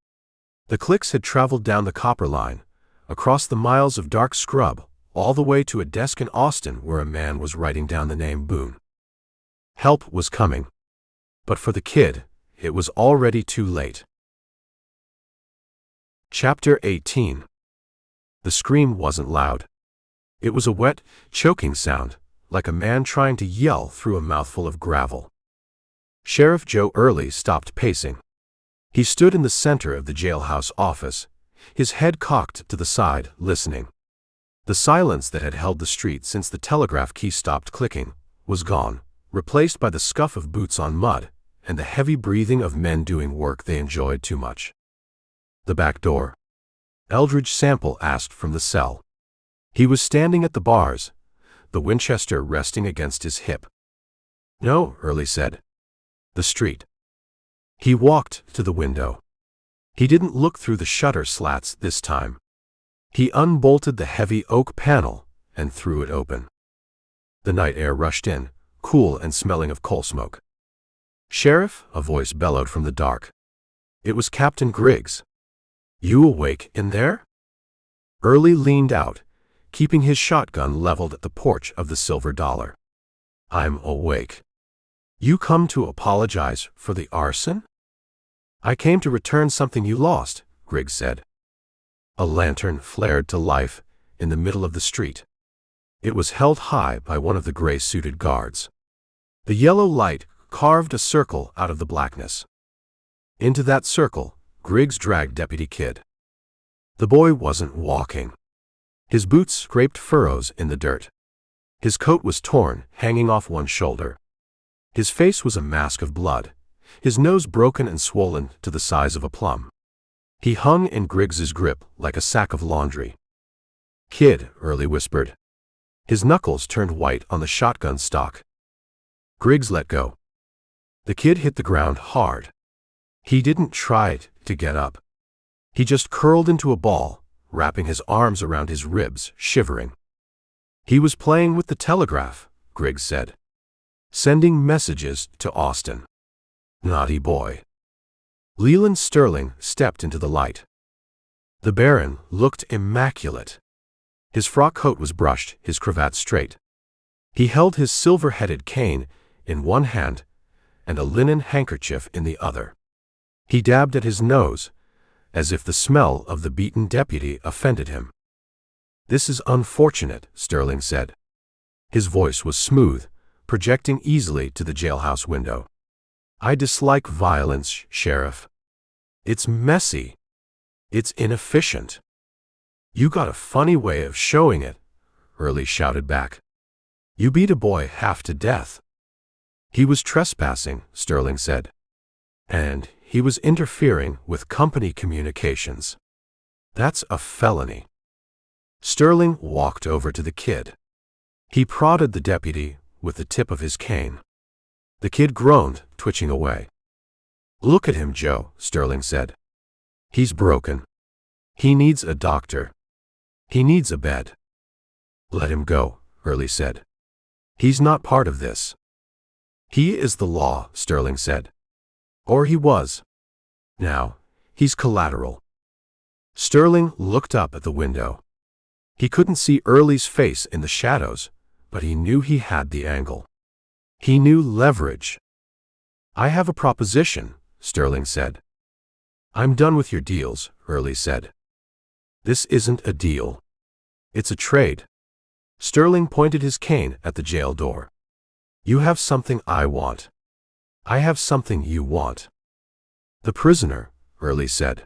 The clicks had traveled down the copper line, across the miles of dark scrub, all the way to a desk in Austin where a man was writing down the name Boone. Help was coming. But for the kid, it was already too late. Chapter 18. The scream wasn't loud. It was a wet, choking sound, like a man trying to yell through a mouthful of gravel. Sheriff Joe Early stopped pacing. He stood in the center of the jailhouse office, his head cocked to the side, listening. The silence that had held the street since the telegraph key stopped clicking was gone, replaced by the scuff of boots on mud and the heavy breathing of men doing work they enjoyed too much. "The back door?" Eldridge Sample asked from the cell. He was standing at the bars, the Winchester resting against his hip. "No," Early said. "The street." He walked to the window. He didn't look through the shutter slats this time. He unbolted the heavy oak panel and threw it open. The night air rushed in, cool and smelling of coal smoke. "Sheriff," a voice bellowed from the dark. It was Captain Griggs. You awake in there? Early leaned out, keeping his shotgun leveled at the porch of the Silver Dollar. I'm awake. You come to apologize for the arson? I came to return something you lost, Griggs said. A lantern flared to life in the middle of the street. It was held high by one of the gray-suited guards. The yellow light carved a circle out of the blackness. Into that circle, Griggs dragged Deputy Kidd. The boy wasn't walking. His boots scraped furrows in the dirt. His coat was torn, hanging off one shoulder. His face was a mask of blood, his nose broken and swollen to the size of a plum. He hung in Griggs's grip like a sack of laundry. Kid, Early whispered. His knuckles turned white on the shotgun stock. Griggs let go. The kid hit the ground hard. He didn't try to get up. He just curled into a ball, wrapping his arms around his ribs, shivering. He was playing with the telegraph, Griggs said. Sending messages to Austin. Naughty boy. Leland Sterling stepped into the light. The Baron looked immaculate. His frock coat was brushed, his cravat straight. He held his silver-headed cane in one hand and a linen handkerchief in the other. He dabbed at his nose, as if the smell of the beaten deputy offended him. This is unfortunate, Sterling said. His voice was smooth, projecting easily to the jailhouse window. I dislike violence, Sheriff. It's messy. It's inefficient. You got a funny way of showing it, Early shouted back. You beat a boy half to death. He was trespassing, Sterling said. And he was interfering with company communications. That's a felony. Sterling walked over to the kid. He prodded the deputy with the tip of his cane. The kid groaned, twitching away. Look at him, Joe, Sterling said. He's broken. He needs a doctor. He needs a bed. Let him go, Early said. He's not part of this. He is the law, Sterling said. Or he was. Now, he's collateral. Sterling looked up at the window. He couldn't see Early's face in the shadows, but he knew he had the angle. He knew leverage. I have a proposition, Sterling said. I'm done with your deals, Early said. This isn't a deal. It's a trade. Sterling pointed his cane at the jail door. You have something I want. I have something you want. The prisoner, Early said.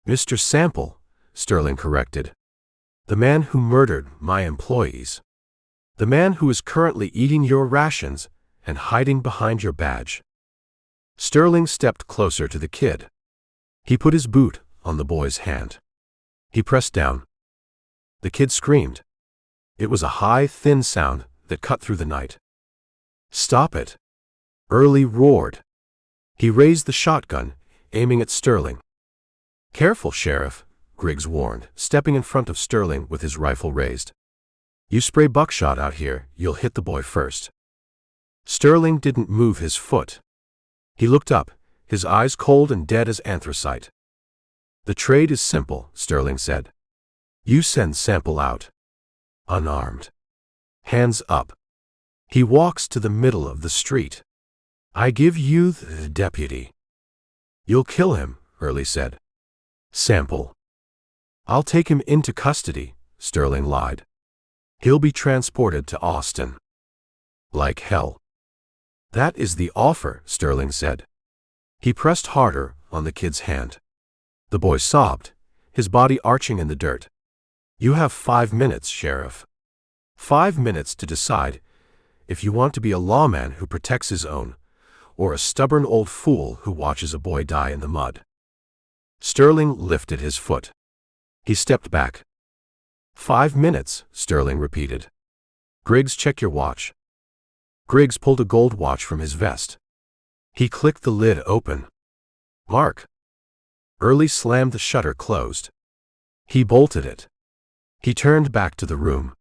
Mr. Sample, Sterling corrected. The man who murdered my employees. The man who is currently eating your rations and hiding behind your badge. Sterling stepped closer to the kid. He put his boot on the boy's hand. He pressed down. The kid screamed. It was a high, thin sound that cut through the night. Stop it! Early roared. He raised the shotgun, aiming at Sterling. Careful, Sheriff, Griggs warned, stepping in front of Sterling with his rifle raised. You spray buckshot out here, you'll hit the boy first. Sterling didn't move his foot. He looked up, his eyes cold and dead as anthracite. The trade is simple, Sterling said. You send Sample out. Unarmed. Hands up. He walks to the middle of the street. I give you the deputy. You'll kill him, Early said. Sample. I'll take him into custody, Sterling lied. He'll be transported to Austin. Like hell. That is the offer, Sterling said. He pressed harder on the kid's hand. The boy sobbed, his body arching in the dirt. You have 5 minutes, Sheriff. 5 minutes to decide if you want to be a lawman who protects his own, or a stubborn old fool who watches a boy die in the mud. Sterling lifted his foot. He stepped back. 5 minutes, Sterling repeated. Griggs, check your watch. Griggs pulled a gold watch from his vest. He clicked the lid open. Mark. Early slammed the shutter closed. He bolted it. He turned back to the room.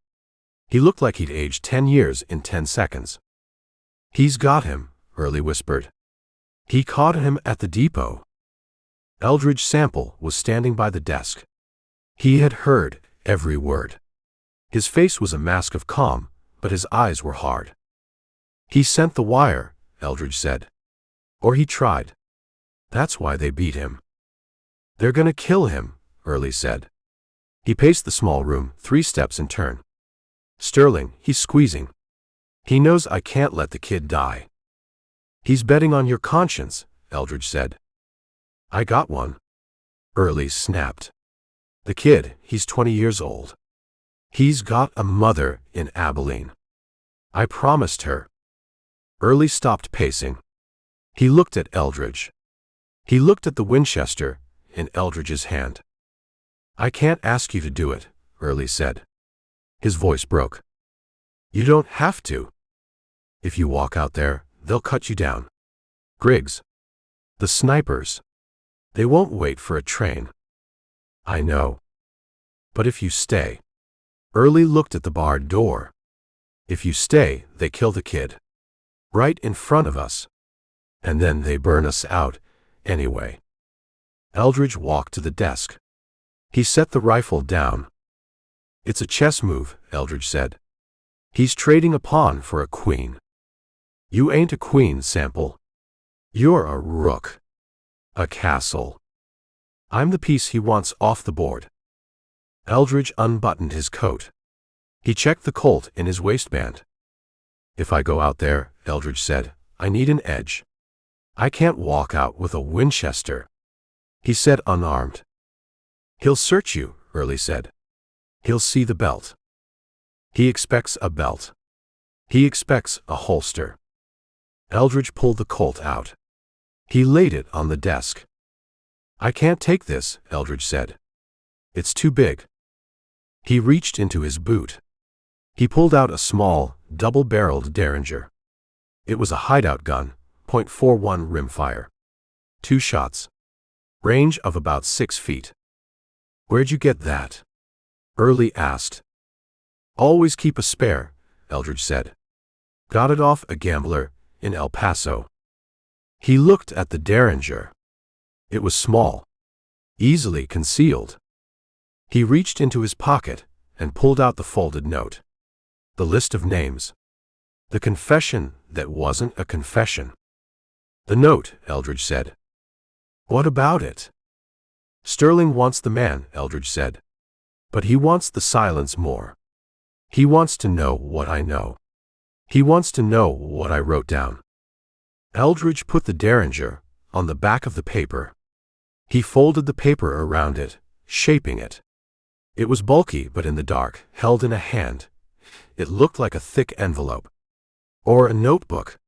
He looked like he'd aged 10 years in 10 seconds. He's got him, Early whispered. He caught him at the depot. Eldridge Sample was standing by the desk. He had heard every word. His face was a mask of calm, but his eyes were hard. "He sent the wire," Eldridge said. "Or he tried. That's why they beat him." "They're gonna kill him," Early said. He paced the small room 3 steps in turn. "Sterling, he's squeezing. He knows I can't let the kid die." "He's betting on your conscience," Eldridge said. "I got one," Early snapped. "The kid, he's 20 years old. He's got a mother in Abilene. I promised her." Early stopped pacing. He looked at Eldridge. He looked at the Winchester in Eldridge's hand. "I can't ask you to do it," Early said. His voice broke. "You don't have to. If you walk out there, they'll cut you down. Griggs. The snipers. They won't wait for a train." "I know. But if you stay..." Early looked at the barred door. "If you stay, they kill the kid. Right in front of us. And then they burn us out, anyway." Eldridge walked to the desk. He set the rifle down. "It's a chess move," Eldridge said. "He's trading a pawn for a queen. You ain't a queen, Sample. You're a rook. A castle. I'm the piece he wants off the board." Eldridge unbuttoned his coat. He checked the Colt in his waistband. "If I go out there," Eldridge said, "I need an edge. I can't walk out with a Winchester." He said unarmed. "He'll search you," Early said. "He'll see the belt. He expects a belt. He expects a holster." Eldridge pulled the Colt out. He laid it on the desk. "I can't take this," Eldridge said. "It's too big." He reached into his boot. He pulled out a small, double-barreled Derringer. It was a hideout gun, .41 rimfire. 2 shots. Range of about 6 feet. "Where'd you get that?" Early asked. "Always keep a spare," Eldridge said. "Got it off a gambler in El Paso." He looked at the Derringer. It was small. Easily concealed. He reached into his pocket and pulled out the folded note. The list of names. The confession that wasn't a confession. "The note," Eldridge said. "What about it?" "Sterling wants the man," Eldridge said. "But he wants the silence more. He wants to know what I know. He wants to know what I wrote down." Eldridge put the Derringer on the back of the paper. He folded the paper around it, shaping it. It was bulky, but in the dark, held in a hand, it looked like a thick envelope. Or a notebook.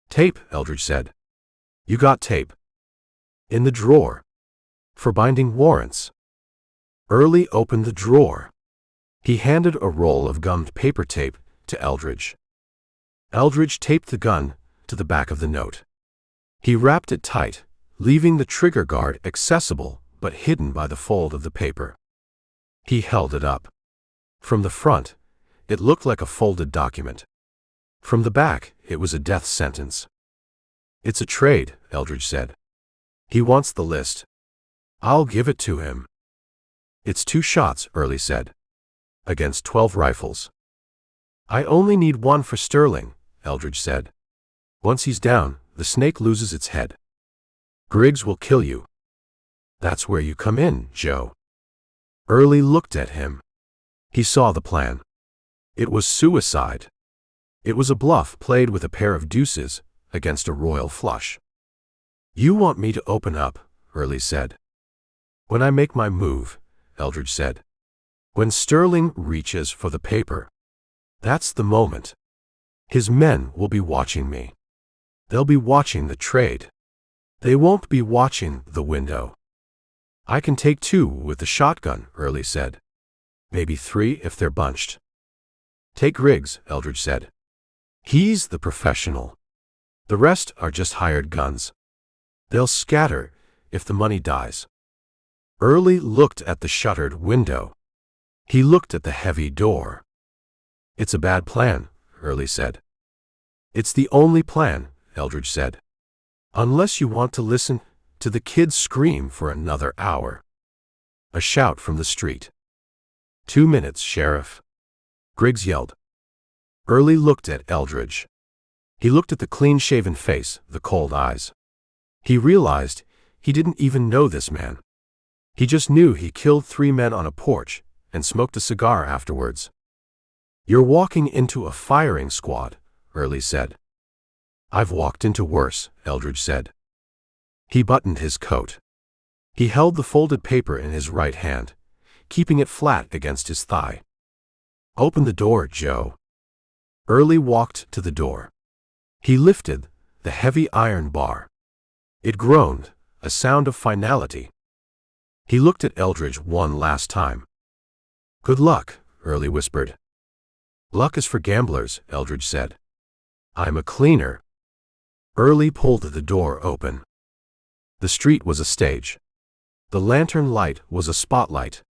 "Tape," Eldridge said. "You got tape?" "In the drawer. For binding warrants." Early opened the drawer. He handed a roll of gummed paper tape to Eldridge. Eldridge taped the gun to the back of the note. He wrapped it tight, leaving the trigger guard accessible but hidden by the fold of the paper. He held it up. From the front, it looked like a folded document. From the back, it was a death sentence. "It's a trade," Eldridge said. "He wants the list. I'll give it to him." "It's 2 shots," Early said. "Against 12 rifles." "I only need 1 for Sterling," Eldridge said. "Once he's down, the snake loses its head. Griggs will kill you." "That's where you come in, Joe." Early looked at him. He saw the plan. It was suicide. It was a bluff played with a pair of deuces against a royal flush. "You want me to open up," Early said. "When I make my move," Eldridge said. "When Sterling reaches for the paper. That's the moment. His men will be watching me. They'll be watching the trade. They won't be watching the window." "I can take 2 with the shotgun," Early said. "Maybe 3 if they're bunched." "Take Griggs," Eldridge said. "He's the professional. The rest are just hired guns. They'll scatter if the money dies." Early looked at the shuttered window. He looked at the heavy door. "It's a bad plan," Early said. "It's the only plan," Eldridge said. "Unless you want to listen to the kid's scream for another hour. A shout from the street. 2 minutes, Sheriff. Griggs yelled. Early looked at Eldridge. He looked at the clean-shaven face, the cold eyes. He realized he didn't even know this man. He just knew he killed 3 men on a porch and smoked a cigar afterwards. You're walking into a firing squad, Early said. I've walked into worse, Eldridge said. He buttoned his coat. He held the folded paper in his right hand, keeping it flat against his thigh. Open the door, Joe. Early walked to the door. He lifted the heavy iron bar. It groaned, a sound of finality. He looked at Eldridge one last time. Good luck, Early whispered. Luck is for gamblers, Eldridge said. I'm a cleaner. Early pulled the door open. The street was a stage. The lantern light was a spotlight.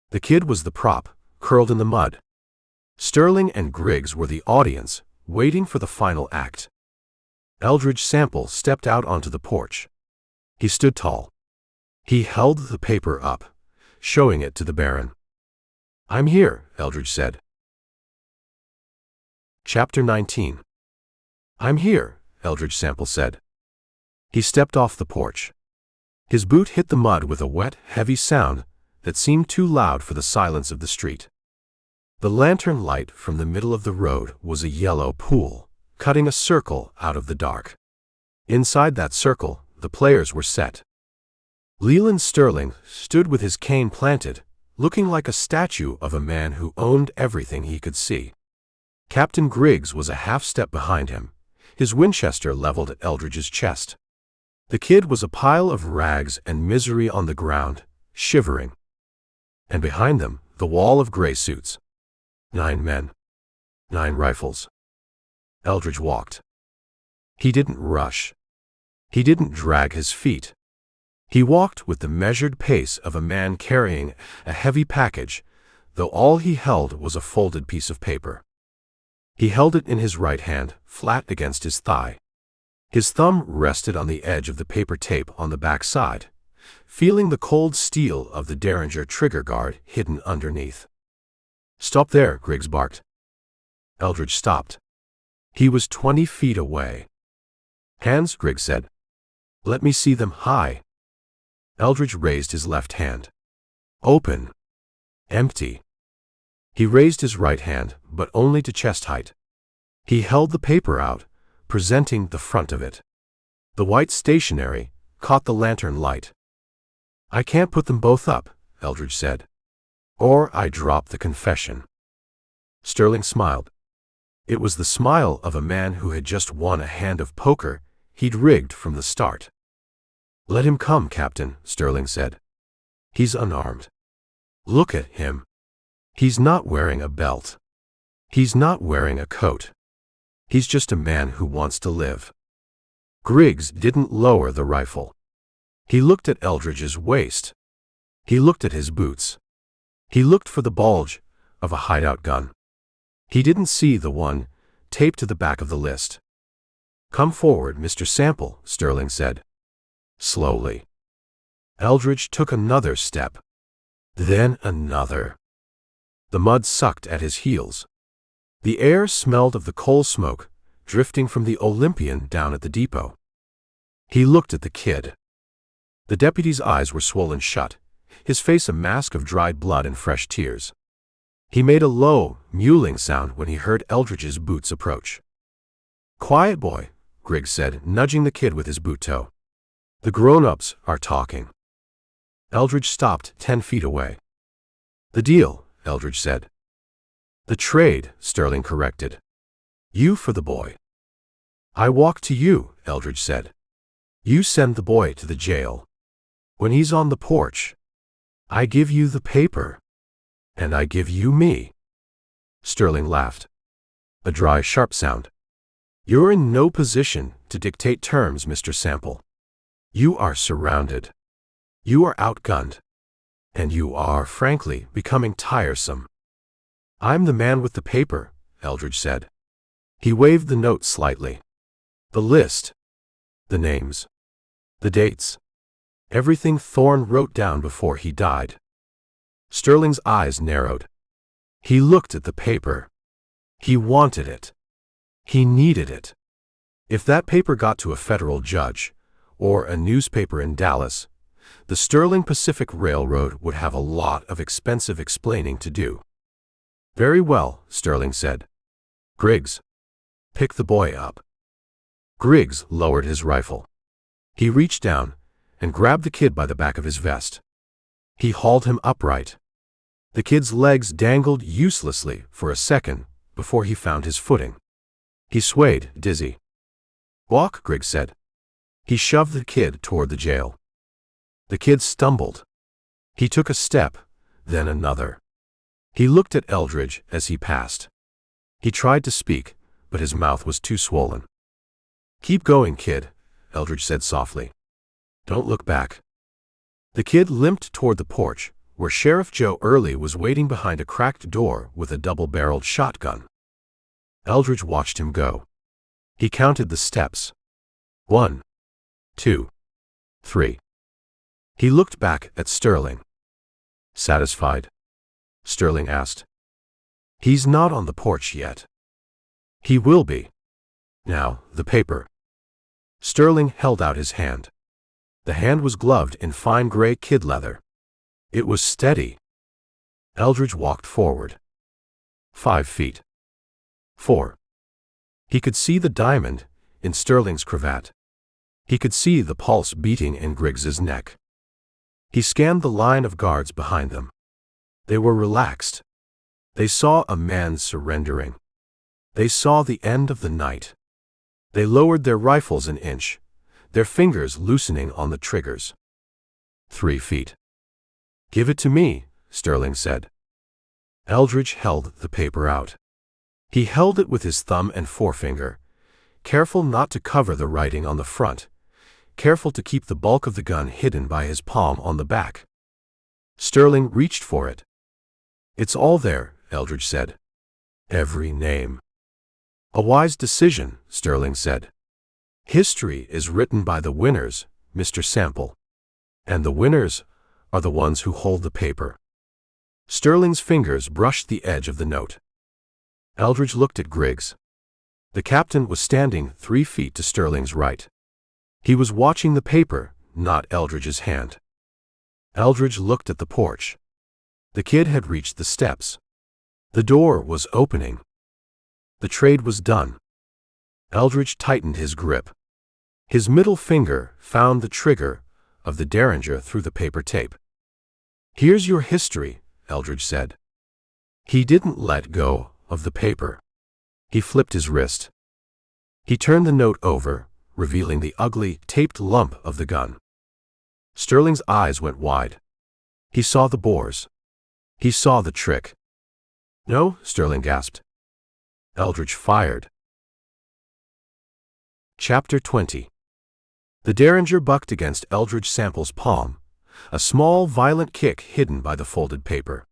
The kid was the prop, curled in the mud. Sterling and Griggs were the audience, waiting for the final act. Eldridge Sample stepped out onto the porch. He stood tall. He held the paper up, showing it to the Baron. I'm here, Eldridge said. Chapter 19. I'm here, Eldridge Sample said. He stepped off the porch. His boot hit the mud with a wet, heavy sound that seemed too loud for the silence of the street. The lantern light from the middle of the road was a yellow pool, cutting a circle out of the dark. Inside that circle, the players were set. Leland Sterling stood with his cane planted, looking like a statue of a man who owned everything he could see. Captain Griggs was a half-step behind him, his Winchester leveled at Eldridge's chest. The kid was a pile of rags and misery on the ground, shivering. And behind them, the wall of gray suits. 9 men. 9 rifles. Eldridge walked. He didn't rush. He didn't drag his feet. He walked with the measured pace of a man carrying a heavy package, though all he held was a folded piece of paper. He held it in his right hand, flat against his thigh. His thumb rested on the edge of the paper tape on the back side, feeling the cold steel of the Derringer trigger guard hidden underneath. Stop there, Griggs barked. Eldridge stopped. He was 20 feet away. Hands, Griggs said. Let me see them high. Eldridge raised his left hand. Open. Empty. He raised his right hand, but only to chest height. He held the paper out, presenting the front of it. The white stationery caught the lantern light. I can't put them both up, Eldridge said. Or I drop the confession. Sterling smiled. It was the smile of a man who had just won a hand of poker he'd rigged from the start. Let him come, Captain, Sterling said. He's unarmed. Look at him. He's not wearing a belt. He's not wearing a coat. He's just a man who wants to live. Griggs didn't lower the rifle. He looked at Eldridge's waist. He looked at his boots. He looked for the bulge of a hideout gun. He didn't see the one taped to the back of the list. Come forward, Mr. Sample, Sterling said. Slowly. Eldridge took another step. Then another. The mud sucked at his heels. The air smelled of the coal smoke drifting from the Olympian down at the depot. He looked at the kid. The deputy's eyes were swollen shut, his face a mask of dried blood and fresh tears. He made a low, mewling sound when he heard Eldridge's boots approach. Quiet, boy, Griggs said, nudging the kid with his boot toe. The grown-ups are talking. Eldridge stopped 10 feet away. The deal, Eldridge said. The trade, Sterling corrected. You for the boy. I walk to you, Eldridge said. You send the boy to the jail. When he's on the porch, I give you the paper. And I give you me. Sterling laughed. A dry, sharp sound. You're in no position to dictate terms, Mr. Sample. You are surrounded. You are outgunned. And you are, frankly, becoming tiresome. I'm the man with the paper, Eldridge said. He waved the note slightly. The list. The names. The dates. Everything Thorne wrote down before he died. Sterling's eyes narrowed. He looked at the paper. He wanted it. He needed it. If that paper got to a federal judge, or a newspaper in Dallas, the Sterling Pacific Railroad would have a lot of expensive explaining to do. "Very well," Sterling said. "Griggs, pick the boy up." Griggs lowered his rifle. He reached down and grabbed the kid by the back of his vest. He hauled him upright. The kid's legs dangled uselessly for a second before he found his footing. He swayed, dizzy. "Walk," Griggs said. He shoved the kid toward the jail. The kid stumbled. He took a step, then another. He looked at Eldridge as he passed. He tried to speak, but his mouth was too swollen. "Keep going, kid," Eldridge said softly. "Don't look back." The kid limped toward the porch, where Sheriff Joe Early was waiting behind a cracked door with a double-barreled shotgun. Eldridge watched him go. He counted the steps. 1, 2, 3. He looked back at Sterling. "Satisfied?" Sterling asked. "He's not on the porch yet." "He will be. Now, the paper." Sterling held out his hand. The hand was gloved in fine gray kid leather. It was steady. Eldridge walked forward. 5 feet. 4. He could see the diamond in Sterling's cravat. He could see the pulse beating in Griggs's neck. He scanned the line of guards behind them. They were relaxed. They saw a man surrendering. They saw the end of the night. They lowered their rifles an inch, their fingers loosening on the triggers. 3 feet. "Give it to me," Sterling said. Eldridge held the paper out. He held it with his thumb and forefinger, careful not to cover the writing on the front, careful to keep the bulk of the gun hidden by his palm on the back. Sterling reached for it. "It's all there," Eldridge said. "Every name." "A wise decision," Sterling said. "History is written by the winners, Mr. Sample. And the winners are the ones who hold the paper." Sterling's fingers brushed the edge of the note. Eldridge looked at Griggs. The captain was standing 3 feet to Sterling's right. He was watching the paper, not Eldridge's hand. Eldridge looked at the porch. The kid had reached the steps. The door was opening. The trade was done. Eldridge tightened his grip. His middle finger found the trigger of the Derringer through the paper tape. "Here's your history," Eldridge said. He didn't let go of the paper. He flipped his wrist. He turned the note over, revealing the ugly, taped lump of the gun. Sterling's eyes went wide. He saw the bores. He saw the trick. "No," Sterling gasped. Eldridge fired. Chapter 20. The Derringer bucked against Eldridge Sample's palm, a small, violent kick hidden by the folded paper.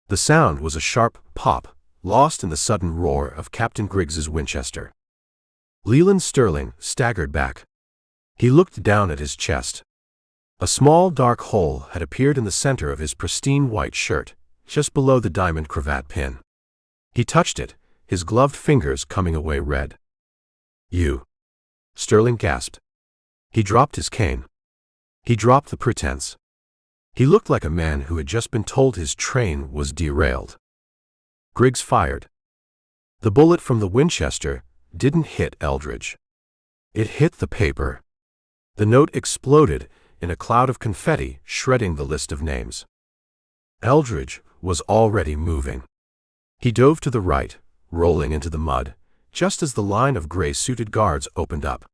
The sound was a sharp pop, lost in the sudden roar of Captain Griggs's Winchester. Leland Sterling staggered back. He looked down at his chest. A small dark hole had appeared in the center of his pristine white shirt, just below the diamond cravat pin. He touched it, his gloved fingers coming away red. "You," Sterling gasped. He dropped his cane. He dropped the pretense. He looked like a man who had just been told his train was derailed. Griggs fired. The bullet from the Winchester didn't hit Eldridge. It hit the paper. The note exploded in a cloud of confetti, shredding the list of names. Eldridge was already moving. He dove to the right, rolling into the mud, just as the line of gray-suited guards opened up.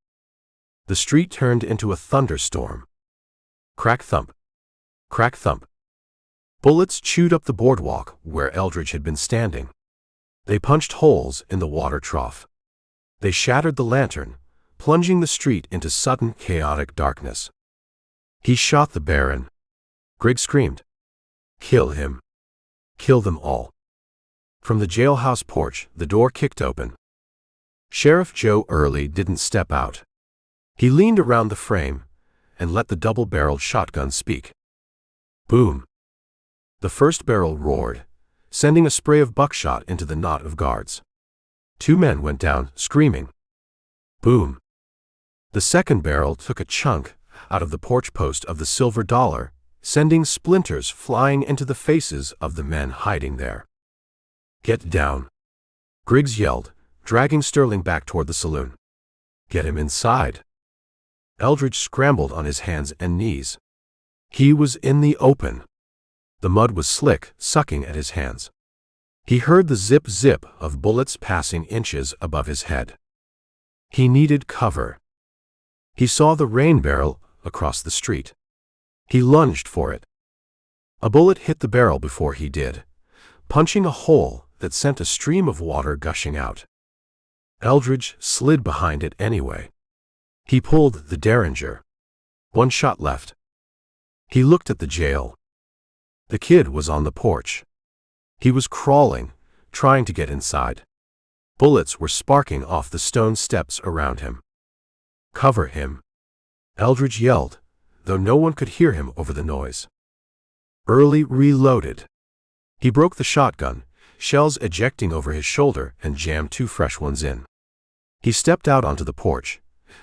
The street turned into a thunderstorm. Crack thump. Crack thump. Bullets chewed up the boardwalk where Eldridge had been standing. They punched holes in the water trough. They shattered the lantern, plunging the street into sudden, chaotic darkness. He shot the Baron. Griggs screamed. "Kill him. Kill them all." From the jailhouse porch, the door kicked open. Sheriff Joe Early didn't step out. He leaned around the frame, and let the double-barreled shotgun speak. Boom! The first barrel roared, sending a spray of buckshot into the knot of guards. 2 men went down, screaming. Boom! The second barrel took a chunk out of the porch post of the silver dollar, sending splinters flying into the faces of the men hiding there. Get down! Griggs yelled, dragging Sterling back toward the saloon. Get him inside! Eldridge scrambled on his hands and knees. He was in the open. The mud was slick, sucking at his hands. He heard the zip-zip of bullets passing inches above his head. He needed cover. He saw the rain barrel across the street. He lunged for it. A bullet hit the barrel before he did, punching a hole that sent a stream of water gushing out. Eldridge slid behind it anyway. He pulled the derringer. 1 shot left. He looked at the jail. The kid was on the porch. He was crawling, trying to get inside. Bullets were sparking off the stone steps around him. Cover him! Eldridge yelled, though no one could hear him over the noise. Early reloaded. He broke the shotgun, shells ejecting over his shoulder, and jammed 2 fresh ones in. He stepped out onto the porch,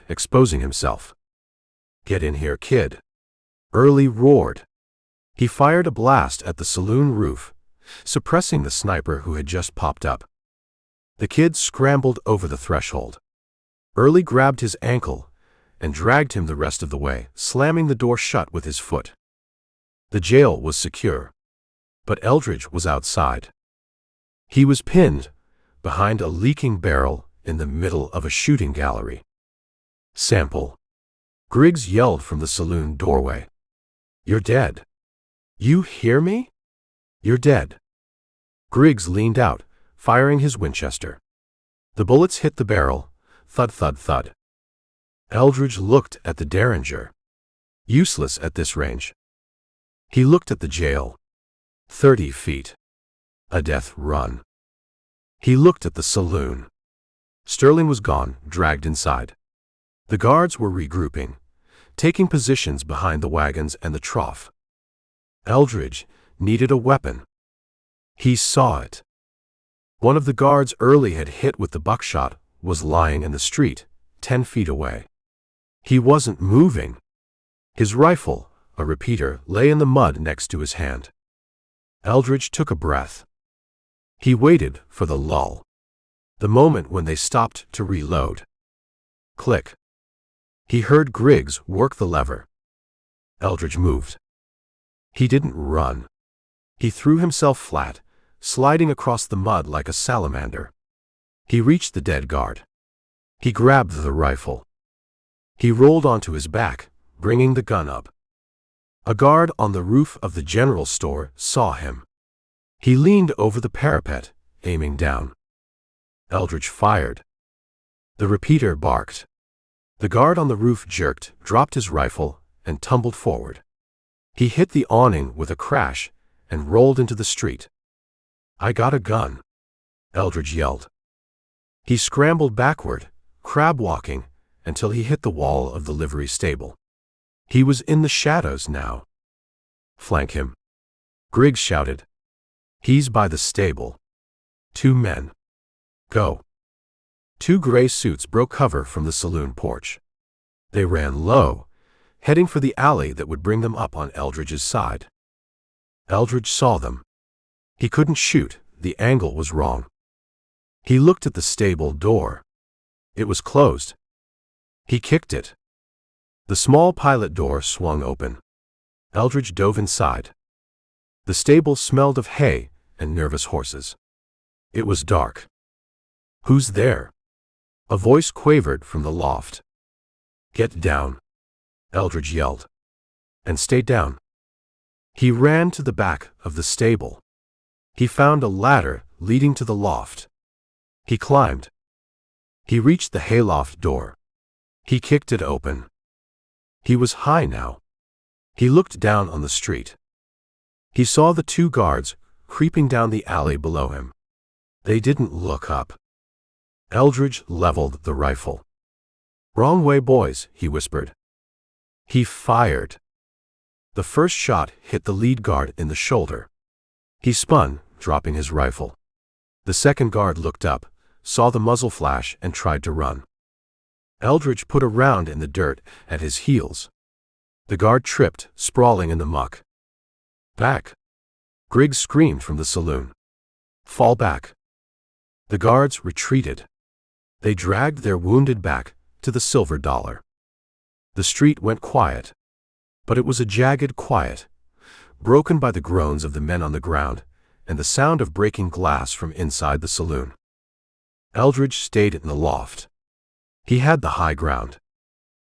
exposing himself. Get in here, kid! Early roared. He fired a blast at the saloon roof, suppressing the sniper who had just popped up. The kid scrambled over the threshold. Early grabbed his ankle and dragged him the rest of the way, slamming the door shut with his foot. The jail was secure, but Eldridge was outside. He was pinned behind a leaking barrel in the middle of a shooting gallery. Sample! Griggs yelled from the saloon doorway. You're dead. You hear me? You're dead. Griggs leaned out, firing his Winchester. The bullets hit the barrel. Thud, thud, thud. Eldridge looked at the derringer. Useless at this range. He looked at the jail. 30 feet. A death run. He looked at the saloon. Sterling was gone, dragged inside. The guards were regrouping, taking positions behind the wagons and the trough. Eldridge needed a weapon. He saw it. One of the guards Early had hit with the buckshot was lying in the street, 10 feet away. He wasn't moving. His rifle, a repeater, lay in the mud next to his hand. Eldridge took a breath. He waited for the lull, the moment when they stopped to reload. Click. He heard Griggs work the lever. Eldridge moved. He didn't run. He threw himself flat, sliding across the mud like a salamander. He reached the dead guard. He grabbed the rifle. He rolled onto his back, bringing the gun up. A guard on the roof of the general store saw him. He leaned over the parapet, aiming down. Eldridge fired. The repeater barked. The guard on the roof jerked, dropped his rifle, and tumbled forward. He hit the awning with a crash and rolled into the street. I got a gun, Eldridge yelled. He scrambled backward, crab-walking, until he hit the wall of the livery stable. He was in the shadows now. Flank him, Griggs shouted. He's by the stable. 2 men. Go. 2 gray suits broke cover from the saloon porch. They ran low, heading for the alley that would bring them up on Eldridge's side. Eldridge saw them. He couldn't shoot, the angle was wrong. He looked at the stable door. It was closed. He kicked it. The small pilot door swung open. Eldridge dove inside. The stable smelled of hay and nervous horses. It was dark. Who's there? A voice quavered from the loft. Get down, Eldridge yelled. And stay down. He ran to the back of the stable. He found a ladder leading to the loft. He climbed. He reached the hayloft door. He kicked it open. He was high now. He looked down on the street. He saw the 2 guards creeping down the alley below him. They didn't look up. Eldridge leveled the rifle. Wrong way, boys, he whispered. He fired. The first shot hit the lead guard in the shoulder. He spun, dropping his rifle. The second guard looked up, saw the muzzle flash, and tried to run. Eldridge put a round in the dirt at his heels. The guard tripped, sprawling in the muck. "Back!" Griggs screamed from the saloon. "Fall back!" The guards retreated. They dragged their wounded back to the silver dollar. The street went quiet. But it was a jagged quiet, broken by the groans of the men on the ground and the sound of breaking glass from inside the saloon. Eldridge stayed in the loft. He had the high ground.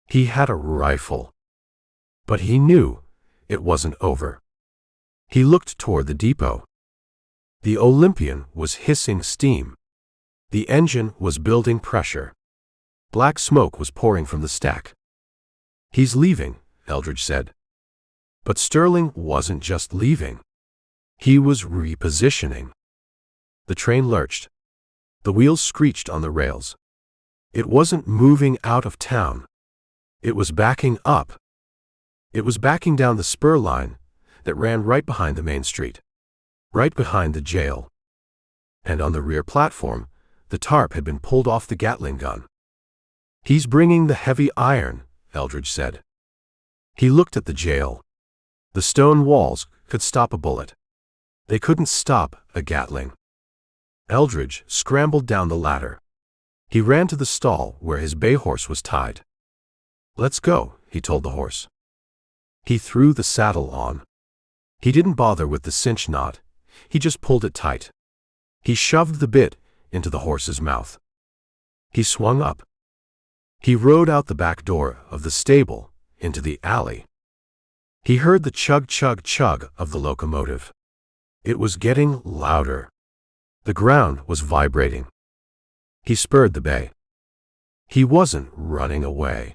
He had a rifle. But he knew it wasn't over. He looked toward the depot. The Olympian was hissing steam. The engine was building pressure. Black smoke was pouring from the stack. "He's leaving," Eldridge said. But Sterling wasn't just leaving. He was repositioning. The train lurched. The wheels screeched on the rails. It wasn't moving out of town. It was backing up. It was backing down the spur line that ran right behind the main street, right behind the jail. And on the rear platform, the tarp had been pulled off the Gatling gun. "He's bringing the heavy iron," Eldridge said. He looked at the jail. The stone walls could stop a bullet. They couldn't stop a Gatling. Eldridge scrambled down the ladder. He ran to the stall where his bay horse was tied. "Let's go," he told the horse. He threw the saddle on. He didn't bother with the cinch knot. He just pulled it tight. He shoved the bit into the horse's mouth. He swung up. He rode out the back door of the stable into the alley. He heard the chug, chug, chug of the locomotive. It was getting louder. The ground was vibrating. He spurred the bay. He wasn't running away.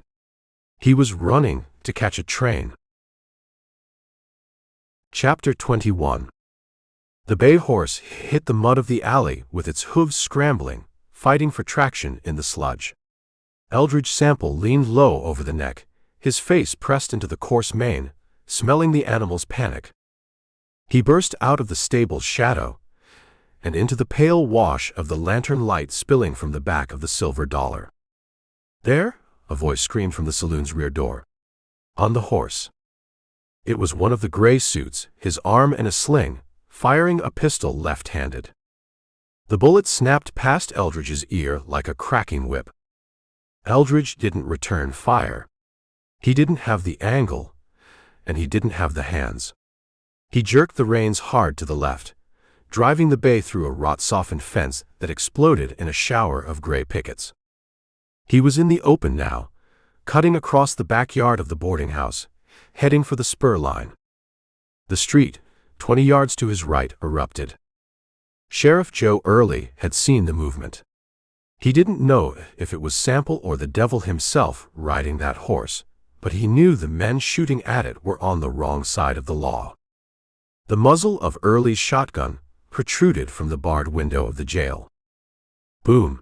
He was running to catch a train. Chapter 21. The bay horse hit the mud of the alley with its hooves scrambling, fighting for traction in the sludge. Eldridge Sample leaned low over the neck, his face pressed into the coarse mane, smelling the animal's panic. He burst out of the stable's shadow and into the pale wash of the lantern light spilling from the back of the silver dollar. "There!" a voice screamed from the saloon's rear door. "On the horse." It was one of the gray suits, his arm in a sling, firing a pistol left-handed. The bullet snapped past Eldridge's ear like a cracking whip. Eldridge didn't return fire. He didn't have the angle, and he didn't have the hands. He jerked the reins hard to the left, driving the bay through a rot-softened fence that exploded in a shower of gray pickets. He was in the open now, cutting across the backyard of the boarding house, heading for the spur line. The street, 20 yards to his right, erupted. Sheriff Joe Early had seen the movement. He didn't know if it was Sample or the devil himself riding that horse, but he knew the men shooting at it were on the wrong side of the law. The muzzle of Early's shotgun protruded from the barred window of the jail. Boom!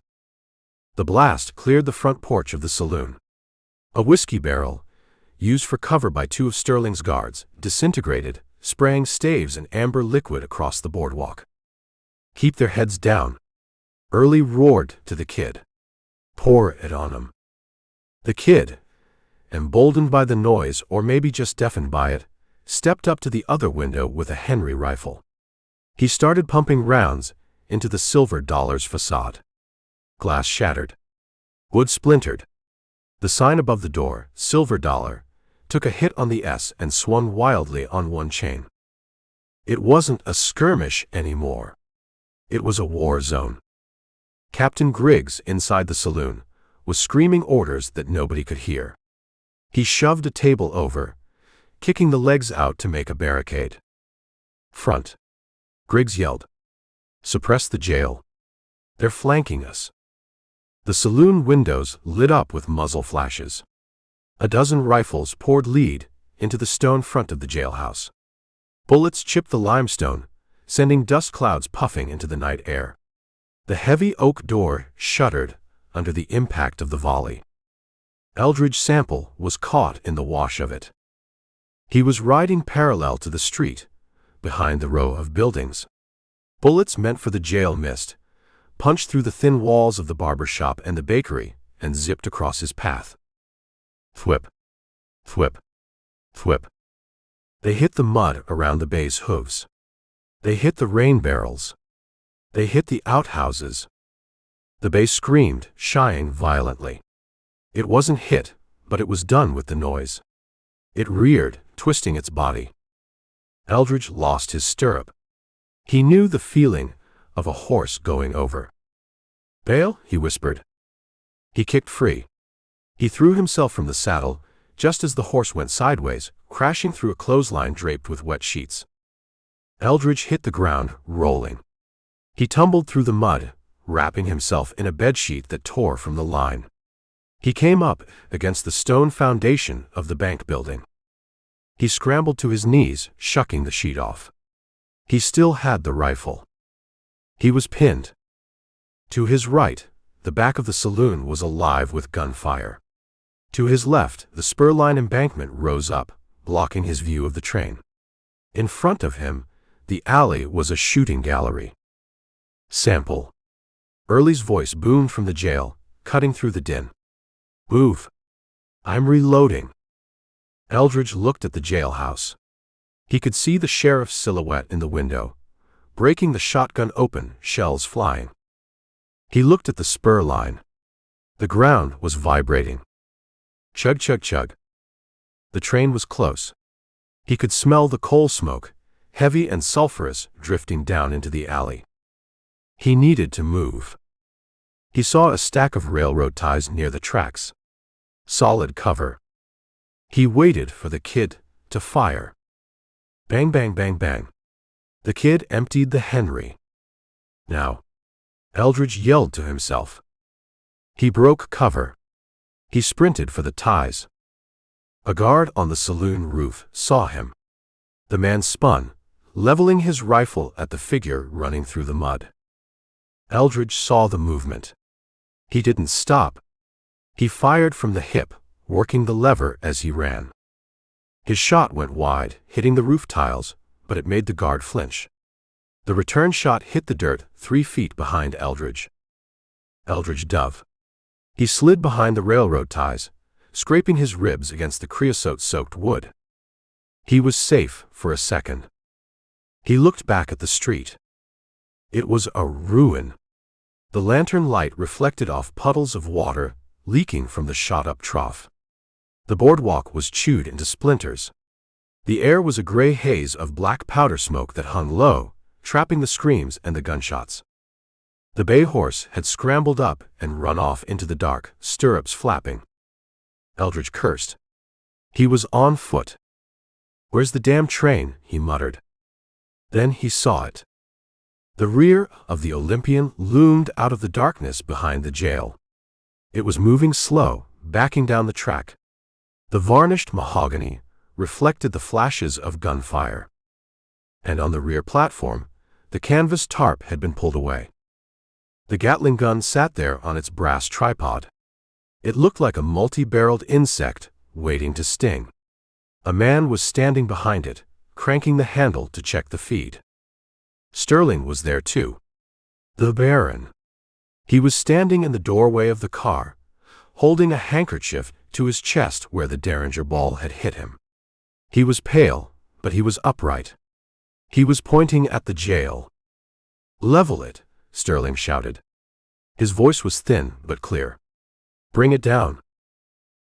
The blast cleared the front porch of the saloon. A whiskey barrel, used for cover by two of Sterling's guards, disintegrated, spraying staves and amber liquid across the boardwalk. "Keep their heads down," Early roared to the kid. "Pour it on 'em." The kid, emboldened by the noise or maybe just deafened by it, stepped up to the other window with a Henry rifle. He started pumping rounds into the silver dollar's facade. Glass shattered. Wood splintered. The sign above the door, "Silver Dollar," took a hit on the S and swung wildly on one chain. It wasn't a skirmish anymore. It was a war zone. Captain Griggs, inside the saloon, was screaming orders that nobody could hear. He shoved a table over, kicking the legs out to make a barricade. "Front!" Griggs yelled. "Suppress the jail. They're flanking us." The saloon windows lit up with muzzle flashes. A dozen rifles poured lead into the stone front of the jailhouse. Bullets chipped the limestone, sending dust clouds puffing into the night air. The heavy oak door shuddered under the impact of the volley. Eldridge Sample was caught in the wash of it. He was riding parallel to the street, behind the row of buildings. Bullets meant for the jail missed, punched through the thin walls of the barber shop and the bakery, and zipped across his path. Thwip, thwip, thwip. They hit the mud around the bay's hooves. They hit the rain barrels. They hit the outhouses. The bay screamed, shying violently. It wasn't hit, but it was done with the noise. It reared, twisting its body. Eldridge lost his stirrup. He knew the feeling of a horse going over. "Bail," he whispered. He kicked free. He threw himself from the saddle, just as the horse went sideways, crashing through a clothesline draped with wet sheets. Eldridge hit the ground, rolling. He tumbled through the mud, wrapping himself in a bedsheet that tore from the line. He came up against the stone foundation of the bank building. He scrambled to his knees, shucking the sheet off. He still had the rifle. He was pinned. To his right, the back of the saloon was alive with gunfire. To his left, the spur-line embankment rose up, blocking his view of the train. In front of him, the alley was a shooting gallery. "Sample." Early's voice boomed from the jail, cutting through the din. "Move. I'm reloading." Eldridge looked at the jailhouse. He could see the sheriff's silhouette in the window, breaking the shotgun open, shells flying. He looked at the spur line. The ground was vibrating. Chug, chug, chug. The train was close. He could smell the coal smoke, heavy and sulphurous, drifting down into the alley. He needed to move. He saw a stack of railroad ties near the tracks. Solid cover. He waited for the kid to fire. Bang, bang, bang, bang. The kid emptied the Henry. "Now," Eldridge yelled to himself. He broke cover. He sprinted for the ties. A guard on the saloon roof saw him. The man spun, leveling his rifle at the figure running through the mud. Eldridge saw the movement. He didn't stop. He fired from the hip, working the lever as he ran. His shot went wide, hitting the roof tiles, but it made the guard flinch. The return shot hit the dirt 3 feet behind Eldridge. Eldridge dove. He slid behind the railroad ties, scraping his ribs against the creosote-soaked wood. He was safe for a second. He looked back at the street. It was a ruin. The lantern light reflected off puddles of water leaking from the shot-up trough. The boardwalk was chewed into splinters. The air was a gray haze of black powder smoke that hung low, trapping the screams and the gunshots. The bay horse had scrambled up and run off into the dark, stirrups flapping. Eldridge cursed. He was on foot. "Where's the damn train?" he muttered. Then he saw it. The rear of the Olympian loomed out of the darkness behind the jail. It was moving slow, backing down the track. The varnished mahogany reflected the flashes of gunfire. And on the rear platform, the canvas tarp had been pulled away. The Gatling gun sat there on its brass tripod. It looked like a multi-barreled insect waiting to sting. A man was standing behind it, cranking the handle to check the feed. Sterling was there too. The Baron. He was standing in the doorway of the car, holding a handkerchief to his chest where the Derringer ball had hit him. He was pale, but he was upright. He was pointing at the jail. "Level it," Sterling shouted. His voice was thin but clear. "Bring it down."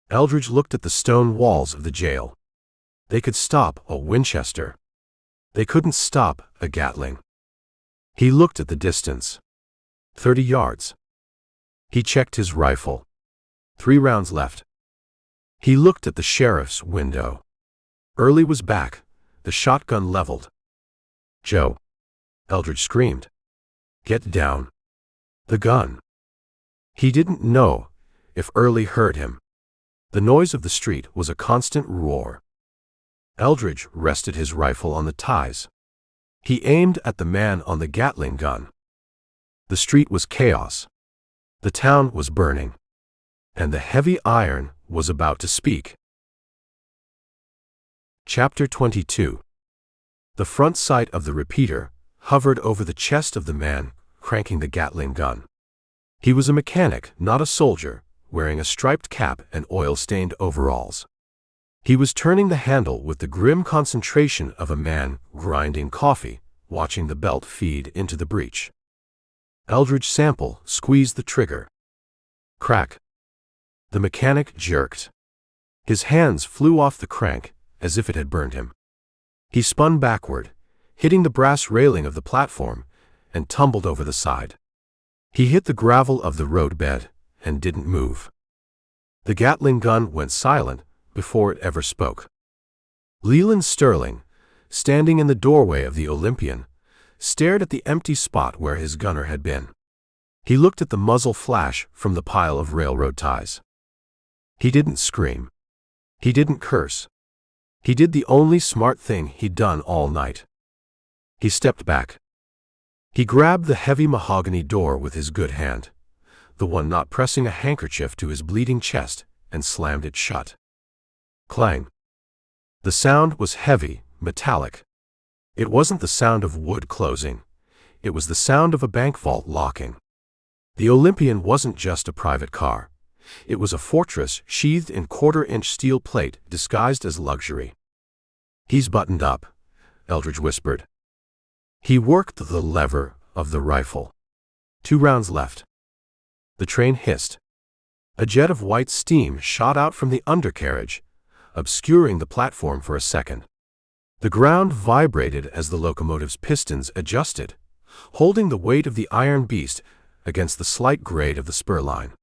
Eldridge looked at the stone walls of the jail. They could stop a Winchester. They couldn't stop a Gatling. He looked at the distance. 30 yards. He checked his rifle. 3 rounds left. He looked at the sheriff's window. Early was back, the shotgun leveled. "Joe!" Eldridge screamed. "Get down." The gun. He didn't know if Early heard him. The noise of the street was a constant roar. Eldridge rested his rifle on the ties. He aimed at the man on the Gatling gun. The street was chaos. The town was burning. And the heavy iron was about to speak. Chapter 22. The front sight of the repeater hovered over the chest of the man cranking the Gatling gun. He was a mechanic, not a soldier, wearing a striped cap and oil-stained overalls. He was turning the handle with the grim concentration of a man grinding coffee, watching the belt feed into the breech. Eldridge Sample squeezed the trigger. Crack. The mechanic jerked. His hands flew off the crank as if it had burned him. He spun backward, hitting the brass railing of the platform, and tumbled over the side. He hit the gravel of the roadbed and didn't move. The Gatling gun went silent before it ever spoke. Leland Sterling, standing in the doorway of the Olympian, stared at the empty spot where his gunner had been. He looked at the muzzle flash from the pile of railroad ties. He didn't scream. He didn't curse. He did the only smart thing he'd done all night. He stepped back. He grabbed the heavy mahogany door with his good hand, the one not pressing a handkerchief to his bleeding chest, and slammed it shut. Clang. The sound was heavy, metallic. It wasn't the sound of wood closing. It was the sound of a bank vault locking. The Olympian wasn't just a private car. It was a fortress sheathed in quarter-inch steel plate disguised as luxury. "He's buttoned up," Eldridge whispered. He worked the lever of the rifle. 2 rounds left. The train hissed. A jet of white steam shot out from the undercarriage, obscuring the platform for a second. The ground vibrated as the locomotive's pistons adjusted, holding the weight of the iron beast against the slight grade of the spur line.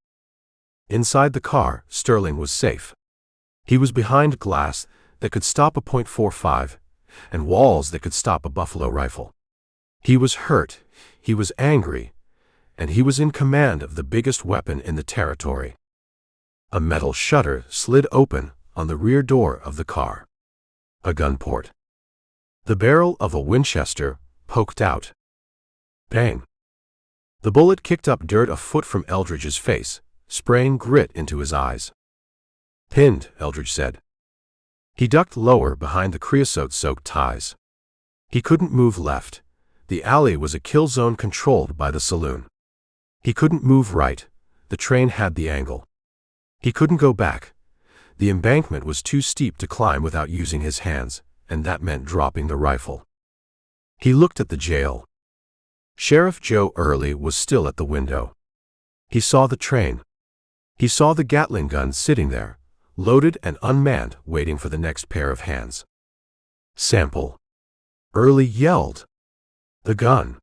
Inside the car, Sterling was safe. He was behind glass that could stop a .45 and walls that could stop a buffalo rifle. He was hurt, he was angry, and he was in command of the biggest weapon in the territory. A metal shutter slid open on the rear door of the car. A gun port. The barrel of a Winchester poked out. Bang! The bullet kicked up dirt a foot from Eldridge's face, spraying grit into his eyes. "Pinned," Eldridge said. He ducked lower behind the creosote-soaked ties. He couldn't move left. The alley was a kill zone controlled by the saloon. He couldn't move right. The train had the angle. He couldn't go back. The embankment was too steep to climb without using his hands, and that meant dropping the rifle. He looked at the jail. Sheriff Joe Early was still at the window. He saw the train. He saw the Gatling gun sitting there, loaded and unmanned, waiting for the next pair of hands. "Sample!" Early yelled. "The gun!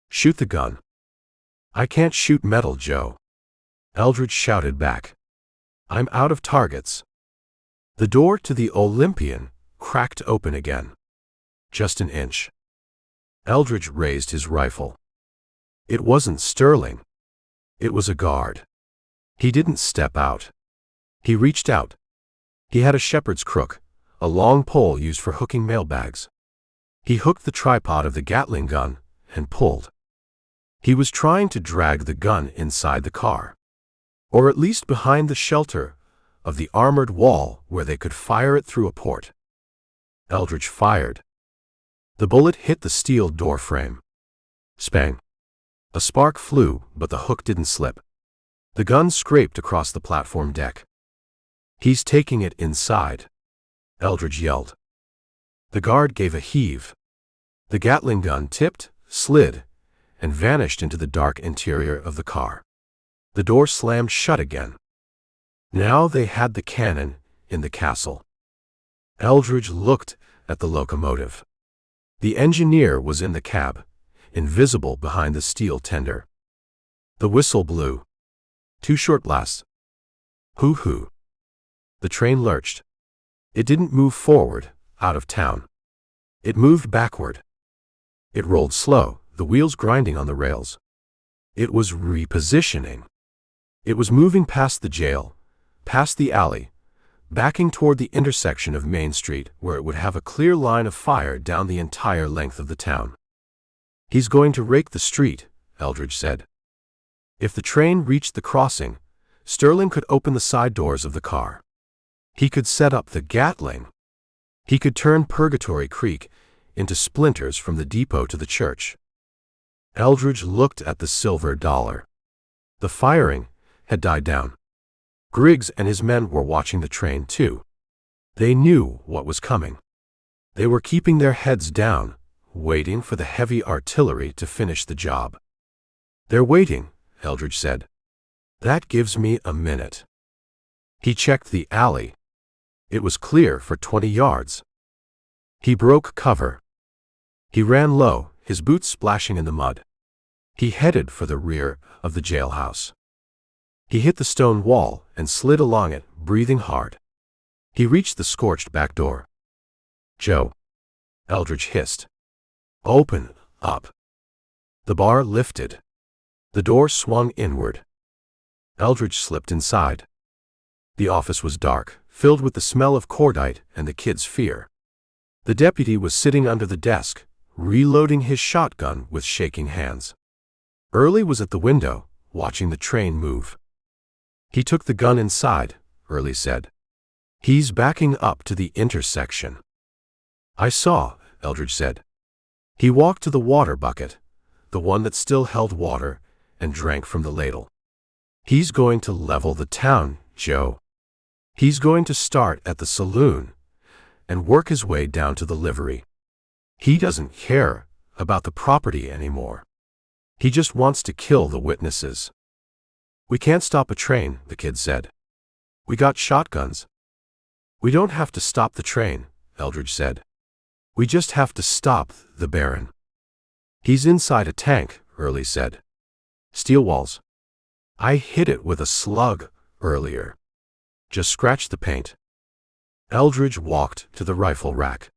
Shoot the gun!" "I can't shoot metal, Joe," Eldridge shouted back. "I'm out of targets." The door to the Olympian cracked open again. Just an inch. Eldridge raised his rifle. It wasn't Sterling. It was a guard. He didn't step out. He reached out. He had a shepherd's crook, a long pole used for hooking mailbags. He hooked the tripod of the Gatling gun and pulled. He was trying to drag the gun inside the car, or at least behind the shelter of the armored wall where they could fire it through a port. Eldridge fired. The bullet hit the steel door frame. Spang. A spark flew, but the hook didn't slip. The gun scraped across the platform deck. "He's taking it inside," Eldridge yelled. The guard gave a heave. The Gatling gun tipped, slid, and vanished into the dark interior of the car. The door slammed shut again. Now they had the cannon in the castle. Eldridge looked at the locomotive. The engineer was in the cab, invisible behind the steel tender. The whistle blew. 2 short blasts. Hoo-hoo. The train lurched. It didn't move forward, out of town. It moved backward. It rolled slow, the wheels grinding on the rails. It was repositioning. It was moving past the jail, past the alley, backing toward the intersection of Main Street where it would have a clear line of fire down the entire length of the town. "He's going to rake the street," Eldridge said. If the train reached the crossing, Sterling could open the side doors of the car. He could set up the Gatling. He could turn Purgatory Creek into splinters from the depot to the church. Eldridge looked at the silver dollar. The firing had died down. Griggs and his men were watching the train too. They knew what was coming. They were keeping their heads down, waiting for the heavy artillery to finish the job. "They're waiting," Eldridge said. "That gives me a minute." He checked the alley. It was clear for 20 yards. He broke cover. He ran low, his boots splashing in the mud. He headed for the rear of the jailhouse. He hit the stone wall and slid along it, breathing hard. He reached the scorched back door. "Joe," Eldridge hissed. "Open up." The bar lifted. The door swung inward. Eldridge slipped inside. The office was dark, filled with the smell of cordite and the kid's fear. The deputy was sitting under the desk, reloading his shotgun with shaking hands. Early was at the window, watching the train move. "He took the gun inside," Early said. "He's backing up to the intersection." "I saw," Eldridge said. He walked to the water bucket, the one that still held water, and drank from the ladle. "He's going to level the town, Joe. He's going to start at the saloon and work his way down to the livery. He doesn't care about the property anymore. He just wants to kill the witnesses." "We can't stop a train," the kid said. "We got shotguns." "We don't have to stop the train," Eldridge said. "We just have to stop the Baron." "He's inside a tank," Early said. "Steel walls. I hit it with a slug earlier. Just scratch the paint." Eldridge walked to the rifle rack.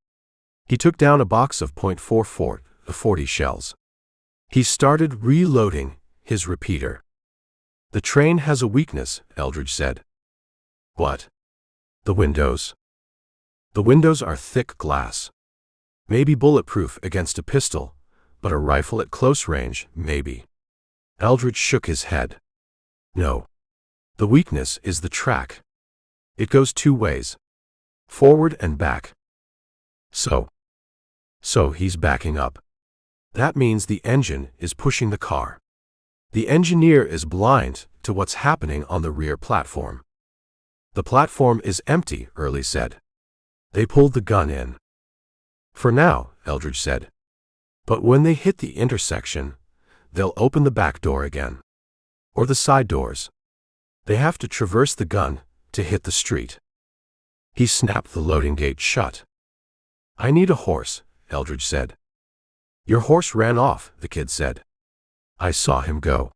He took down a box of .44 40 shells. He started reloading his repeater. "The train has a weakness," Eldridge said. "What?" "The windows. The windows are thick glass. Maybe bulletproof against a pistol, but a rifle at close range, maybe." Eldridge shook his head. "No. The weakness is the track. It goes two ways, forward and back. So he's backing up. That means the engine is pushing the car. The engineer is blind to what's happening on the rear platform." "The platform is empty," Early said. "They pulled the gun in." "For now," Eldridge said. "But when they hit the intersection, they'll open the back door again. Or the side doors. They have to traverse the gun to hit the street." He snapped the loading gate shut. "I need a horse," Eldridge said. "Your horse ran off," the kid said. "I saw him go.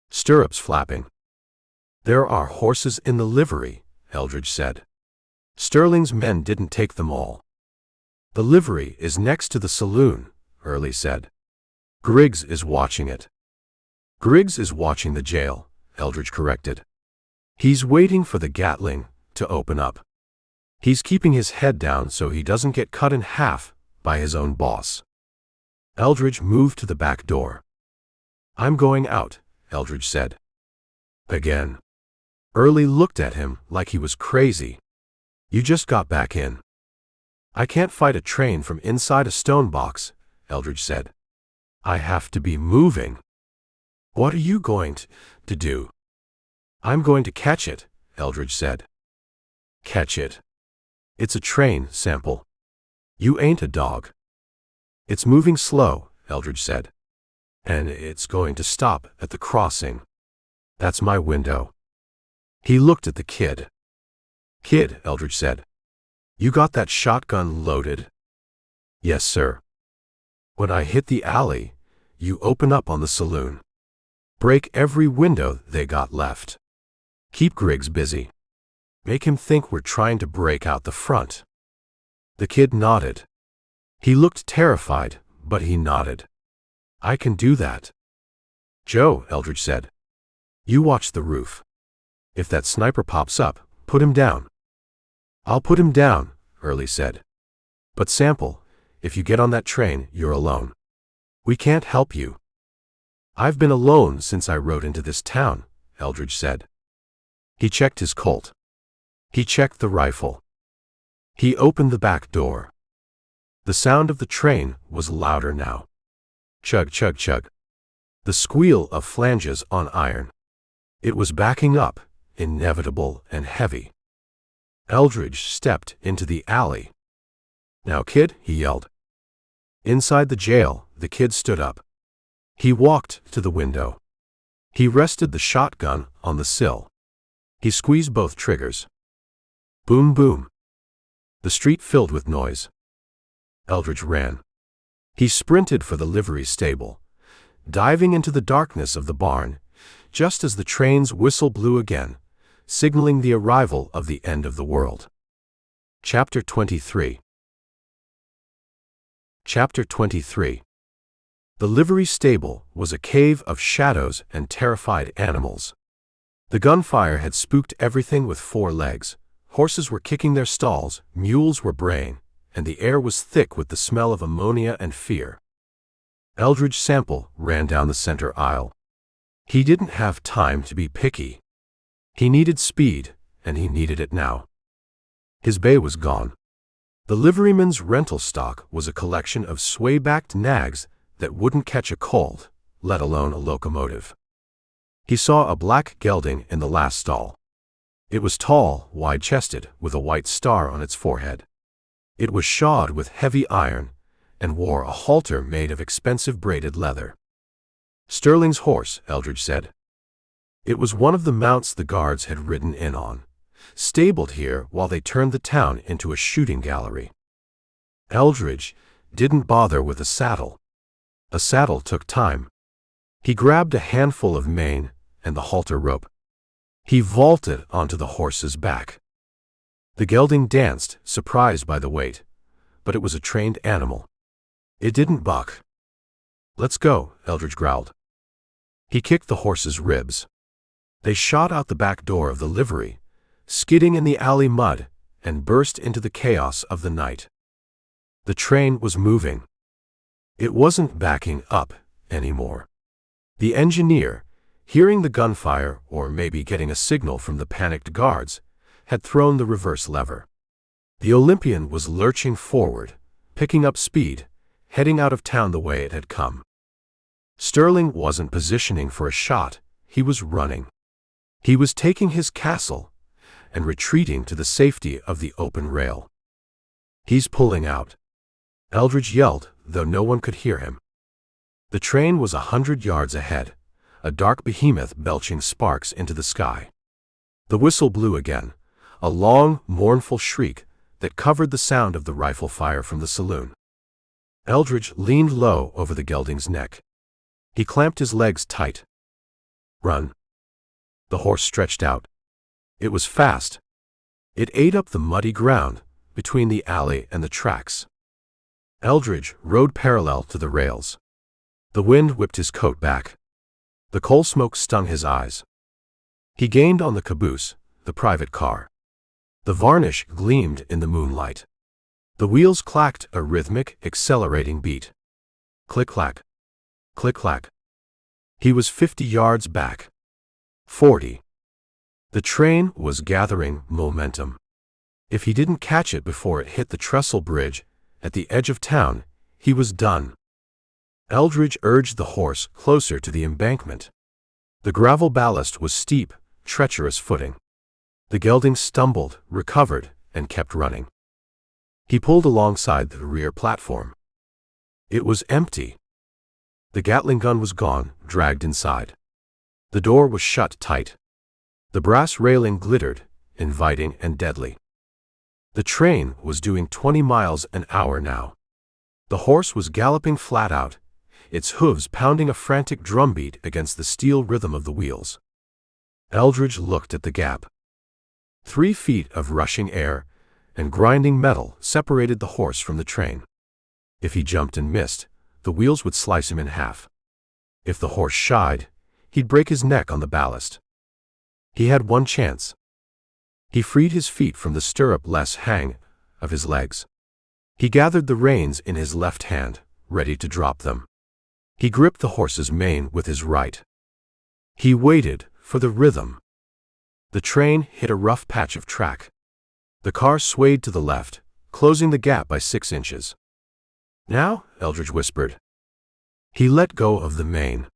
Stirrups flapping." "There are horses in the livery," Eldridge said. "Sterling's men didn't take them all." "The livery is next to the saloon," Early said. "Griggs is watching it." "Griggs is watching the jail," Eldridge corrected. "He's waiting for the Gatling to open up. He's keeping his head down so he doesn't get cut in half by his own boss." Eldridge moved to the back door. "I'm going out," Eldridge said. "Again?" Early looked at him like he was crazy. "You just got back in." "I can't fight a train from inside a stone box," Eldridge said. "I have to be moving." "What are you going to do?" "I'm going to catch it," Eldridge said. "Catch it? It's a train, Sample. You ain't a dog." "It's moving slow," Eldridge said. "And it's going to stop at the crossing. That's my window." He looked at the kid. "Kid," Eldridge said, "you got that shotgun loaded?" "Yes, sir." "When I hit the alley, you open up on the saloon. Break every window they got left. Keep Griggs busy. Make him think we're trying to break out the front." The kid nodded. He looked terrified, but he nodded. "I can do that." "Joe," Eldridge said, "you watch the roof. If that sniper pops up, put him down." "I'll put him down," Early said. "But Sample, if you get on that train, you're alone. We can't help you." "I've been alone since I rode into this town," Eldridge said. He checked his Colt. He checked the rifle. He opened the back door. The sound of the train was louder now. Chug, chug, chug. The squeal of flanges on iron. It was backing up, inevitable and heavy. Eldridge stepped into the alley. "Now, kid," he yelled. Inside the jail, the kid stood up. He walked to the window. He rested the shotgun on the sill. He squeezed both triggers. Boom, boom. The street filled with noise. Eldridge ran. He sprinted for the livery stable, diving into the darkness of the barn, just as the train's whistle blew again, signaling the arrival of the end of the world. Chapter 23. Chapter 23. The livery stable was a cave of shadows and terrified animals. The gunfire had spooked everything with four legs. Horses were kicking their stalls, mules were braying, and the air was thick with the smell of ammonia and fear. Eldridge Sample ran down the center aisle. He didn't have time to be picky. He needed speed, and he needed it now. His bay was gone. The liveryman's rental stock was a collection of sway-backed nags that wouldn't catch a cold, let alone a locomotive. He saw a black gelding in the last stall. It was tall, wide-chested, with a white star on its forehead. It was shod with heavy iron and wore a halter made of expensive braided leather. "Sterling's horse," Eldridge said. It was one of the mounts the guards had ridden in on, stabled here while they turned the town into a shooting gallery. Eldridge didn't bother with a saddle. A saddle took time. He grabbed a handful of mane and the halter rope. He vaulted onto the horse's back. The gelding danced, surprised by the weight, but it was a trained animal. It didn't buck. "Let's go," Eldridge growled. He kicked the horse's ribs. They shot out the back door of the livery, skidding in the alley mud, and burst into the chaos of the night. The train was moving. It wasn't backing up anymore. The engineer, hearing the gunfire or maybe getting a signal from the panicked guards, had thrown the reverse lever. The Olympian was lurching forward, picking up speed, heading out of town the way it had come. Sterling wasn't positioning for a shot, he was running. He was taking his castle and retreating to the safety of the open rail. "He's pulling out," Eldridge yelled, though no one could hear him. The train was 100 yards ahead, a dark behemoth belching sparks into the sky. The whistle blew again, a long, mournful shriek that covered the sound of the rifle fire from the saloon. Eldridge leaned low over the gelding's neck. He clamped his legs tight. "Run." The horse stretched out. It was fast. It ate up the muddy ground between the alley and the tracks. Eldridge rode parallel to the rails. The wind whipped his coat back. The coal smoke stung his eyes. He gained on the caboose, the private car. The varnish gleamed in the moonlight. The wheels clacked a rhythmic, accelerating beat. Click-clack. Click-clack. He was 50 yards back. 40. The train was gathering momentum. If he didn't catch it before it hit the trestle bridge at the edge of town, he was done. Eldridge urged the horse closer to the embankment. The gravel ballast was steep, treacherous footing. The gelding stumbled, recovered, and kept running. He pulled alongside the rear platform. It was empty. The Gatling gun was gone, dragged inside. The door was shut tight. The brass railing glittered, inviting and deadly. The train was doing 20 miles an hour now. The horse was galloping flat out, its hooves pounding a frantic drumbeat against the steel rhythm of the wheels. Eldridge looked at the gap. 3 feet of rushing air and grinding metal separated the horse from the train. If he jumped and missed, the wheels would slice him in half. If the horse shied, he'd break his neck on the ballast. He had one chance. He freed his feet from the stirrup-less hang of his legs. He gathered the reins in his left hand, ready to drop them. He gripped the horse's mane with his right. He waited for the rhythm. The train hit a rough patch of track. The car swayed to the left, closing the gap by 6 inches. "Now?" Eldridge whispered. He let go of the mane.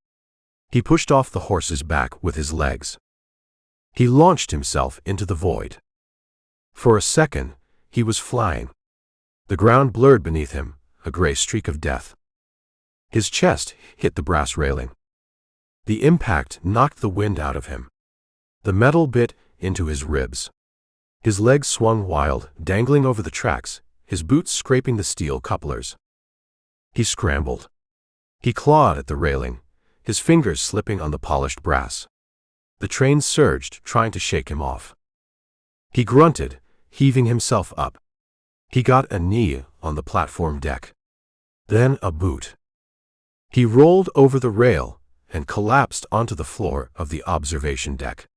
He pushed off the horse's back with his legs. He launched himself into the void. For a second, he was flying. The ground blurred beneath him, a gray streak of death. His chest hit the brass railing. The impact knocked the wind out of him. The metal bit into his ribs. His legs swung wild, dangling over the tracks, his boots scraping the steel couplers. He scrambled. He clawed at the railing, his fingers slipping on the polished brass. The train surged, trying to shake him off. He grunted, heaving himself up. He got a knee on the platform deck. Then a boot. He rolled over the rail and collapsed onto the floor of the observation deck.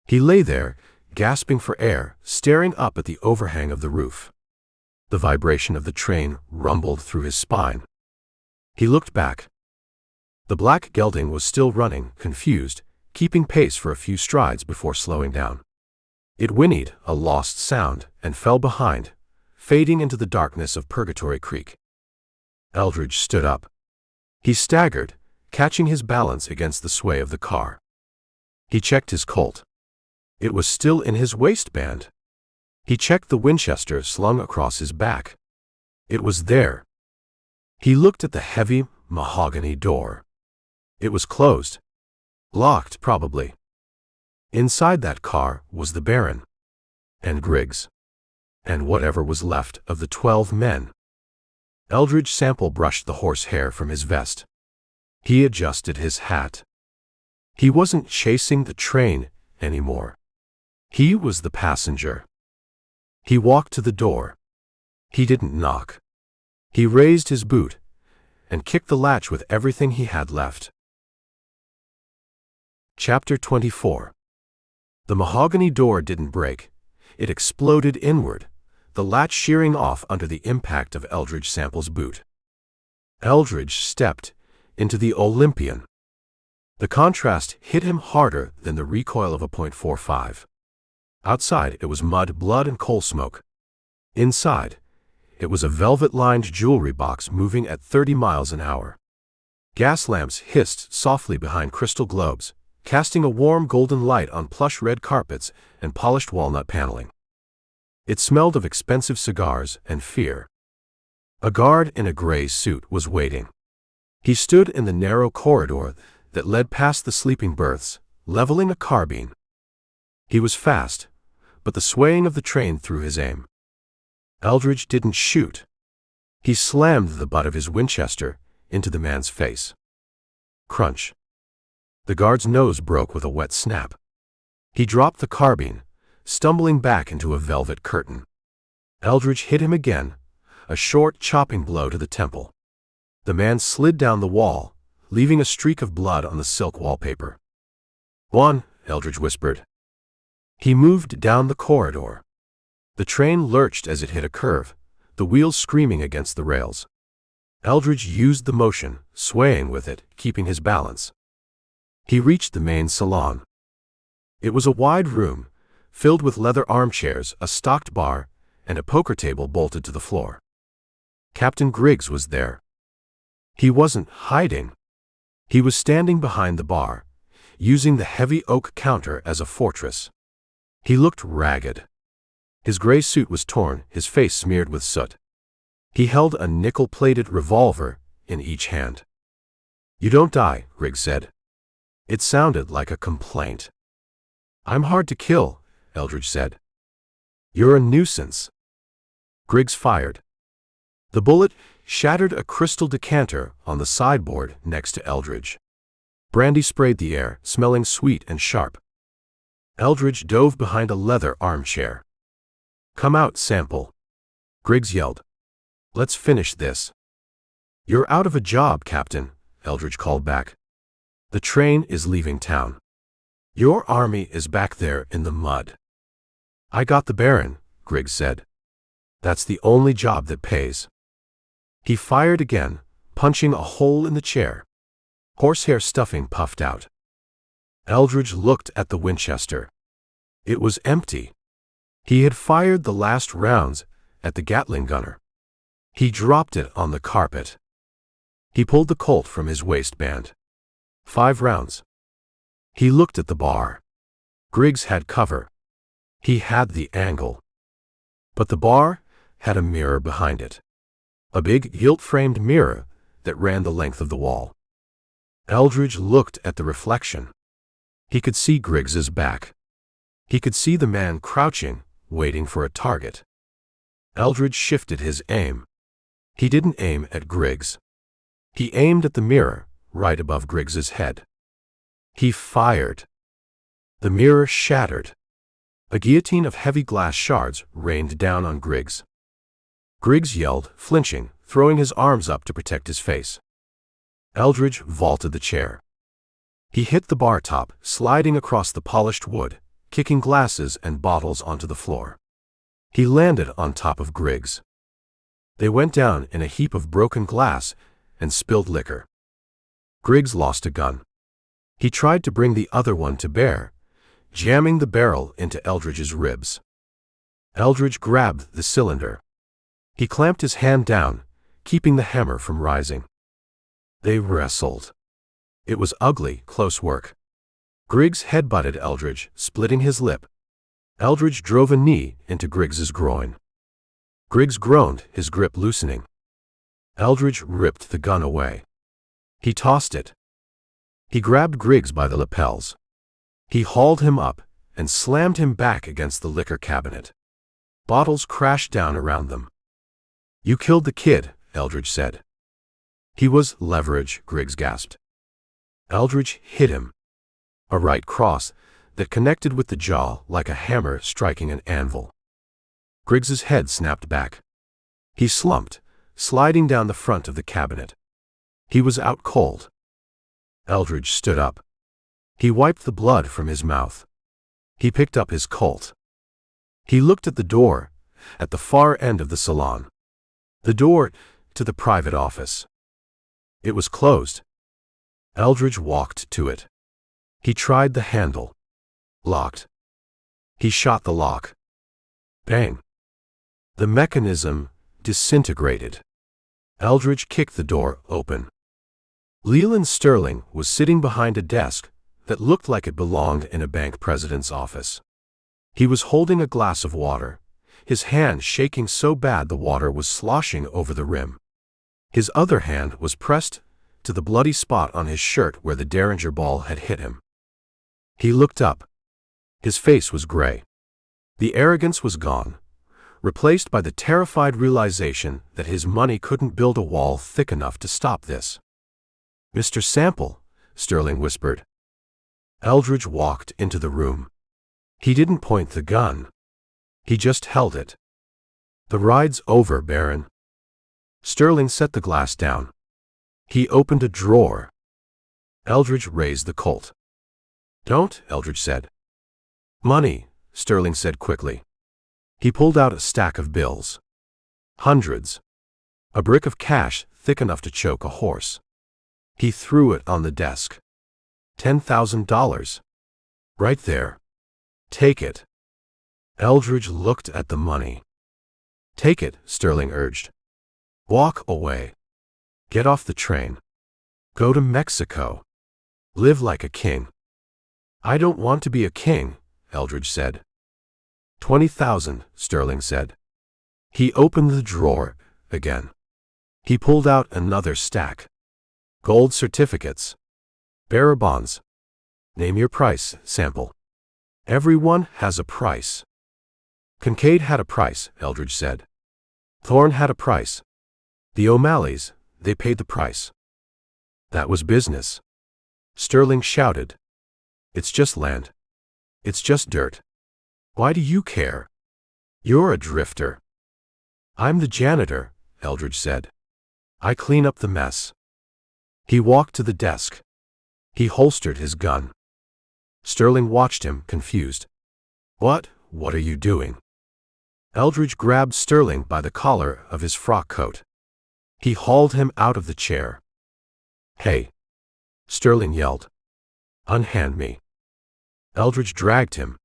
He lay there, gasping for air, staring up at the overhang of the roof. The vibration of the train rumbled through his spine. He looked back. The black gelding was still running, confused, keeping pace for a few strides before slowing down. It whinnied, a lost sound, and fell behind, fading into the darkness of Purgatory Creek. Eldridge stood up. He staggered, catching his balance against the sway of the car. He checked his Colt. It was still in his waistband. He checked the Winchester slung across his back. It was there. He looked at the heavy, mahogany door. It was closed. Locked, probably. Inside that car was the Baron. And Griggs. And whatever was left of the 12 men. Eldridge Sample brushed the horsehair from his vest. He adjusted his hat. He wasn't chasing the train anymore. He was the passenger. He walked to the door. He didn't knock. He raised his boot and kicked the latch with everything he had left. Chapter 24. The mahogany door didn't break. It exploded inward, the latch shearing off under the impact of Eldridge Sample's boot. Eldridge stepped into the Olympian. The contrast hit him harder than the recoil of a .45. Outside, it was mud, blood, and coal smoke. Inside, it was a velvet-lined jewelry box moving at 30 miles an hour. Gas lamps hissed softly behind crystal globes, casting a warm golden light on plush red carpets and polished walnut paneling. It smelled of expensive cigars and fear. A guard in a gray suit was waiting. He stood in the narrow corridor that led past the sleeping berths, leveling a carbine. He was fast, but the swaying of the train threw his aim. Eldridge didn't shoot. He slammed the butt of his Winchester into the man's face. Crunch. The guard's nose broke with a wet snap. He dropped the carbine, stumbling back into a velvet curtain. Eldridge hit him again, a short, chopping blow to the temple. The man slid down the wall, leaving a streak of blood on the silk wallpaper. "One," Eldridge whispered. He moved down the corridor. The train lurched as it hit a curve, the wheels screaming against the rails. Eldridge used the motion, swaying with it, keeping his balance. He reached the main salon. It was a wide room, filled with leather armchairs, a stocked bar, and a poker table bolted to the floor. Captain Griggs was there. He wasn't hiding. He was standing behind the bar, using the heavy oak counter as a fortress. He looked ragged. His gray suit was torn, his face smeared with soot. He held a nickel-plated revolver in each hand. "You don't die," Griggs said. It sounded like a complaint. "I'm hard to kill," Eldridge said. "You're a nuisance." Griggs fired. The bullet shattered a crystal decanter on the sideboard next to Eldridge. Brandy sprayed the air, smelling sweet and sharp. Eldridge dove behind a leather armchair. "Come out, Sample," Griggs yelled. "Let's finish this." "You're out of a job, Captain," Eldridge called back. "The train is leaving town. Your army is back there in the mud." "I got the Baron," Griggs said. "That's the only job that pays." He fired again, punching a hole in the chair. Horsehair stuffing puffed out. Eldridge looked at the Winchester. It was empty. He had fired the last rounds at the Gatling gunner. He dropped it on the carpet. He pulled the Colt from his waistband. 5 rounds. He looked at the bar. Griggs had cover. He had the angle. But the bar had a mirror behind it. A big, gilt-framed mirror that ran the length of the wall. Eldridge looked at the reflection. He could see Griggs's back. He could see the man crouching, waiting for a target. Eldridge shifted his aim. He didn't aim at Griggs. He aimed at the mirror, right above Griggs's head. He fired. The mirror shattered. A guillotine of heavy glass shards rained down on Griggs. Griggs yelled, flinching, throwing his arms up to protect his face. Eldridge vaulted the chair. He hit the bar top, sliding across the polished wood, kicking glasses and bottles onto the floor. He landed on top of Griggs. They went down in a heap of broken glass and spilled liquor. Griggs lost a gun. He tried to bring the other one to bear, jamming the barrel into Eldridge's ribs. Eldridge grabbed the cylinder. He clamped his hand down, keeping the hammer from rising. They wrestled. It was ugly, close work. Griggs headbutted Eldridge, splitting his lip. Eldridge drove a knee into Griggs's groin. Griggs groaned, his grip loosening. Eldridge ripped the gun away. He tossed it. He grabbed Griggs by the lapels. He hauled him up and slammed him back against the liquor cabinet. Bottles crashed down around them. "You killed the kid," Eldridge said. "He was leverage," Griggs gasped. Eldridge hit him. A right cross that connected with the jaw like a hammer striking an anvil. Griggs's head snapped back. He slumped, sliding down the front of the cabinet. He was out cold. Eldridge stood up. He wiped the blood from his mouth. He picked up his Colt. He looked at the door, at the far end of the salon. The door to the private office. It was closed. Eldridge walked to it. He tried the handle. Locked. He shot the lock. Bang. The mechanism disintegrated. Eldridge kicked the door open. Leland Sterling was sitting behind a desk that looked like it belonged in a bank president's office. He was holding a glass of water, his hand shaking so bad the water was sloshing over the rim. His other hand was pressed to the bloody spot on his shirt where the Derringer ball had hit him. He looked up. His face was gray. The arrogance was gone, replaced by the terrified realization that his money couldn't build a wall thick enough to stop this. "Mr. Sample," Sterling whispered. Eldridge walked into the room. He didn't point the gun. He just held it. "The ride's over, Baron." Sterling set the glass down. He opened a drawer. Eldridge raised the Colt. "Don't," Eldridge said. "Money," Sterling said quickly. He pulled out a stack of bills. Hundreds. A brick of cash thick enough to choke a horse. He threw it on the desk. $10,000. Right there. Take it. Eldridge looked at the money. "Take it," Sterling urged. "Walk away. Get off the train. Go to Mexico. Live like a king." "I don't want to be a king," Eldridge said. 20,000, Sterling said. He opened the drawer again. He pulled out another stack. Gold certificates. Bearer bonds. Name your price, Sample. Everyone has a price. Kincaid had a price, Eldridge said. Thorne had a price. The O'Malleys, they paid the price. That was business. Sterling shouted. It's just land. It's just dirt. Why do you care? You're a drifter. I'm the janitor, Eldridge said. I clean up the mess. He walked to the desk. He holstered his gun. Sterling watched him, confused. What are you doing? Eldridge grabbed Sterling by the collar of his frock coat. He hauled him out of the chair. Hey! Sterling yelled. Unhand me. Eldridge dragged him.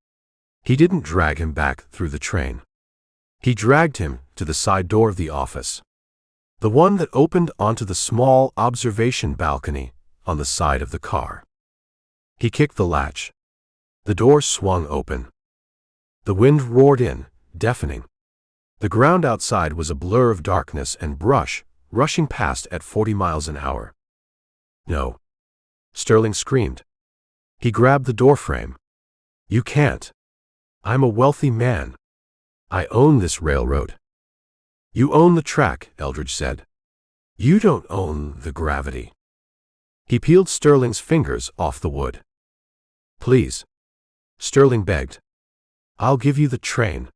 He didn't drag him back through the train. He dragged him to the side door of the office, the one that opened onto the small observation balcony on the side of the car. He kicked the latch. The door swung open. The wind roared in, deafening. The ground outside was a blur of darkness and brush, rushing past at 40 miles an hour. "No!" Sterling screamed. He grabbed the doorframe. "You can't. I'm a wealthy man. I own this railroad." "You own the track," Eldridge said. "You don't own the gravity." He peeled Sterling's fingers off the wood. "Please," Sterling begged. "I'll give you the train.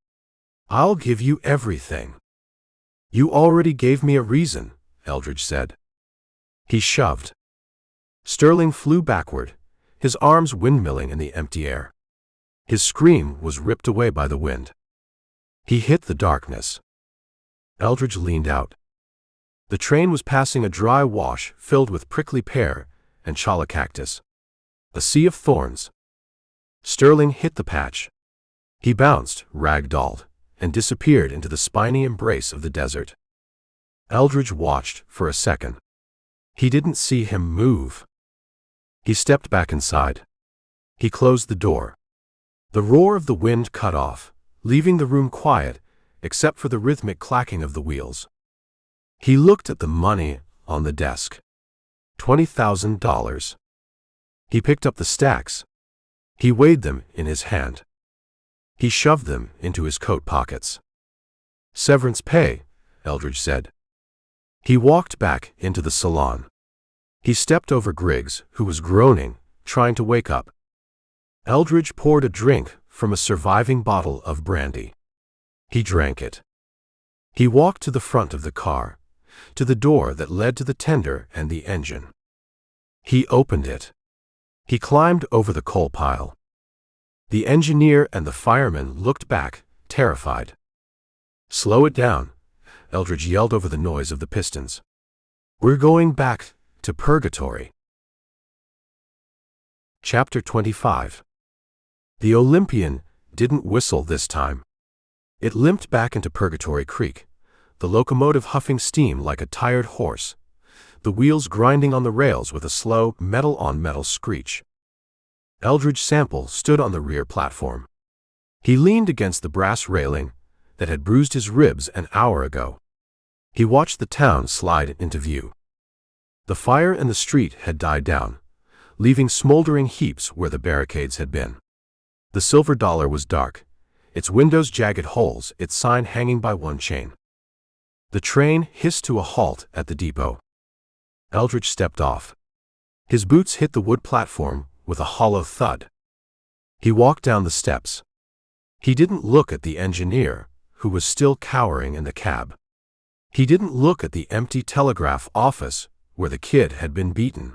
I'll give you everything." "You already gave me a reason," Eldridge said. He shoved. Sterling flew backward, his arms windmilling in the empty air. His scream was ripped away by the wind. He hit the darkness. Eldridge leaned out. The train was passing a dry wash filled with prickly pear and chala cactus. A sea of thorns. Sterling hit the patch. He bounced, ragdolled, and disappeared into the spiny embrace of the desert. Eldridge watched for a second. He didn't see him move. He stepped back inside. He closed the door. The roar of the wind cut off, leaving the room quiet except for the rhythmic clacking of the wheels. He looked at the money on the desk. $20,000. He picked up the stacks. He weighed them in his hand. He shoved them into his coat pockets. "Severance pay," Eldridge said. He walked back into the salon. He stepped over Griggs, who was groaning, trying to wake up. Eldridge poured a drink from a surviving bottle of brandy. He drank it. He walked to the front of the car, to the door that led to the tender and the engine. He opened it. He climbed over the coal pile. The engineer and the fireman looked back, terrified. "Slow it down," Eldridge yelled over the noise of the pistons. "We're going back to purgatory." Chapter 25. The Olympian didn't whistle this time. It limped back into Purgatory Creek, the locomotive huffing steam like a tired horse, the wheels grinding on the rails with a slow, metal-on-metal screech. Eldridge Sample stood on the rear platform. He leaned against the brass railing that had bruised his ribs an hour ago. He watched the town slide into view. The fire in the street had died down, leaving smoldering heaps where the barricades had been. The silver dollar was dark, its windows jagged holes, its sign hanging by one chain. The train hissed to a halt at the depot. Eldridge stepped off. His boots hit the wood platform with a hollow thud. He walked down the steps. He didn't look at the engineer, who was still cowering in the cab. He didn't look at the empty telegraph office where the kid had been beaten.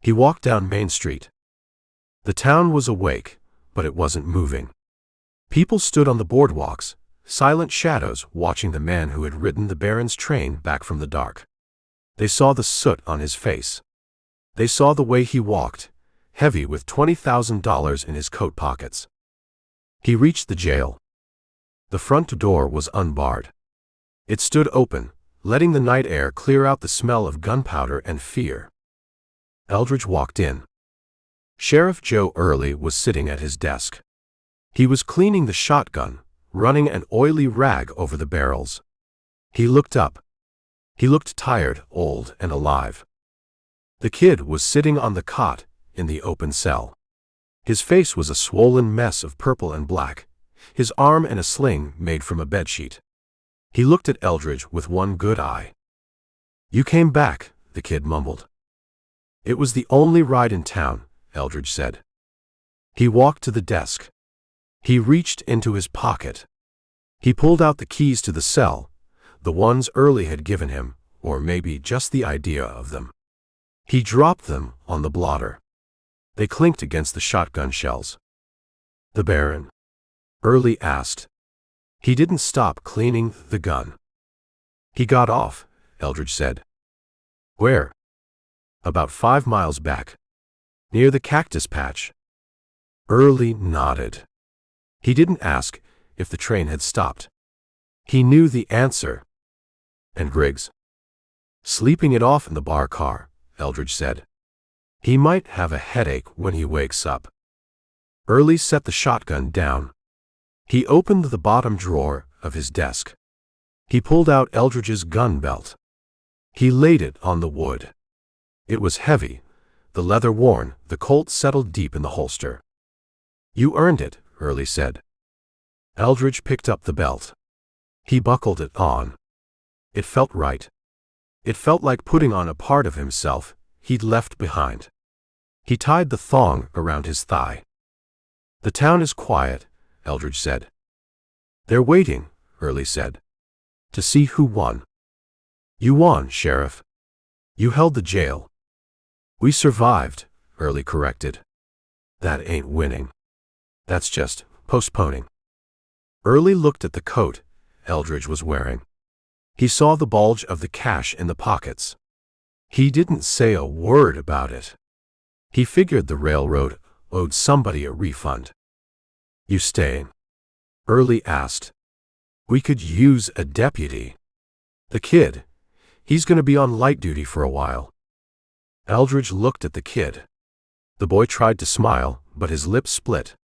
He walked down Main Street. The town was awake, but it wasn't moving. People stood on the boardwalks, silent shadows watching the man who had ridden the Baron's train back from the dark. They saw the soot on his face. They saw the way he walked, heavy with $20,000 in his coat pockets. He reached the jail. The front door was unbarred. It stood open, letting the night air clear out the smell of gunpowder and fear. Eldridge walked in. Sheriff Joe Early was sitting at his desk. He was cleaning the shotgun, running an oily rag over the barrels. He looked up. He looked tired, old, and alive. The kid was sitting on the cot in the open cell. His face was a swollen mess of purple and black, his arm in a sling made from a bedsheet. He looked at Eldridge with one good eye. "You came back," the kid mumbled. "It was the only ride in town," Eldridge said. He walked to the desk. He reached into his pocket. He pulled out the keys to the cell, the ones Early had given him, or maybe just the idea of them. He dropped them on the blotter. They clinked against the shotgun shells. "The Baron?" Early asked. He didn't stop cleaning the gun. "He got off," Eldridge said. "Where?" "About 5 miles back. Near the cactus patch." Early nodded. He didn't ask if the train had stopped. He knew the answer. And Griggs? Sleeping it off in the bar car, Eldridge said. He might have a headache when he wakes up. Early set the shotgun down. He opened the bottom drawer of his desk. He pulled out Eldridge's gun belt. He laid it on the wood. It was heavy, the leather worn, the Colt settled deep in the holster. You earned it, Early said. Eldridge picked up the belt. He buckled it on. It felt right. It felt like putting on a part of himself he'd left behind. He tied the thong around his thigh. The town is quiet, Eldridge said. They're waiting, Early said, to see who won. You won, Sheriff. You held the jail. We survived, Early corrected. That ain't winning. That's just postponing. Early looked at the coat Eldridge was wearing. He saw the bulge of the cash in the pockets. He didn't say a word about it. He figured the railroad owed somebody a refund. You staying? Early asked. We could use a deputy. The kid, he's going to be on light duty for a while. Eldridge looked at the kid. The boy tried to smile, but his lips split.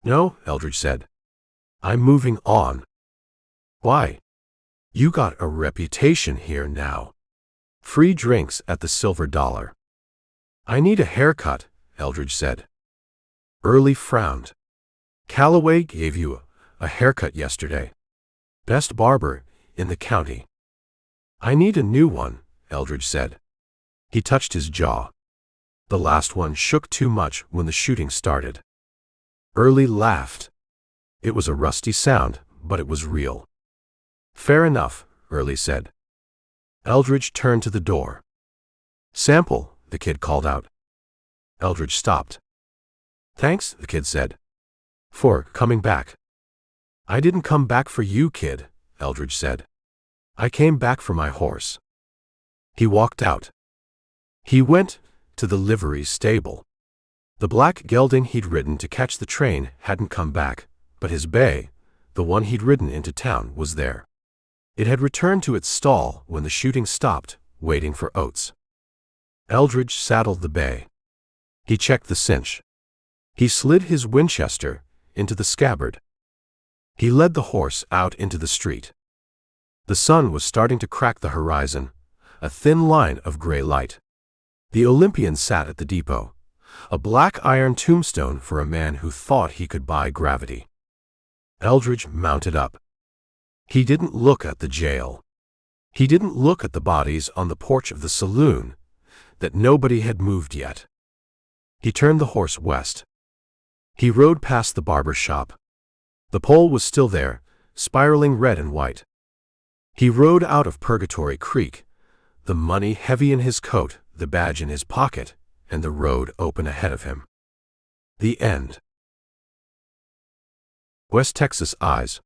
No, Eldridge said. I'm moving on. Why? You got a reputation here now. Free drinks at the Silver Dollar. I need a haircut, Eldridge said. Early frowned. Calloway gave you a haircut yesterday. Best barber in the county. I need a new one, Eldridge said. He touched his jaw. The last one shook too much when the shooting started. Early laughed. It was a rusty sound, but it was real. Fair enough, Early said. Eldridge turned to the door. Sample, the kid called out. Eldridge stopped. Thanks, the kid said. For coming back. I didn't come back for you, kid, Eldridge said. I came back for my horse. He walked out. He went to the livery stable. The black gelding he'd ridden to catch the train hadn't come back, but his bay, the one he'd ridden into town, was there. It had returned to its stall when the shooting stopped, waiting for Oates. Eldridge saddled the bay. He checked the cinch. He slid his Winchester into the scabbard. He led the horse out into the street. The sun was starting to crack the horizon, a thin line of gray light. The Olympian sat at the depot, a black iron tombstone for a man who thought he could buy gravity. Eldridge mounted up. He didn't look at the jail. He didn't look at the bodies on the porch of the saloon, that nobody had moved yet. He turned the horse west. He rode past the barber shop. The pole was still there, spiraling red and white. He rode out of Purgatory Creek, the money heavy in his coat, the badge in his pocket, and the road open ahead of him. The end. West Texas Eyes.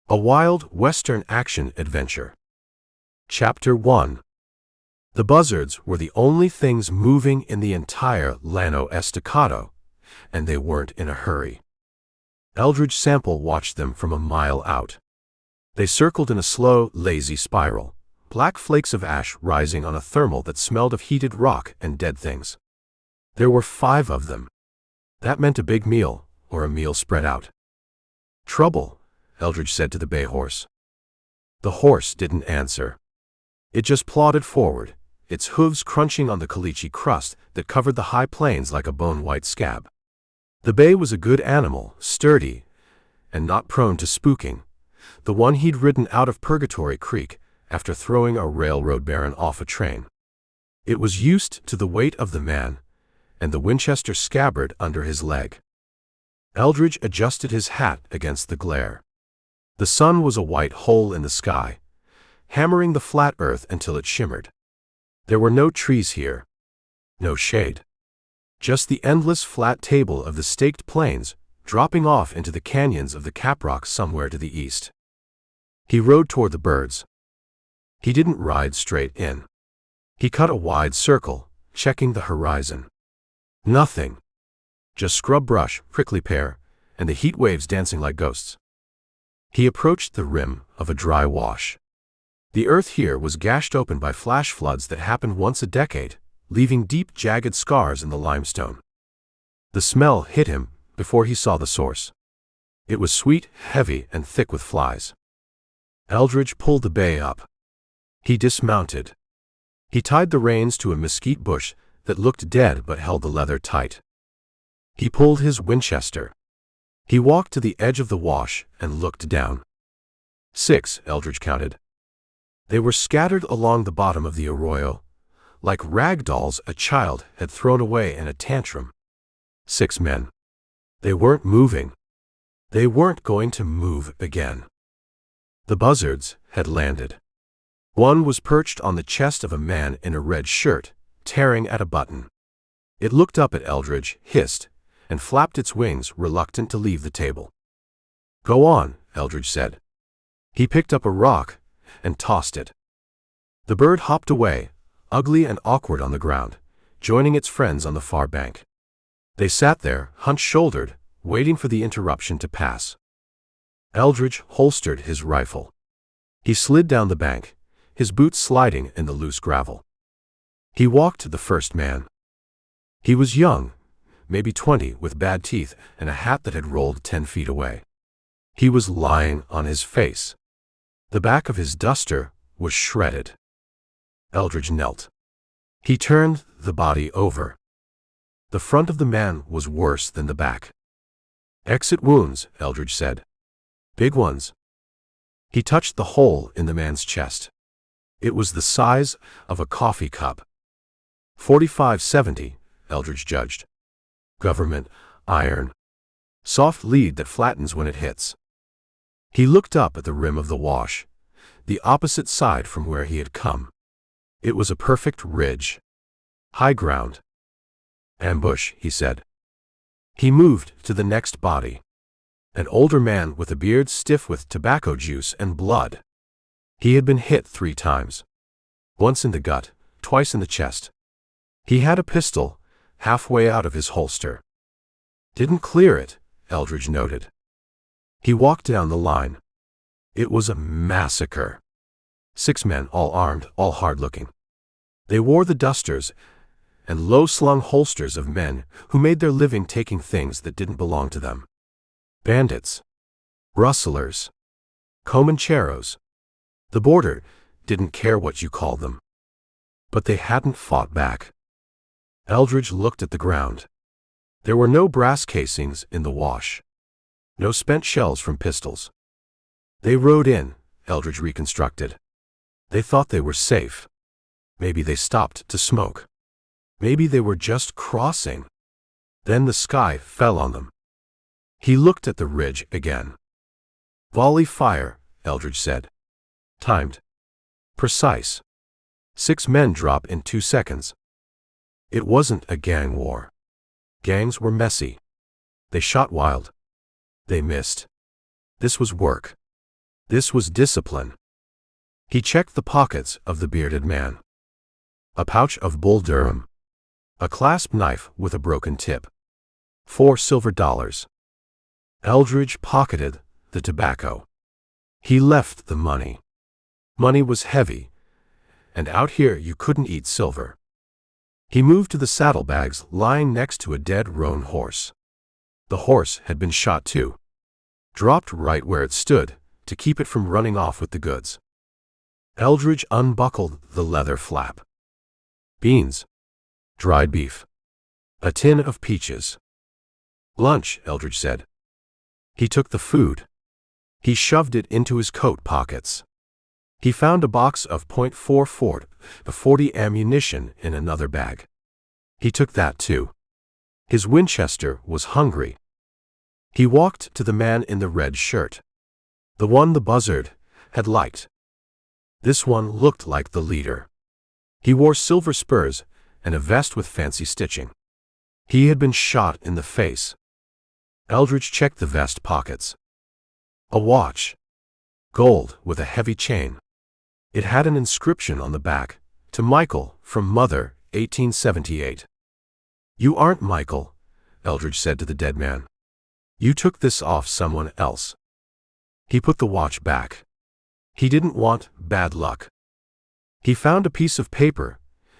A wild Western action adventure. Chapter 1. The buzzards were the only things moving in the entire Llano Estacado, and they weren't in a hurry. Eldridge Sample watched them from a mile out. They circled in a slow, lazy spiral, black flakes of ash rising on a thermal that smelled of heated rock and dead things. There were 5 of them. That meant a big meal, or a meal spread out. Trouble, Eldridge said to the bay horse. The horse didn't answer. It just plodded forward, its hooves crunching on the caliche crust that covered the high plains like a bone-white scab. The bay was a good animal, sturdy, and not prone to spooking, the one he'd ridden out of Purgatory Creek after throwing a railroad baron off a train. It was used to the weight of the man and the Winchester scabbard under his leg. Eldridge adjusted his hat against the glare. The sun was a white hole in the sky, hammering the flat earth until it shimmered. There were no trees here. No shade. Just the endless flat table of the staked plains, dropping off into the canyons of the Caprock somewhere to the east. He rode toward the birds. He didn't ride straight in. He cut a wide circle, checking the horizon. Nothing. Just scrub brush, prickly pear, and the heat waves dancing like ghosts. He approached the rim of a dry wash. The earth here was gashed open by flash floods that happened once a decade, leaving deep, jagged scars in the limestone. The smell hit him before he saw the source. It was sweet, heavy, and thick with flies. Eldridge pulled the bay up. He dismounted. He tied the reins to a mesquite bush that looked dead but held the leather tight. He pulled his Winchester. He walked to the edge of the wash and looked down. 6, Eldridge counted. They were scattered along the bottom of the arroyo, like rag dolls a child had thrown away in a tantrum. 6 men. They weren't moving. They weren't going to move again. The buzzards had landed. One was perched on the chest of a man in a red shirt, tearing at a button. It looked up at Eldridge, hissed, and flapped its wings, reluctant to leave the table. "Go on," Eldridge said. He picked up a rock and tossed it. The bird hopped away, ugly and awkward on the ground, joining its friends on the far bank. They sat there, hunch-shouldered, waiting for the interruption to pass. Eldridge holstered his rifle. He slid down the bank, his boots sliding in the loose gravel. He walked to the first man. He was young, maybe 20, with bad teeth and a hat that had rolled 10 feet away. He was lying on his face. The back of his duster was shredded. Eldridge knelt. He turned the body over. The front of the man was worse than the back. "Exit wounds," Eldridge said. "Big ones." He touched the hole in the man's chest. It was the size of a coffee cup. 45/70, Eldridge judged. Government iron. Soft lead that flattens when it hits. He looked up at the rim of the wash, the opposite side from where he had come. It was a perfect ridge. High ground. "Ambush," he said. He moved to the next body. An older man with a beard stiff with tobacco juice and blood. He had been hit 3 times. Once in the gut, twice in the chest. He had a pistol, halfway out of his holster. "Didn't clear it," Eldridge noted. He walked down the line. It was a massacre. 6 men, all armed, all hard-looking. They wore the dusters and low-slung holsters of men who made their living taking things that didn't belong to them. Bandits. Rustlers. Comancheros. The border didn't care what you called them. But they hadn't fought back. Eldridge looked at the ground. There were no brass casings in the wash. No spent shells from pistols. They rode in, Eldridge reconstructed. They thought they were safe. Maybe they stopped to smoke. Maybe they were just crossing. Then the sky fell on them. He looked at the ridge again. "Volley fire," Eldridge said. "Timed. Precise. 6 men drop in 2 seconds. It wasn't a gang war. Gangs were messy. They shot wild. They missed. This was work. This was discipline." He checked the pockets of the bearded man. A pouch of Bull Durham. A clasp knife with a broken tip. 4 silver dollars. Eldridge pocketed the tobacco. He left the money. Money was heavy, and out here you couldn't eat silver. He moved to the saddlebags lying next to a dead roan horse. The horse had been shot too. Dropped right where it stood to keep it from running off with the goods. Eldridge unbuckled the leather flap. Beans. Dried beef. A tin of peaches. "Lunch," Eldridge said. He took the food. He shoved it into his coat pockets. He found a box of .44 ammunition in another bag. He took that too. His Winchester was hungry. He walked to the man in the red shirt. The one the buzzard had liked. This one looked like the leader. He wore silver spurs and a vest with fancy stitching. He had been shot in the face. Eldridge checked the vest pockets. A watch. Gold with a heavy chain. It had an inscription on the back, "To Michael, from Mother, 1878. "You aren't Michael," Eldridge said to the dead man. You took this off someone else. He put the watch back. He didn't want bad luck. He found a piece of paper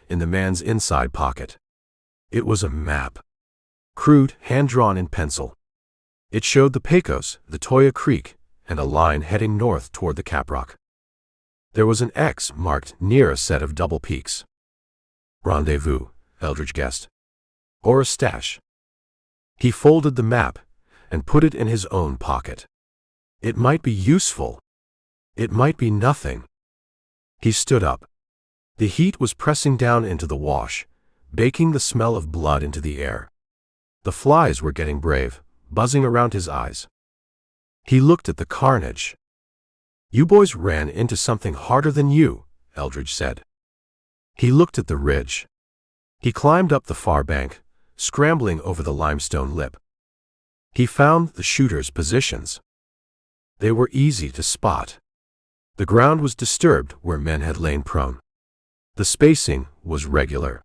in the man's inside pocket. It was a map. Crude, hand-drawn in pencil. It showed the Pecos, the Toya Creek, and a line heading north toward the Caprock. There was an X marked near a set of double peaks. Rendezvous, Eldridge guessed. Or a stash. He folded the map and put it in his own pocket. It might be useful. It might be nothing. He stood up. The heat was pressing down into the wash, baking the smell of blood into the air. The flies were getting brave, buzzing around his eyes. He looked at the carnage. You boys ran into something harder than you, Eldridge said. He looked at the ridge. He climbed up the far bank, scrambling over the limestone lip. He found the shooters' positions. They were easy to spot. The ground was disturbed where men had lain prone. The spacing was regular.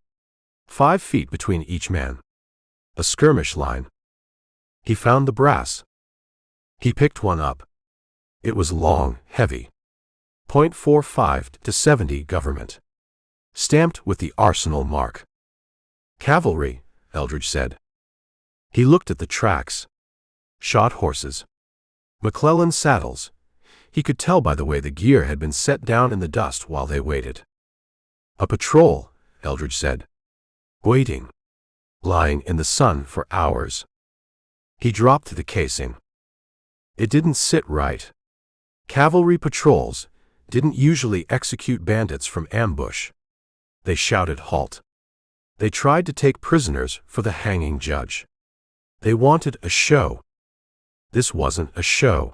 5 feet between each man. A skirmish line. He found the brass. He picked one up. It was long, heavy. .45 to 70 government. Stamped with the arsenal mark. Cavalry, Eldridge said. He looked at the tracks. Shod horses. McClellan saddles. He could tell by the way the gear had been set down in the dust while they waited. A patrol, Eldridge said. Waiting. Lying in the sun for hours. He dropped the casing. It didn't sit right. Cavalry patrols didn't usually execute bandits from ambush. They shouted halt. They tried to take prisoners for the hanging judge. They wanted a show. This wasn't a show.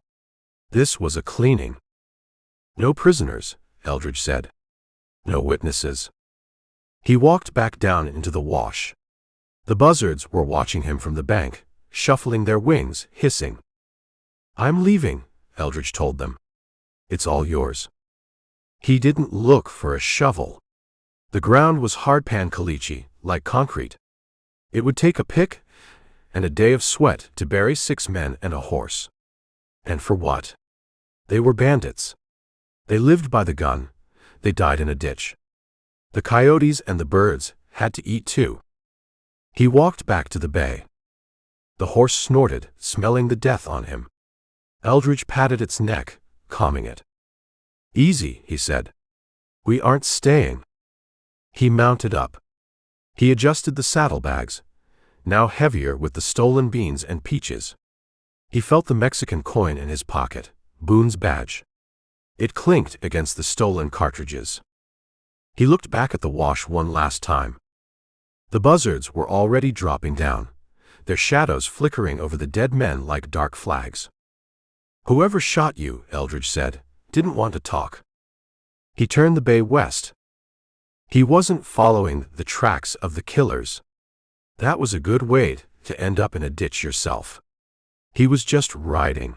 This was a cleaning. No prisoners, Eldridge said. No witnesses. He walked back down into the wash. The buzzards were watching him from the bank, shuffling their wings, hissing. I'm leaving, Eldridge told them. It's all yours. He didn't look for a shovel. The ground was hardpan caliche, like concrete. It would take a pick and a day of sweat to bury 6 men and a horse. And for what? They were bandits. They lived by the gun. They died in a ditch. The coyotes and the birds had to eat too. He walked back to the bay. The horse snorted, smelling the death on him. Eldridge patted its neck, calming it. Easy, he said. We aren't staying. He mounted up. He adjusted the saddlebags, now heavier with the stolen beans and peaches. He felt the Mexican coin in his pocket, Boone's badge. It clinked against the stolen cartridges. He looked back at the wash one last time. The buzzards were already dropping down, their shadows flickering over the dead men like dark flags. Whoever shot you, Eldridge said, didn't want to talk. He turned the bay west. He wasn't following the tracks of the killers. That was a good way to end up in a ditch yourself. He was just riding.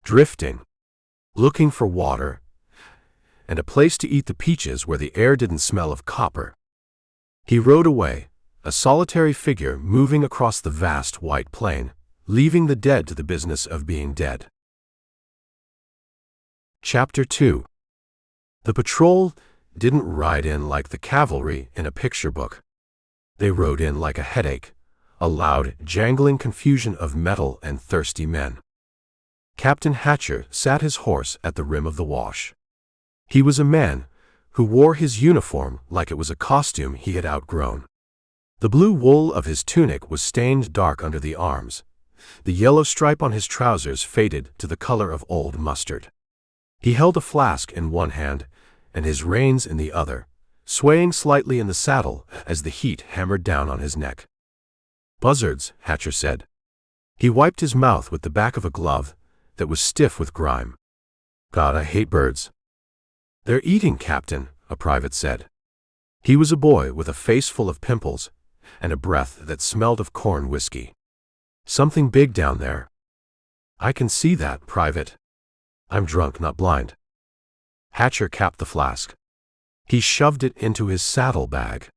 Drifting. Looking for water. And a place to eat the peaches where the air didn't smell of copper. He rode away, a solitary figure moving across the vast white plain, leaving the dead to the business of being dead. Chapter 2. The patrol didn't ride in like the cavalry in a picture book. They rode in like a headache, a loud, jangling confusion of metal and thirsty men. Captain Hatcher sat his horse at the rim of the wash. He was a man who wore his uniform like it was a costume he had outgrown. The blue wool of his tunic was stained dark under the arms. The yellow stripe on his trousers faded to the color of old mustard. He held a flask in one hand and his reins in the other, swaying slightly in the saddle as the heat hammered down on his neck. Buzzards, Hatcher said. He wiped his mouth with the back of a glove that was stiff with grime. God, I hate birds. They're eating, Captain, a private said. He was a boy with a face full of pimples and a breath that smelled of corn whiskey. Something big down there. I can see that, Private. I'm drunk, not blind. Hatcher capped the flask. He shoved it into his saddlebag.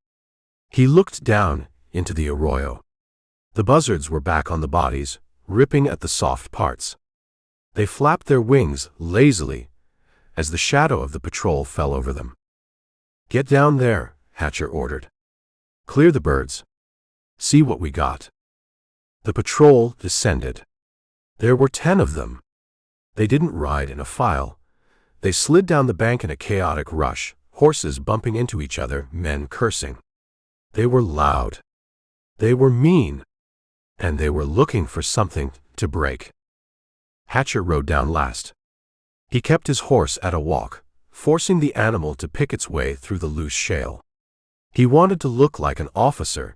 He looked down into the arroyo. The buzzards were back on the bodies, ripping at the soft parts. They flapped their wings lazily as the shadow of the patrol fell over them. "Get down there," Hatcher ordered. "Clear the birds. See what we got." The patrol descended. There were 10 of them. They didn't ride in a file. They slid down the bank in a chaotic rush, horses bumping into each other, men cursing. They were loud. They were mean. And they were looking for something to break. Hatcher rode down last. He kept his horse at a walk, forcing the animal to pick its way through the loose shale. He wanted to look like an officer,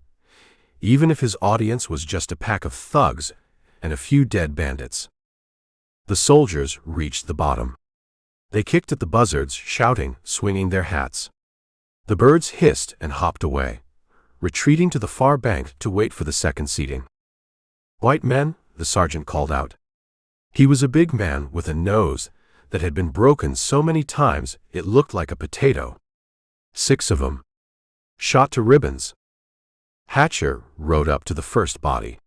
even if his audience was just a pack of thugs and a few dead bandits. The soldiers reached the bottom. They kicked at the buzzards, shouting, swinging their hats. The birds hissed and hopped away, retreating to the far bank to wait for the second seating. "White men," the sergeant called out. He was a big man with a nose that had been broken so many times it looked like a potato. 6 of them. Shot to ribbons. Hatcher rode up to the first body.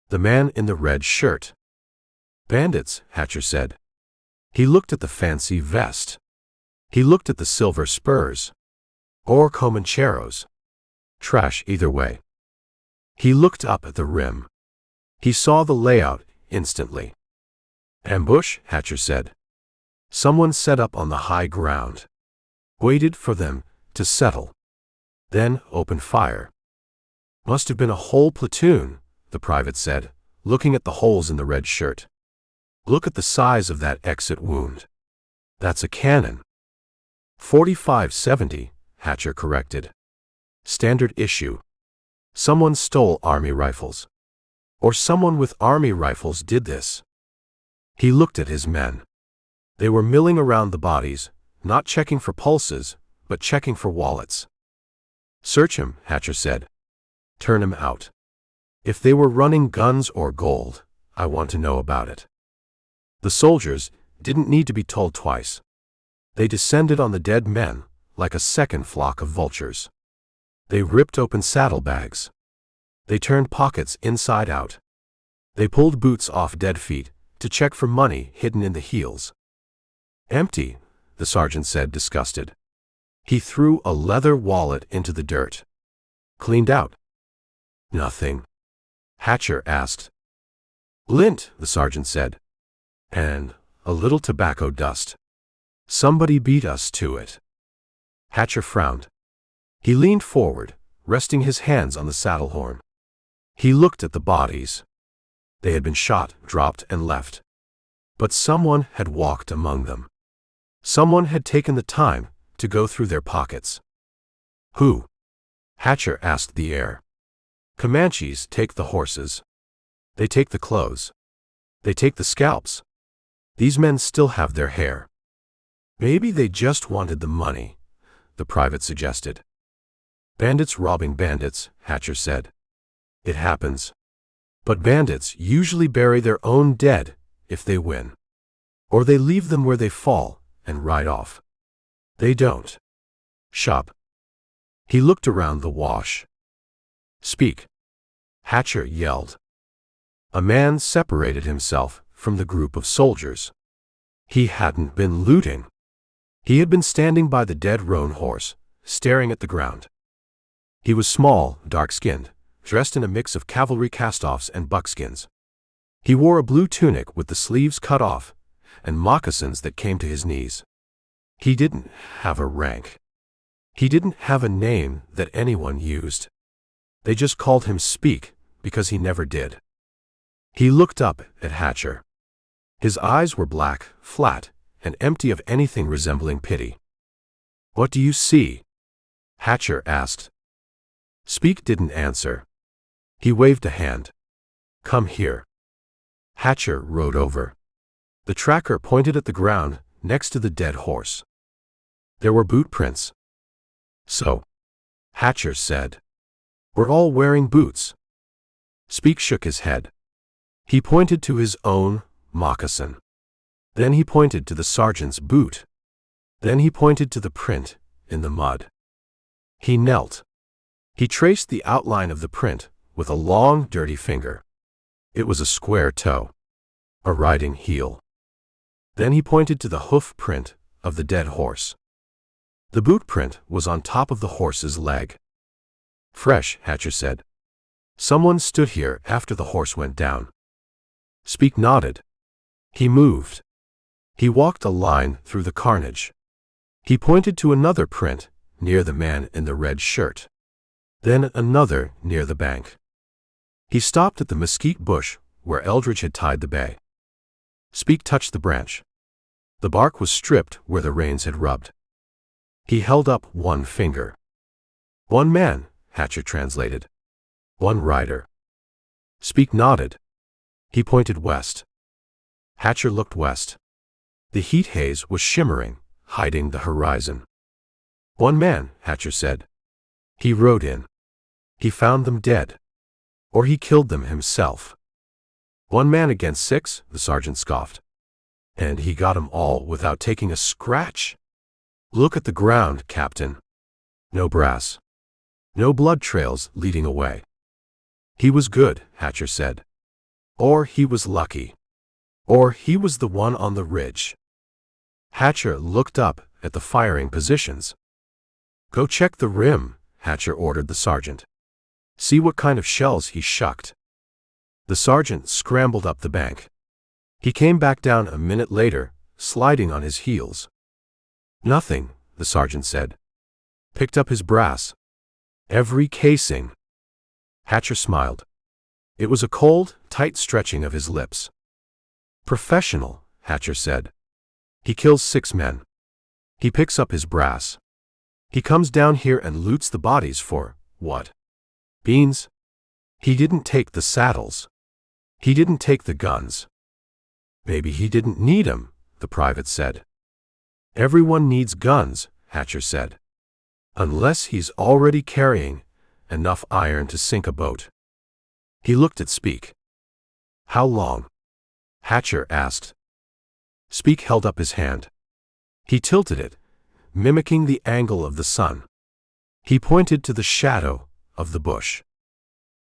The man in the red shirt. "Bandits," Hatcher said. He looked at the fancy vest. He looked at the silver spurs. Or Comancheros. Trash either way. He looked up at the rim. He saw the layout instantly. "Ambush," Hatcher said. Someone set up on the high ground. Waited for them to settle. Then opened fire. "Must have been a whole platoon," the private said, looking at the holes in the red shirt. "Look at the size of that exit wound. That's a cannon." 45-70, Hatcher corrected. "Standard issue. Someone stole Army rifles. Or someone with Army rifles did this." He looked at his men. They were milling around the bodies, not checking for pulses, but checking for wallets. "Search him," Hatcher said. "Turn him out. If they were running guns or gold, I want to know about it." The soldiers didn't need to be told twice. They descended on the dead men like a second flock of vultures. They ripped open saddlebags. They turned pockets inside out. They pulled boots off dead feet to check for money hidden in the heels. "Empty," the sergeant said, disgusted. He threw a leather wallet into the dirt. "Cleaned out." "Nothing?" Hatcher asked. "Lint," the sergeant said. "And a little tobacco dust. Somebody beat us to it." Hatcher frowned. He leaned forward, resting his hands on the saddle horn. He looked at the bodies. They had been shot, dropped, and left. But someone had walked among them. Someone had taken the time to go through their pockets. "Who?" Hatcher asked the air. "Comanches take the horses. They take the clothes. They take the scalps. These men still have their hair." "Maybe they just wanted the money," the private suggested. "Bandits robbing bandits," Hatcher said. "It happens. But bandits usually bury their own dead if they win. Or they leave them where they fall and ride off. They don't shop." He looked around the wash. "Speak," Hatcher yelled. A man separated himself from the group of soldiers. He hadn't been looting. He had been standing by the dead roan horse, staring at the ground. He was small, dark-skinned, dressed in a mix of cavalry cast-offs and buckskins. He wore a blue tunic with the sleeves cut off and moccasins that came to his knees. He didn't have a rank. He didn't have a name that anyone used. They just called him Speak because he never did. He looked up at Hatcher. His eyes were black, flat, and empty of anything resembling pity. "What do you see?" Hatcher asked. Speak didn't answer. He waved a hand. "Come here." Hatcher rode over. The tracker pointed at the ground next to the dead horse. There were boot prints. "So," Hatcher said, "we're all wearing boots." Speak shook his head. He pointed to his own moccasin. Then he pointed to the sergeant's boot. Then he pointed to the print in the mud. He knelt. He traced the outline of the print with a long, dirty finger. It was a square toe. A riding heel. Then he pointed to the hoof print of the dead horse. The boot print was on top of the horse's leg. Fresh, Hatcher said. Someone stood here after the horse went down. Speak nodded. He moved. He walked a line through the carnage. He pointed to another print near the man in the red shirt. Then another near the bank. He stopped at the mesquite bush where Eldridge had tied the bay. Speak touched the branch. The bark was stripped where the reins had rubbed. He held up one finger. One man, Hatcher translated. One rider. Speak nodded. He pointed west. Hatcher looked west. The heat haze was shimmering, hiding the horizon. One man, Hatcher said. He rode in. He found them dead. Or he killed them himself. One man against 6, the sergeant scoffed. And he got 'em all without taking a scratch. Look at the ground, Captain. No brass. No blood trails leading away. He was good, Hatcher said. Or he was lucky. Or he was the one on the ridge. Hatcher looked up at the firing positions. Go check the rim, Hatcher ordered the sergeant. See what kind of shells he shucked. The sergeant scrambled up the bank. He came back down a minute later, sliding on his heels. Nothing, the sergeant said. Picked up his brass. Every casing. Hatcher smiled. It was a cold, tight stretching of his lips. Professional, Hatcher said. He kills 6 men. He picks up his brass. He comes down here and loots the bodies for, what? Beans? He didn't take the saddles. He didn't take the guns. Maybe he didn't need 'em, the private said. Everyone needs guns, Hatcher said. Unless he's already carrying enough iron to sink a boat. He looked at Speak. How long? Hatcher asked. Speak held up his hand. He tilted it, mimicking the angle of the sun. He pointed to the shadow of the bush.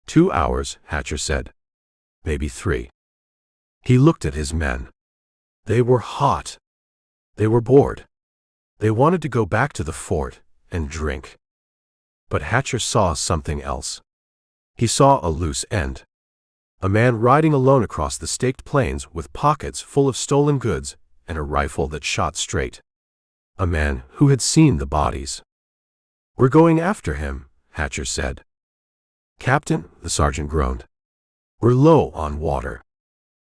2 hours, Hatcher said. Maybe 3. He looked at his men. They were hot. They were bored. They wanted to go back to the fort and drink. But Hatcher saw something else. He saw a loose end. A man riding alone across the staked plains with pockets full of stolen goods and a rifle that shot straight. A man who had seen the bodies. We're going after him, Hatcher said. Captain, the sergeant groaned. We're low on water.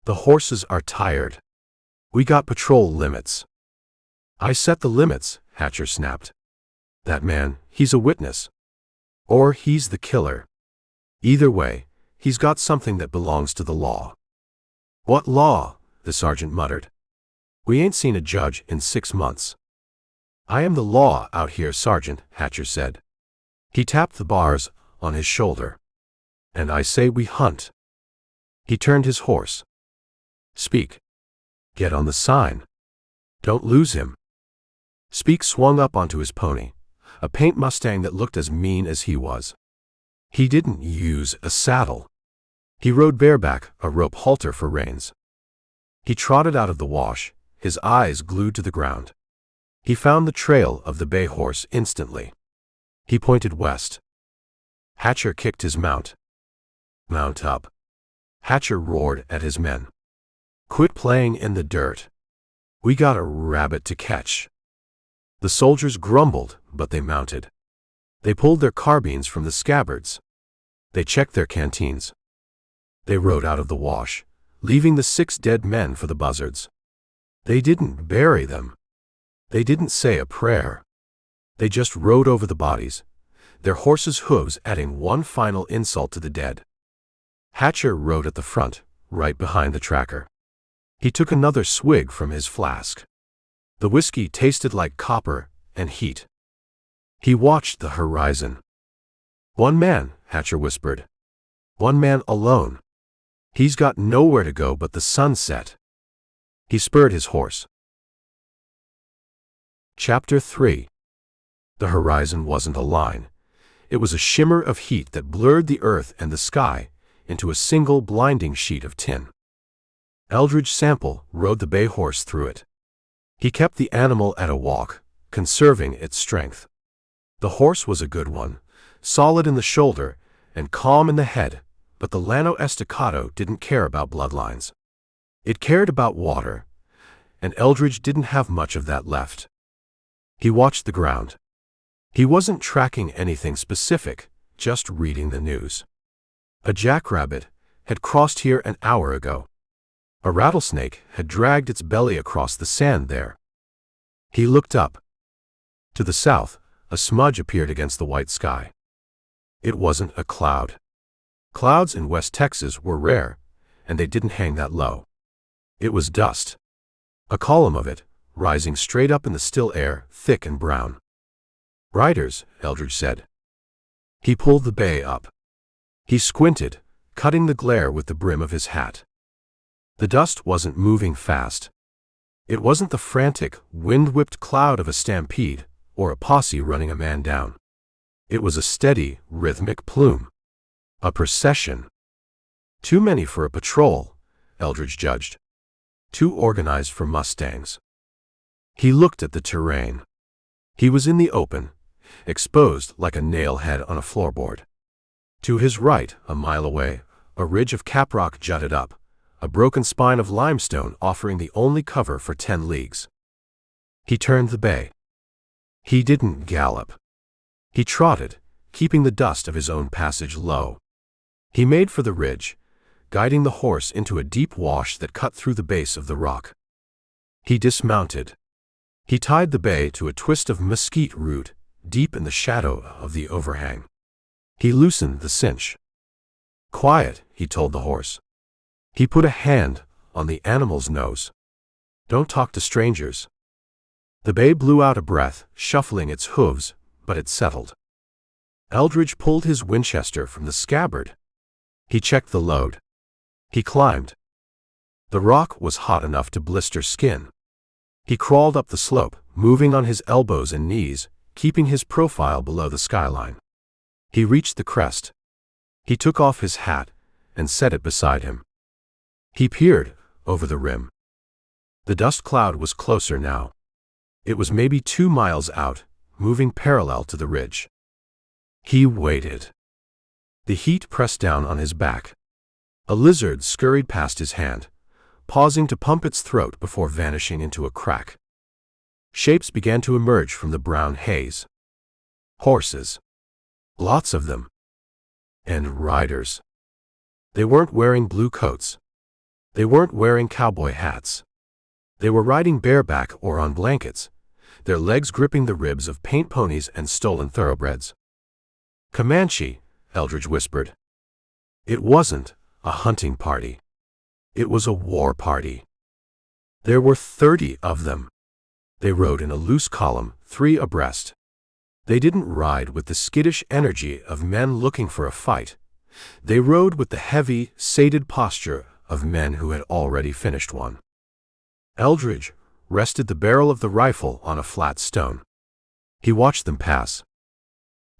The horses are tired. We got patrol limits. I set the limits, Hatcher snapped. That man, he's a witness. Or he's the killer. Either way, he's got something that belongs to the law. What law? The sergeant muttered. We ain't seen a judge in 6 months. I am the law out here, Sergeant, Hatcher said. He tapped the bars on his shoulder. And I say we hunt. He turned his horse. Speak. Get on the sign. Don't lose him. Speak swung up onto his pony, a paint Mustang that looked as mean as he was. He didn't use a saddle. He rode bareback, a rope halter for reins. He trotted out of the wash, his eyes glued to the ground. He found the trail of the bay horse instantly. He pointed west. Hatcher kicked his mount. Mount up. Hatcher roared at his men. Quit playing in the dirt. We got a rabbit to catch. The soldiers grumbled, but they mounted. They pulled their carbines from the scabbards. They checked their canteens. They rode out of the wash, leaving the 6 dead men for the buzzards. They didn't bury them. They didn't say a prayer. They just rode over the bodies, their horses' hooves adding one final insult to the dead. Hatcher rode at the front, right behind the tracker. He took another swig from his flask. The whiskey tasted like copper and heat. He watched the horizon. One man, Hatcher whispered. One man alone. He's got nowhere to go but the sunset. He spurred his horse. Chapter 3. The horizon wasn't a line. It was a shimmer of heat that blurred the earth and the sky, into a single blinding sheet of tin. Eldridge Sample rode the bay horse through it. He kept the animal at a walk, conserving its strength. The horse was a good one, solid in the shoulder and calm in the head, but the Llano Estacado didn't care about bloodlines. It cared about water, and Eldridge didn't have much of that left. He watched the ground. He wasn't tracking anything specific, just reading the news. A jackrabbit had crossed here an hour ago. A rattlesnake had dragged its belly across the sand there. He looked up. To the south, a smudge appeared against the white sky. It wasn't a cloud. Clouds in West Texas were rare, and they didn't hang that low. It was dust. A column of it, rising straight up in the still air, thick and brown. "Riders," Eldridge said. He pulled the bay up. He squinted, cutting the glare with the brim of his hat. The dust wasn't moving fast. It wasn't the frantic, wind-whipped cloud of a stampede or a posse running a man down. It was a steady, rhythmic plume. A procession. Too many for a patrol, Eldridge judged. Too organized for mustangs. He looked at the terrain. He was in the open, exposed like a nail-head on a floorboard. To his right, a mile away, a ridge of caprock jutted up, a broken spine of limestone offering the only cover for 10 leagues. He turned the bay. He didn't gallop. He trotted, keeping the dust of his own passage low. He made for the ridge, guiding the horse into a deep wash that cut through the base of the rock. He dismounted. He tied the bay to a twist of mesquite root, deep in the shadow of the overhang. He loosened the cinch. "Quiet," he told the horse. He put a hand on the animal's nose. "Don't talk to strangers." The bay blew out a breath, shuffling its hooves, but it settled. Eldridge pulled his Winchester from the scabbard. He checked the load. He climbed. The rock was hot enough to blister skin. He crawled up the slope, moving on his elbows and knees, keeping his profile below the skyline. He reached the crest. He took off his hat and set it beside him. He peered over the rim. The dust cloud was closer now. It was maybe 2 miles out, moving parallel to the ridge. He waited. The heat pressed down on his back. A lizard scurried past his hand, pausing to pump its throat before vanishing into a crack. Shapes began to emerge from the brown haze. Horses. Lots of them. And riders. They weren't wearing blue coats. They weren't wearing cowboy hats. They were riding bareback or on blankets, their legs gripping the ribs of paint ponies and stolen thoroughbreds. "Comanche," Eldridge whispered. It wasn't a hunting party. It was a war party. There were 30 of them. They rode in a loose column, 3 abreast. They didn't ride with the skittish energy of men looking for a fight. They rode with the heavy, sated posture of men who had already finished one. Eldridge rested the barrel of the rifle on a flat stone. He watched them pass.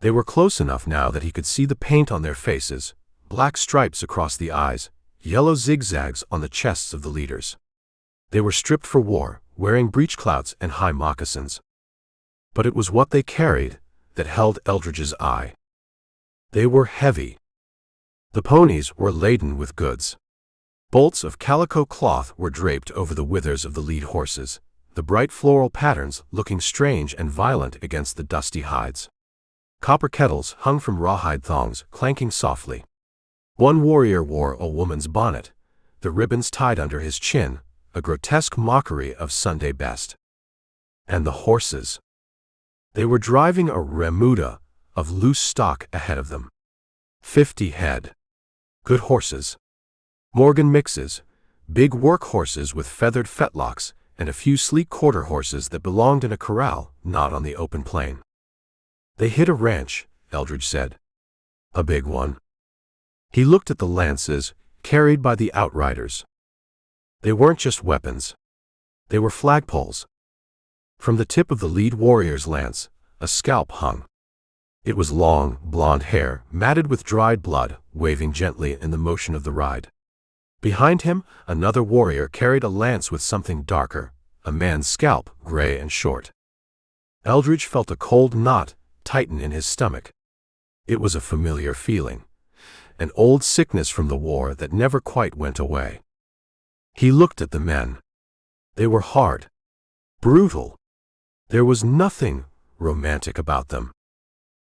They were close enough now that he could see the paint on their faces, black stripes across the eyes, yellow zigzags on the chests of the leaders. They were stripped for war, wearing breechclouts and high moccasins. But it was what they carried that held Eldridge's eye. They were heavy. The ponies were laden with goods. Bolts of calico cloth were draped over the withers of the lead horses, the bright floral patterns looking strange and violent against the dusty hides. Copper kettles hung from rawhide thongs, clanking softly. One warrior wore a woman's bonnet, the ribbons tied under his chin, a grotesque mockery of Sunday best. And the horses. They were driving a remuda of loose stock ahead of them. 50 head. Good horses. Morgan mixes, big work horses with feathered fetlocks, and a few sleek quarter horses that belonged in a corral, not on the open plain. They hit a ranch, Eldridge said. A big one. He looked at the lances, carried by the outriders. They weren't just weapons. They were flagpoles. From the tip of the lead warrior's lance, a scalp hung. It was long, blonde hair, matted with dried blood, waving gently in the motion of the ride. Behind him, another warrior carried a lance with something darker, a man's scalp, gray and short. Eldridge felt a cold knot tighten in his stomach. It was a familiar feeling, an old sickness from the war that never quite went away. He looked at the men. They were hard, brutal. There was nothing romantic about them.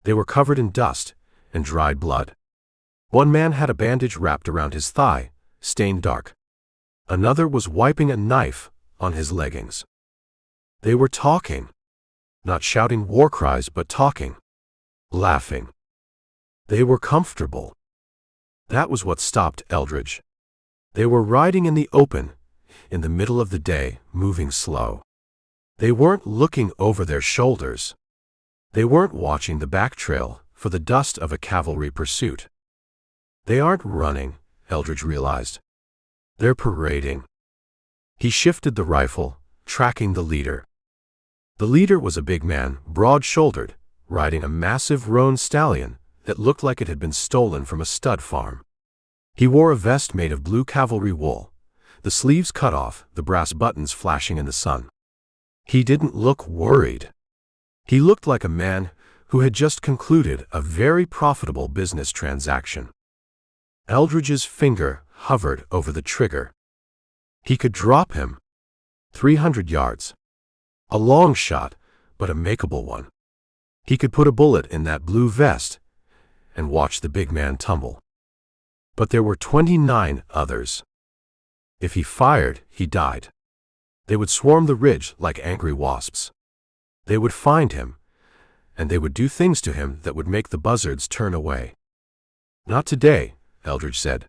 They were covered in dust and dried blood. One man had a bandage wrapped around his thigh, stained dark. Another was wiping a knife on his leggings. They were talking, not shouting war cries, but talking, laughing. They were comfortable. That was what stopped Eldridge. They were riding in the open, in the middle of the day, moving slow. They weren't looking over their shoulders. They weren't watching the back trail for the dust of a cavalry pursuit. They aren't running, Eldridge realized. They're parading. He shifted the rifle, tracking the leader. The leader was a big man, broad-shouldered, riding a massive roan stallion that looked like it had been stolen from a stud farm. He wore a vest made of blue cavalry wool, the sleeves cut off, the brass buttons flashing in the sun. He didn't look worried. He looked like a man who had just concluded a very profitable business transaction. Eldridge's finger hovered over the trigger. He could drop him 300 yards. A long shot, but a makeable one. He could put a bullet in that blue vest and watch the big man tumble. But there were 29 others. If he fired, he died. They would swarm the ridge like angry wasps. They would find him, and they would do things to him that would make the buzzards turn away. Not today, Eldridge said.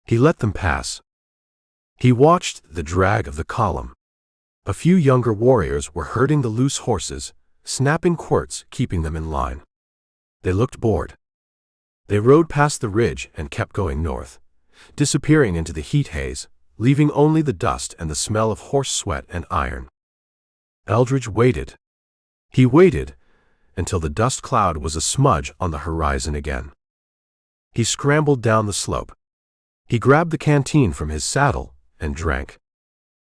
He let them pass. He watched the drag of the column. A few younger warriors were herding the loose horses, snapping quirts, keeping them in line. They looked bored. They rode past the ridge and kept going north, disappearing into the heat haze, leaving only the dust and the smell of horse sweat and iron. Eldridge waited. He waited until the dust cloud was a smudge on the horizon again. He scrambled down the slope. He grabbed the canteen from his saddle and drank.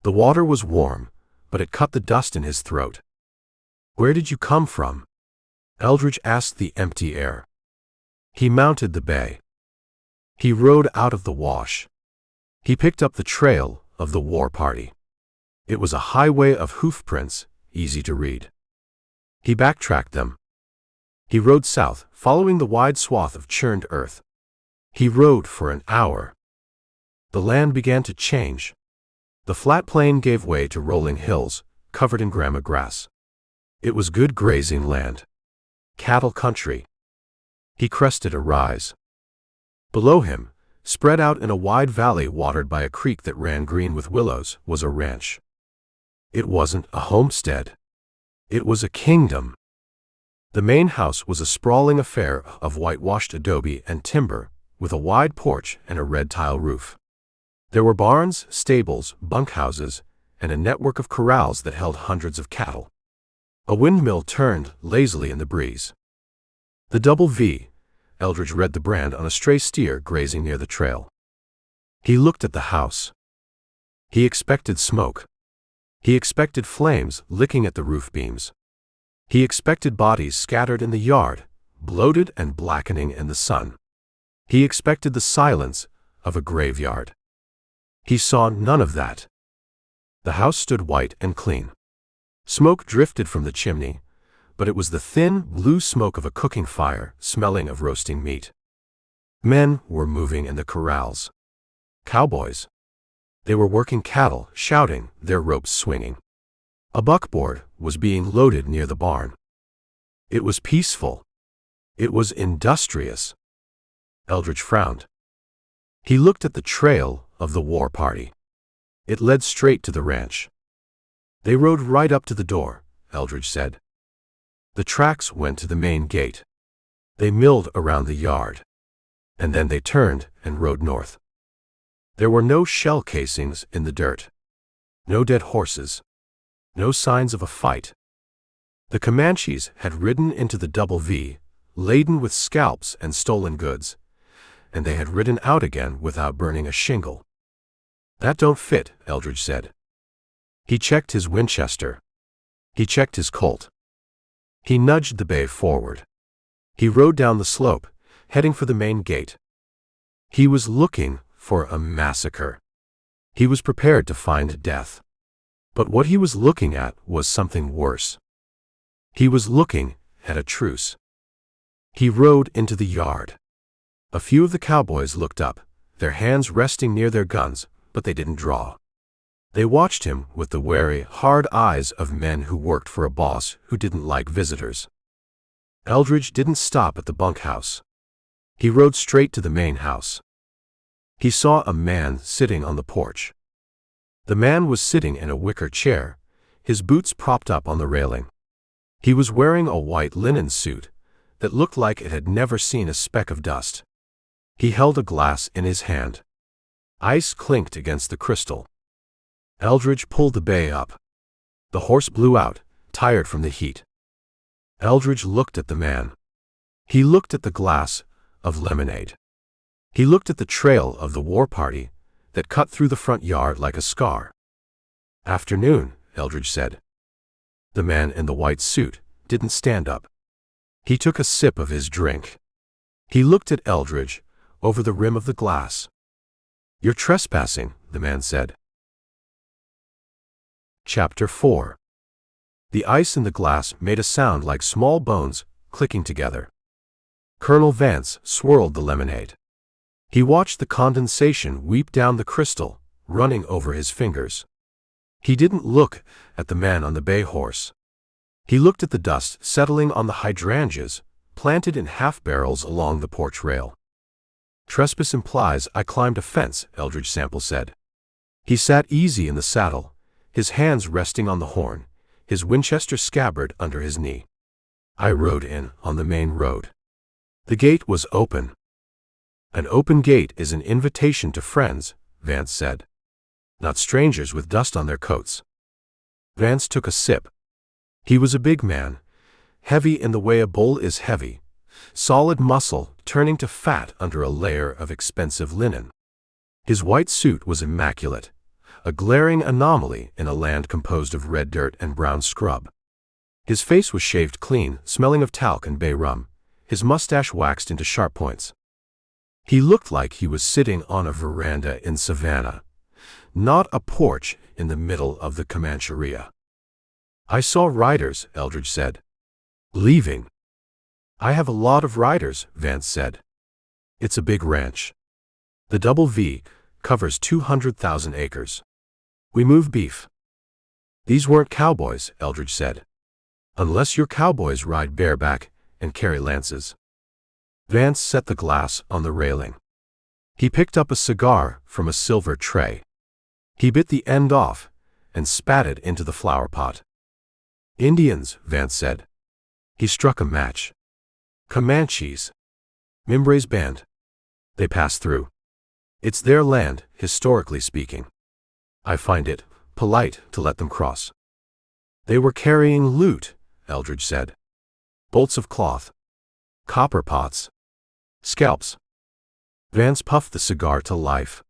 The water was warm, but it cut the dust in his throat. "Where did you come from?" Eldridge asked the empty air. He mounted the bay. He rode out of the wash. He picked up the trail of the war party. It was a highway of hoof prints, easy to read. He backtracked them. He rode south, following the wide swath of churned earth. He rode for an hour. The land began to change. The flat plain gave way to rolling hills, covered in grama grass. It was good grazing land. Cattle country. He crested a rise. Below him, spread out in a wide valley watered by a creek that ran green with willows, was a ranch. It wasn't a homestead. It was a kingdom. The main house was a sprawling affair of whitewashed adobe and timber, with a wide porch and a red tile roof. There were barns, stables, bunkhouses, and a network of corrals that held hundreds of cattle. A windmill turned lazily in the breeze. The Double V, Eldridge read the brand on a stray steer grazing near the trail. He looked at the house. He expected smoke. He expected flames licking at the roof beams. He expected bodies scattered in the yard, bloated and blackening in the sun. He expected the silence of a graveyard. He saw none of that. The house stood white and clean. Smoke drifted from the chimney, but it was the thin, blue smoke of a cooking fire, smelling of roasting meat. Men were moving in the corrals. Cowboys. They were working cattle, shouting, their ropes swinging. A buckboard was being loaded near the barn. It was peaceful. It was industrious. Eldridge frowned. He looked at the trail of the war party. It led straight to the ranch. They rode right up to the door, Eldridge said. The tracks went to the main gate. They milled around the yard. And then they turned and rode north. There were no shell casings in the dirt. No dead horses. No signs of a fight. The Comanches had ridden into the Double V, laden with scalps and stolen goods, and they had ridden out again without burning a shingle. "That don't fit," Eldridge said. He checked his Winchester. He checked his Colt. He nudged the bay forward. He rode down the slope, heading for the main gate. He was looking for a massacre. He was prepared to find death. But what he was looking at was something worse. He was looking at a truce. He rode into the yard. A few of the cowboys looked up, their hands resting near their guns, but they didn't draw. They watched him with the wary, hard eyes of men who worked for a boss who didn't like visitors. Eldridge didn't stop at the bunkhouse. He rode straight to the main house. He saw a man sitting on the porch. The man was sitting in a wicker chair, his boots propped up on the railing. He was wearing a white linen suit that looked like it had never seen a speck of dust. He held a glass in his hand. Ice clinked against the crystal. Eldridge pulled the bay up. The horse blew out, tired from the heat. Eldridge looked at the man. He looked at the glass of lemonade. He looked at the trail of the war party that cut through the front yard like a scar. "Afternoon," Eldridge said. The man in the white suit didn't stand up. He took a sip of his drink. He looked at Eldridge over the rim of the glass. "You're trespassing," the man said. Chapter 4. The ice in the glass made a sound like small bones clicking together. Colonel Vance swirled the lemonade. He watched the condensation weep down the crystal, running over his fingers. He didn't look at the man on the bay horse. He looked at the dust settling on the hydrangeas planted in half barrels along the porch rail. "Trespass implies I climbed a fence," Eldridge Sample said. He sat easy in the saddle, his hands resting on the horn, his Winchester scabbard under his knee. "I rode in on the main road. The gate was open." "An open gate is an invitation to friends," Vance said. "Not strangers with dust on their coats." Vance took a sip. He was a big man, heavy in the way a bull is heavy, solid muscle turning to fat under a layer of expensive linen. His white suit was immaculate, a glaring anomaly in a land composed of red dirt and brown scrub. His face was shaved clean, smelling of talc and bay rum, his mustache waxed into sharp points. He looked like he was sitting on a veranda in Savannah, not a porch in the middle of the Comancheria. "I saw riders," Eldridge said. "Leaving." "I have a lot of riders," Vance said. "It's a big ranch. The Double V covers 200,000 acres. We move beef." "These weren't cowboys," Eldridge said. "Unless your cowboys ride bareback and carry lances." Vance set the glass on the railing. He picked up a cigar from a silver tray. He bit the end off and spat it into the flower pot. "Indians," Vance said. He struck a match. "Comanches. Mimbre's band. They pass through. It's their land, historically speaking. I find it polite to let them cross." "They were carrying loot," Eldridge said. "Bolts of cloth. Copper pots. Scalps." Vance puffed the cigar to life.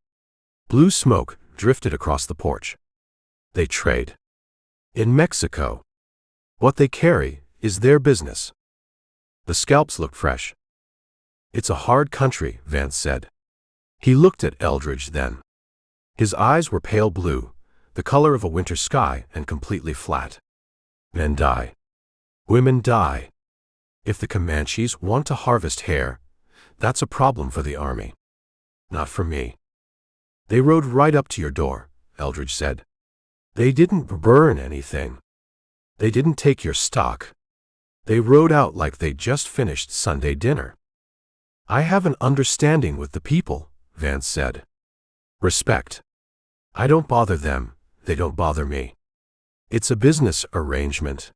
Blue smoke drifted across the porch. "They trade. In Mexico. What they carry is their business." The scalps looked fresh. "It's a hard country," Vance said. He looked at Eldridge then. His eyes were pale blue, the color of a winter sky and completely flat. "Men die. Women die. If the Comanches want to harvest hair, that's a problem for the army. Not for me." "They rode right up to your door," Eldridge said. "They didn't burn anything. They didn't take your stock. They rode out like they'd just finished Sunday dinner." "I have an understanding with the people," Vance said. "Respect. I don't bother them, they don't bother me. It's a business arrangement."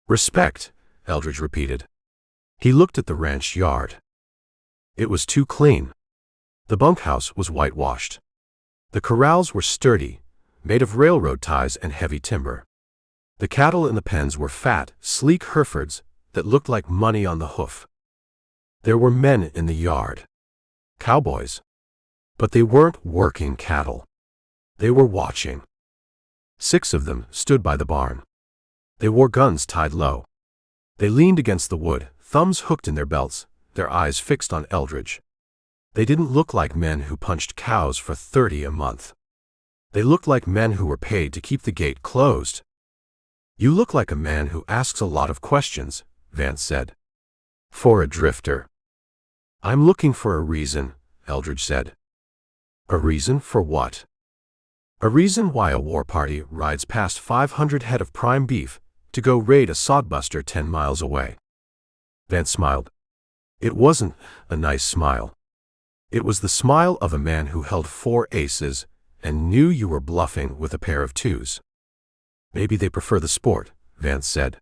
"Respect," Eldridge repeated. He looked at the ranch yard. It was too clean. The bunkhouse was whitewashed. The corrals were sturdy, made of railroad ties and heavy timber. The cattle in the pens were fat, sleek Herefords that looked like money on the hoof. There were men in the yard. Cowboys. But they weren't working cattle. They were watching. 6 of them stood by the barn. They wore guns tied low. They leaned against the wood, thumbs hooked in their belts, their eyes fixed on Eldridge. They didn't look like men who punched cows for $30 a month. They looked like men who were paid to keep the gate closed. "You look like a man who asks a lot of questions," Vance said. "For a drifter." "I'm looking for a reason," Eldridge said. "A reason for what?" "A reason why a war party rides past 500 head of prime beef to go raid a sodbuster 10 miles away." Vance smiled. It wasn't a nice smile. It was the smile of a man who held 4 aces and knew you were bluffing with a pair of 2s. "Maybe they prefer the sport," Vance said.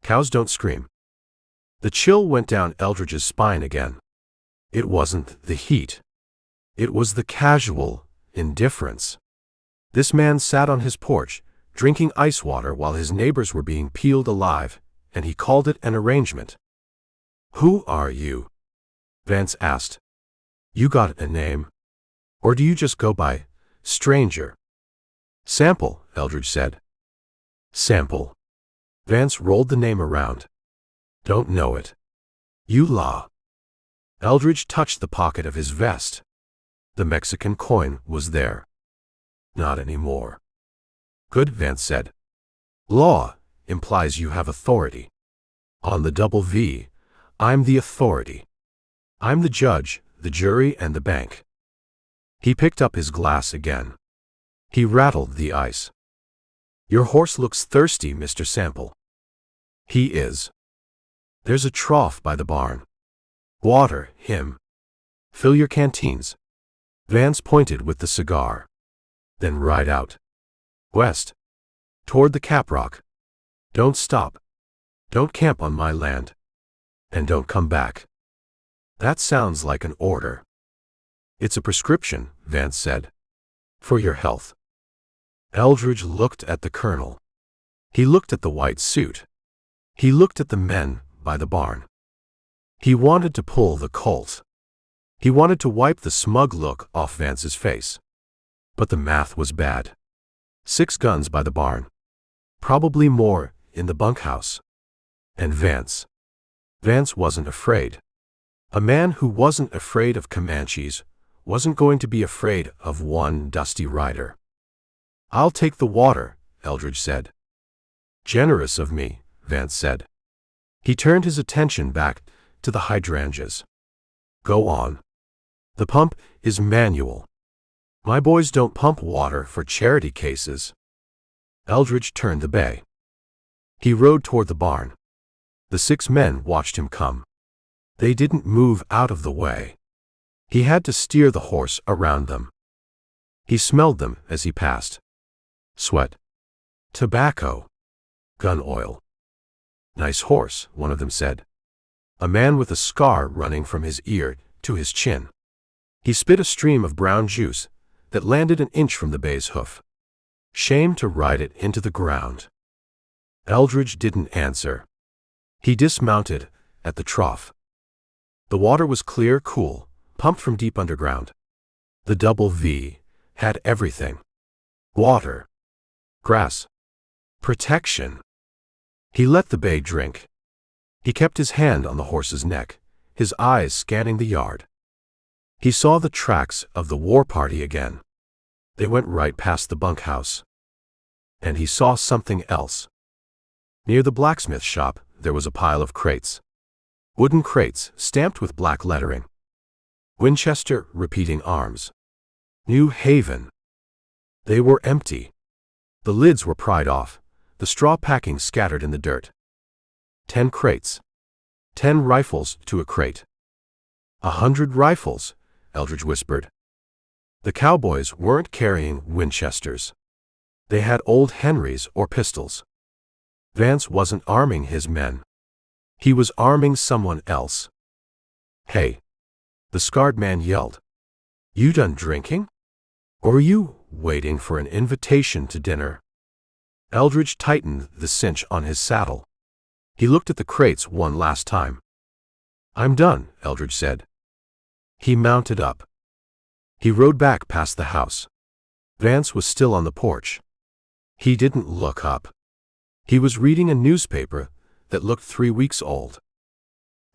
"Cows don't scream." The chill went down Eldridge's spine again. It wasn't the heat. It was the casual indifference. This man sat on his porch, drinking ice water while his neighbors were being peeled alive, and he called it an arrangement. "Who are you?" Vance asked. "You got a name? Or do you just go by stranger?" "Sample," Eldridge said. "Sample." Vance rolled the name around. "Don't know it." "Outlaw." Eldridge touched the pocket of his vest. The Mexican coin was there. "Not anymore." "Good," Vance said. "Law implies you have authority. On the double V, I'm the authority. I'm the judge, the jury, and the bank." He picked up his glass again. He rattled the ice. "Your horse looks thirsty, Mr. Sample." "He is." "There's a trough by the barn. Water him. Fill your canteens." Vance pointed with the cigar. "Then ride out. West. Toward the Caprock. Don't stop. Don't camp on my land. And don't come back." "That sounds like an order." "It's a prescription," Vance said. "For your health." Eldridge looked at the colonel. He looked at the white suit. He looked at the men by the barn. He wanted to pull the Colt. He wanted to wipe the smug look off Vance's face. But the math was bad. 6 guns by the barn. Probably more in the bunkhouse. And Vance. Vance wasn't afraid. A man who wasn't afraid of Comanches wasn't going to be afraid of one dusty rider. "I'll take the water," Eldridge said. "Generous of me," Vance said. He turned his attention back to the hydrangeas. "Go on. The pump is manual. My boys don't pump water for charity cases." Eldridge turned the bay. He rode toward the barn. The 6 men watched him come. They didn't move out of the way. He had to steer the horse around them. He smelled them as he passed. Sweat. Tobacco. Gun oil. "Nice horse," one of them said. A man with a scar running from his ear to his chin. He spit a stream of brown juice that landed an inch from the bay's hoof. "Shame to ride it into the ground." Eldridge didn't answer. He dismounted at the trough. The water was clear, cool, pumped from deep underground. The double V had everything. Water. Grass. Protection. He let the bay drink. He kept his hand on the horse's neck, his eyes scanning the yard. He saw the tracks of the war party again. They went right past the bunkhouse. And he saw something else. Near the blacksmith shop, there was a pile of crates. Wooden crates stamped with black lettering. Winchester repeating arms. New Haven. They were empty. The lids were pried off, the straw packing scattered in the dirt. 10 crates. 10 rifles to a crate. 100 rifles, Eldridge whispered. The cowboys weren't carrying Winchesters. They had old Henrys or pistols. Vance wasn't arming his men. He was arming someone else. "Hey!" the scarred man yelled. "You done drinking? Or are you waiting for an invitation to dinner?" Eldridge tightened the cinch on his saddle. He looked at the crates one last time. I'm done, Eldridge said. He mounted up. He rode back past the house. Vance was still on the porch. He didn't look up. He was reading a newspaper that looked 3 weeks old.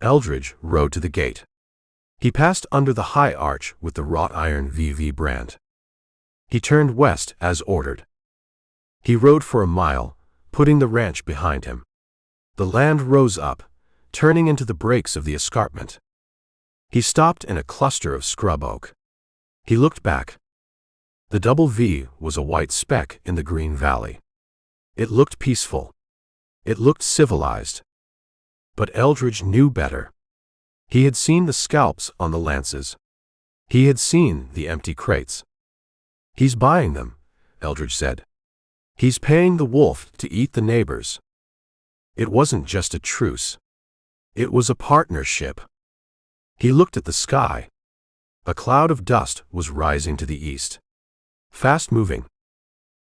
Eldridge rode to the gate. He passed under the high arch with the wrought iron VV brand. He turned west as ordered. He rode for a mile, putting the ranch behind him. The land rose up, turning into the breaks of the escarpment. He stopped in a cluster of scrub oak. He looked back. The double V was a white speck in the green valley. It looked peaceful. It looked civilized. But Eldridge knew better. He had seen the scalps on the lances. He had seen the empty crates. He's buying them, Eldridge said. He's paying the wolf to eat the neighbors. It wasn't just a truce. It was a partnership. He looked at the sky. A cloud of dust was rising to the east. Fast-moving.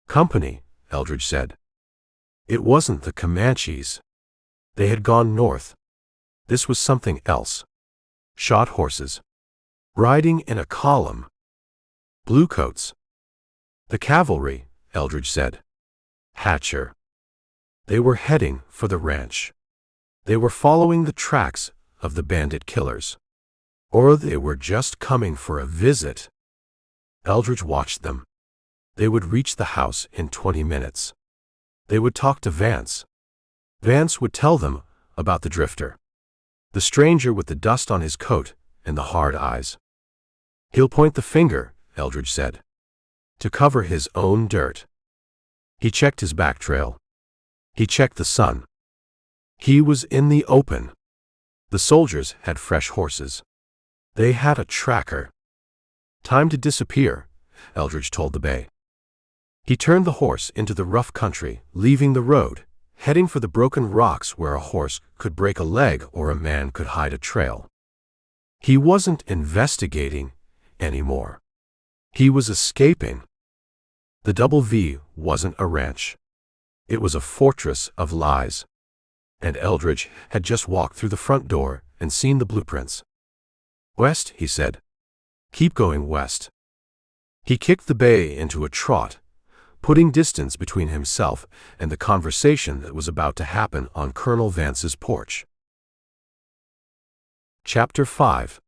Company, Eldridge said. It wasn't the Comanches. They had gone north. This was something else. Shod horses. Riding in a column. Bluecoats. The cavalry, Eldridge said. Hatcher. They were heading for the ranch. They were following the tracks of the bandit killers. Or they were just coming for a visit. Eldridge watched them. They would reach the house in 20 minutes. They would talk to Vance. Vance would tell them about the drifter. The stranger with the dust on his coat and the hard eyes. He'll point the finger, Eldridge said, to cover his own dirt. He checked his back trail. He checked the sun. He was in the open. The soldiers had fresh horses. They had a tracker. Time to disappear, Eldridge told the bay. He turned the horse into the rough country, leaving the road, heading for the broken rocks where a horse could break a leg or a man could hide a trail. He wasn't investigating anymore. He was escaping. The double V wasn't a ranch. It was a fortress of lies. And Eldridge had just walked through the front door and seen the blueprints. West, he said. Keep going west. He kicked the bay into a trot, putting distance between himself and the conversation that was about to happen on Colonel Vance's porch. Chapter 5.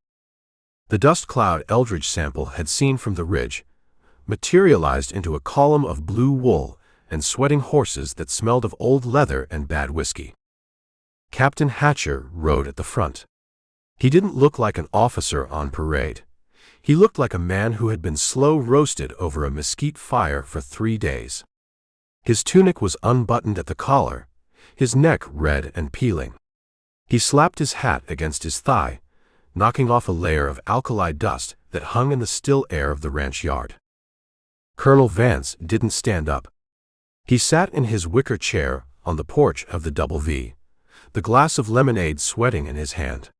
The dust cloud Eldridge Sample had seen from the ridge materialized into a column of blue wool and sweating horses that smelled of old leather and bad whiskey. Captain Hatcher rode at the front. He didn't look like an officer on parade. He looked like a man who had been slow roasted over a mesquite fire for 3 days. His tunic was unbuttoned at the collar, his neck red and peeling. He slapped his hat against his thigh, knocking off a layer of alkali dust that hung in the still air of the ranch yard. Colonel Vance didn't stand up. He sat in his wicker chair on the porch of the double V, the glass of lemonade sweating in his hand.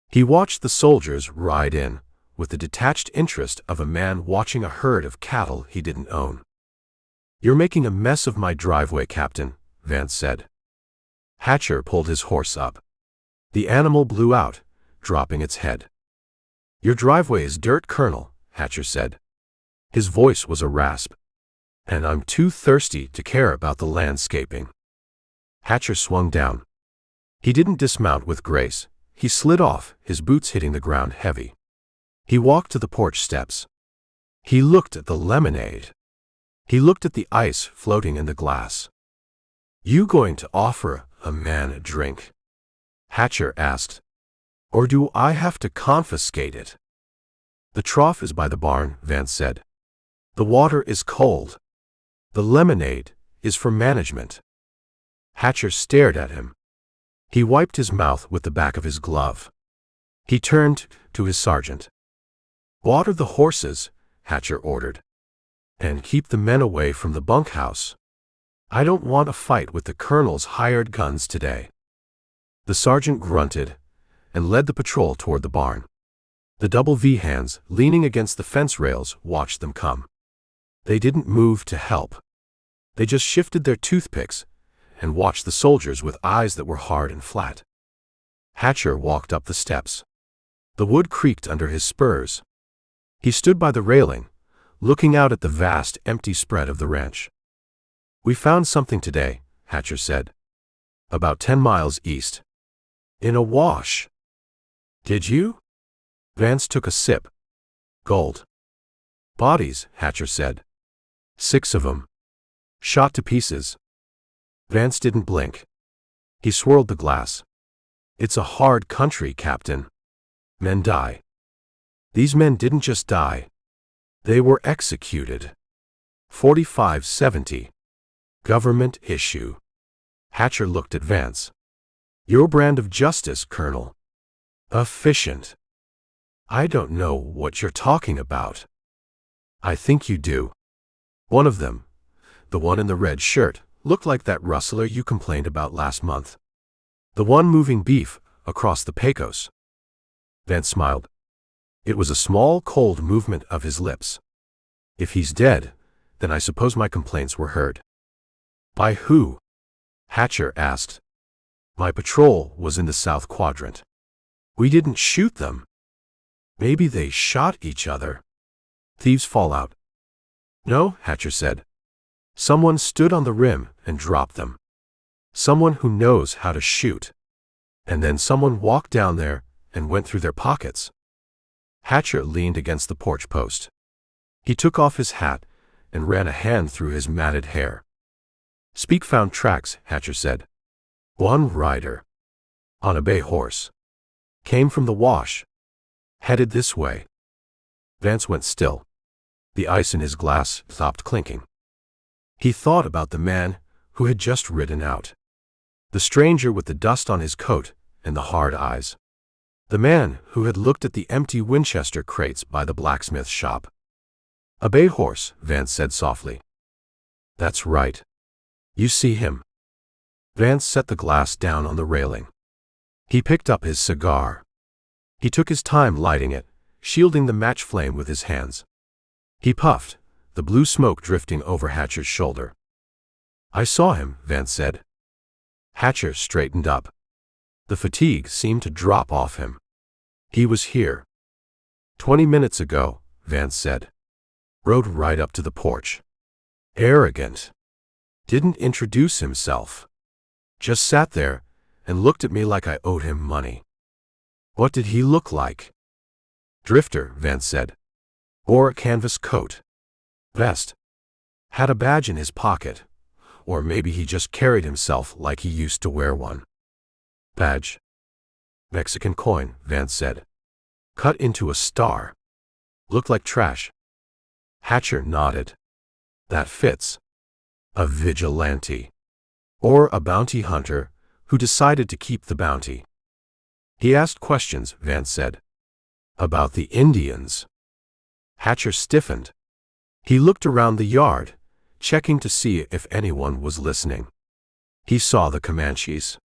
He watched the soldiers ride in, with the detached interest of a man watching a herd of cattle he didn't own. You're making a mess of my driveway, Captain, Vance said. Hatcher pulled his horse up. The animal blew out, dropping its head. Your driveway is dirt, Colonel, Hatcher said. His voice was a rasp. And I'm too thirsty to care about the landscaping. Hatcher swung down. He didn't dismount with grace. He slid off, his boots hitting the ground heavy. He walked to the porch steps. He looked at the lemonade. He looked at the ice floating in the glass. You going to offer a man a drink? Hatcher asked. Or do I have to confiscate it? The trough is by the barn, Vance said. The water is cold. The lemonade is for management. Hatcher stared at him. He wiped his mouth with the back of his glove. He turned to his sergeant. Water the horses, Hatcher ordered. And keep the men away from the bunkhouse. I don't want a fight with the colonel's hired guns today. The sergeant grunted and led the patrol toward the barn. The double V hands, leaning against the fence rails, watched them come. They didn't move to help. They just shifted their toothpicks and watched the soldiers with eyes that were hard and flat. Hatcher walked up the steps. The wood creaked under his spurs. He stood by the railing, looking out at the vast, empty spread of the ranch. "We found something today," Hatcher said. "About 10 miles east. In a wash." "Did you?" Vance took a sip. "Gold." "Bodies," Hatcher said. 6 of 'em. Shot to pieces." Vance didn't blink. He swirled the glass. "It's a hard country, Captain. Men die. These men didn't just die. They were executed. 4570. Government issue." Hatcher looked at Vance. "Your brand of justice, Colonel. Efficient." "I don't know what you're talking about." "I think you do. One of them, the one in the red shirt, looked like that rustler you complained about last month. The one moving beef across the Pecos." Vance smiled. It was a small, cold movement of his lips. "If he's dead, then I suppose my complaints were heard." "By who?" Hatcher asked. "My patrol was in the South Quadrant. We didn't shoot them." "Maybe they shot each other. Thieves fall out." "No," Hatcher said. "Someone stood on the rim and dropped them. Someone who knows how to shoot. And then someone walked down there and went through their pockets." Hatcher leaned against the porch post. He took off his hat and ran a hand through his matted hair. "Speak found tracks," Hatcher said. "One rider. On a bay horse. Came from the wash. Headed this way." Vance went still. The ice in his glass stopped clinking. He thought about the man who had just ridden out. The stranger with the dust on his coat and the hard eyes. The man who had looked at the empty Winchester crates by the blacksmith shop. "A bay horse," Vance said softly. "That's right. You see him." Vance set the glass down on the railing. He picked up his cigar. He took his time lighting it, shielding the match flame with his hands. He puffed, the blue smoke drifting over Hatcher's shoulder. "I saw him," Vance said. Hatcher straightened up. The fatigue seemed to drop off him. "He was here 20 minutes ago," Vance said. "Rode right up to the porch. Arrogant. Didn't introduce himself. Just sat there and looked at me like I owed him money." "What did he look like?" "Drifter," Vance said. "Wore a canvas coat. Vest. Had a badge in his pocket. Or maybe he just carried himself like he used to wear one." "Badge?" "Mexican coin," Vance said. "Cut into a star. Looked like trash." Hatcher nodded. "That fits. A vigilante. Or a bounty hunter who decided to keep the bounty." He asked questions, Vance said. "About the Indians." Hatcher stiffened. He looked around the yard, checking to see if anyone was listening. He saw the Comanches.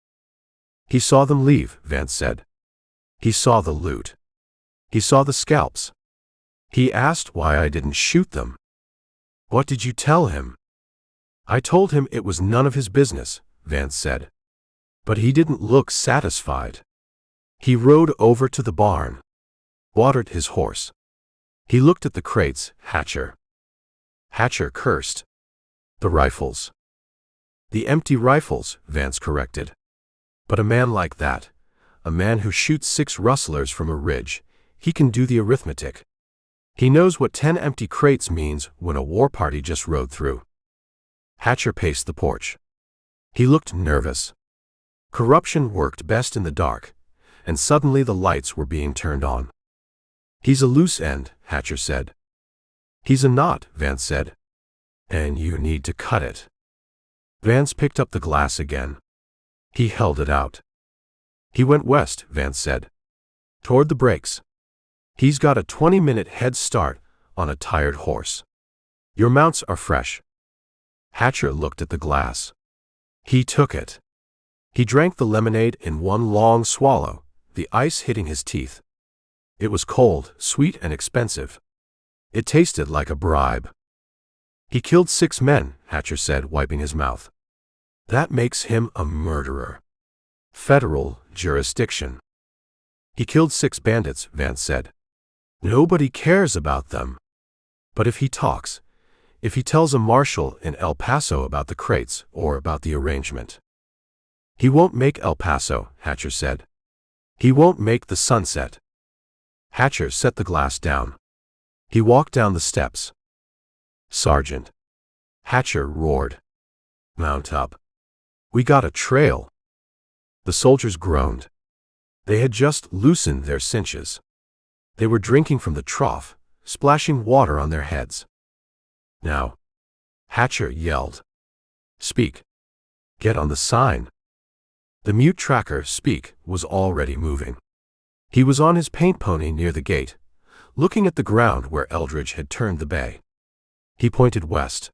"He saw them leave," Vance said. "He saw the loot. He saw the scalps. He asked why I didn't shoot them." "What did you tell him?" "I told him it was none of his business," Vance said. But he didn't look satisfied. He rode over to the barn. Watered his horse. He looked at the crates, Hatcher. Hatcher cursed. "The rifles." "The empty rifles," Vance corrected. "But a man like that, a man who shoots 6 rustlers from a ridge, he can do the arithmetic. He knows what 10 empty crates means when a war party just rode through." Hatcher paced the porch. He looked nervous. Corruption worked best in the dark, and suddenly the lights were being turned on. "He's a loose end," Hatcher said. "He's a knot," Vance said. "And you need to cut it." Vance picked up the glass again. He held it out. "He went west," Vance said. "Toward the breaks. He's got a 20-minute head start on a tired horse. Your mounts are fresh." Hatcher looked at the glass. He took it. He drank the lemonade in one long swallow, the ice hitting his teeth. It was cold, sweet, and expensive. It tasted like a bribe. "He killed 6 men," Hatcher said, wiping his mouth. "That makes him a murderer." Federal jurisdiction. He killed 6 bandits, Vance said. Nobody cares about them. But if he talks, if he tells a marshal in El Paso about the crates or about the arrangement. He won't make El Paso, Hatcher said. He won't make the sunset. Hatcher set the glass down. He walked down the steps. Sergeant. Hatcher roared. Mount up. We got a trail. The soldiers groaned. They had just loosened their cinches. They were drinking from the trough, splashing water on their heads. Now. Hatcher yelled. Speak. Get on the sign. The mute tracker, Speak, was already moving. He was on his paint pony near the gate, looking at the ground where Eldridge had turned the bay. He pointed west.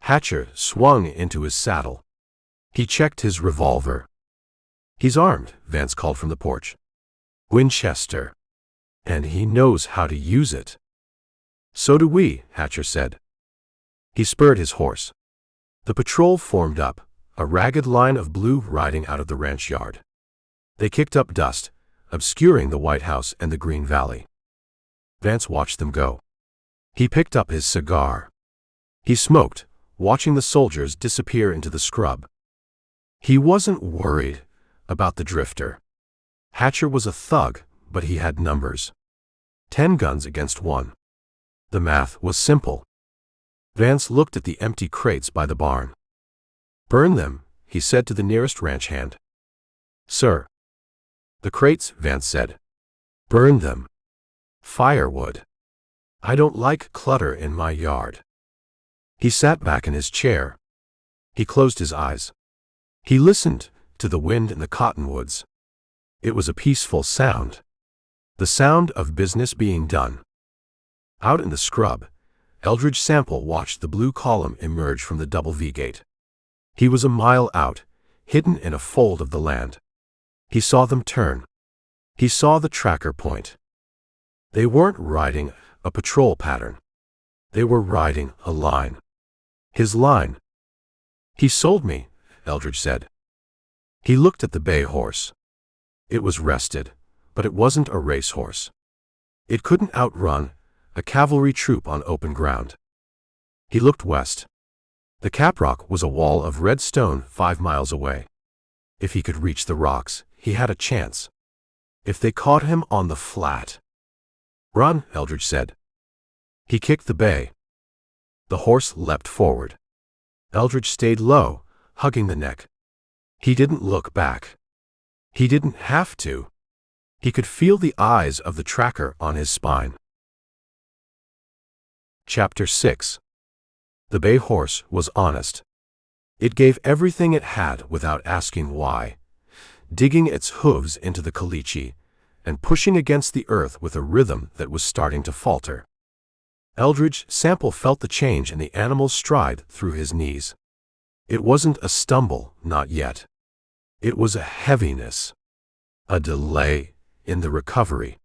Hatcher swung into his saddle. He checked his revolver. He's armed, Vance called from the porch. Winchester. And he knows how to use it. So do we, Hatcher said. He spurred his horse. The patrol formed up, a ragged line of blue riding out of the ranch yard. They kicked up dust, obscuring the White House and the Green Valley. Vance watched them go. He picked up his cigar. He smoked, watching the soldiers disappear into the scrub. He wasn't worried about the drifter. Hatcher was a thug, but he had numbers. 10 guns against 1. The math was simple. Vance looked at the empty crates by the barn. Burn them, he said to the nearest ranch hand. Sir. The crates, Vance said. Burn them. Firewood. I don't like clutter in my yard. He sat back in his chair. He closed his eyes. He listened to the wind in the cottonwoods. It was a peaceful sound. The sound of business being done. Out in the scrub, Eldridge Sample watched the blue column emerge from the double V gate. He was a mile out, hidden in a fold of the land. He saw them turn. He saw the tracker point. They weren't riding a patrol pattern. They were riding a line. His line. He sold me, Eldridge said. He looked at the bay horse. It was rested, but it wasn't a racehorse. It couldn't outrun a cavalry troop on open ground. He looked west. The Caprock was a wall of red stone 5 miles away. If he could reach the rocks, he had a chance. If they caught him on the flat. Run, Eldridge said. He kicked the bay. The horse leapt forward. Eldridge stayed low, hugging the neck. He didn't look back. He didn't have to. He could feel the eyes of the tracker on his spine. Chapter 6. The bay horse was honest. It gave everything it had without asking why, digging its hooves into the caliche and pushing against the earth with a rhythm that was starting to falter. Eldridge Sample felt the change in the animal's stride through his knees. It wasn't a stumble, not yet. It was a heaviness, a delay in the recovery.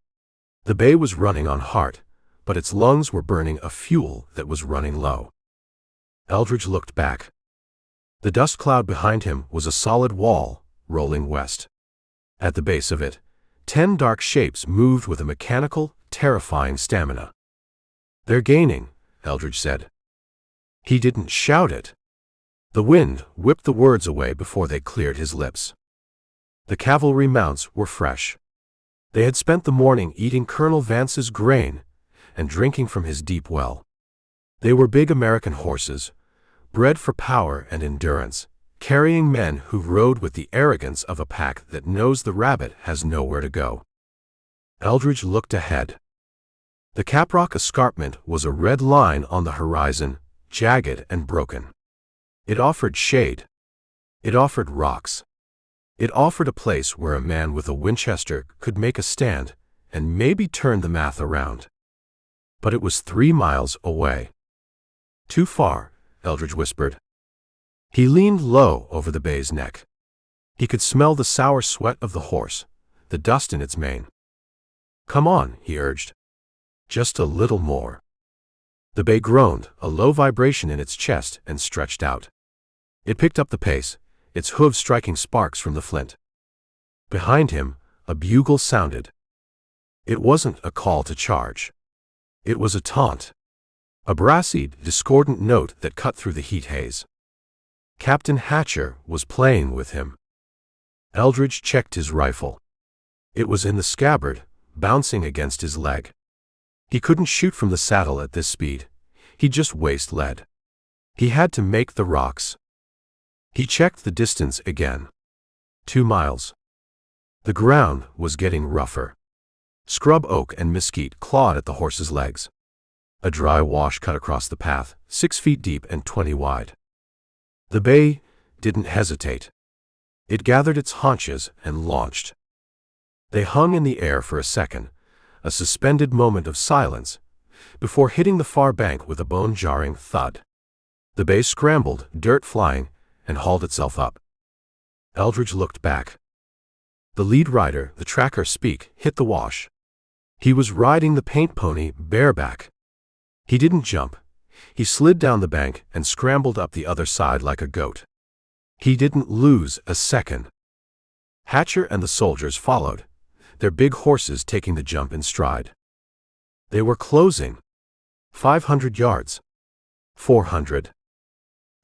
The bay was running on heart, but its lungs were burning a fuel that was running low. Eldridge looked back. The dust cloud behind him was a solid wall, rolling west. At the base of it, 10 dark shapes moved with a mechanical, terrifying stamina. They're gaining, Eldridge said. He didn't shout it. The wind whipped the words away before they cleared his lips. The cavalry mounts were fresh. They had spent the morning eating Colonel Vance's grain and drinking from his deep well. They were big American horses, bred for power and endurance, carrying men who rode with the arrogance of a pack that knows the rabbit has nowhere to go. Eldridge looked ahead. The Caprock escarpment was a red line on the horizon, jagged and broken. It offered shade. It offered rocks. It offered a place where a man with a Winchester could make a stand and maybe turn the math around. But it was 3 miles away. Too far, Eldridge whispered. He leaned low over the bay's neck. He could smell the sour sweat of the horse, the dust in its mane. Come on, he urged. Just a little more. The bay groaned, a low vibration in its chest, and stretched out. It picked up the pace, its hooves striking sparks from the flint. Behind him, a bugle sounded. It wasn't a call to charge. It was a taunt. A brassy, discordant note that cut through the heat haze. Captain Hatcher was playing with him. Eldridge checked his rifle. It was in the scabbard, bouncing against his leg. He couldn't shoot from the saddle at this speed. He'd just waste lead. He had to make the rocks. He checked the distance again. 2 miles. The ground was getting rougher. Scrub oak and mesquite clawed at the horse's legs. A dry wash cut across the path, 6 feet deep and 20 wide. The bay didn't hesitate. It gathered its haunches and launched. They hung in the air for a second, a suspended moment of silence, before hitting the far bank with a bone-jarring thud. The bay scrambled, dirt flying, and hauled itself up. Eldridge looked back. The lead rider, the tracker Speak, hit the wash. He was riding the paint pony bareback. He didn't jump. He slid down the bank and scrambled up the other side like a goat. He didn't lose a second. Hatcher and the soldiers followed, their big horses taking the jump in stride. They were closing. 500 yards. 400.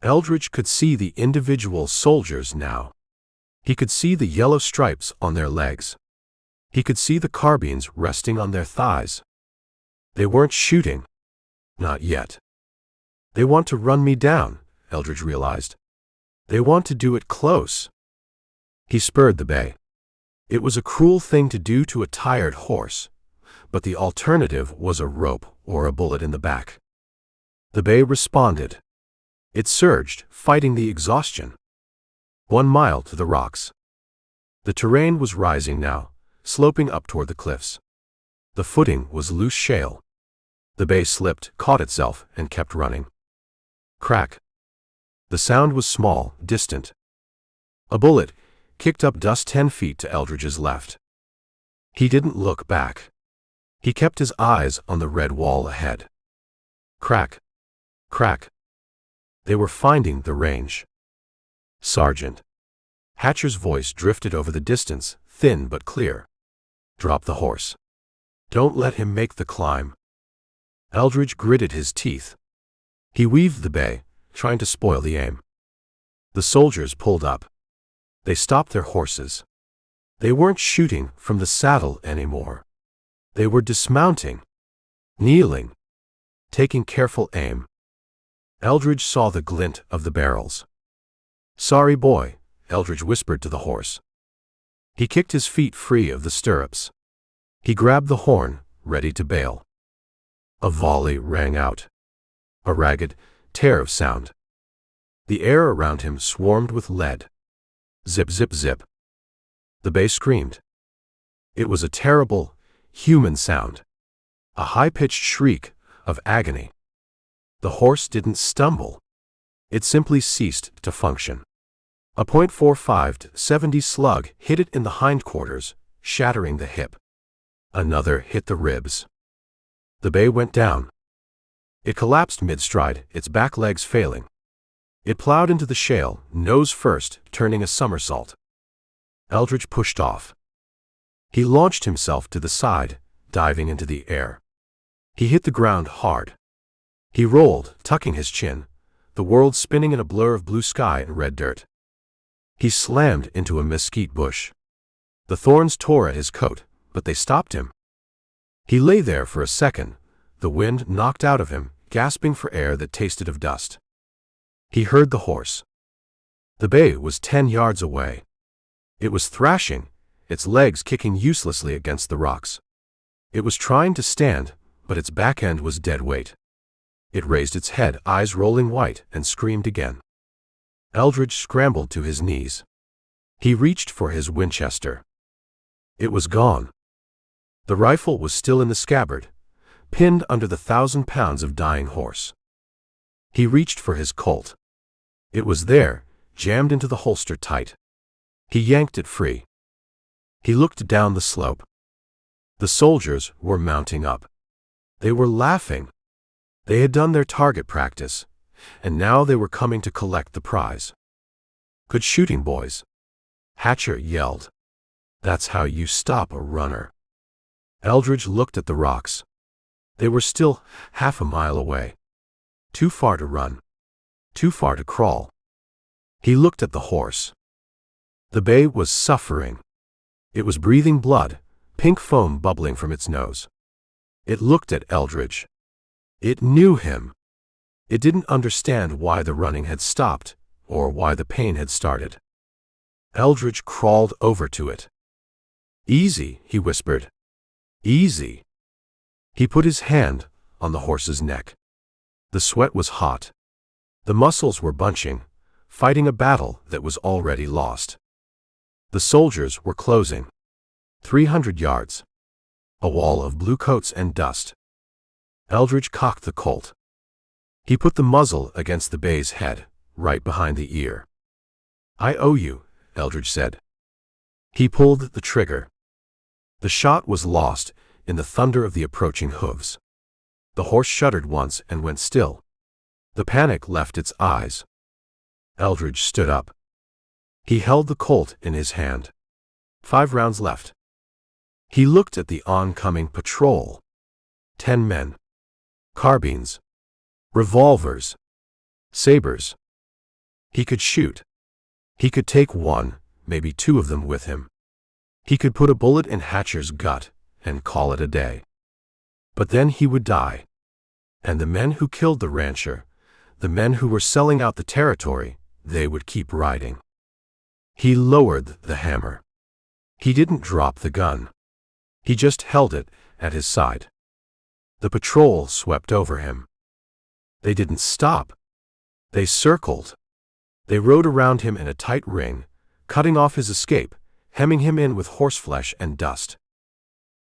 Eldridge could see the individual soldiers now. He could see the yellow stripes on their legs. He could see the carbines resting on their thighs. They weren't shooting. Not yet. They want to run me down, Eldridge realized. They want to do it close. He spurred the bay. It was a cruel thing to do to a tired horse, but the alternative was a rope or a bullet in the back. The bay responded. It surged, fighting the exhaustion. 1 mile to the rocks. The terrain was rising now, sloping up toward the cliffs. The footing was loose shale. The bay slipped, caught itself, and kept running. Crack. The sound was small, distant. A bullet kicked up dust 10 feet to Eldridge's left. He didn't look back. He kept his eyes on the red wall ahead. Crack. Crack. They were finding the range. Sergeant. Hatcher's voice drifted over the distance, thin but clear. Drop the horse. Don't let him make the climb. Eldridge gritted his teeth. He weaved the bay, trying to spoil the aim. The soldiers pulled up. They stopped their horses. They weren't shooting from the saddle anymore. They were dismounting, kneeling, taking careful aim. Eldridge saw the glint of the barrels. Sorry, boy, Eldridge whispered to the horse. He kicked his feet free of the stirrups. He grabbed the horn, ready to bail. A volley rang out. A ragged tear of sound. The air around him swarmed with lead. Zip, zip, zip. The bay screamed. It was a terrible, human sound. A high-pitched shriek of agony. The horse didn't stumble. It simply ceased to function. A .45 70 slug hit it in the hindquarters, shattering the hip. Another hit the ribs. The bay went down. It collapsed mid-stride, its back legs failing. It plowed into the shale, nose first, turning a somersault. Eldridge pushed off. He launched himself to the side, diving into the air. He hit the ground hard. He rolled, tucking his chin, the world spinning in a blur of blue sky and red dirt. He slammed into a mesquite bush. The thorns tore at his coat, but they stopped him. He lay there for a second, the wind knocked out of him, gasping for air that tasted of dust. He heard the horse. The bay was 10 yards away. It was thrashing, its legs kicking uselessly against the rocks. It was trying to stand, but its back end was dead weight. It raised its head, eyes rolling white, and screamed again. Eldridge scrambled to his knees. He reached for his Winchester. It was gone. The rifle was still in the scabbard, pinned under the 1,000 pounds of dying horse. He reached for his Colt. It was there, jammed into the holster tight. He yanked it free. He looked down the slope. The soldiers were mounting up. They were laughing. They had done their target practice, and now they were coming to collect the prize. Good shooting, boys, Hatcher yelled. That's how you stop a runner. Eldridge looked at the rocks. They were still half a mile away. Too far to run. Too far to crawl. He looked at the horse. The bay was suffering. It was breathing blood, pink foam bubbling from its nose. It looked at Eldridge. It knew him. It didn't understand why the running had stopped, or why the pain had started. Eldridge crawled over to it. "Easy," he whispered. "Easy." He put his hand on the horse's neck. The sweat was hot. The muscles were bunching, fighting a battle that was already lost. The soldiers were closing. 300 yards. A wall of blue coats and dust. Eldridge cocked the Colt. He put the muzzle against the bay's head, right behind the ear. "I owe you," Eldridge said. He pulled the trigger. The shot was lost in the thunder of the approaching hooves. The horse shuddered once and went still. The panic left its eyes. Eldridge stood up. He held the Colt in his hand. 5 rounds left. He looked at the oncoming patrol. 10 men. Carbines. Revolvers. Sabers. He could shoot. He could take 1, maybe 2 of them with him. He could put a bullet in Hatcher's gut and call it a day. But then he would die. And the men who killed the rancher, the men who were selling out the territory, they would keep riding. He lowered the hammer. He didn't drop the gun. He just held it at his side. The patrol swept over him. They didn't stop. They circled. They rode around him in a tight ring, cutting off his escape, hemming him in with horseflesh and dust.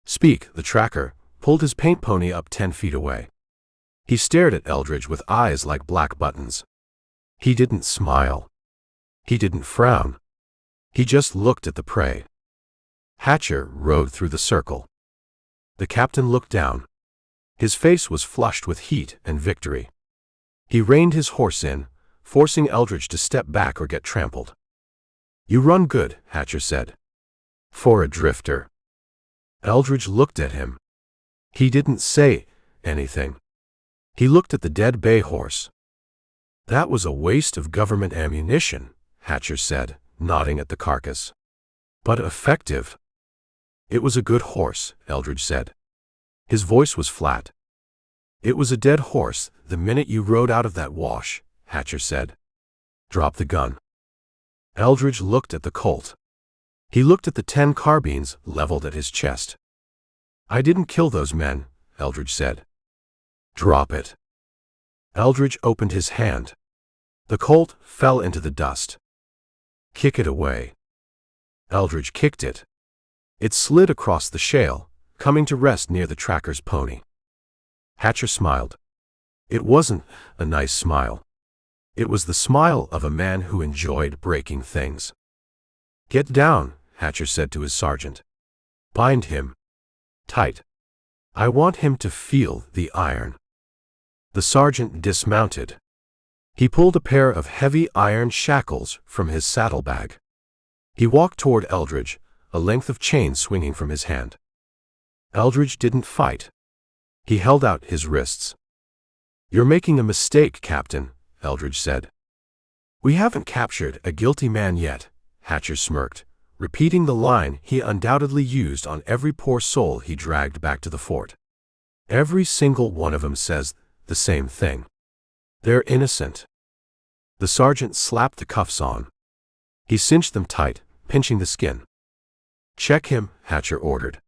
Speak, the tracker, pulled his paint pony up 10 feet away. He stared at Eldridge with eyes like black buttons. He didn't smile. He didn't frown. He just looked at the prey. Hatcher rode through the circle. The captain looked down. His face was flushed with heat and victory. He reined his horse in, forcing Eldridge to step back or get trampled. "You run good," Hatcher said. "For a drifter." Eldridge looked at him. He didn't say anything. He looked at the dead bay horse. "That was a waste of government ammunition," Hatcher said, nodding at the carcass. "But effective." "It was a good horse," Eldridge said. His voice was flat. "It was a dead horse the minute you rode out of that wash," Hatcher said. "Drop the gun." Eldridge looked at the Colt. He looked at the 10 carbines leveled at his chest. "I didn't kill those men," Eldridge said. "Drop it." Eldridge opened his hand. The Colt fell into the dust. "Kick it away." Eldridge kicked it. It slid across the shale, coming to rest near the tracker's pony. Hatcher smiled. It wasn't a nice smile. It was the smile of a man who enjoyed breaking things. "Get down," Hatcher said to his sergeant. "Bind him. Tight. I want him to feel the iron." The sergeant dismounted. He pulled a pair of heavy iron shackles from his saddlebag. He walked toward Eldridge, a length of chain swinging from his hand. Eldridge didn't fight. He held out his wrists. "You're making a mistake, Captain," Eldridge said. "We haven't captured a guilty man yet," Hatcher smirked, repeating the line he undoubtedly used on every poor soul he dragged back to the fort. "Every single one of 'em says the same thing. They're innocent." The sergeant slapped the cuffs on. He cinched them tight, pinching the skin. "Check him," Hatcher ordered.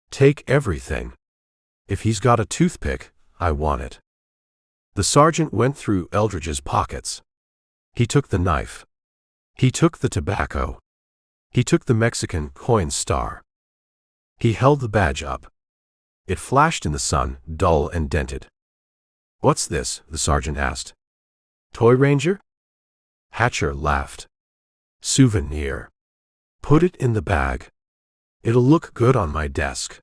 "Take everything. If he's got a toothpick, I want it." The sergeant went through Eldridge's pockets. He took the knife. He took the tobacco. He took the Mexican coin star. He held the badge up. It flashed in the sun, dull and dented. "What's this?" the sergeant asked. "Toy Ranger?" Hatcher laughed. "Souvenir. Put it in the bag. It'll look good on my desk."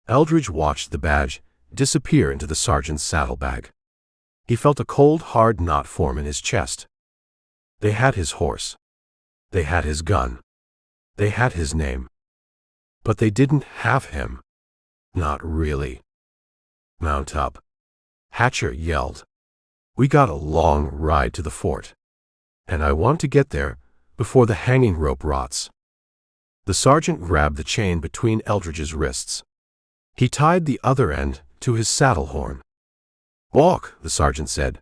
Eldridge watched the badge disappear into the sergeant's saddlebag. He felt a cold, hard knot form in his chest. They had his horse. They had his gun. They had his name. But they didn't have him. Not really. Mount up, Hatcher yelled. We got a long ride to the fort, and I want to get there before the hanging rope rots. The sergeant grabbed the chain between Eldridge's wrists. He tied the other end to his saddle horn. Walk, the sergeant said.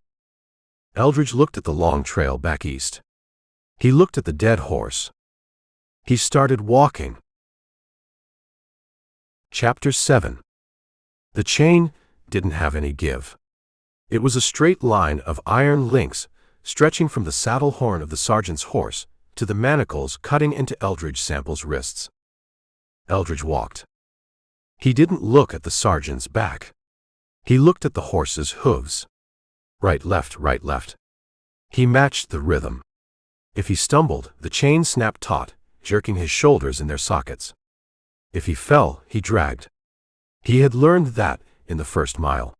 Eldridge looked at the long trail back east. He looked at the dead horse. He started walking. Chapter 7. The chain didn't have any give. It was a straight line of iron links stretching from the saddle horn of the sergeant's horse to the manacles cutting into Eldridge Sample's wrists. Eldridge walked. He didn't look at the sergeant's back. He looked at the horse's hooves. Right, left, right, left. He matched the rhythm. If he stumbled, the chain snapped taut, jerking his shoulders in their sockets. If he fell, he dragged. He had learned that in the first mile.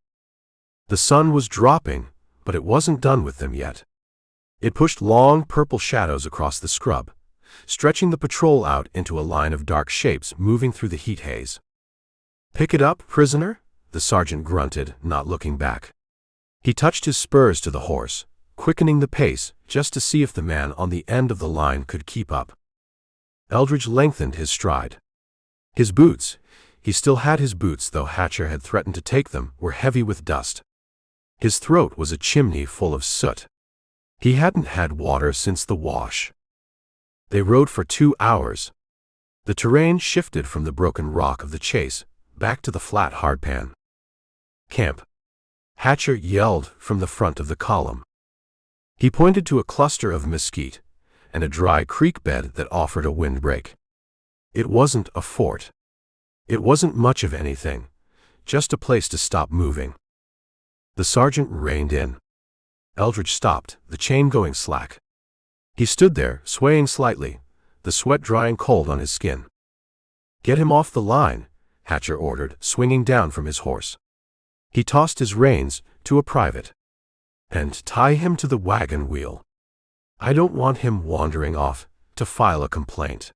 The sun was dropping, but it wasn't done with them yet. It pushed long purple shadows across the scrub, stretching the patrol out into a line of dark shapes moving through the heat haze. Pick it up, prisoner, the sergeant grunted, not looking back. He touched his spurs to the horse, quickening the pace just to see if the man on the end of the line could keep up. Eldridge lengthened his stride. His boots, he still had his boots though Hatcher had threatened to take them, were heavy with dust. His throat was a chimney full of soot. He hadn't had water since the wash. They rode for 2 hours. The terrain shifted from the broken rock of the chase back to the flat hardpan. Camp, Hatcher yelled from the front of the column. He pointed to a cluster of mesquite and a dry creek bed that offered a windbreak. It wasn't a fort. It wasn't much of anything, just a place to stop moving. The sergeant reined in. Eldridge stopped, the chain going slack. He stood there, swaying slightly, the sweat drying cold on his skin. Get him off the line, Hatcher ordered, swinging down from his horse. He tossed his reins to a private. And tie him to the wagon wheel. I don't want him wandering off to file a complaint.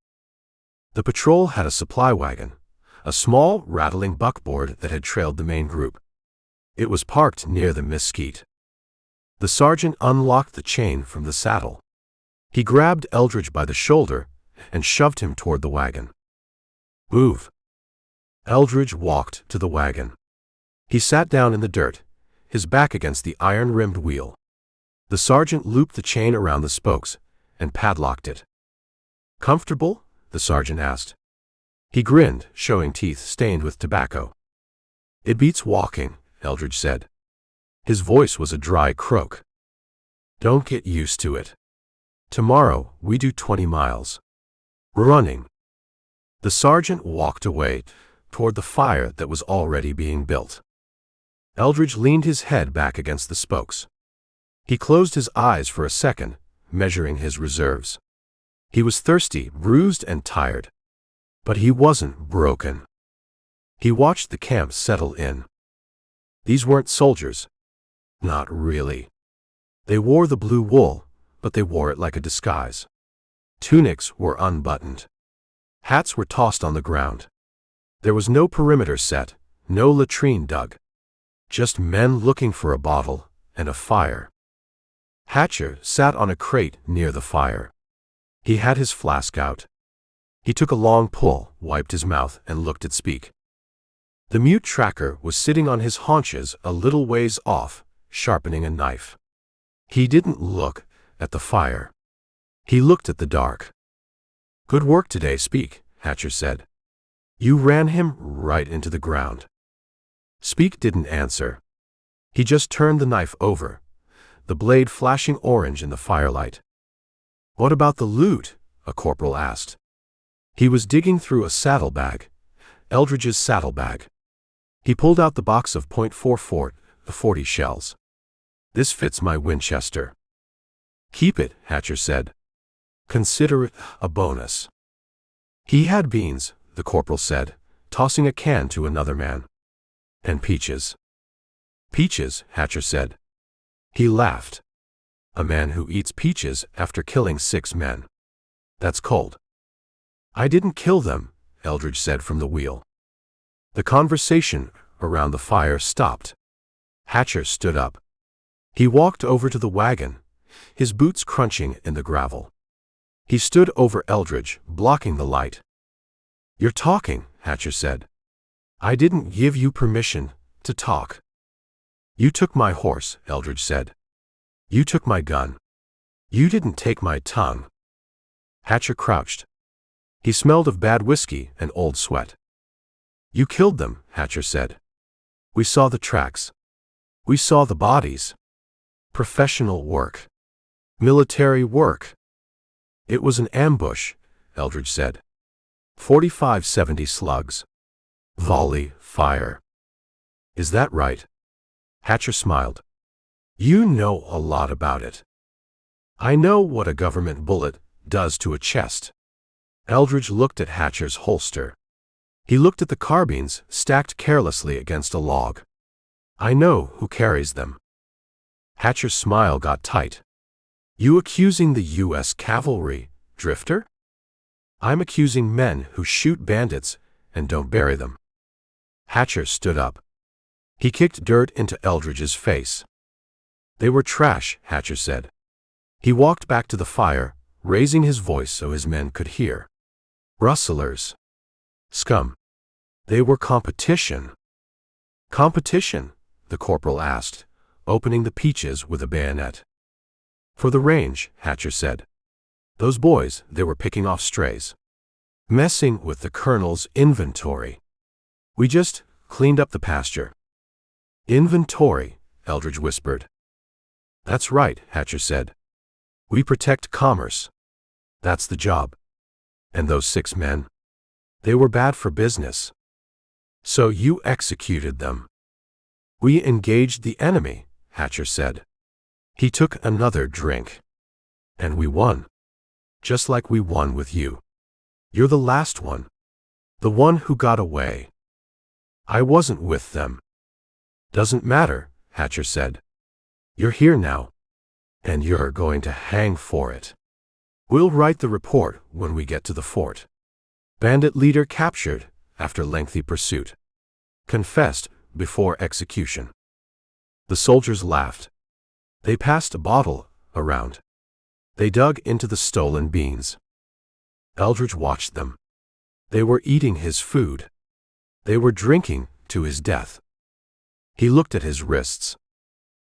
The patrol had a supply wagon, a small, rattling buckboard that had trailed the main group. It was parked near the mesquite. The sergeant unlocked the chain from the saddle. He grabbed Eldridge by the shoulder and shoved him toward the wagon. Move. Eldridge walked to the wagon. He sat down in the dirt, his back against the iron-rimmed wheel. The sergeant looped the chain around the spokes and padlocked it. Comfortable? The sergeant asked. He grinned, showing teeth stained with tobacco. It beats walking, Eldridge said. His voice was a dry croak. Don't get used to it. Tomorrow, we do 20 miles. Running. The sergeant walked away toward the fire that was already being built. Eldridge leaned his head back against the spokes. He closed his eyes for a second, measuring his reserves. He was thirsty, bruised, and tired. But he wasn't broken. He watched the camp settle in. These weren't soldiers. Not really. They wore the blue wool, but they wore it like a disguise. Tunics were unbuttoned. Hats were tossed on the ground. There was no perimeter set, no latrine dug. Just men looking for a bottle and a fire. Hatcher sat on a crate near the fire. He had his flask out. He took a long pull, wiped his mouth, and looked at Speak. The mute tracker was sitting on his haunches a little ways off, sharpening a knife. He didn't look at the fire. He looked at the dark. Good work today, Speak, Hatcher said. You ran him right into the ground. Speak didn't answer. He just turned the knife over, the blade flashing orange in the firelight. What about the loot? A corporal asked. He was digging through a saddlebag, Eldridge's saddlebag. He pulled out the box of .44, the 40 shells. This fits my Winchester. Keep it, Hatcher said. Consider it a bonus. He had beans, the corporal said, tossing a can to another man. And peaches. Peaches, Hatcher said. He laughed. A man who eats peaches after killing 6 men. That's cold. I didn't kill them, Eldridge said from the wheel. The conversation around the fire stopped. Hatcher stood up. He walked over to the wagon, his boots crunching in the gravel. He stood over Eldridge, blocking the light. "You're talking," Hatcher said. "I didn't give you permission to talk." "You took my horse," Eldridge said. "You took my gun. You didn't take my tongue." Hatcher crouched. He smelled of bad whiskey and old sweat. "You killed them," Hatcher said. "We saw the tracks. We saw the bodies. Professional work. Military work." "It was an ambush," Eldridge said. 45-70 slugs. Volley fire. "Is that right?" Hatcher smiled. "You know a lot about it." "I know what a government bullet does to a chest." Eldridge looked at Hatcher's holster. He looked at the carbines stacked carelessly against a log. "I know who carries them." Hatcher's smile got tight. "You accusing the U.S. cavalry, Drifter?" "I'm accusing men who shoot bandits and don't bury them." Hatcher stood up. He kicked dirt into Eldridge's face. "They were trash," Hatcher said. He walked back to the fire, raising his voice so his men could hear. "Rustlers. Scum. They were competition." "Competition?" the corporal asked, opening the peaches with a bayonet. "For the range," Hatcher said. "Those boys, they were picking off strays. Messing with the colonel's inventory. We just cleaned up the pasture." "Inventory," Eldridge whispered. "That's right," Hatcher said. "We protect commerce. That's the job." "And those 6 men? They were bad for business. So you executed them." "We engaged the enemy," Hatcher said. He took another drink. "And we won. Just like we won with you. You're the last one. The one who got away." "I wasn't with them." "Doesn't matter," Hatcher said. "You're here now. And you're going to hang for it. We'll write the report when we get to the fort. Bandit leader captured after lengthy pursuit. Confessed before execution." The soldiers laughed. They passed a bottle around. They dug into the stolen beans. Eldridge watched them. They were eating his food. They were drinking to his death. He looked at his wrists.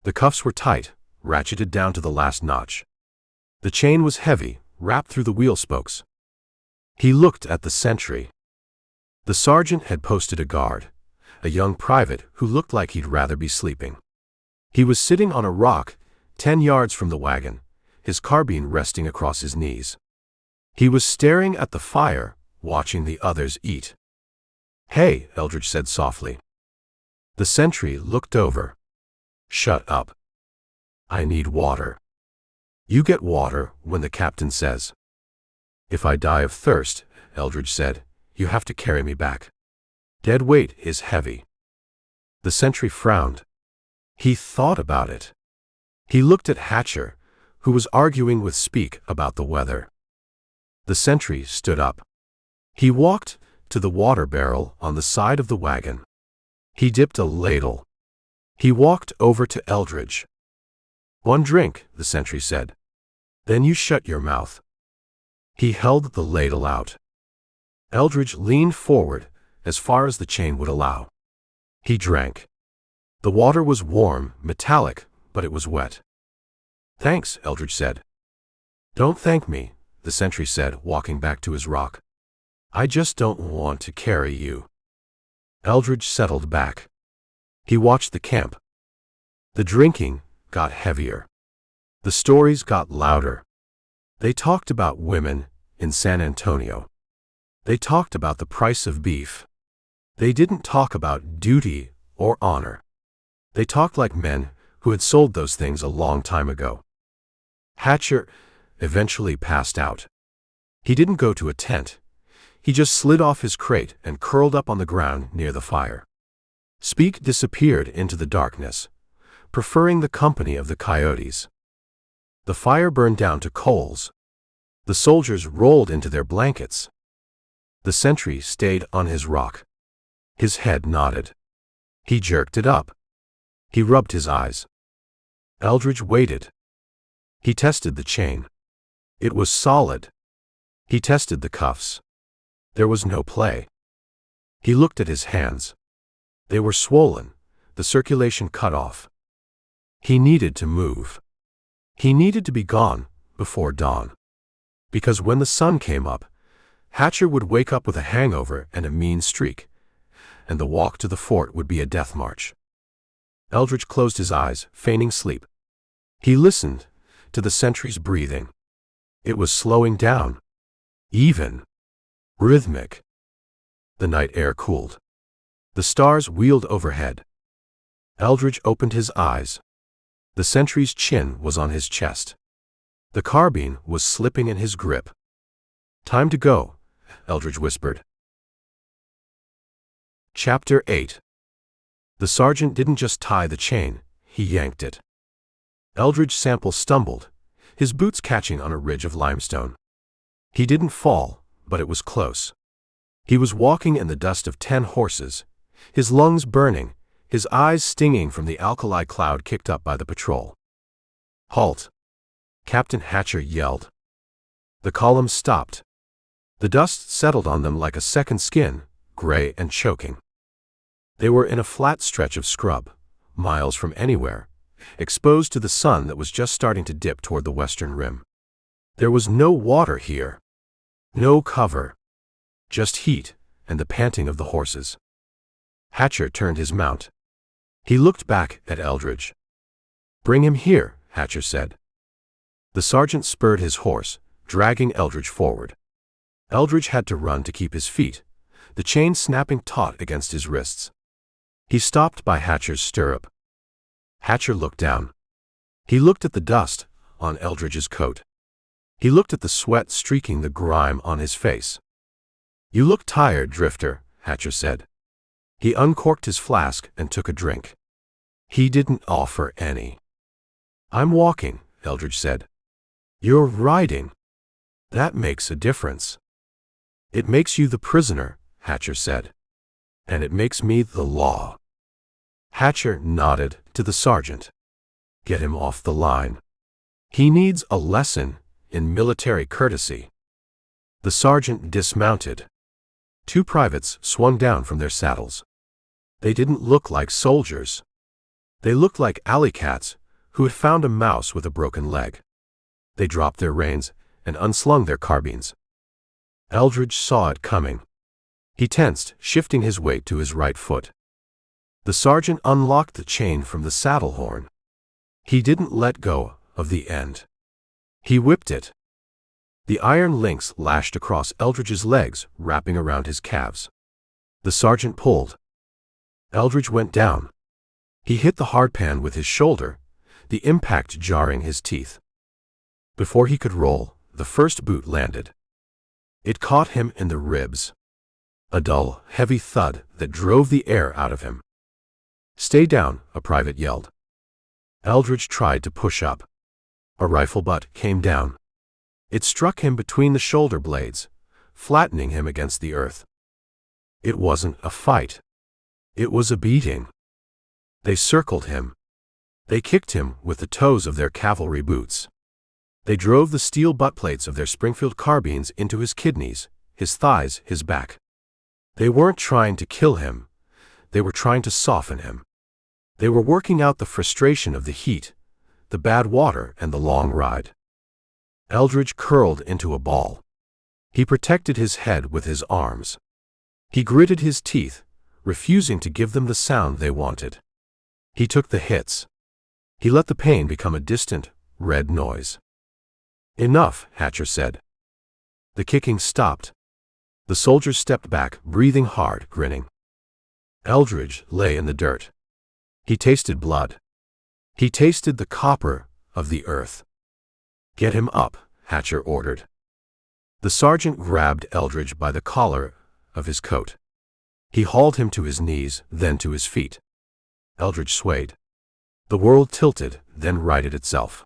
The cuffs were tight, ratcheted down to the last notch. The chain was heavy, wrapped through the wheel spokes. He looked at the sentry. The sergeant had posted a guard, a young private who looked like he'd rather be sleeping. He was sitting on a rock 10 yards from the wagon, his carbine resting across his knees. He was staring at the fire, watching the others eat. "Hey," Eldridge said softly. The sentry looked over. "Shut up. I need water." "You get water when the captain says." "If I die of thirst," Eldridge said, "you have to carry me back. Dead weight is heavy." The sentry frowned. He thought about it. He looked at Hatcher, who was arguing with Speak about the weather. The sentry stood up. He walked to the water barrel on the side of the wagon. He dipped a ladle. He walked over to Eldridge. "One drink," the sentry said. "Then you shut your mouth." He held the ladle out. Eldridge leaned forward as far as the chain would allow. He drank. The water was warm, metallic, but it was wet. "Thanks," Eldridge said. "Don't thank me," the sentry said, walking back to his rock. "I just don't want to carry you." Eldridge settled back. He watched the camp. The drinking got heavier. The stories got louder. They talked about women in San Antonio. They talked about the price of beef. They didn't talk about duty or honor. They talked like men who had sold those things a long time ago. Hatcher eventually passed out. He didn't go to a tent. He just slid off his crate and curled up on the ground near the fire. Speak disappeared into the darkness, preferring the company of the coyotes. The fire burned down to coals. The soldiers rolled into their blankets. The sentry stayed on his rock. His head nodded. He jerked it up. He rubbed his eyes. Eldridge waited. He tested the chain. It was solid. He tested the cuffs. There was no play. He looked at his hands. They were swollen, the circulation cut off. He needed to move. He needed to be gone before dawn. Because when the sun came up, Hatcher would wake up with a hangover and a mean streak, and the walk to the fort would be a death march. Eldridge closed his eyes, feigning sleep. He listened to the sentry's breathing. It was slowing down. Even. Rhythmic. The night air cooled. The stars wheeled overhead. Eldridge opened his eyes. The sentry's chin was on his chest. The carbine was slipping in his grip. "Time to go," Eldridge whispered. Chapter 8. The sergeant didn't just tie the chain, he yanked it. Eldridge Sample stumbled, his boots catching on a ridge of limestone. He didn't fall, but it was close. He was walking in the dust of 10 horses, his lungs burning, his eyes stinging from the alkali cloud kicked up by the patrol. "Halt!" Captain Hatcher yelled. The column stopped. The dust settled on them like a second skin, gray and choking. They were in a flat stretch of scrub, miles from anywhere, exposed to the sun that was just starting to dip toward the western rim. There was no water here. No cover. Just heat and the panting of the horses. Hatcher turned his mount. He looked back at Eldridge. "Bring him here," Hatcher said. The sergeant spurred his horse, dragging Eldridge forward. Eldridge had to run to keep his feet, the chain snapping taut against his wrists. He stopped by Hatcher's stirrup. Hatcher looked down. He looked at the dust on Eldridge's coat. He looked at the sweat streaking the grime on his face. "You look tired, Drifter," Hatcher said. He uncorked his flask and took a drink. He didn't offer any. "I'm walking," Eldridge said. "You're riding. That makes a difference." "It makes you the prisoner," Hatcher said. "And it makes me the law." Hatcher nodded to the sergeant. "Get him off the line. He needs a lesson in military courtesy." The sergeant dismounted. 2 privates swung down from their saddles. They didn't look like soldiers. They looked like alley cats who had found a mouse with a broken leg. They dropped their reins and unslung their carbines. Eldridge saw it coming. He tensed, shifting his weight to his right foot. The sergeant unlocked the chain from the saddle horn. He didn't let go of the end. He whipped it. The iron links lashed across Eldridge's legs, wrapping around his calves. The sergeant pulled. Eldridge went down. He hit the hardpan with his shoulder, the impact jarring his teeth. Before he could roll, the first boot landed. It caught him in the ribs. A dull, heavy thud that drove the air out of him. "Stay down," a private yelled. Eldridge tried to push up. A rifle butt came down. It struck him between the shoulder blades, flattening him against the earth. It wasn't a fight. It was a beating. They circled him. They kicked him with the toes of their cavalry boots. They drove the steel butt plates of their Springfield carbines into his kidneys, his thighs, his back. They weren't trying to kill him. They were trying to soften him. They were working out the frustration of the heat, the bad water, and the long ride. Eldridge curled into a ball. He protected his head with his arms. He gritted his teeth, refusing to give them the sound they wanted. He took the hits. He let the pain become a distant, red noise. "Enough," Hatcher said. The kicking stopped. The soldiers stepped back, breathing hard, grinning. Eldridge lay in the dirt. He tasted blood. He tasted the copper of the earth. "Get him up," Hatcher ordered. The sergeant grabbed Eldridge by the collar of his coat. He hauled him to his knees, then to his feet. Eldridge swayed. The world tilted, then righted itself.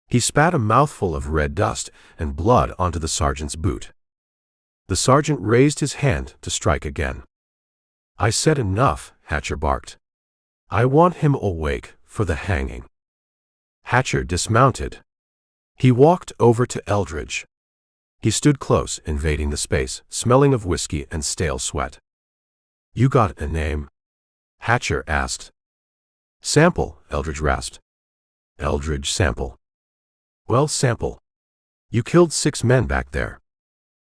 He spat a mouthful of red dust and blood onto the sergeant's boot. The sergeant raised his hand to strike again. I said enough, Hatcher barked. I want him awake for the hanging. Hatcher dismounted. He walked over to Eldridge. He stood close, invading the space, smelling of whiskey and stale sweat. You got a name? Hatcher asked. Sample, Eldridge rasped. Eldridge Sample. Well, Sample. You killed 6 men back there.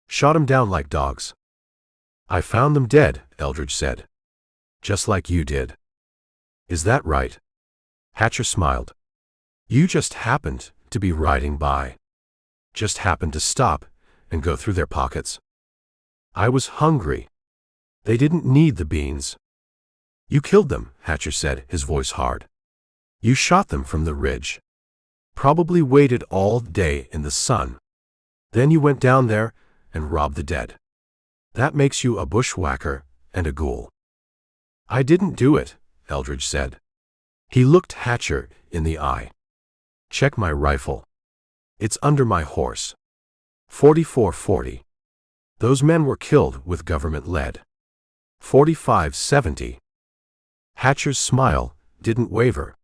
Shot 'em down like dogs. I found them dead, Eldridge said. Just like you did. Is that right? Hatcher smiled. You just happened to be riding by. Just happened to stop and go through their pockets. I was hungry. They didn't need the beans. You killed them, Hatcher said, his voice hard. You shot them from the ridge. Probably waited all day in the sun. Then you went down there and robbed the dead. That makes you a bushwhacker and a ghoul. I didn't do it, Eldridge said. He looked Hatcher in the eye. Check my rifle. It's under my horse. 44-40. Those men were killed with government lead. 45-70. Hatcher's smile didn't waver.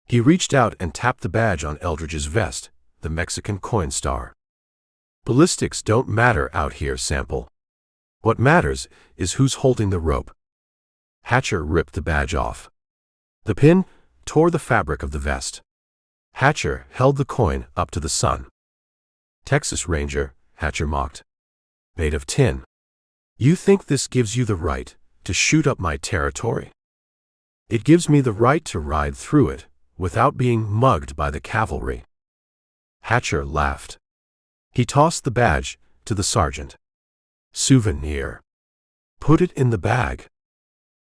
He reached out and tapped the badge on Eldridge's vest, the Mexican coin star. Ballistics don't matter out here, Sample. What matters is who's holding the rope. Hatcher ripped the badge off. The pin tore the fabric of the vest. Hatcher held the coin up to the sun. Texas Ranger, Hatcher mocked. Made of tin. You think this gives you the right to shoot up my territory? It gives me the right to ride through it without being mugged by the cavalry. Hatcher laughed. He tossed the badge to the sergeant. Souvenir. Put it in the bag.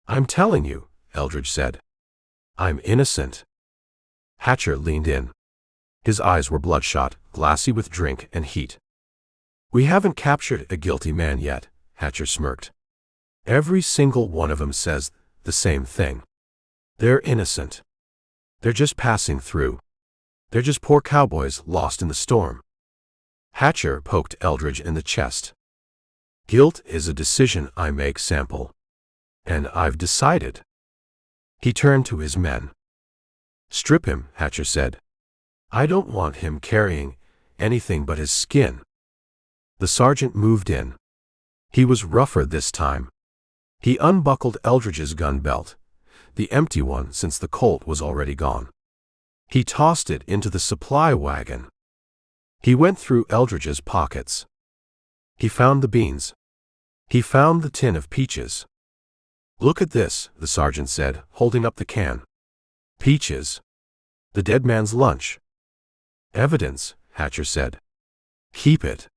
I'm telling you, Eldridge said. I'm innocent. Hatcher leaned in. His eyes were bloodshot, glassy with drink and heat. We haven't captured a guilty man yet, Hatcher smirked. Every single one of them says the same thing. They're innocent. They're just passing through. They're just poor cowboys lost in the storm. Hatcher poked Eldridge in the chest. Guilt is a decision I make, Sample. And I've decided. He turned to his men. Strip him, Hatcher said. I don't want him carrying anything but his skin. The sergeant moved in. He was rougher this time. He unbuckled Eldridge's gun belt, the empty one since the Colt was already gone. He tossed it into the supply wagon. He went through Eldridge's pockets. He found the beans. He found the tin of peaches. Look at this, the sergeant said, holding up the can. Peaches. The dead man's lunch. Evidence, Hatcher said. Keep it.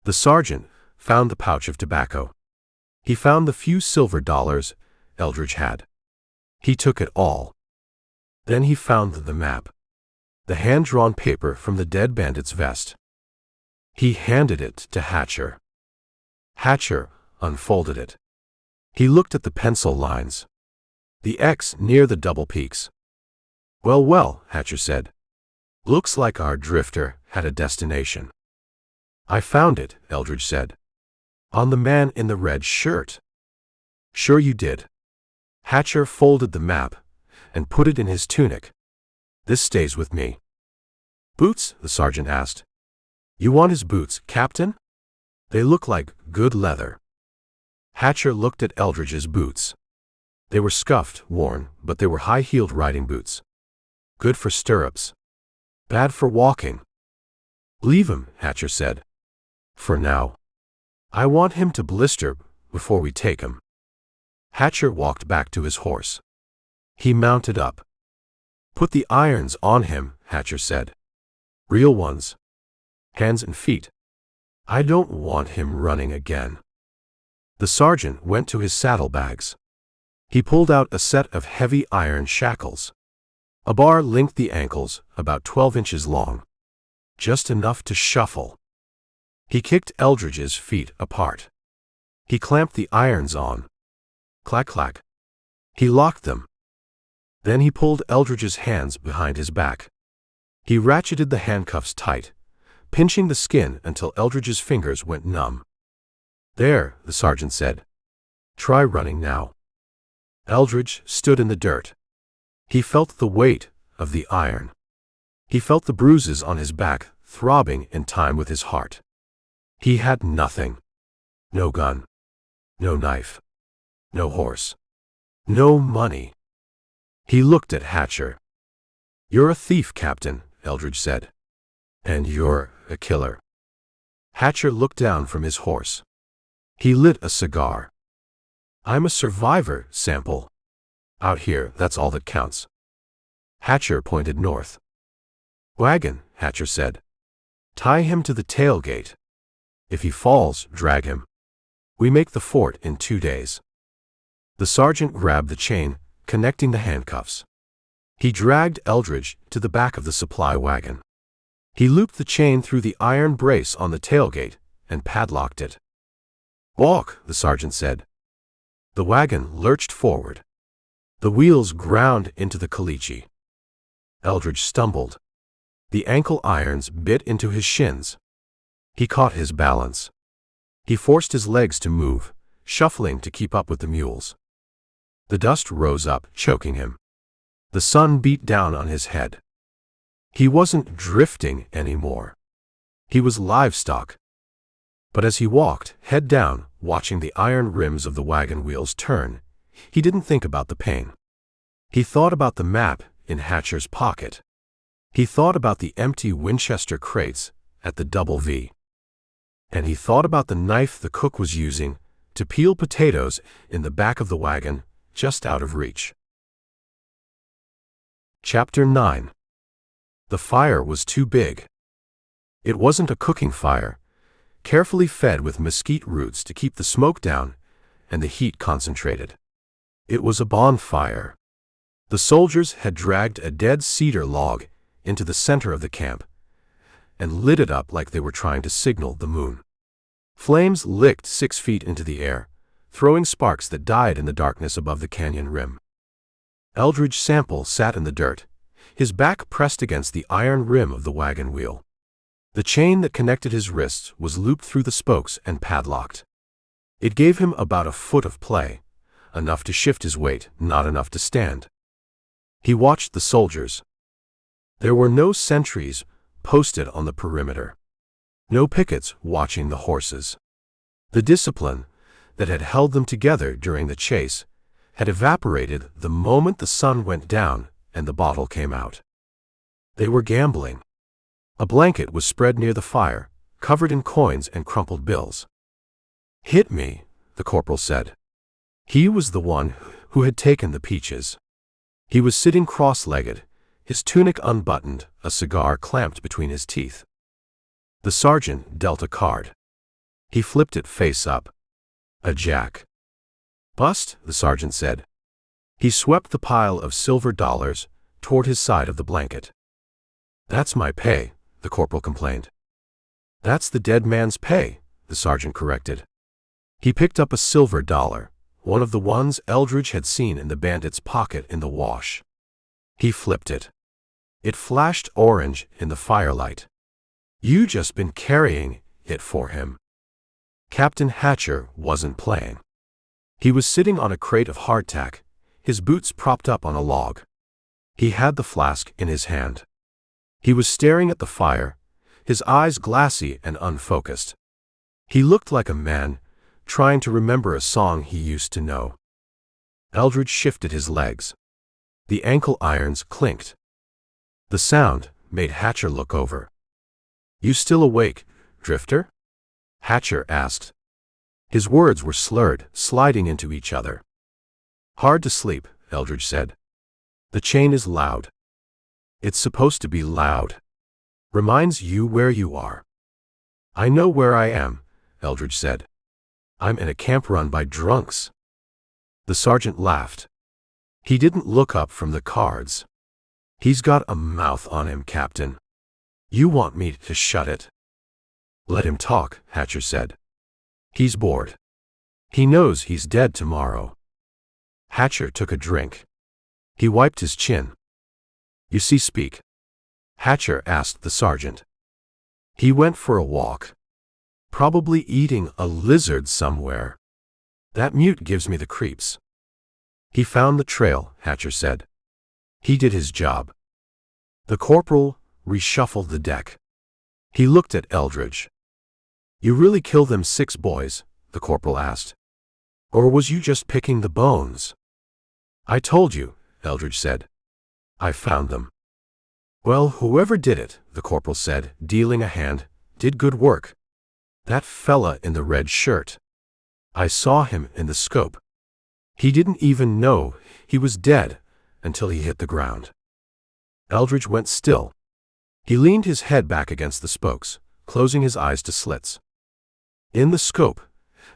The sergeant found the pouch of tobacco. He found the few silver dollars Eldridge had. He took it all. Then he found the map. The hand-drawn paper from the dead bandit's vest. He handed it to Hatcher. Hatcher unfolded it. He looked at the pencil lines. The X near the double peaks. Well, well, Hatcher said. Looks like our drifter had a destination. I found it, Eldridge said. On the man in the red shirt. Sure you did. Hatcher folded the map and put it in his tunic. This stays with me. Boots? The sergeant asked. You want his boots, Captain? They look like good leather. Hatcher looked at Eldridge's boots. They were scuffed, worn, but they were high-heeled riding boots. Good for stirrups. Bad for walking. Leave him, Hatcher said. For now. I want him to blister before we take him. Hatcher walked back to his horse. He mounted up. Put the irons on him, Hatcher said. Real ones. Hands and feet. I don't want him running again. The sergeant went to his saddlebags. He pulled out a set of heavy iron shackles. A bar linked the ankles, about 12 inches long. Just enough to shuffle. He kicked Eldridge's feet apart. He clamped the irons on. Clack, clack. He locked them. Then he pulled Eldridge's hands behind his back. He ratcheted the handcuffs tight, pinching the skin until Eldridge's fingers went numb. There, the sergeant said. Try running now. Eldridge stood in the dirt. He felt the weight of the iron. He felt the bruises on his back throbbing in time with his heart. He had nothing. No gun. No knife. No horse. No money. He looked at Hatcher. You're a thief, Captain, Eldridge said. And you're a killer. Hatcher looked down from his horse. He lit a cigar. I'm a survivor, Sample. Out here, that's all that counts. Hatcher pointed north. Wagon, Hatcher said. Tie him to the tailgate. If he falls, drag him. We make the fort in 2 days. The sergeant grabbed the chain, connecting the handcuffs. He dragged Eldridge to the back of the supply wagon. He looped the chain through the iron brace on the tailgate and padlocked it. Walk, the sergeant said. The wagon lurched forward. The wheels ground into the caliche. Eldridge stumbled. The ankle irons bit into his shins. He caught his balance. He forced his legs to move, shuffling to keep up with the mules. The dust rose up, choking him. The sun beat down on his head. He wasn't drifting anymore. He was livestock. But as he walked, head down, watching the iron rims of the wagon wheels turn, he didn't think about the pain. He thought about the map in Hatcher's pocket. He thought about the empty Winchester crates at the Double V. And he thought about the knife the cook was using to peel potatoes in the back of the wagon, just out of reach. Chapter 9. The fire was too big. It wasn't a cooking fire, carefully fed with mesquite roots to keep the smoke down and the heat concentrated. It was a bonfire. The soldiers had dragged a dead cedar log into the center of the camp and lit it up like they were trying to signal the moon. Flames licked 6 feet into the air, throwing sparks that died in the darkness above the canyon rim. Eldridge Sample sat in the dirt, his back pressed against the iron rim of the wagon wheel. The chain that connected his wrists was looped through the spokes and padlocked. It gave him about a foot of play, enough to shift his weight, not enough to stand. He watched the soldiers. There were no sentries posted on the perimeter. No pickets watching the horses. The discipline that had held them together during the chase had evaporated the moment the sun went down and the bottle came out. They were gambling. A blanket was spread near the fire, covered in coins and crumpled bills. Hit me, the corporal said. He was the one who had taken the peaches. He was sitting cross-legged, his tunic unbuttoned, a cigar clamped between his teeth. The sergeant dealt a card. He flipped it face up. A jack. Bust, the sergeant said. He swept the pile of silver dollars toward his side of the blanket. That's my pay, the corporal complained. That's the dead man's pay, the sergeant corrected. He picked up a silver dollar, one of the ones Eldridge had seen in the bandit's pocket in the wash. He flipped it. It flashed orange in the firelight. You just been carrying it for him. Captain Hatcher wasn't playing. He was sitting on a crate of hardtack, his boots propped up on a log. He had the flask in his hand. He was staring at the fire, his eyes glassy and unfocused. He looked like a man trying to remember a song he used to know. Eldridge shifted his legs. The ankle irons clinked. The sound made Hatcher look over. You still awake, Drifter? Hatcher asked. His words were slurred, sliding into each other. Hard to sleep, Eldridge said. The chain is loud. It's supposed to be loud. Reminds you where you are. I know where I am, Eldridge said. I'm in a camp run by drunks. The sergeant laughed. He didn't look up from the cards. He's got a mouth on him, Captain. You want me to shut it? Let him talk, Hatcher said. He's bored. He knows he's dead tomorrow. Hatcher took a drink. He wiped his chin. You see, speak. Hatcher asked the sergeant. He went for a walk. Probably eating a lizard somewhere. That mute gives me the creeps. He found the trail, Hatcher said. He did his job. The corporal reshuffled the deck. He looked at Eldridge. You really killed them 6 boys? The corporal asked. Or was you just picking the bones? I told you, Eldridge said. I found them. Well, whoever did it, the corporal said, dealing a hand, did good work. That fella in the red shirt. I saw him in the scope. He didn't even know he was dead until he hit the ground. Eldridge went still. He leaned his head back against the spokes, closing his eyes to slits. In the scope,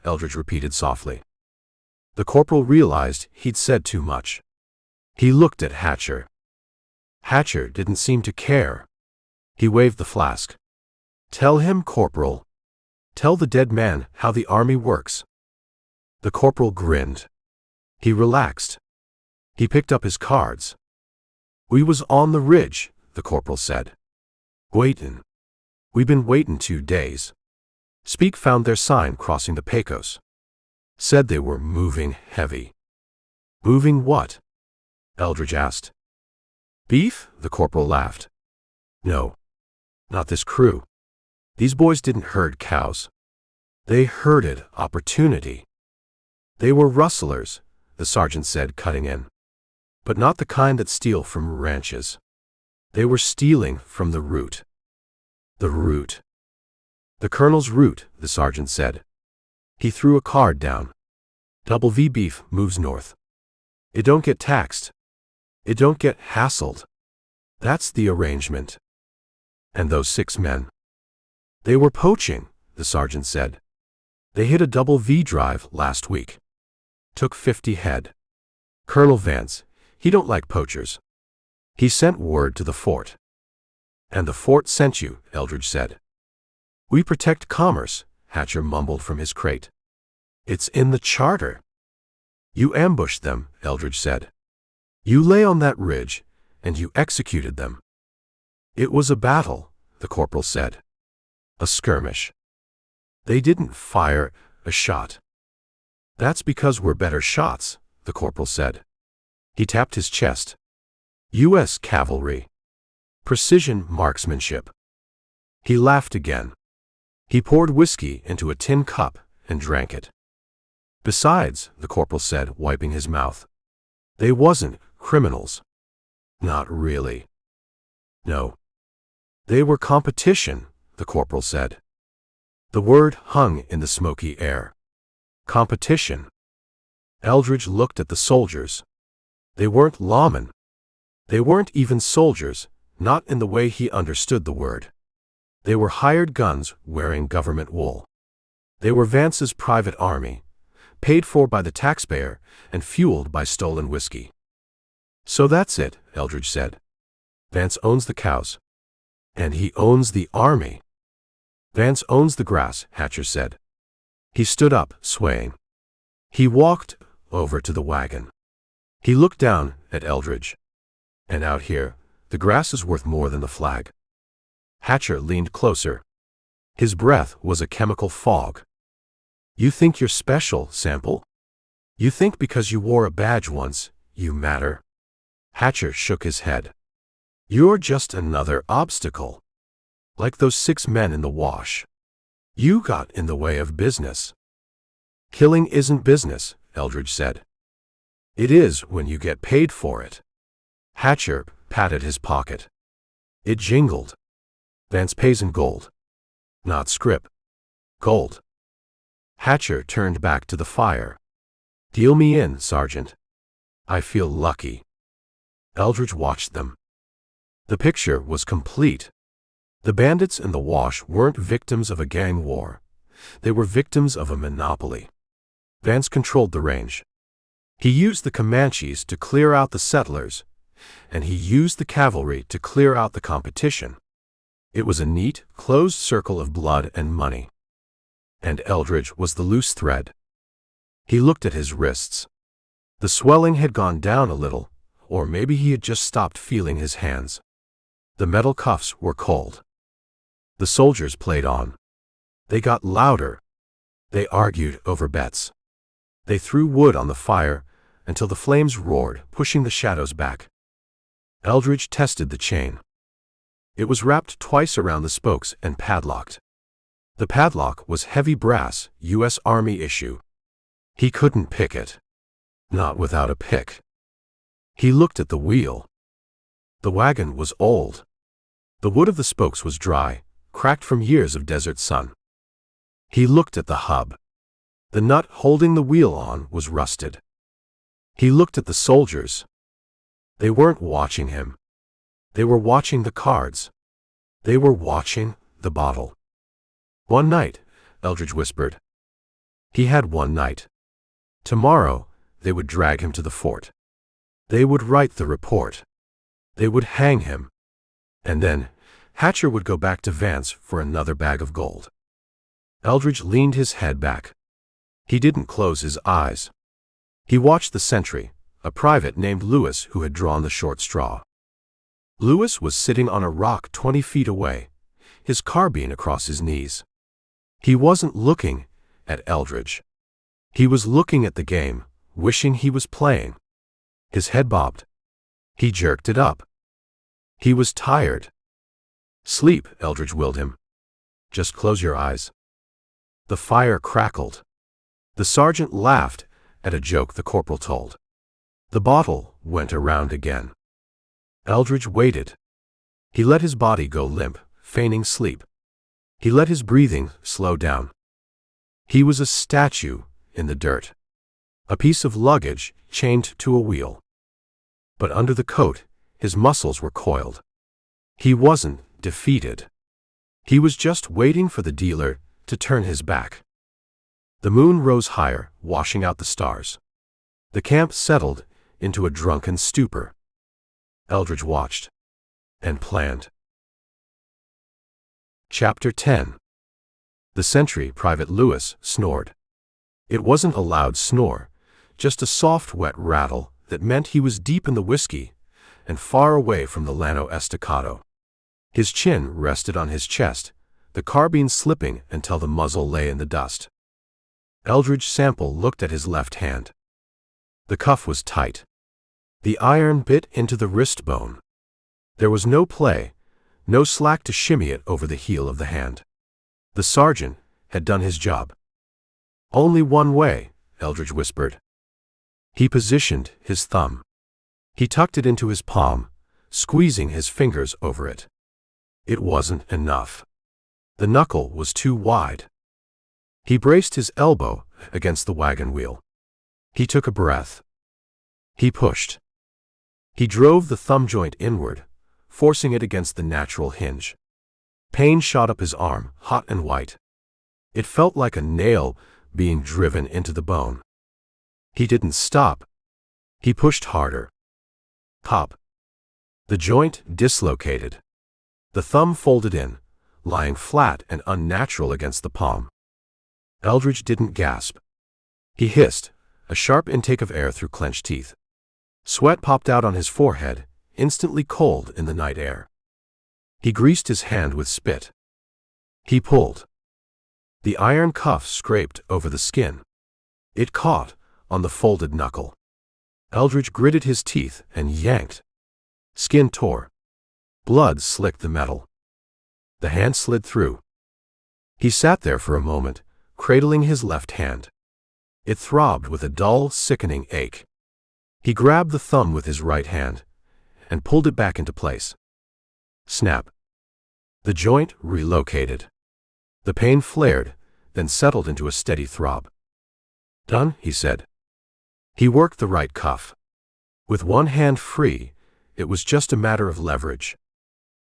Eldridge repeated softly. The corporal realized he'd said too much. He looked at Hatcher. Hatcher didn't seem to care. He waved the flask. Tell him, Corporal. Tell the dead man how the army works. The corporal grinned. He relaxed. He picked up his cards. We was on the ridge, the corporal said. Waitin'. We been waitin' 2 days. Speak found their sign crossing the Pecos. Said they were moving heavy. Moving what? Eldridge asked. Beef? The corporal laughed. No. Not this crew. These boys didn't herd cows. They herded opportunity. They were rustlers, the sergeant said, cutting in. But not the kind that steal from ranches. They were stealing from the root. The root. The colonel's root, the sergeant said. He threw a card down. Double V beef moves north. It don't get taxed. It don't get hassled. That's the arrangement. And those 6 men. They were poaching, the sergeant said. They hit a double V drive last week. Took 50 head. Colonel Vance, he don't like poachers. He sent word to the fort. And the fort sent you, Eldridge said. We protect commerce, Hatcher mumbled from his crate. It's in the charter. You ambushed them, Eldridge said. You lay on that ridge, and you executed them. It was a battle, the corporal said. A skirmish. They didn't fire a shot. That's because we're better shots, the corporal said. He tapped his chest. U.S. cavalry. Precision marksmanship. He laughed again. He poured whiskey into a tin cup and drank it. Besides, the corporal said, wiping his mouth, they wasn't criminals. Not really. No. They were competition, the corporal said. The word hung in the smoky air. Competition. Eldridge looked at the soldiers. They weren't lawmen. They weren't even soldiers, not in the way he understood the word. They were hired guns wearing government wool. They were Vance's private army, paid for by the taxpayer and fueled by stolen whiskey. So that's it, Eldridge said. Vance owns the cows. And he owns the army. Vance owns the grass, Hatcher said. He stood up, swaying. He walked over to the wagon. He looked down at Eldridge. And out here, the grass is worth more than the flag. Hatcher leaned closer. His breath was a chemical fog. You think you're special, Sample? You think because you wore a badge once, you matter? Hatcher shook his head. You're just another obstacle. Like those 6 men in the wash. You got in the way of business. Killing isn't business, Eldridge said. It is when you get paid for it. Hatcher patted his pocket. It jingled. Vance pays in gold. Not scrip. Gold. Hatcher turned back to the fire. Deal me in, Sergeant. I feel lucky. Eldridge watched them. The picture was complete. The bandits in the wash weren't victims of a gang war. They were victims of a monopoly. Vance controlled the range. He used the Comanches to clear out the settlers, and he used the cavalry to clear out the competition. It was a neat, closed circle of blood and money. And Eldridge was the loose thread. He looked at his wrists. The swelling had gone down a little, or maybe he had just stopped feeling his hands. The metal cuffs were cold. The soldiers played on. They got louder. They argued over bets. They threw wood on the fire until the flames roared, pushing the shadows back. Eldridge tested the chain. It was wrapped twice around the spokes and padlocked. The padlock was heavy brass, U.S. Army issue. He couldn't pick it. Not without a pick. He looked at the wheel. The wagon was old. The wood of the spokes was dry, cracked from years of desert sun. He looked at the hub. The nut holding the wheel on was rusted. He looked at the soldiers. They weren't watching him. They were watching the cards. They were watching the bottle. One night, Eldridge whispered. He had one night. Tomorrow, they would drag him to the fort. They would write the report. They would hang him. And then, Hatcher would go back to Vance for another bag of gold. Eldridge leaned his head back. He didn't close his eyes. He watched the sentry, a private named Lewis who had drawn the short straw. Lewis was sitting on a rock 20 feet away, his carbine across his knees. He wasn't looking at Eldridge. He was looking at the game, wishing he was playing. His head bobbed. He jerked it up. He was tired. Sleep, Eldridge willed him. Just close your eyes. The fire crackled. The sergeant laughed at a joke the corporal told. The bottle went around again. Eldridge waited. He let his body go limp, feigning sleep. He let his breathing slow down. He was a statue in the dirt, a piece of luggage chained to a wheel. But under the coat, his muscles were coiled. He wasn't defeated. He was just waiting for the dealer to turn his back. The moon rose higher, washing out the stars. The camp settled into a drunken stupor. Eldridge watched and planned. Chapter 10. The sentry, Private Lewis, snored. It wasn't a loud snore, just a soft, wet rattle that meant he was deep in the whiskey and far away from the Llano Estacado. His chin rested on his chest, the carbine slipping until the muzzle lay in the dust. Eldridge Sample looked at his left hand. The cuff was tight. The iron bit into the wrist bone. There was no play, no slack to shimmy it over the heel of the hand. The sergeant had done his job. Only one way, Eldridge whispered. He positioned his thumb. He tucked it into his palm, squeezing his fingers over it. It wasn't enough. The knuckle was too wide. He braced his elbow against the wagon wheel. He took a breath. He pushed. He drove the thumb joint inward, forcing it against the natural hinge. Pain shot up his arm, hot and white. It felt like a nail being driven into the bone. He didn't stop. He pushed harder. Pop. The joint dislocated. The thumb folded in, lying flat and unnatural against the palm. Eldridge didn't gasp. He hissed, a sharp intake of air through clenched teeth. Sweat popped out on his forehead, instantly cold in the night air. He greased his hand with spit. He pulled. The iron cuff scraped over the skin. It caught on the folded knuckle. Eldridge gritted his teeth and yanked. Skin tore. Blood slicked the metal. The hand slid through. He sat there for a moment, cradling his left hand. It throbbed with a dull, sickening ache. He grabbed the thumb with his right hand and pulled it back into place. Snap. The joint relocated. The pain flared, then settled into a steady throb. Done, he said. He worked the right cuff. With one hand free, it was just a matter of leverage.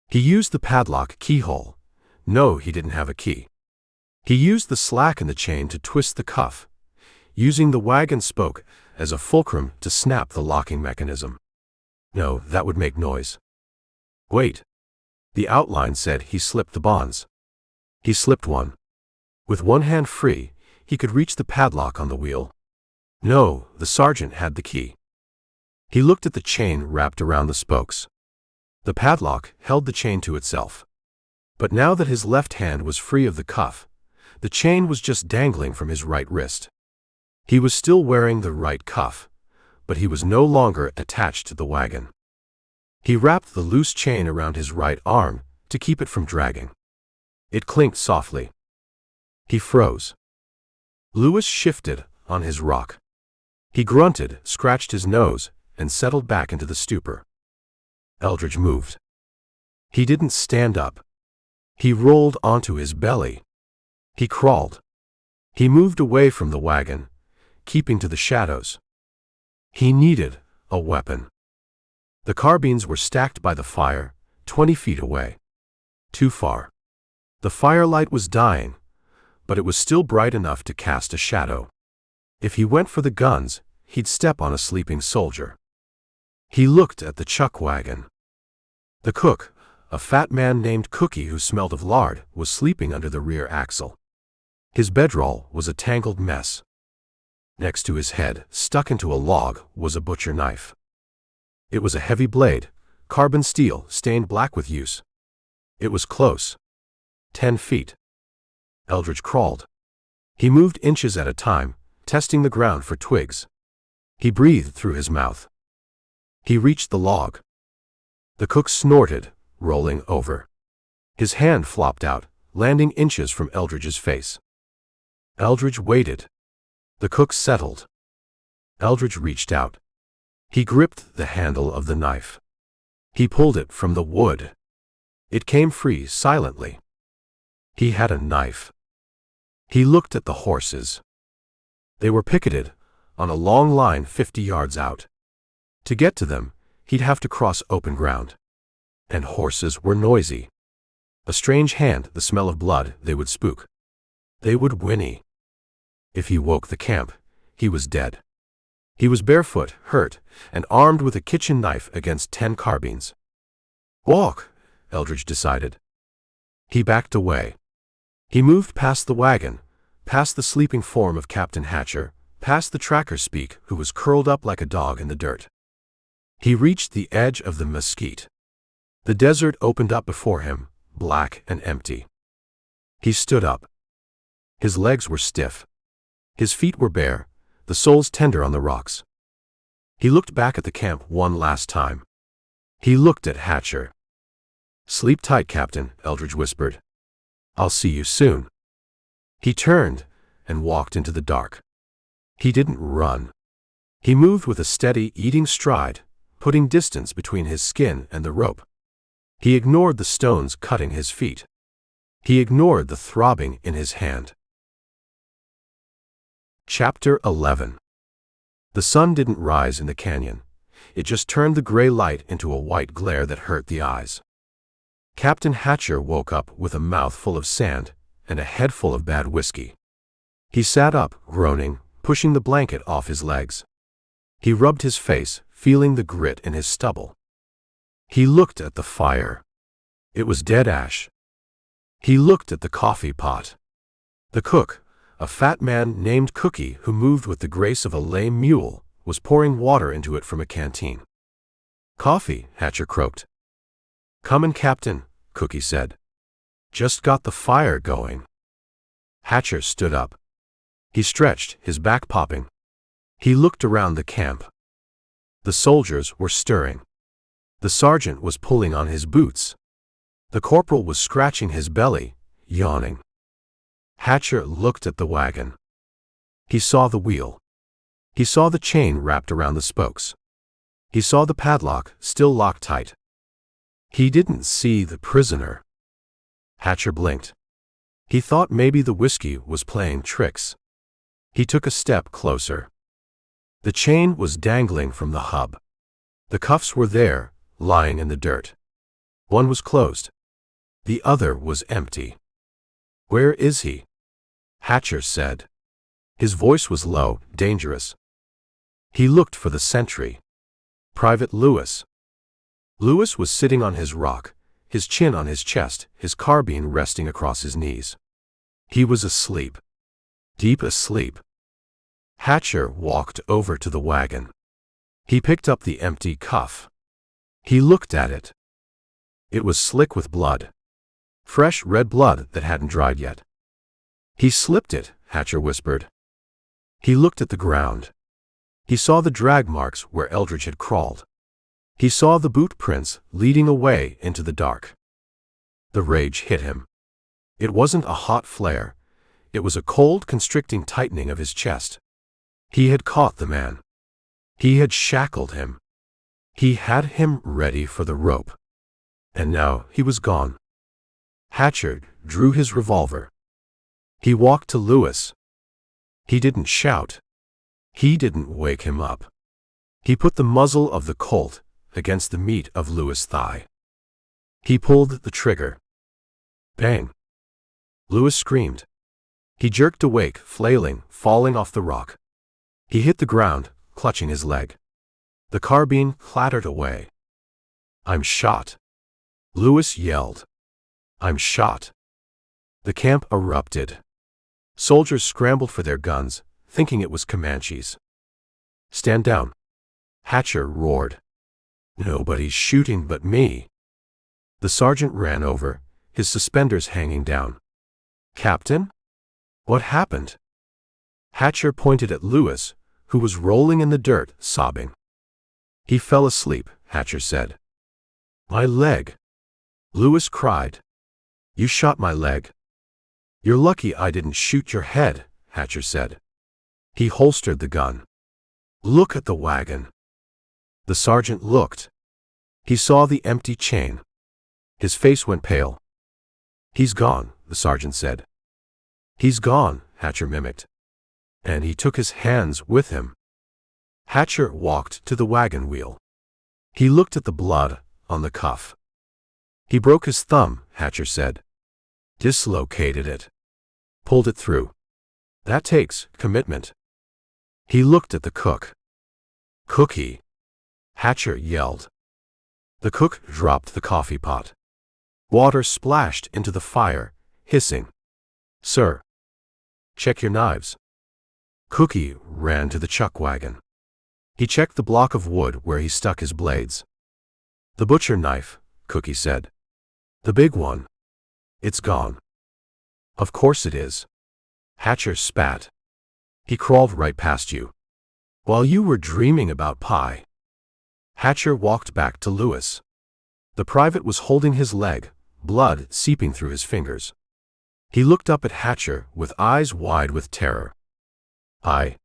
He used the padlock keyhole. No, he didn't have a key. He used the slack in the chain to twist the cuff, using the wagon spoke as a fulcrum to snap the locking mechanism. No, that would make noise. Wait. The outline said he slipped the bonds. He slipped one. With one hand free, he could reach the padlock on the wheel. No, the sergeant had the key. He looked at the chain wrapped around the spokes. The padlock held the chain to itself. But now that his left hand was free of the cuff, The chain was just dangling from his right wrist. He was still wearing the right cuff, but he was no longer attached to the wagon. He wrapped the loose chain around his right arm to keep it from dragging. It clinked softly. He froze. Lewis shifted on his rock. He grunted, scratched his nose, and settled back into the stupor. Eldridge moved. He didn't stand up. He rolled onto his belly. He crawled. He moved away from the wagon, keeping to the shadows. He needed a weapon. The carbines were stacked by the fire, 20 feet away. Too far. The firelight was dying, but it was still bright enough to cast a shadow. If he went for the guns, he'd step on a sleeping soldier. He looked at the chuck wagon. The cook, a fat man named Cookie who smelled of lard, was sleeping under the rear axle. His bedroll was a tangled mess. Next to his head, stuck into a log, was a butcher knife. It was a heavy blade, carbon steel, stained black with use. It was close. 10 feet. Eldridge crawled. He moved inches at a time, testing the ground for twigs. He breathed through his mouth. He reached the log. The cook snorted, rolling over. His hand flopped out, landing inches from Eldridge's face. Eldridge waited. The cook settled. Eldridge reached out. He gripped the handle of the knife. He pulled it from the wood. It came free silently. He had a knife. He looked at the horses. They were picketed, on a long line 50 yards out. To get to them, he'd have to cross open ground. And horses were noisy. A strange hand, the smell of blood, they would spook. They would whinny. If he woke the camp, he was dead. He was barefoot, hurt, and armed with a kitchen knife against 10 carbines. Walk, Eldridge decided. He backed away. He moved past the wagon, past the sleeping form of Captain Hatcher, past the tracker Speak, who was curled up like a dog in the dirt. He reached the edge of the mesquite. The desert opened up before him, black and empty. He stood up. His legs were stiff. His feet were bare, the soles tender on the rocks. He looked back at the camp one last time. He looked at Hatcher. Sleep tight, Captain, Eldridge whispered. I'll see you soon. He turned and walked into the dark. He didn't run. He moved with a steady, eating stride, putting distance between his skin and the rope. He ignored the stones cutting his feet. He ignored the throbbing in his hand. Chapter 11. The sun didn't rise in the canyon. It just turned the gray light into a white glare that hurt the eyes. Captain Hatcher woke up with a mouth full of sand and a head full of bad whiskey. He sat up, groaning, pushing the blanket off his legs. He rubbed his face, feeling the grit in his stubble. He looked at the fire. It was dead ash. He looked at the coffee pot. The cook, a fat man named Cookie who moved with the grace of a lame mule, was pouring water into it from a canteen. Coffee, Hatcher croaked. Comin', Captain, Cookie said. Just got the fire going. Hatcher stood up. He stretched, his back popping. He looked around the camp. The soldiers were stirring. The sergeant was pulling on his boots. The corporal was scratching his belly, yawning. Hatcher looked at the wagon. He saw the wheel. He saw the chain wrapped around the spokes. He saw the padlock, still locked tight. He didn't see the prisoner. Hatcher blinked. He thought maybe the whiskey was playing tricks. He took a step closer. The chain was dangling from the hub. The cuffs were there, lying in the dirt. One was closed. The other was empty. Where is he? Hatcher said. His voice was low, dangerous. He looked for the sentry. Private Lewis. Lewis was sitting on his rock, his chin on his chest, his carbine resting across his knees. He was asleep. Deep asleep. Hatcher walked over to the wagon. He picked up the empty cuff. He looked at it. It was slick with blood. Fresh red blood that hadn't dried yet. He slipped it, Hatcher whispered. He looked at the ground. He saw the drag marks where Eldridge had crawled. He saw the boot prints leading away into the dark. The rage hit him. It wasn't a hot flare. It was a cold, constricting tightening of his chest. He had caught the man. He had shackled him. He had him ready for the rope. And now he was gone. Hatcher drew his revolver. He walked to Lewis. He didn't shout. He didn't wake him up. He put the muzzle of the Colt against the meat of Lewis' thigh. He pulled the trigger. Bang! Lewis screamed. He jerked awake, flailing, falling off the rock. He hit the ground, clutching his leg. The carbine clattered away. I'm shot. Lewis yelled. I'm shot. The camp erupted. Soldiers scrambled for their guns, thinking it was Comanches. Stand down. Hatcher roared. Nobody's shooting but me. The sergeant ran over, his suspenders hanging down. Captain? What happened? Hatcher pointed at Lewis, who was rolling in the dirt, sobbing. He fell asleep, Hatcher said. My leg. Lewis cried. You shot my leg. You're lucky I didn't shoot your head, Hatcher said. He holstered the gun. Look at the wagon. The sergeant looked. He saw the empty chain. His face went pale. He's gone, the sergeant said. He's gone, Hatcher mimicked. And he took his hands with him. Hatcher walked to the wagon wheel. He looked at the blood on the cuff. He broke his thumb, Hatcher said. Dislocated it. Pulled it through. That takes commitment. He looked at the cook. Cookie! Hatcher yelled. The cook dropped the coffee pot. Water splashed into the fire, hissing. Sir! Check your knives. Cookie ran to the chuck wagon. He checked the block of wood where he stuck his blades. The butcher knife, Cookie said. The big one. It's gone. Of course it is. Hatcher spat. He crawled right past you. While you were dreaming about pie. Hatcher walked back to Lewis. The private was holding his leg, blood seeping through his fingers. He looked up at Hatcher with eyes wide with terror. I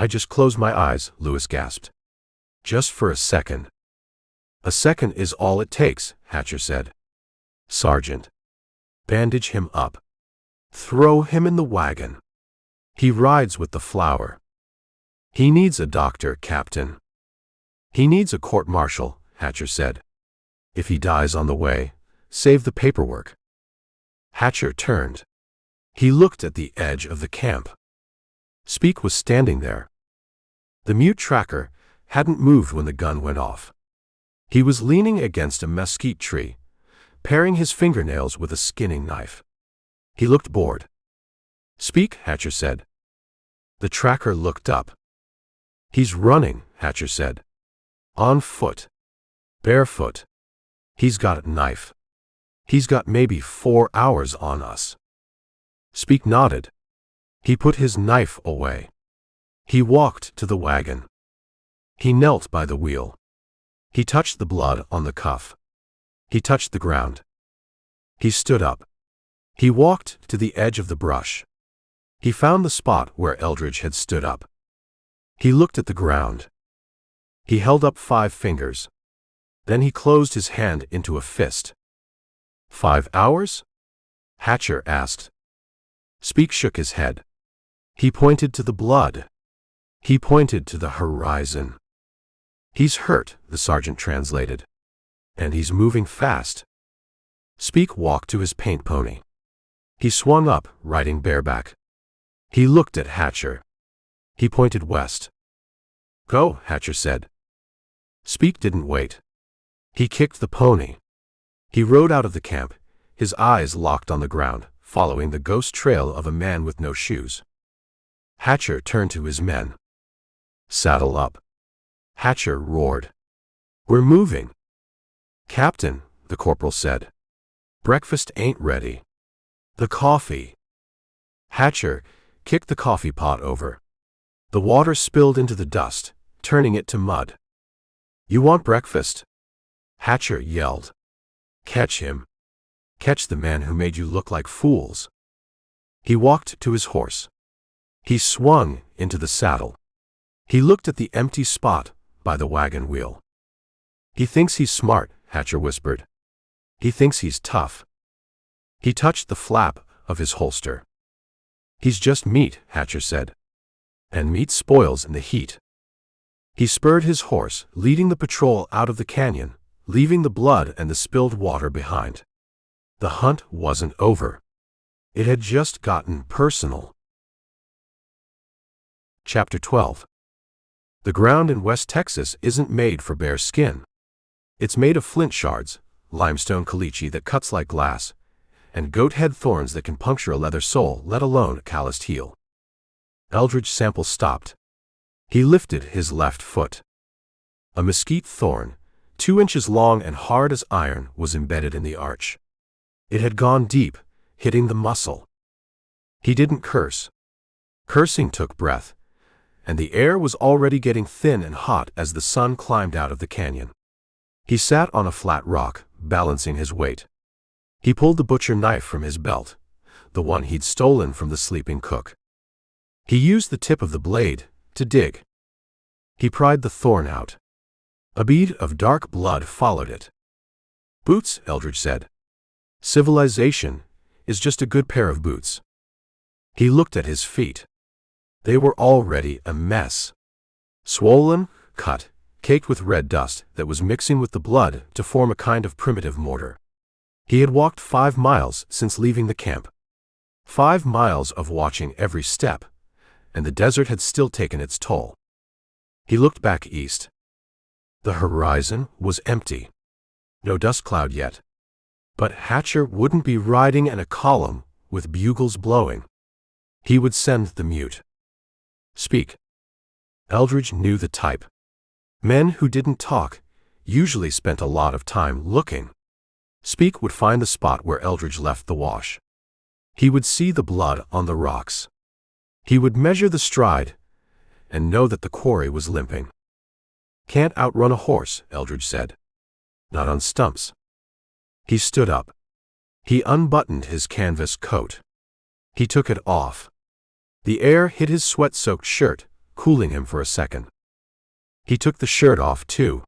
just closed my eyes, Lewis gasped. Just for a second. A second is all it takes, Hatcher said. Sergeant. Bandage him up. Throw him in the wagon. He rides with the flour. He needs a doctor, Captain. He needs a court-martial, Hatcher said. If he dies on the way, save the paperwork. Hatcher turned. He looked at the edge of the camp. Speak was standing there. The mute tracker hadn't moved when the gun went off. He was leaning against a mesquite tree, paring his fingernails with a skinning knife. He looked bored. Speak, Hatcher said. The tracker looked up. He's running, Hatcher said. On foot. Barefoot. He's got a knife. He's got maybe 4 hours on us. Speak nodded. He put his knife away. He walked to the wagon. He knelt by the wheel. He touched the blood on the cuff. He touched the ground. He stood up. He walked to the edge of the brush. He found the spot where Eldridge had stood up. He looked at the ground. He held up 5 fingers. Then he closed his hand into a fist. 5 hours? Hatcher asked. Speak shook his head. He pointed to the blood. He pointed to the horizon. He's hurt, the sergeant translated. And he's moving fast. Speak walked to his paint pony. He swung up, riding bareback. He looked at Hatcher. He pointed west. Go, Hatcher said. Speak didn't wait. He kicked the pony. He rode out of the camp, his eyes locked on the ground, following the ghost trail of a man with no shoes. Hatcher turned to his men. Saddle up. Hatcher roared. We're moving. Captain, the corporal said. Breakfast ain't ready. The coffee. Hatcher kicked the coffee pot over. The water spilled into the dust, turning it to mud. "You want breakfast?" Hatcher yelled. "Catch him. Catch the man who made you look like fools." He walked to his horse. He swung into the saddle. He looked at the empty spot by the wagon wheel. "He thinks he's smart," Hatcher whispered. "He thinks he's tough." He touched the flap of his holster. "He's just meat," Hatcher said. "And meat spoils in the heat." He spurred his horse, leading the patrol out of the canyon, leaving the blood and the spilled water behind. The hunt wasn't over. It had just gotten personal. Chapter 12. The ground in West Texas isn't made for bare skin. It's made of flint shards, limestone caliche that cuts like glass, and goat head thorns that can puncture a leather sole, let alone a calloused heel. Eldridge Sample stopped. He lifted his left foot. A mesquite thorn, 2 inches long and hard as iron, was embedded in the arch. It had gone deep, hitting the muscle. He didn't curse. Cursing took breath, and the air was already getting thin and hot as the sun climbed out of the canyon. He sat on a flat rock, balancing his weight. He pulled the butcher knife from his belt, the one he'd stolen from the sleeping cook. He used the tip of the blade to dig. He pried the thorn out. A bead of dark blood followed it. "Boots," Eldridge said. "Civilization is just a good pair of boots." He looked at his feet. They were already a mess. Swollen, cut, caked with red dust that was mixing with the blood to form a kind of primitive mortar. He had walked 5 miles since leaving the camp. 5 miles of watching every step, and the desert had still taken its toll. He looked back east. The horizon was empty. No dust cloud yet. But Hatcher wouldn't be riding in a column with bugles blowing. He would send the mute. "Speak." Eldridge knew the type. Men who didn't talk usually spent a lot of time looking. Speak would find the spot where Eldridge left the wash. He would see the blood on the rocks. He would measure the stride and know that the quarry was limping. "Can't outrun a horse," Eldridge said. "Not on stumps." He stood up. He unbuttoned his canvas coat. He took it off. The air hit his sweat-soaked shirt, cooling him for a second. He took the shirt off, too.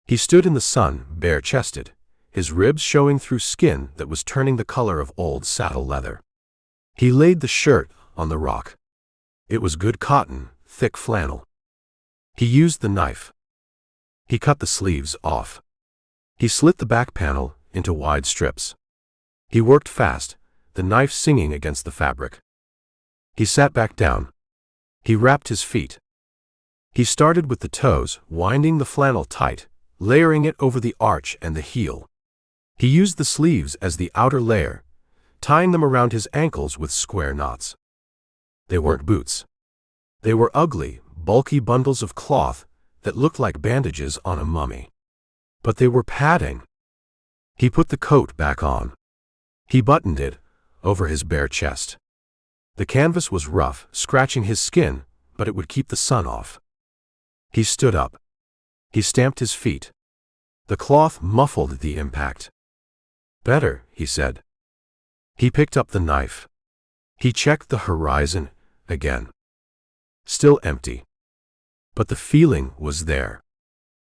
He stood in the sun, bare-chested, his ribs showing through skin that was turning the color of old saddle leather. He laid the shirt on the rock. It was good cotton, thick flannel. He used the knife. He cut the sleeves off. He slit the back panel into wide strips. He worked fast, the knife singing against the fabric. He sat back down. He wrapped his feet. He started with the toes, winding the flannel tight, layering it over the arch and the heel. He used the sleeves as the outer layer, tying them around his ankles with square knots. They weren't boots. They were ugly, bulky bundles of cloth that looked like bandages on a mummy. But they were padding. He put the coat back on. He buttoned it over his bare chest. The canvas was rough, scratching his skin, but it would keep the sun off. He stood up. He stamped his feet. The cloth muffled the impact. "Better," he said. He picked up the knife. He checked the horizon again. Still empty. But the feeling was there.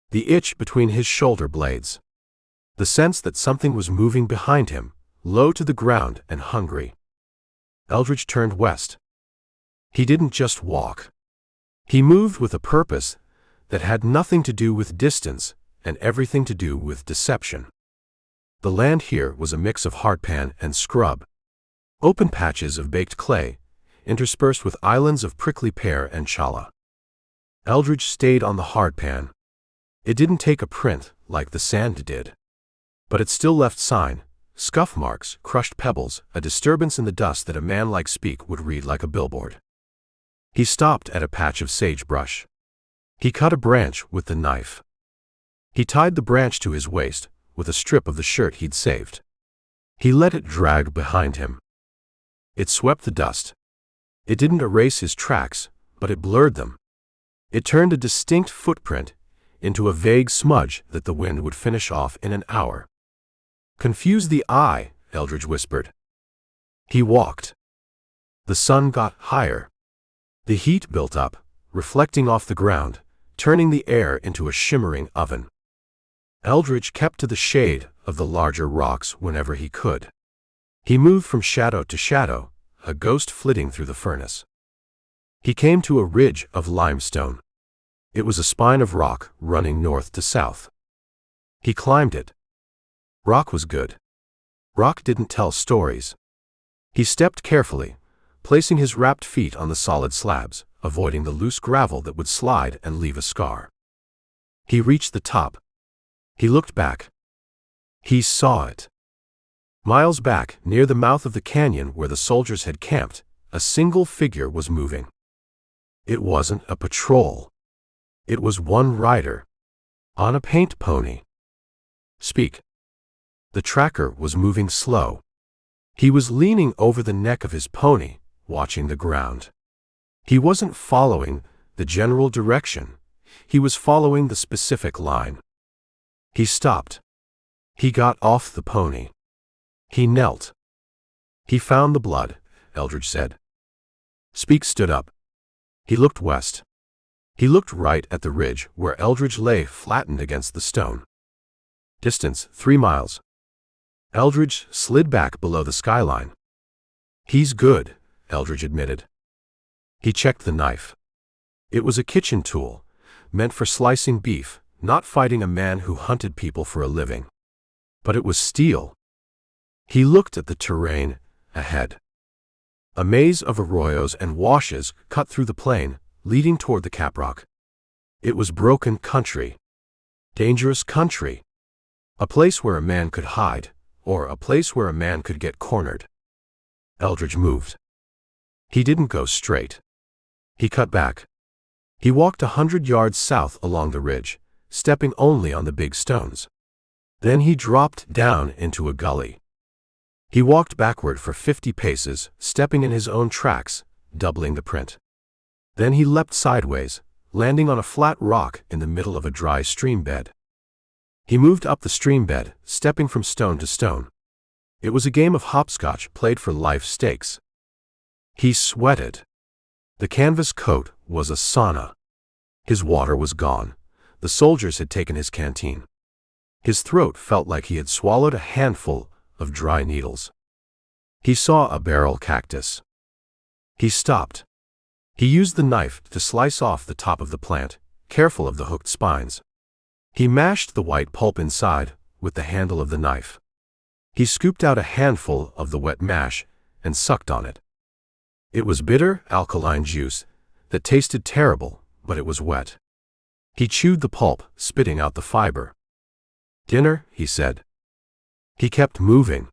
The itch between his shoulder blades. The sense that something was moving behind him, low to the ground and hungry. Eldridge turned west. He didn't just walk. He moved with a purpose that had nothing to do with distance and everything to do with deception. The land here was a mix of hardpan and scrub. Open patches of baked clay, interspersed with islands of prickly pear and chala. Eldridge stayed on the hardpan. It didn't take a print like the sand did. But it still left sign, scuff marks, crushed pebbles, a disturbance in the dust that a man like Speak would read like a billboard. He stopped at a patch of sagebrush. He cut a branch with the knife. He tied the branch to his waist with a strip of the shirt he'd saved. He let it drag behind him. It swept the dust. It didn't erase his tracks, but it blurred them. It turned a distinct footprint into a vague smudge that the wind would finish off in an hour. "Confuse the eye," Eldridge whispered. He walked. The sun got higher. The heat built up, reflecting off the ground, turning the air into a shimmering oven. Eldridge kept to the shade of the larger rocks whenever he could. He moved from shadow to shadow, a ghost flitting through the furnace. He came to a ridge of limestone. It was a spine of rock running north to south. He climbed it. Rock was good. Rock didn't tell stories. He stepped carefully, placing his wrapped feet on the solid slabs, avoiding the loose gravel that would slide and leave a scar. He reached the top. He looked back. He saw it. Miles back, near the mouth of the canyon where the soldiers had camped, a single figure was moving. It wasn't a patrol. It was one rider. On a paint pony. "Speak." The tracker was moving slow. He was leaning over the neck of his pony, watching the ground. He wasn't following the general direction. He was following the specific line. He stopped. He got off the pony. He knelt. "He found the blood," Eldridge said. Speak stood up. He looked west. He looked right at the ridge where Eldridge lay flattened against the stone. Distance 3 miles. Eldridge slid back below the skyline. "He's good," Eldridge admitted. He checked the knife. It was a kitchen tool, meant for slicing beef, not fighting a man who hunted people for a living. But it was steel. He looked at the terrain ahead. A maze of arroyos and washes cut through the plain, leading toward the caprock. It was broken country. Dangerous country. A place where a man could hide, or a place where a man could get cornered. Eldridge moved. He didn't go straight. He cut back. He walked 100 yards south along the ridge, stepping only on the big stones. Then he dropped down into a gully. He walked backward for 50 paces, stepping in his own tracks, doubling the print. Then he leapt sideways, landing on a flat rock in the middle of a dry stream bed. He moved up the stream bed, stepping from stone to stone. It was a game of hopscotch played for life stakes. He sweated. The canvas coat was a sauna. His water was gone. The soldiers had taken his canteen. His throat felt like he had swallowed a handful of dry needles. He saw a barrel cactus. He stopped. He used the knife to slice off the top of the plant, careful of the hooked spines. He mashed the white pulp inside with the handle of the knife. He scooped out a handful of the wet mash and sucked on it. It was bitter, alkaline juice that tasted terrible, but it was wet. He chewed the pulp, spitting out the fiber. "Dinner," he said. He kept moving.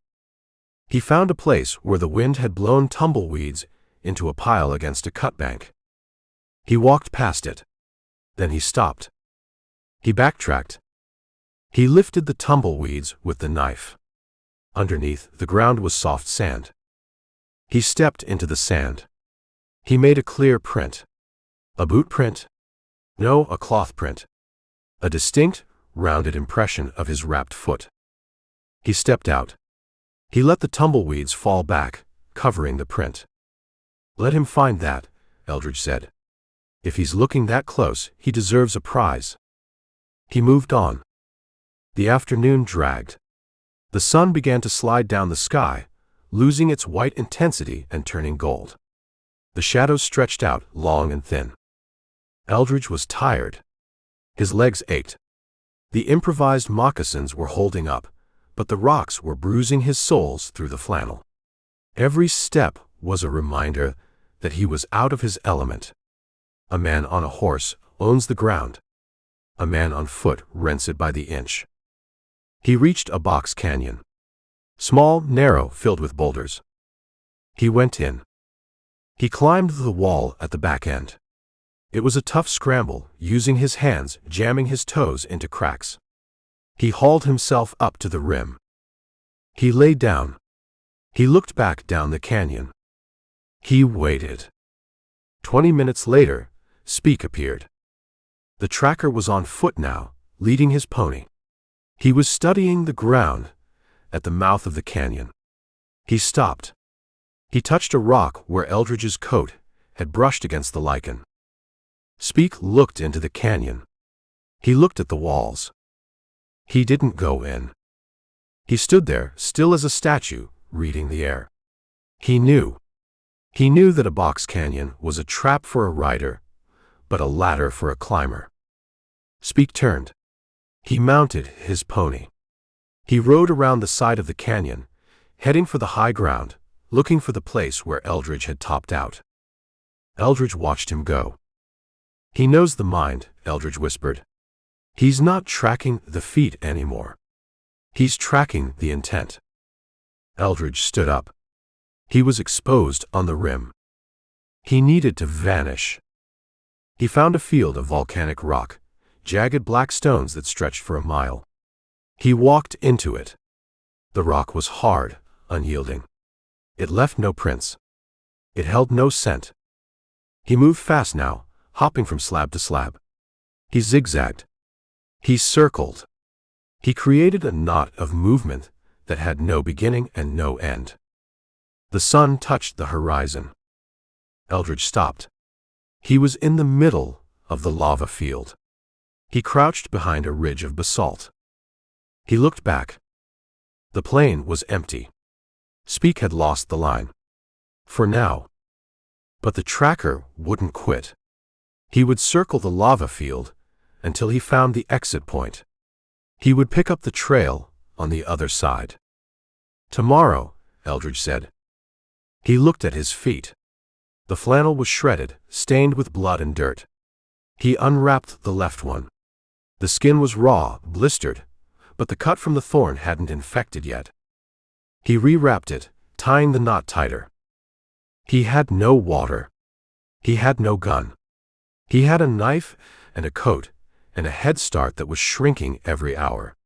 He found a place where the wind had blown tumbleweeds into a pile against a cut bank. He walked past it. Then he stopped. He backtracked. He lifted the tumbleweeds with the knife. Underneath, the ground was soft sand. He stepped into the sand. He made a clear print. A boot print? No, a cloth print. A distinct, rounded impression of his wrapped foot. He stepped out. He let the tumbleweeds fall back, covering the print. "Let him find that," Eldridge said. "If he's looking that close, he deserves a prize." He moved on. The afternoon dragged. The sun began to slide down the sky, losing its white intensity and turning gold. The shadows stretched out, long and thin. Eldridge was tired. His legs ached. The improvised moccasins were holding up, but the rocks were bruising his soles through the flannel. Every step was a reminder that he was out of his element. A man on a horse owns the ground. A man on foot rents it by the inch. He reached a box canyon. Small, narrow, filled with boulders. He went in. He climbed the wall at the back end. It was a tough scramble, using his hands, jamming his toes into cracks. He hauled himself up to the rim. He lay down. He looked back down the canyon. He waited. 20 minutes later, Speak appeared. The tracker was on foot now, leading his pony. He was studying the ground at the mouth of the canyon. He stopped. He touched a rock where Eldridge's coat had brushed against the lichen. Speak looked into the canyon. He looked at the walls. He didn't go in. He stood there, still as a statue, reading the air. He knew. He knew that a box canyon was a trap for a rider, but a ladder for a climber. Speak turned. He mounted his pony. He rode around the side of the canyon, heading for the high ground, looking for the place where Eldridge had topped out. Eldridge watched him go. He knows the mind, Eldridge whispered. He's not tracking the feet anymore. He's tracking the intent. Eldridge stood up. He was exposed on the rim. He needed to vanish. He found a field of volcanic rock, jagged black stones that stretched for a mile. He walked into it. The rock was hard, unyielding. It left no prints. It held no scent. He moved fast now, hopping from slab to slab. He zigzagged. He circled. He created a knot of movement that had no beginning and no end. The sun touched the horizon. Eldridge stopped. He was in the middle of the lava field. He crouched behind a ridge of basalt. He looked back. The plain was empty. Speak had lost the line. For now. But the tracker wouldn't quit. He would circle the lava field until he found the exit point. He would pick up the trail on the other side. Tomorrow, Eldridge said. He looked at his feet. The flannel was shredded, stained with blood and dirt. He unwrapped the left one. The skin was raw, blistered, but the cut from the thorn hadn't infected yet. He rewrapped it, tying the knot tighter. He had no water. He had no gun. He had a knife and a coat and a head start that was shrinking every hour.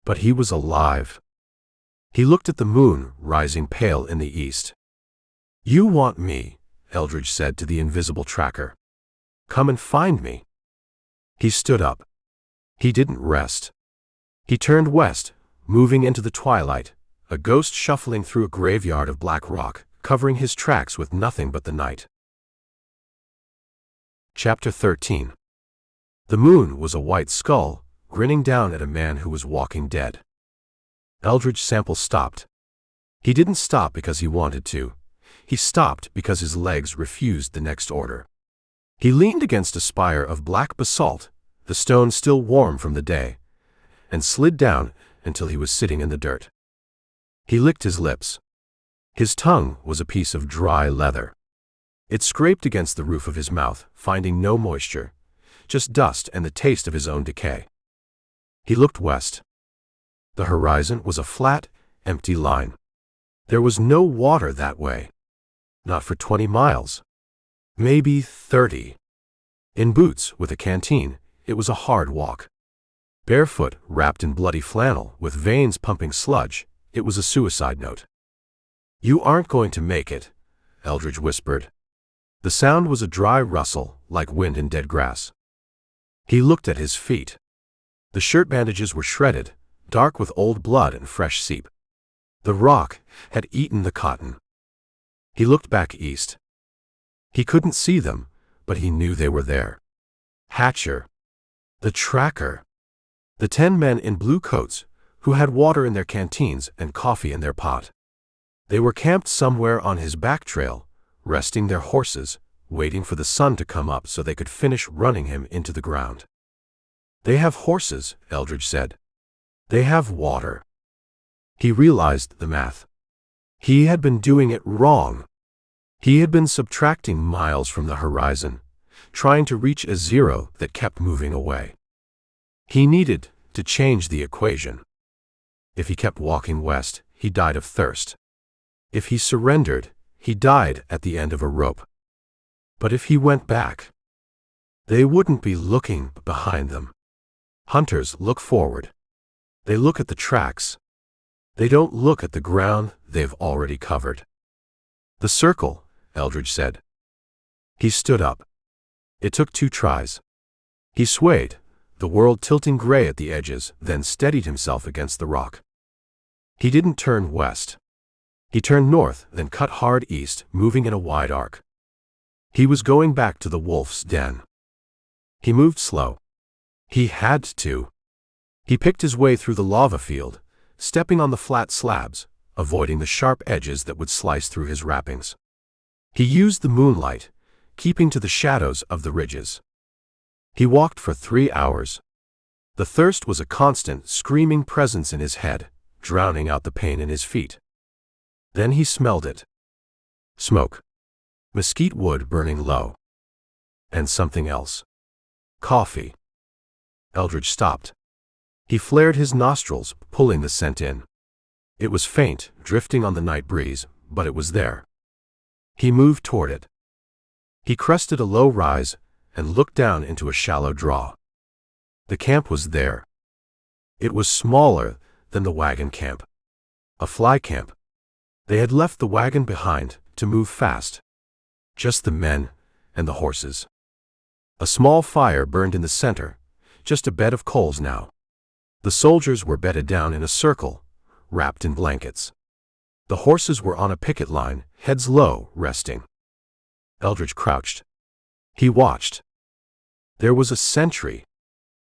But he was alive. He looked at the moon rising pale in the east. You want me, Eldridge said to the invisible tracker. Come and find me. He stood up. He didn't rest. He turned west, moving into the twilight, a ghost shuffling through a graveyard of black rock, covering his tracks with nothing but the night. Chapter 13. The moon was a white skull, grinning down at a man who was walking dead. Eldridge Sample stopped. He didn't stop because he wanted to. He stopped because his legs refused the next order. He leaned against a spire of black basalt, the stone still warm from the day, and slid down until he was sitting in the dirt. He licked his lips. His tongue was a piece of dry leather. It scraped against the roof of his mouth, finding no moisture, just dust and the taste of his own decay. He looked west. The horizon was a flat, empty line. There was no water that way. Not for 20 miles. Maybe 30. In boots with a canteen, it was a hard walk. Barefoot, wrapped in bloody flannel, with veins pumping sludge, it was a suicide note. You aren't going to make it, Eldridge whispered. The sound was a dry rustle, like wind in dead grass. He looked at his feet. The shirt bandages were shredded, dark with old blood and fresh seep. The rock had eaten the cotton. He looked back east. He couldn't see them, but he knew they were there. Hatcher. The tracker. The 10 men in blue coats, who had water in their canteens and coffee in their pot. They were camped somewhere on his back trail, resting their horses, waiting for the sun to come up so they could finish running him into the ground. They have horses, Eldridge said. They have water. He realized the math. He had been doing it wrong. He had been subtracting miles from the horizon, trying to reach a zero that kept moving away. He needed to change the equation. If he kept walking west, he died of thirst. If he surrendered, he died at the end of a rope. But if he went back, they wouldn't be looking behind them. Hunters look forward. They look at the tracks. They don't look at the ground they've already covered. The circle, Eldridge said. He stood up. It took 2 tries. He swayed, the world tilting gray at the edges, then steadied himself against the rock. He didn't turn west. He turned north, then cut hard east, moving in a wide arc. He was going back to the wolf's den. He moved slow. He had to. He picked his way through the lava field, stepping on the flat slabs, avoiding the sharp edges that would slice through his wrappings. He used the moonlight, keeping to the shadows of the ridges. He walked for 3 hours. The thirst was a constant, screaming presence in his head, drowning out the pain in his feet. Then he smelled it. Smoke. Mesquite wood burning low. And something else. Coffee. Eldridge stopped. He flared his nostrils, pulling the scent in. It was faint, drifting on the night breeze, but it was there. He moved toward it. He crested a low rise and looked down into a shallow draw. The camp was there. It was smaller than the wagon camp. A fly camp. They had left the wagon behind to move fast. Just the men and the horses. A small fire burned in the center, just a bed of coals now. The soldiers were bedded down in a circle, wrapped in blankets. The horses were on a picket line, heads low, resting. Eldridge crouched. He watched. There was a sentry.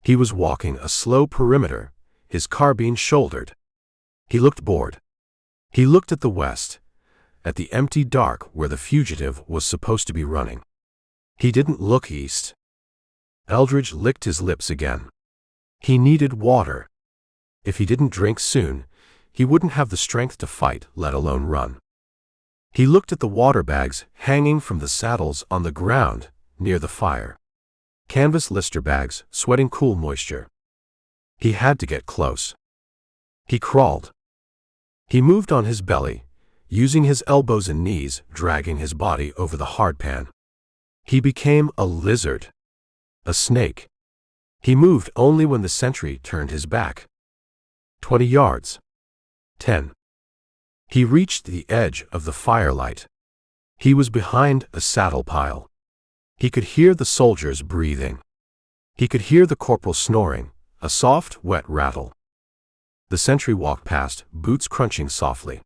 He was walking a slow perimeter, his carbine shouldered. He looked bored. He looked at the west, at the empty dark where the fugitive was supposed to be running. He didn't look east. Eldridge licked his lips again. He needed water. If he didn't drink soon, he wouldn't have the strength to fight, let alone run. He looked at the water bags hanging from the saddles on the ground near the fire. Canvas lister bags, sweating cool moisture. He had to get close. He crawled. He moved on his belly, using his elbows and knees, dragging his body over the hardpan. He became a lizard. A snake. He moved only when the sentry turned his back. 20 yards. 10. He reached the edge of the firelight. He was behind a saddle pile. He could hear the soldiers breathing. He could hear the corporal snoring, a soft, wet rattle. The sentry walked past, boots crunching softly.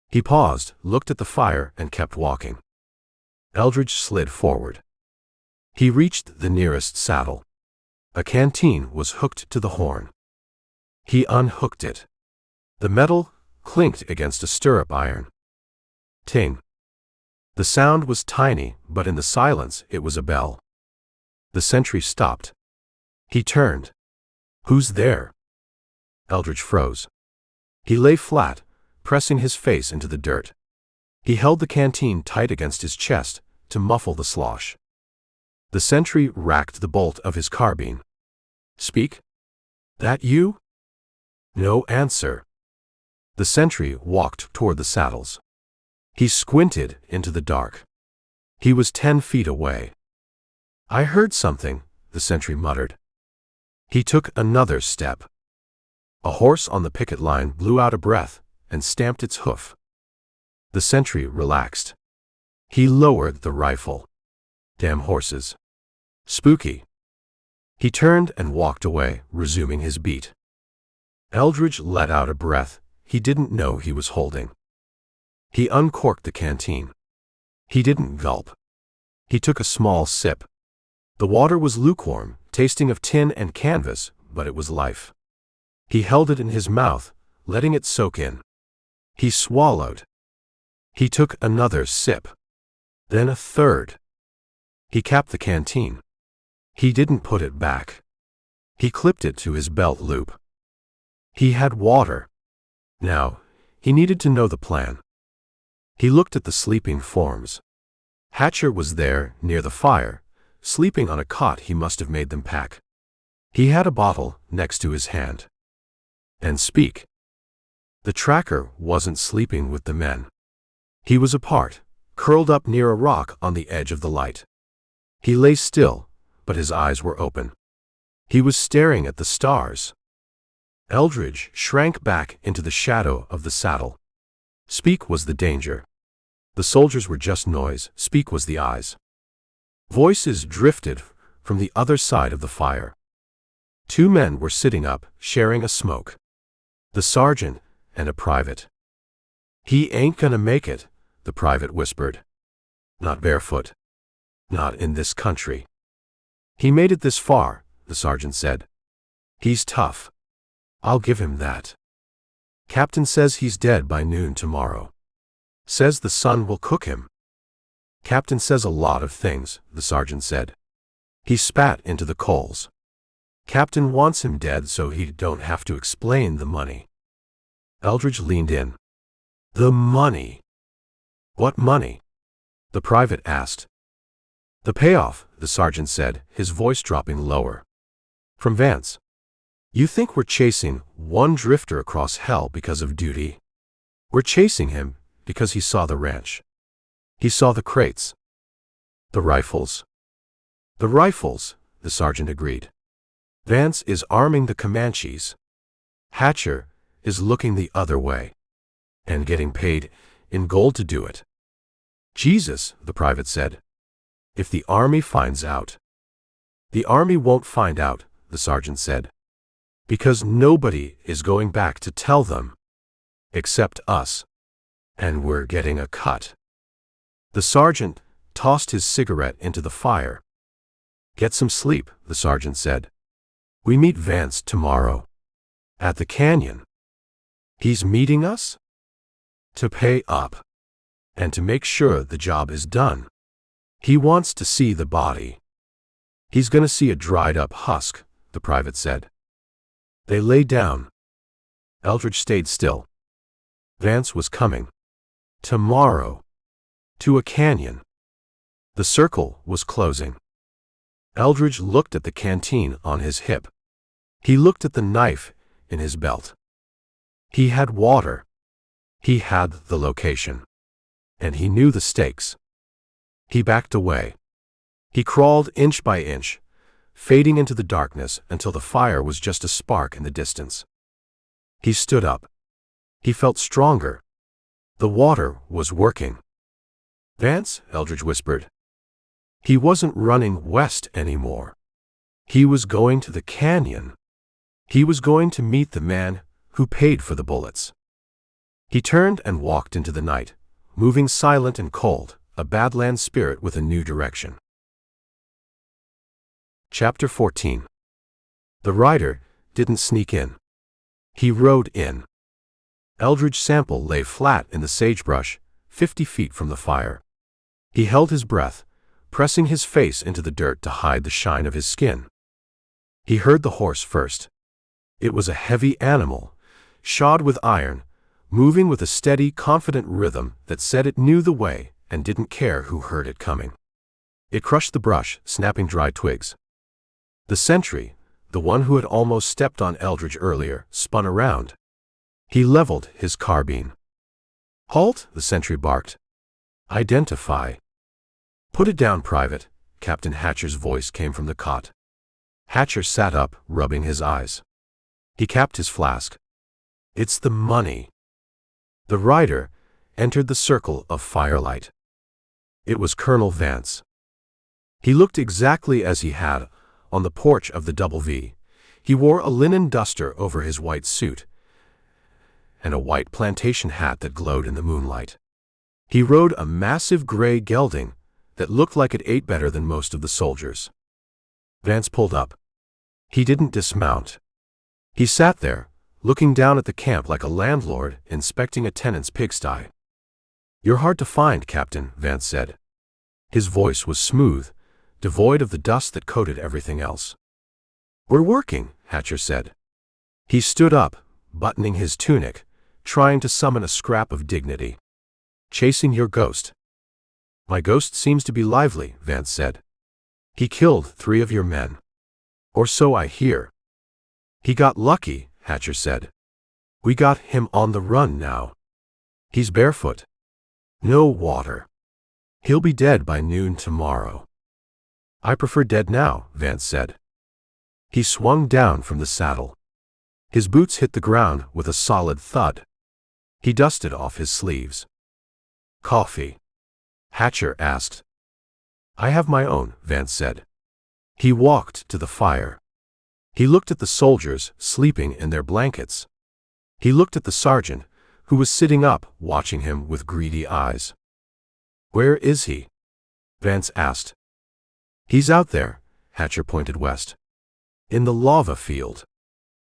He paused, looked at the fire, and kept walking. Eldridge slid forward. He reached the nearest saddle. A canteen was hooked to the horn. He unhooked it. The metal clinked against a stirrup iron. Ting. The sound was tiny, but in the silence it was a bell. The sentry stopped. He turned. Who's there? Eldridge froze. He lay flat, pressing his face into the dirt. He held the canteen tight against his chest to muffle the slosh. The sentry racked the bolt of his carbine. Speak? That you? No answer. The sentry walked toward the saddles. He squinted into the dark. He was 10 feet away. I heard something, the sentry muttered. He took another step. A horse on the picket line blew out a breath and stamped its hoof. The sentry relaxed. He lowered the rifle. Damn horses. Spooky. He turned and walked away, resuming his beat. Eldridge let out a breath he didn't know he was holding. He uncorked the canteen. He didn't gulp. He took a small sip. The water was lukewarm, tasting of tin and canvas, but it was life. He held it in his mouth, letting it soak in. He swallowed. He took another sip. Then a third. He capped the canteen. He didn't put it back. He clipped it to his belt loop. He had water. Now, he needed to know the plan. He looked at the sleeping forms. Hatcher was there, near the fire, sleeping on a cot he must have made them pack. He had a bottle next to his hand. And speak. The tracker wasn't sleeping with the men. He was apart, curled up near a rock on the edge of the light. He lay still, but his eyes were open. He was staring at the stars. Eldridge shrank back into the shadow of the saddle. Speak was the danger. The soldiers were just noise, speak was the eyes. Voices drifted from the other side of the fire. Two men were sitting up, sharing a smoke. The sergeant and a private. "He ain't gonna make it," the private whispered. "Not barefoot. Not in this country." "He made it this far," the sergeant said. "He's tough. I'll give him that. Captain says he's dead by noon tomorrow. Says the sun will cook him." "Captain says a lot of things," the sergeant said. He spat into the coals. "Captain wants him dead so he don't have to explain the money." Eldridge leaned in. "The money." "What money?" the private asked. "The payoff," the sergeant said, his voice dropping lower. "From Vance. You think we're chasing one drifter across hell because of duty? We're chasing him because he saw the ranch. He saw the crates. The rifles." "The rifles," the sergeant agreed. "Vance is arming the Comanches. Hatcher is looking the other way. And getting paid in gold to do it." "Jesus," the private said. "If the army finds out." "The army won't find out," the sergeant said. "Because nobody is going back to tell them. Except us. And we're getting a cut." The sergeant tossed his cigarette into the fire. "Get some sleep," the sergeant said. "We meet Vance tomorrow. At the canyon." "He's meeting us?" "To pay up. And to make sure the job is done. He wants to see the body." "He's gonna see a dried-up husk," the private said. They lay down. Eldridge stayed still. Vance was coming. Tomorrow. To a canyon. The circle was closing. Eldridge looked at the canteen on his hip. He looked at the knife in his belt. He had water. He had the location. And he knew the stakes. He backed away. He crawled inch by inch, fading into the darkness until the fire was just a spark in the distance. He stood up. He felt stronger. The water was working. "Vance," Eldridge whispered. He wasn't running west anymore. He was going to the canyon. He was going to meet the man who paid for the bullets. He turned and walked into the night, moving silent and cold, a badland spirit with a new direction. Chapter 14. The rider didn't sneak in. He rode in. Eldridge Sample lay flat in the sagebrush, 50 feet from the fire. He held his breath, pressing his face into the dirt to hide the shine of his skin. He heard the horse first. It was a heavy animal, shod with iron, moving with a steady, confident rhythm that said it knew the way and didn't care who heard it coming. It crushed the brush, snapping dry twigs. The sentry, the one who had almost stepped on Eldridge earlier, spun around. He leveled his carbine. "Halt!" the sentry barked. "Identify." "Put it down, Private," Captain Hatcher's voice came from the cot. Hatcher sat up, rubbing his eyes. He capped his flask. "It's the money." The rider entered the circle of firelight. It was Colonel Vance. He looked exactly as he had on the porch of the Double V. He wore a linen duster over his white suit and a white plantation hat that glowed in the moonlight. He rode a massive gray gelding that looked like it ate better than most of the soldiers. Vance pulled up. He didn't dismount. He sat there, looking down at the camp like a landlord inspecting a tenant's pigsty. "You're hard to find, Captain," Vance said. His voice was smooth, devoid of the dust that coated everything else. "We're working," Hatcher said. He stood up, buttoning his tunic, trying to summon a scrap of dignity. "Chasing your ghost." "My ghost seems to be lively," Vance said. "He killed 3 of your men. Or so I hear." "He got lucky," Hatcher said. "We got him on the run now. He's barefoot. No water. He'll be dead by noon tomorrow." "I prefer dead now," Vance said. He swung down from the saddle. His boots hit the ground with a solid thud. He dusted off his sleeves. "Coffee." Hatcher asked. I have my own, Vance said. He walked to the fire. He looked at the soldiers sleeping in their blankets. He looked at the sergeant, who was sitting up, watching him with greedy eyes. Where is he? Vance asked. He's out there, Hatcher pointed west. In the lava field.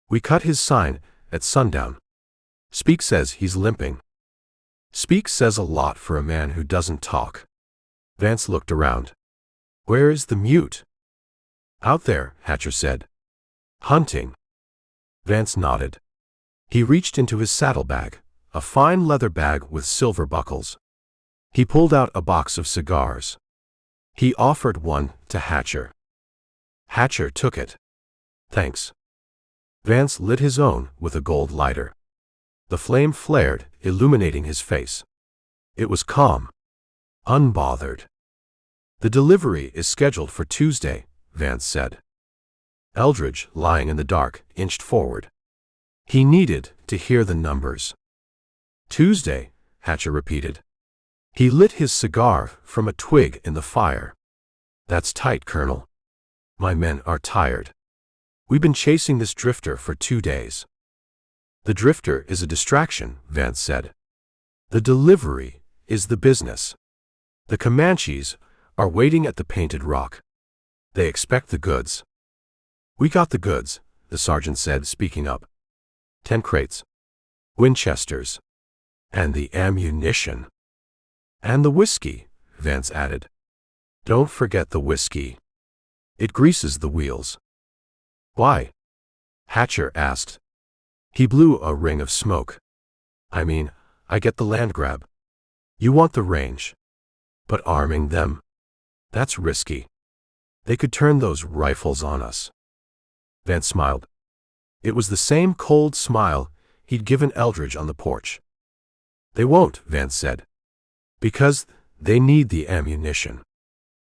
We cut his sign at sundown. Speak says he's limping. Speak says a lot for a man who doesn't talk. Vance looked around. Where is the mute? Out there, Hatcher said. Hunting. Vance nodded. He reached into his saddlebag, a fine leather bag with silver buckles. He pulled out a box of cigars. He offered one to Hatcher. Hatcher took it. Thanks. Vance lit his own with a gold lighter. The flame flared, illuminating his face. It was calm. Unbothered. The delivery is scheduled for Tuesday, Vance said. Eldridge, lying in the dark, inched forward. He needed to hear the numbers. Tuesday, Hatcher repeated. He lit his cigar from a twig in the fire. That's tight, Colonel. My men are tired. We've been chasing this drifter for 2 days. The drifter is a distraction, Vance said. The delivery is the business. The Comanches are waiting at the Painted Rock. They expect the goods. We got the goods, the sergeant said, speaking up. 10 crates. Winchesters. And the ammunition. And the whiskey, Vance added. Don't forget the whiskey. It greases the wheels. Why? Hatcher asked. He blew a ring of smoke. I mean, I get the land grab. You want the range. But arming them? That's risky. They could turn those rifles on us. Vance smiled. It was the same cold smile he'd given Eldridge on the porch. They won't, Vance said. Because they need the ammunition.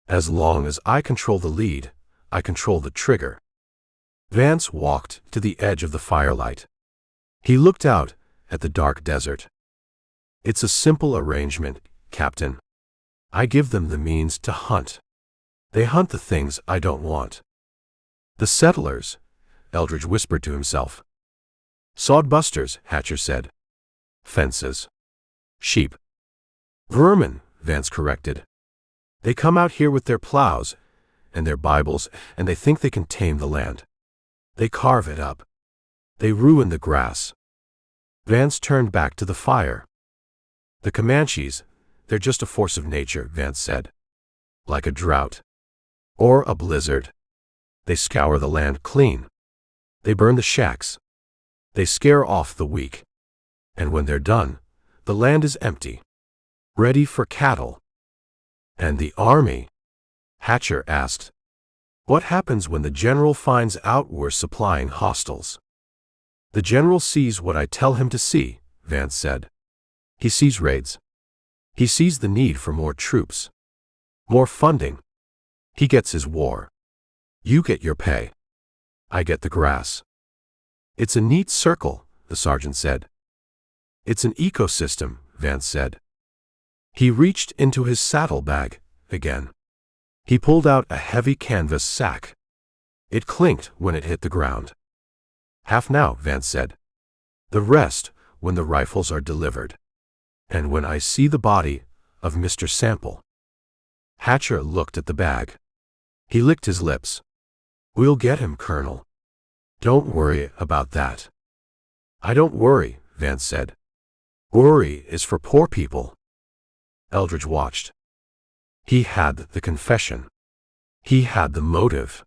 As long as I control the lead, I control the trigger. Vance walked to the edge of the firelight. He looked out at the dark desert. It's a simple arrangement, Captain. I give them the means to hunt. They hunt the things I don't want. The settlers, Eldridge whispered to himself. Sodbusters, Hatcher said. Fences. Sheep. Vermin, Vance corrected. They come out here with their plows and their Bibles, and they think they can tame the land. They carve it up. They ruin the grass. Vance turned back to the fire. The Comanches, they're just a force of nature, Vance said. Like a drought. Or a blizzard. They scour the land clean. They burn the shacks. They scare off the weak. And when they're done, the land is empty. Ready for cattle. And the army? Hatcher asked. What happens when the general finds out we're supplying hostiles? The general sees what I tell him to see, Vance said. He sees raids. He sees the need for more troops. More funding. He gets his war. You get your pay. I get the grass. It's a neat circle, the sergeant said. It's an ecosystem, Vance said. He reached into his saddlebag again. He pulled out a heavy canvas sack. It clinked when it hit the ground. Half now, Vance said. The rest when the rifles are delivered. And when I see the body of Mr. Sample. Hatcher looked at the bag. He licked his lips. We'll get him, Colonel. Don't worry about that. I don't worry, Vance said. Worry is for poor people. Eldridge watched. He had the confession. He had the motive.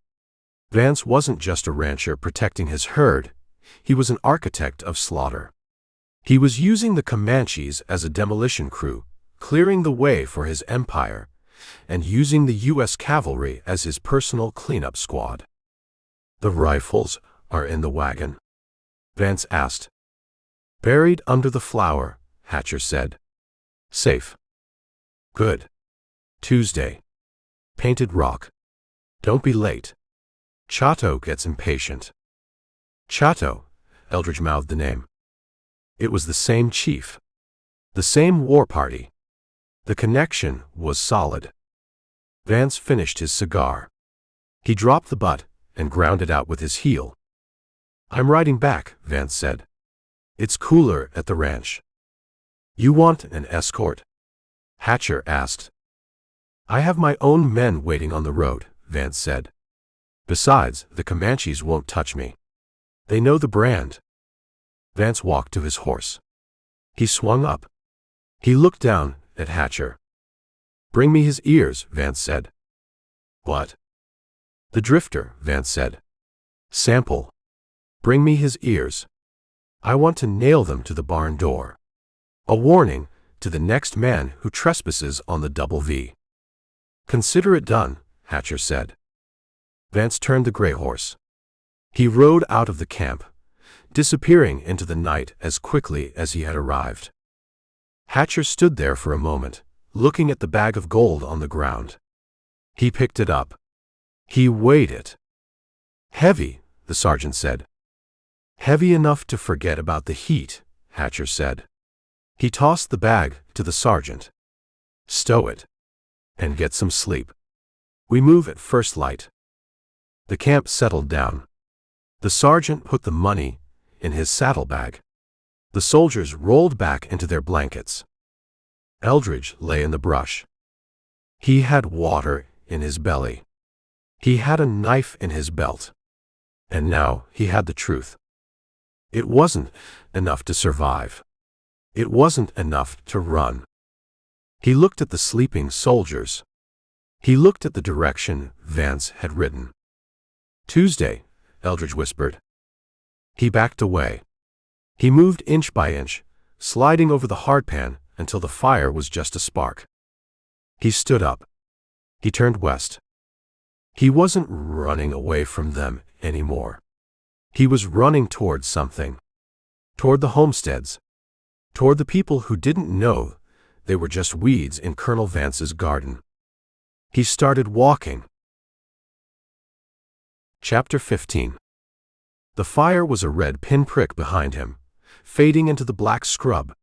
Vance wasn't just a rancher protecting his herd. He was an architect of slaughter. He was using the Comanches as a demolition crew, clearing the way for his empire, and using the U.S. cavalry as his personal cleanup squad. The rifles are in the wagon? Vance asked. Buried under the flour, Hatcher said. Safe. Good. Tuesday. Painted Rock. Don't be late. Chato gets impatient. Chato, Eldridge mouthed the name. It was the same chief. The same war party. The connection was solid. Vance finished his cigar. He dropped the butt and ground it out with his heel. "I'm riding back," Vance said. "It's cooler at the ranch." "You want an escort?" Hatcher asked. "I have my own men waiting on the road," Vance said. "Besides, the Comanches won't touch me. They know the brand." Vance walked to his horse. He swung up. He looked down at Hatcher. "Bring me his ears," Vance said. "What?" "The drifter," Vance said. "Sample. Bring me his ears. I want to nail them to the barn door. A warning to the next man who trespasses on the double V." "Consider it done," Hatcher said. Vance turned the gray horse. He rode out of the camp, disappearing into the night as quickly as he had arrived. Hatcher stood there for a moment, looking at the bag of gold on the ground. He picked it up. He weighed it. "Heavy," the sergeant said. "Heavy enough to forget about the heat," Hatcher said. He tossed the bag to the sergeant. "Stow it. And get some sleep. We move at first light." The camp settled down. The sergeant put the money in his saddlebag. The soldiers rolled back into their blankets. Eldridge lay in the brush. He had water in his belly. He had a knife in his belt. And now he had the truth. It wasn't enough to survive. It wasn't enough to run. He looked at the sleeping soldiers. He looked at the direction Vance had ridden. "Tuesday," Eldridge whispered. He backed away. He moved inch by inch, sliding over the hardpan until the fire was just a spark. He stood up. He turned west. He wasn't running away from them anymore. He was running toward something. Toward the homesteads. Toward the people who didn't know they were just weeds in Colonel Vance's garden. He started walking. Chapter 15. The fire was a red pinprick behind him, fading into the black scrub.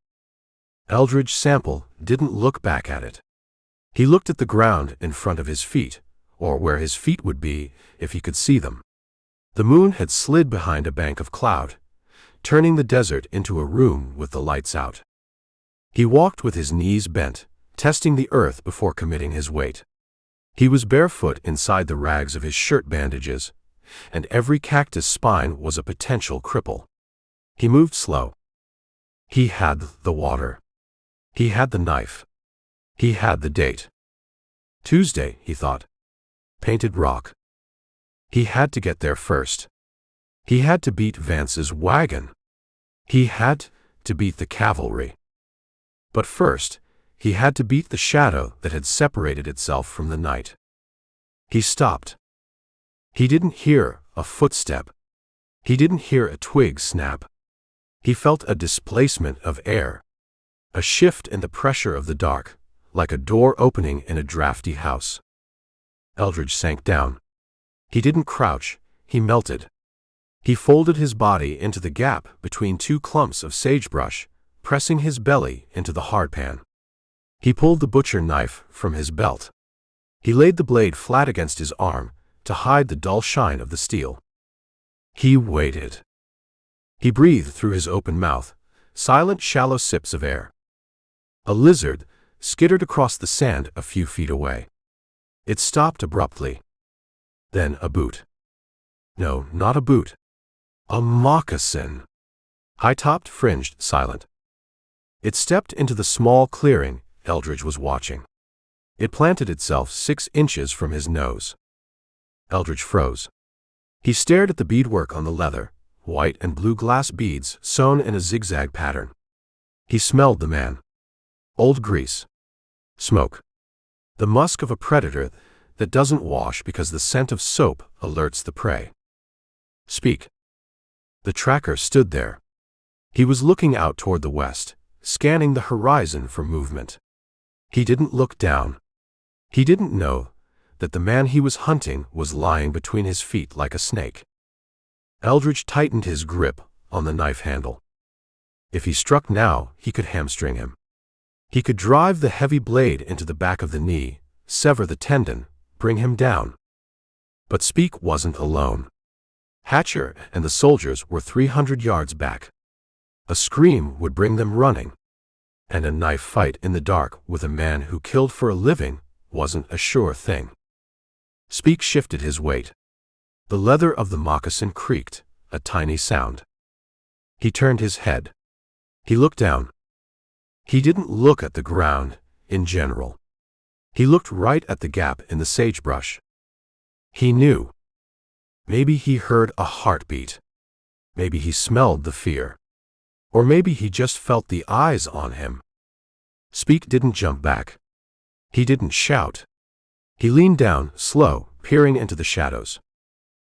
Eldridge Sample didn't look back at it. He looked at the ground in front of his feet, or where his feet would be if he could see them. The moon had slid behind a bank of cloud, turning the desert into a room with the lights out. He walked with his knees bent, testing the earth before committing his weight. He was barefoot inside the rags of his shirt bandages, and every cactus spine was a potential cripple. He moved slow. He had the water. He had the knife. He had the date. Tuesday, he thought. Painted Rock. He had to get there first. He had to beat Vance's wagon. He had to beat the cavalry. But first, he had to beat the shadow that had separated itself from the night. He stopped. He didn't hear a footstep. He didn't hear a twig snap. He felt a displacement of air. A shift in the pressure of the dark, like a door opening in a drafty house. Eldridge sank down. He didn't crouch, he melted. He folded his body into the gap between two clumps of sagebrush, pressing his belly into the hardpan. He pulled the butcher knife from his belt. He laid the blade flat against his arm to hide the dull shine of the steel. He waited. He breathed through his open mouth, silent, shallow sips of air. A lizard skittered across the sand a few feet away. It stopped abruptly. Then a boot. No, not a boot. A moccasin. High-topped, fringed, silent. It stepped into the small clearing Eldridge was watching. It planted itself 6 inches from his nose. Eldridge froze. He stared at the beadwork on the leather, white and blue glass beads sewn in a zigzag pattern. He smelled the man. Old grease. Smoke. The musk of a predator that doesn't wash because the scent of soap alerts the prey. Speak. The tracker stood there. He was looking out toward the west, scanning the horizon for movement. He didn't look down. He didn't know that the man he was hunting was lying between his feet like a snake. Eldridge tightened his grip on the knife handle. If he struck now, he could hamstring him. He could drive the heavy blade into the back of the knee, sever the tendon, bring him down. But Speak wasn't alone. Hatcher and the soldiers were 300 yards back. A scream would bring them running. And a knife fight in the dark with a man who killed for a living wasn't a sure thing. Speak shifted his weight. The leather of the moccasin creaked, a tiny sound. He turned his head. He looked down. He didn't look at the ground, in general. He looked right at the gap in the sagebrush. He knew. Maybe he heard a heartbeat. Maybe he smelled the fear. Or maybe he just felt the eyes on him. Speak didn't jump back. He didn't shout. He leaned down, slow, peering into the shadows.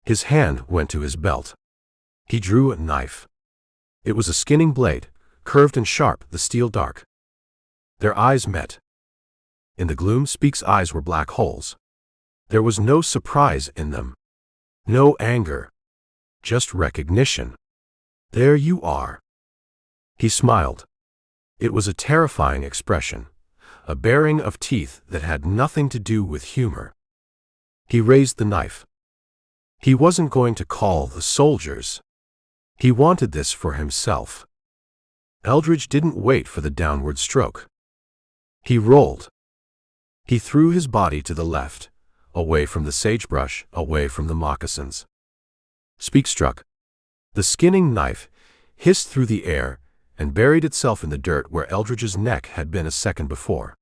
His hand went to his belt. He drew a knife. It was a skinning blade, curved and sharp, the steel dark. Their eyes met. In the gloom, Speak's eyes were black holes. There was no surprise in them. No anger. Just recognition. There you are. He smiled. It was a terrifying expression, a baring of teeth that had nothing to do with humor. He raised the knife. He wasn't going to call the soldiers. He wanted this for himself. Eldridge didn't wait for the downward stroke. He rolled. He threw his body to the left, away from the sagebrush, away from the moccasins. Speak struck. The skinning knife hissed through the air and buried itself in the dirt where Eldridge's neck had been a second before.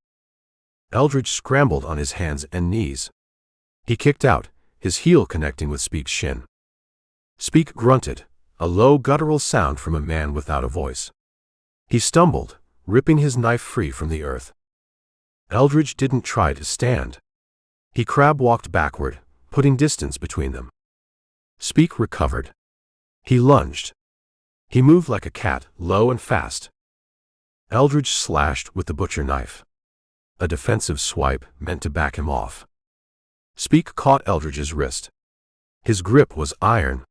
Eldridge scrambled on his hands and knees. He kicked out, his heel connecting with Speak's shin. Speak grunted, a low guttural sound from a man without a voice. He stumbled, ripping his knife free from the earth. Eldridge didn't try to stand. He crab-walked backward, putting distance between them. Speak recovered. He lunged. He moved like a cat, low and fast. Eldridge slashed with the butcher knife. A defensive swipe meant to back him off. Speak caught Eldridge's wrist. His grip was iron.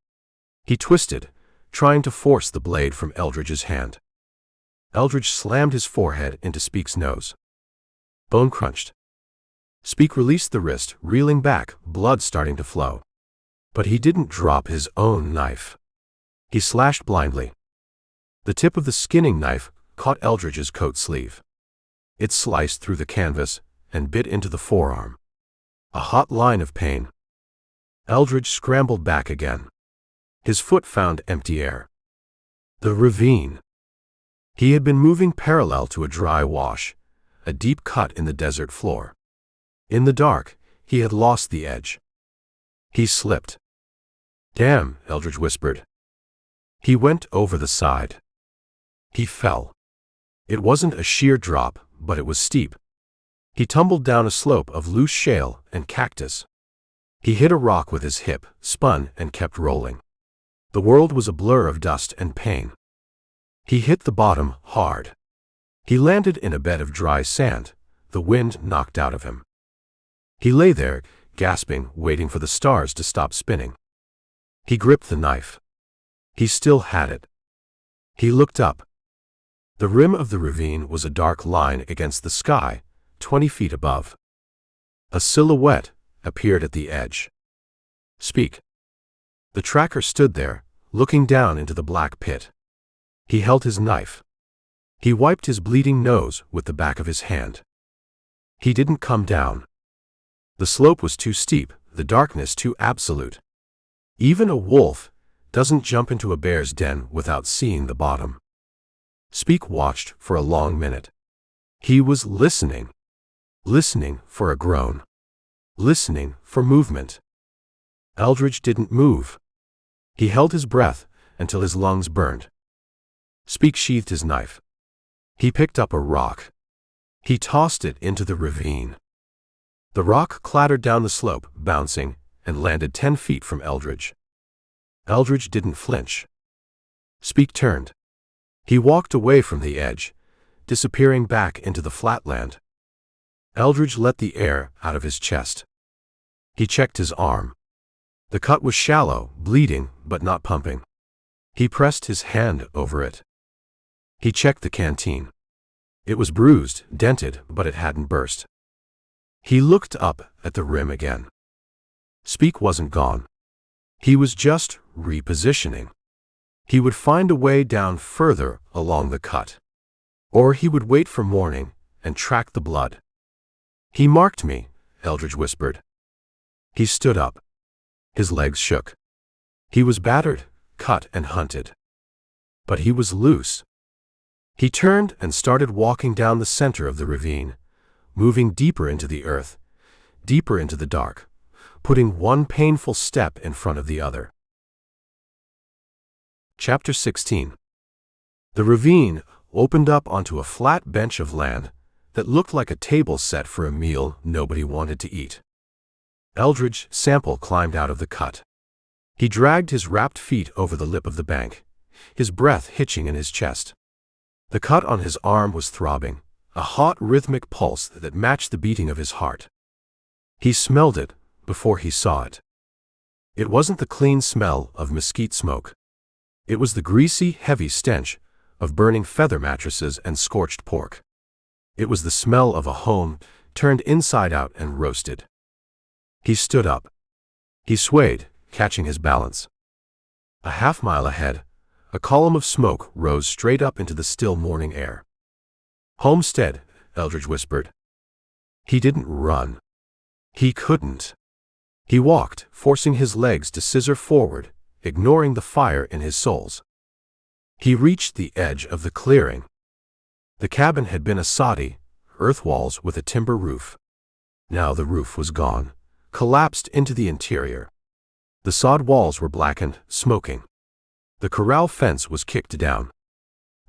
He twisted, trying to force the blade from Eldridge's hand. Eldridge slammed his forehead into Speak's nose. Bone crunched. Speak released the wrist, reeling back, blood starting to flow. But he didn't drop his own knife. He slashed blindly. The tip of the skinning knife caught Eldridge's coat sleeve. It sliced through the canvas and bit into the forearm. A hot line of pain. Eldridge scrambled back again. His foot found empty air. The ravine. He had been moving parallel to a dry wash, a deep cut in the desert floor. In the dark, he had lost the edge. He slipped. "Damn," Eldridge whispered. He went over the side. He fell. It wasn't a sheer drop, but it was steep. He tumbled down a slope of loose shale and cactus. He hit a rock with his hip, spun, and kept rolling. The world was a blur of dust and pain. He hit the bottom hard. He landed in a bed of dry sand, the wind knocked out of him. He lay there, gasping, waiting for the stars to stop spinning. He gripped the knife. He still had it. He looked up. The rim of the ravine was a dark line against the sky, 20 feet above. A silhouette appeared at the edge. "Speak." The tracker stood there, looking down into the black pit. He held his knife. He wiped his bleeding nose with the back of his hand. He didn't come down. The slope was too steep, the darkness too absolute. Even a wolf doesn't jump into a bear's den without seeing the bottom. Speak watched for a long minute. He was listening. Listening for a groan. Listening for movement. Eldridge didn't move. He held his breath until his lungs burned. Speak sheathed his knife. He picked up a rock. He tossed it into the ravine. The rock clattered down the slope, bouncing, and landed 10 feet from Eldridge. Eldridge didn't flinch. Speak turned. He walked away from the edge, disappearing back into the flatland. Eldridge let the air out of his chest. He checked his arm. The cut was shallow, bleeding, but not pumping. He pressed his hand over it. He checked the canteen. It was bruised, dented, but it hadn't burst. He looked up at the rim again. Speak wasn't gone. He was just repositioning. He would find a way down further along the cut. Or he would wait for morning and track the blood. He marked me, Eldridge whispered. He stood up. His legs shook. He was battered, cut, and hunted. But he was loose. He turned and started walking down the center of the ravine, moving deeper into the earth, deeper into the dark, putting one painful step in front of the other. Chapter 16. The ravine opened up onto a flat bench of land that looked like a table set for a meal nobody wanted to eat. Eldridge Sample climbed out of the cut. He dragged his wrapped feet over the lip of the bank, his breath hitching in his chest. The cut on his arm was throbbing, a hot rhythmic pulse that matched the beating of his heart. He smelled it before he saw it. It wasn't the clean smell of mesquite smoke. It was the greasy, heavy stench of burning feather mattresses and scorched pork. It was the smell of a home turned inside out and roasted. He stood up. He swayed, catching his balance. A half-mile ahead, a column of smoke rose straight up into the still morning air. Homestead, Eldridge whispered. He didn't run. He couldn't. He walked, forcing his legs to scissor forward, ignoring the fire in his soles. He reached the edge of the clearing. The cabin had been a soddy, earth walls with a timber roof. Now the roof was gone, collapsed into the interior. The sod walls were blackened, smoking. The corral fence was kicked down.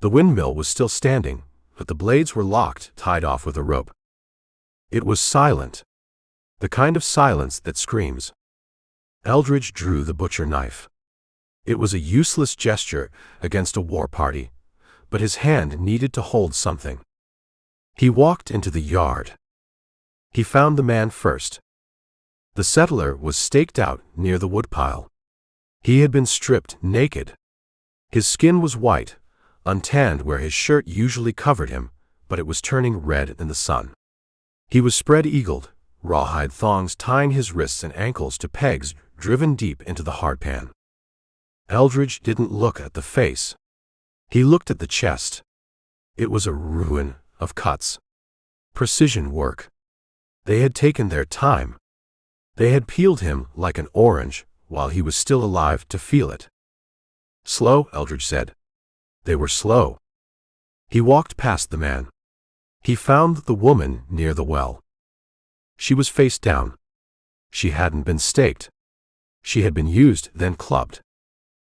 The windmill was still standing, but the blades were locked, tied off with a rope. It was silent. The kind of silence that screams. Eldridge drew the butcher knife. It was a useless gesture against a war party, but his hand needed to hold something. He walked into the yard. He found the man first. The settler was staked out near the woodpile. He had been stripped naked. His skin was white, untanned where his shirt usually covered him, but it was turning red in the sun. He was spread-eagled, rawhide thongs tying his wrists and ankles to pegs driven deep into the hardpan. Eldridge didn't look at the face. He looked at the chest. It was a ruin of cuts. Precision work. They had taken their time. They had peeled him like an orange while he was still alive to feel it. Slow, Eldridge said. They were slow. He walked past the man. He found the woman near the well. She was face down. She hadn't been staked. She had been used, then clubbed.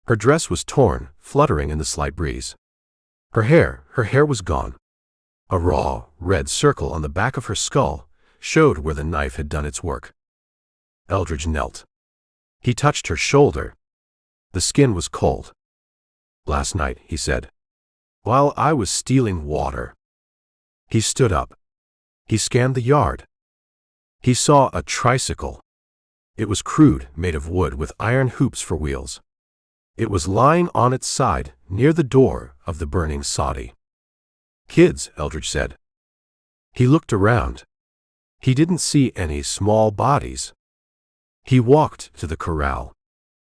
Her dress was torn, fluttering in the slight breeze. Her hair was gone. A raw, red circle on the back of her skull showed where the knife had done its work. Eldridge knelt. He touched her shoulder. The skin was cold. Last night, he said, while I was stealing water. He stood up. He scanned the yard. He saw a tricycle. It was crude, made of wood with iron hoops for wheels. It was lying on its side near the door of the burning soddy. Kids, Eldridge said. He looked around. He didn't see any small bodies. He walked to the corral.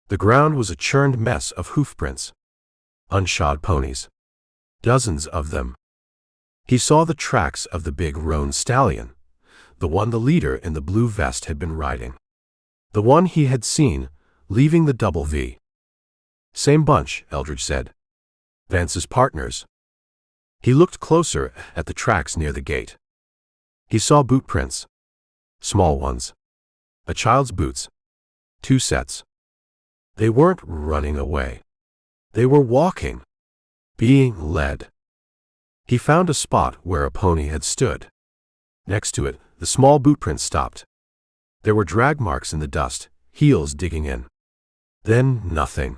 The ground was a churned mess of hoofprints. Unshod ponies. Dozens of them. He saw the tracks of the big roan stallion, the one the leader in the blue vest had been riding. The one he had seen, leaving the double V. Same bunch, Eldridge said. Vance's partners. He looked closer at the tracks near the gate. He saw boot prints. Small ones. A child's boots. 2 sets. They weren't running away. They were walking. Being led. He found a spot where a pony had stood. Next to it, the small boot prints stopped. There were drag marks in the dust, heels digging in. Then nothing.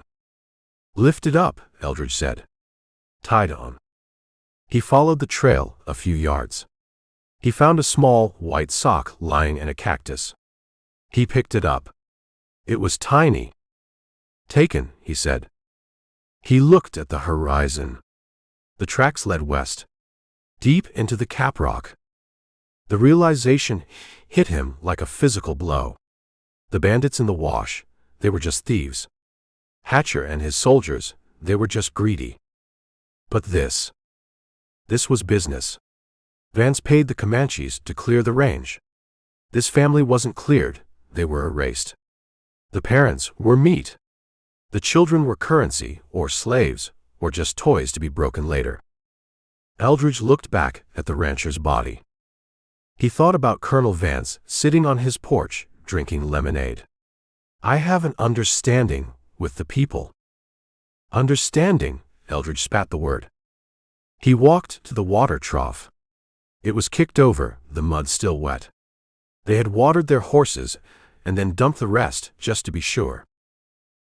Lift it up, Eldridge said. Tied on. He followed the trail a few yards. He found a small, white sock lying in a cactus. He picked it up. It was tiny. Taken, he said. He looked at the horizon. The tracks led west. deep into the caprock. The realization hit him like a physical blow. The bandits in the wash, they were just thieves. Hatcher and his soldiers, they were just greedy. But this was business. Vance paid the Comanches to clear the range. This family wasn't cleared, they were erased. The parents were meat. The children were currency, or slaves, or just toys to be broken later. Eldridge looked back at the rancher's body. He thought about Colonel Vance sitting on his porch, drinking lemonade. I have an understanding with the people. Understanding, Eldridge spat the word. He walked to the water trough. It was kicked over, the mud still wet. They had watered their horses and then dumped the rest just to be sure.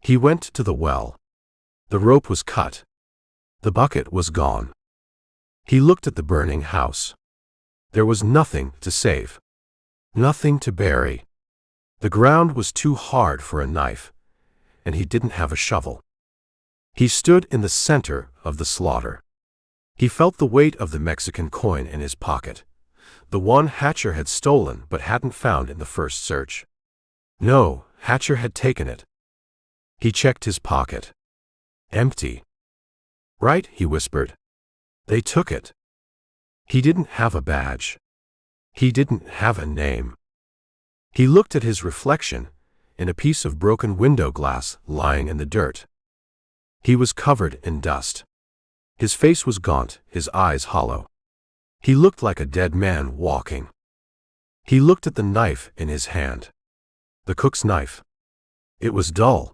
He went to the well. The rope was cut. The bucket was gone. He looked at the burning house. There was nothing to save. Nothing to bury. The ground was too hard for a knife, and he didn't have a shovel. He stood in the center of the slaughter. He felt the weight of the Mexican coin in his pocket, the one Hatcher had stolen but hadn't found in the first search. No, Hatcher had taken it. He checked his pocket. Empty. Right, he whispered. They took it. He didn't have a badge. He didn't have a name. He looked at his reflection in a piece of broken window glass lying in the dirt. He was covered in dust. His face was gaunt, his eyes hollow. He looked like a dead man walking. He looked at the knife in his hand. The cook's knife. It was dull.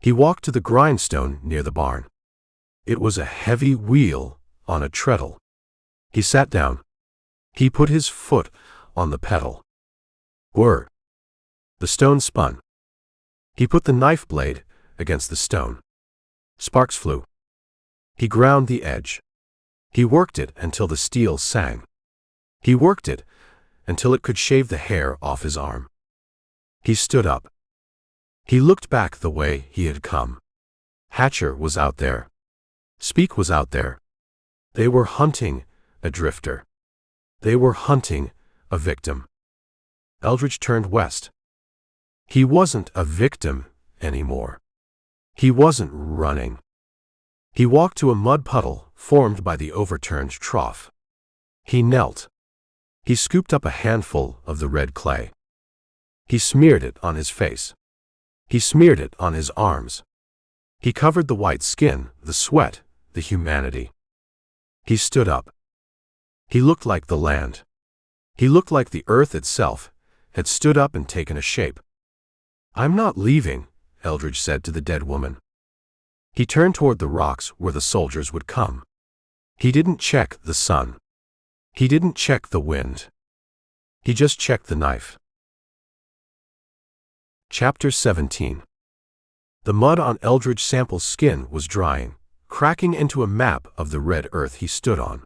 He walked to the grindstone near the barn. It was a heavy wheel on a treadle. He sat down. He put his foot on the pedal. Whir. The stone spun. He put the knife blade against the stone. Sparks flew. He ground the edge. He worked it until the steel sang. He worked it until it could shave the hair off his arm. He stood up. He looked back the way he had come. Hatcher was out there. Speak was out there. They were hunting a drifter. They were hunting a victim. Eldridge turned west. He wasn't a victim anymore. He wasn't running. He walked to a mud puddle formed by the overturned trough. He knelt. He scooped up a handful of the red clay. He smeared it on his face. He smeared it on his arms. He covered the white skin, the sweat, the humanity. He stood up. He looked like the land. He looked like the earth itself had stood up and taken a shape. I'm not leaving, Eldridge said to the dead woman. He turned toward the rocks where the soldiers would come. He didn't check the sun. He didn't check the wind. He just checked the knife. Chapter 17. The mud on Eldridge Sample's skin was drying, cracking into a map of the red earth he stood on.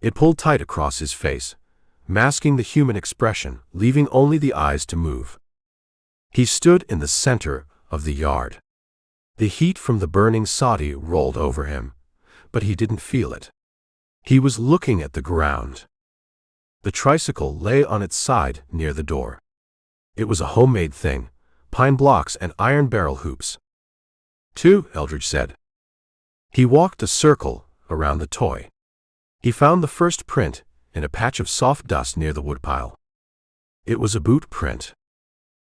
It pulled tight across his face, masking the human expression, leaving only the eyes to move. He stood in the center of the yard. The heat from the burning soddy rolled over him, but he didn't feel it. He was looking at the ground. The tricycle lay on its side near the door. It was a homemade thing, pine blocks and iron barrel hoops. "Two," Eldridge said. He walked a circle around the toy. He found the first print in a patch of soft dust near the woodpile. It was a boot print.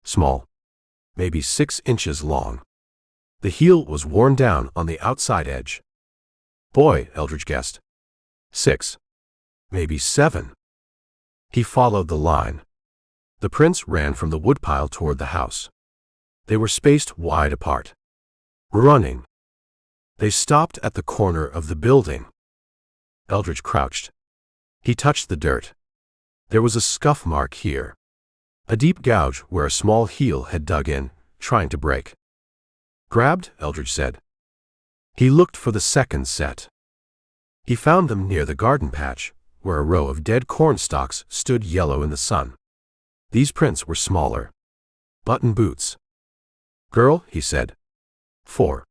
Small. Maybe 6 inches long. The heel was worn down on the outside edge. Boy, Eldridge guessed. 6. Maybe 7. He followed the line. The prints ran from the woodpile toward the house. They were spaced wide apart. Running. They stopped at the corner of the building. Eldridge crouched. He touched the dirt. There was a scuff mark here. A deep gouge where a small heel had dug in, trying to break. Grabbed, Eldridge said. He looked for the second set. He found them near the garden patch, where a row of dead corn stalks stood yellow in the sun. These prints were smaller. Button boots. Girl, he said. 4.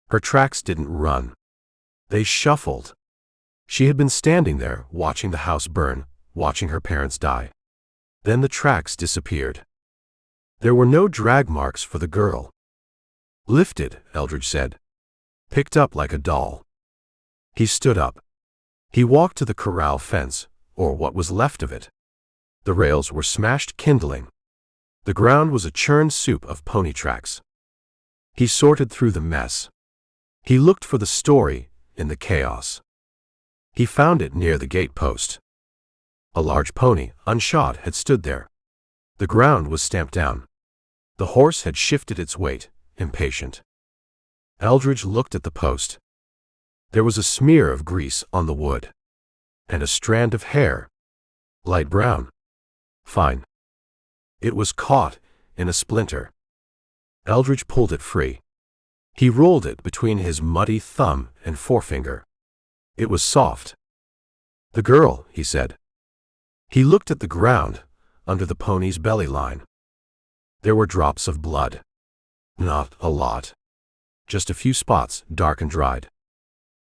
Her tracks didn't run. They shuffled. She had been standing there, watching the house burn, watching her parents die. Then the tracks disappeared. There were no drag marks for the girl. "Lifted," Eldridge said. "Picked up like a doll." He stood up. He walked to the corral fence, or what was left of it. The rails were smashed kindling. The ground was a churned soup of pony tracks. He sorted through the mess. He looked for the story in the chaos. He found it near the gate post. A large pony, unshod, had stood there. The ground was stamped down. The horse had shifted its weight, impatient. Eldridge looked at the post. There was a smear of grease on the wood. And a strand of hair. Light brown. Fine. It was caught in a splinter. Eldridge pulled it free. He rolled it between his muddy thumb and forefinger. It was soft. "The girl," he said. He looked at the ground, under the pony's belly line. There were drops of blood. Not a lot. Just a few spots, dark and dried.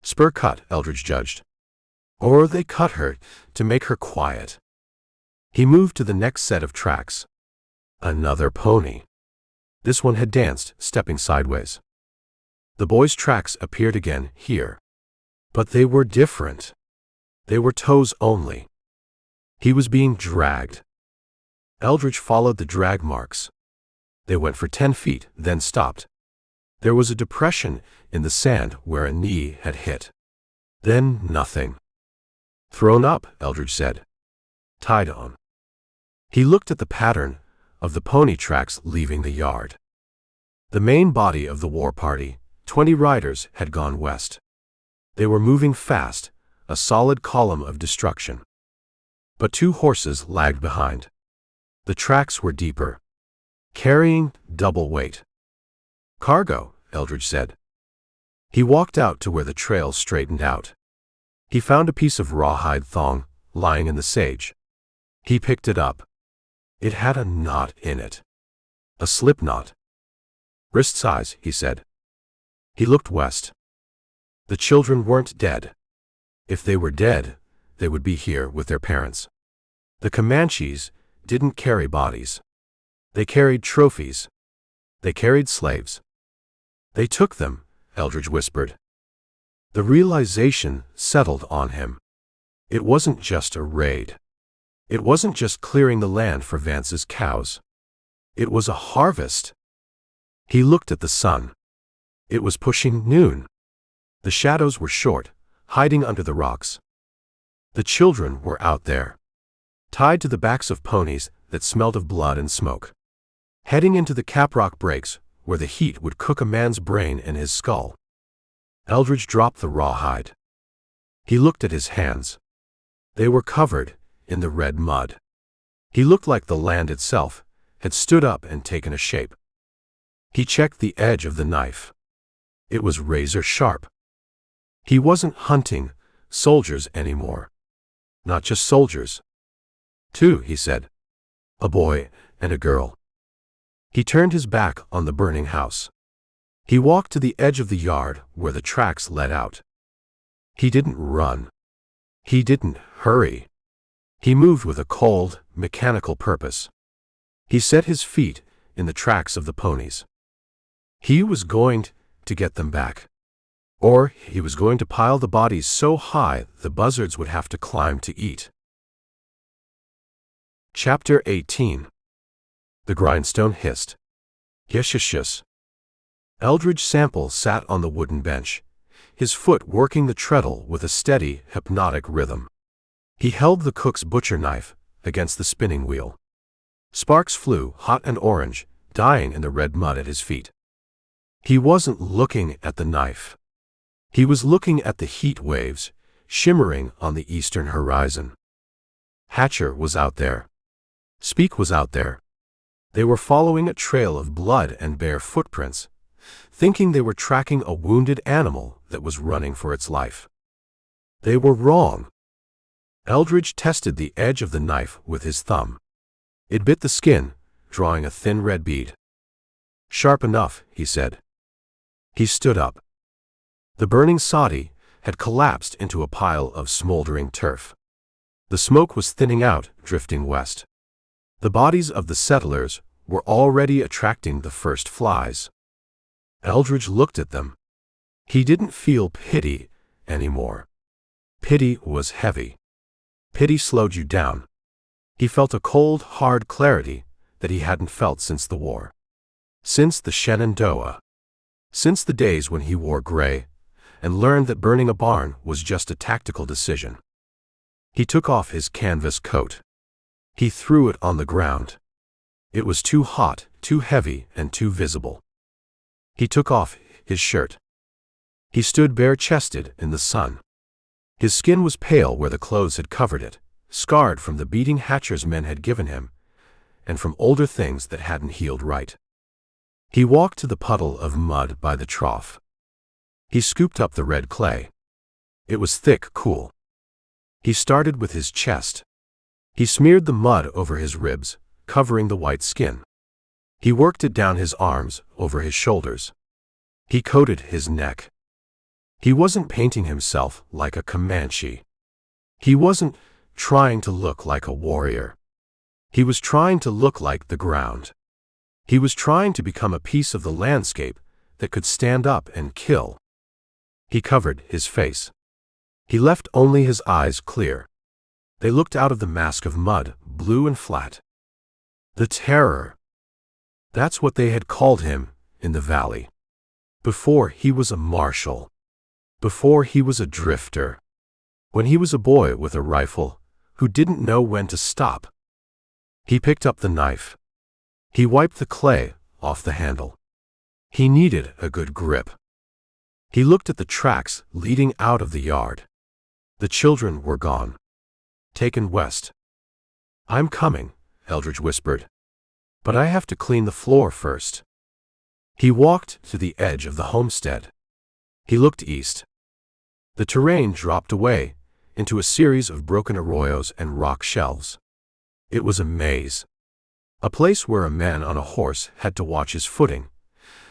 Spur cut, Eldridge judged. Or they cut her to make her quiet. He moved to the next set of tracks. Another pony. This one had danced, stepping sideways. The boy's tracks appeared again here. But they were different. They were toes only. He was being dragged. Eldridge followed the drag marks. They went for 10 feet, then stopped. There was a depression in the sand where a knee had hit. Then nothing. "Thrown up," Eldridge said. "Tied on." He looked at the pattern of the pony tracks leaving the yard. The main body of the war party, 20 riders, had gone west. They were moving fast, a solid column of destruction. But 2 horses lagged behind. The tracks were deeper, carrying double weight. "Cargo," Eldridge said. He walked out to where the trail straightened out. He found a piece of rawhide thong lying in the sage. He picked it up. It had a knot in it. A slip knot. "Wrist size," he said. He looked west. The children weren't dead. If they were dead, they would be here with their parents. The Comanches didn't carry bodies. They carried trophies. They carried slaves. "They took them," Eldridge whispered. The realization settled on him. It wasn't just a raid. It wasn't just clearing the land for Vance's cows. It was a harvest. He looked at the sun. It was pushing noon. The shadows were short, hiding under the rocks. The children were out there, tied to the backs of ponies that smelled of blood and smoke, heading into the caprock breaks where the heat would cook a man's brain and his skull. Eldridge dropped the rawhide. He looked at his hands. They were covered in the red mud. He looked like the land itself had stood up and taken a shape. He checked the edge of the knife. It was razor sharp. He wasn't hunting soldiers anymore. Not just soldiers. 2, he said. A boy and a girl. He turned his back on the burning house. He walked to the edge of the yard where the tracks led out. He didn't run. He didn't hurry. He moved with a cold, mechanical purpose. He set his feet in the tracks of the ponies. He was going to get them back. Or he was going to pile the bodies so high the buzzards would have to climb to eat. Chapter 18. The grindstone hissed. Yes. Eldridge Sample sat on the wooden bench, his foot working the treadle with a steady, hypnotic rhythm. He held the cook's butcher knife against the spinning wheel. Sparks flew, hot and orange, dying in the red mud at his feet. He wasn't looking at the knife. He was looking at the heat waves, shimmering on the eastern horizon. Hatcher was out there. Speak was out there. They were following a trail of blood and bare footprints, thinking they were tracking a wounded animal that was running for its life. They were wrong. Eldridge tested the edge of the knife with his thumb. It bit the skin, drawing a thin red bead. Sharp enough, he said. He stood up. The burning soddy had collapsed into a pile of smoldering turf. The smoke was thinning out, drifting west. The bodies of the settlers were already attracting the first flies. Eldridge looked at them. He didn't feel pity anymore. Pity was heavy. Pity slowed you down. He felt a cold, hard clarity that he hadn't felt since the war. Since the Shenandoah. Since the days when he wore gray and learned that burning a barn was just a tactical decision. He took off his canvas coat. He threw it on the ground. It was too hot, too heavy, and too visible. He took off his shirt. He stood bare-chested in the sun. His skin was pale where the clothes had covered it, scarred from the beating Hatcher's men had given him, and from older things that hadn't healed right. He walked to the puddle of mud by the trough. He scooped up the red clay. It was thick, cool. He started with his chest. He smeared the mud over his ribs, covering the white skin. He worked it down his arms, over his shoulders. He coated his neck. He wasn't painting himself like a Comanche. He wasn't trying to look like a warrior. He was trying to look like the ground. He was trying to become a piece of the landscape that could stand up and kill. He covered his face. He left only his eyes clear. They looked out of the mask of mud, blue and flat. The Terror. That's what they had called him in the valley. Before he was a marshal. Before he was a drifter. When he was a boy with a rifle who didn't know when to stop. He picked up the knife. He wiped the clay off the handle. He needed a good grip. He looked at the tracks leading out of the yard. The children were gone. Taken west. "I'm coming," Eldridge whispered. "But I have to clean the floor first." He walked to the edge of the homestead. He looked east. The terrain dropped away into a series of broken arroyos and rock shelves. It was a maze. A place where a man on a horse had to watch his footing,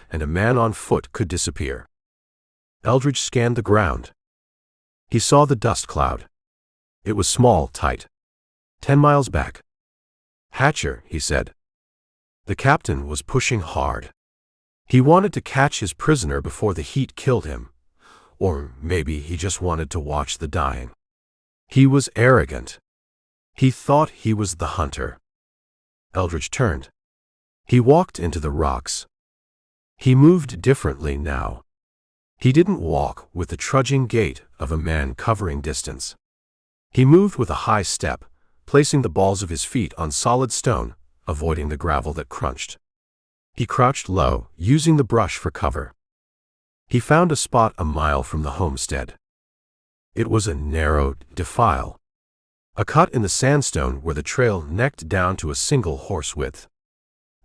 and a man on foot could disappear. Eldridge scanned the ground. He saw the dust cloud. It was small, tight. 10 miles back. "Hatcher," he said. The captain was pushing hard. He wanted to catch his prisoner before the heat killed him. Or maybe he just wanted to watch the dying. He was arrogant. He thought he was the hunter. Eldridge turned. He walked into the rocks. He moved differently now. He didn't walk with the trudging gait of a man covering distance. He moved with a high step, placing the balls of his feet on solid stone, avoiding the gravel that crunched. He crouched low, using the brush for cover. He found a spot a mile from the homestead. It was a narrow defile. A cut in the sandstone where the trail necked down to a single horse width.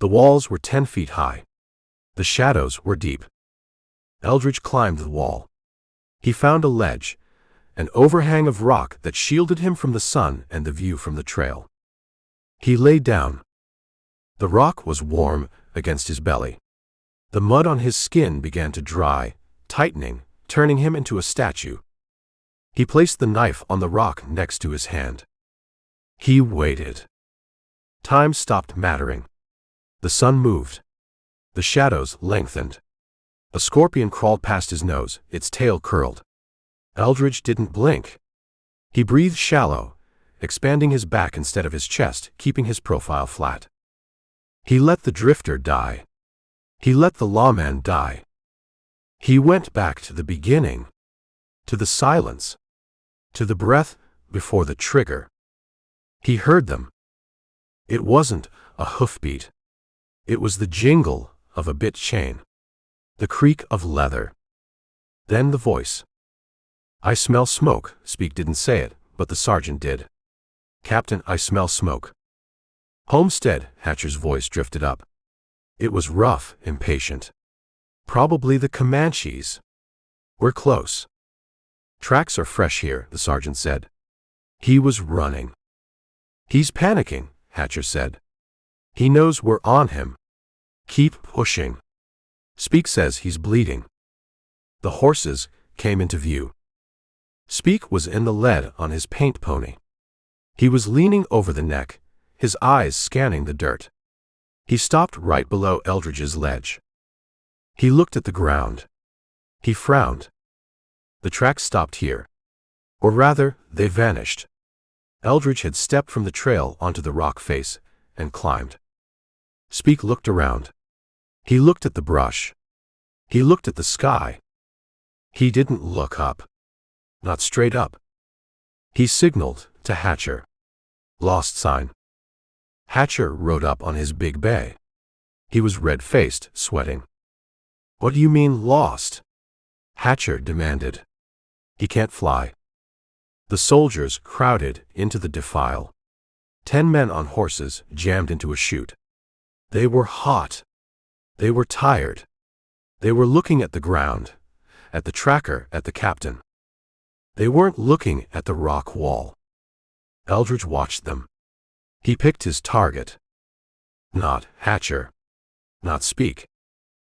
The walls were 10 feet high. The shadows were deep. Eldridge climbed the wall. He found a ledge, an overhang of rock that shielded him from the sun and the view from the trail. He lay down. The rock was warm against his belly. The mud on his skin began to dry, tightening, turning him into a statue. He placed the knife on the rock next to his hand. He waited. Time stopped mattering. The sun moved. The shadows lengthened. A scorpion crawled past his nose, its tail curled. Eldridge didn't blink. He breathed shallow, expanding his back instead of his chest, keeping his profile flat. He let the drifter die. He let the lawman die. He went back to the beginning. To the silence. To the breath before the trigger. He heard them. It wasn't a hoofbeat. It was the jingle of a bit chain. The creak of leather. Then the voice. "I smell smoke." Speak didn't say it, but the sergeant did. "Captain, I smell smoke." "Homestead," Hatcher's voice drifted up. It was rough, impatient. "Probably the Comanches. We're close." "Tracks are fresh here," the sergeant said. He was running. "He's panicking," Hatcher said. "He knows we're on him. Keep pushing. Speak says he's bleeding." The horses came into view. Speak was in the lead on his paint pony. He was leaning over the neck, his eyes scanning the dirt. He stopped right below Eldridge's ledge. He looked at the ground. He frowned. The tracks stopped here. Or rather, they vanished. Eldridge had stepped from the trail onto the rock face and climbed. Speak looked around. He looked at the brush. He looked at the sky. He didn't look up. Not straight up. He signaled to Hatcher. Lost sign. Hatcher rode up on his big bay. He was red-faced, sweating. What do you mean, lost? Hatcher demanded. He can't fly. The soldiers crowded into the defile. 10 men on horses jammed into a chute. They were hot. They were tired. They were looking at the ground, at the tracker, at the captain. They weren't looking at the rock wall. Eldridge watched them. He picked his target. Not Hatcher. Not Speak.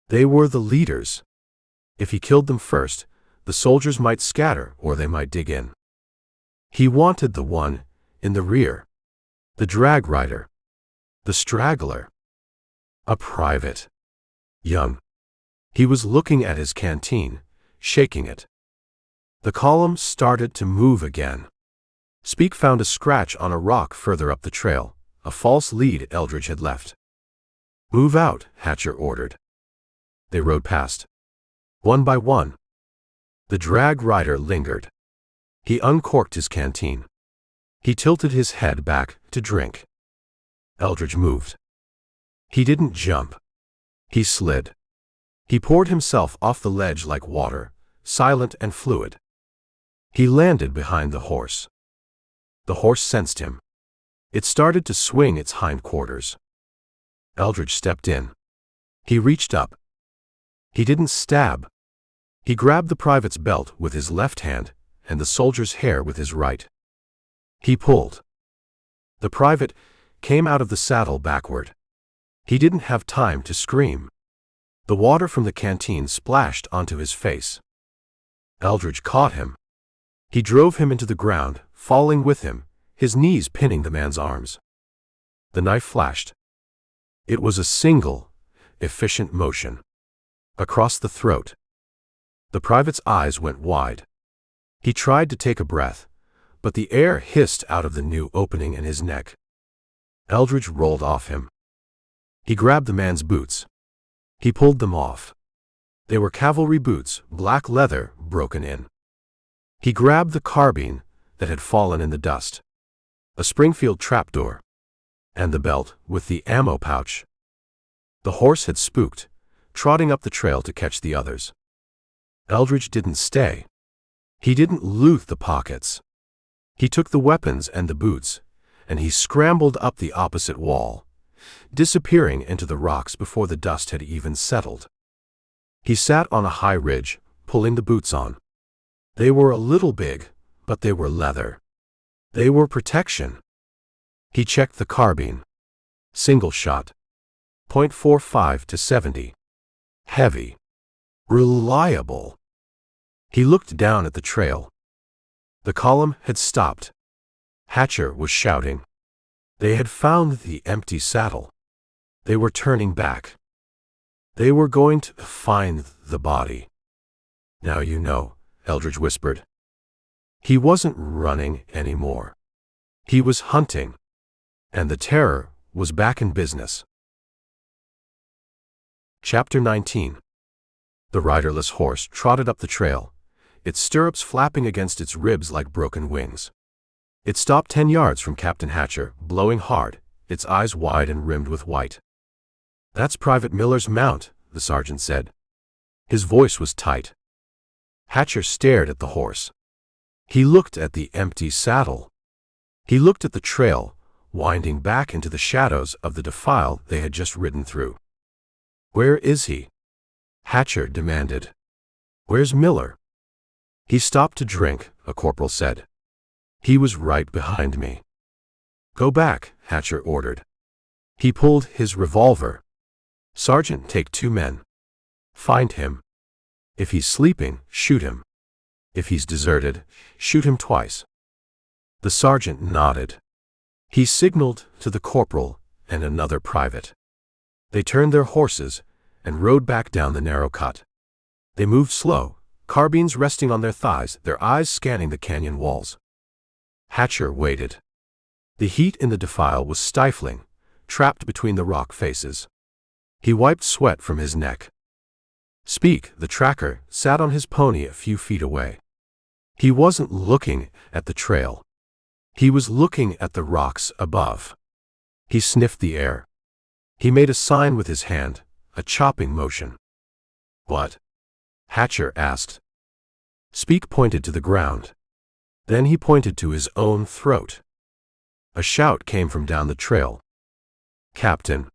They were the leaders. If he killed them first, the soldiers might scatter or they might dig in. He wanted the one in the rear. The drag rider. The straggler. A private. Young. He was looking at his canteen, shaking it. The column started to move again. Speak found a scratch on a rock further up the trail, a false lead Eldridge had left. Move out, Hatcher ordered. They rode past. One by one. The drag rider lingered. He uncorked his canteen. He tilted his head back to drink. Eldridge moved. He didn't jump. He slid. He poured himself off the ledge like water, silent and fluid. He landed behind the horse. The horse sensed him. It started to swing its hindquarters. Eldridge stepped in. He reached up. He didn't stab. He grabbed the private's belt with his left hand and the soldier's hair with his right. He pulled. The private came out of the saddle backward. He didn't have time to scream. The water from the canteen splashed onto his face. Eldridge caught him. He drove him into the ground, falling with him, his knees pinning the man's arms. The knife flashed. It was a single, efficient motion. Across the throat. The private's eyes went wide. He tried to take a breath, but the air hissed out of the new opening in his neck. Eldridge rolled off him. He grabbed the man's boots. He pulled them off. They were cavalry boots, black leather, broken in. He grabbed the carbine that had fallen in the dust. A Springfield trapdoor. And the belt with the ammo pouch. The horse had spooked, trotting up the trail to catch the others. Eldridge didn't stay. He didn't loot the pockets. He took the weapons and the boots, and he scrambled up the opposite wall, disappearing into the rocks before the dust had even settled. He sat on a high ridge, pulling the boots on. They were a little big, but they were leather. They were protection. He checked the carbine. Single shot. .45 to 70. Heavy. Reliable. He looked down at the trail. The column had stopped. Hatcher was shouting. They had found the empty saddle. They were turning back. They were going to find the body. Now you know, Eldridge whispered. He wasn't running anymore. He was hunting. And the terror was back in business. Chapter 19. The riderless horse trotted up the trail, its stirrups flapping against its ribs like broken wings. It stopped 10 yards from Captain Hatcher, blowing hard, its eyes wide and rimmed with white. That's Private Miller's mount, the sergeant said. His voice was tight. Hatcher stared at the horse. He looked at the empty saddle. He looked at the trail, winding back into the shadows of the defile they had just ridden through. Where is he? Hatcher demanded. Where's Miller? He stopped to drink, a corporal said. He was right behind me. Go back, Hatcher ordered. He pulled his revolver. Sergeant, take 2 men. Find him. If he's sleeping, shoot him. If he's deserted, shoot him twice. The sergeant nodded. He signaled to the corporal and another private. They turned their horses and rode back down the narrow cut. They moved slow, carbines resting on their thighs, their eyes scanning the canyon walls. Hatcher waited. The heat in the defile was stifling, trapped between the rock faces. He wiped sweat from his neck. Speak, the tracker, sat on his pony a few feet away. He wasn't looking at the trail. He was looking at the rocks above. He sniffed the air. He made a sign with his hand, a chopping motion. What? Hatcher asked. Speak pointed to the ground. Then he pointed to his own throat. A shout came from down the trail. Captain.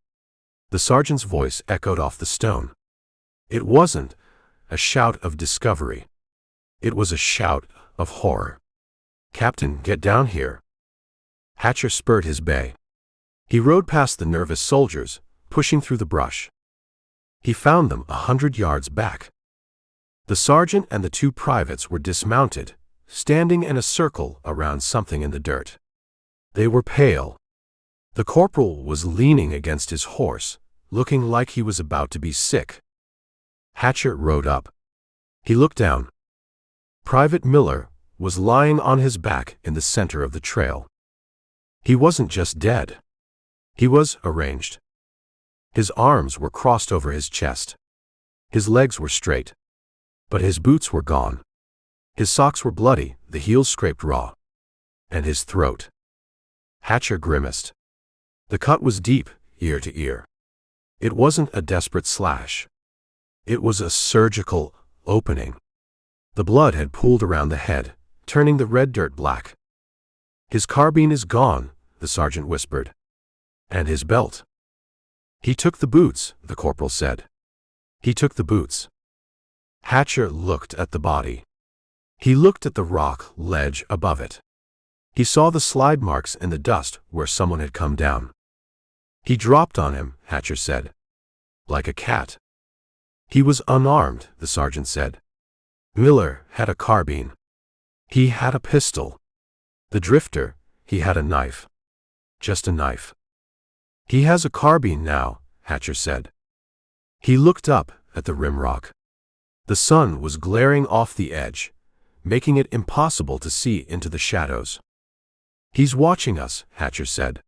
The sergeant's voice echoed off the stone. It wasn't a shout of discovery. It was a shout of horror. Captain, get down here. Hatcher spurred his bay. He rode past the nervous soldiers, pushing through the brush. He found them 100 yards back. The sergeant and the two privates were dismounted, standing in a circle around something in the dirt. They were pale. The corporal was leaning against his horse, looking like he was about to be sick. Hatcher rode up. He looked down. Private Miller was lying on his back in the center of the trail. He wasn't just dead. He was arranged. His arms were crossed over his chest. His legs were straight. But his boots were gone. His socks were bloody, the heels scraped raw. And his throat. Hatcher grimaced. The cut was deep, ear to ear. It wasn't a desperate slash. It was a surgical opening. The blood had pooled around the head, turning the red dirt black. His carbine is gone, the sergeant whispered. And his belt. He took the boots, the corporal said. He took the boots. Hatcher looked at the body. He looked at the rock ledge above it. He saw the slide marks in the dust where someone had come down. He dropped on him, Hatcher said. Like a cat. He was unarmed, the sergeant said. Miller had a carbine. He had a pistol. The drifter, he had a knife. Just a knife. He has a carbine now, Hatcher said. He looked up at the rim rock. The sun was glaring off the edge, making it impossible to see into the shadows. He's watching us, Hatcher said.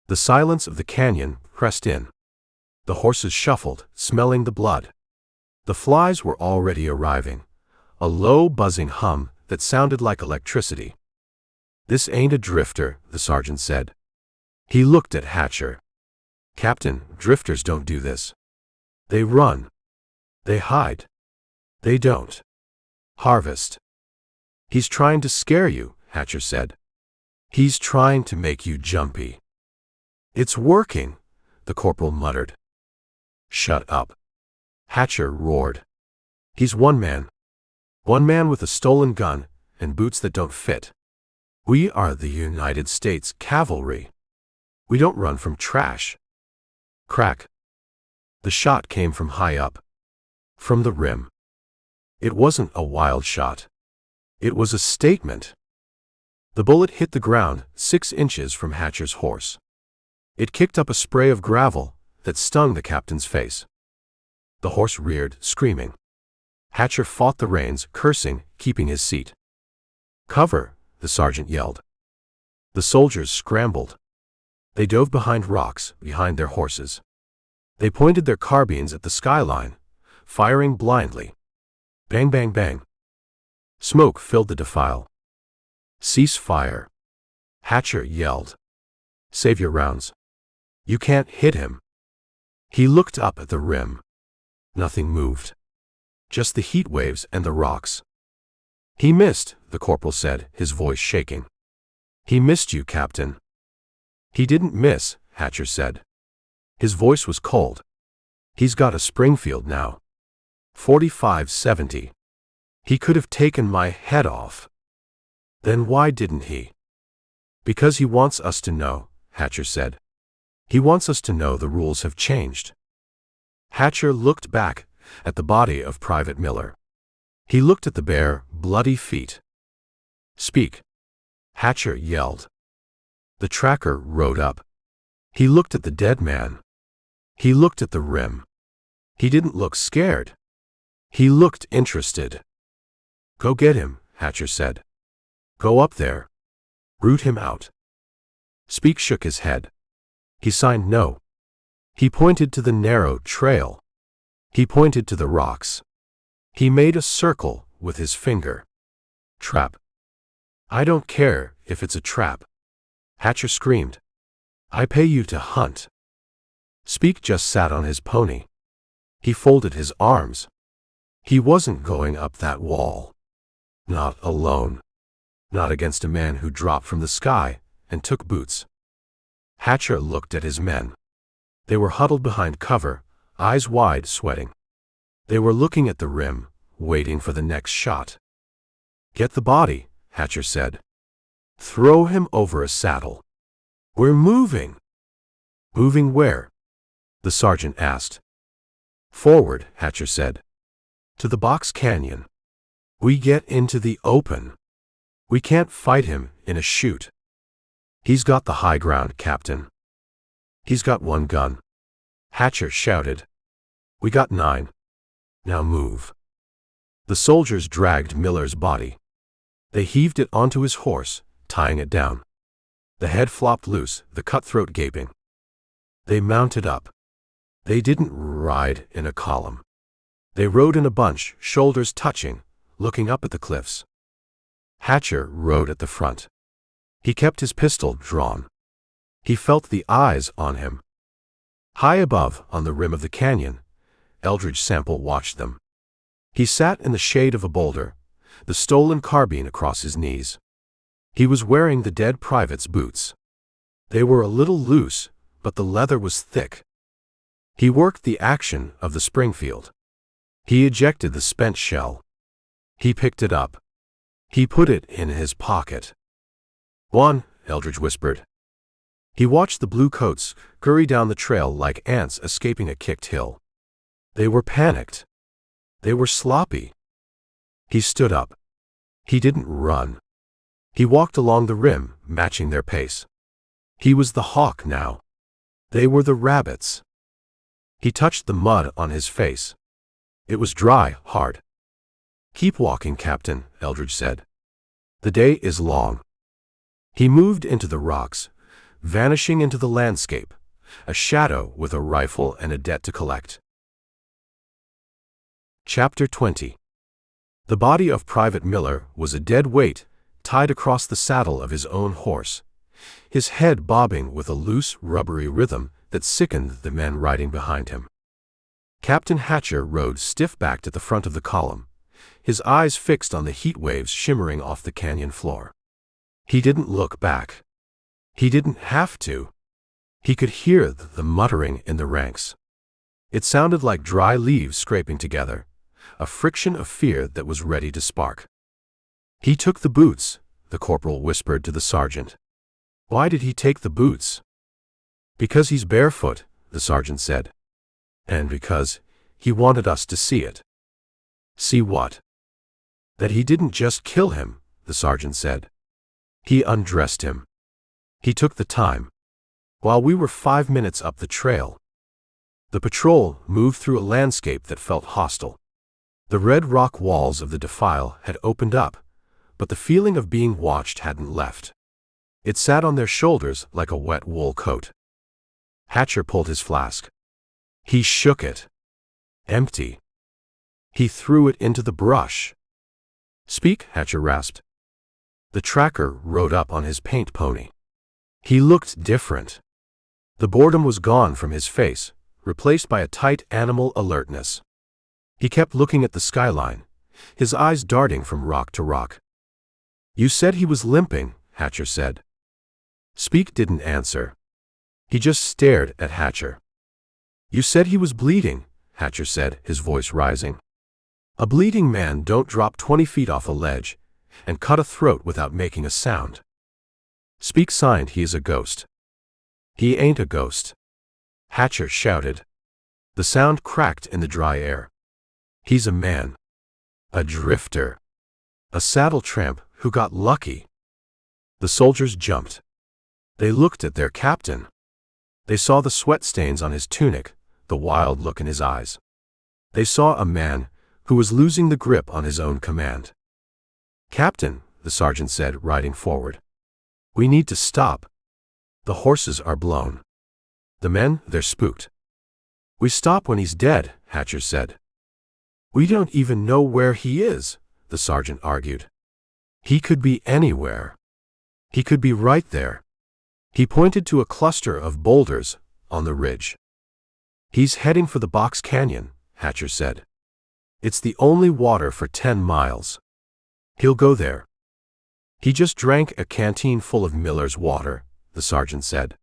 The silence of the canyon pressed in. The horses shuffled, smelling the blood. The flies were already arriving, a low buzzing hum that sounded like electricity. This ain't a drifter, the sergeant said. He looked at Hatcher. Captain, drifters don't do this. They run. They hide. They don't harvest. He's trying to scare you, Hatcher said. He's trying to make you jumpy. It's working, the corporal muttered. Shut up. Hatcher roared. He's one man. One man with a stolen gun and boots that don't fit. We are the United States Cavalry. We don't run from trash. Crack. The shot came from high up. From the rim. It wasn't a wild shot. It was a statement. The bullet hit the ground 6 inches from Hatcher's horse. It kicked up a spray of gravel that stung the captain's face. The horse reared, screaming. Hatcher fought the reins, cursing, keeping his seat. Cover, the sergeant yelled. The soldiers scrambled. They dove behind rocks, behind their horses. They pointed their carbines at the skyline, firing blindly. Bang, bang, bang. Smoke filled the defile. Cease fire. Hatcher yelled. Save your rounds. You can't hit him. He looked up at the rim. Nothing moved. Just the heat waves and the rocks. He missed, the corporal said, his voice shaking. He missed you, Captain. He didn't miss, Hatcher said. His voice was cold. He's got a Springfield now. 45-70. He could have taken my head off. Then why didn't he? Because he wants us to know, Hatcher said. He wants us to know the rules have changed. Hatcher looked back at the body of Private Miller. He looked at the bare, bloody feet. "Speak!" Hatcher yelled. The tracker rode up. He looked at the dead man. He looked at the rim. He didn't look scared. He looked interested. "Go get him," Hatcher said. "Go up there. Root him out." Speak shook his head. He signed no. He pointed to the narrow trail. He pointed to the rocks. He made a circle with his finger. "Trap." "I don't care if it's a trap," Hatcher screamed. "I pay you to hunt." Speak just sat on his pony. He folded his arms. He wasn't going up that wall. Not alone. Not against a man who dropped from the sky and took boots. Hatcher looked at his men. They were huddled behind cover, eyes wide, sweating. They were looking at the rim, waiting for the next shot. "Get the body," Hatcher said. "Throw him over a saddle. We're moving." "Moving where?" the sergeant asked. "Forward," Hatcher said. "To the box canyon. We get into the open. We can't fight him in a chute. He's got the high ground, Captain." "He's got one gun," Hatcher shouted. "We got 9. Now move." The soldiers dragged Miller's body. They heaved it onto his horse, tying it down. The head flopped loose, the cutthroat gaping. They mounted up. They didn't ride in a column. They rode in a bunch, shoulders touching, looking up at the cliffs. Hatcher rode at the front. He kept his pistol drawn. He felt the eyes on him. High above, on the rim of the canyon, Eldridge Sample watched them. He sat in the shade of a boulder, the stolen carbine across his knees. He was wearing the dead private's boots. They were a little loose, but the leather was thick. He worked the action of the Springfield. He ejected the spent shell. He picked it up. He put it in his pocket. "One," Eldridge whispered. He watched the blue coats scurry down the trail like ants escaping a kicked hill. They were panicked. They were sloppy. He stood up. He didn't run. He walked along the rim, matching their pace. He was the hawk now. They were the rabbits. He touched the mud on his face. It was dry, hard. "Keep walking, Captain," Eldridge said. "The day is long." He moved into the rocks, vanishing into the landscape, a shadow with a rifle and a debt to collect. Chapter 20. The body of Private Miller was a dead weight, tied across the saddle of his own horse, his head bobbing with a loose, rubbery rhythm that sickened the men riding behind him. Captain Hatcher rode stiff-backed at the front of the column, his eyes fixed on the heat waves shimmering off the canyon floor. He didn't look back. He didn't have to. He could hear the muttering in the ranks. It sounded like dry leaves scraping together, a friction of fear that was ready to spark. "He took the boots," the corporal whispered to the sergeant. "Why did he take the boots?" "Because he's barefoot," the sergeant said. "And because he wanted us to see it." "See what?" "That he didn't just kill him," the sergeant said. "He undressed him. He took the time. While we were 5 minutes up the trail." The patrol moved through a landscape that felt hostile. The red rock walls of the defile had opened up, but the feeling of being watched hadn't left. It sat on their shoulders like a wet wool coat. Hatcher pulled his flask. He shook it. Empty. He threw it into the brush. "Speak," Hatcher rasped. The tracker rode up on his paint pony. He looked different. The boredom was gone from his face, replaced by a tight animal alertness. He kept looking at the skyline, his eyes darting from rock to rock. "You said he was limping," Hatcher said. Speak didn't answer. He just stared at Hatcher. "You said he was bleeding," Hatcher said, his voice rising. "A bleeding man don't drop 20 feet off a ledge and cut a throat without making a sound." Speak signed he is a ghost. "He ain't a ghost," Hatcher shouted. The sound cracked in the dry air. "He's a man. A drifter. A saddle tramp who got lucky. The soldiers jumped. They looked at their captain. They saw the sweat stains on his tunic, the wild look in his eyes. They saw a man who was losing the grip on his own command. "Captain," the sergeant said, riding forward. "We need to stop. The horses are blown. The men, they're spooked." "We stop when he's dead," Hatcher said. "We don't even know where he is," the sergeant argued. "He could be anywhere. He could be right there." He pointed to a cluster of boulders on the ridge. "He's heading for the Box Canyon," Hatcher said. "It's the only water for 10 miles. He'll go there." "He just drank a canteen full of Miller's water," the sergeant said.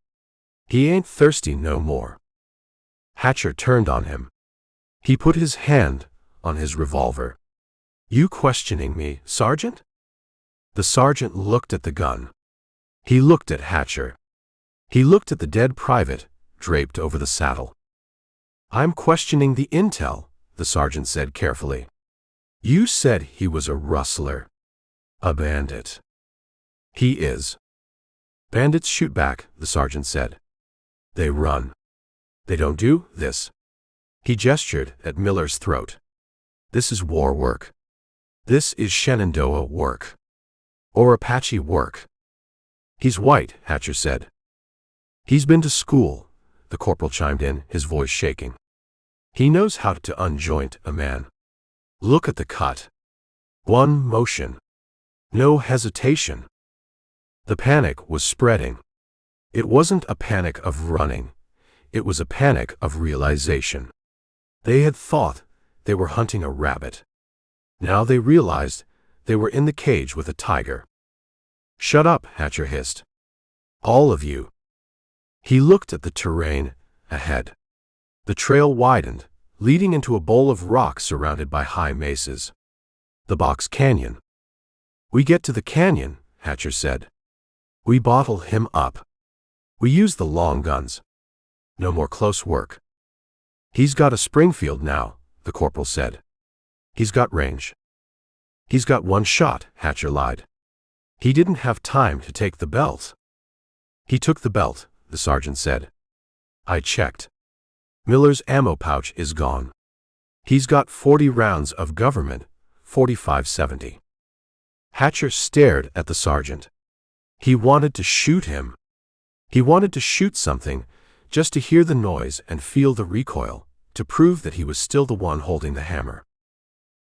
"He ain't thirsty no more." Hatcher turned on him. He put his hand on his revolver. "You questioning me, Sergeant?" The sergeant looked at the gun. He looked at Hatcher. He looked at the dead private draped over the saddle. "I'm questioning the intel," the sergeant said carefully. "You said he was a rustler. A bandit." "He is." "Bandits shoot back," the sergeant said. "They run. They don't do this." He gestured at Miller's throat. "This is war work. This is Shenandoah work. Or Apache work." "He's white," Hatcher said. "He's been to school," the corporal chimed in, his voice shaking. "He knows how to unjoint a man. Look at the cut. One motion. No hesitation." The panic was spreading. It wasn't a panic of running. It was a panic of realization. They had thought they were hunting a rabbit. Now they realized they were in the cage with a tiger. "Shut up," Hatcher hissed. "All of you." He looked at the terrain ahead. The trail widened, leading into a bowl of rock surrounded by high mesas. The Box Canyon. "We get to the canyon," Hatcher said. "We bottle him up. We use the long guns. No more close work." "He's got a Springfield now," the corporal said. "He's got range." "He's got one shot," Hatcher lied. "He didn't have time to take the belt." "He took the belt," the sergeant said. "I checked. Miller's ammo pouch is gone. He's got 40 rounds of government, 45-70. Hatcher stared at the sergeant. He wanted to shoot him. He wanted to shoot something, just to hear the noise and feel the recoil, to prove that he was still the one holding the hammer.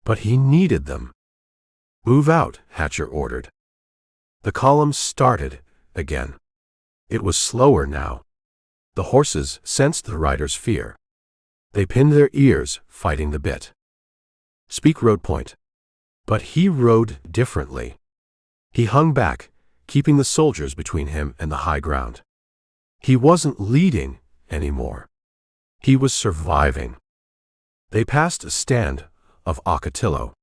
But he needed them. "Move out," Hatcher ordered. The column started again. It was slower now. The horses sensed the rider's fear. They pinned their ears, fighting the bit. Speak rode point. But he rode differently. He hung back, keeping the soldiers between him and the high ground. He wasn't leading anymore. He was surviving. They passed a stand of ocotillo.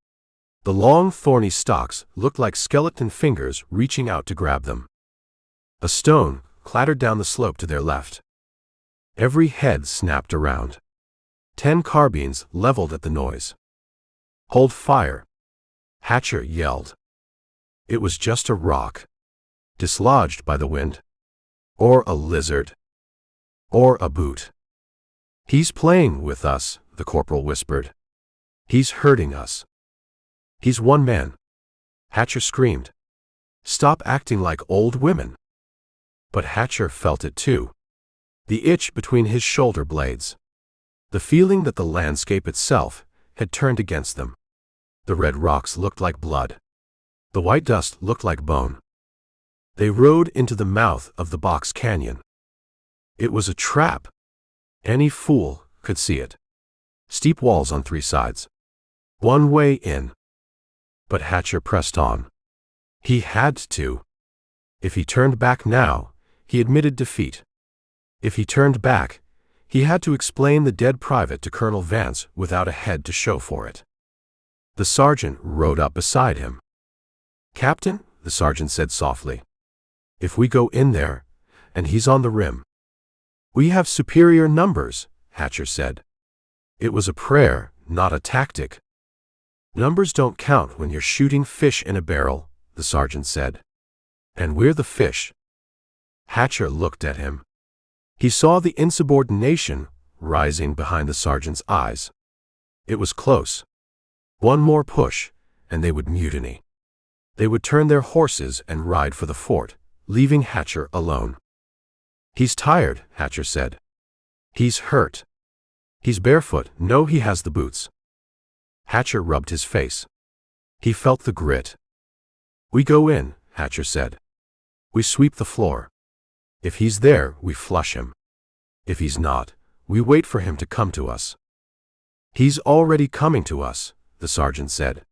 The long, thorny stalks looked like skeleton fingers reaching out to grab them. A stone clattered down the slope to their left. Every head snapped around. 10 carbines leveled at the noise. "Hold fire," Hatcher yelled. It was just a rock, dislodged by the wind. Or a lizard. Or a boot. "He's playing with us," the corporal whispered. "He's hurting us. He's one man." Hatcher screamed. "Stop acting like old women." But Hatcher felt it too. The itch between his shoulder blades. The feeling that the landscape itself had turned against them. The red rocks looked like blood. The white dust looked like bone. They rode into the mouth of the Box Canyon. It was a trap. Any fool could see it. Steep walls on 3 sides. One way in. But Hatcher pressed on. He had to. If he turned back now, he admitted defeat. If he turned back, he had to explain the dead private to Colonel Vance without a head to show for it. The sergeant rode up beside him. "Captain," the sergeant said softly, "if we go in there, and he's on the rim." "We have superior numbers," Hatcher said. It was a prayer, not a tactic. Numbers don't count when you're shooting fish in a barrel, the sergeant said. And we're the fish. Hatcher looked at him. He saw the insubordination rising behind the sergeant's eyes. It was close. One more push, and they would mutiny. They would turn their horses and ride for the fort, leaving Hatcher alone. He's tired, Hatcher said. He's hurt. He's barefoot. No, he has the boots. Hatcher rubbed his face. He felt the grit. We go in, Hatcher said. We sweep the floor. If he's there, we flush him. If he's not, we wait for him to come to us. He's already coming to us, the sergeant said.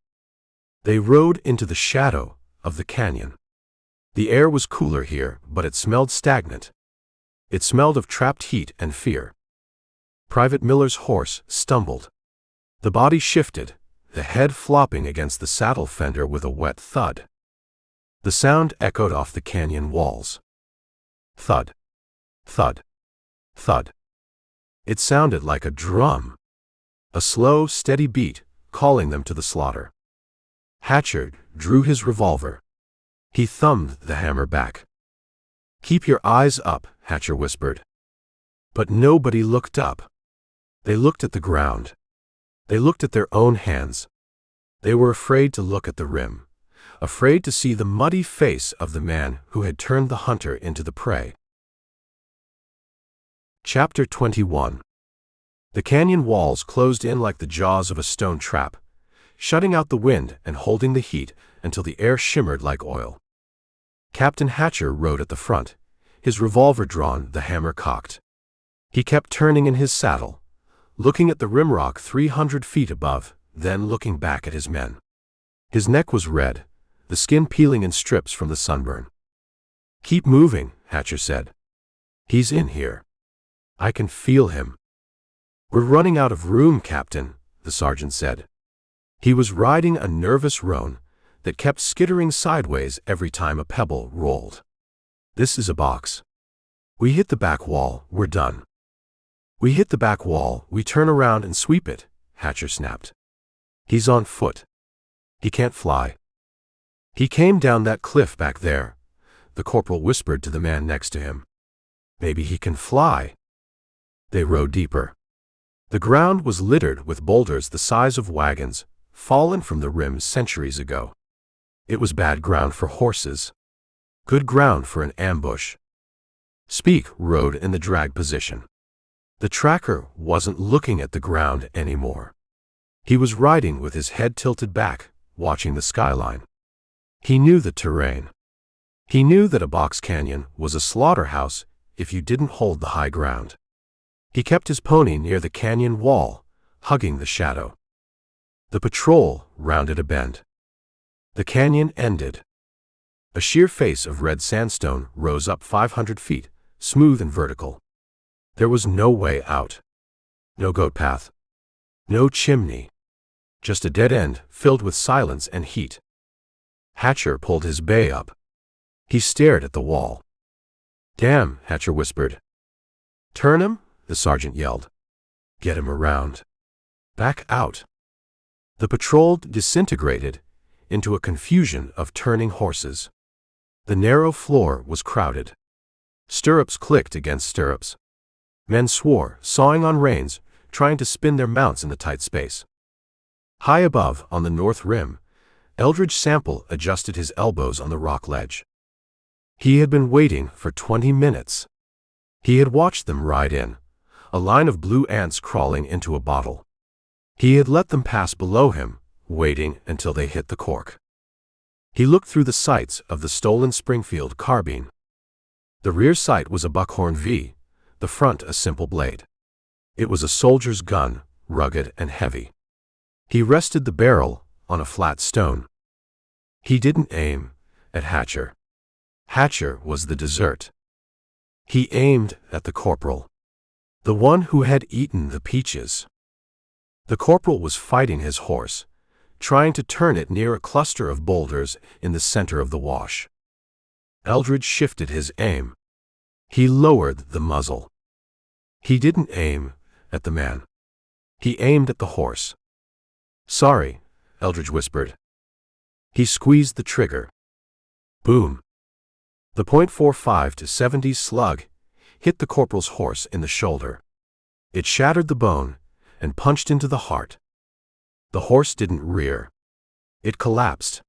They rode into the shadow of the canyon. The air was cooler here, but it smelled stagnant. It smelled of trapped heat and fear. Private Miller's horse stumbled. The body shifted, the head flopping against the saddle fender with a wet thud. The sound echoed off the canyon walls. Thud. Thud. Thud. It sounded like a drum. A slow, steady beat, calling them to the slaughter. Hatcher drew his revolver. He thumbed the hammer back. Keep your eyes up, Hatcher whispered. But nobody looked up. They looked at the ground. They looked at their own hands. They were afraid to look at the rim, afraid to see the muddy face of the man who had turned the hunter into the prey. Chapter 21. The canyon walls closed in like the jaws of a stone trap, shutting out the wind and holding the heat until the air shimmered like oil. Captain Hatcher rode at the front, his revolver drawn, the hammer cocked. He kept turning in his saddle, looking at the rimrock 300 feet above, then looking back at his men. His neck was red, the skin peeling in strips from the sunburn. Keep moving, Hatcher said. He's in here. I can feel him. We're running out of room, Captain, the sergeant said. He was riding a nervous roan that kept skittering sideways every time a pebble rolled. This is a box. We hit the back wall, we're done. We hit the back wall, we turn around and sweep it, Hatcher snapped. He's on foot. He can't fly. He came down that cliff back there, the corporal whispered to the man next to him. Maybe he can fly. They rode deeper. The ground was littered with boulders the size of wagons, fallen from the rim centuries ago. It was bad ground for horses. Good ground for an ambush. Speak rode in the drag position. The tracker wasn't looking at the ground anymore. He was riding with his head tilted back, watching the skyline. He knew the terrain. He knew that a box canyon was a slaughterhouse if you didn't hold the high ground. He kept his pony near the canyon wall, hugging the shadow. The patrol rounded a bend. The canyon ended. A sheer face of red sandstone rose up 500 feet, smooth and vertical. There was no way out. No goat path. No chimney. Just a dead end filled with silence and heat. Hatcher pulled his bay up. He stared at the wall. Damn, Hatcher whispered. Turn him, the sergeant yelled. Get him around. Back out. The patrol disintegrated into a confusion of turning horses. The narrow floor was crowded. Stirrups clicked against stirrups. Men swore, sawing on reins, trying to spin their mounts in the tight space. High above, on the north rim, Eldridge Sample adjusted his elbows on the rock ledge. He had been waiting for 20 minutes. He had watched them ride in, a line of blue ants crawling into a bottle. He had let them pass below him, waiting until they hit the cork. He looked through the sights of the stolen Springfield carbine. The rear sight was a buckhorn V, the front a simple blade. It was a soldier's gun, rugged and heavy. He rested the barrel on a flat stone. He didn't aim at Hatcher. Hatcher was the dessert. He aimed at the corporal, the one who had eaten the peaches. The corporal was fighting his horse, trying to turn it near a cluster of boulders in the center of the wash. Eldridge shifted his aim. He lowered the muzzle. He didn't aim at the man. He aimed at the horse. Sorry, Eldridge whispered. He squeezed the trigger. Boom. The .45 to 70 slug hit the corporal's horse in the shoulder. It shattered the bone and punched into the heart. The horse didn't rear. It collapsed.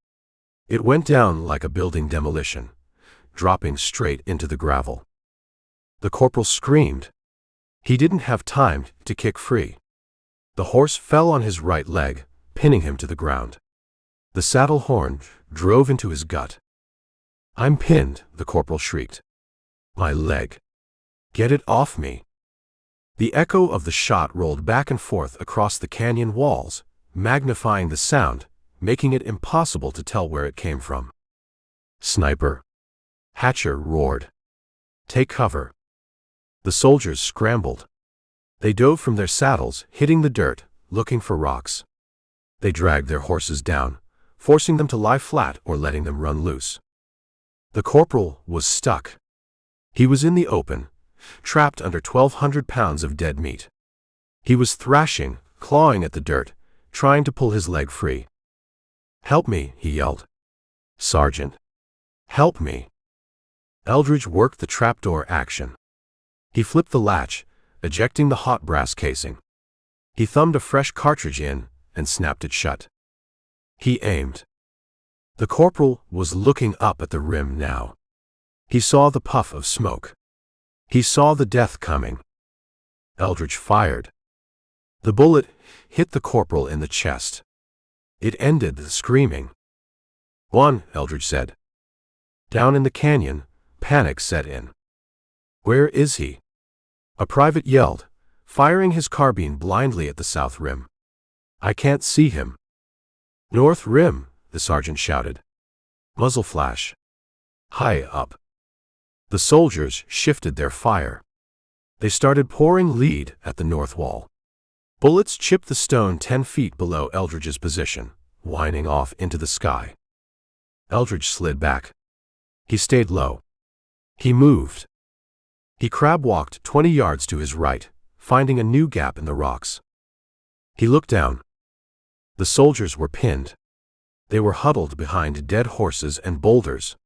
It went down like a building demolition, dropping straight into the gravel. The corporal screamed. He didn't have time to kick free. The horse fell on his right leg, pinning him to the ground. The saddle horn drove into his gut. I'm pinned, the corporal shrieked. My leg. Get it off me. The echo of the shot rolled back and forth across the canyon walls, magnifying the sound, making it impossible to tell where it came from. Sniper. Hatcher roared. Take cover. The soldiers scrambled. They dove from their saddles, hitting the dirt, looking for rocks. They dragged their horses down, forcing them to lie flat or letting them run loose. The corporal was stuck. He was in the open, trapped under 1,200 pounds of dead meat. He was thrashing, clawing at the dirt, trying to pull his leg free. Help me, he yelled. Sergeant. Help me. Eldridge worked the trapdoor action. He flipped the latch, ejecting the hot brass casing. He thumbed a fresh cartridge in and snapped it shut. He aimed. The corporal was looking up at the rim now. He saw the puff of smoke. He saw the death coming. Eldridge fired. The bullet hit the corporal in the chest. It ended the screaming. One, Eldridge said. Down in the canyon, panic set in. Where is he? A private yelled, firing his carbine blindly at the south rim. I can't see him. North rim, the sergeant shouted. Muzzle flash. High up. The soldiers shifted their fire. They started pouring lead at the north wall. Bullets chipped the stone 10 feet below Eldridge's position, whining off into the sky. Eldridge slid back. He stayed low. He moved. He crab-walked 20 yards to his right, finding a new gap in the rocks. He looked down. The soldiers were pinned. They were huddled behind dead horses and boulders.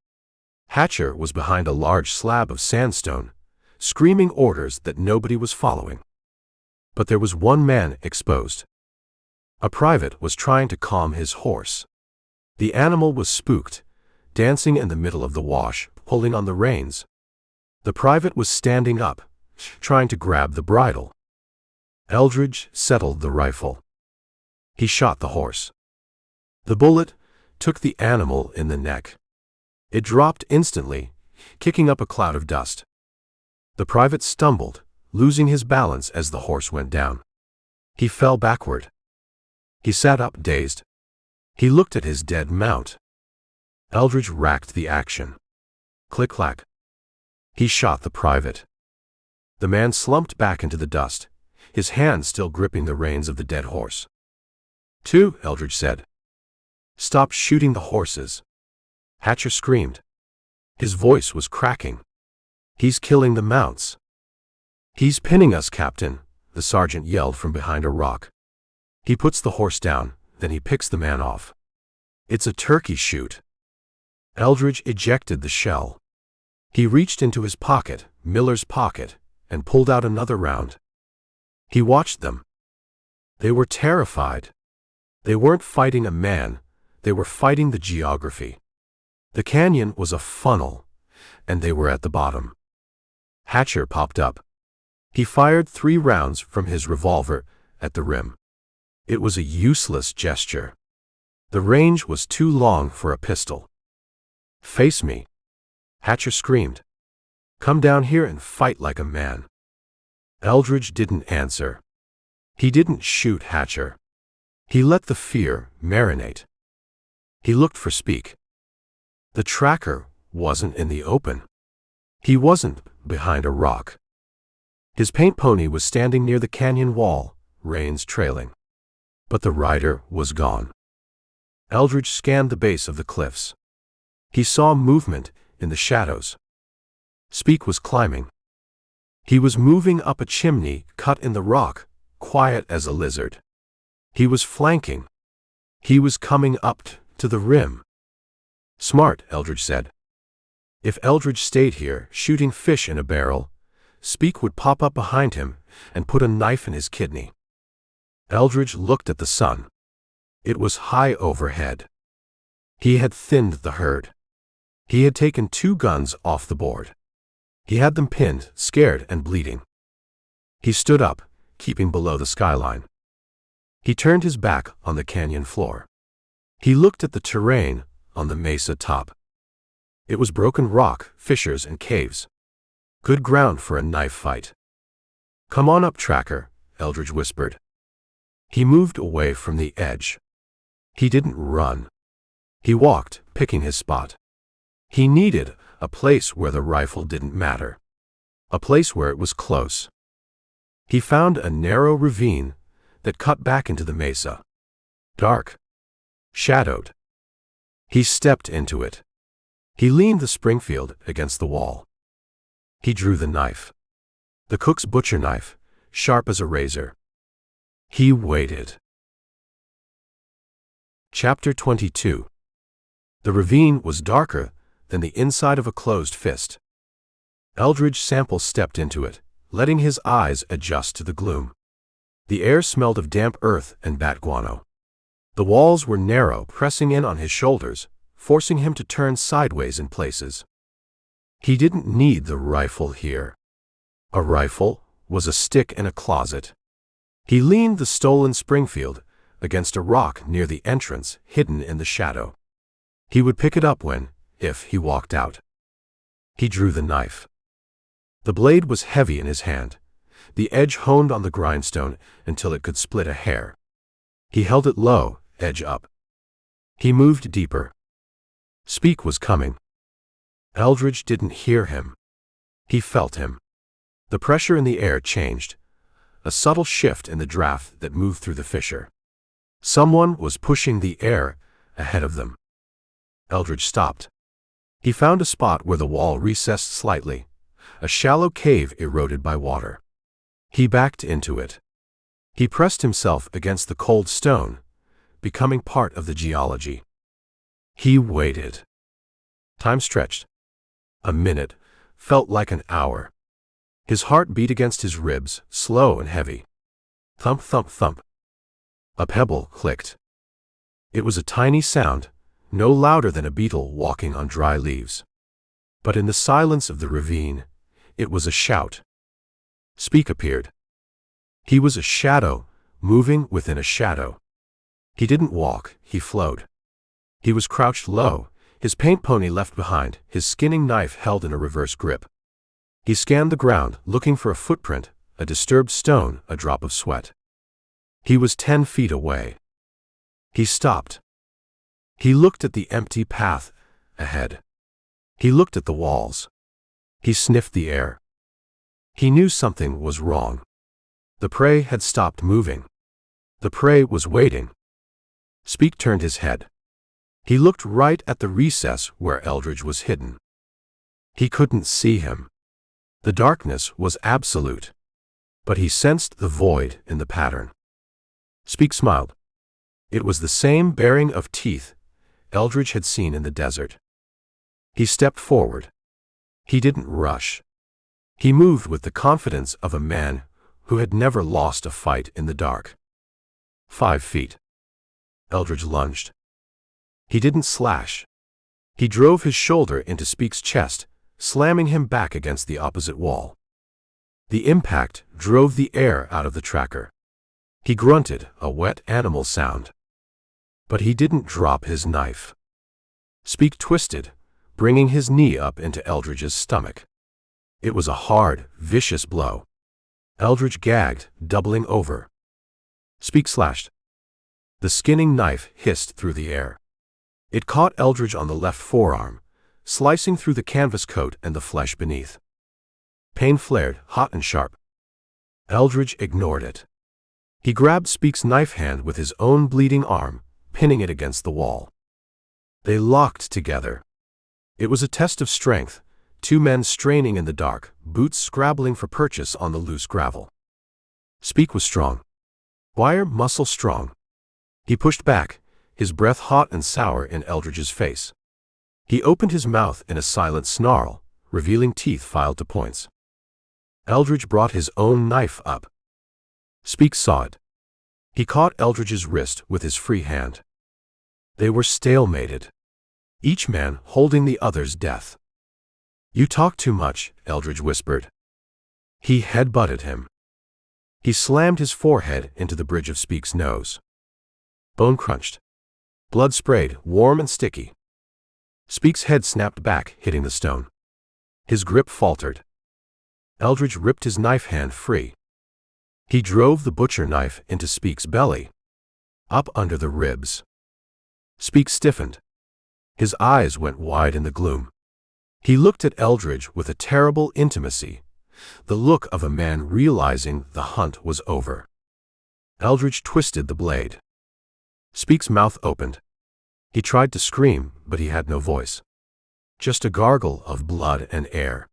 Hatcher was behind a large slab of sandstone, screaming orders that nobody was following. But there was one man exposed. A private was trying to calm his horse. The animal was spooked, dancing in the middle of the wash, pulling on the reins. The private was standing up, trying to grab the bridle. Eldridge settled the rifle. He shot the horse. The bullet took the animal in the neck. It dropped instantly, kicking up a cloud of dust. The private stumbled, losing his balance as the horse went down. He fell backward. He sat up dazed. He looked at his dead mount. Eldridge racked the action. Click-clack. He shot the private. The man slumped back into the dust, his hand still gripping the reins of the dead horse. Two, Eldridge said. Stop shooting the horses. Hatcher screamed. His voice was cracking. He's killing the mounts. He's pinning us, Captain, the sergeant yelled from behind a rock. He puts the horse down, then he picks the man off. It's a turkey shoot. Eldridge ejected the shell. He reached into his pocket, Miller's pocket, and pulled out another round. He watched them. They were terrified. They weren't fighting a man, they were fighting the geography. The canyon was a funnel, and they were at the bottom. Hatcher popped up. He fired 3 rounds from his revolver at the rim. It was a useless gesture. The range was too long for a pistol. Face me. Hatcher screamed. Come down here and fight like a man. Eldridge didn't answer. He didn't shoot Hatcher. He let the fear marinate. He looked for Speak. The tracker wasn't in the open. He wasn't behind a rock. His paint pony was standing near the canyon wall, reins trailing. But the rider was gone. Eldridge scanned the base of the cliffs. He saw movement in the shadows. Speak was climbing. He was moving up a chimney cut in the rock, quiet as a lizard. He was flanking. He was coming up to the rim. Smart, Eldridge said. If Eldridge stayed here, shooting fish in a barrel, Speak would pop up behind him and put a knife in his kidney. Eldridge looked at the sun. It was high overhead. He had thinned the herd. He had taken 2 guns off the board. He had them pinned, scared and bleeding. He stood up, keeping below the skyline. He turned his back on the canyon floor. He looked at the terrain on the mesa top. It was broken rock, fissures and caves. Good ground for a knife fight. "Come on up, tracker," Eldridge whispered. He moved away from the edge. He didn't run. He walked, picking his spot. He needed a place where the rifle didn't matter. A place where it was close. He found a narrow ravine that cut back into the mesa. Dark. Shadowed. He stepped into it. He leaned the Springfield against the wall. He drew the knife. The cook's butcher knife, sharp as a razor. He waited. Chapter 22. The ravine was darker than the inside of a closed fist. Eldridge Sample stepped into it, letting his eyes adjust to the gloom. The air smelled of damp earth and bat guano. The walls were narrow, pressing in on his shoulders, forcing him to turn sideways in places. He didn't need the rifle here. A rifle was a stick in a closet. He leaned the stolen Springfield against a rock near the entrance, hidden in the shadow. He would pick it up if he walked out. He drew the knife. The blade was heavy in his hand. The edge honed on the grindstone until it could split a hair. He held it low, edge up. He moved deeper. Speak was coming. Eldridge didn't hear him. He felt him. The pressure in the air changed, a subtle shift in the draft that moved through the fissure. Someone was pushing the air ahead of them. Eldridge stopped. He found a spot where the wall recessed slightly, a shallow cave eroded by water. He backed into it. He pressed himself against the cold stone, becoming part of the geology. He waited. Time stretched. A minute felt like an hour. His heart beat against his ribs, slow and heavy. Thump, thump, thump. A pebble clicked. It was a tiny sound, no louder than a beetle walking on dry leaves. But in the silence of the ravine, it was a shout. Speak appeared. He was a shadow, moving within a shadow. He didn't walk, he flowed. He was crouched low, his paint pony left behind, his skinning knife held in a reverse grip. He scanned the ground, looking for a footprint, a disturbed stone, a drop of sweat. He was 10 feet away. He stopped. He looked at the empty path ahead. He looked at the walls. He sniffed the air. He knew something was wrong. The prey had stopped moving. The prey was waiting. Speak turned his head. He looked right at the recess where Eldridge was hidden. He couldn't see him. The darkness was absolute. But he sensed the void in the pattern. Speak smiled. It was the same baring of teeth Eldridge had seen in the desert. He stepped forward. He didn't rush. He moved with the confidence of a man who had never lost a fight in the dark. 5 feet. Eldridge lunged. He didn't slash. He drove his shoulder into Speak's chest, slamming him back against the opposite wall. The impact drove the air out of the tracker. He grunted, a wet animal sound. But he didn't drop his knife. Speak twisted, bringing his knee up into Eldridge's stomach. It was a hard, vicious blow. Eldridge gagged, doubling over. Speak slashed. The skinning knife hissed through the air. It caught Eldridge on the left forearm, slicing through the canvas coat and the flesh beneath. Pain flared, hot and sharp. Eldridge ignored it. He grabbed Speak's knife hand with his own bleeding arm, pinning it against the wall. They locked together. It was a test of strength, 2 men straining in the dark, boots scrabbling for purchase on the loose gravel. Speak was strong. Wire muscle strong. He pushed back, his breath hot and sour in Eldridge's face. He opened his mouth in a silent snarl, revealing teeth filed to points. Eldridge brought his own knife up. Speak saw it. He caught Eldridge's wrist with his free hand. They were stalemated, each man holding the other's death. You talk too much, Eldridge whispered. He headbutted him. He slammed his forehead into the bridge of Speak's nose. Bone crunched. Blood sprayed, warm and sticky. Speak's head snapped back, hitting the stone. His grip faltered. Eldridge ripped his knife hand free. He drove the butcher knife into Speak's belly, up under the ribs. Speak stiffened. His eyes went wide in the gloom. He looked at Eldridge with a terrible intimacy, the look of a man realizing the hunt was over. Eldridge twisted the blade. Speak's mouth opened. He tried to scream, but he had no voice. Just a gargle of blood and air.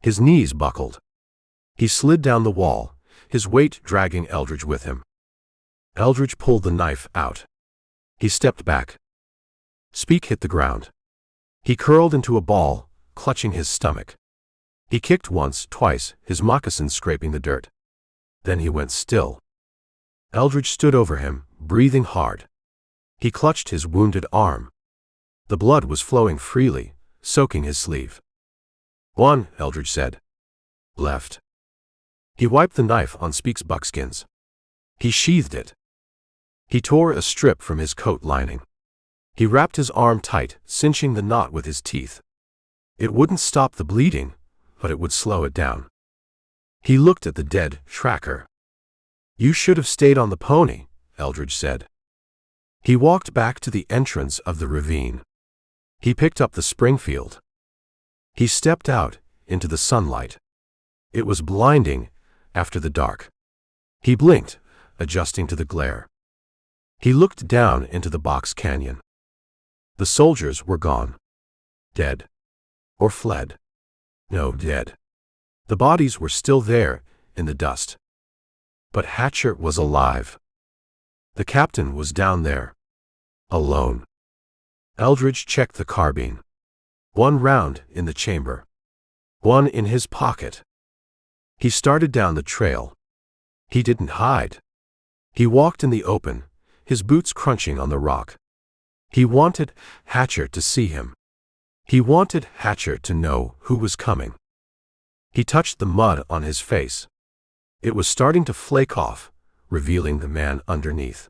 His knees buckled. He slid down the wall, his weight dragging Eldridge with him. Eldridge pulled the knife out. He stepped back. Speak hit the ground. He curled into a ball, clutching his stomach. He kicked once, twice, his moccasins scraping the dirt. Then he went still. Eldridge stood over him, breathing hard. He clutched his wounded arm. The blood was flowing freely, soaking his sleeve. One, Eldridge said. Left. He wiped the knife on Speak's buckskins. He sheathed it. He tore a strip from his coat lining. He wrapped his arm tight, cinching the knot with his teeth. It wouldn't stop the bleeding, but it would slow it down. He looked at the dead tracker. You should have stayed on the pony, Eldridge said. He walked back to the entrance of the ravine. He picked up the Springfield. He stepped out into the sunlight. It was blinding after the dark. He blinked, adjusting to the glare. He looked down into the box canyon. The soldiers were gone. Dead. Or fled. No, dead. The bodies were still there, in the dust. But Hatcher was alive. The captain was down there. Alone. Eldridge checked the carbine. One round in the chamber. One in his pocket. He started down the trail. He didn't hide. He walked in the open, his boots crunching on the rock. He wanted Hatcher to see him. He wanted Hatcher to know who was coming. He touched the mud on his face. It was starting to flake off, revealing the man underneath.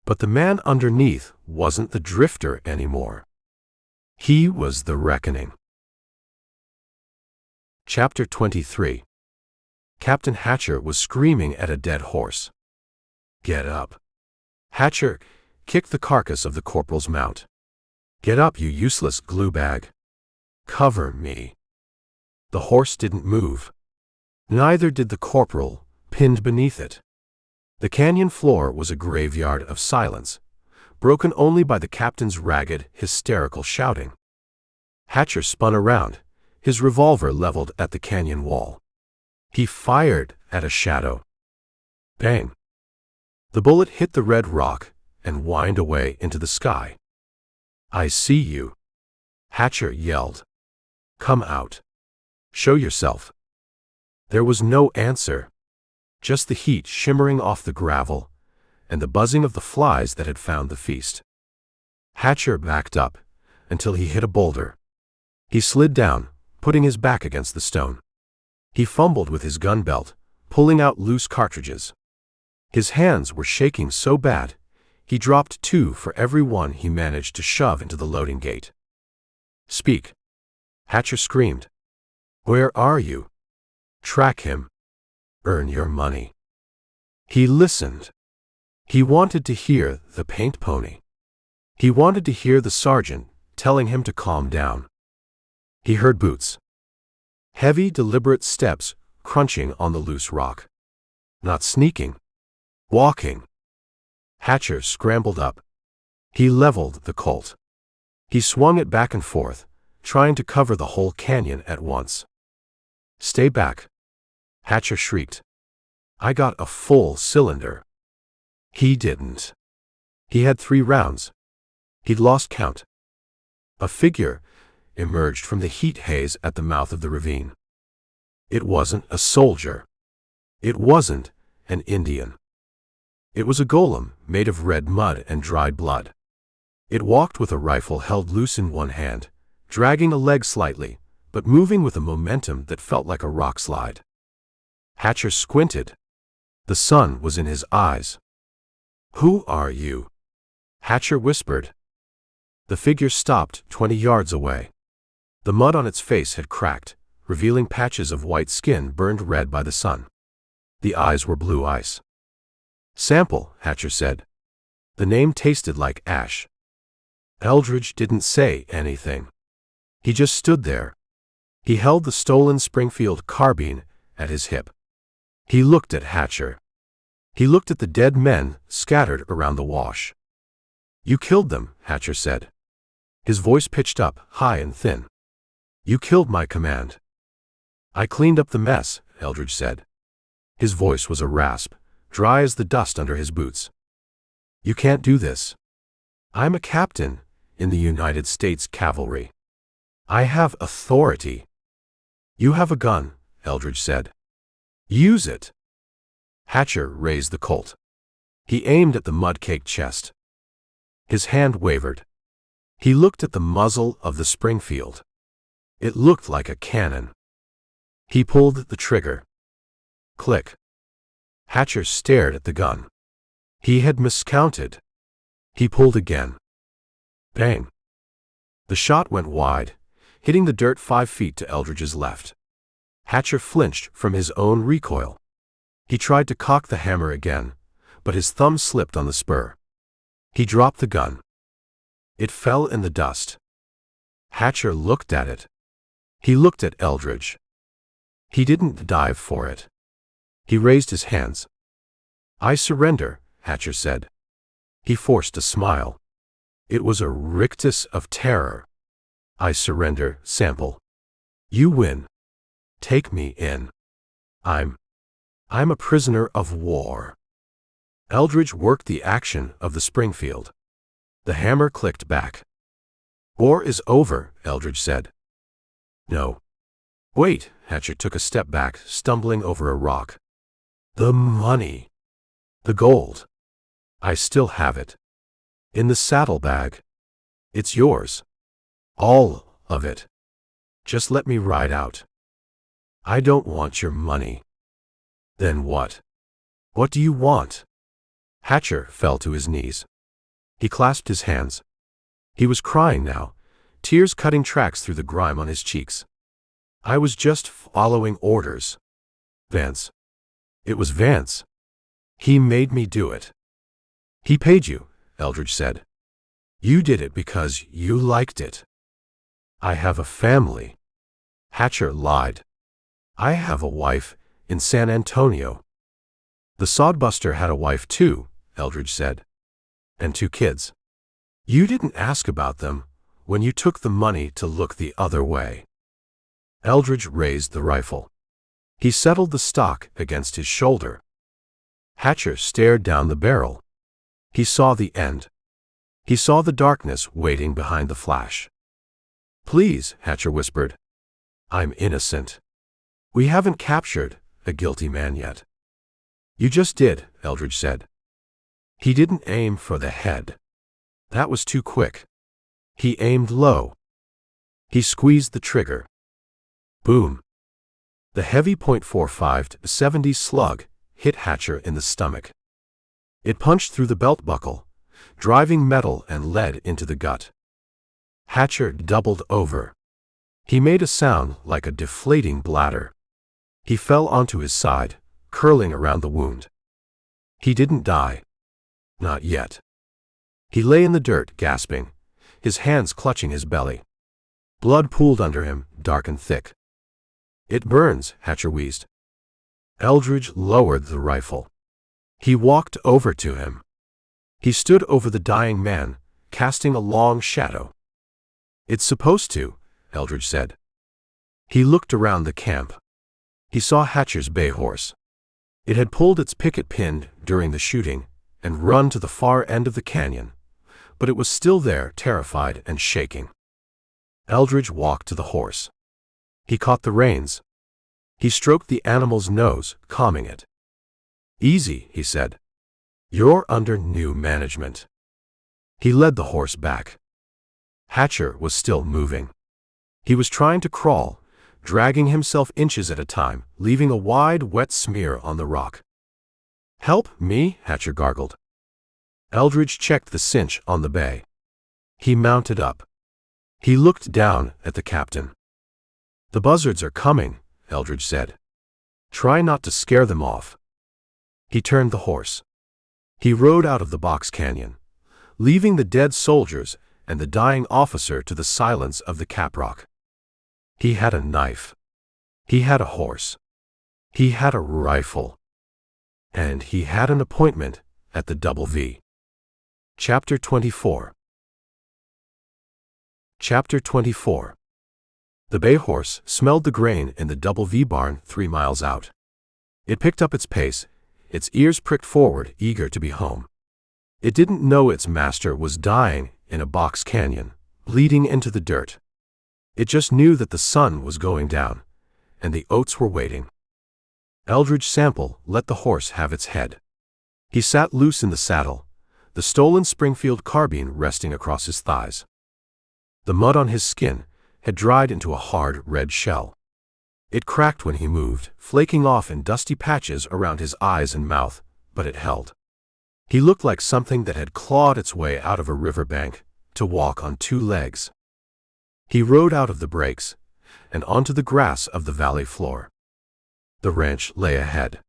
But the man underneath wasn't the drifter anymore. He was the reckoning. Chapter 23. Captain Hatcher was screaming at a dead horse. Get up. Hatcher kicked the carcass of the corporal's mount. Get up, you useless glue bag. Cover me. The horse didn't move. Neither did the corporal, pinned beneath it. The canyon floor was a graveyard of silence, broken only by the captain's ragged, hysterical shouting. Hatcher spun around, his revolver leveled at the canyon wall. He fired at a shadow. Bang! The bullet hit the red rock and whined away into the sky. I see you. Hatcher yelled. Come out. Show yourself. There was no answer. Just the heat shimmering off the gravel and the buzzing of the flies that had found the feast. Hatcher backed up until he hit a boulder. He slid down, putting his back against the stone. He fumbled with his gun belt, pulling out loose cartridges. His hands were shaking so bad, he dropped 2 for every one he managed to shove into the loading gate. Speak. Hatcher screamed. Where are you? Track him. Earn your money. He listened. He wanted to hear the paint pony. He wanted to hear the sergeant telling him to calm down. He heard boots. Heavy, deliberate steps crunching on the loose rock. Not sneaking. Walking. Hatcher scrambled up. He leveled the Colt. He swung it back and forth, trying to cover the whole canyon at once. Stay back. Hatcher shrieked. I got a full cylinder. He didn't. He had 3 rounds. He'd lost count. A figure emerged from the heat haze at the mouth of the ravine. It wasn't a soldier. It wasn't an Indian. It was a golem made of red mud and dried blood. It walked with a rifle held loose in one hand, dragging a leg slightly, but moving with a momentum that felt like a rock slide. Hatcher squinted. The sun was in his eyes. "Who are you?" Hatcher whispered. The figure stopped 20 yards away. The mud on its face had cracked, revealing patches of white skin burned red by the sun. The eyes were blue ice. "Sample," Hatcher said. The name tasted like ash. Eldridge didn't say anything. He just stood there. He held the stolen Springfield carbine at his hip. He looked at Hatcher. He looked at the dead men scattered around the wash. "You killed them," Hatcher said. His voice pitched up, high and thin. "You killed my command." "I cleaned up the mess," Eldridge said. His voice was a rasp, dry as the dust under his boots. "You can't do this. I'm a captain in the United States Cavalry. I have authority." "You have a gun," Eldridge said. "Use it." Hatcher raised the Colt. He aimed at the mud-caked chest. His hand wavered. He looked at the muzzle of the Springfield. It looked like a cannon. He pulled the trigger. Click. Hatcher stared at the gun. He had miscounted. He pulled again. Bang. The shot went wide, hitting the dirt 5 feet to Eldridge's left. Hatcher flinched from his own recoil. He tried to cock the hammer again, but his thumb slipped on the spur. He dropped the gun. It fell in the dust. Hatcher looked at it. He looked at Eldridge. He didn't dive for it. He raised his hands. "I surrender," Hatcher said. He forced a smile. It was a rictus of terror. "I surrender, Sample. You win. Take me in. I'm a prisoner of war." Eldridge worked the action of the Springfield. The hammer clicked back. "War is over," Eldridge said. "No." "Wait," Hatcher took a step back, stumbling over a rock. "The money. The gold. I still have it. In the saddlebag. It's yours. All of it. Just let me ride out." "I don't want your money." "Then what? What do you want?" Hatcher fell to his knees. He clasped his hands. He was crying now, tears cutting tracks through the grime on his cheeks. "I was just following orders. Vance. It was Vance. He made me do it." "He paid you," Eldridge said. "You did it because you liked it." "I have a family." Hatcher lied. "I have a wife in San Antonio." "The sodbuster had a wife too," Eldridge said. "And 2 kids. You didn't ask about them when you took the money to look the other way." Eldridge raised the rifle. He settled the stock against his shoulder. Hatcher stared down the barrel. He saw the end. He saw the darkness waiting behind the flash. "Please," Hatcher whispered. "I'm innocent. We haven't captured a guilty man yet." "You just did," Eldridge said. He didn't aim for the head. That was too quick. He aimed low. He squeezed the trigger. Boom. The heavy .45-70 slug hit Hatcher in the stomach. It punched through the belt buckle, driving metal and lead into the gut. Hatcher doubled over. He made a sound like a deflating bladder. He fell onto his side, curling around the wound. He didn't die. Not yet. He lay in the dirt, gasping, his hands clutching his belly. Blood pooled under him, dark and thick. "It burns," Hatcher wheezed. Eldridge lowered the rifle. He walked over to him. He stood over the dying man, casting a long shadow. "It's supposed to," Eldridge said. He looked around the camp. He saw Hatcher's bay horse. It had pulled its picket pin during the shooting, and run to the far end of the canyon, but it was still there, terrified and shaking. Eldridge walked to the horse. He caught the reins. He stroked the animal's nose, calming it. "Easy," he said. "You're under new management." He led the horse back. Hatcher was still moving. He was trying to crawl, dragging himself inches at a time, leaving a wide, wet smear on the rock. "Help me," Hatcher gargled. Eldridge checked the cinch on the bay. He mounted up. He looked down at the captain. "The buzzards are coming," Eldridge said. "Try not to scare them off." He turned the horse. He rode out of the box canyon, leaving the dead soldiers and the dying officer to the silence of the caprock. He had a knife. He had a horse. He had a rifle. And he had an appointment at the Double V. Chapter 24. Chapter 24. The bay horse smelled the grain in the Double V barn 3 miles out. It picked up its pace, its ears pricked forward, eager to be home. It didn't know its master was dying in a box canyon, bleeding into the dirt. It just knew that the sun was going down, and the oats were waiting. Eldridge Sample let the horse have its head. He sat loose in the saddle, the stolen Springfield carbine resting across his thighs. The mud on his skin had dried into a hard red shell. It cracked when he moved, flaking off in dusty patches around his eyes and mouth, but it held. He looked like something that had clawed its way out of a riverbank to walk on 2 legs. He rode out of the breaks and onto the grass of the valley floor. The ranch lay ahead.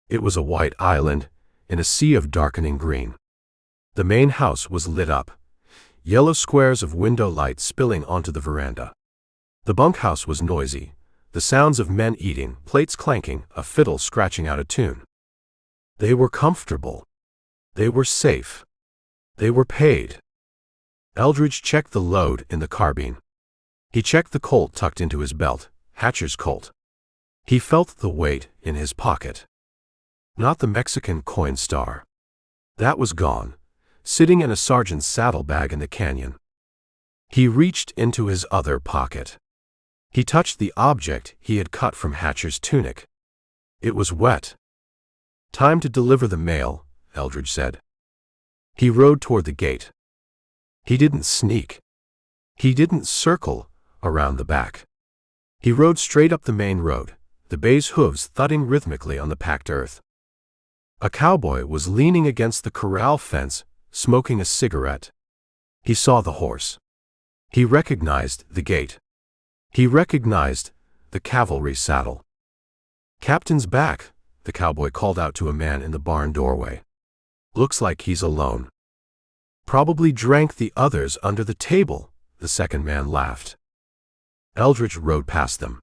It was a white island in a sea of darkening green. The main house was lit up, yellow squares of window light spilling onto the veranda. The bunkhouse was noisy, the sounds of men eating, plates clanking, a fiddle scratching out a tune. They were comfortable. They were safe. They were paid. Eldridge checked the load in the carbine. He checked the Colt tucked into his belt, Hatcher's Colt. He felt the weight in his pocket. Not the Mexican coin star. That was gone, sitting in a sergeant's saddlebag in the canyon. He reached into his other pocket. He touched the object he had cut from Hatcher's tunic. It was wet. "Time to deliver the mail," Eldridge said. He rode toward the gate. He didn't sneak. He didn't circle around the back. He rode straight up the main road, the bay's hooves thudding rhythmically on the packed earth. A cowboy was leaning against the corral fence, smoking a cigarette. He saw the horse. He recognized the gate. He recognized the cavalry saddle. "Captain's back," the cowboy called out to a man in the barn doorway. "Looks like he's alone." "Probably drank the others under the table," the second man laughed. Eldridge rode past them.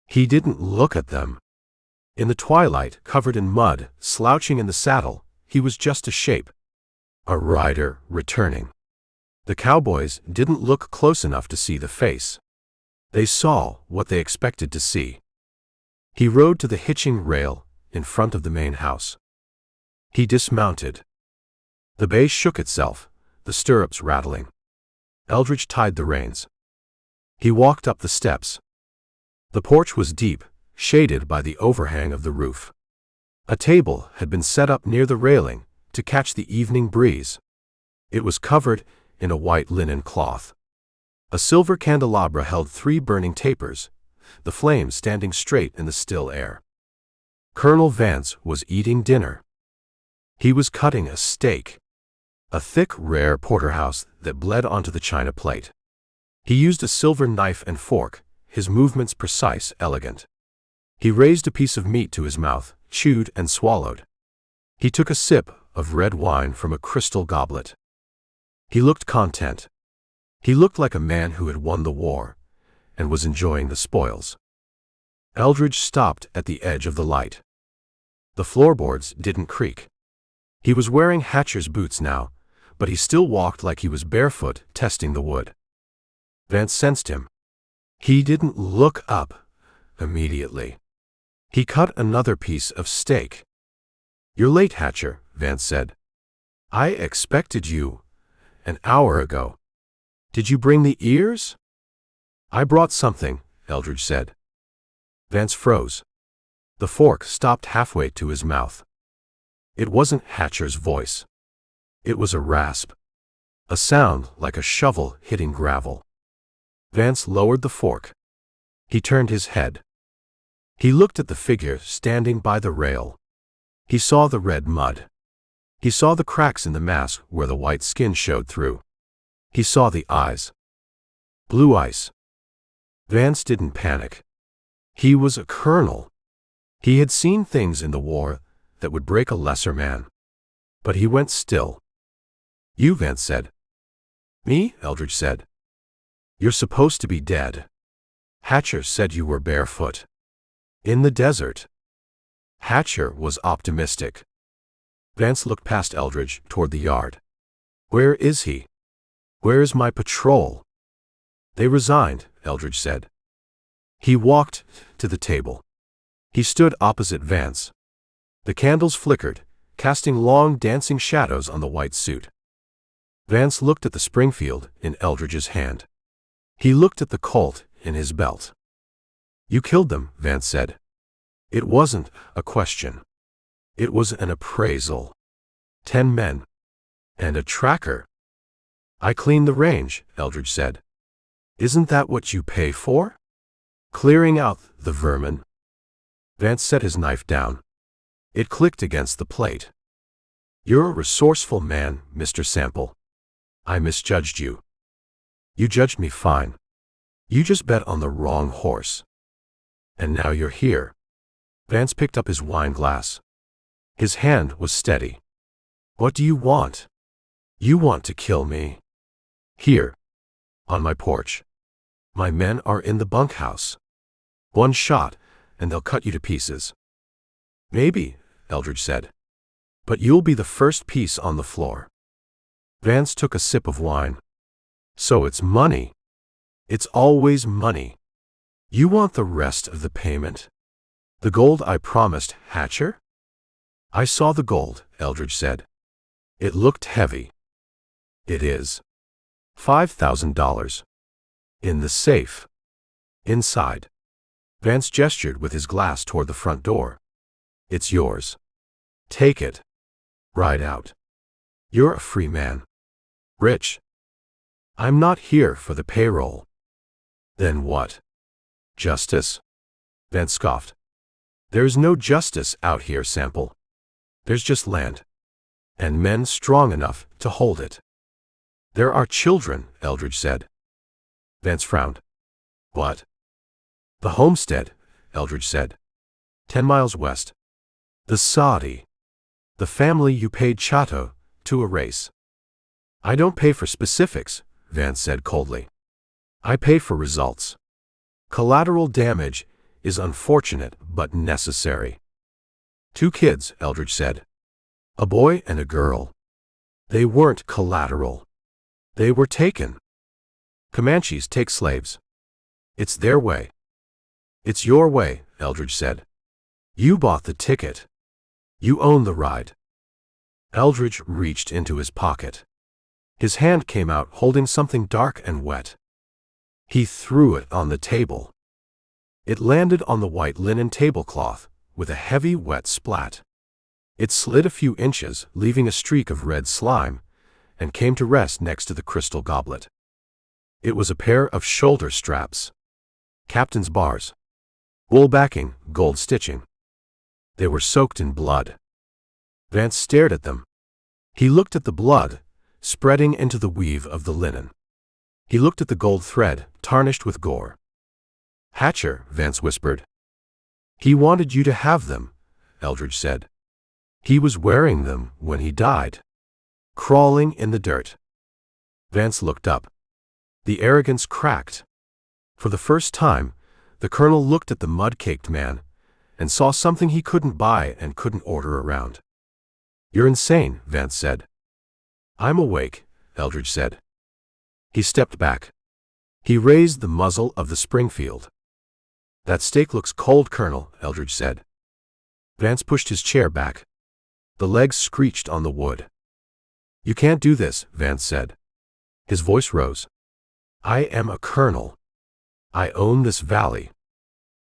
He didn't look at them. In the twilight, covered in mud, slouching in the saddle, he was just a shape. A rider returning. The cowboys didn't look close enough to see the face. They saw what they expected to see. He rode to the hitching rail in front of the main house. He dismounted. The bay shook itself, the stirrups rattling. Eldridge tied the reins. He walked up the steps. The porch was deep, shaded by the overhang of the roof. A table had been set up near the railing to catch the evening breeze. It was covered in a white linen cloth. A silver candelabra held 3 burning tapers, the flames standing straight in the still air. Colonel Vance was eating dinner. He was cutting a steak. A thick, rare porterhouse that bled onto the china plate. He used a silver knife and fork, his movements precise, elegant. He raised a piece of meat to his mouth, chewed and swallowed. He took a sip of red wine from a crystal goblet. He looked content. He looked like a man who had won the war and was enjoying the spoils. Eldridge stopped at the edge of the light. The floorboards didn't creak. He was wearing Hatcher's boots now, but he still walked like he was barefoot, testing the wood. Vance sensed him. He didn't look up immediately. He cut another piece of steak. "You're late, Hatcher," Vance said. I expected you an hour ago. Did you bring the ears? I brought something, Eldridge said. Vance froze. The fork stopped halfway to his mouth. It wasn't Hatcher's voice. It was a rasp. A sound like a shovel hitting gravel. Vance lowered the fork. He turned his head. He looked at the figure standing by the rail. He saw the red mud. He saw the cracks in the mask where the white skin showed through. He saw the eyes. Blue ice. Vance didn't panic. He was a colonel. He had seen things in the war that would break a lesser man. But he went still. You, Vance said. Me, Eldridge said. You're supposed to be dead. Hatcher said you were barefoot. In the desert. Hatcher was optimistic. Vance looked past Eldridge toward the yard. Where is he? Where is my patrol? They resigned, Eldridge said. He walked to the table. He stood opposite Vance. The candles flickered, casting long dancing shadows on the white suit. Vance looked at the Springfield in Eldridge's hand. He looked at the Colt in his belt. You killed them, Vance said. It wasn't a question. It was an appraisal. 10 men. And a tracker. I cleaned the range, Eldridge said. Isn't that what you pay for? Clearing out the vermin. Vance set his knife down. It clicked against the plate. You're a resourceful man, Mr. Sample. I misjudged you. You judged me fine. You just bet on the wrong horse. And now you're here. Vance picked up his wine glass. His hand was steady. What do you want? You want to kill me. Here. On my porch. My men are in the bunkhouse. One shot, and they'll cut you to pieces. Maybe, Eldridge said. But you'll be the first piece on the floor. Vance took a sip of wine. So it's money. It's always money. You want the rest of the payment? The gold I promised Hatcher? I saw the gold, Eldridge said. It looked heavy. It is. $5,000. In the safe. Inside. Vance gestured with his glass toward the front door. It's yours. Take it. Ride out. You're a free man. Rich. I'm not here for the payroll. Then what? Justice? Vance scoffed. There's no justice out here, Sample. There's just land. And men strong enough to hold it. There are children, Eldridge said. Vance frowned. What? The homestead, Eldridge said. 10 miles west. The Saudi. The family you paid Chateau to erase. I don't pay for specifics, Vance said coldly. I pay for results. Collateral damage is unfortunate but necessary. 2 kids, Eldridge said. A boy and a girl. They weren't collateral. They were taken. Comanches take slaves. It's their way. It's your way, Eldridge said. You bought the ticket. You own the ride. Eldridge reached into his pocket. His hand came out holding something dark and wet. He threw it on the table. It landed on the white linen tablecloth with a heavy wet splat. It slid a few inches, leaving a streak of red slime, and came to rest next to the crystal goblet. It was a pair of shoulder straps. Captain's bars. Wool backing, gold stitching. They were soaked in blood. Vance stared at them. He looked at the blood, spreading into the weave of the linen. He looked at the gold thread, tarnished with gore. Hatcher, Vance whispered. He wanted you to have them, Eldridge said. He was wearing them when he died. Crawling in the dirt. Vance looked up. The arrogance cracked. For the first time, the colonel looked at the mud-caked man and saw something he couldn't buy and couldn't order around. You're insane, Vance said. I'm awake, Eldridge said. He stepped back. He raised the muzzle of the Springfield. That steak looks cold, Colonel, Eldridge said. Vance pushed his chair back. The legs screeched on the wood. You can't do this, Vance said. His voice rose. I am a colonel. I own this valley.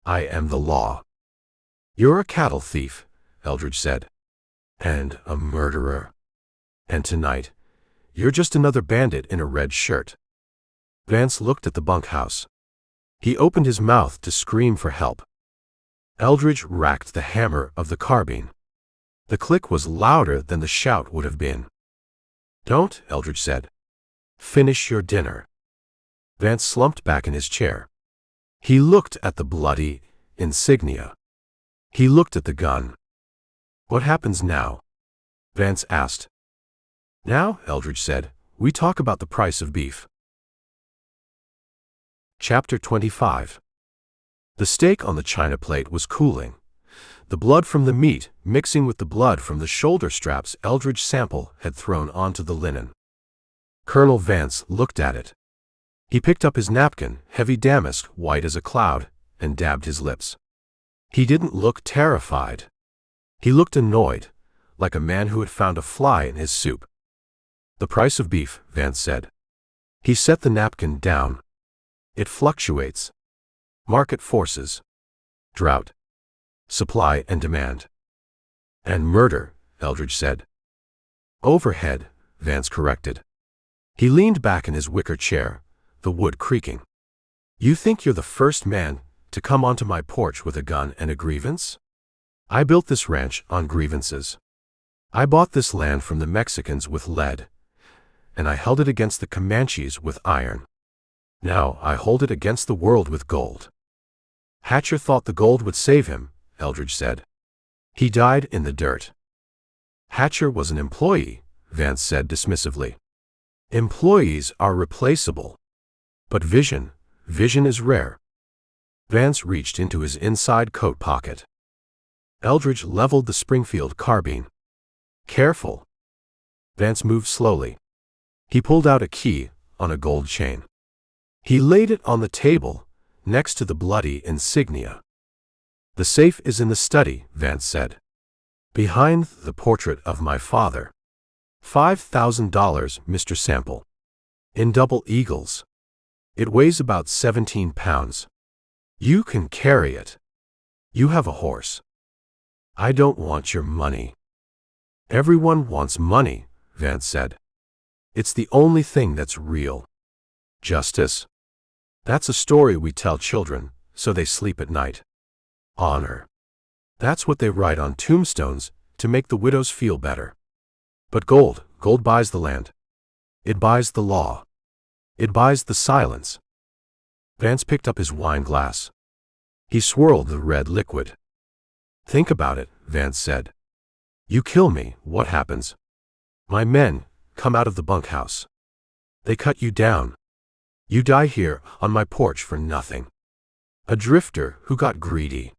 I am the law. You're a cattle thief, Eldridge said. And a murderer. And tonight, you're just another bandit in a red shirt. Vance looked at the bunkhouse. He opened his mouth to scream for help. Eldridge racked the hammer of the carbine. The click was louder than the shout would have been. Don't, Eldridge said. Finish your dinner. Vance slumped back in his chair. He looked at the bloody insignia. He looked at the gun. What happens now? Vance asked. Now, Eldridge said, we talk about the price of beef. Chapter 25. The steak on the china plate was cooling. The blood from the meat mixing with the blood from the shoulder straps Eldridge Sample had thrown onto the linen. Colonel Vance looked at it. He picked up his napkin, heavy damask, white as a cloud, and dabbed his lips. He didn't look terrified. He looked annoyed, like a man who had found a fly in his soup. The price of beef, Vance said. He set the napkin down. It fluctuates. Market forces. Drought. Supply and demand. And murder, Eldridge said. Overhead, Vance corrected. He leaned back in his wicker chair, the wood creaking. You think you're the first man to come onto my porch with a gun and a grievance? I built this ranch on grievances. I bought this land from the Mexicans with lead, and I held it against the Comanches with iron. Now I hold it against the world with gold. Hatcher thought the gold would save him, Eldridge said. He died in the dirt. Hatcher was an employee, Vance said dismissively. Employees are replaceable. But vision is rare. Vance reached into his inside coat pocket. Eldridge leveled the Springfield carbine. Careful. Vance moved slowly. He pulled out a key on a gold chain. He laid it on the table, next to the bloody insignia. The safe is in the study, Vance said. Behind the portrait of my father. $5,000, Mr. Sample. In double eagles. It weighs about 17 pounds. You can carry it. You have a horse. I don't want your money. Everyone wants money, Vance said. It's the only thing that's real. Justice. That's a story we tell children, so they sleep at night. Honor. That's what they write on tombstones to make the widows feel better. But gold buys the land. It buys the law. It buys the silence. Vance picked up his wine glass. He swirled the red liquid. Think about it, Vance said. You kill me, what happens? My men come out of the bunkhouse. They cut you down. You die here on my porch for nothing. A drifter who got greedy.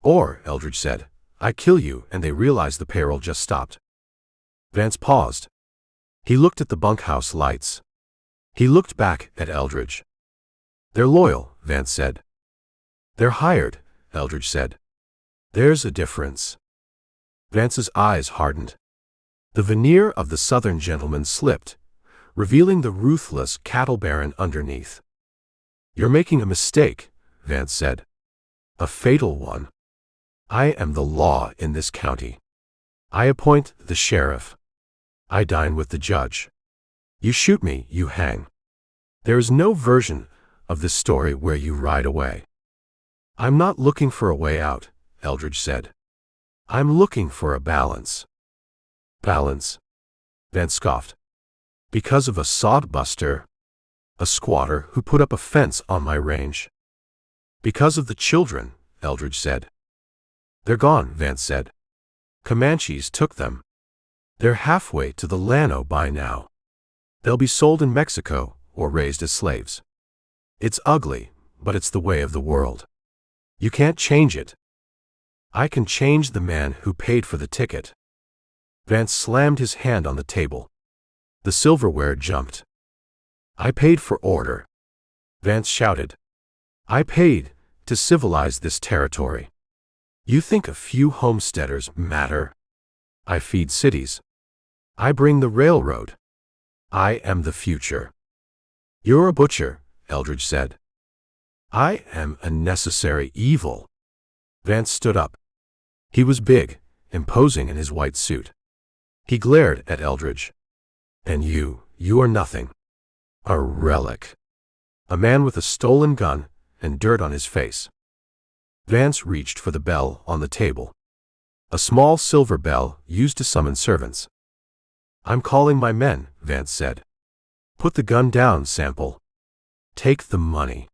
Or, Eldridge said, I kill you and they realize the payroll just stopped. Vance paused. He looked at the bunkhouse lights. He looked back at Eldridge. They're loyal, Vance said. They're hired, Eldridge said. There's a difference. Vance's eyes hardened. The veneer of the Southern gentleman slipped, revealing the ruthless cattle baron underneath. You're making a mistake, Vance said. A fatal one. I am the law in this county. I appoint the sheriff. I dine with the judge. You shoot me, you hang. There is no version of this story where you ride away. I'm not looking for a way out, Eldridge said. I'm looking for a balance. Balance? Vance scoffed. Because of a sodbuster? A squatter who put up a fence on my range? Because of the children, Eldridge said. They're gone, Vance said. Comanches took them. They're halfway to the Llano by now. They'll be sold in Mexico or raised as slaves. It's ugly, but it's the way of the world. You can't change it. I can change the man who paid for the ticket. Vance slammed his hand on the table. The silverware jumped. I paid for order. Vance shouted. I paid to civilize this territory. You think a few homesteaders matter? I feed cities. I bring the railroad. I am the future. You're a butcher, Eldridge said. I am a necessary evil. Vance stood up. He was big, imposing in his white suit. He glared at Eldridge. And you are nothing. A relic. A man with a stolen gun and dirt on his face. Vance reached for the bell on the table. A small silver bell used to summon servants. I'm calling my men, Vance said. Put the gun down, Sample. Take the money.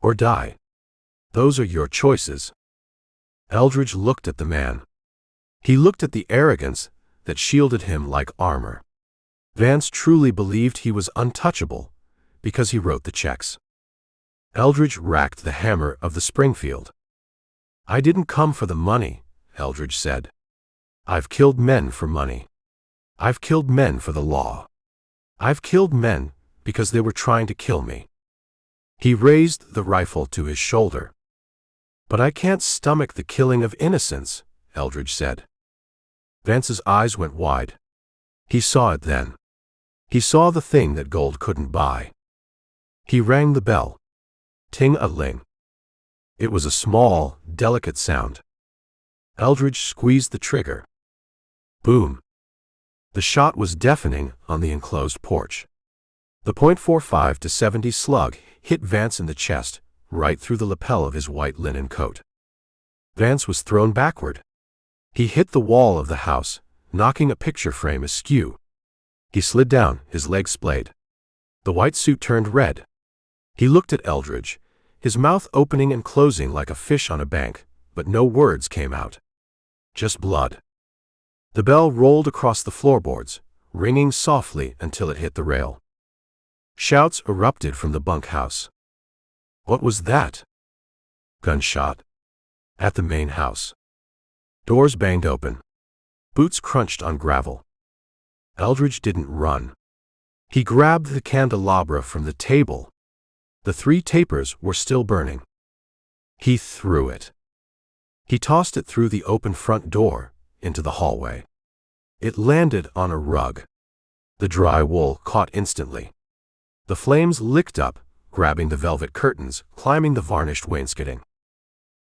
Or die. Those are your choices. Eldridge looked at the man. He looked at the arrogance that shielded him like armor. Vance truly believed he was untouchable because he wrote the checks. Eldridge racked the hammer of the Springfield. I didn't come for the money, Eldridge said. I've killed men for money. I've killed men for the law. I've killed men because they were trying to kill me. He raised the rifle to his shoulder. But I can't stomach the killing of innocents, Eldridge said. Vance's eyes went wide. He saw it then. He saw the thing that gold couldn't buy. He rang the bell. Ting-a-ling. It was a small, delicate sound. Eldridge squeezed the trigger. Boom. The shot was deafening on the enclosed porch. The .45 to 70 slug hit Vance in the chest, right through the lapel of his white linen coat. Vance was thrown backward. He hit the wall of the house, knocking a picture frame askew. He slid down, his legs splayed. The white suit turned red. He looked at Eldridge, his mouth opening and closing like a fish on a bank, but no words came out. Just blood. The bell rolled across the floorboards, ringing softly until it hit the rail. Shouts erupted from the bunkhouse. What was that? Gunshot. At the main house. Doors banged open. Boots crunched on gravel. Eldridge didn't run. He grabbed the candelabra from the table. The 3 tapers were still burning. He threw it. He tossed it through the open front door into the hallway. It landed on a rug. The dry wool caught instantly. The flames licked up, grabbing the velvet curtains, climbing the varnished wainscoting.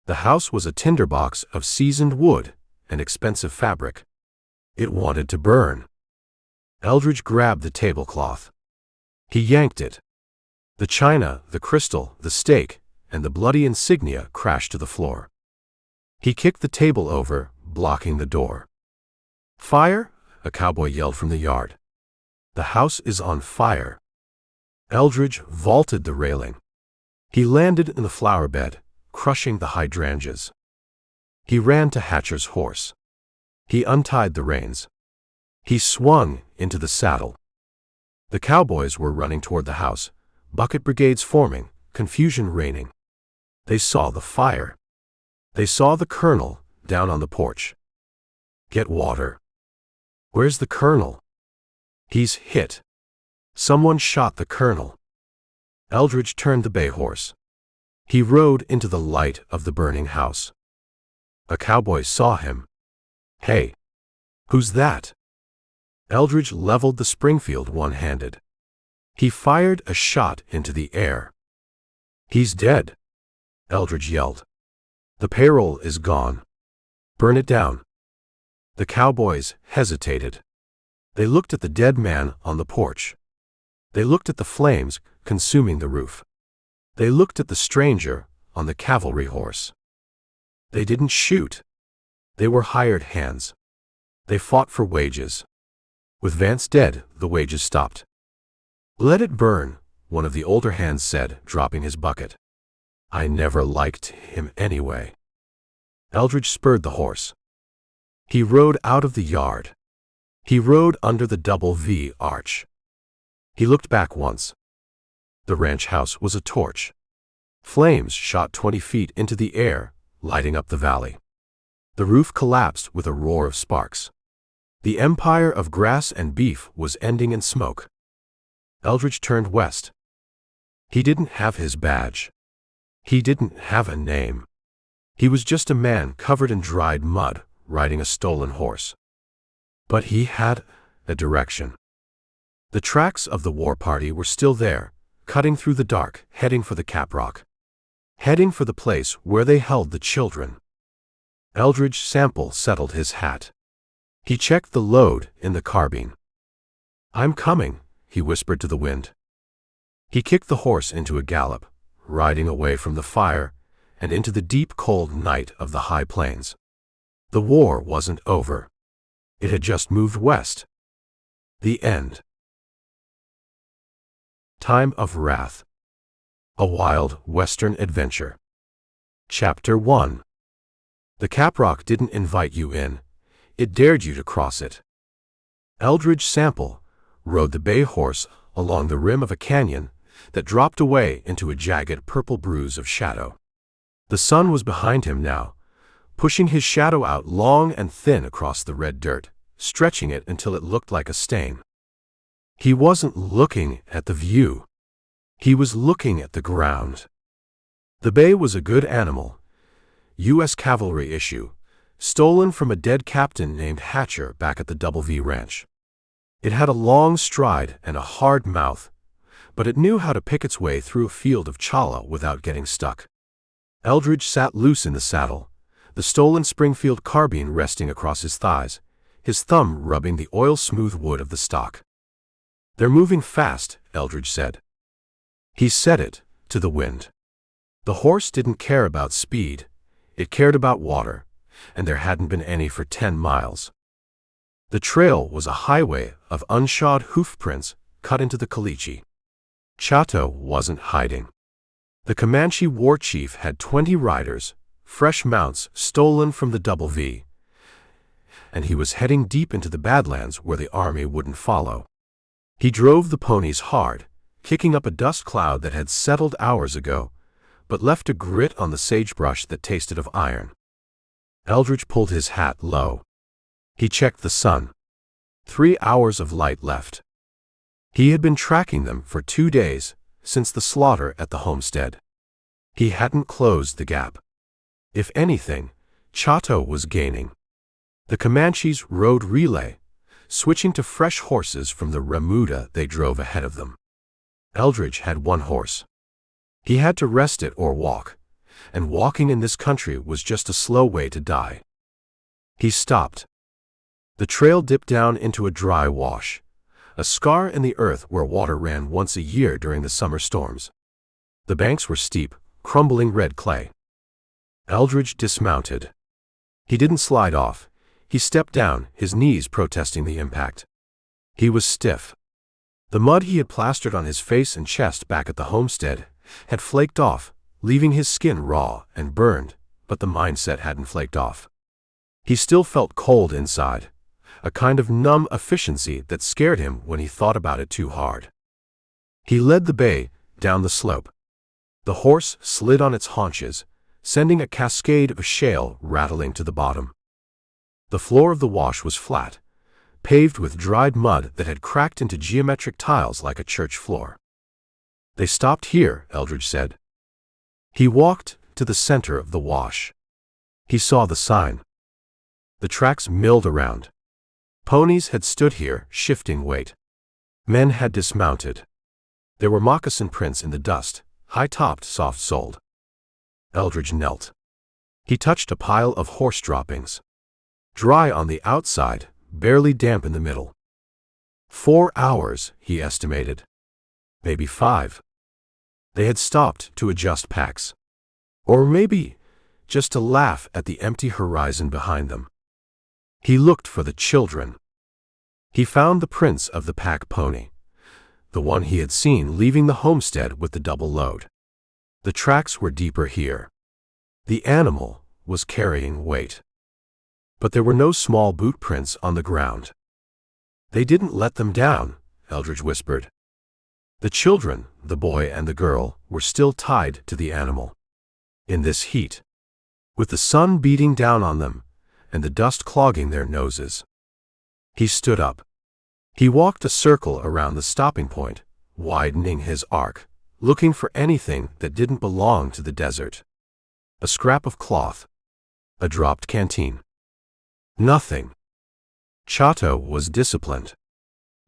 The house was a tinderbox of seasoned wood and expensive fabric. It wanted to burn. Eldridge grabbed the tablecloth. He yanked it. The china, the crystal, the steak, and the bloody insignia crashed to the floor. He kicked the table over, blocking the door. Fire! A cowboy yelled from the yard. The house is on fire. Eldridge vaulted the railing. He landed in the flower bed, crushing the hydrangeas. He ran to Hatcher's horse. He untied the reins. He swung into the saddle. The cowboys were running toward the house, bucket brigades forming, confusion reigning. They saw the fire. They saw the colonel down on the porch. Get water. Where's the colonel? He's hit. Someone shot the colonel. Eldridge turned the bay horse. He rode into the light of the burning house. A cowboy saw him. Hey! Who's that? Eldridge leveled the Springfield one-handed. He fired a shot into the air. He's dead, Eldridge yelled. The payroll is gone. Burn it down. The cowboys hesitated. They looked at the dead man on the porch. They looked at the flames consuming the roof. They looked at the stranger on the cavalry horse. They didn't shoot. They were hired hands. They fought for wages. With Vance dead, the wages stopped. Let it burn, one of the older hands said, dropping his bucket. I never liked him anyway. Eldridge spurred the horse. He rode out of the yard. He rode under the double V arch. He looked back once. The ranch house was a torch. Flames shot 20 feet into the air, lighting up the valley. The roof collapsed with a roar of sparks. The empire of grass and beef was ending in smoke. Eldridge turned west. He didn't have his badge. He didn't have a name. He was just a man covered in dried mud, riding a stolen horse. But he had a direction. The tracks of the war party were still there, cutting through the dark, heading for the Caprock. Heading for the place where they held the children. Eldridge Sample settled his hat. He checked the load in the carbine. "I'm coming," he whispered to the wind. He kicked the horse into a gallop, riding away from the fire and into the deep cold night of the high plains. The war wasn't over. It had just moved west. The end. Time of Wrath. A Wild Western Adventure. Chapter 1. The Caprock didn't invite you in. It dared you to cross it. Eldridge Sample rode the bay horse along the rim of a canyon that dropped away into a jagged purple bruise of shadow. The sun was behind him now, pushing his shadow out long and thin across the red dirt, stretching it until it looked like a stain. He wasn't looking at the view. He was looking at the ground. The bay was a good animal, U.S. Cavalry issue, stolen from a dead captain named Hatcher back at the Double V Ranch. It had a long stride and a hard mouth, but it knew how to pick its way through a field of chala without getting stuck. Eldridge sat loose in the saddle, the stolen Springfield carbine resting across his thighs, his thumb rubbing the oil-smooth wood of the stock. "They're moving fast," Eldridge said. He said it to the wind. The horse didn't care about speed. It cared about water, and there hadn't been any for 10 miles. The trail was a highway of unshod hoofprints cut into the caliche. Chato wasn't hiding. The Comanche war chief had 20 riders, fresh mounts stolen from the Double V, and he was heading deep into the Badlands where the army wouldn't follow. He drove the ponies hard, kicking up a dust cloud that had settled hours ago, but left a grit on the sagebrush that tasted of iron. Eldridge pulled his hat low. He checked the sun. 3 hours of light left. He had been tracking them for 2 days, since the slaughter at the homestead. He hadn't closed the gap. If anything, Chato was gaining. The Comanches rode relay, switching to fresh horses from the remuda they drove ahead of them. Eldridge had 1 horse. He had to rest it or walk, and walking in this country was just a slow way to die. He stopped. The trail dipped down into a dry wash, a scar in the earth where water ran once a year during the summer storms. The banks were steep, crumbling red clay. Eldridge dismounted. He didn't slide off. He stepped down, his knees protesting the impact. He was stiff. The mud he had plastered on his face and chest back at the homestead had flaked off, leaving his skin raw and burned, but the mindset hadn't flaked off. He still felt cold inside, a kind of numb efficiency that scared him when he thought about it too hard. He led the bay down the slope. The horse slid on its haunches, sending a cascade of shale rattling to the bottom. The floor of the wash was flat, paved with dried mud that had cracked into geometric tiles like a church floor. "They stopped here," Eldridge said. He walked to the center of the wash. He saw the sign. The tracks milled around. Ponies had stood here, shifting weight. Men had dismounted. There were moccasin prints in the dust, high-topped, soft-soled. Eldridge knelt. He touched a pile of horse droppings. Dry on the outside, barely damp in the middle. 4 hours, he estimated. Maybe 5. They had stopped to adjust packs. Or maybe just to laugh at the empty horizon behind them. He looked for the children. He found the prints of the pack pony, the one he had seen leaving the homestead with the double load. The tracks were deeper here. The animal was carrying weight. But there were no small boot prints on the ground. "They didn't let them down," Eldridge whispered. The children, the boy and the girl, were still tied to the animal. In this heat, with the sun beating down on them and the dust clogging their noses. He stood up. He walked a circle around the stopping point, widening his arc, looking for anything that didn't belong to the desert. A scrap of cloth. A dropped canteen. Nothing. Chato was disciplined.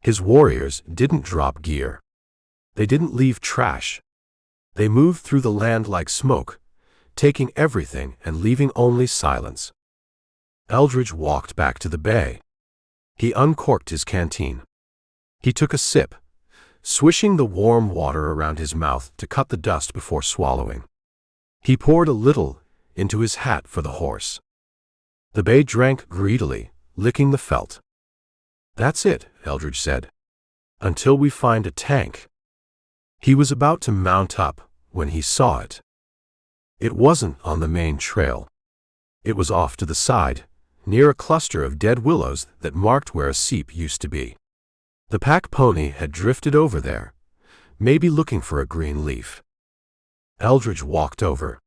His warriors didn't drop gear. They didn't leave trash. They moved through the land like smoke, taking everything and leaving only silence. Eldridge walked back to the bay. He uncorked his canteen. He took a sip, swishing the warm water around his mouth to cut the dust before swallowing. He poured a little into his hat for the horse. The bay drank greedily, licking the felt. "That's it," Eldridge said. "Until we find a tank." He was about to mount up when he saw it. It wasn't on the main trail. It was off to the side, near a cluster of dead willows that marked where a seep used to be. The pack pony had drifted over there, maybe looking for a green leaf. Eldridge walked over.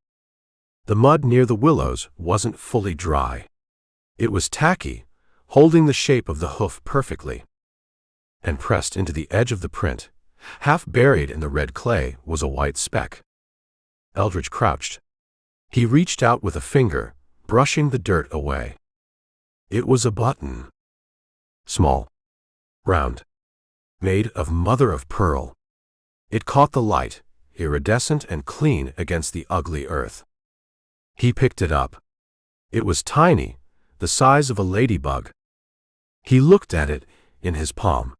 The mud near the willows wasn't fully dry. It was tacky, holding the shape of the hoof perfectly. And pressed into the edge of the print, half buried in the red clay, was a white speck. Eldridge crouched. He reached out with a finger, brushing the dirt away. It was a button. Small, round, made of mother of pearl. It caught the light, iridescent and clean against the ugly earth. He picked it up. It was tiny, the size of a ladybug. He looked at it in his palm.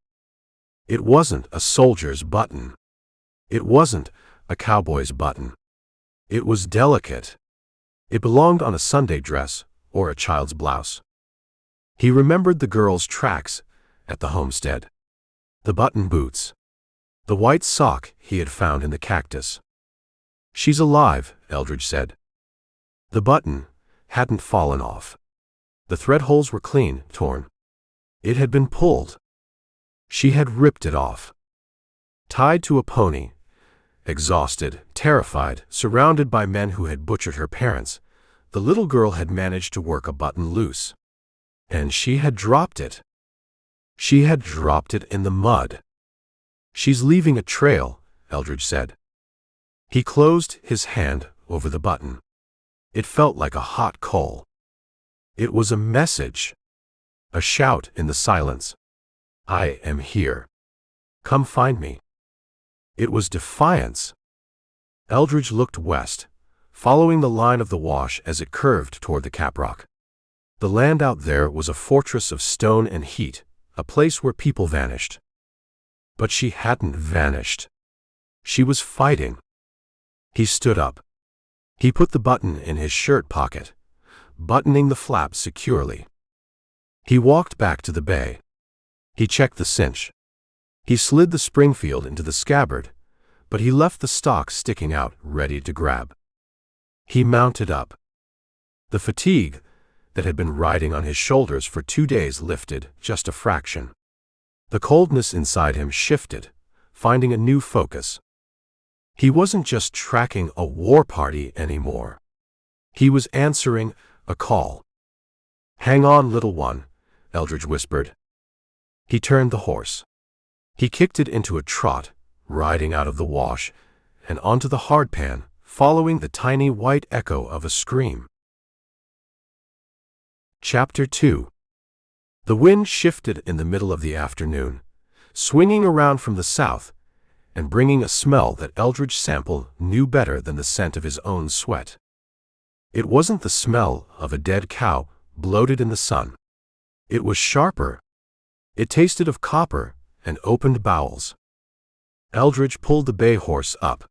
It wasn't a soldier's button. It wasn't a cowboy's button. It was delicate. It belonged on a Sunday dress or a child's blouse. He remembered the girl's tracks at the homestead. The button boots. The white sock he had found in the cactus. "She's alive," Eldridge said. The button hadn't fallen off. The thread holes were clean, torn. It had been pulled. She had ripped it off. Tied to a pony, exhausted, terrified, surrounded by men who had butchered her parents, the little girl had managed to work a button loose. And she had dropped it. She had dropped it in the mud. "She's leaving a trail," Eldridge said. He closed his hand over the button. It felt like a hot coal. It was a message. A shout in the silence. "I am here. Come find me." It was defiance. Eldridge looked west, following the line of the wash as it curved toward the caprock. The land out there was a fortress of stone and heat, a place where people vanished. But she hadn't vanished. She was fighting. He stood up. He put the button in his shirt pocket, buttoning the flap securely. He walked back to the bay. He checked the cinch. He slid the Springfield into the scabbard, but he left the stock sticking out, ready to grab. He mounted up. The fatigue that had been riding on his shoulders for 2 days lifted just a fraction. The coldness inside him shifted, finding a new focus. He wasn't just tracking a war party anymore. He was answering a call. "Hang on, little one," Eldridge whispered. He turned the horse. He kicked it into a trot, riding out of the wash, and onto the hardpan, following the tiny white echo of a scream. Chapter 2. The wind shifted in the middle of the afternoon, swinging around from the south, and bringing a smell that Eldridge Sample knew better than the scent of his own sweat. It wasn't the smell of a dead cow bloated in the sun. It was sharper. It tasted of copper and opened bowels. Eldridge pulled the bay horse up.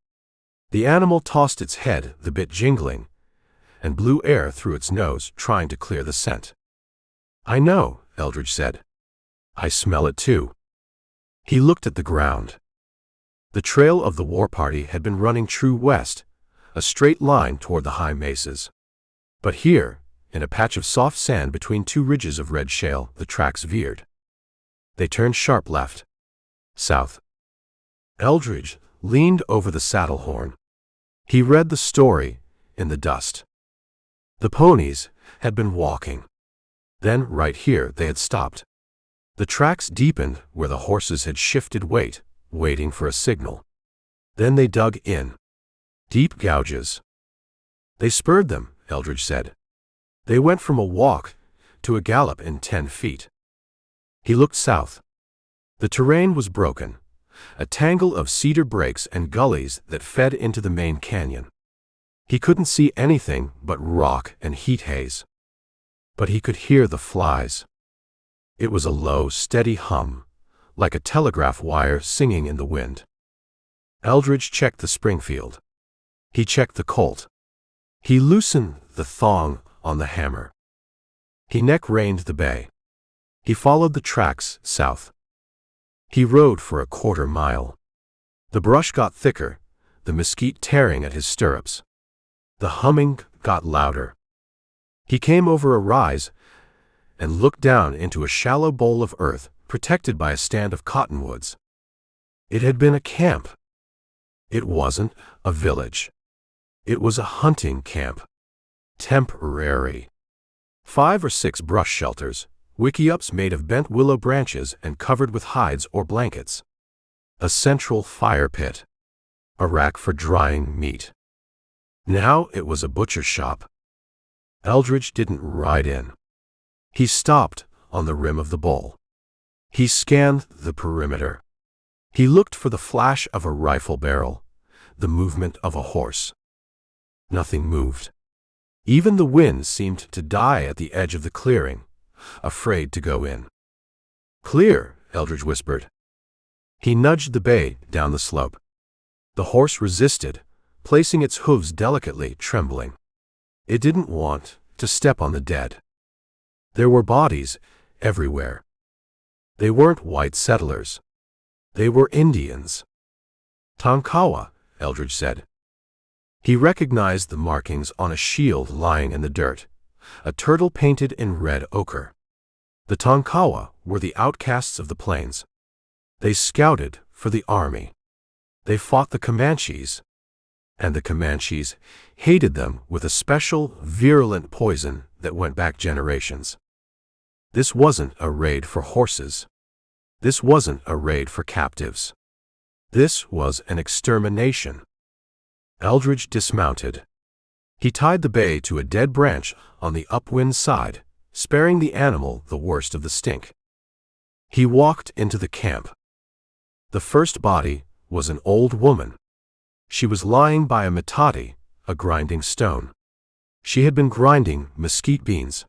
The animal tossed its head, the bit jingling, and blew air through its nose, trying to clear the scent. "I know," Eldridge said. "I smell it too." He looked at the ground. The trail of the war party had been running true west, a straight line toward the high mesas. But here, in a patch of soft sand between 2 ridges of red shale, the tracks veered. They turned sharp left, south. Eldridge leaned over the saddle horn. He read the story in the dust. The ponies had been walking. Then, right here, they had stopped. The tracks deepened where the horses had shifted weight, waiting for a signal. Then they dug in. Deep gouges. They spurred them, Eldridge said. They went from a walk to a gallop in 10 feet. He looked south. The terrain was broken, a tangle of cedar breaks and gullies that fed into the main canyon. He couldn't see anything but rock and heat haze. But he could hear the flies. It was a low, steady hum, like a telegraph wire singing in the wind. Eldridge checked the Springfield. He checked the Colt. He loosened the thong on the hammer. He neck-reined the bay. He followed the tracks south. He rode for a quarter mile. The brush got thicker, the mesquite tearing at his stirrups. The humming got louder. He came over a rise and looked down into a shallow bowl of earth protected by a stand of cottonwoods. It had been a camp. It wasn't a village. It was a hunting camp. Temporary. 5 or 6 brush shelters, wickiups made of bent willow branches and covered with hides or blankets. A central fire pit. A rack for drying meat. Now it was a butcher shop. Eldridge didn't ride in. He stopped on the rim of the bowl. He scanned the perimeter. He looked for the flash of a rifle barrel, the movement of a horse. Nothing moved. Even the wind seemed to die at the edge of the clearing, afraid to go in. "Clear," Eldridge whispered. He nudged the bay down the slope. The horse resisted, placing its hooves delicately, trembling. It didn't want to step on the dead. There were bodies everywhere. They weren't white settlers. They were Indians. "Tonkawa," Eldridge said. He recognized the markings on a shield lying in the dirt, a turtle painted in red ochre. The Tonkawa were the outcasts of the plains. They scouted for the army. They fought the Comanches, and the Comanches hated them with a special, virulent poison that went back generations. This wasn't a raid for horses. This wasn't a raid for captives. This was an extermination. Eldridge dismounted. He tied the bay to a dead branch on the upwind side, sparing the animal the worst of the stink. He walked into the camp. The first body was an old woman. She was lying by a metate, a grinding stone. She had been grinding mesquite beans.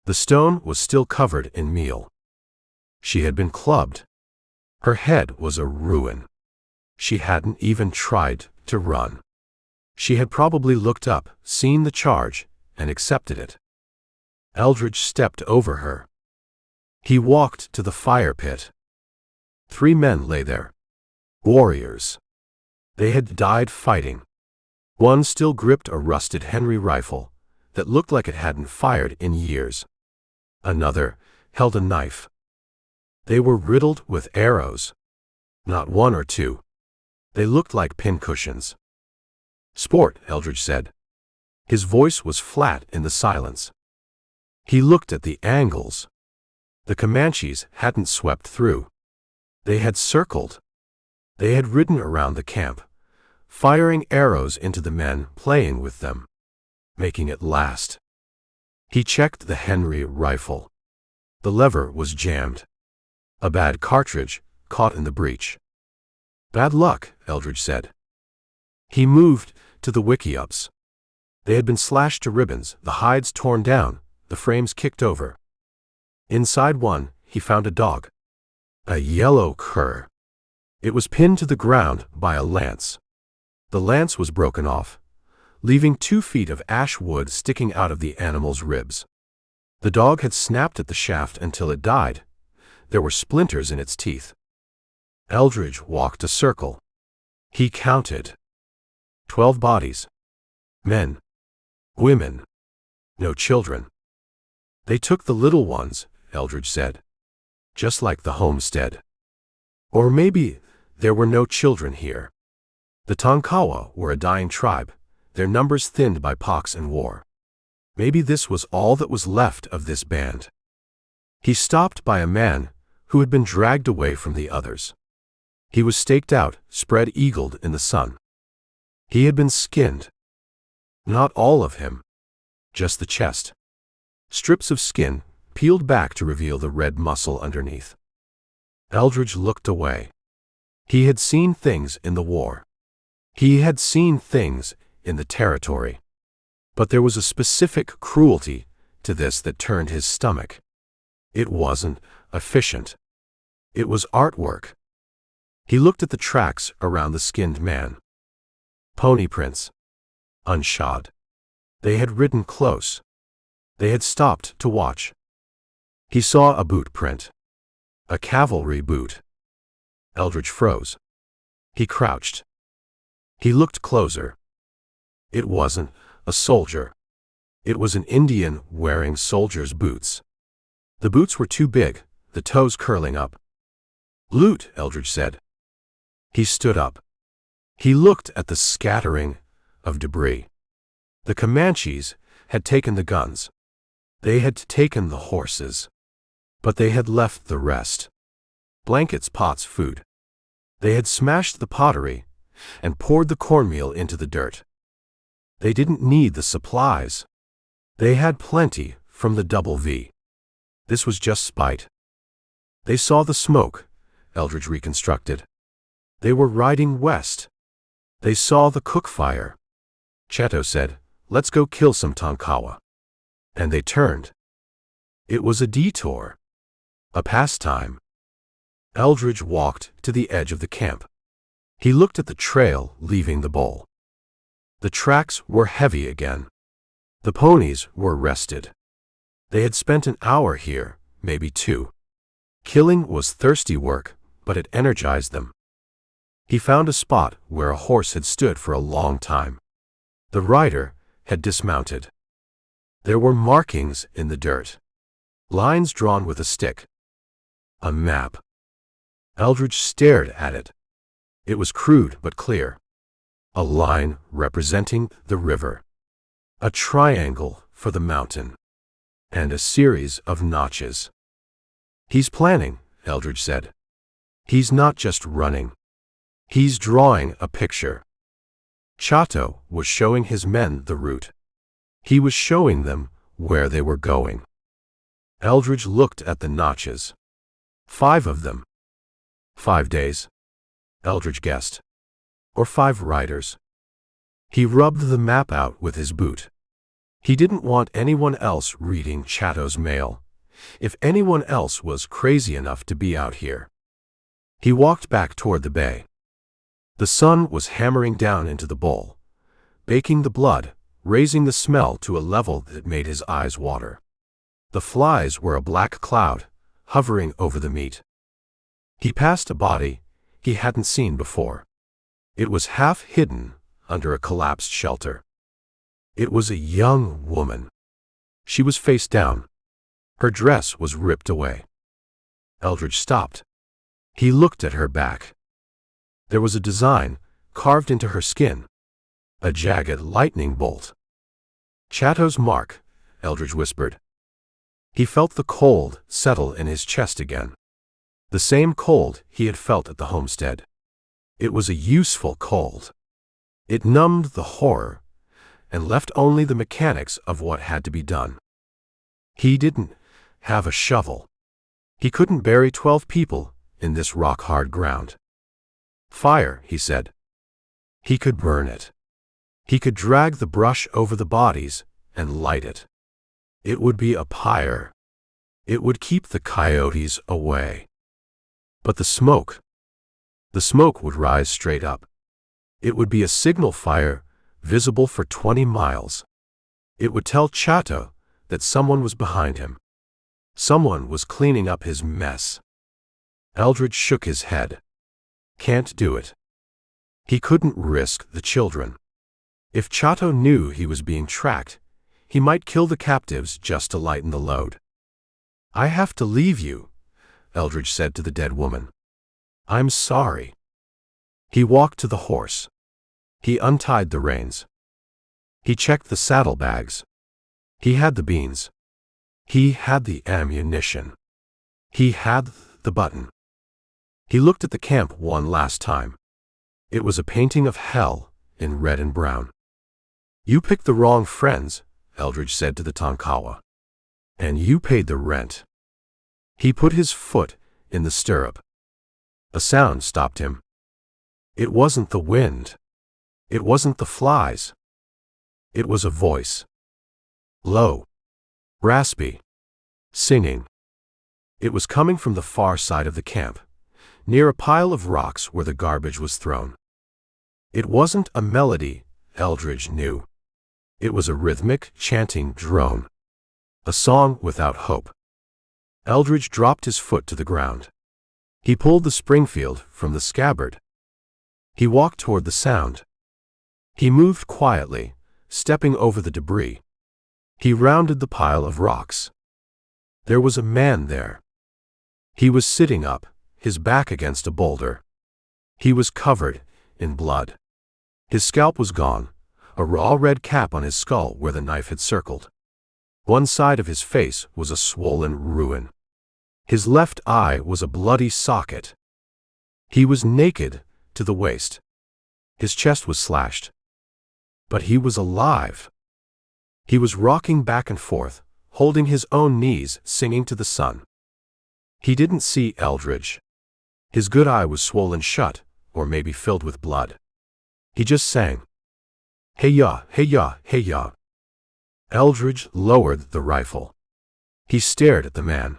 The stone was still covered in meal. She had been clubbed. Her head was a ruin. She hadn't even tried to run. She had probably looked up, seen the charge, and accepted it. Eldridge stepped over her. He walked to the fire pit. 3 men lay there. Warriors. They had died fighting. One still gripped a rusted Henry rifle that looked like it hadn't fired in years. Another held a knife. They were riddled with arrows. Not 1 or 2. They looked like pincushions. "Sport," Eldridge said. His voice was flat in the silence. He looked at the angles. The Comanches hadn't swept through. They had circled. They had ridden around the camp, firing arrows into the men playing with them, making it last. He checked the Henry rifle. The lever was jammed. A bad cartridge caught in the breech. "Bad luck," Eldridge said. He moved to the wickiups. They had been slashed to ribbons, the hides torn down, the frames kicked over. Inside one, he found a dog. A yellow cur. It was pinned to the ground by a lance. The lance was broken off, leaving 2 feet of ash wood sticking out of the animal's ribs. The dog had snapped at the shaft until it died. There were splinters in its teeth. Eldridge walked a circle. He counted. 12 bodies. Men. Women. No children. "They took the little ones," Eldridge said. "Just like the homestead. Or maybe there were no children here. The Tonkawa were a dying tribe, their numbers thinned by pox and war. Maybe this was all that was left of this band." He stopped by a man who had been dragged away from the others. He was staked out, spread-eagled in the sun. He had been skinned. Not all of him. Just the chest. Strips of skin, peeled back to reveal the red muscle underneath. Eldridge looked away. He had seen things in the war. He had seen things in the territory. But there was a specific cruelty to this that turned his stomach. It wasn't efficient. It was artwork. He looked at the tracks around the skinned man. Pony prints. Unshod. They had ridden close. They had stopped to watch. He saw a boot print. A cavalry boot. Eldridge froze. He crouched. He looked closer. It wasn't a soldier. It was an Indian wearing soldier's boots. The boots were too big, the toes curling up. "Loot," Eldridge said. He stood up. He looked at the scattering of debris. The Comanches had taken the guns. They had taken the horses. But they had left the rest. Blankets, pots, food. They had smashed the pottery and poured the cornmeal into the dirt. They didn't need the supplies. They had plenty from the double V. This was just spite. They saw the smoke, Eldridge reconstructed. They were riding west. They saw the cook fire. Chateau said, "Let's go kill some Tonkawa." And they turned. It was a detour. A pastime. Eldridge walked to the edge of the camp. He looked at the trail leaving the bowl. The tracks were heavy again. The ponies were rested. They had spent an hour here, maybe 2. Killing was thirsty work, but it energized them. He found a spot where a horse had stood for a long time. The rider had dismounted. There were markings in the dirt. Lines drawn with a stick. A map. Eldridge stared at it. It was crude but clear. A line representing the river. A triangle for the mountain. And a series of notches. "He's planning," Eldridge said. "He's not just running. He's drawing a picture." Chateau was showing his men the route. He was showing them where they were going. Eldridge looked at the notches. 5 of them. 5 days, Eldridge guessed. Or 5 riders. He rubbed the map out with his boot. He didn't want anyone else reading Chateau's mail, if anyone else was crazy enough to be out here. He walked back toward the bay. The sun was hammering down into the bowl, baking the blood, raising the smell to a level that made his eyes water. The flies were a black cloud, hovering over the meat. He passed a body he hadn't seen before. It was half hidden under a collapsed shelter. It was a young woman. She was face down. Her dress was ripped away. Eldridge stopped. He looked at her back. There was a design carved into her skin. A jagged lightning bolt. "Chateau's mark," Eldridge whispered. He felt the cold settle in his chest again. The same cold he had felt at the homestead. It was a useful cold. It numbed the horror and left only the mechanics of what had to be done. He didn't have a shovel. He couldn't bury 12 people in this rock-hard ground. "Fire," he said. He could burn it. He could drag the brush over the bodies and light it. It would be a pyre. It would keep the coyotes away. But the smoke would rise straight up. It would be a signal fire, visible for 20 miles. It would tell Chateau that someone was behind him. Someone was cleaning up his mess. Eldridge shook his head. Can't do it. He couldn't risk the children. If Chateau knew he was being tracked, he might kill the captives just to lighten the load. "I have to leave you," Eldridge said to the dead woman. "I'm sorry." He walked to the horse. He untied the reins. He checked the saddlebags. He had the beans. He had the ammunition. He had the button. He looked at the camp one last time. It was a painting of hell in red and brown. "You picked the wrong friends," Eldridge said to the Tonkawa. "And you paid the rent." He put his foot in the stirrup. A sound stopped him. It wasn't the wind. It wasn't the flies. It was a voice. Low. Raspy. Singing. It was coming from the far side of the camp, near a pile of rocks where the garbage was thrown. It wasn't a melody, Eldridge knew. It was a rhythmic, chanting drone. A song without hope. Eldridge dropped his foot to the ground. He pulled the Springfield from the scabbard. He walked toward the sound. He moved quietly, stepping over the debris. He rounded the pile of rocks. There was a man there. He was sitting up, his back against a boulder. He was covered in blood. His scalp was gone, a raw red cap on his skull where the knife had circled. One side of his face was a swollen ruin. His left eye was a bloody socket. He was naked to the waist. His chest was slashed. But he was alive. He was rocking back and forth, holding his own knees, singing to the sun. He didn't see Eldridge. His good eye was swollen shut, or maybe filled with blood. He just sang. Hey-ya, hey-ya, hey-ya. Eldridge lowered the rifle. He stared at the man.